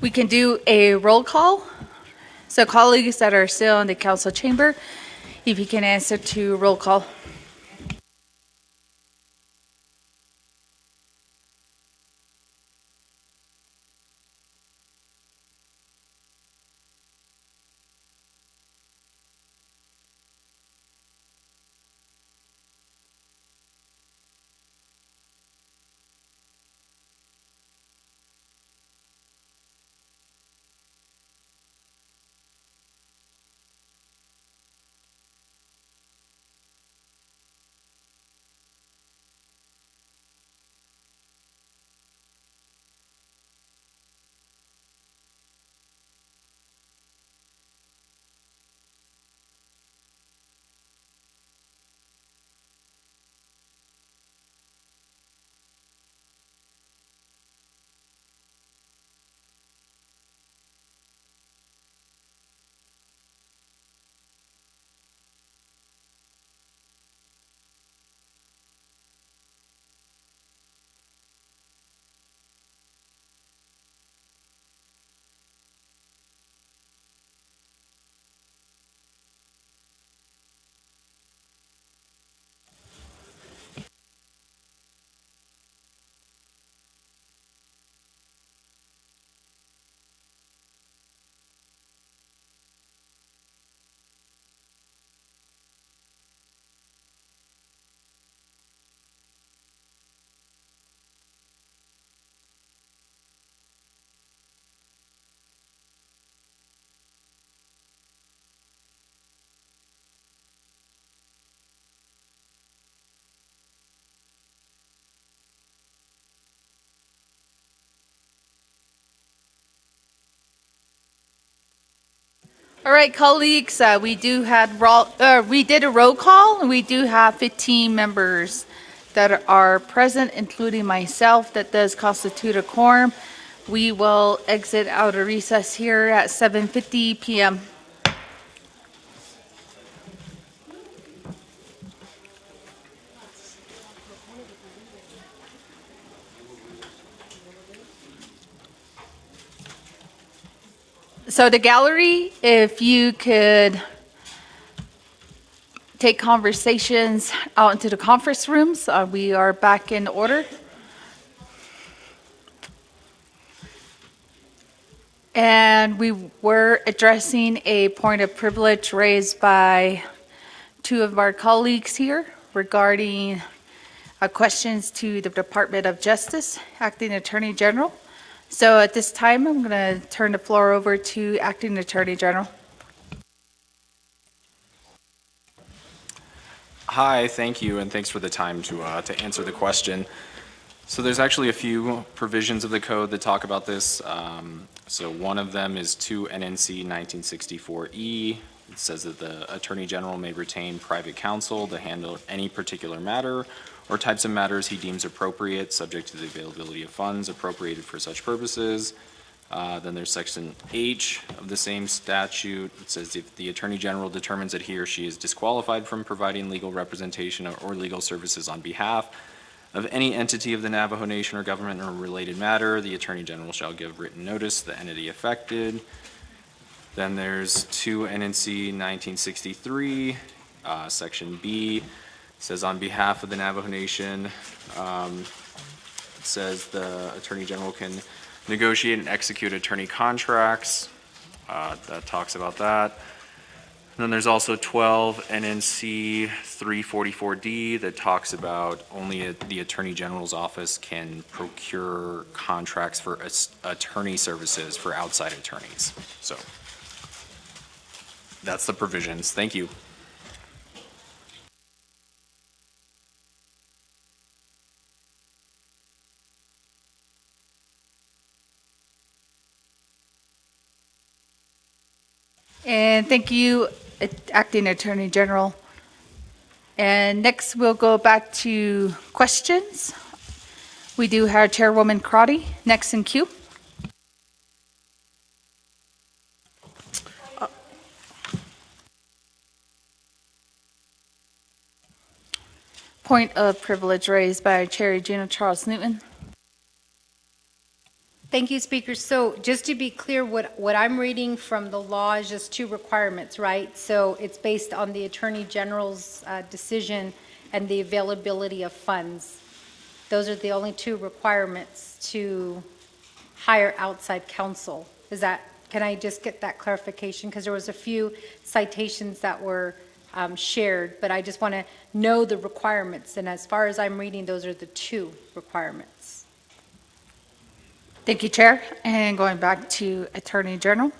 S1: We can do a roll call. So colleagues that are still in the council chamber, if you can answer to roll call. All right, colleagues, we did a roll call, and we do have 15 members that are present, including myself. That does constitute a quorum. We will exit out of recess here at 7:50 p.m. So the gallery, if you could take conversations out into the conference rooms, we are back in order. And we were addressing a point of privilege raised by two of our colleagues here regarding questions to the Department of Justice, Acting Attorney General. So at this time, I'm going to turn the floor over to Acting Attorney General.
S17: Hi, thank you, and thanks for the time to answer the question. So there's actually a few provisions of the code that talk about this. So one of them is 2 NNC 1964E. It says that the Attorney General may retain private counsel to handle any particular matter or types of matters he deems appropriate, subject to the availability of funds appropriated for such purposes. Then there's section H of the same statute. It says if the Attorney General determines that he or she is disqualified from providing legal representation or legal services on behalf of any entity of the Navajo Nation or government in a related matter, the Attorney General shall give written notice to the entity affected. Then there's 2 NNC 1963, section B, says on behalf of the Navajo Nation, it says the Attorney General can negotiate and execute attorney contracts. That talks about that. And then there's also 12 NNC 344D that talks about only the Attorney General's office can procure contracts for attorney services for outside attorneys. So that's the provisions. Thank you.
S1: And thank you, Acting Attorney General. And next, we'll go back to questions. We do have Chairwoman Crotty next in queue. Point of privilege raised by Chair Regina Charles Newton.
S9: Thank you, Speaker. So just to be clear, what I'm reading from the law is just two requirements, right? So it's based on the Attorney General's decision and the availability of funds. Those are the only two requirements to hire outside counsel. Can I just get that clarification? Because there was a few citations that were shared, but I just want to know the requirements. And as far as I'm reading, those are the two requirements.
S1: Thank you, Chair. And going back to Attorney General.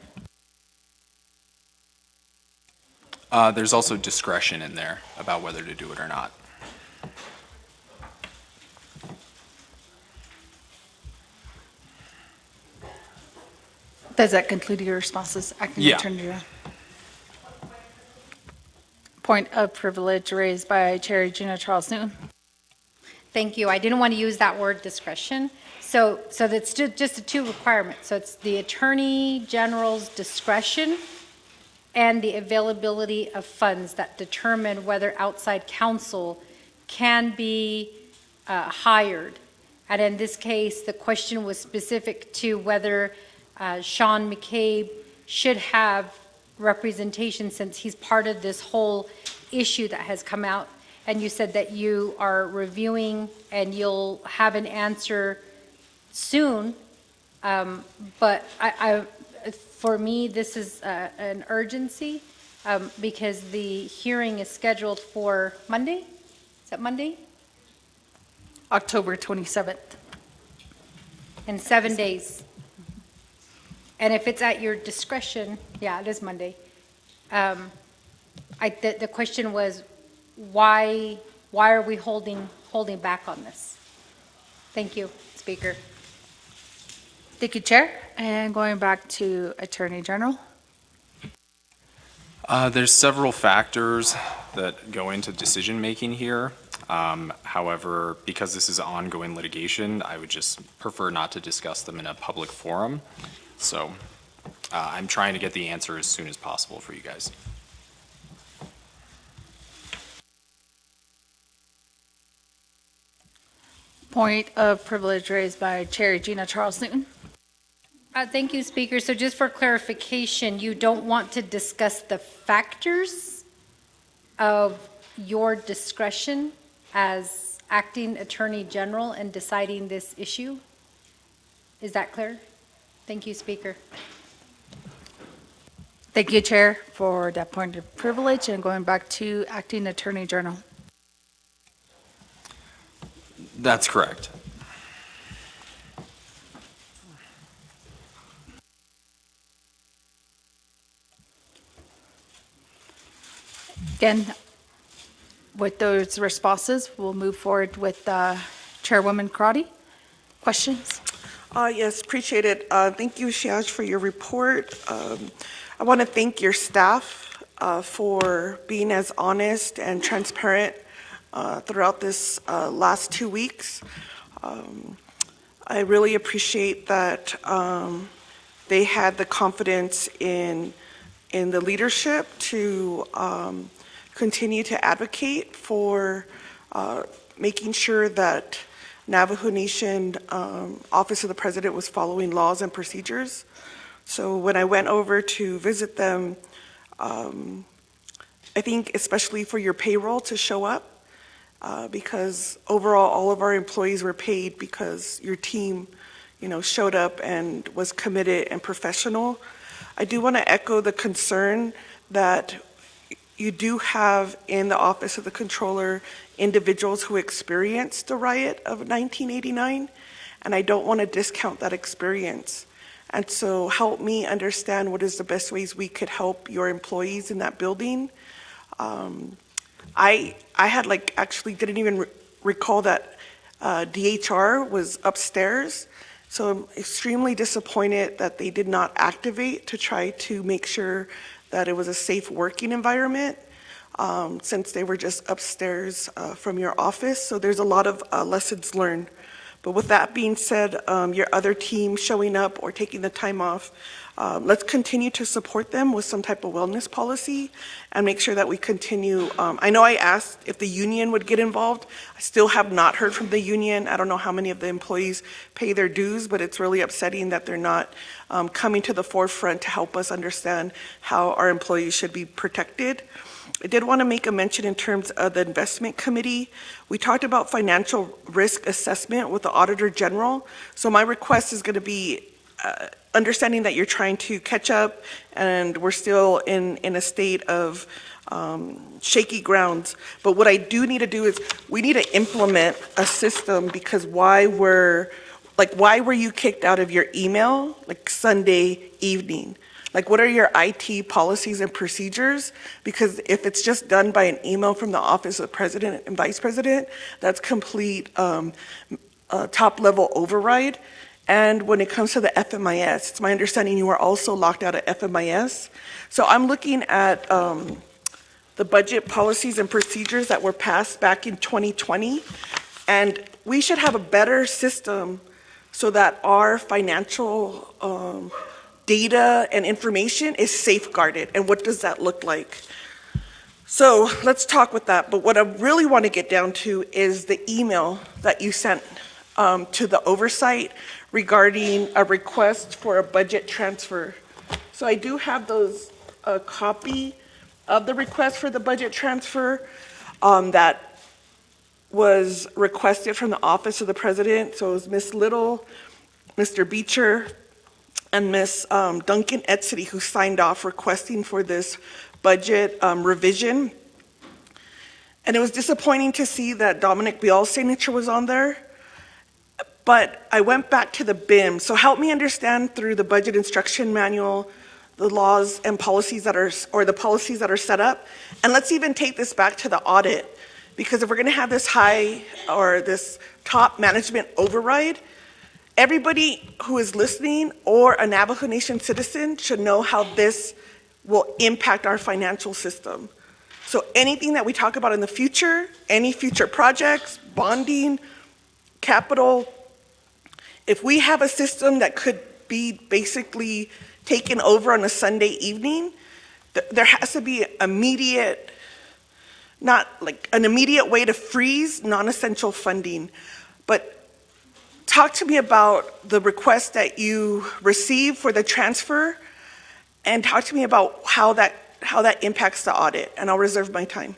S17: There's also discretion in there about whether to do it or not.
S1: Does that conclude your responses, Acting
S17: Yeah.
S1: Attorney General? Point of privilege raised by Chair Regina Charles Newton.
S9: Thank you. I didn't want to use that word discretion. So that's just the two requirements. So it's the Attorney General's discretion and the availability of funds that determine whether outside counsel can be hired. And in this case, the question was specific to whether Sean McCabe should have representation since he's part of this whole issue that has come out. And you said that you are reviewing and you'll have an answer soon. But for me, this is an urgency because the hearing is scheduled for Monday. Is that Monday?
S1: October 27th.
S9: In 7 days. And if it's at your discretion, yeah, it is Monday. The question was, why are we holding back on this? Thank you, Speaker.
S1: Thank you, Chair. And going back to Attorney General.
S17: There's several factors that go into decision-making here. However, because this is ongoing litigation, I would just prefer not to discuss them in a public forum. So I'm trying to get the answer as soon as possible for you guys.
S1: Point of privilege raised by Chair Regina Charles Newton.
S9: Thank you, Speaker. So just for clarification, you don't want to discuss the factors of your discretion as acting Attorney General in deciding this issue? Is that clear? Thank you, Speaker.
S1: Thank you, Chair, for that point of privilege. And going back to Acting Attorney General.
S17: That's correct.
S1: Again, with those responses, we'll move forward with Chairwoman Karate. Questions?
S14: Yes, appreciate it. Thank you, Shiaj, for your report. I want to thank your staff for being as honest and transparent throughout this last 2 weeks. I really appreciate that they had the confidence in the leadership to continue to advocate for making sure that Navajo Nation Office of the President was following laws and procedures. So when I went over to visit them, I think especially for your payroll to show up, because overall all of our employees were paid because your team, showed up and was committed and professional. I do want to echo the concern that you do have in the Office of the Controller individuals who experienced the riot of 1989, and I don't want to discount that experience. And so help me understand what is the best ways we could help your employees in that building. I had actually didn't even recall that DHR was upstairs. So I'm extremely disappointed that they did not activate to try to make sure that it was a safe working environment, since they were just upstairs from your office. So there's a lot of lessons learned. But with that being said, your other team showing up or taking the time off, let's continue to support them with some type of wellness policy and make sure that we continue. I know I asked if the union would get involved. I still have not heard from the union. I don't know how many of the employees pay their dues, but it's really upsetting that they're not coming to the forefront to help us understand how our employees should be protected. I did want to make a mention in terms of the investment committee. We talked about financial risk assessment with the Auditor General. So my request is going to be understanding that you're trying to catch up and we're still in a state of shaky grounds. But what I do need to do is we need to implement a system, because why were you kicked out of your email like Sunday evening? Like, what are your IT policies and procedures? Because if it's just done by an email from the office of the president and vice president, that's complete top-level override. And when it comes to the FMIS, it's my understanding you are also locked out of FMIS. So I'm looking at the budget policies and procedures that were passed back in 2020, and we should have a better system so that our financial data and information is safeguarded. And what does that look like? So let's talk with that. But what I really want to get down to is the email that you sent to the oversight regarding a request for a budget transfer. So I do have those copy of the request for the budget transfer that was requested from the office of the president. So it was Ms. Little, Mr. Beecher, and Ms. Duncan Edsity, who signed off requesting for this budget revision. And it was disappointing to see that Dominic Bial's signature was on there. But I went back to the BIM. So help me understand through the budget instruction manual, the laws and policies that are, or the policies that are set up. And let's even take this back to the audit, because if we're gonna have this high or this top management override, everybody who is listening or a Navajo Nation citizen should know how this will impact our financial system. So anything that we talk about in the future, any future projects, bonding, capital, if we have a system that could be basically taken over on a Sunday evening, there has to be immediate, not like an immediate way to freeze non-essential funding. But talk to me about the request that you received for the transfer, and talk to me about how that impacts the audit, and I'll reserve my time.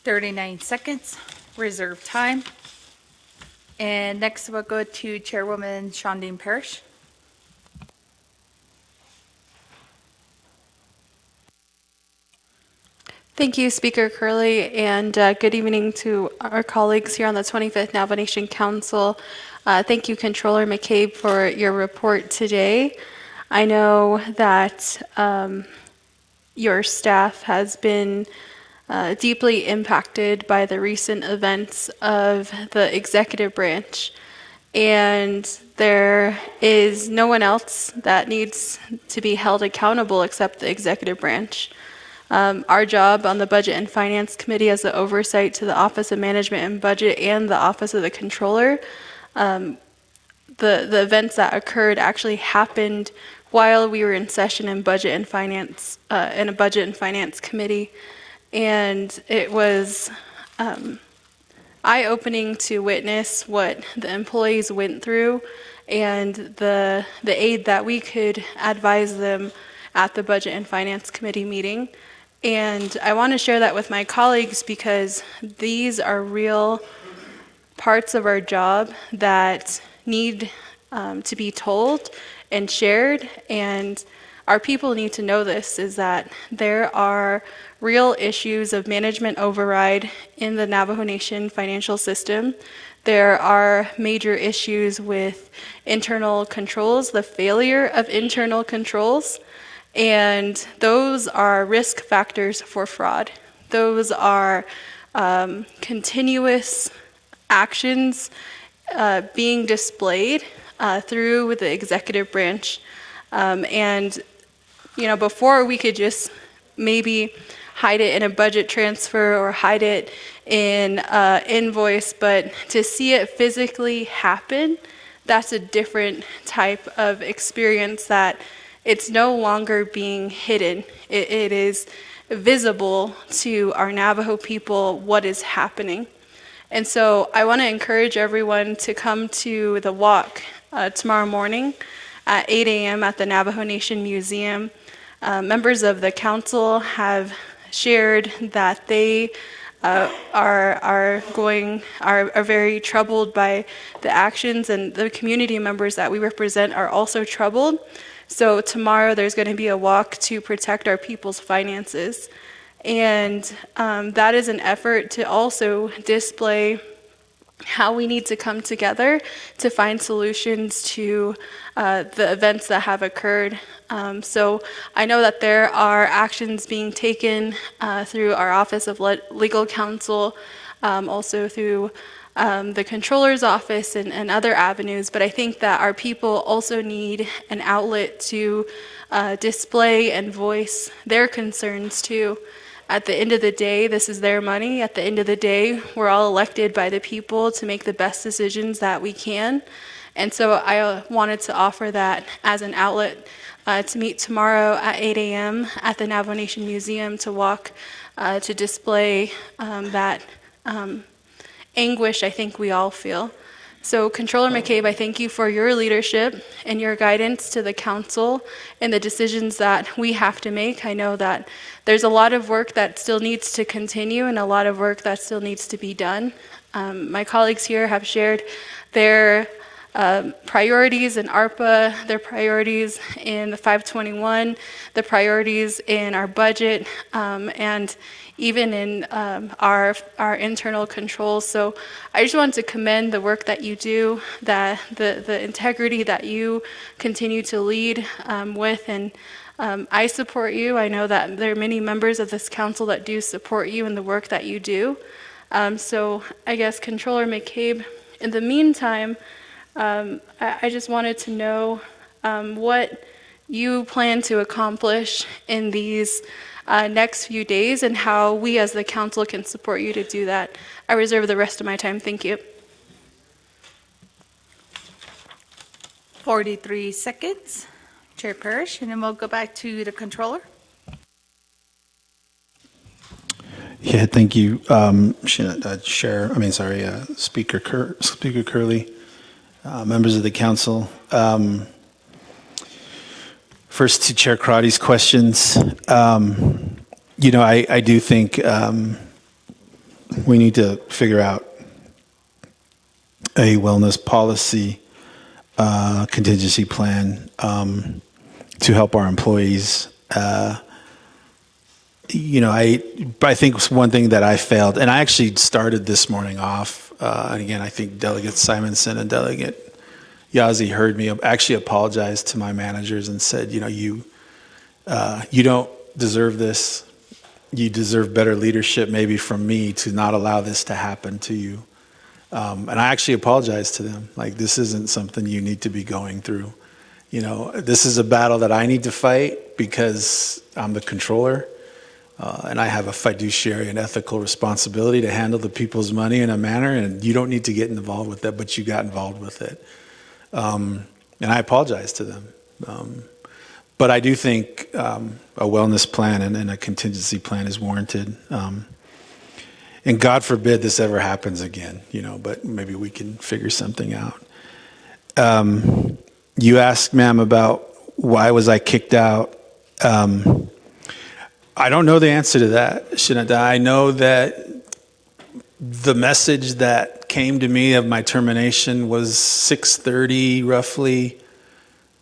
S1: "39 seconds, reserve time. And next we'll go to Chairwoman Shondine Parrish.
S8: Thank you, Speaker Curley, and good evening to our colleagues here on the 25th Navajo Nation Council. Thank you, Controller McCabe, for your report today. I know that your staff has been deeply impacted by the recent events of the executive branch, and there is no one else that needs to be held accountable except the executive branch. Our job on the Budget and Finance Committee as the oversight to the Office of Management and Budget and the Office of the Controller, the events that occurred actually happened while we were in session in Budget and Finance, in a Budget and Finance Committee. And it was eye-opening to witness what the employees went through and the aid that we could advise them at the Budget and Finance Committee meeting. And I want to share that with my colleagues because these are real parts of our job that need to be told and shared, and our people need to know this, is that there are real issues of management override in the Navajo Nation financial system. There are major issues with internal controls, the failure of internal controls, and those are risk factors for fraud. Those are continuous actions being displayed through the executive branch. And, you know, before we could just maybe hide it in a budget transfer or hide it in an invoice, but to see it physically happen, that's a different type of experience that it's no longer being hidden. It is visible to our Navajo people what is happening. And so I want to encourage everyone to come to the walk tomorrow morning at 8 a.m. at the Navajo Nation Museum. Members of the council have shared that they are very troubled by the actions, and the community members that we represent are also troubled. So tomorrow there's going to be a walk to protect our people's finances. And that is an effort to also display how we need to come together to find solutions to the events that have occurred. So I know that there are actions being taken through our Office of Legal Counsel, also through the Controller's Office and other avenues, but I think that our people also need an outlet to display and voice their concerns too. At the end of the day, this is their money. At the end of the day, we're all elected by the people to make the best decisions that we can. And so I wanted to offer that as an outlet to meet tomorrow at 8 a.m. at the Navajo Nation Museum to walk, to display that anguish I think we all feel. So Controller McCabe, I thank you for your leadership and your guidance to the council and the decisions that we have to make. I know that there's a lot of work that still needs to continue and a lot of work that still needs to be done. My colleagues here have shared their priorities in ARPA, their priorities in the 521, the priorities in our budget, and even in our internal controls. So I just want to commend the work that you do, that the integrity that you continue to lead with, and I support you. I know that there are many members of this council that do support you in the work that you do. So I guess Controller McCabe, in the meantime, I just wanted to know what you plan to accomplish in these next few days and how we as the council can support you to do that. I reserve the rest of my time. Thank you.
S1: 43 seconds. Chair Parrish, and then we'll go back to the controller.
S16: Yeah, thank you, Speaker Curley, members of the council. First, to Chair Crotty's questions, I do think we need to figure out a wellness policy, contingency plan to help our employees. I think one thing that I failed, and I actually started this morning off, and again, I think Delegate Simonson and Delegate Yazzie heard me actually apologize to my managers and said, you don't deserve this. You deserve better leadership maybe from me to not allow this to happen to you. And I actually apologized to them. Like, this isn't something you need to be going through. This is a battle that I need to fight because I'm the controller. And I have a fiduciary and ethical responsibility to handle the people's money in a manner, and you don't need to get involved with that, but you got involved with it. And I apologize to them. But I do think a wellness plan and a contingency plan is warranted. And God forbid this ever happens again, but maybe we can figure something out. You asked, ma'am, about why was I kicked out. I don't know the answer to that, Shinada. I know that the message that came to me of my termination was 6:30, roughly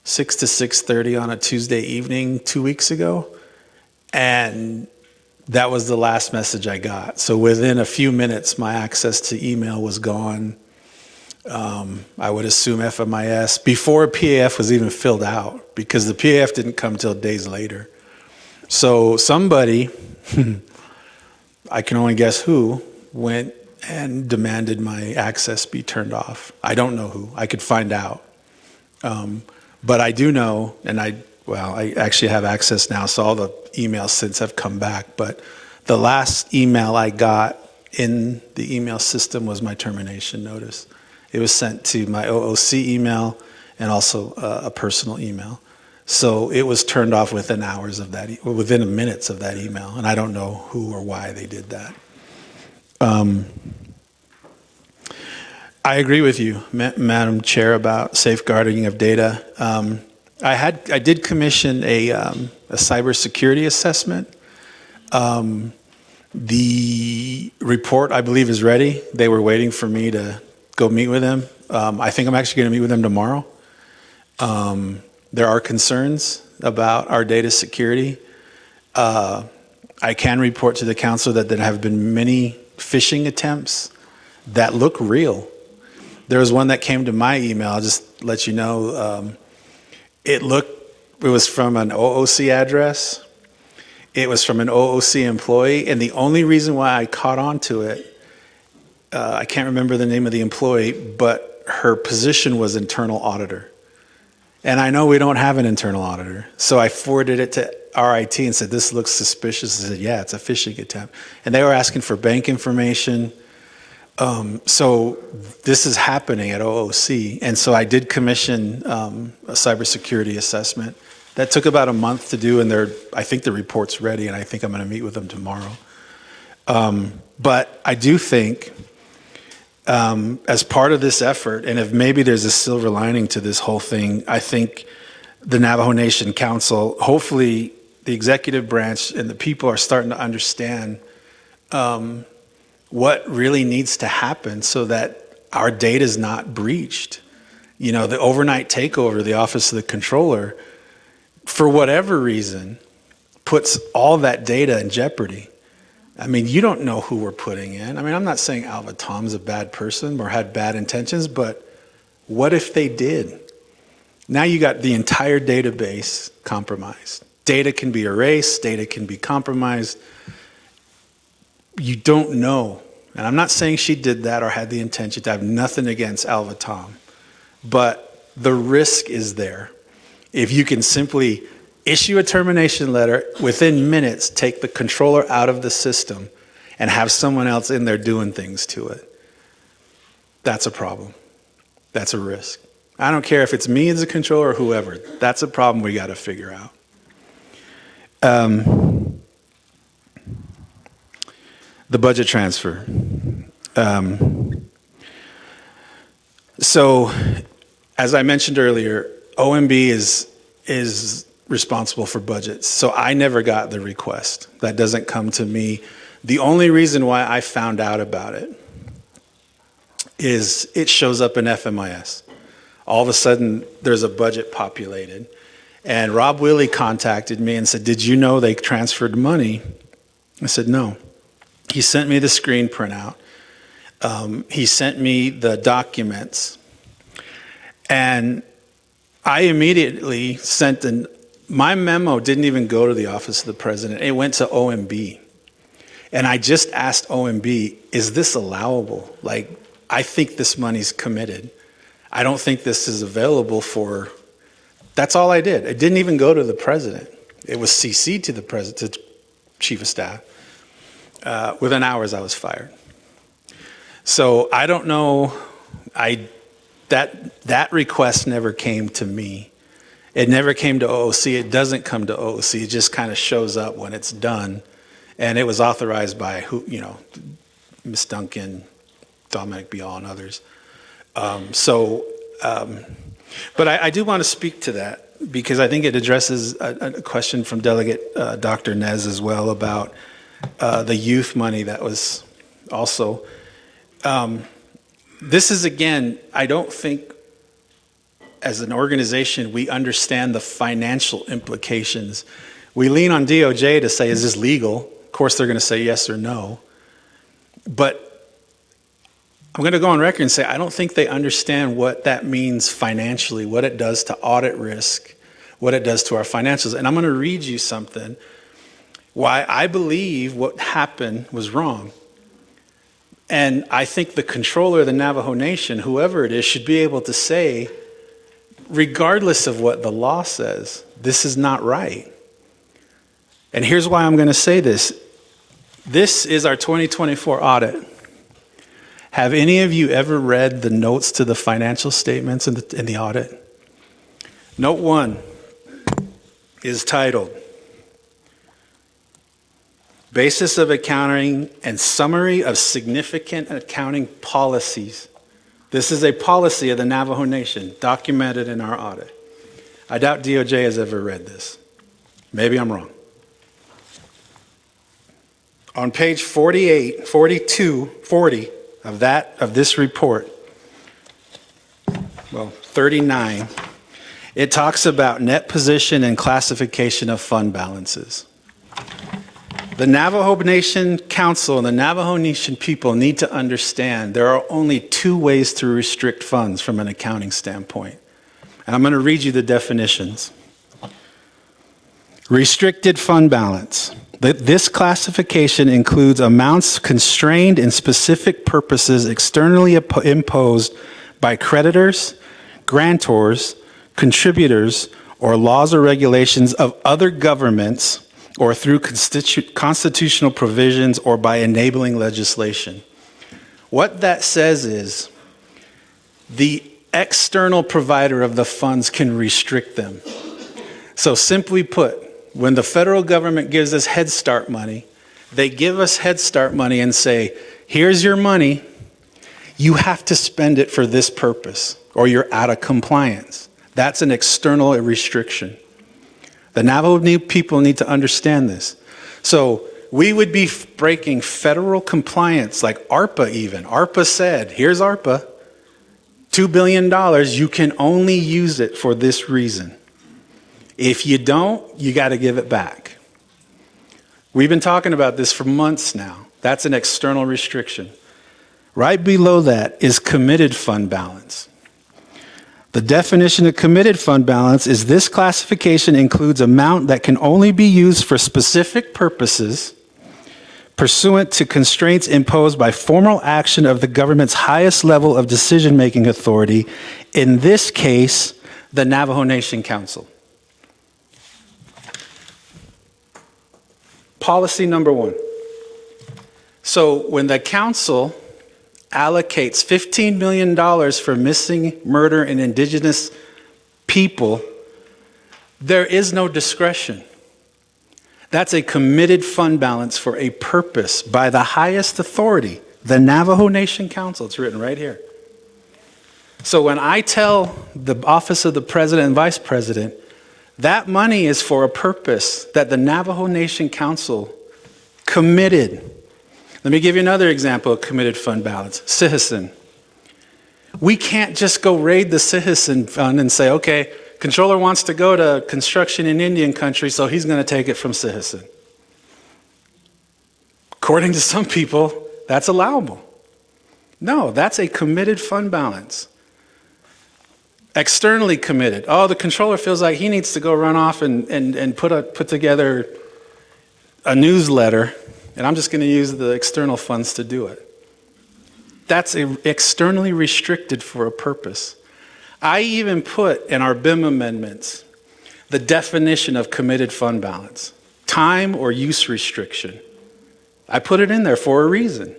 S16: 6 to 6:30 on a Tuesday evening 2 weeks ago. And that was the last message I got. So within a few minutes, my access to email was gone. I would assume FMIS, before PAF was even filled out, because the PAF didn't come till days later. So somebody, I can only guess who, went and demanded my access be turned off. I don't know who. I could find out. But I do know, and I well, I actually have access now, so all the emails since have come back. But the last email I got in the email system was my termination notice. It was sent to my OOC email and also a personal email. So it was turned off within hours of that, within minutes of that email, and I don't know who or why they did that. I agree with you, Madam Chair, about safeguarding of data. I did commission a cybersecurity assessment. The report, I believe, is ready. They were waiting for me to go meet with them. I think I'm actually going to meet with them tomorrow. There are concerns about our data security. I can report to the council that there have been many phishing attempts that look real. There was one that came to my email, I'll just let you know. It was from an OOC address. It was from an OOC employee, and the only reason why I caught on to it, I can't remember the name of the employee, but her position was internal auditor. And I know we don't have an internal auditor. So I forwarded it to RIT and said, this looks suspicious. I said, yeah, it's a phishing attempt. And they were asking for bank information. So this is happening at OOC. And so I did commission a cybersecurity assessment. That took about a month to do, and I think the report's ready, and I think I'm going to meet with them tomorrow. But I do think, as part of this effort, and if maybe there's a silver lining to this whole thing, I think the Navajo Nation Council, hopefully the executive branch and the people are starting to understand what really needs to happen so that our data is not breached. You know, the overnight takeover of the Office of the Controller, for whatever reason, puts all that data in jeopardy. I mean, you don't know who we're putting in. I mean, I'm not saying Alva Tom's a bad person or had bad intentions, but what if they did? Now you got the entire database compromised. Data can be erased, data can be compromised. You don't know. And I'm not saying she did that or had the intention to have nothing against Alva Tom, but the risk is there. If you can simply issue a termination letter, within minutes, take the controller out of the system and have someone else in there doing things to it, that's a problem. That's a risk. I don't care if it's me as a controller or whoever. That's a problem we got to figure out. The budget transfer. So, as I mentioned earlier, OMB is responsible for budgets. So I never got the request. That doesn't come to me. The only reason why I found out about it is it shows up in FMIS. All of a sudden, there's a budget populated. And Rob Willey contacted me and said, did you know they transferred money? I said, no. He sent me the screen printout. He sent me the documents. And I immediately sent my memo didn't even go to the Office of the President. It went to OMB. And I just asked OMB, is this allowable? Like, I think this money's committed. I don't think this is available for, that's all I did. It didn't even go to the President. It was CC'd to the President, to Chief of Staff. Within hours, I was fired. So I don't know, that request never came to me. It never came to OOC. It doesn't come to OOC. It just kind of shows up when it's done. And it was authorized by Ms. Duncan, Dominic Bial, and others. But I do want to speak to that because I think it addresses a question from Delegate Dr. Nez as well about the youth money that was also. This is, again, I don't think as an organization we understand the financial implications. We lean on DOJ to say, is this legal? Of course, they're going to say yes or no. But I'm going to go on record and say I don't think they understand what that means financially, what it does to audit risk, what it does to our financials. And I'm going to read you something why I believe what happened was wrong. And I think the controller of the Navajo Nation, whoever it is, should be able to say, regardless of what the law says, this is not right. And here's why I'm going to say this. This is our 2024 audit. Have any of you ever read the notes to the financial statements in the audit? Note 1 is titled, Basis of Accounting and Summary of Significant Accounting Policies. This is a policy of the Navajo Nation, documented in our audit. I doubt DOJ has ever read this. Maybe I'm wrong. On page 48, 42, 40 of this report, well, 39, it talks about net position and classification of fund balances. The Navajo Nation Council and the Navajo Nation people need to understand there are only 2 ways to restrict funds from an accounting standpoint. And I'm going to read you the definitions. Restricted fund balance. This classification includes amounts constrained in specific purposes externally imposed by creditors, grantors, contributors, or laws or regulations of other governments, or through constitutional provisions or by enabling legislation. What that says is the external provider of the funds can restrict them. So simply put, when the federal government gives us Head Start money, they give us Head Start money and say, here's your money, you have to spend it for this purpose, or you're out of compliance. That's an external restriction. The Navajo people need to understand this. So we would be breaking federal compliance, like ARPA even. ARPA said, here's ARPA, $2 billion, you can only use it for this reason. If you don't, you got to give it back. We've been talking about this for months now. That's an external restriction. Right below that is committed fund balance. The definition of committed fund balance is this classification includes amount that can only be used for specific purposes pursuant to constraints imposed by formal action of the government's highest level of decision-making authority, in this case, the Navajo Nation Council. Policy number 1. So when the council allocates $15 million for missing, murder, and indigenous people, there is no discretion. That's a committed fund balance for a purpose by the highest authority, the Navajo Nation Council. It's written right here. So when I tell the Office of the President and Vice President, that money is for a purpose that the Navajo Nation Council committed. Let me give you another example of committed fund balance. Citizen. We can't just go raid the Citizen Fund and say, okay, controller wants to go to construction in Indian country, so he's going to take it from Citizen. According to some people, that's allowable. No, that's a committed fund balance. Externally committed. Oh, the controller feels like he needs to go run off and put together a newsletter, and I'm just going to use the external funds to do it. That's externally restricted for a purpose. I even put in our BIM amendments the definition of committed fund balance, time or use restriction. I put it in there for a reason.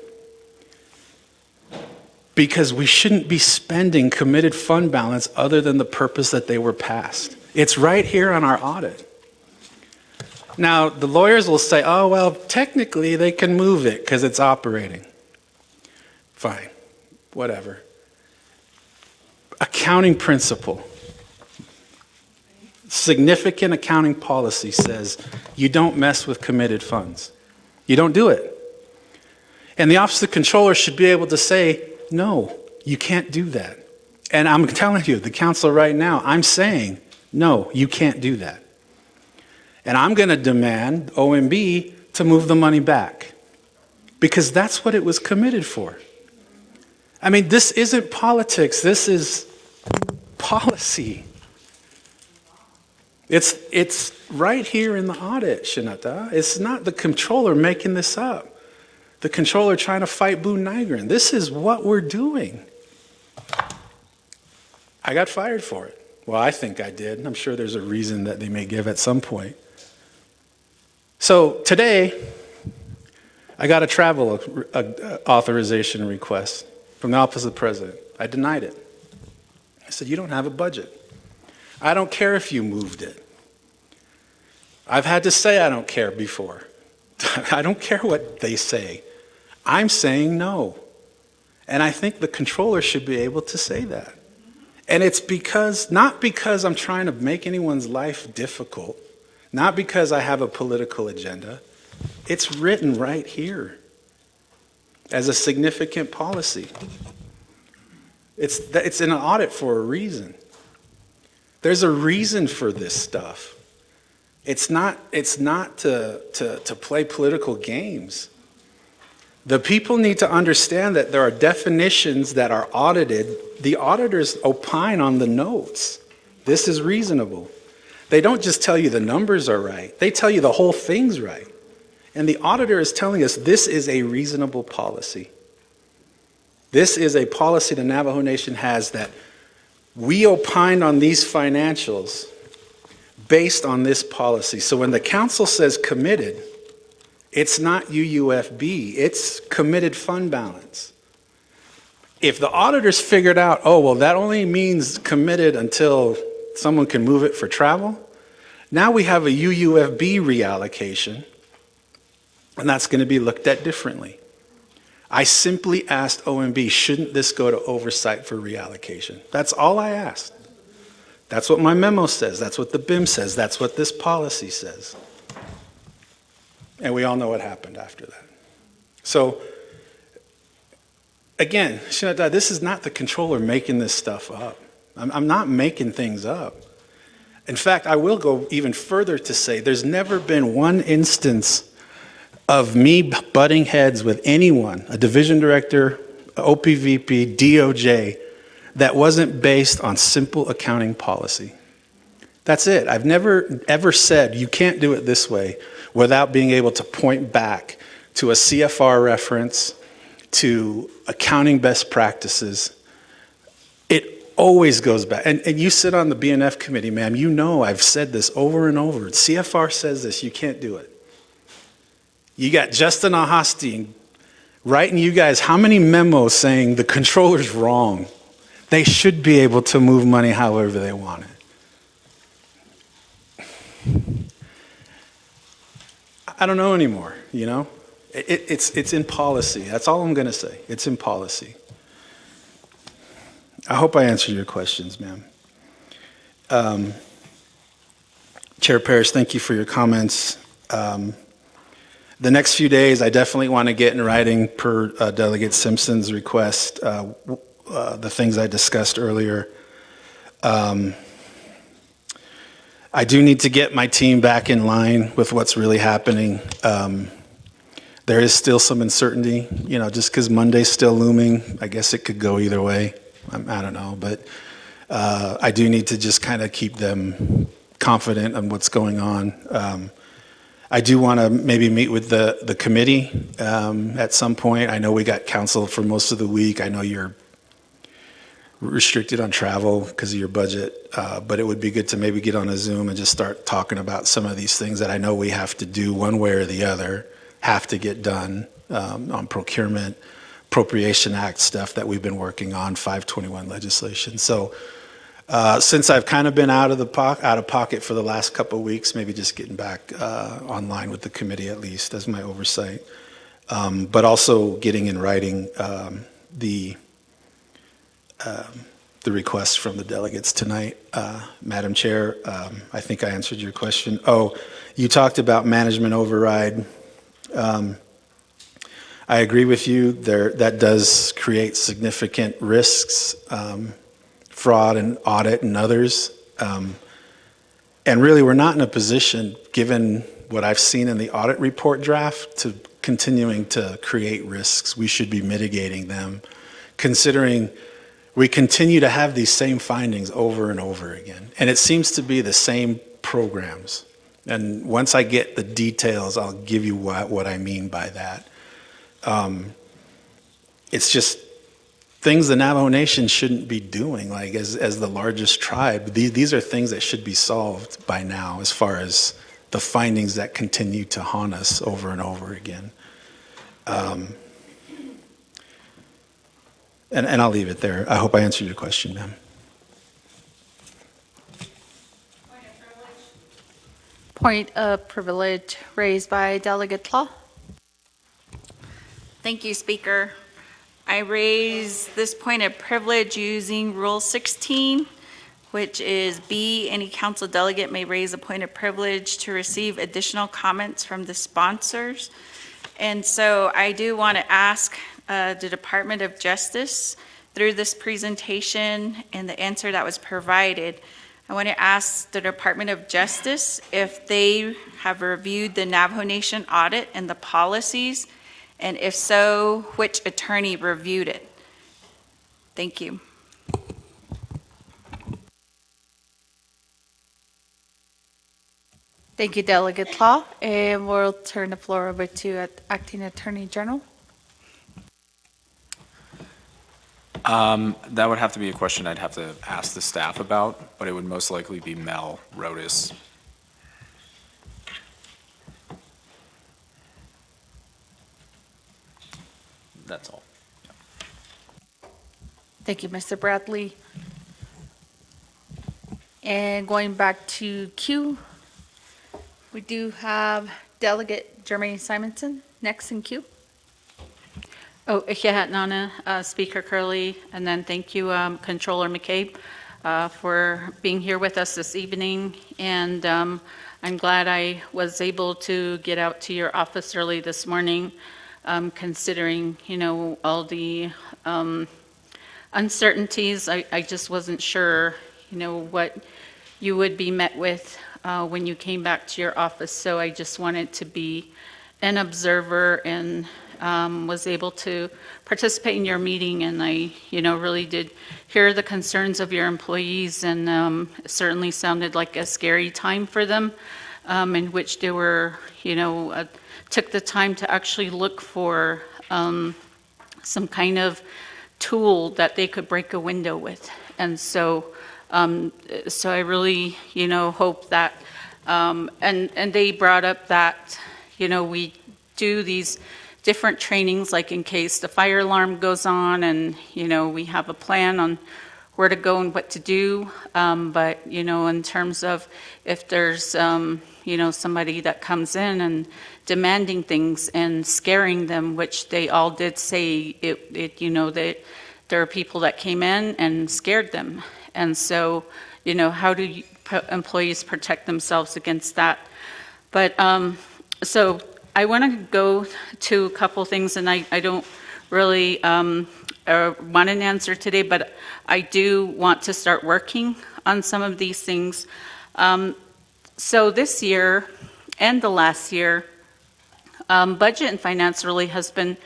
S16: Because we shouldn't be spending committed fund balance other than the purpose that they were passed. It's right here on our audit. Now, the lawyers will say, oh, well, technically they can move it because it's operating. Fine, whatever. Accounting principle. Significant accounting policy says you don't mess with committed funds. You don't do it. And the Office of the Controller should be able to say, no, you can't do that. And I'm telling you, the council right now, I'm saying, no, you can't do that. And I'm going to demand OMB to move the money back because that's what it was committed for. I mean, this isn't politics. This is policy. It's right here in the audit, Shinata. It's not the controller making this up. The controller trying to fight Boone Nygren. This is what we're doing. I got fired for it. Well, I think I did. I'm sure there's a reason that they may give at some point. So today, I got a travel authorization request from the Office of the President. I denied it. I said, you don't have a budget. I don't care if you moved it. I've had to say I don't care before. I don't care what they say. I'm saying no. And I think the controller should be able to say that. And it's not because I'm trying to make anyone's life difficult, not because I have a political agenda. It's written right here as a significant policy. It's an audit for a reason. There's a reason for this stuff. It's not to play political games. The people need to understand that there are definitions that are audited. The auditors opine on the notes. This is reasonable. They don't just tell you the numbers are right. They tell you the whole thing's right. And the auditor is telling us this is a reasonable policy. This is a policy the Navajo Nation has that we opined on these financials based on this policy. So when the council says committed, it's not UUFB, it's committed fund balance. If the auditors figured out, oh, well, that only means committed until someone can move it for travel, now we have a UUFB reallocation, and that's going to be looked at differently. I simply asked OMB, shouldn't this go to oversight for reallocation? That's all I asked. That's what my memo says. That's what the BIM says. That's what this policy says. And we all know what happened after that. So, again, Shinata, this is not the controller making this stuff up. I'm not making things up. In fact, I will go even further to say there's never been one instance of me butting heads with anyone, a division director, OPVP, DOJ, that wasn't based on simple accounting policy. That's it. I've never ever said you can't do it this way without being able to point back to a CFR reference, to accounting best practices. It always goes back. And you sit on the BNF committee, ma'am, you know I've said this over and over. CFR says this, you can't do it. You got Justin Ahasti writing you guys how many memos saying the controller's wrong. They should be able to move money however they want it. I don't know anymore, you know? It's in policy. That's all I'm going to say. It's in policy. I hope I answered your questions, ma'am. Chair Parrish, thank you for your comments. The next few days, I definitely want to get in writing per Delegate Simpson's request, the things I discussed earlier. I do need to get my team back in line with what's really happening. There is still some uncertainty, you know, just because Monday's still looming. I guess it could go either way. I don't know, but I do need to just kind of keep them confident on what's going on. I do want to maybe meet with the committee at some point. I know we got council for most of the week. I know you're restricted on travel because of your budget, but it would be good to maybe get on a Zoom and just start talking about some of these things that I know we have to do one way or the other, have to get done on procurement, Appropriation Act stuff that we've been working on, 521 legislation. So since I've kind of been out of pocket for the last couple of weeks, maybe just getting back online with the committee at least as my oversight, but also getting in writing the requests from the delegates tonight. Madam Chair, I think I answered your question. Oh, you talked about management override. I agree with you. That does create significant risks, fraud and audit and others. And really, we're not in a position, given what I've seen in the audit report draft, to continuing to create risks. We should be mitigating them, considering we continue to have these same findings over and over again. And it seems to be the same programs. And once I get the details, I'll give you what I mean by that. It's just things the Navajo Nation shouldn't be doing, like as the largest tribe. These are things that should be solved by now as far as the findings that continue to haunt us over and over again. And I'll leave it there. I hope I answered your question, ma'am.
S1: Point of privilege raised by Delegate Law.
S15: Thank you, Speaker. I raise this point of privilege using Rule 16, which is B, any council delegate may raise a point of privilege to receive additional comments from the sponsors. And so I do want to ask the Department of Justice, through this presentation and the answer that was provided, I want to ask the Department of Justice if they have reviewed the Navajo Nation audit and the policies, and if so, which attorney reviewed it? Thank you.
S1: Thank you, Delegate Law. And we'll turn the floor over to Acting Attorney General.
S17: That would have to be a question I'd have to ask the staff about, but it would most likely be Mel Rodas. That's all.
S1: Thank you, Mr. Bradley. And going back to Q, we do have Delegate Jermaine Simonson next in queue.
S21: Oh, Nana, Speaker Curley, and then thank you, Controller McCabe, for being here with us this evening. And I'm glad I was able to get out to your office early this morning, considering, all the uncertainties. I just wasn't sure, what you would be met with when you came back to your office. So I just wanted to be an observer and was able to participate in your meeting, and I, really did hear the concerns of your employees, and it certainly sounded like a scary time for them, in which they were, took the time to actually look for some kind of tool that they could break a window with. And so, so I really, hope that, and they brought up that, we do these different trainings, like in case the fire alarm goes on, and, we have a plan on where to go and what to do. But, in terms of if there's, somebody that comes in and demanding things and scaring them, which they all did say, that there are people that came in and scared them. And so, how do employees protect themselves against that? But, so I want to go to a couple things, and I don't really want an answer today, but I do want to start working on some of these things. So this year and the last year, budget and finance really has been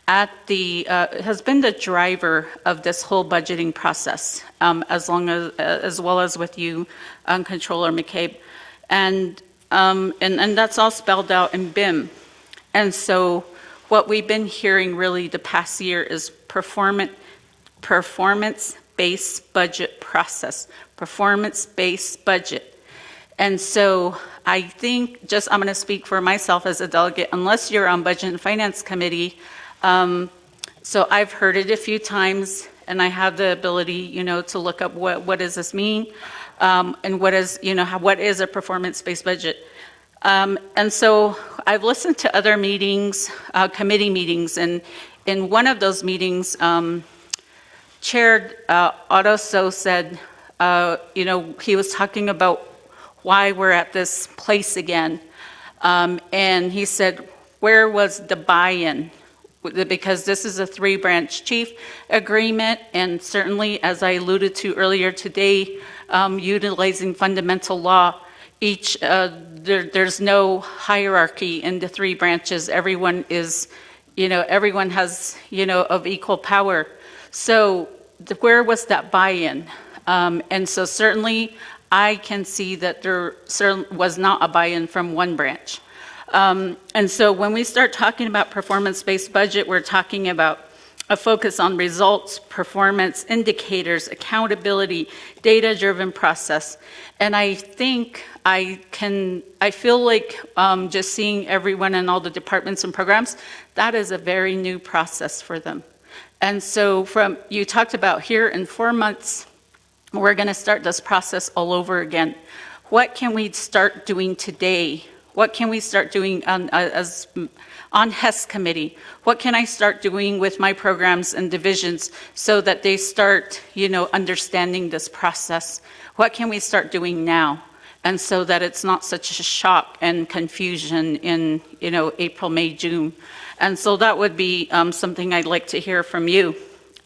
S21: the driver of this whole budgeting process, as well as with you, Controller McCabe, and that's all spelled out in BIM. And so what we've been hearing really the past year is performance-based budget process, performance-based budget. And so I think, I'm going to speak for myself as a delegate, unless you're on Budget and Finance Committee, so I've heard it a few times, and I have the ability, to look up what does this mean, and what is a performance-based budget. And so I've listened to other meetings, committee meetings, and in one of those meetings, Chair Otto So said, he was talking about why we're at this place again. And he said, where was the buy-in? Because this is a 3-branch chief agreement, and certainly, as I alluded to earlier today, utilizing fundamental law, there's no hierarchy in the 3 branches. Everyone is, everyone has, of equal power. So where was that buy-in? And so certainly I can see that there certainly was not a buy-in from one branch. And so when we start talking about performance-based budget, we're talking about a focus on results, performance, indicators, accountability, data-driven process. And I think I feel like just seeing everyone in all the departments and programs, that is a very new process for them. And so you talked about here in 4 months, we're going to start this process all over again. What can we start doing today? What can we start doing on HES committee? What can I start doing with my programs and divisions so that they start, understanding this process? What can we start doing now? And so that it's not such a shock and confusion in, April, May, June. And so that would be something I'd like to hear from you.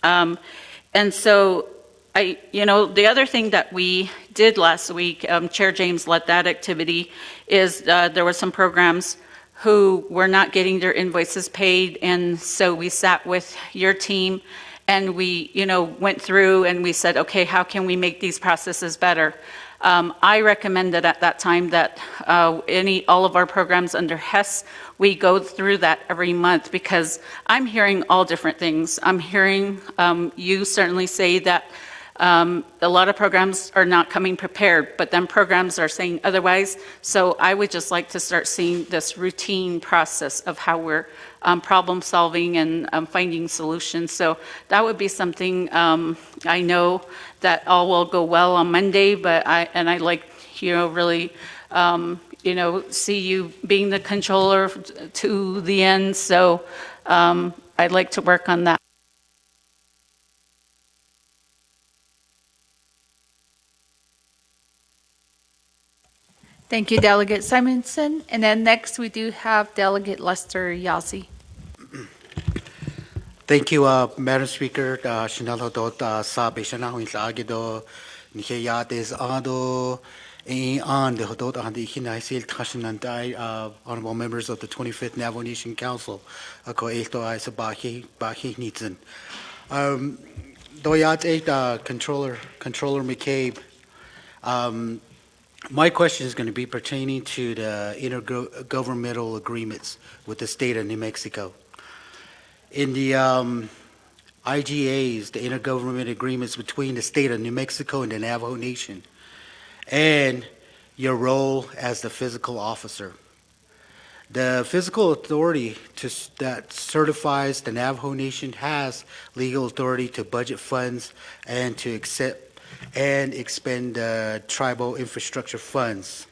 S21: And so the other thing that we did last week, Chair James led that activity, is there were some programs who were not getting their invoices paid. And so we sat with your team and we, went through and we said, okay, how can we make these processes better? I recommended at that time that all of our programs under HES, we go through that every month because I'm hearing all different things. I'm hearing you certainly say that a lot of programs are not coming prepared, but then programs are saying otherwise. So I would just like to start seeing this routine process of how we're problem solving and finding solutions. So that would be something I know that all will go well on Monday, but I like, really, see you being the controller to the end. So I'd like to work on that.
S1: Thank you, Delegate Simonson. And then next we do have Delegate Lester Yazzie.
S5: Thank you, Madam Speaker. Shinalo dot sabi shana huin lagi do niya des ado on the dot on the hinaisil tashinandai honorable members of the 25th Navajo Nation Council. Ako elto ay sa bahi nitzen. Doyat Controller McCabe. My question is going to be pertaining to the intergovernmental agreements with the state of New Mexico. In the IGAs, the intergovernmental agreements between the state of New Mexico and the Navajo Nation, and your role as the fiscal officer. The fiscal authority that certifies the Navajo Nation has legal authority to budget funds and to accept and expend tribal infrastructure funds.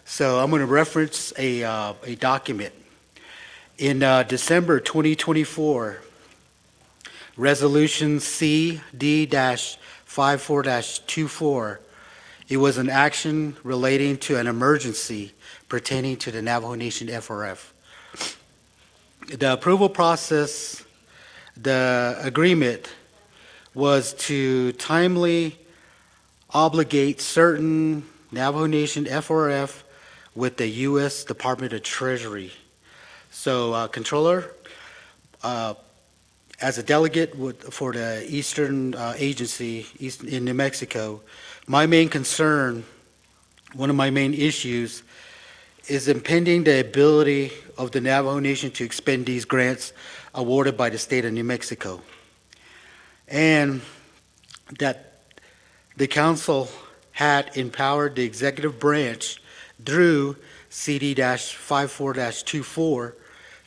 S5: So I'm going to reference a document. In December 2024, Resolution CD-54-24, it was an action relating to an emergency pertaining to the Navajo Nation FRF. The approval process, the agreement was to timely obligate certain Navajo Nation FRF with the U.S. Department of Treasury. So, Controller, as a delegate for the Eastern Agency in New Mexico, my main concern, one of my main issues, is impeding the ability of the Navajo Nation to expend these grants awarded by the state of New Mexico. And that the council had empowered the executive branch through CD-54-24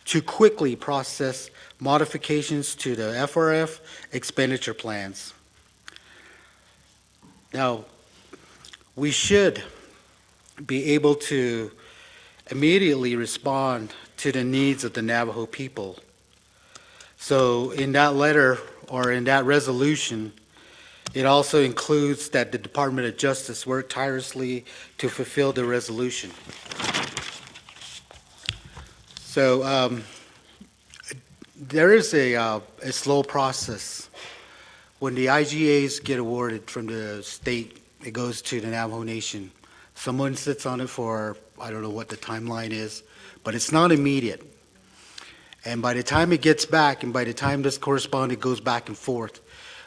S5: to quickly process modifications to the FRF expenditure plans. Now, we should be able to immediately respond to the needs of the Navajo people. So in that letter or in that resolution, it also includes that the Department of Justice worked tirelessly to fulfill the resolution. So there is a slow process. When the IGAs get awarded from the state, it goes to the Navajo Nation. Someone sits on it for, I don't know what the timeline is, but it's not immediate. And by the time it gets back, and by the time this correspondence goes back and forth,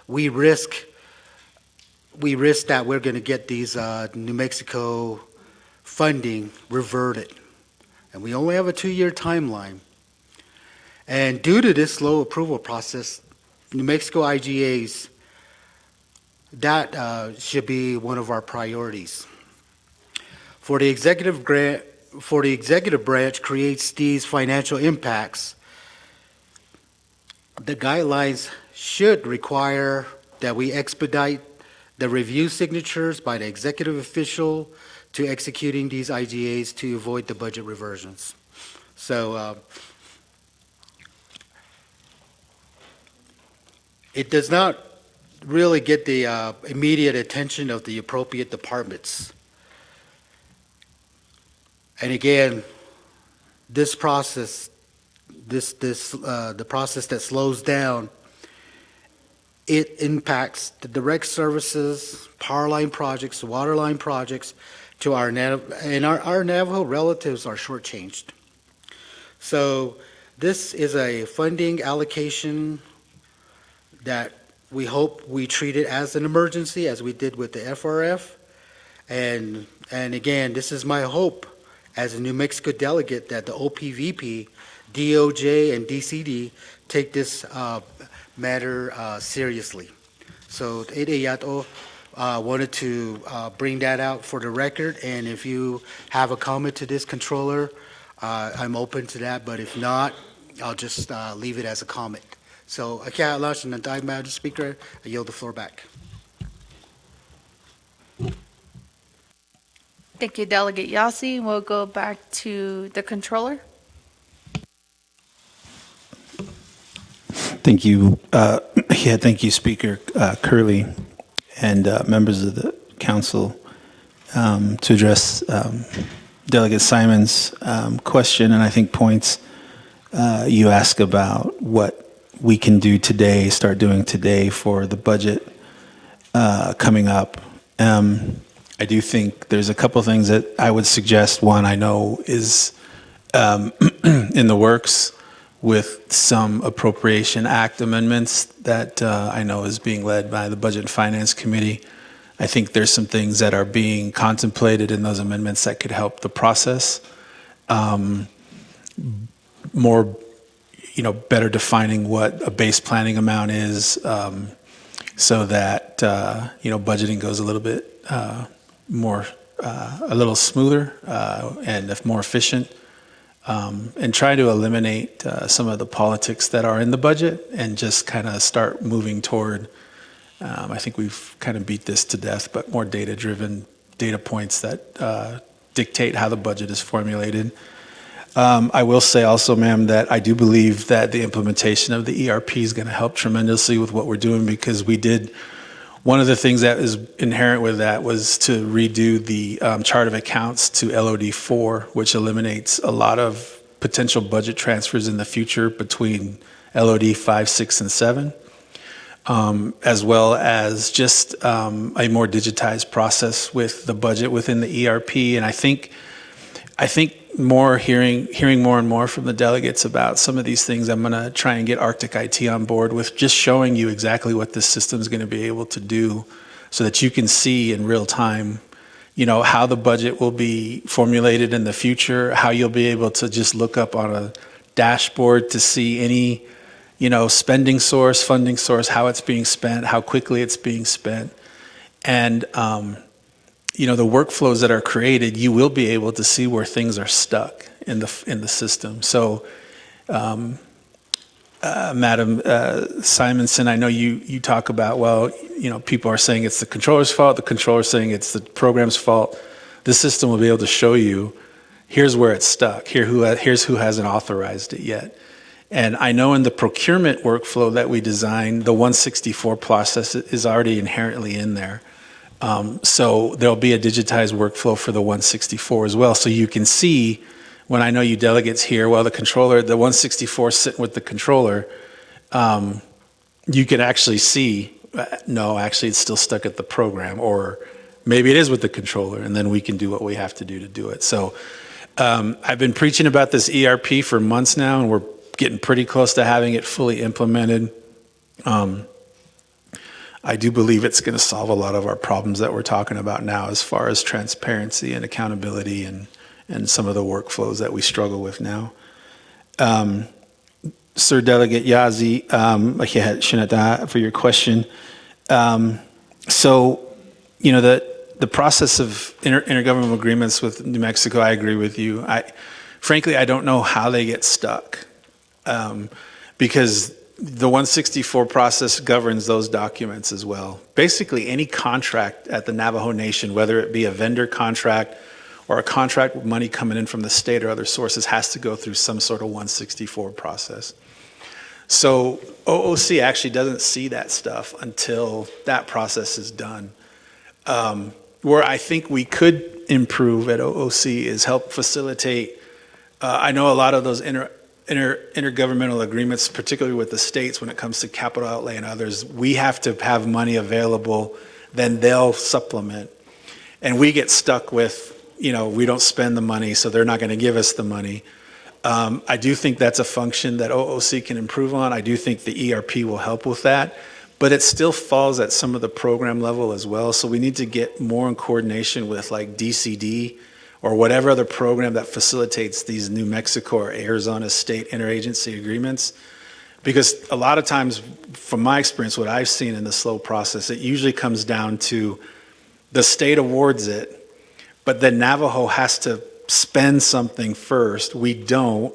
S5: we risk that we're going to get these New Mexico funding reverted. And we only have a 2-year timeline. And due to this slow approval process, New Mexico IGAs, that should be one of our priorities. For the executive branch creates these financial impacts, the guidelines should require that we expedite the review signatures by the executive official to executing these IGAs to avoid the budget reversions. So it does not really get the immediate attention of the appropriate departments. And again, this process, the process that slows down, it impacts the direct services, power line projects, water line projects to our Navajo relatives are shortchanged. So this is a funding allocation that we hope we treat it as an emergency, as we did with the FRF. And again, this is my hope as a New Mexico delegate that the OPVP, DOJ, and DCD take this matter seriously. So wanted to bring that out for the record, and if you have a comment to this, Controller, I'm open to that, but if not, I'll just leave it as a comment. So, Madam Speaker, I yield the floor back.
S1: Thank you, Delegate Yasi. We'll go back to the Controller.
S16: Thank you. Thank you, Speaker Curley, and members of the council, to address Delegate Simon's question, and I think points you ask about what we can do today, start doing today for the budget coming up. I do think there's a couple things that I would suggest. One, I know is in the works with some Appropriation Act amendments that I know is being led by the Budget and Finance Committee. I think there's some things that are being contemplated in those amendments that could help the process. More, better defining what a base planning amount is, so that, budgeting goes a little bit more, a little smoother and more efficient. And try to eliminate some of the politics that are in the budget and just kind of start moving toward, I think we've kind of beat this to death, but more data-driven data points that dictate how the budget is formulated. I will say also, ma'am, that I do believe that the implementation of the ERP is going to help tremendously with what we're doing, because one of the things that is inherent with that was to redo the chart of accounts to LOD4, which eliminates a lot of potential budget transfers in the future between LOD 5, 6, and 7, as well as just a more digitized process with the budget within the ERP. And I think hearing more and more from the delegates about some of these things, I'm going to try and get Arctic IT on board with just showing you exactly what this system is going to be able to do, so that you can see in real time, how the budget will be formulated in the future, how you'll be able to just look up on a dashboard to see any, spending source, funding source, how it's being spent, how quickly it's being spent. And, the workflows that are created, you will be able to see where things are stuck in the system. So, Madam Simonson, I know you talk about, people are saying it's the controller's fault, the controller's saying it's the program's fault. This system will be able to show you, here's where it's stuck, here's who hasn't authorized it yet. And I know in the procurement workflow that we designed, the 164 process is already inherently in there. So there'll be a digitized workflow for the 164 as well. So you can see, when I know you delegates here, the 164 sitting with the controller, you can actually see, no, actually it's still stuck at the program, or maybe it is with the controller, and then we can do what we have to do it. So I've been preaching about this ERP for months now, and we're getting pretty close to having it fully implemented. I do believe it's going to solve a lot of our problems that we're talking about now, as far as transparency and accountability and some of the workflows that we struggle with now. Sir Delegate Yazi, Shinata, for your question. So, you know, the process of intergovernmental agreements with New Mexico, I agree with you. Frankly, I don't know how they get stuck, because the 164 process governs those documents as well. Basically, any contract at the Navajo Nation, whether it be a vendor contract or a contract with money coming in from the state or other sources, has to go through some sort of 164 process. So OOC actually doesn't see that stuff until that process is done. Where I think we could improve at OOC is help facilitate. I know a lot of those intergovernmental agreements, particularly with the states when it comes to capital outlay and others, we have to have money available, then they'll supplement. And we get stuck with, you know, we don't spend the money, so they're not going to give us the money. I do think that's a function that OOC can improve on. I do think the ERP will help with that, but it still falls at some of the program level as well. So we need to get more in coordination with like DCD or whatever other program that facilitates these New Mexico or Arizona state interagency agreements. Because a lot of times, from my experience, what I've seen in the slow process, it usually comes down to the state awards it, but then Navajo has to spend something first. We don't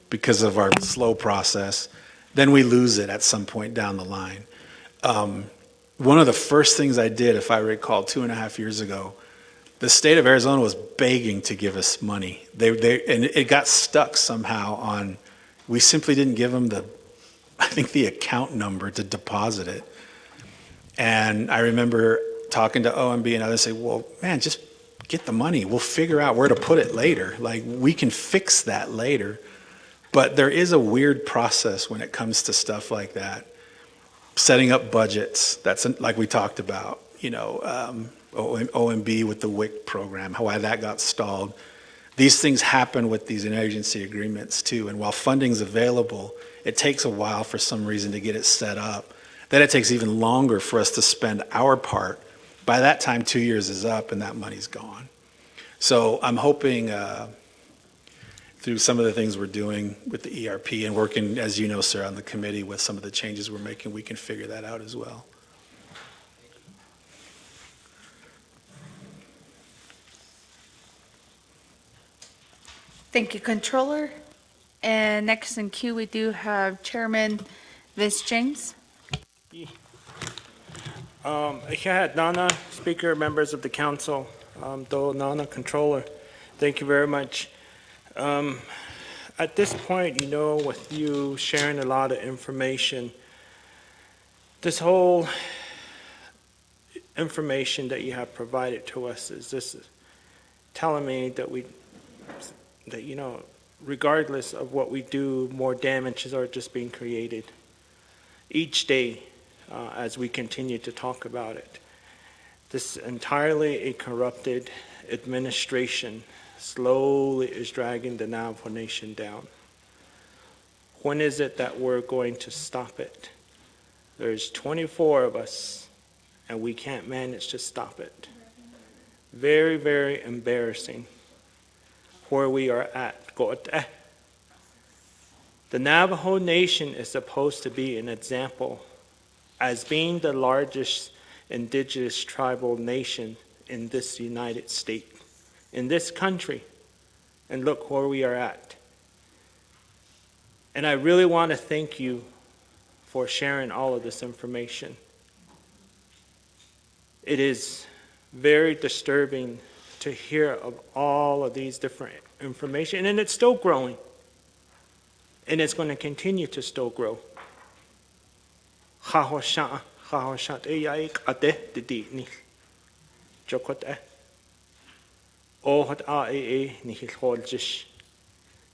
S16: because of our slow process. Then we lose it at some point down the line. One of the first things I did, if I recall, 2.5 years ago, the state of Arizona was begging to give us money. And it got stuck somehow on, we simply didn't give them the account number to deposit it. And I remember talking to OMB and others say, well, man, just get the money. We'll figure out where to put it later. Like, we can fix that later. But there is a weird process when it comes to stuff like that. Setting up budgets, that's like we talked about, you know, OMB with the WIC program, why that got stalled. These things happen with these interagency agreements too. And while funding's available, it takes a while for some reason to get it set up. Then it takes even longer for us to spend our part. By that time, 2 years is up and that money's gone. So I'm hoping through some of the things we're doing with the ERP and working, as you know, sir, on the committee with some of the changes we're making, we can figure that out as well.
S1: Thank you, Controller. And next in queue, we do have Chairman Vice James.
S4: Nana, Speaker, members of the council, Nana, Controller, thank you very much. At this point, you know, with you sharing a lot of information, this whole information that you have provided to us is this telling me that you know, regardless of what we do, more damages are just being created each day as we continue to talk about it. This entirely a corrupted administration slowly is dragging the Navajo Nation down. When is it that we're going to stop it? There's 24 of us, and we can't manage to stop it. Very, very embarrassing where we are at. The Navajo Nation is supposed to be an example as being the largest indigenous tribal nation in this United States, in this country, and look where we are at. And I really want to thank you for sharing all of this information. It is very disturbing to hear of all of these different information, and it's still growing, and it's going to continue to still grow.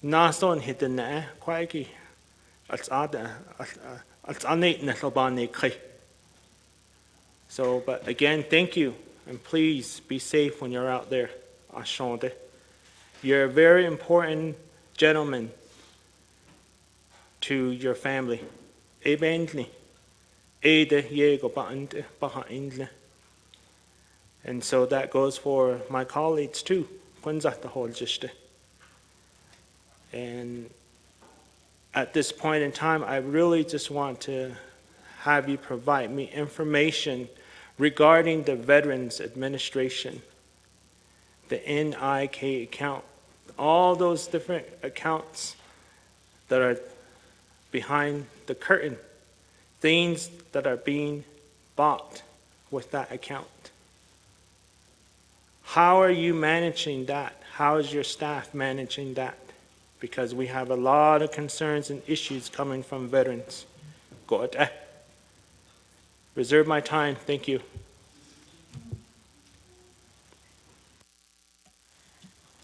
S4: Nason hidden quaggy als So, but again, thank you, and please be safe when you're out there. You're a very important gentleman to your family. And so that goes for my colleagues too. And at this point in time, I really just want to have you provide me information regarding the Veterans Administration, the NIK account, all those different accounts that are behind the curtain, things that are being bought with that account. How are you managing that? How is your staff managing that? Because we have a lot of concerns and issues coming from veterans. Go ahead. Reserve my time. Thank you.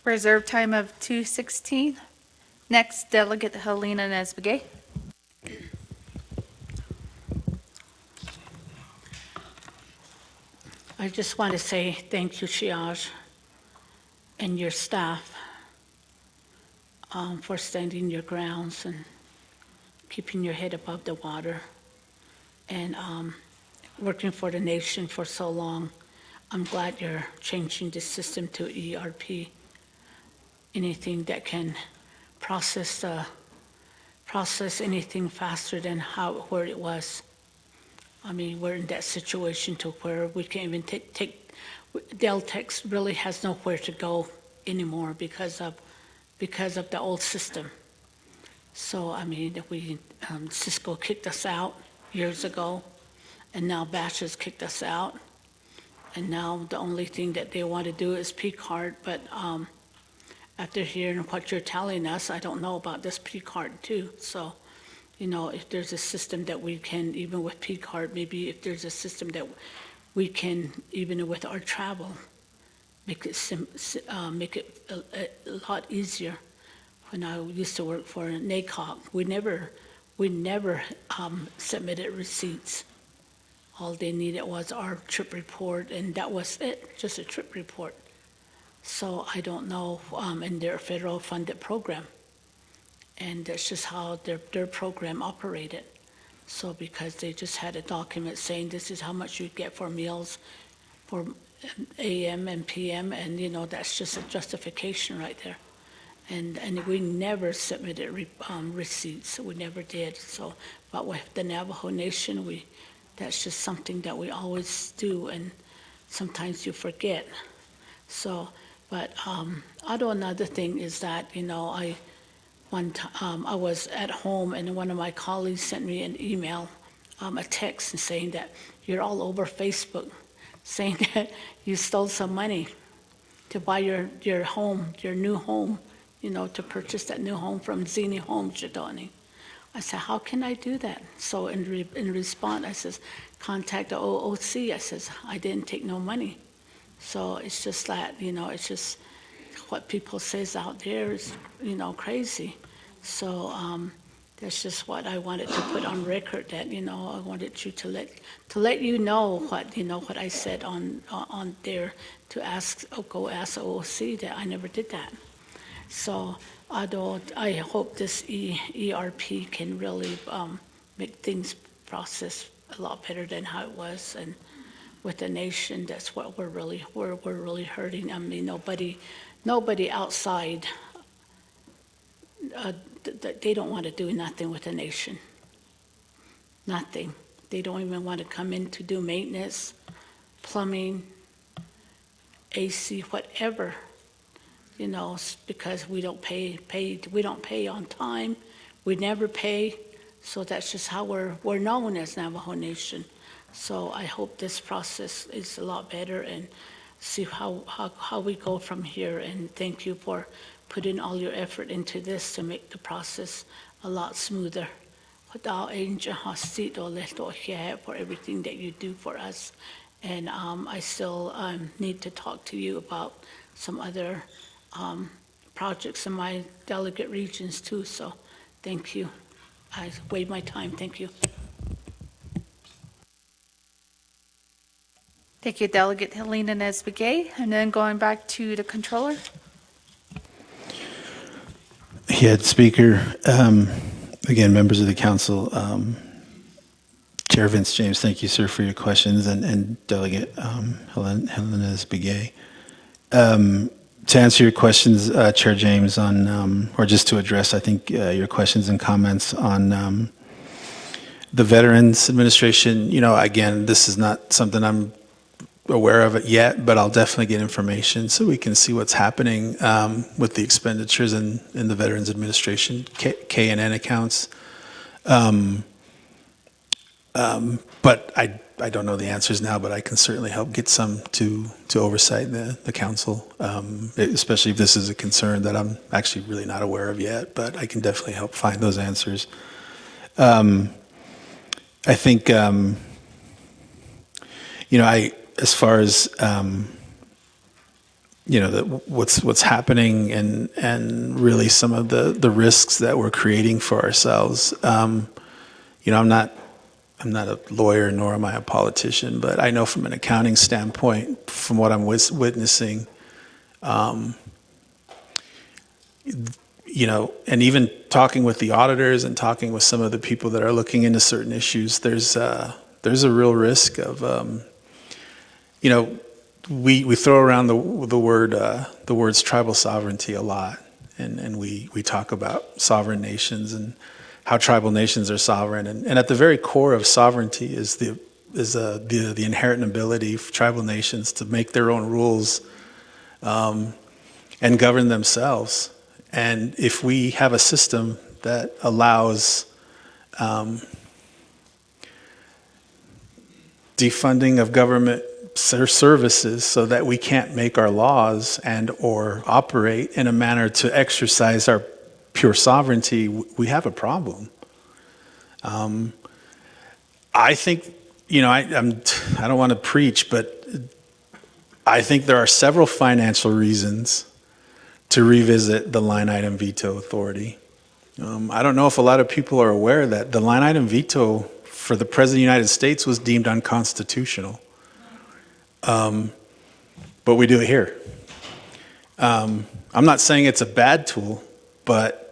S1: Reserve time of 2:16. Next, Delegate Helena Nesbegay.
S21: I just want to say thank you, Shiaj, and your staff for standing your grounds and keeping your head above the water and working for the nation for so long. I'm glad you're changing the system to ERP. Anything that can process anything faster than where it was. I mean, we're in that situation to where we can't even take Deltex really has nowhere to go anymore because of the old system. So I mean, Cisco kicked us out years ago, and now Bash has kicked us out, and now the only thing that they want to do is P-card. But after hearing what you're telling us, I don't know about this P-card too. So, if there's a system that we can, even with P-card, maybe if there's a system that we can, even with our travel, make it a lot easier. When I used to work for NACOG, we never submitted receipts. All they needed was our trip report, and that was it, just a trip report. So I don't know, and they're a federal funded program. And that's just how their program operated. So because they just had a document saying this is how much you get for meals for AM and PM, and that's just a justification right there. And we never submitted receipts. We never did. So, but with the Navajo Nation, that's just something that we always do, and sometimes you forget. So, but another thing is that I was at home, and one of my colleagues sent me an email, a text saying that you're all over Facebook, saying that you stole some money to buy your home, your new home, to purchase that new home from Zini Home, Jadoni. I said, how can I do that? So in response, I says, contact the OOC. I says, I didn't take no money. So it's just that, it's just what people says out there is, crazy. So that's just what I wanted to put on record, that, I wanted you to let you know what I said on there, to go ask OOC that I never did that. So I hope this ERP can really make things process a lot better than how it was, and with the nation, that's what we're really hurting. I mean, nobody outside, they don't want to do nothing with the nation. Nothing. They don't even want to come in to do maintenance, plumbing, AC, whatever. Because we don't pay on time. We never pay. So that's just how we're known as Navajo Nation. So I hope this process is a lot better, and see how we go from here. And thank you for putting all your effort into this to make the process a lot smoother. For everything that you do for us. And I still need to talk to you about some other projects in my delegate regions too. So thank you. I waive my time. Thank you.
S1: Thank you, Delegate Helena Nesbegay. And then going back to the controller.
S16: Yeah, Speaker. Again, members of the council, Chair Vince James, thank you, sir, for your questions, and Delegate Helena Begay. To answer your questions, Chair James, on, or just to address, I think, your questions and comments on the Veterans Administration, again, this is not something I'm aware of it yet, but I'll definitely get information so we can see what's happening with the expenditures in the Veterans Administration K&N accounts. But I don't know the answers now, but I can certainly help get some to oversight the council, especially if this is a concern that I'm actually really not aware of yet, but I can definitely help find those answers. I think, as far as, what's happening and really some of the risks that we're creating for ourselves, I'm not a lawyer, nor am I a politician, but I know from an accounting standpoint, from what I'm witnessing, and even talking with the auditors and talking with some of the people that are looking into certain issues, there's a real risk of, we throw around the words tribal sovereignty a lot, and we talk about sovereign nations and how tribal nations are sovereign, and at the very core of sovereignty is the inherent ability of tribal nations to make their own rules and govern themselves. And if we have a system that allows defunding of government services so that we can't make our laws and or operate in a manner to exercise our pure sovereignty, we have a problem. I think, I don't want to preach, but I think there are several financial reasons to revisit the line item veto authority. I don't know if a lot of people are aware that the line item veto for the President of the United States was deemed unconstitutional. But we do it here. I'm not saying it's a bad tool, but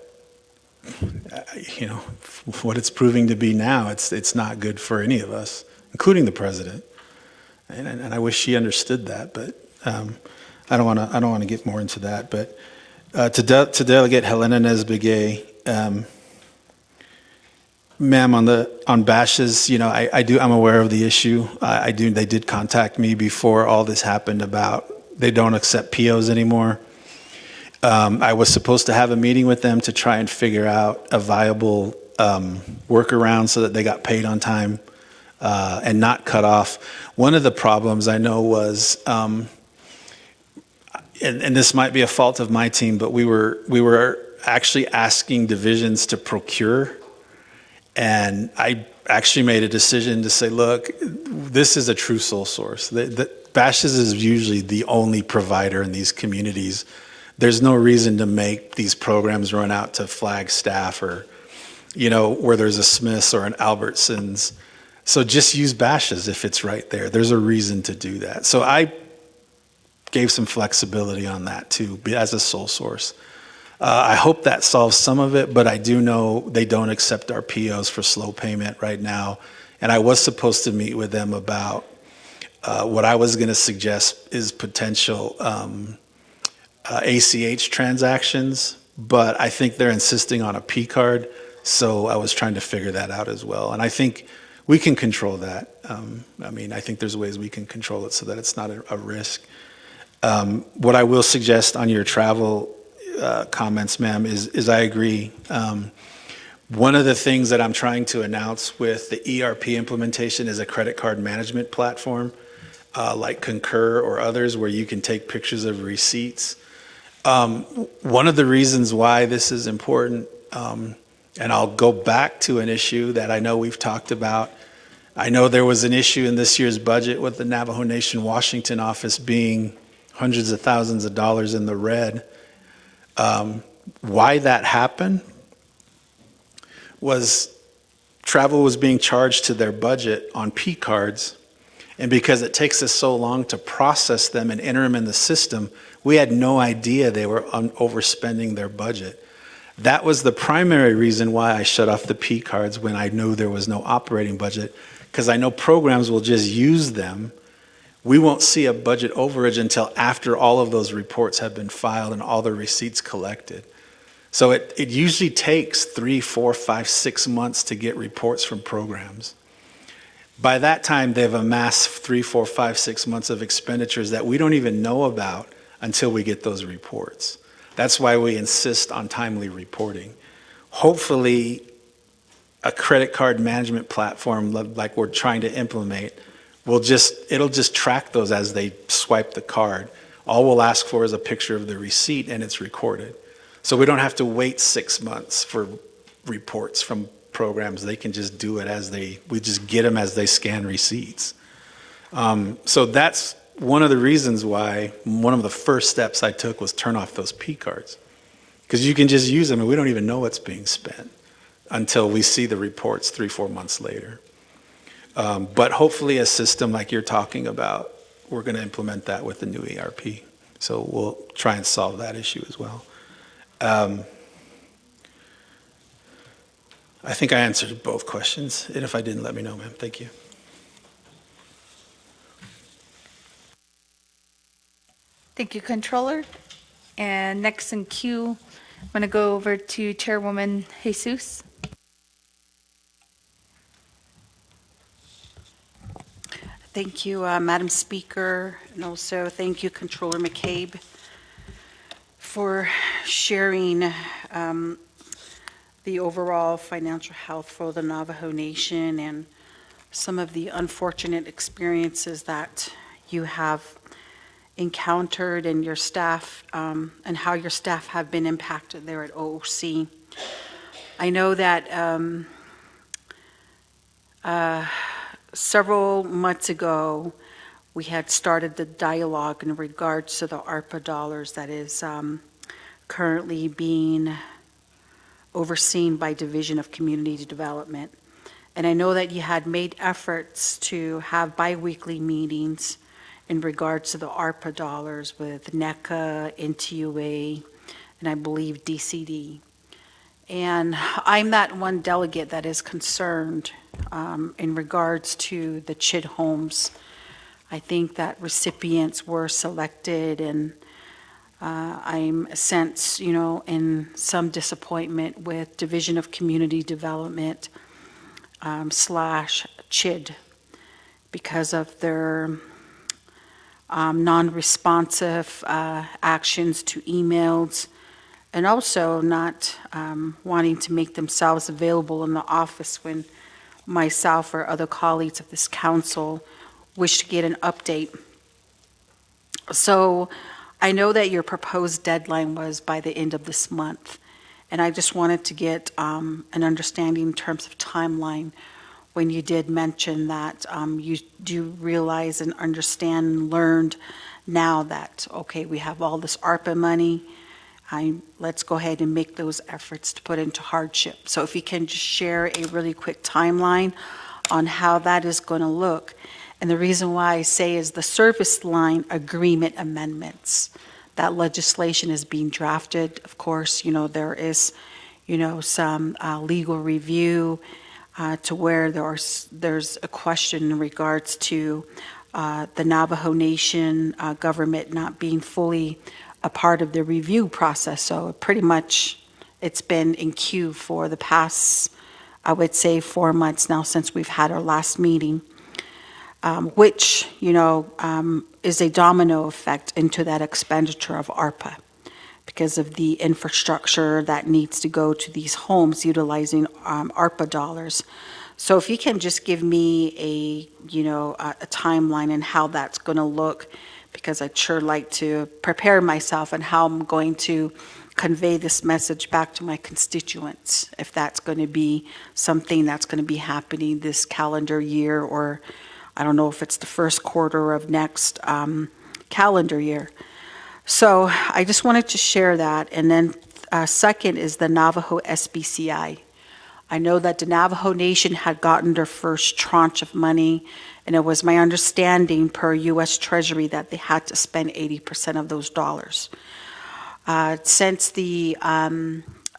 S16: what it's proving to be now, it's not good for any of us, including the president. And I wish she understood that, but I don't want to get more into that. But to Delegate Helena Nesbegay, ma'am, on bashes, I'm aware of the issue. They did contact me before all this happened about they don't accept POs anymore. I was supposed to have a meeting with them to try and figure out a viable workaround so that they got paid on time and not cut off. One of the problems I know was, and this might be a fault of my team, but we were actually asking divisions to procure, and I actually made a decision to say, look, this is a true sole source. Bashes is usually the only provider in these communities. There's no reason to make these programs run out to Flagstaff or, where there's a Smith's or an Albertsons. So just use Bashes if it's right there. There's a reason to do that. So I gave some flexibility on that too, as a sole source. I hope that solves some of it, but I do know they don't accept our POs for slow payment right now. And I was supposed to meet with them about what I was going to suggest is potential ACH transactions, but I think they're insisting on a P card, so I was trying to figure that out as well. And I think we can control that. I think there's ways we can control it so that it's not a risk. What I will suggest on your travel comments, ma'am, is I agree. One of the things that I'm trying to announce with the ERP implementation is a credit card management platform, like Concur or others, where you can take pictures of receipts. One of the reasons why this is important, and I'll go back to an issue that I know we've talked about. I know there was an issue in this year's budget with the Navajo Nation Washington office being hundreds of thousands of dollars in the red. Why that happened was travel was being charged to their budget on P cards, and because it takes us so long to process them and enter them in the system, we had no idea they were overspending their budget. That was the primary reason why I shut off the P cards when I knew there was no operating budget, because I know programs will just use them we won't see a budget overage until after all of those reports have been filed and all the receipts collected. So it usually takes 3, 4, 5, 6 months to get reports from programs. By that time, they've amassed 3, 4, 5, 6 months of expenditures that we don't even know about until we get those reports. That's why we insist on timely reporting. Hopefully, a credit card management platform like we're trying to implement it'll just track those as they swipe the card. All we'll ask for is a picture of the receipt and it's recorded. So we don't have to wait 6 months for reports from programs. They can just do it we just get them as they scan receipts. So that's one of the reasons why one of the first steps I took was turn off those P cards. Because you can just use them and we don't even know what's being spent until we see the reports 3, 4 months later. But hopefully a system like you're talking about, we're going to implement that with the new ERP. So we'll try and solve that issue as well. I think I answered both questions. And if I didn't, let me know, ma'am. Thank you.
S1: Thank you, Controller. And next in queue, I'm going to go over to Chairwoman Jesus.
S11: Thank you, Madam Speaker, and also thank you, Controller McCabe, for sharing the overall financial health for the Navajo Nation and some of the unfortunate experiences that you have encountered and your staff, and how your staff have been impacted there at OOC. I know that several months ago, we had started the dialogue in regards to the ARPA dollars that is currently being overseen by Division of Community Development. And I know that you had made efforts to have biweekly meetings in regards to the ARPA dollars with NECA, NTUA, and I believe DCD. And I'm that one delegate that is concerned in regards to the CHID homes. I think that recipients were selected, and I'm sense, in some disappointment with Division of Community Development / CHID because of their non-responsive actions to emails, and also not wanting to make themselves available in the office when myself or other colleagues of this council wish to get an update. So I know that your proposed deadline was by the end of this month, and I just wanted to get an understanding in terms of timeline when you did mention that you do realize and understand and learned now that, okay, we have all this ARPA money, let's go ahead and make those efforts to put into hardship. So if you can just share a really quick timeline on how that is going to look. And the reason why I say is the service line agreement amendments. That legislation is being drafted. Of course, there is, some legal review to where there's a question in regards to the Navajo Nation government not being fully a part of the review process. So pretty much it's been in queue for the past, I would say, 4 months now since we've had our last meeting, which, is a domino effect into that expenditure of ARPA because of the infrastructure that needs to go to these homes utilizing ARPA dollars. So if you can just give me a timeline and how that's going to look, because I'd sure like to prepare myself and how I'm going to convey this message back to my constituents, if that's going to be something that's going to be happening this calendar year, or I don't know if it's the first quarter of next calendar year. So I just wanted to share that. And then second is the Navajo SBCI. I know that the Navajo Nation had gotten their first tranche of money, and it was my understanding per U.S. Treasury that they had to spend 80% of those dollars. Since the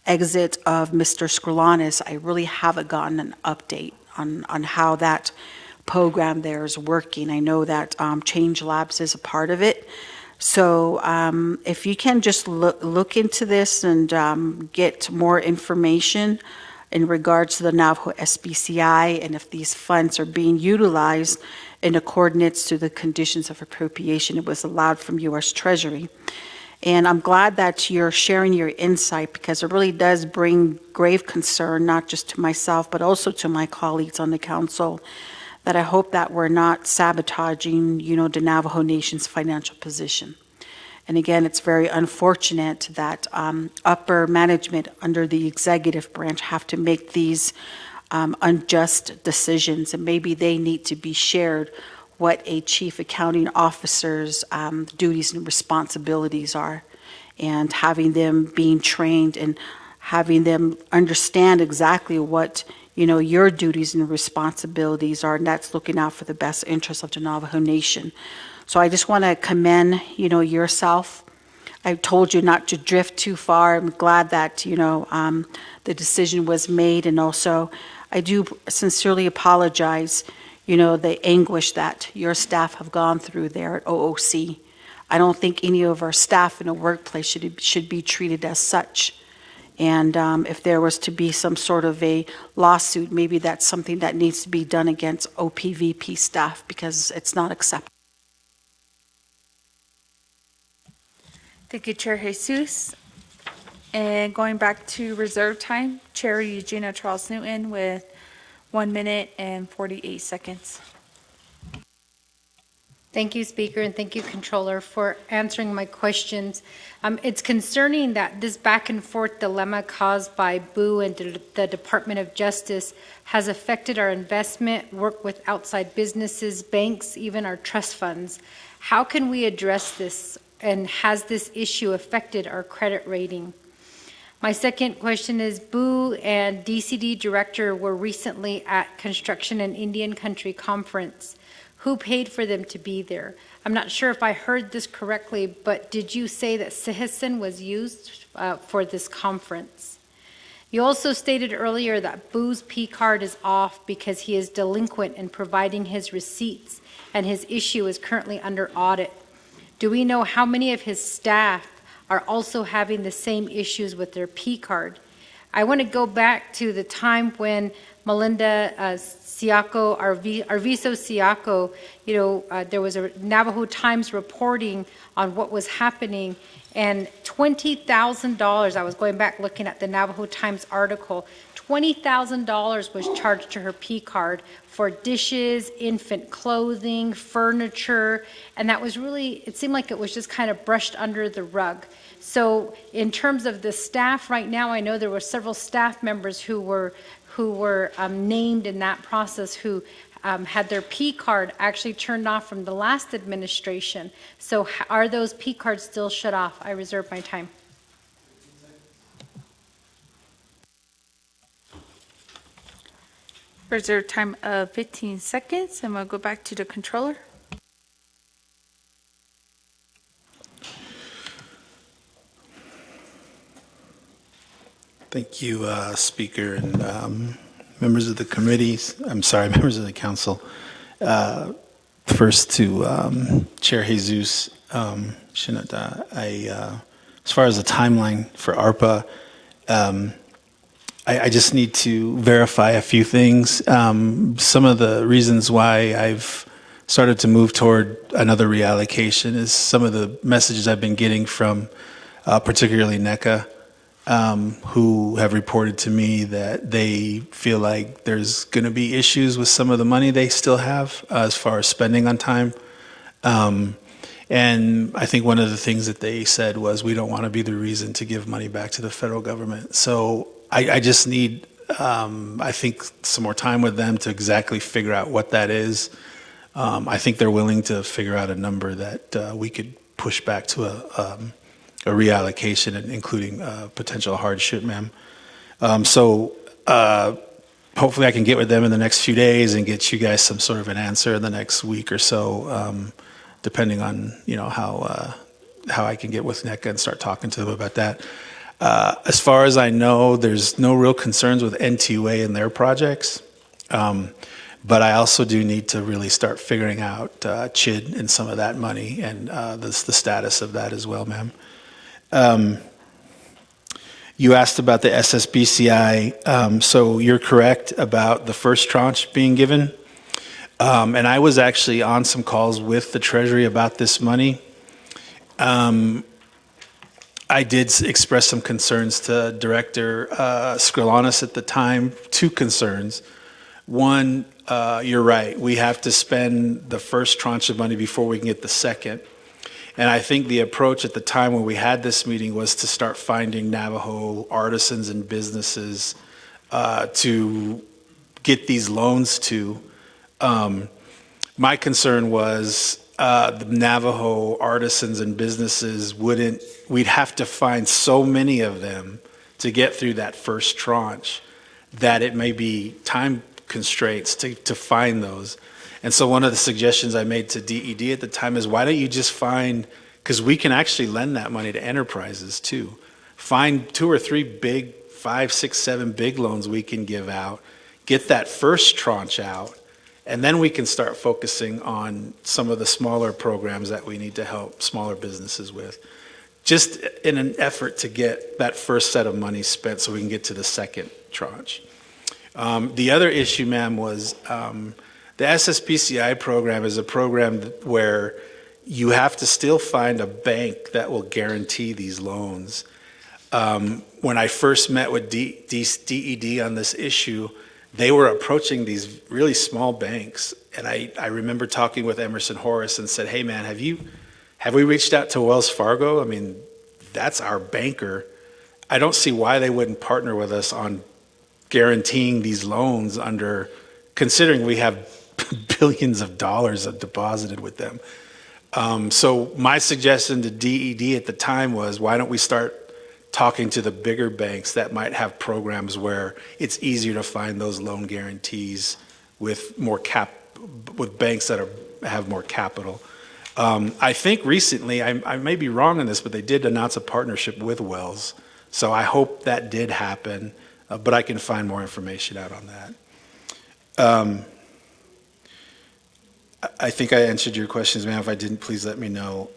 S11: exit of Mr. Skrulanis, I really haven't gotten an update on how that program there is working. I know that Change Labs is a part of it. So if you can just look into this and get more information in regards to the Navajo SBCI and if these funds are being utilized in accordance to the conditions of appropriation it was allowed from U.S. Treasury. And I'm glad that you're sharing your insight because it really does bring grave concern, not just to myself, but also to my colleagues on the council, that I hope that we're not sabotaging, the Navajo Nation's financial position. And again, it's very unfortunate that upper management under the executive branch have to make these unjust decisions, and maybe they need to be shared what a chief accounting officer's duties and responsibilities are, and having them being trained and having them understand exactly what your duties and responsibilities are, and that's looking out for the best interests of the Navajo Nation. So I just want to commend yourself. I told you not to drift too far. I'm glad that the decision was made, and also I do sincerely apologize the anguish that your staff have gone through there at OOC. I don't think any of our staff in a workplace should be treated as such. And if there was to be some sort of a lawsuit, maybe that's something that needs to be done against OPVP staff because it's not acceptable.
S1: Thank you, Chair Jesus. And going back to reserve time, Chair Eugenia Charles Newton with 1 minute and 48 seconds.
S9: Thank you, Speaker, and thank you, Controller, for answering my questions. It's concerning that this back and forth dilemma caused by BOO and the Department of Justice has affected our investment, work with outside businesses, banks, even our trust funds. How can we address this, and has this issue affected our credit rating? My second question is, BOO and DCD Director were recently at Construction and Indian Country Conference. Who paid for them to be there? I'm not sure if I heard this correctly, but did you say that citizen was used for this conference? You also stated earlier that BOO's P card is off because he is delinquent in providing his receipts and his issue is currently under audit. Do we know how many of his staff are also having the same issues with their P card? I want to go back to the time when Melinda Siaco, Arviso Siaco, there was a Navajo Times reporting on what was happening, and $20,000, I was going back looking at the Navajo Times article, $20,000 was charged to her P card for dishes, infant clothing, furniture, and that was really, it seemed like it was just kind of brushed under the rug. So in terms of the staff right now, I know there were several staff members who were named in that process who had their P card actually turned off from the last administration. So are those P cards still shut off? I reserve my time.
S1: Reserve time of 15 seconds, and we'll go back to the controller.
S16: Thank you, Speaker, and members of the committees. I'm sorry, members of the council. First to Chair Jesus Shinada. As far as the timeline for ARPA, I just need to verify a few things. Some of the reasons why I've started to move toward another reallocation is some of the messages I've been getting from particularly NECA, who have reported to me that they feel like there's going to be issues with some of the money they still have as far as spending on time. And I think one of the things that they said was, we don't want to be the reason to give money back to the federal government. So I just need, I think, some more time with them to exactly figure out what that is. I think they're willing to figure out a number that we could push back to a reallocation, including potential hardship, ma'am. So hopefully I can get with them in the next few days and get you guys some sort of an answer in the next week or so, depending on how I can get with NECA and start talking to them about that. As far as I know, there's no real concerns with NTUA and their projects. But I also do need to really start figuring out CHID and some of that money and the status of that as well, ma'am. You asked about the SSBCI. So you're correct about the first tranche being given. And I was actually on some calls with the Treasury about this money. I did express some concerns to Director Skrilanis at the time, two concerns. One, you're right, we have to spend the first tranche of money before we can get the second. And I think the approach at the time when we had this meeting was to start finding Navajo artisans and businesses to get these loans to. My concern was the Navajo artisans and businesses we'd have to find so many of them to get through that first tranche that it may be time constraints to find those. And so one of the suggestions I made to DED at the time is, why don't you just find, because we can actually lend that money to enterprises too. Find 2 or 3 big, 5, 6, 7 big loans we can give out, get that first tranche out, and then we can start focusing on some of the smaller programs that we need to help smaller businesses with, just in an effort to get that first set of money spent so we can get to the second tranche. The other issue, ma'am, was the SSPCI program is a program where you have to still find a bank that will guarantee these loans. When I first met with DED on this issue, they were approaching these really small banks. And I remember talking with Emerson Horace and said, hey man, have we reached out to Wells Fargo? I mean, that's our banker. I don't see why they wouldn't partner with us on guaranteeing these loans considering we have billions of dollars deposited with them. So my suggestion to DED at the time was, why don't we start talking to the bigger banks that might have programs where it's easier to find those loan guarantees with with banks that have more capital. I think recently, I may be wrong on this, but they did announce a partnership with Wells. So I hope that did happen, but I can find more information out on that. I think I answered your questions, ma'am. If I didn't, please let me know.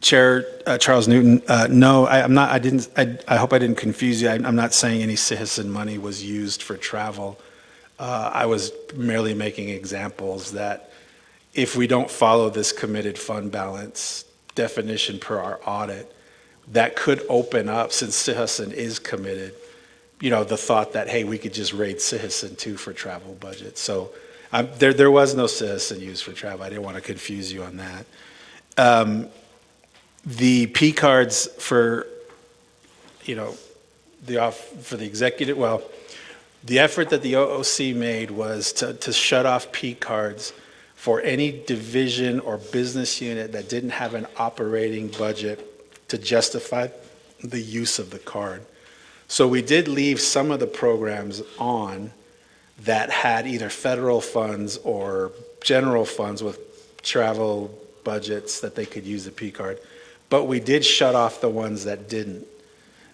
S16: Chair Charles Newton, no, I'm not. I hope I didn't confuse you. I'm not saying any citizen money was used for travel. I was merely making examples that if we don't follow this committed fund balance definition per our audit, that could open up, since Sihasan is committed, the thought that, hey, we could just raid Sihasan too for travel budget. So there was no Sihasan used for travel. I didn't want to confuse you on that. The P cards for, for the executive, the effort that the OOC made was to shut off P cards for any division or business unit that didn't have an operating budget to justify the use of the card. So we did leave some of the programs on that had either federal funds or general funds with travel budgets that they could use the P card. But we did shut off the ones that didn't.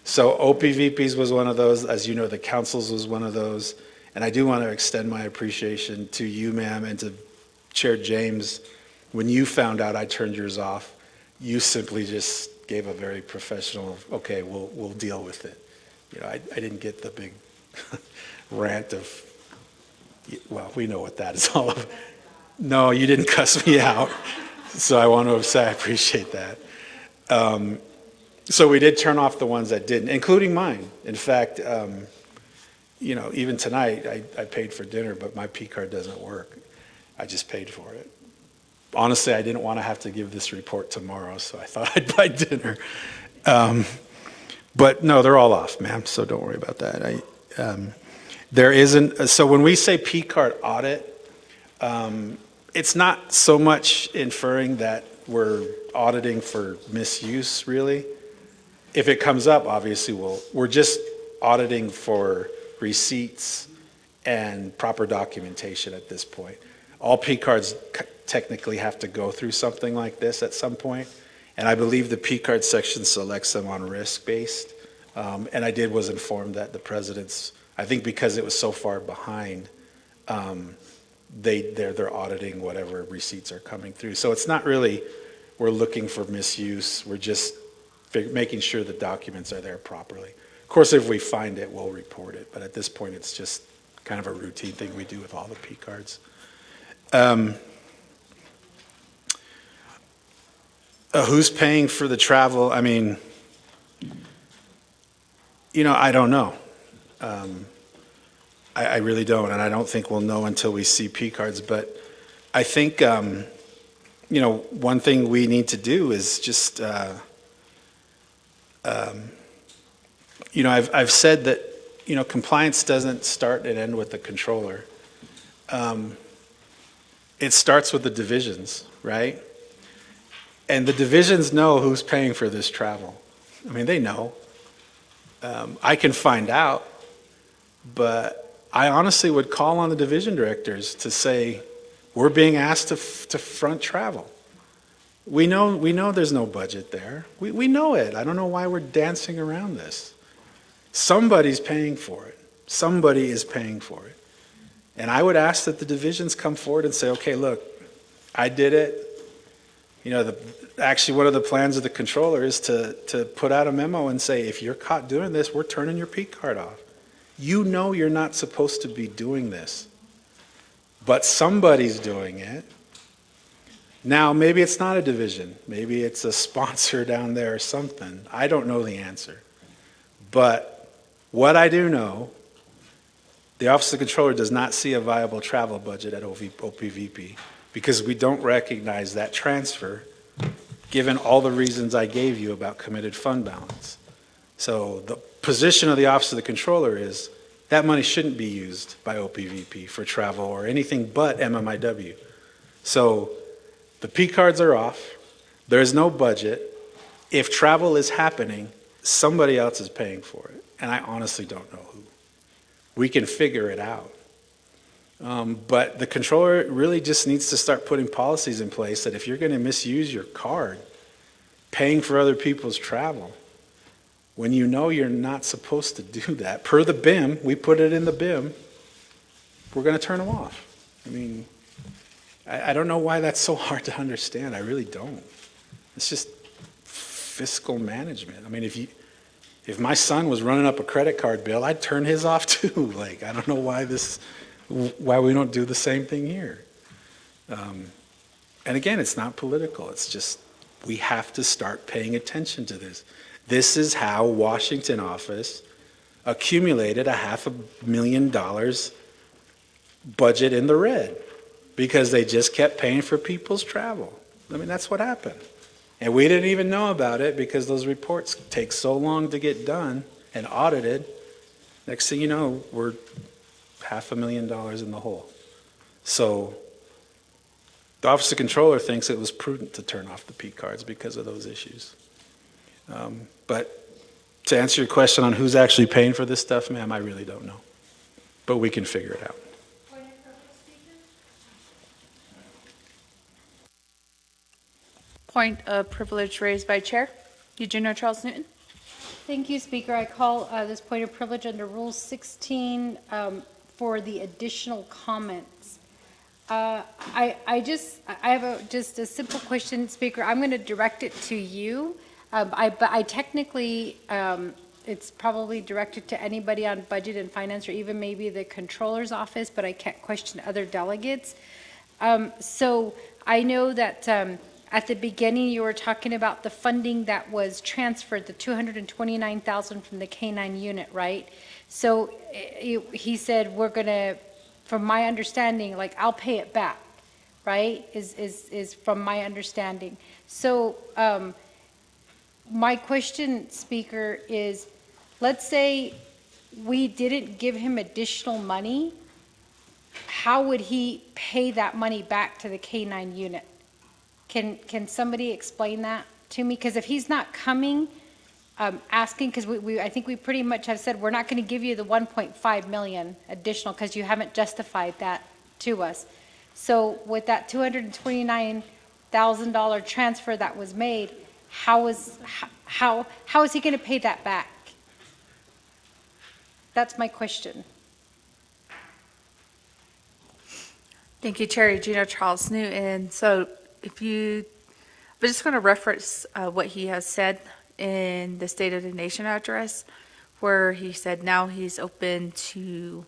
S16: So OPVPs was one of those. As you know, the councils was one of those. And I do want to extend my appreciation to you, ma'am, and to Chair James. When you found out I turned yours off, you simply just gave a very professional, okay, we'll deal with it. I didn't get the big rant of, well, we know what that is all about. No, you didn't cuss me out. So I want to say I appreciate that. So we did turn off the ones that didn't, including mine. In fact, even tonight, I paid for dinner, but my P card doesn't work. I just paid for it. Honestly, I didn't want to have to give this report tomorrow, so I thought I'd buy dinner. But no, they're all off, ma'am, so don't worry about that. There isn't, so when we say P card audit, it's not so much inferring that we're auditing for misuse, really. If it comes up, obviously we're just auditing for receipts and proper documentation at this point. All P cards technically have to go through something like this at some point, and I believe the P card section selects them on risk-based. And I was informed that the president's, I think because it was so far behind, they're auditing whatever receipts are coming through. So it's not really, we're looking for misuse, we're just making sure the documents are there properly. Of course, if we find it, we'll report it, but at this point, it's just kind of a routine thing we do with all the P cards. Who's paying for the travel? I mean, I don't know. I really don't, and I don't think we'll know until we see P cards. But I think, one thing we need to do is just, I've said that, compliance doesn't start and end with the controller. It starts with the divisions, right? And the divisions know who's paying for this travel. I mean, they know. I can find out, but I honestly would call on the division directors to say, we're being asked to front travel. We know there's no budget there. We know it. I don't know why we're dancing around this. Somebody's paying for it. Somebody is paying for it. And I would ask that the divisions come forward and say, okay, look, I did it. Actually, one of the plans of the controller is to put out a memo and say, if you're caught doing this, we're turning your P card off. You know you're not supposed to be doing this, but somebody's doing it. Now, maybe it's not a division. Maybe it's a sponsor down there or something. I don't know the answer. But what I do know, the Office of the Controller does not see a viable travel budget at OPVP because we don't recognize that transfer given all the reasons I gave you about committed fund balance. So the position of the Office of the Controller is that money shouldn't be used by OPVP for travel or anything but MMIW. So the P cards are off. There's no budget. If travel is happening, somebody else is paying for it. And I honestly don't know who. We can figure it out. But the controller really just needs to start putting policies in place that if you're going to misuse your card, paying for other people's travel, when you know you're not supposed to do that, per the BIM, we put it in the BIM, we're going to turn them off. I mean, I don't know why that's so hard to understand. I really don't. It's just fiscal management. I mean, if my son was running up a credit card bill, I'd turn his off too. Like, I don't know why we don't do the same thing here. And again, it's not political. It's just we have to start paying attention to this. This is how Washington office accumulated $500,000 budget in the red because they just kept paying for people's travel. I mean, that's what happened. And we didn't even know about it because those reports take so long to get done and audited. Next thing you know, we're $500,000 in the hole. So the Office of Controller thinks it was prudent to turn off the P cards because of those issues. But to answer your question on who's actually paying for this stuff, ma'am, I really don't know. But we can figure it out.
S1: Point of privilege raised by Chair. Eugenia Charles Newton.
S9: Thank you, Speaker. I call this point of privilege under Rule 16 for the additional comments. I have just a simple question, Speaker. I'm going to direct it to you. But I technically, it's probably directed to anybody on budget and finance or even maybe the controller's office, but I can't question other delegates. So I know that at the beginning you were talking about the funding that was transferred, the $229,000 from the K-9 unit, right? So he said, we're going to, from my understanding, like I'll pay it back, right? Is from my understanding. So my question, Speaker, is let's say we didn't give him additional money, how would he pay that money back to the K-9 unit? Can somebody explain that to me? Because if he's not coming, asking, because I think we pretty much have said we're not going to give you the 1.5 million additional because you haven't justified that to us. So with that $229,000 transfer that was made, how is he going to pay that back? That's my question.
S1: Thank you, Chair Regina Charles Newton. So we're just going to reference what he has said in the State of the Nation address, where he said now he's open to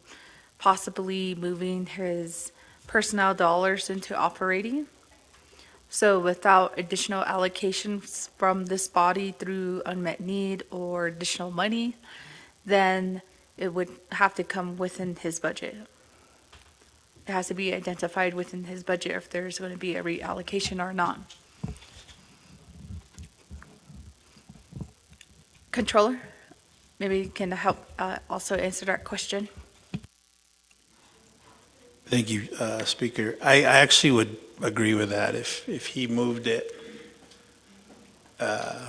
S1: possibly moving his personnel dollars into operating. So without additional allocations from this body through unmet need or additional money, then it would have to come within his budget. It has to be identified within his budget if there's going to be a reallocation or not. Controller, maybe you can help also answer that question.
S16: Thank you, Speaker. I actually would agree with that. If he moved it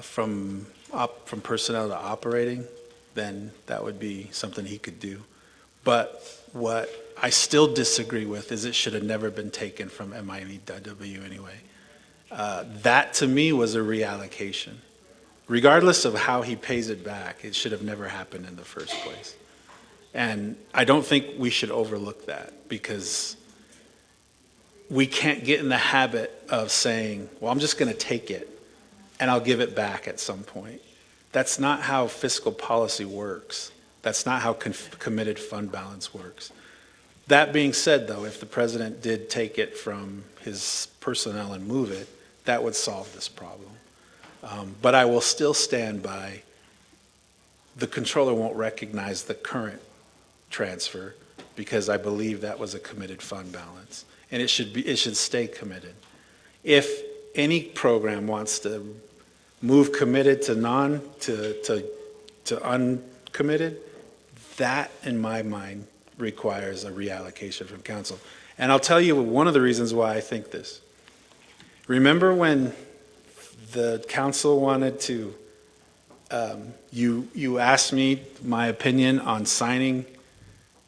S16: from personnel to operating, then that would be something he could do. But what I still disagree with is it should have never been taken from MIW anyway. That to me was a reallocation. Regardless of how he pays it back, it should have never happened in the first place. And I don't think we should overlook that, because we can't get in the habit of saying, well, I'm just going to take it and I'll give it back at some point. That's not how fiscal policy works. That's not how committed fund balance works. That being said, though, if the president did take it from his personnel and move it, that would solve this problem. But I will still stand by the controller won't recognize the current transfer, because I believe that was a committed fund balance, and it should stay committed. If any program wants to move committed to uncommitted, that in my mind requires a reallocation from council. And I'll tell you one of the reasons why I think this. Remember when the council wanted to, you asked me my opinion on signing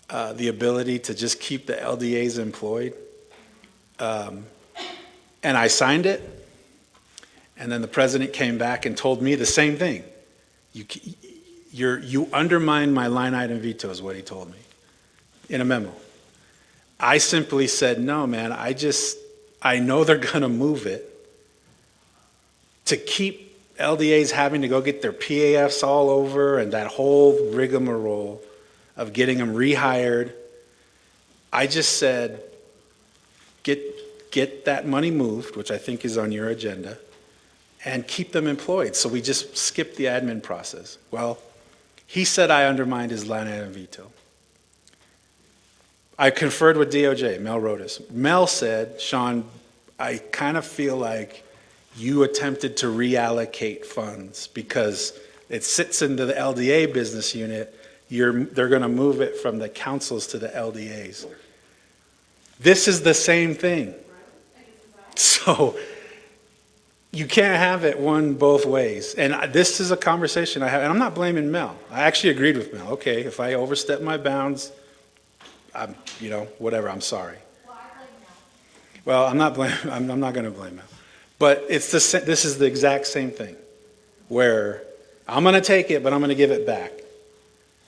S16: the ability to just keep the LDAs employed, and I signed it, and then the president came back and told me the same thing. You undermine my line item veto is what he told me in a memo. I simply said, no, man, I know they're gonna move it. To keep LDAs having to go get their PAFs all over and that whole rigmarole of getting them rehired, I just said, get that money moved, which I think is on your agenda, and keep them employed. So we just skip the admin process. Well, he said I undermined his line item veto. I conferred with DOJ, Mel Rodas. Mel said, Sean, I kind of feel like you attempted to reallocate funds because it sits into the LDA business unit. They're going to move it from the councils to the LDAs. This is the same thing. So you can't have it one both ways. And this is a conversation I have, and I'm not blaming Mel. I actually agreed with Mel. Okay, if I overstep my bounds, whatever, I'm sorry. Well, I'm not going to blame Mel. But this is the exact same thing, where I'm going to take it, but I'm going to give it back.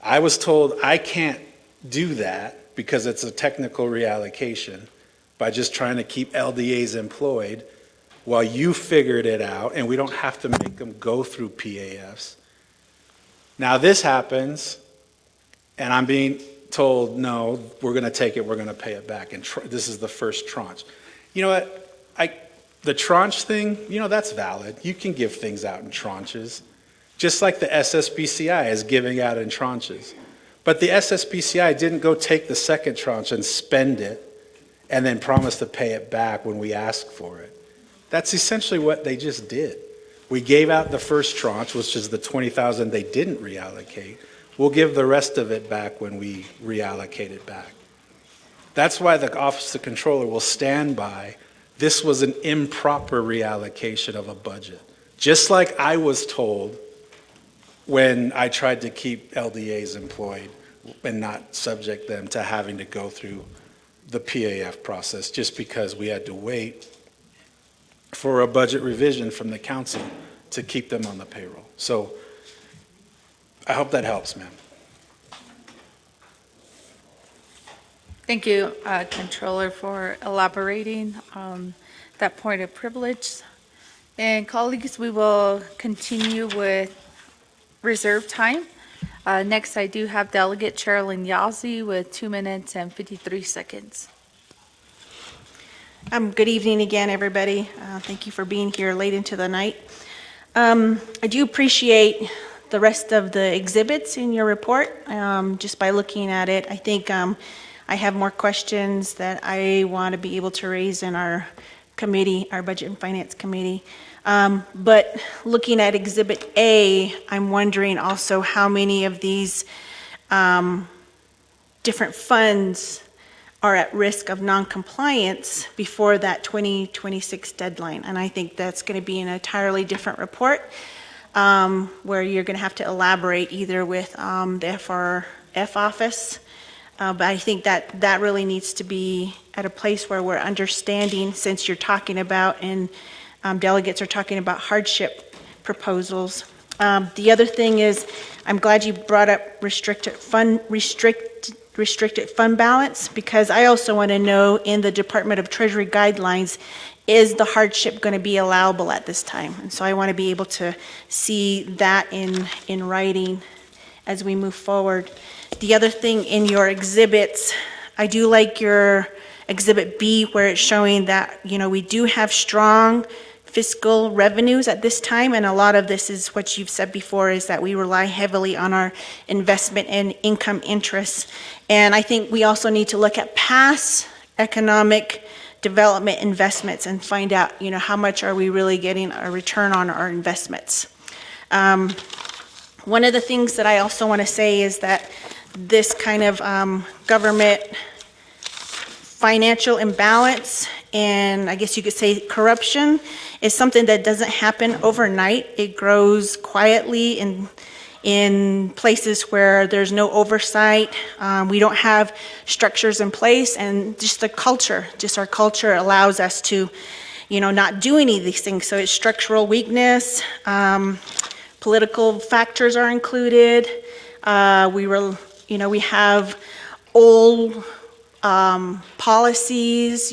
S16: I was told I can't do that because it's a technical reallocation by just trying to keep LDAs employed while you figured it out, and we don't have to make them go through PAFs. Now this happens, and I'm being told, no, we're going to take it, we're going to pay it back, and this is the first tranche. You know what? The tranche thing, that's valid. You can give things out in tranches, just like the SSBCI is giving out in tranches. But the SSBCI didn't go take the second tranche and spend it and then promise to pay it back when we asked for it. That's essentially what they just did. We gave out the first tranche, which is the $20,000 they didn't reallocate. We'll give the rest of it back when we reallocate it back. That's why the Office of the Controller will stand by this was an improper reallocation of a budget. Just like I was told when I tried to keep LDAs employed and not subject them to having to go through the PAF process, just because we had to wait for a budget revision from the council to keep them on the payroll. So I hope that helps, ma'am.
S1: Thank you, Controller, for elaborating that point of privilege. And colleagues, we will continue with reserve time. Next, I do have Delegate Sherilyn Yazzie with 2 minutes and 53 seconds.
S12: Good evening again, everybody. Thank you for being here late into the night. I do appreciate the rest of the exhibits in your report. Just by looking at it, I think I have more questions that I want to be able to raise in our committee, our Budget and Finance Committee. But looking at Exhibit A, I'm wondering also how many of these different funds are at risk of non-compliance before that 2026 deadline. And I think that's going to be an entirely different report where you're going to have to elaborate either with the FRF office. But I think that really needs to be at a place where we're understanding, since you're talking about and delegates are talking about hardship proposals. The other thing is, I'm glad you brought up restricted fund balance, because I also want to know in the Department of Treasury guidelines, is the hardship going to be allowable at this time? And so I want to be able to see that in writing as we move forward. The other thing in your exhibits, I do like your Exhibit B, where it's showing that, we do have strong fiscal revenues at this time, and a lot of this is what you've said before, is that we rely heavily on our investment and income interests. And I think we also need to look at past economic development investments and find out, how much are we really getting a return on our investments. One of the things that I also want to say is that this kind of government financial imbalance, and I guess you could say corruption, is something that doesn't happen overnight. It grows quietly in places where there's no oversight. We don't have structures in place, and just our culture allows us to, not do any of these things. So it's structural weakness. Political factors are included. We have old policies,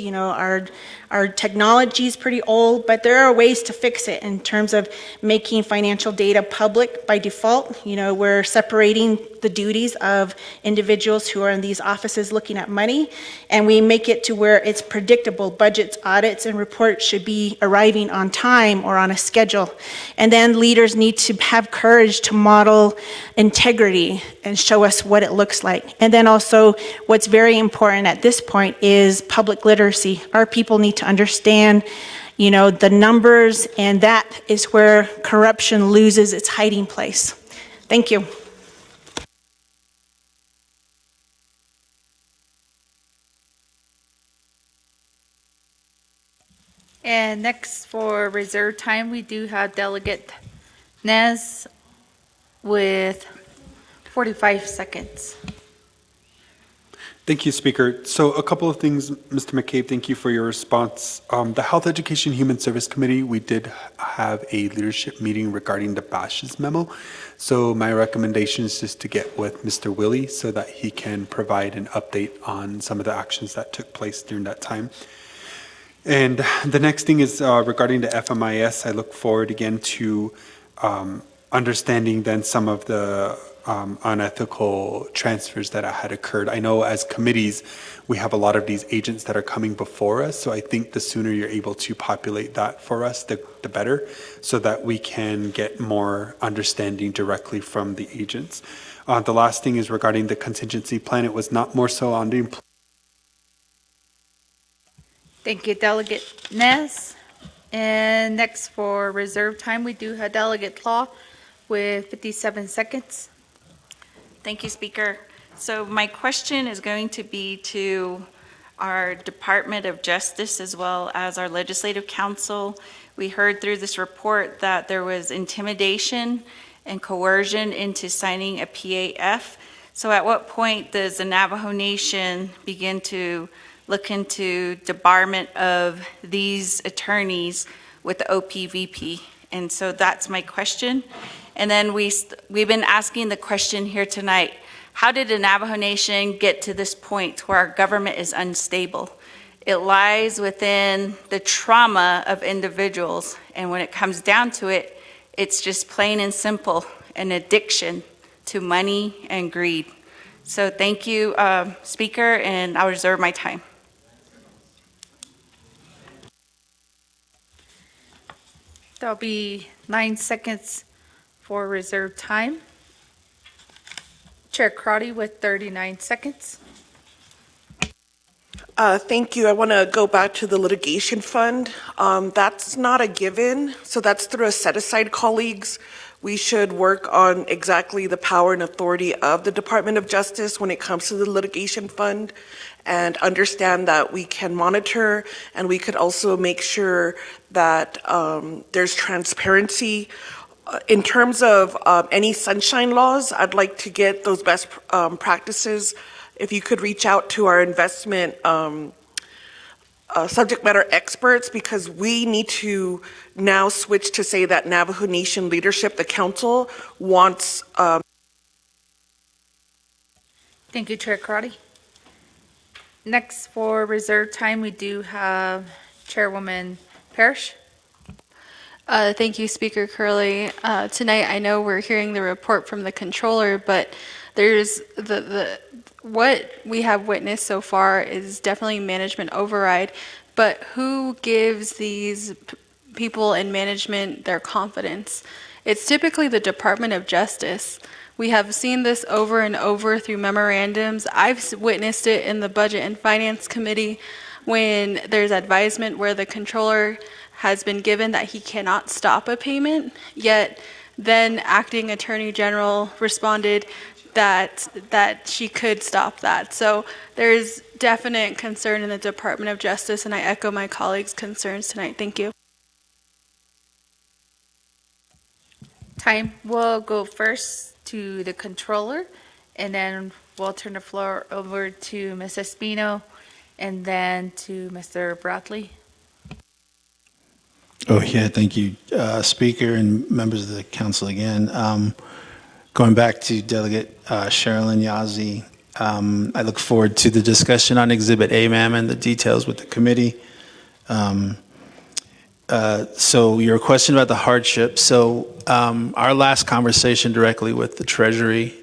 S12: our technology is pretty old, but there are ways to fix it in terms of making financial data public by default. We're separating the duties of individuals who are in these offices looking at money, and we make it to where it's predictable. Budgets, audits, and reports should be arriving on time or on a schedule. And then leaders need to have courage to model integrity and show us what it looks like. And then also, what's very important at this point is public literacy. Our people need to understand, the numbers, and that is where corruption loses its hiding place. Thank you.
S1: And next for reserve time, we do have Delegate Nez with 45 seconds.
S13: Thank you, Speaker. So a couple of things, Mr. McCabe, thank you for your response. The Health Education Human Service Committee, we did have a leadership meeting regarding the BASH's memo. So my recommendation is just to get with Mr. Willie so that he can provide an update on some of the actions that took place during that time. And the next thing is regarding the FMIS. I look forward again to understanding then some of the unethical transfers that had occurred. I know as committees, we have a lot of these agents that are coming before us, so I think the sooner you're able to populate that for us, the better, so that we can get more understanding directly from the agents. The last thing is regarding the contingency plan. It was not more so on the
S1: Thank you, Delegate Nez. And next for reserve time, we do have Delegate Claw with 57 seconds.
S15: Thank you, Speaker. So my question is going to be to our Department of Justice as well as our Legislative Council. We heard through this report that there was intimidation and coercion into signing a PAF. So at what point does the Navajo Nation begin to look into debarment of these attorneys with the OPVP? And so that's my question. And then we've been asking the question here tonight,
S1: How did the Navajo Nation get to this point where our government is unstable? It lies within the trauma of individuals, and when it comes down to it, it's just plain and simple an addiction to money and greed. So thank you, Speaker, and I'll reserve my time. There'll be 9 seconds for reserved time. Chair Crotty with 39 seconds.
S14: Thank you. I want to go back to the litigation fund. That's not a given, so that's through a set-aside, colleagues. We should work on exactly the power and authority of the Department of Justice when it comes to the litigation fund, and understand that we can monitor, and we could also make sure that there's transparency. In terms of any sunshine laws, I'd like to get those best practices. If you could reach out to our investment subject matter experts, because we need to now switch to say that Navajo Nation leadership, the council, wants.
S1: Thank you, Chair Karate. Next, for reserved time, we do have Chairwoman Parrish.
S8: Thank you, Speaker Curley. Tonight, I know we're hearing the report from the controller, but there's what we have witnessed so far is definitely management override. But who gives these people in management their confidence? It's typically the Department of Justice. We have seen this over and over through memorandums. I've witnessed it in the Budget and Finance Committee when there's advisement where the controller has been given that he cannot stop a payment, yet then Acting Attorney General responded that she could stop that. So there's definite concern in the Department of Justice, and I echo my colleagues' concerns tonight. Thank you.
S1: Time will go first to the controller, and then we'll turn the floor over to Ms. Espino, and then to Mr. Broadley.
S16: Oh, yeah, thank you, Speaker and members of the council again. Going back to Delegate Sherilyn Yazzie, I look forward to the discussion on Exhibit A, ma'am, and the details with the committee. So your question about the hardship. So our last conversation directly with the Treasury,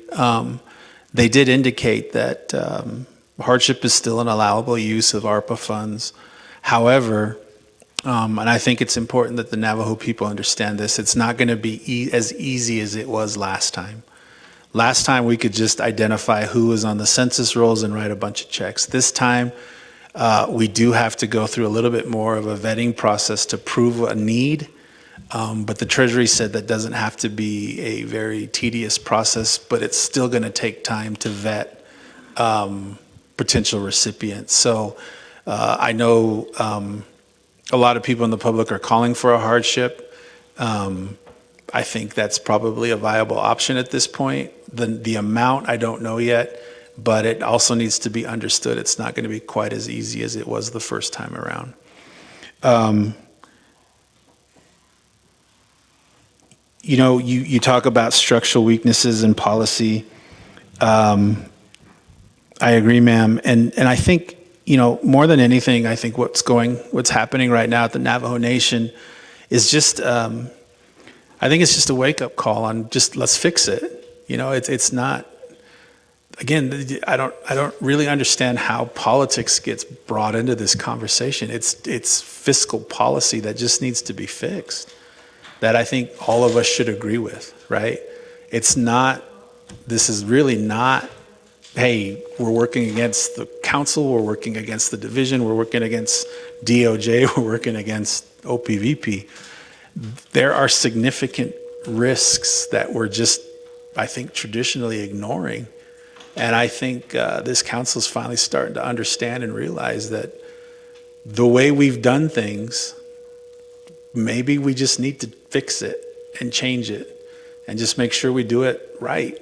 S16: they did indicate that hardship is still an allowable use of ARPA funds. However, and I think it's important that the Navajo people understand this, it's not going to be as easy as it was last time. Last time we could just identify who was on the census rolls and write a bunch of checks. This time we do have to go through a little bit more of a vetting process to prove a need, but the Treasury said that doesn't have to be a very tedious process, but it's still going to take time to vet potential recipients. So I know a lot of people in the public are calling for a hardship. I think that's probably a viable option at this point. The amount, I don't know yet, but it also needs to be understood. It's not going to be quite as easy as it was the first time around. You know, you talk about structural weaknesses in policy. I agree, ma'am. And I think, you know, more than anything, I think what's happening right now at the Navajo Nation is just, I think it's just a wake-up call on just let's fix it. You know, it's not. Again, I don't really understand how politics gets brought into this conversation. It's fiscal policy that just needs to be fixed. That I think all of us should agree with, right? It's not. This is really not. Hey, we're working against the council, we're working against the division, we're working against DOJ, we're working against OPVP. There are significant risks that we're just, I think, traditionally ignoring. And I think this council is finally starting to understand and realize that the way we've done things, maybe we just need to fix it and change it and just make sure we do it right.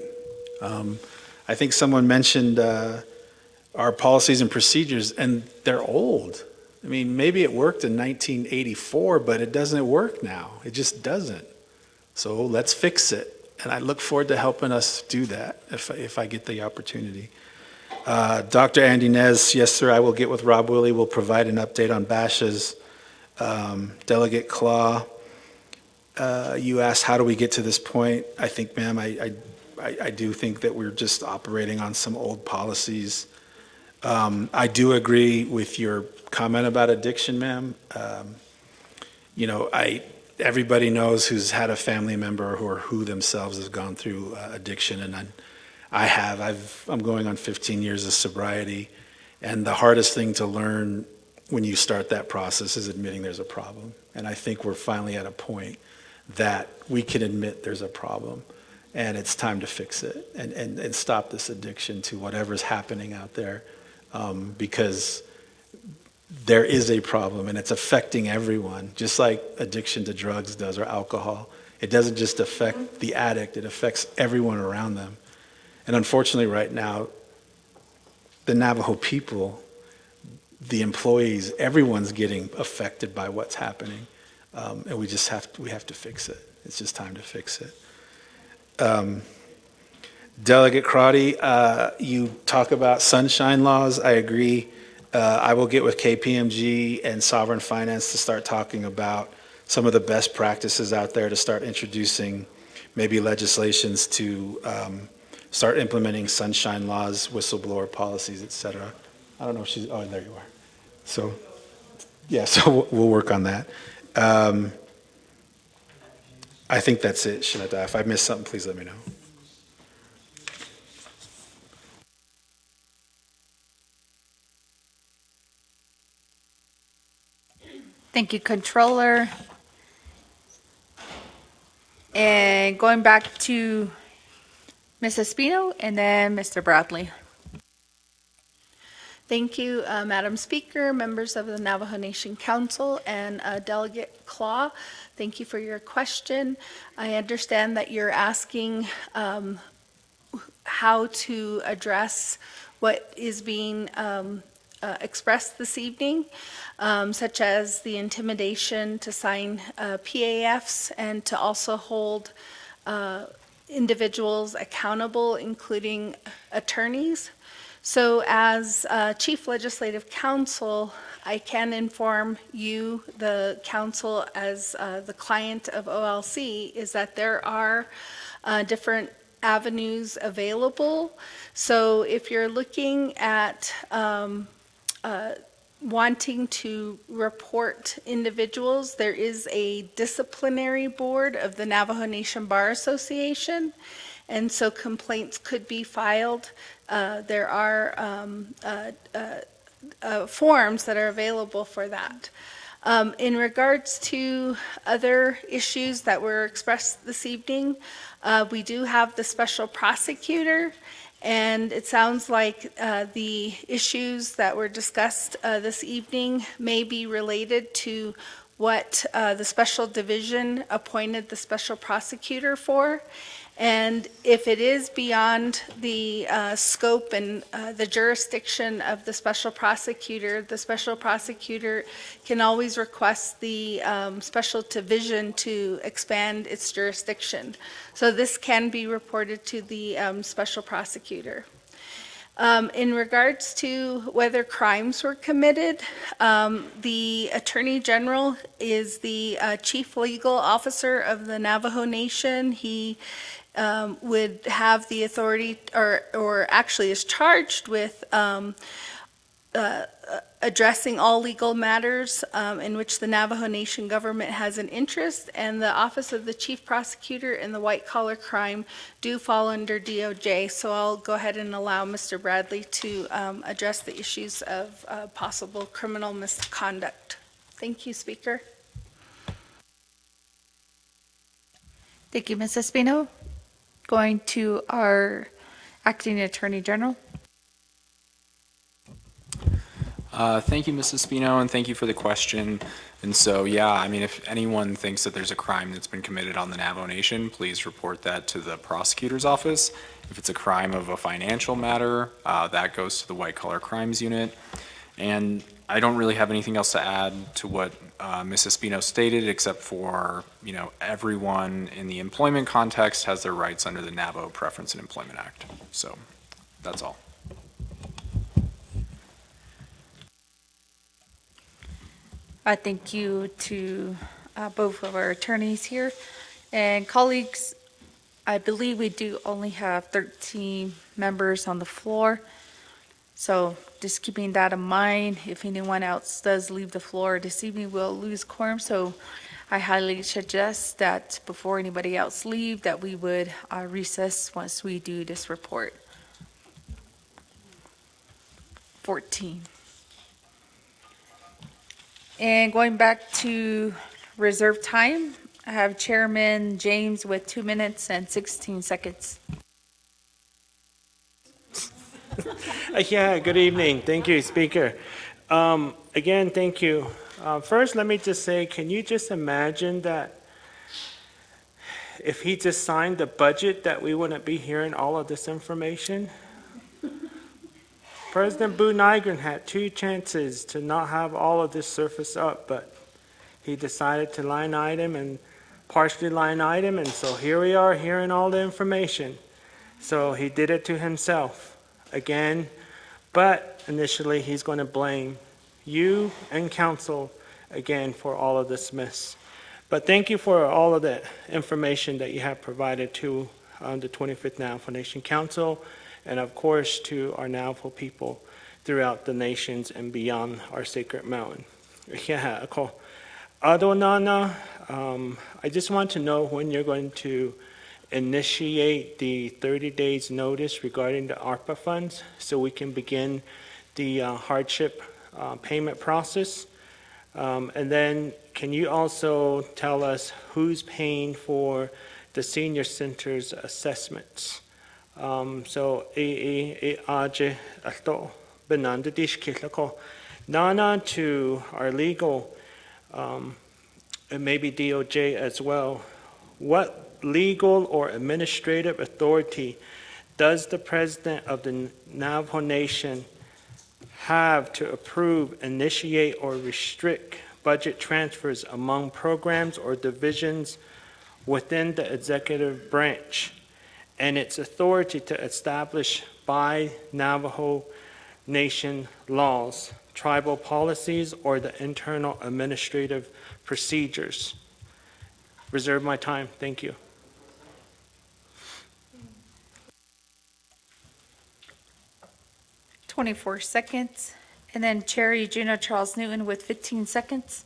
S16: I think someone mentioned our policies and procedures, and they're old. I mean, maybe it worked in 1984, but it doesn't work now. It just doesn't. So let's fix it And I look forward to helping us do that if I get the opportunity. Dr. Andy Nez, yes, sir, I will get with Rob Willie. We'll provide an update on Basha's. Delegate Claw, you asked, how do we get to this point? I think, ma'am, I do think that we're just operating on some old policies. I do agree with your comment about addiction, ma'am. You know, everybody knows who's had a family member or who themselves has gone through addiction, and I'm going on 15 years of sobriety, and the hardest thing to learn when you start that process is admitting there's a problem. And I think we're finally at a point that we can admit there's a problem, and it's time to fix it and stop this addiction to whatever's happening out there, because there is a problem and it's affecting everyone, just like addiction to drugs does or alcohol. It doesn't just affect the addict, it affects everyone around them. And unfortunately right now, the Navajo people, the employees, everyone's getting affected by what's happening. And we have to fix it. It's just time to fix it. Delegate Crotty, you talk about sunshine laws. I agree. I will get with KPMG and Sovereign Finance to start talking about some of the best practices out there to start introducing maybe legislations to start implementing sunshine laws, whistleblower policies, et cetera. I don't know if she's, oh, there you are. So, yeah, so we'll work on that. I think that's it, Shinada. If I missed something, please let me know.
S1: Thank you, Controller. And going back to Ms. Espino and then Mr. Bradley. Thank you, Madam Speaker, members of the Navajo Nation Council, and Delegate Claw. Thank you for your question. I understand that you're asking how to address what is being expressed this evening, such as the intimidation to sign PAFs and to also hold individuals accountable, including attorneys. So as Chief Legislative Counsel, I can inform you, the council, as the client of OLC, is that there are different avenues available. So if you're looking at wanting to report individuals, there is a disciplinary board of the Navajo Nation Bar Association, and so complaints could be filed. There are forms that are available for that. In regards to other issues that were expressed this evening, we do have the special prosecutor, and it sounds like the issues that were discussed this evening may be related to what the special division appointed the special prosecutor for. And if it is beyond the scope and the jurisdiction of the special prosecutor can always request the special division to expand its jurisdiction. So this can be reported to the special prosecutor. In regards to whether crimes were committed, the Attorney General is the Chief Legal Officer of the Navajo Nation. He would have the authority, or actually is charged with addressing all legal matters in which the Navajo Nation government has an interest, and the Office of the Chief Prosecutor and the White Collar Crime do fall under DOJ. So I'll go ahead and allow Mr. Bradley to address the issues of possible criminal misconduct. Thank you, Speaker. Thank you, Ms. Espino. Going to our Acting Attorney General.
S17: Thank you, Mrs. Spino, and thank you for the question. And so, yeah, I mean, if anyone thinks that there's a crime that's been committed on the Navajo Nation, please report that to the prosecutor's office. If it's a crime of a financial matter, that goes to the White Collar Crimes Unit. And I don't really have anything else to add to what Ms. Espino stated, except for, everyone in the employment context has their rights under the Navajo Preference and Employment Act. So that's all.
S1: Thank you to both of our attorneys here. And colleagues, I believe we do only have 13 members on the floor. So just keeping that in mind, if anyone else does leave the floor this evening, we'll lose quorum. So I highly suggest that before anybody else leave, that we would recess once we do this report. 14. And going back to reserve time, I have Chairman James with 2 minutes and 16 seconds.
S4: Yeah, good evening. Thank you, Speaker. Again, thank you. First, let me just say, can you just imagine that if he just signed the budget that we wouldn't be hearing all of this information? President Boo Nygren had 2 chances to not have all of this surface up, but he decided to line item and partially line item, and so here we are hearing all the information. So he did it to himself again, but initially he's going to blame you and council again for all of this mess. But thank you for all of the information that you have provided to the 25th Navajo Nation Council, and of course to our Navajo people throughout the nations and beyond our sacred mountain. Yeah, cool. Adonana, I just want to know when you're going to initiate the 30 days notice regarding the ARPA funds so we can begin the hardship payment process. And then can you also tell us who's paying for the senior center's assessments? So aje alto benanda dishkilako nana to our legal and maybe DOJ as well. What legal or administrative authority does the President of the Navajo Nation have to approve, initiate, or restrict budget transfers among programs or divisions within the executive branch, and its authority to establish by Navajo Nation laws, tribal policies, or the internal administrative procedures? Reserve my time. Thank you.
S1: .24 seconds. And then Chair Eugenia Charles Newton with 15 seconds.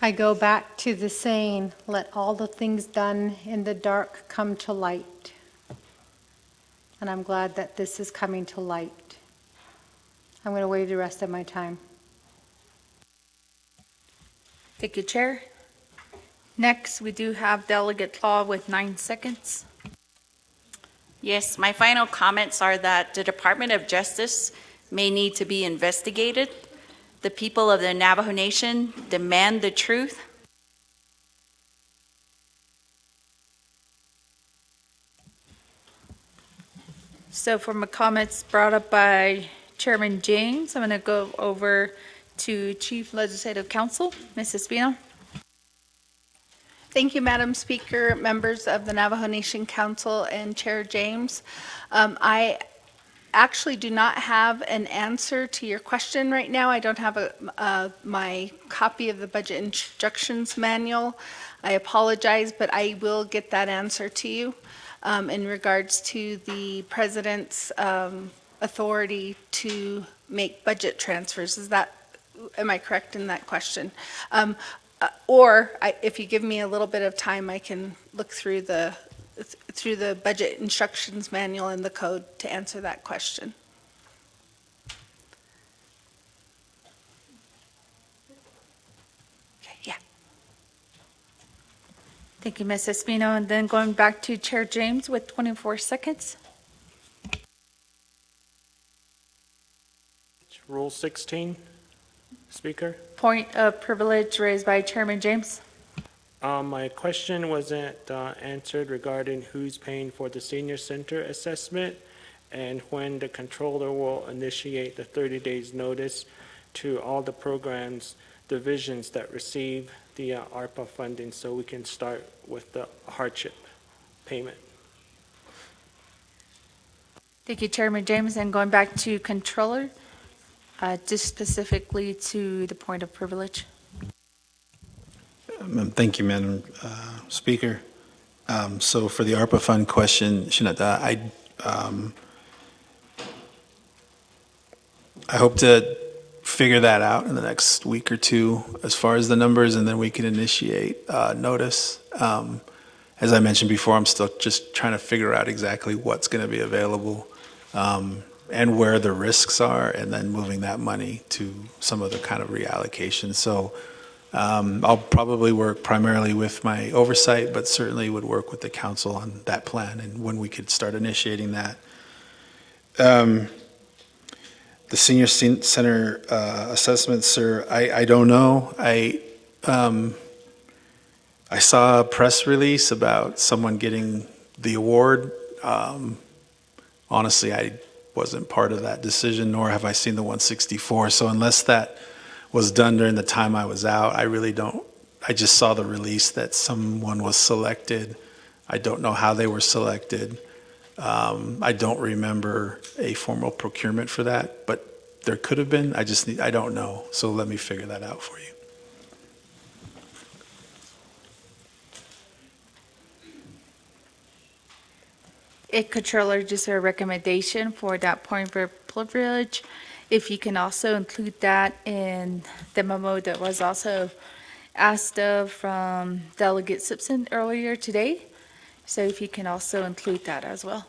S9: I go back to the saying, let all the things done in the dark come to light. And I'm glad that this is coming to light. I'm going to waive the rest of my time.
S1: Thank you, Chair. Next, we do have Delegate Law with 9 seconds.
S15: Yes, my final comments are that the Department of Justice may need to be investigated. The people of the Navajo Nation demand the truth.
S1: So from the comments brought up by Chairman James, I'm going to go over to Chief Legislative Counsel, Ms. Espino.
S19: Thank you, Madam Speaker, members of the Navajo Nation Council, and Chair James. I actually do not have an answer to your question right now. I don't have my copy of the Budget Instructions Manual. I apologize, but I will get that answer to you in regards to the President's authority to make budget transfers. Am I correct in that question? If you give me a little bit of time, I can look through the Budget Instructions Manual and the code to answer that question. Okay, yeah.
S1: Thank you, Ms. Espino. And then going back to Chair James with 24 seconds.
S4: Rule 16, Speaker.
S1: Point of privilege raised by Chairman James.
S4: My question wasn't answered regarding who's paying for the senior center assessment and when the controller will initiate the 30 days notice to all the programs, divisions that receive the ARPA funding so we can start with the hardship payment.
S1: Thank you, Chairman James. And going back to controller, just specifically to the point of privilege.
S16: Thank you, Madam Speaker. So for the ARPA fund question, Shinata, I hope to figure that out in the next week or two as far as the numbers, and then we can initiate notice. As I mentioned before, I'm still just trying to figure out exactly what's going to be available and where the risks are, and then moving that money to some other kind of reallocation. So I'll probably work primarily with my oversight, but certainly would work with the council on that plan and when we could start initiating that. The senior center assessment, sir, I don't know. I saw a press release about someone getting the award. Honestly, I wasn't part of that decision, nor have I seen the 164. So unless that was done during the time I was out, I really don't. I just saw the release that someone was selected. I don't know how they were selected. I don't remember a formal procurement for that, but there could have been. I don't know. So let me figure that out for you.
S1: Controller, just a recommendation for that point of privilege. If you can also include that in the memo that was also asked of from Delegate Simpson earlier today. So if you can also include that as well.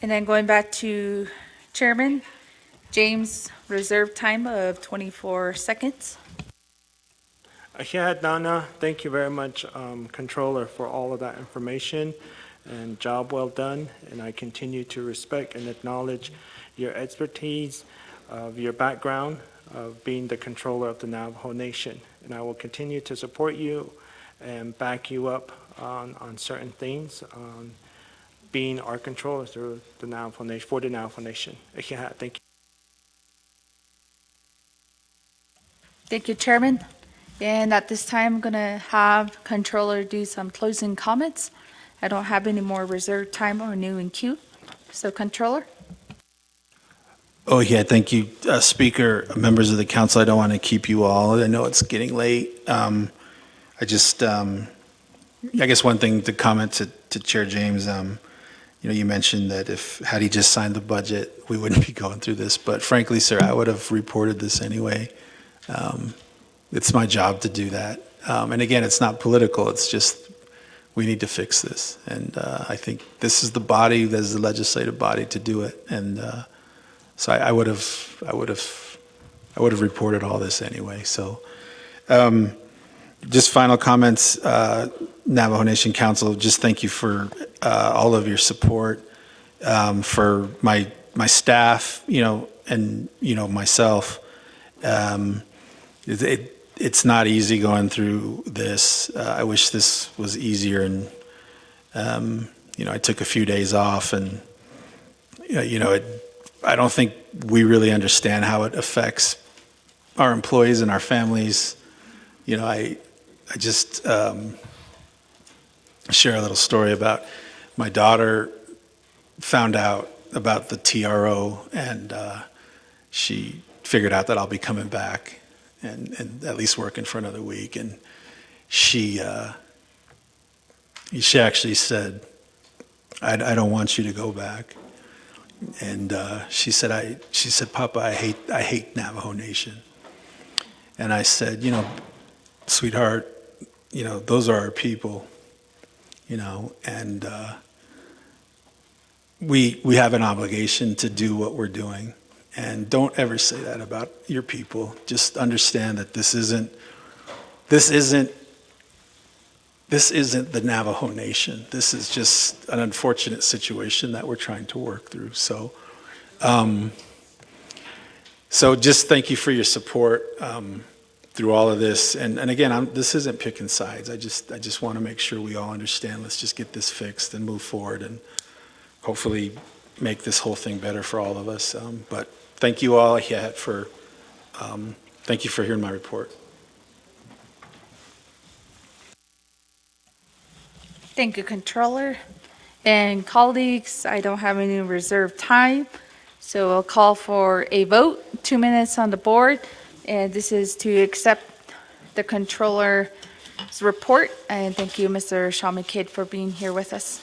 S1: And then going back to Chairman James, reserve time of 24 seconds.
S4: Nana, thank you very much, Controller, for all of that information and job well done. And I continue to respect and acknowledge your expertise, of your background of being the Controller of the Navajo Nation. And I will continue to support you and back you up on certain things, on being our Controller through the Navajo Nation, for the Navajo Nation. Thank you.
S1: Thank you, Chairman. And at this time, I'm going to have Controller do some closing comments. I don't have any more reserved time or new in queue. So, Controller.
S16: Oh, yeah, thank you, Speaker, members of the council. I don't want to keep you all. I know it's getting late. I guess one thing to comment to Chair James, you mentioned that had he just signed the budget, we wouldn't be going through this. But frankly, sir, I would have reported this anyway. It's my job to do that. And again, it's not political. It's just we need to fix this. And I think this is the body, there's the legislative body to do it. And so I would have reported all this anyway. So just final comments, Navajo Nation Council, just thank you for all of your support, for my staff, and myself. It's not easy going through this. I wish this was easier, and I took a few days off, and I don't think we really understand how it affects our employees and our families. I just share a little story about my daughter found out about the TRO, and she figured out that I'll be coming back and at least working for another week. And she actually said, I don't want you to go back. And she said, Papa, I hate Navajo Nation. And I said, sweetheart, those are our people, and we have an obligation to do what we're doing. And don't ever say that about your people. Just understand that this isn't the Navajo Nation. This is just an unfortunate situation that we're trying to work through. So So just thank you for your support through all of this. And again, this isn't picking sides. I just want to make sure we all understand. Let's just get this fixed and move forward and hopefully make this whole thing better for all of us. But thank you all thank you for hearing my report.
S1: Thank you, Controller. And colleagues, I don't have any reserved time, so I'll call for a vote, 2 minutes on the board. And this is to accept the Controller's report. And thank you, Mr. Sean McCabe, for being here with us.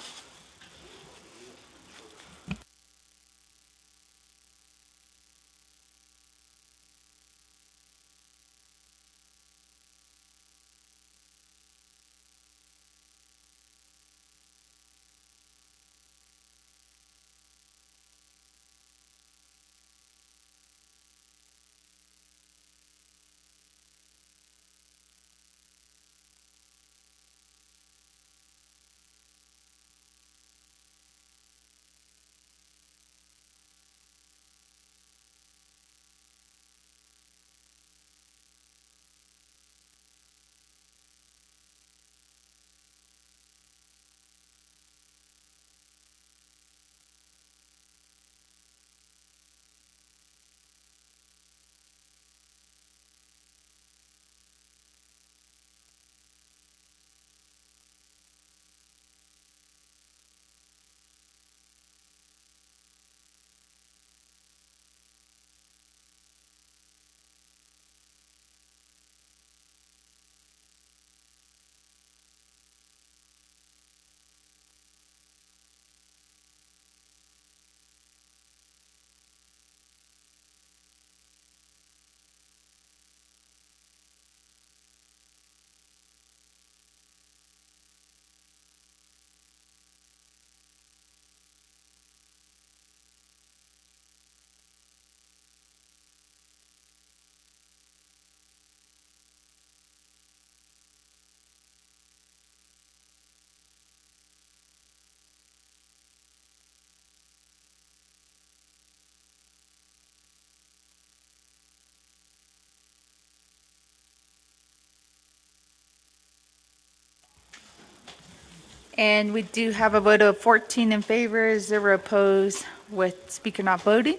S1: And we do have a vote of 14 in favor, 0 opposed, with speaker not voting.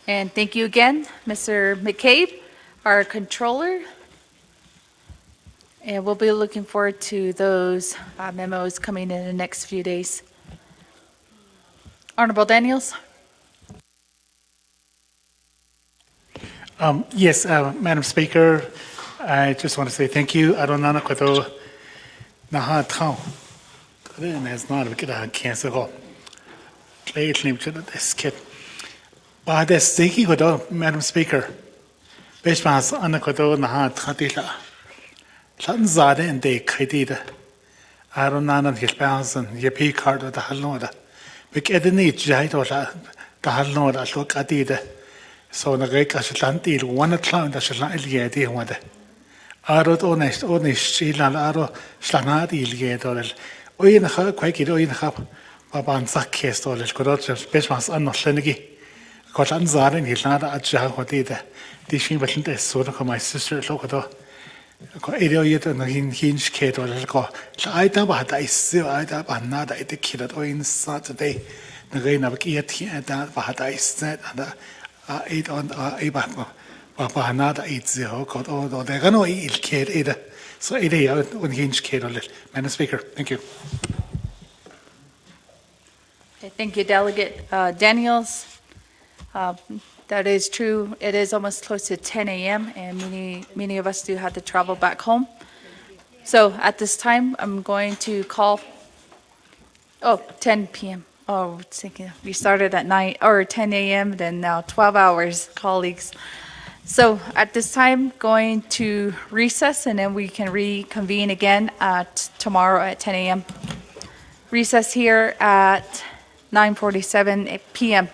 S1: And thank you again, Mr. McCabe, our controller. And we'll be looking forward to those memos coming in the next few days. Honorable Daniels.
S6: Yes, Madam Speaker, I just want to say thank you. I don't know what naha tau. Then has not get a cancer go. Play it to this kid. But this thinking with Madam Speaker. Bishmas anakodo naha tatila. Lanzade and de credida. I don't know his bounds and Yapi card of the Halnoda. But get the need jait or the Halnoda look at either. So the Greek Ashlantil, 1 o'clock that shall not get the one. Arot honest, Shilan Aro, Slanati Ilgate, or in her quake it or in her Baban Sakes or the Scodots, Bishmas Annoslenigi. Cotan Zarin, he's not at Jahotida. Dishing but the sort of my sister Locato. Idiot and hinge kid or go. I don't know I still I don't another the kid at in Saturday. The rain of Giat and that but I said and 8 on Papa another 80 got all the Gano kid either. So 80 on hinge kid or little. Madam Speaker, thank you.
S1: Okay, thank you, Delegate Daniels. That is true. It is almost close to 10 a.m. and many of us do have to travel back home. So at this time, I'm going to call, 10 p.m. Oh, thinking we started at 9 or 10 a.m. Then now 12 hours, colleagues. So at this time, going to recess and then we can reconvene again tomorrow at 10 a.m. Recess here at 9:47 p.m.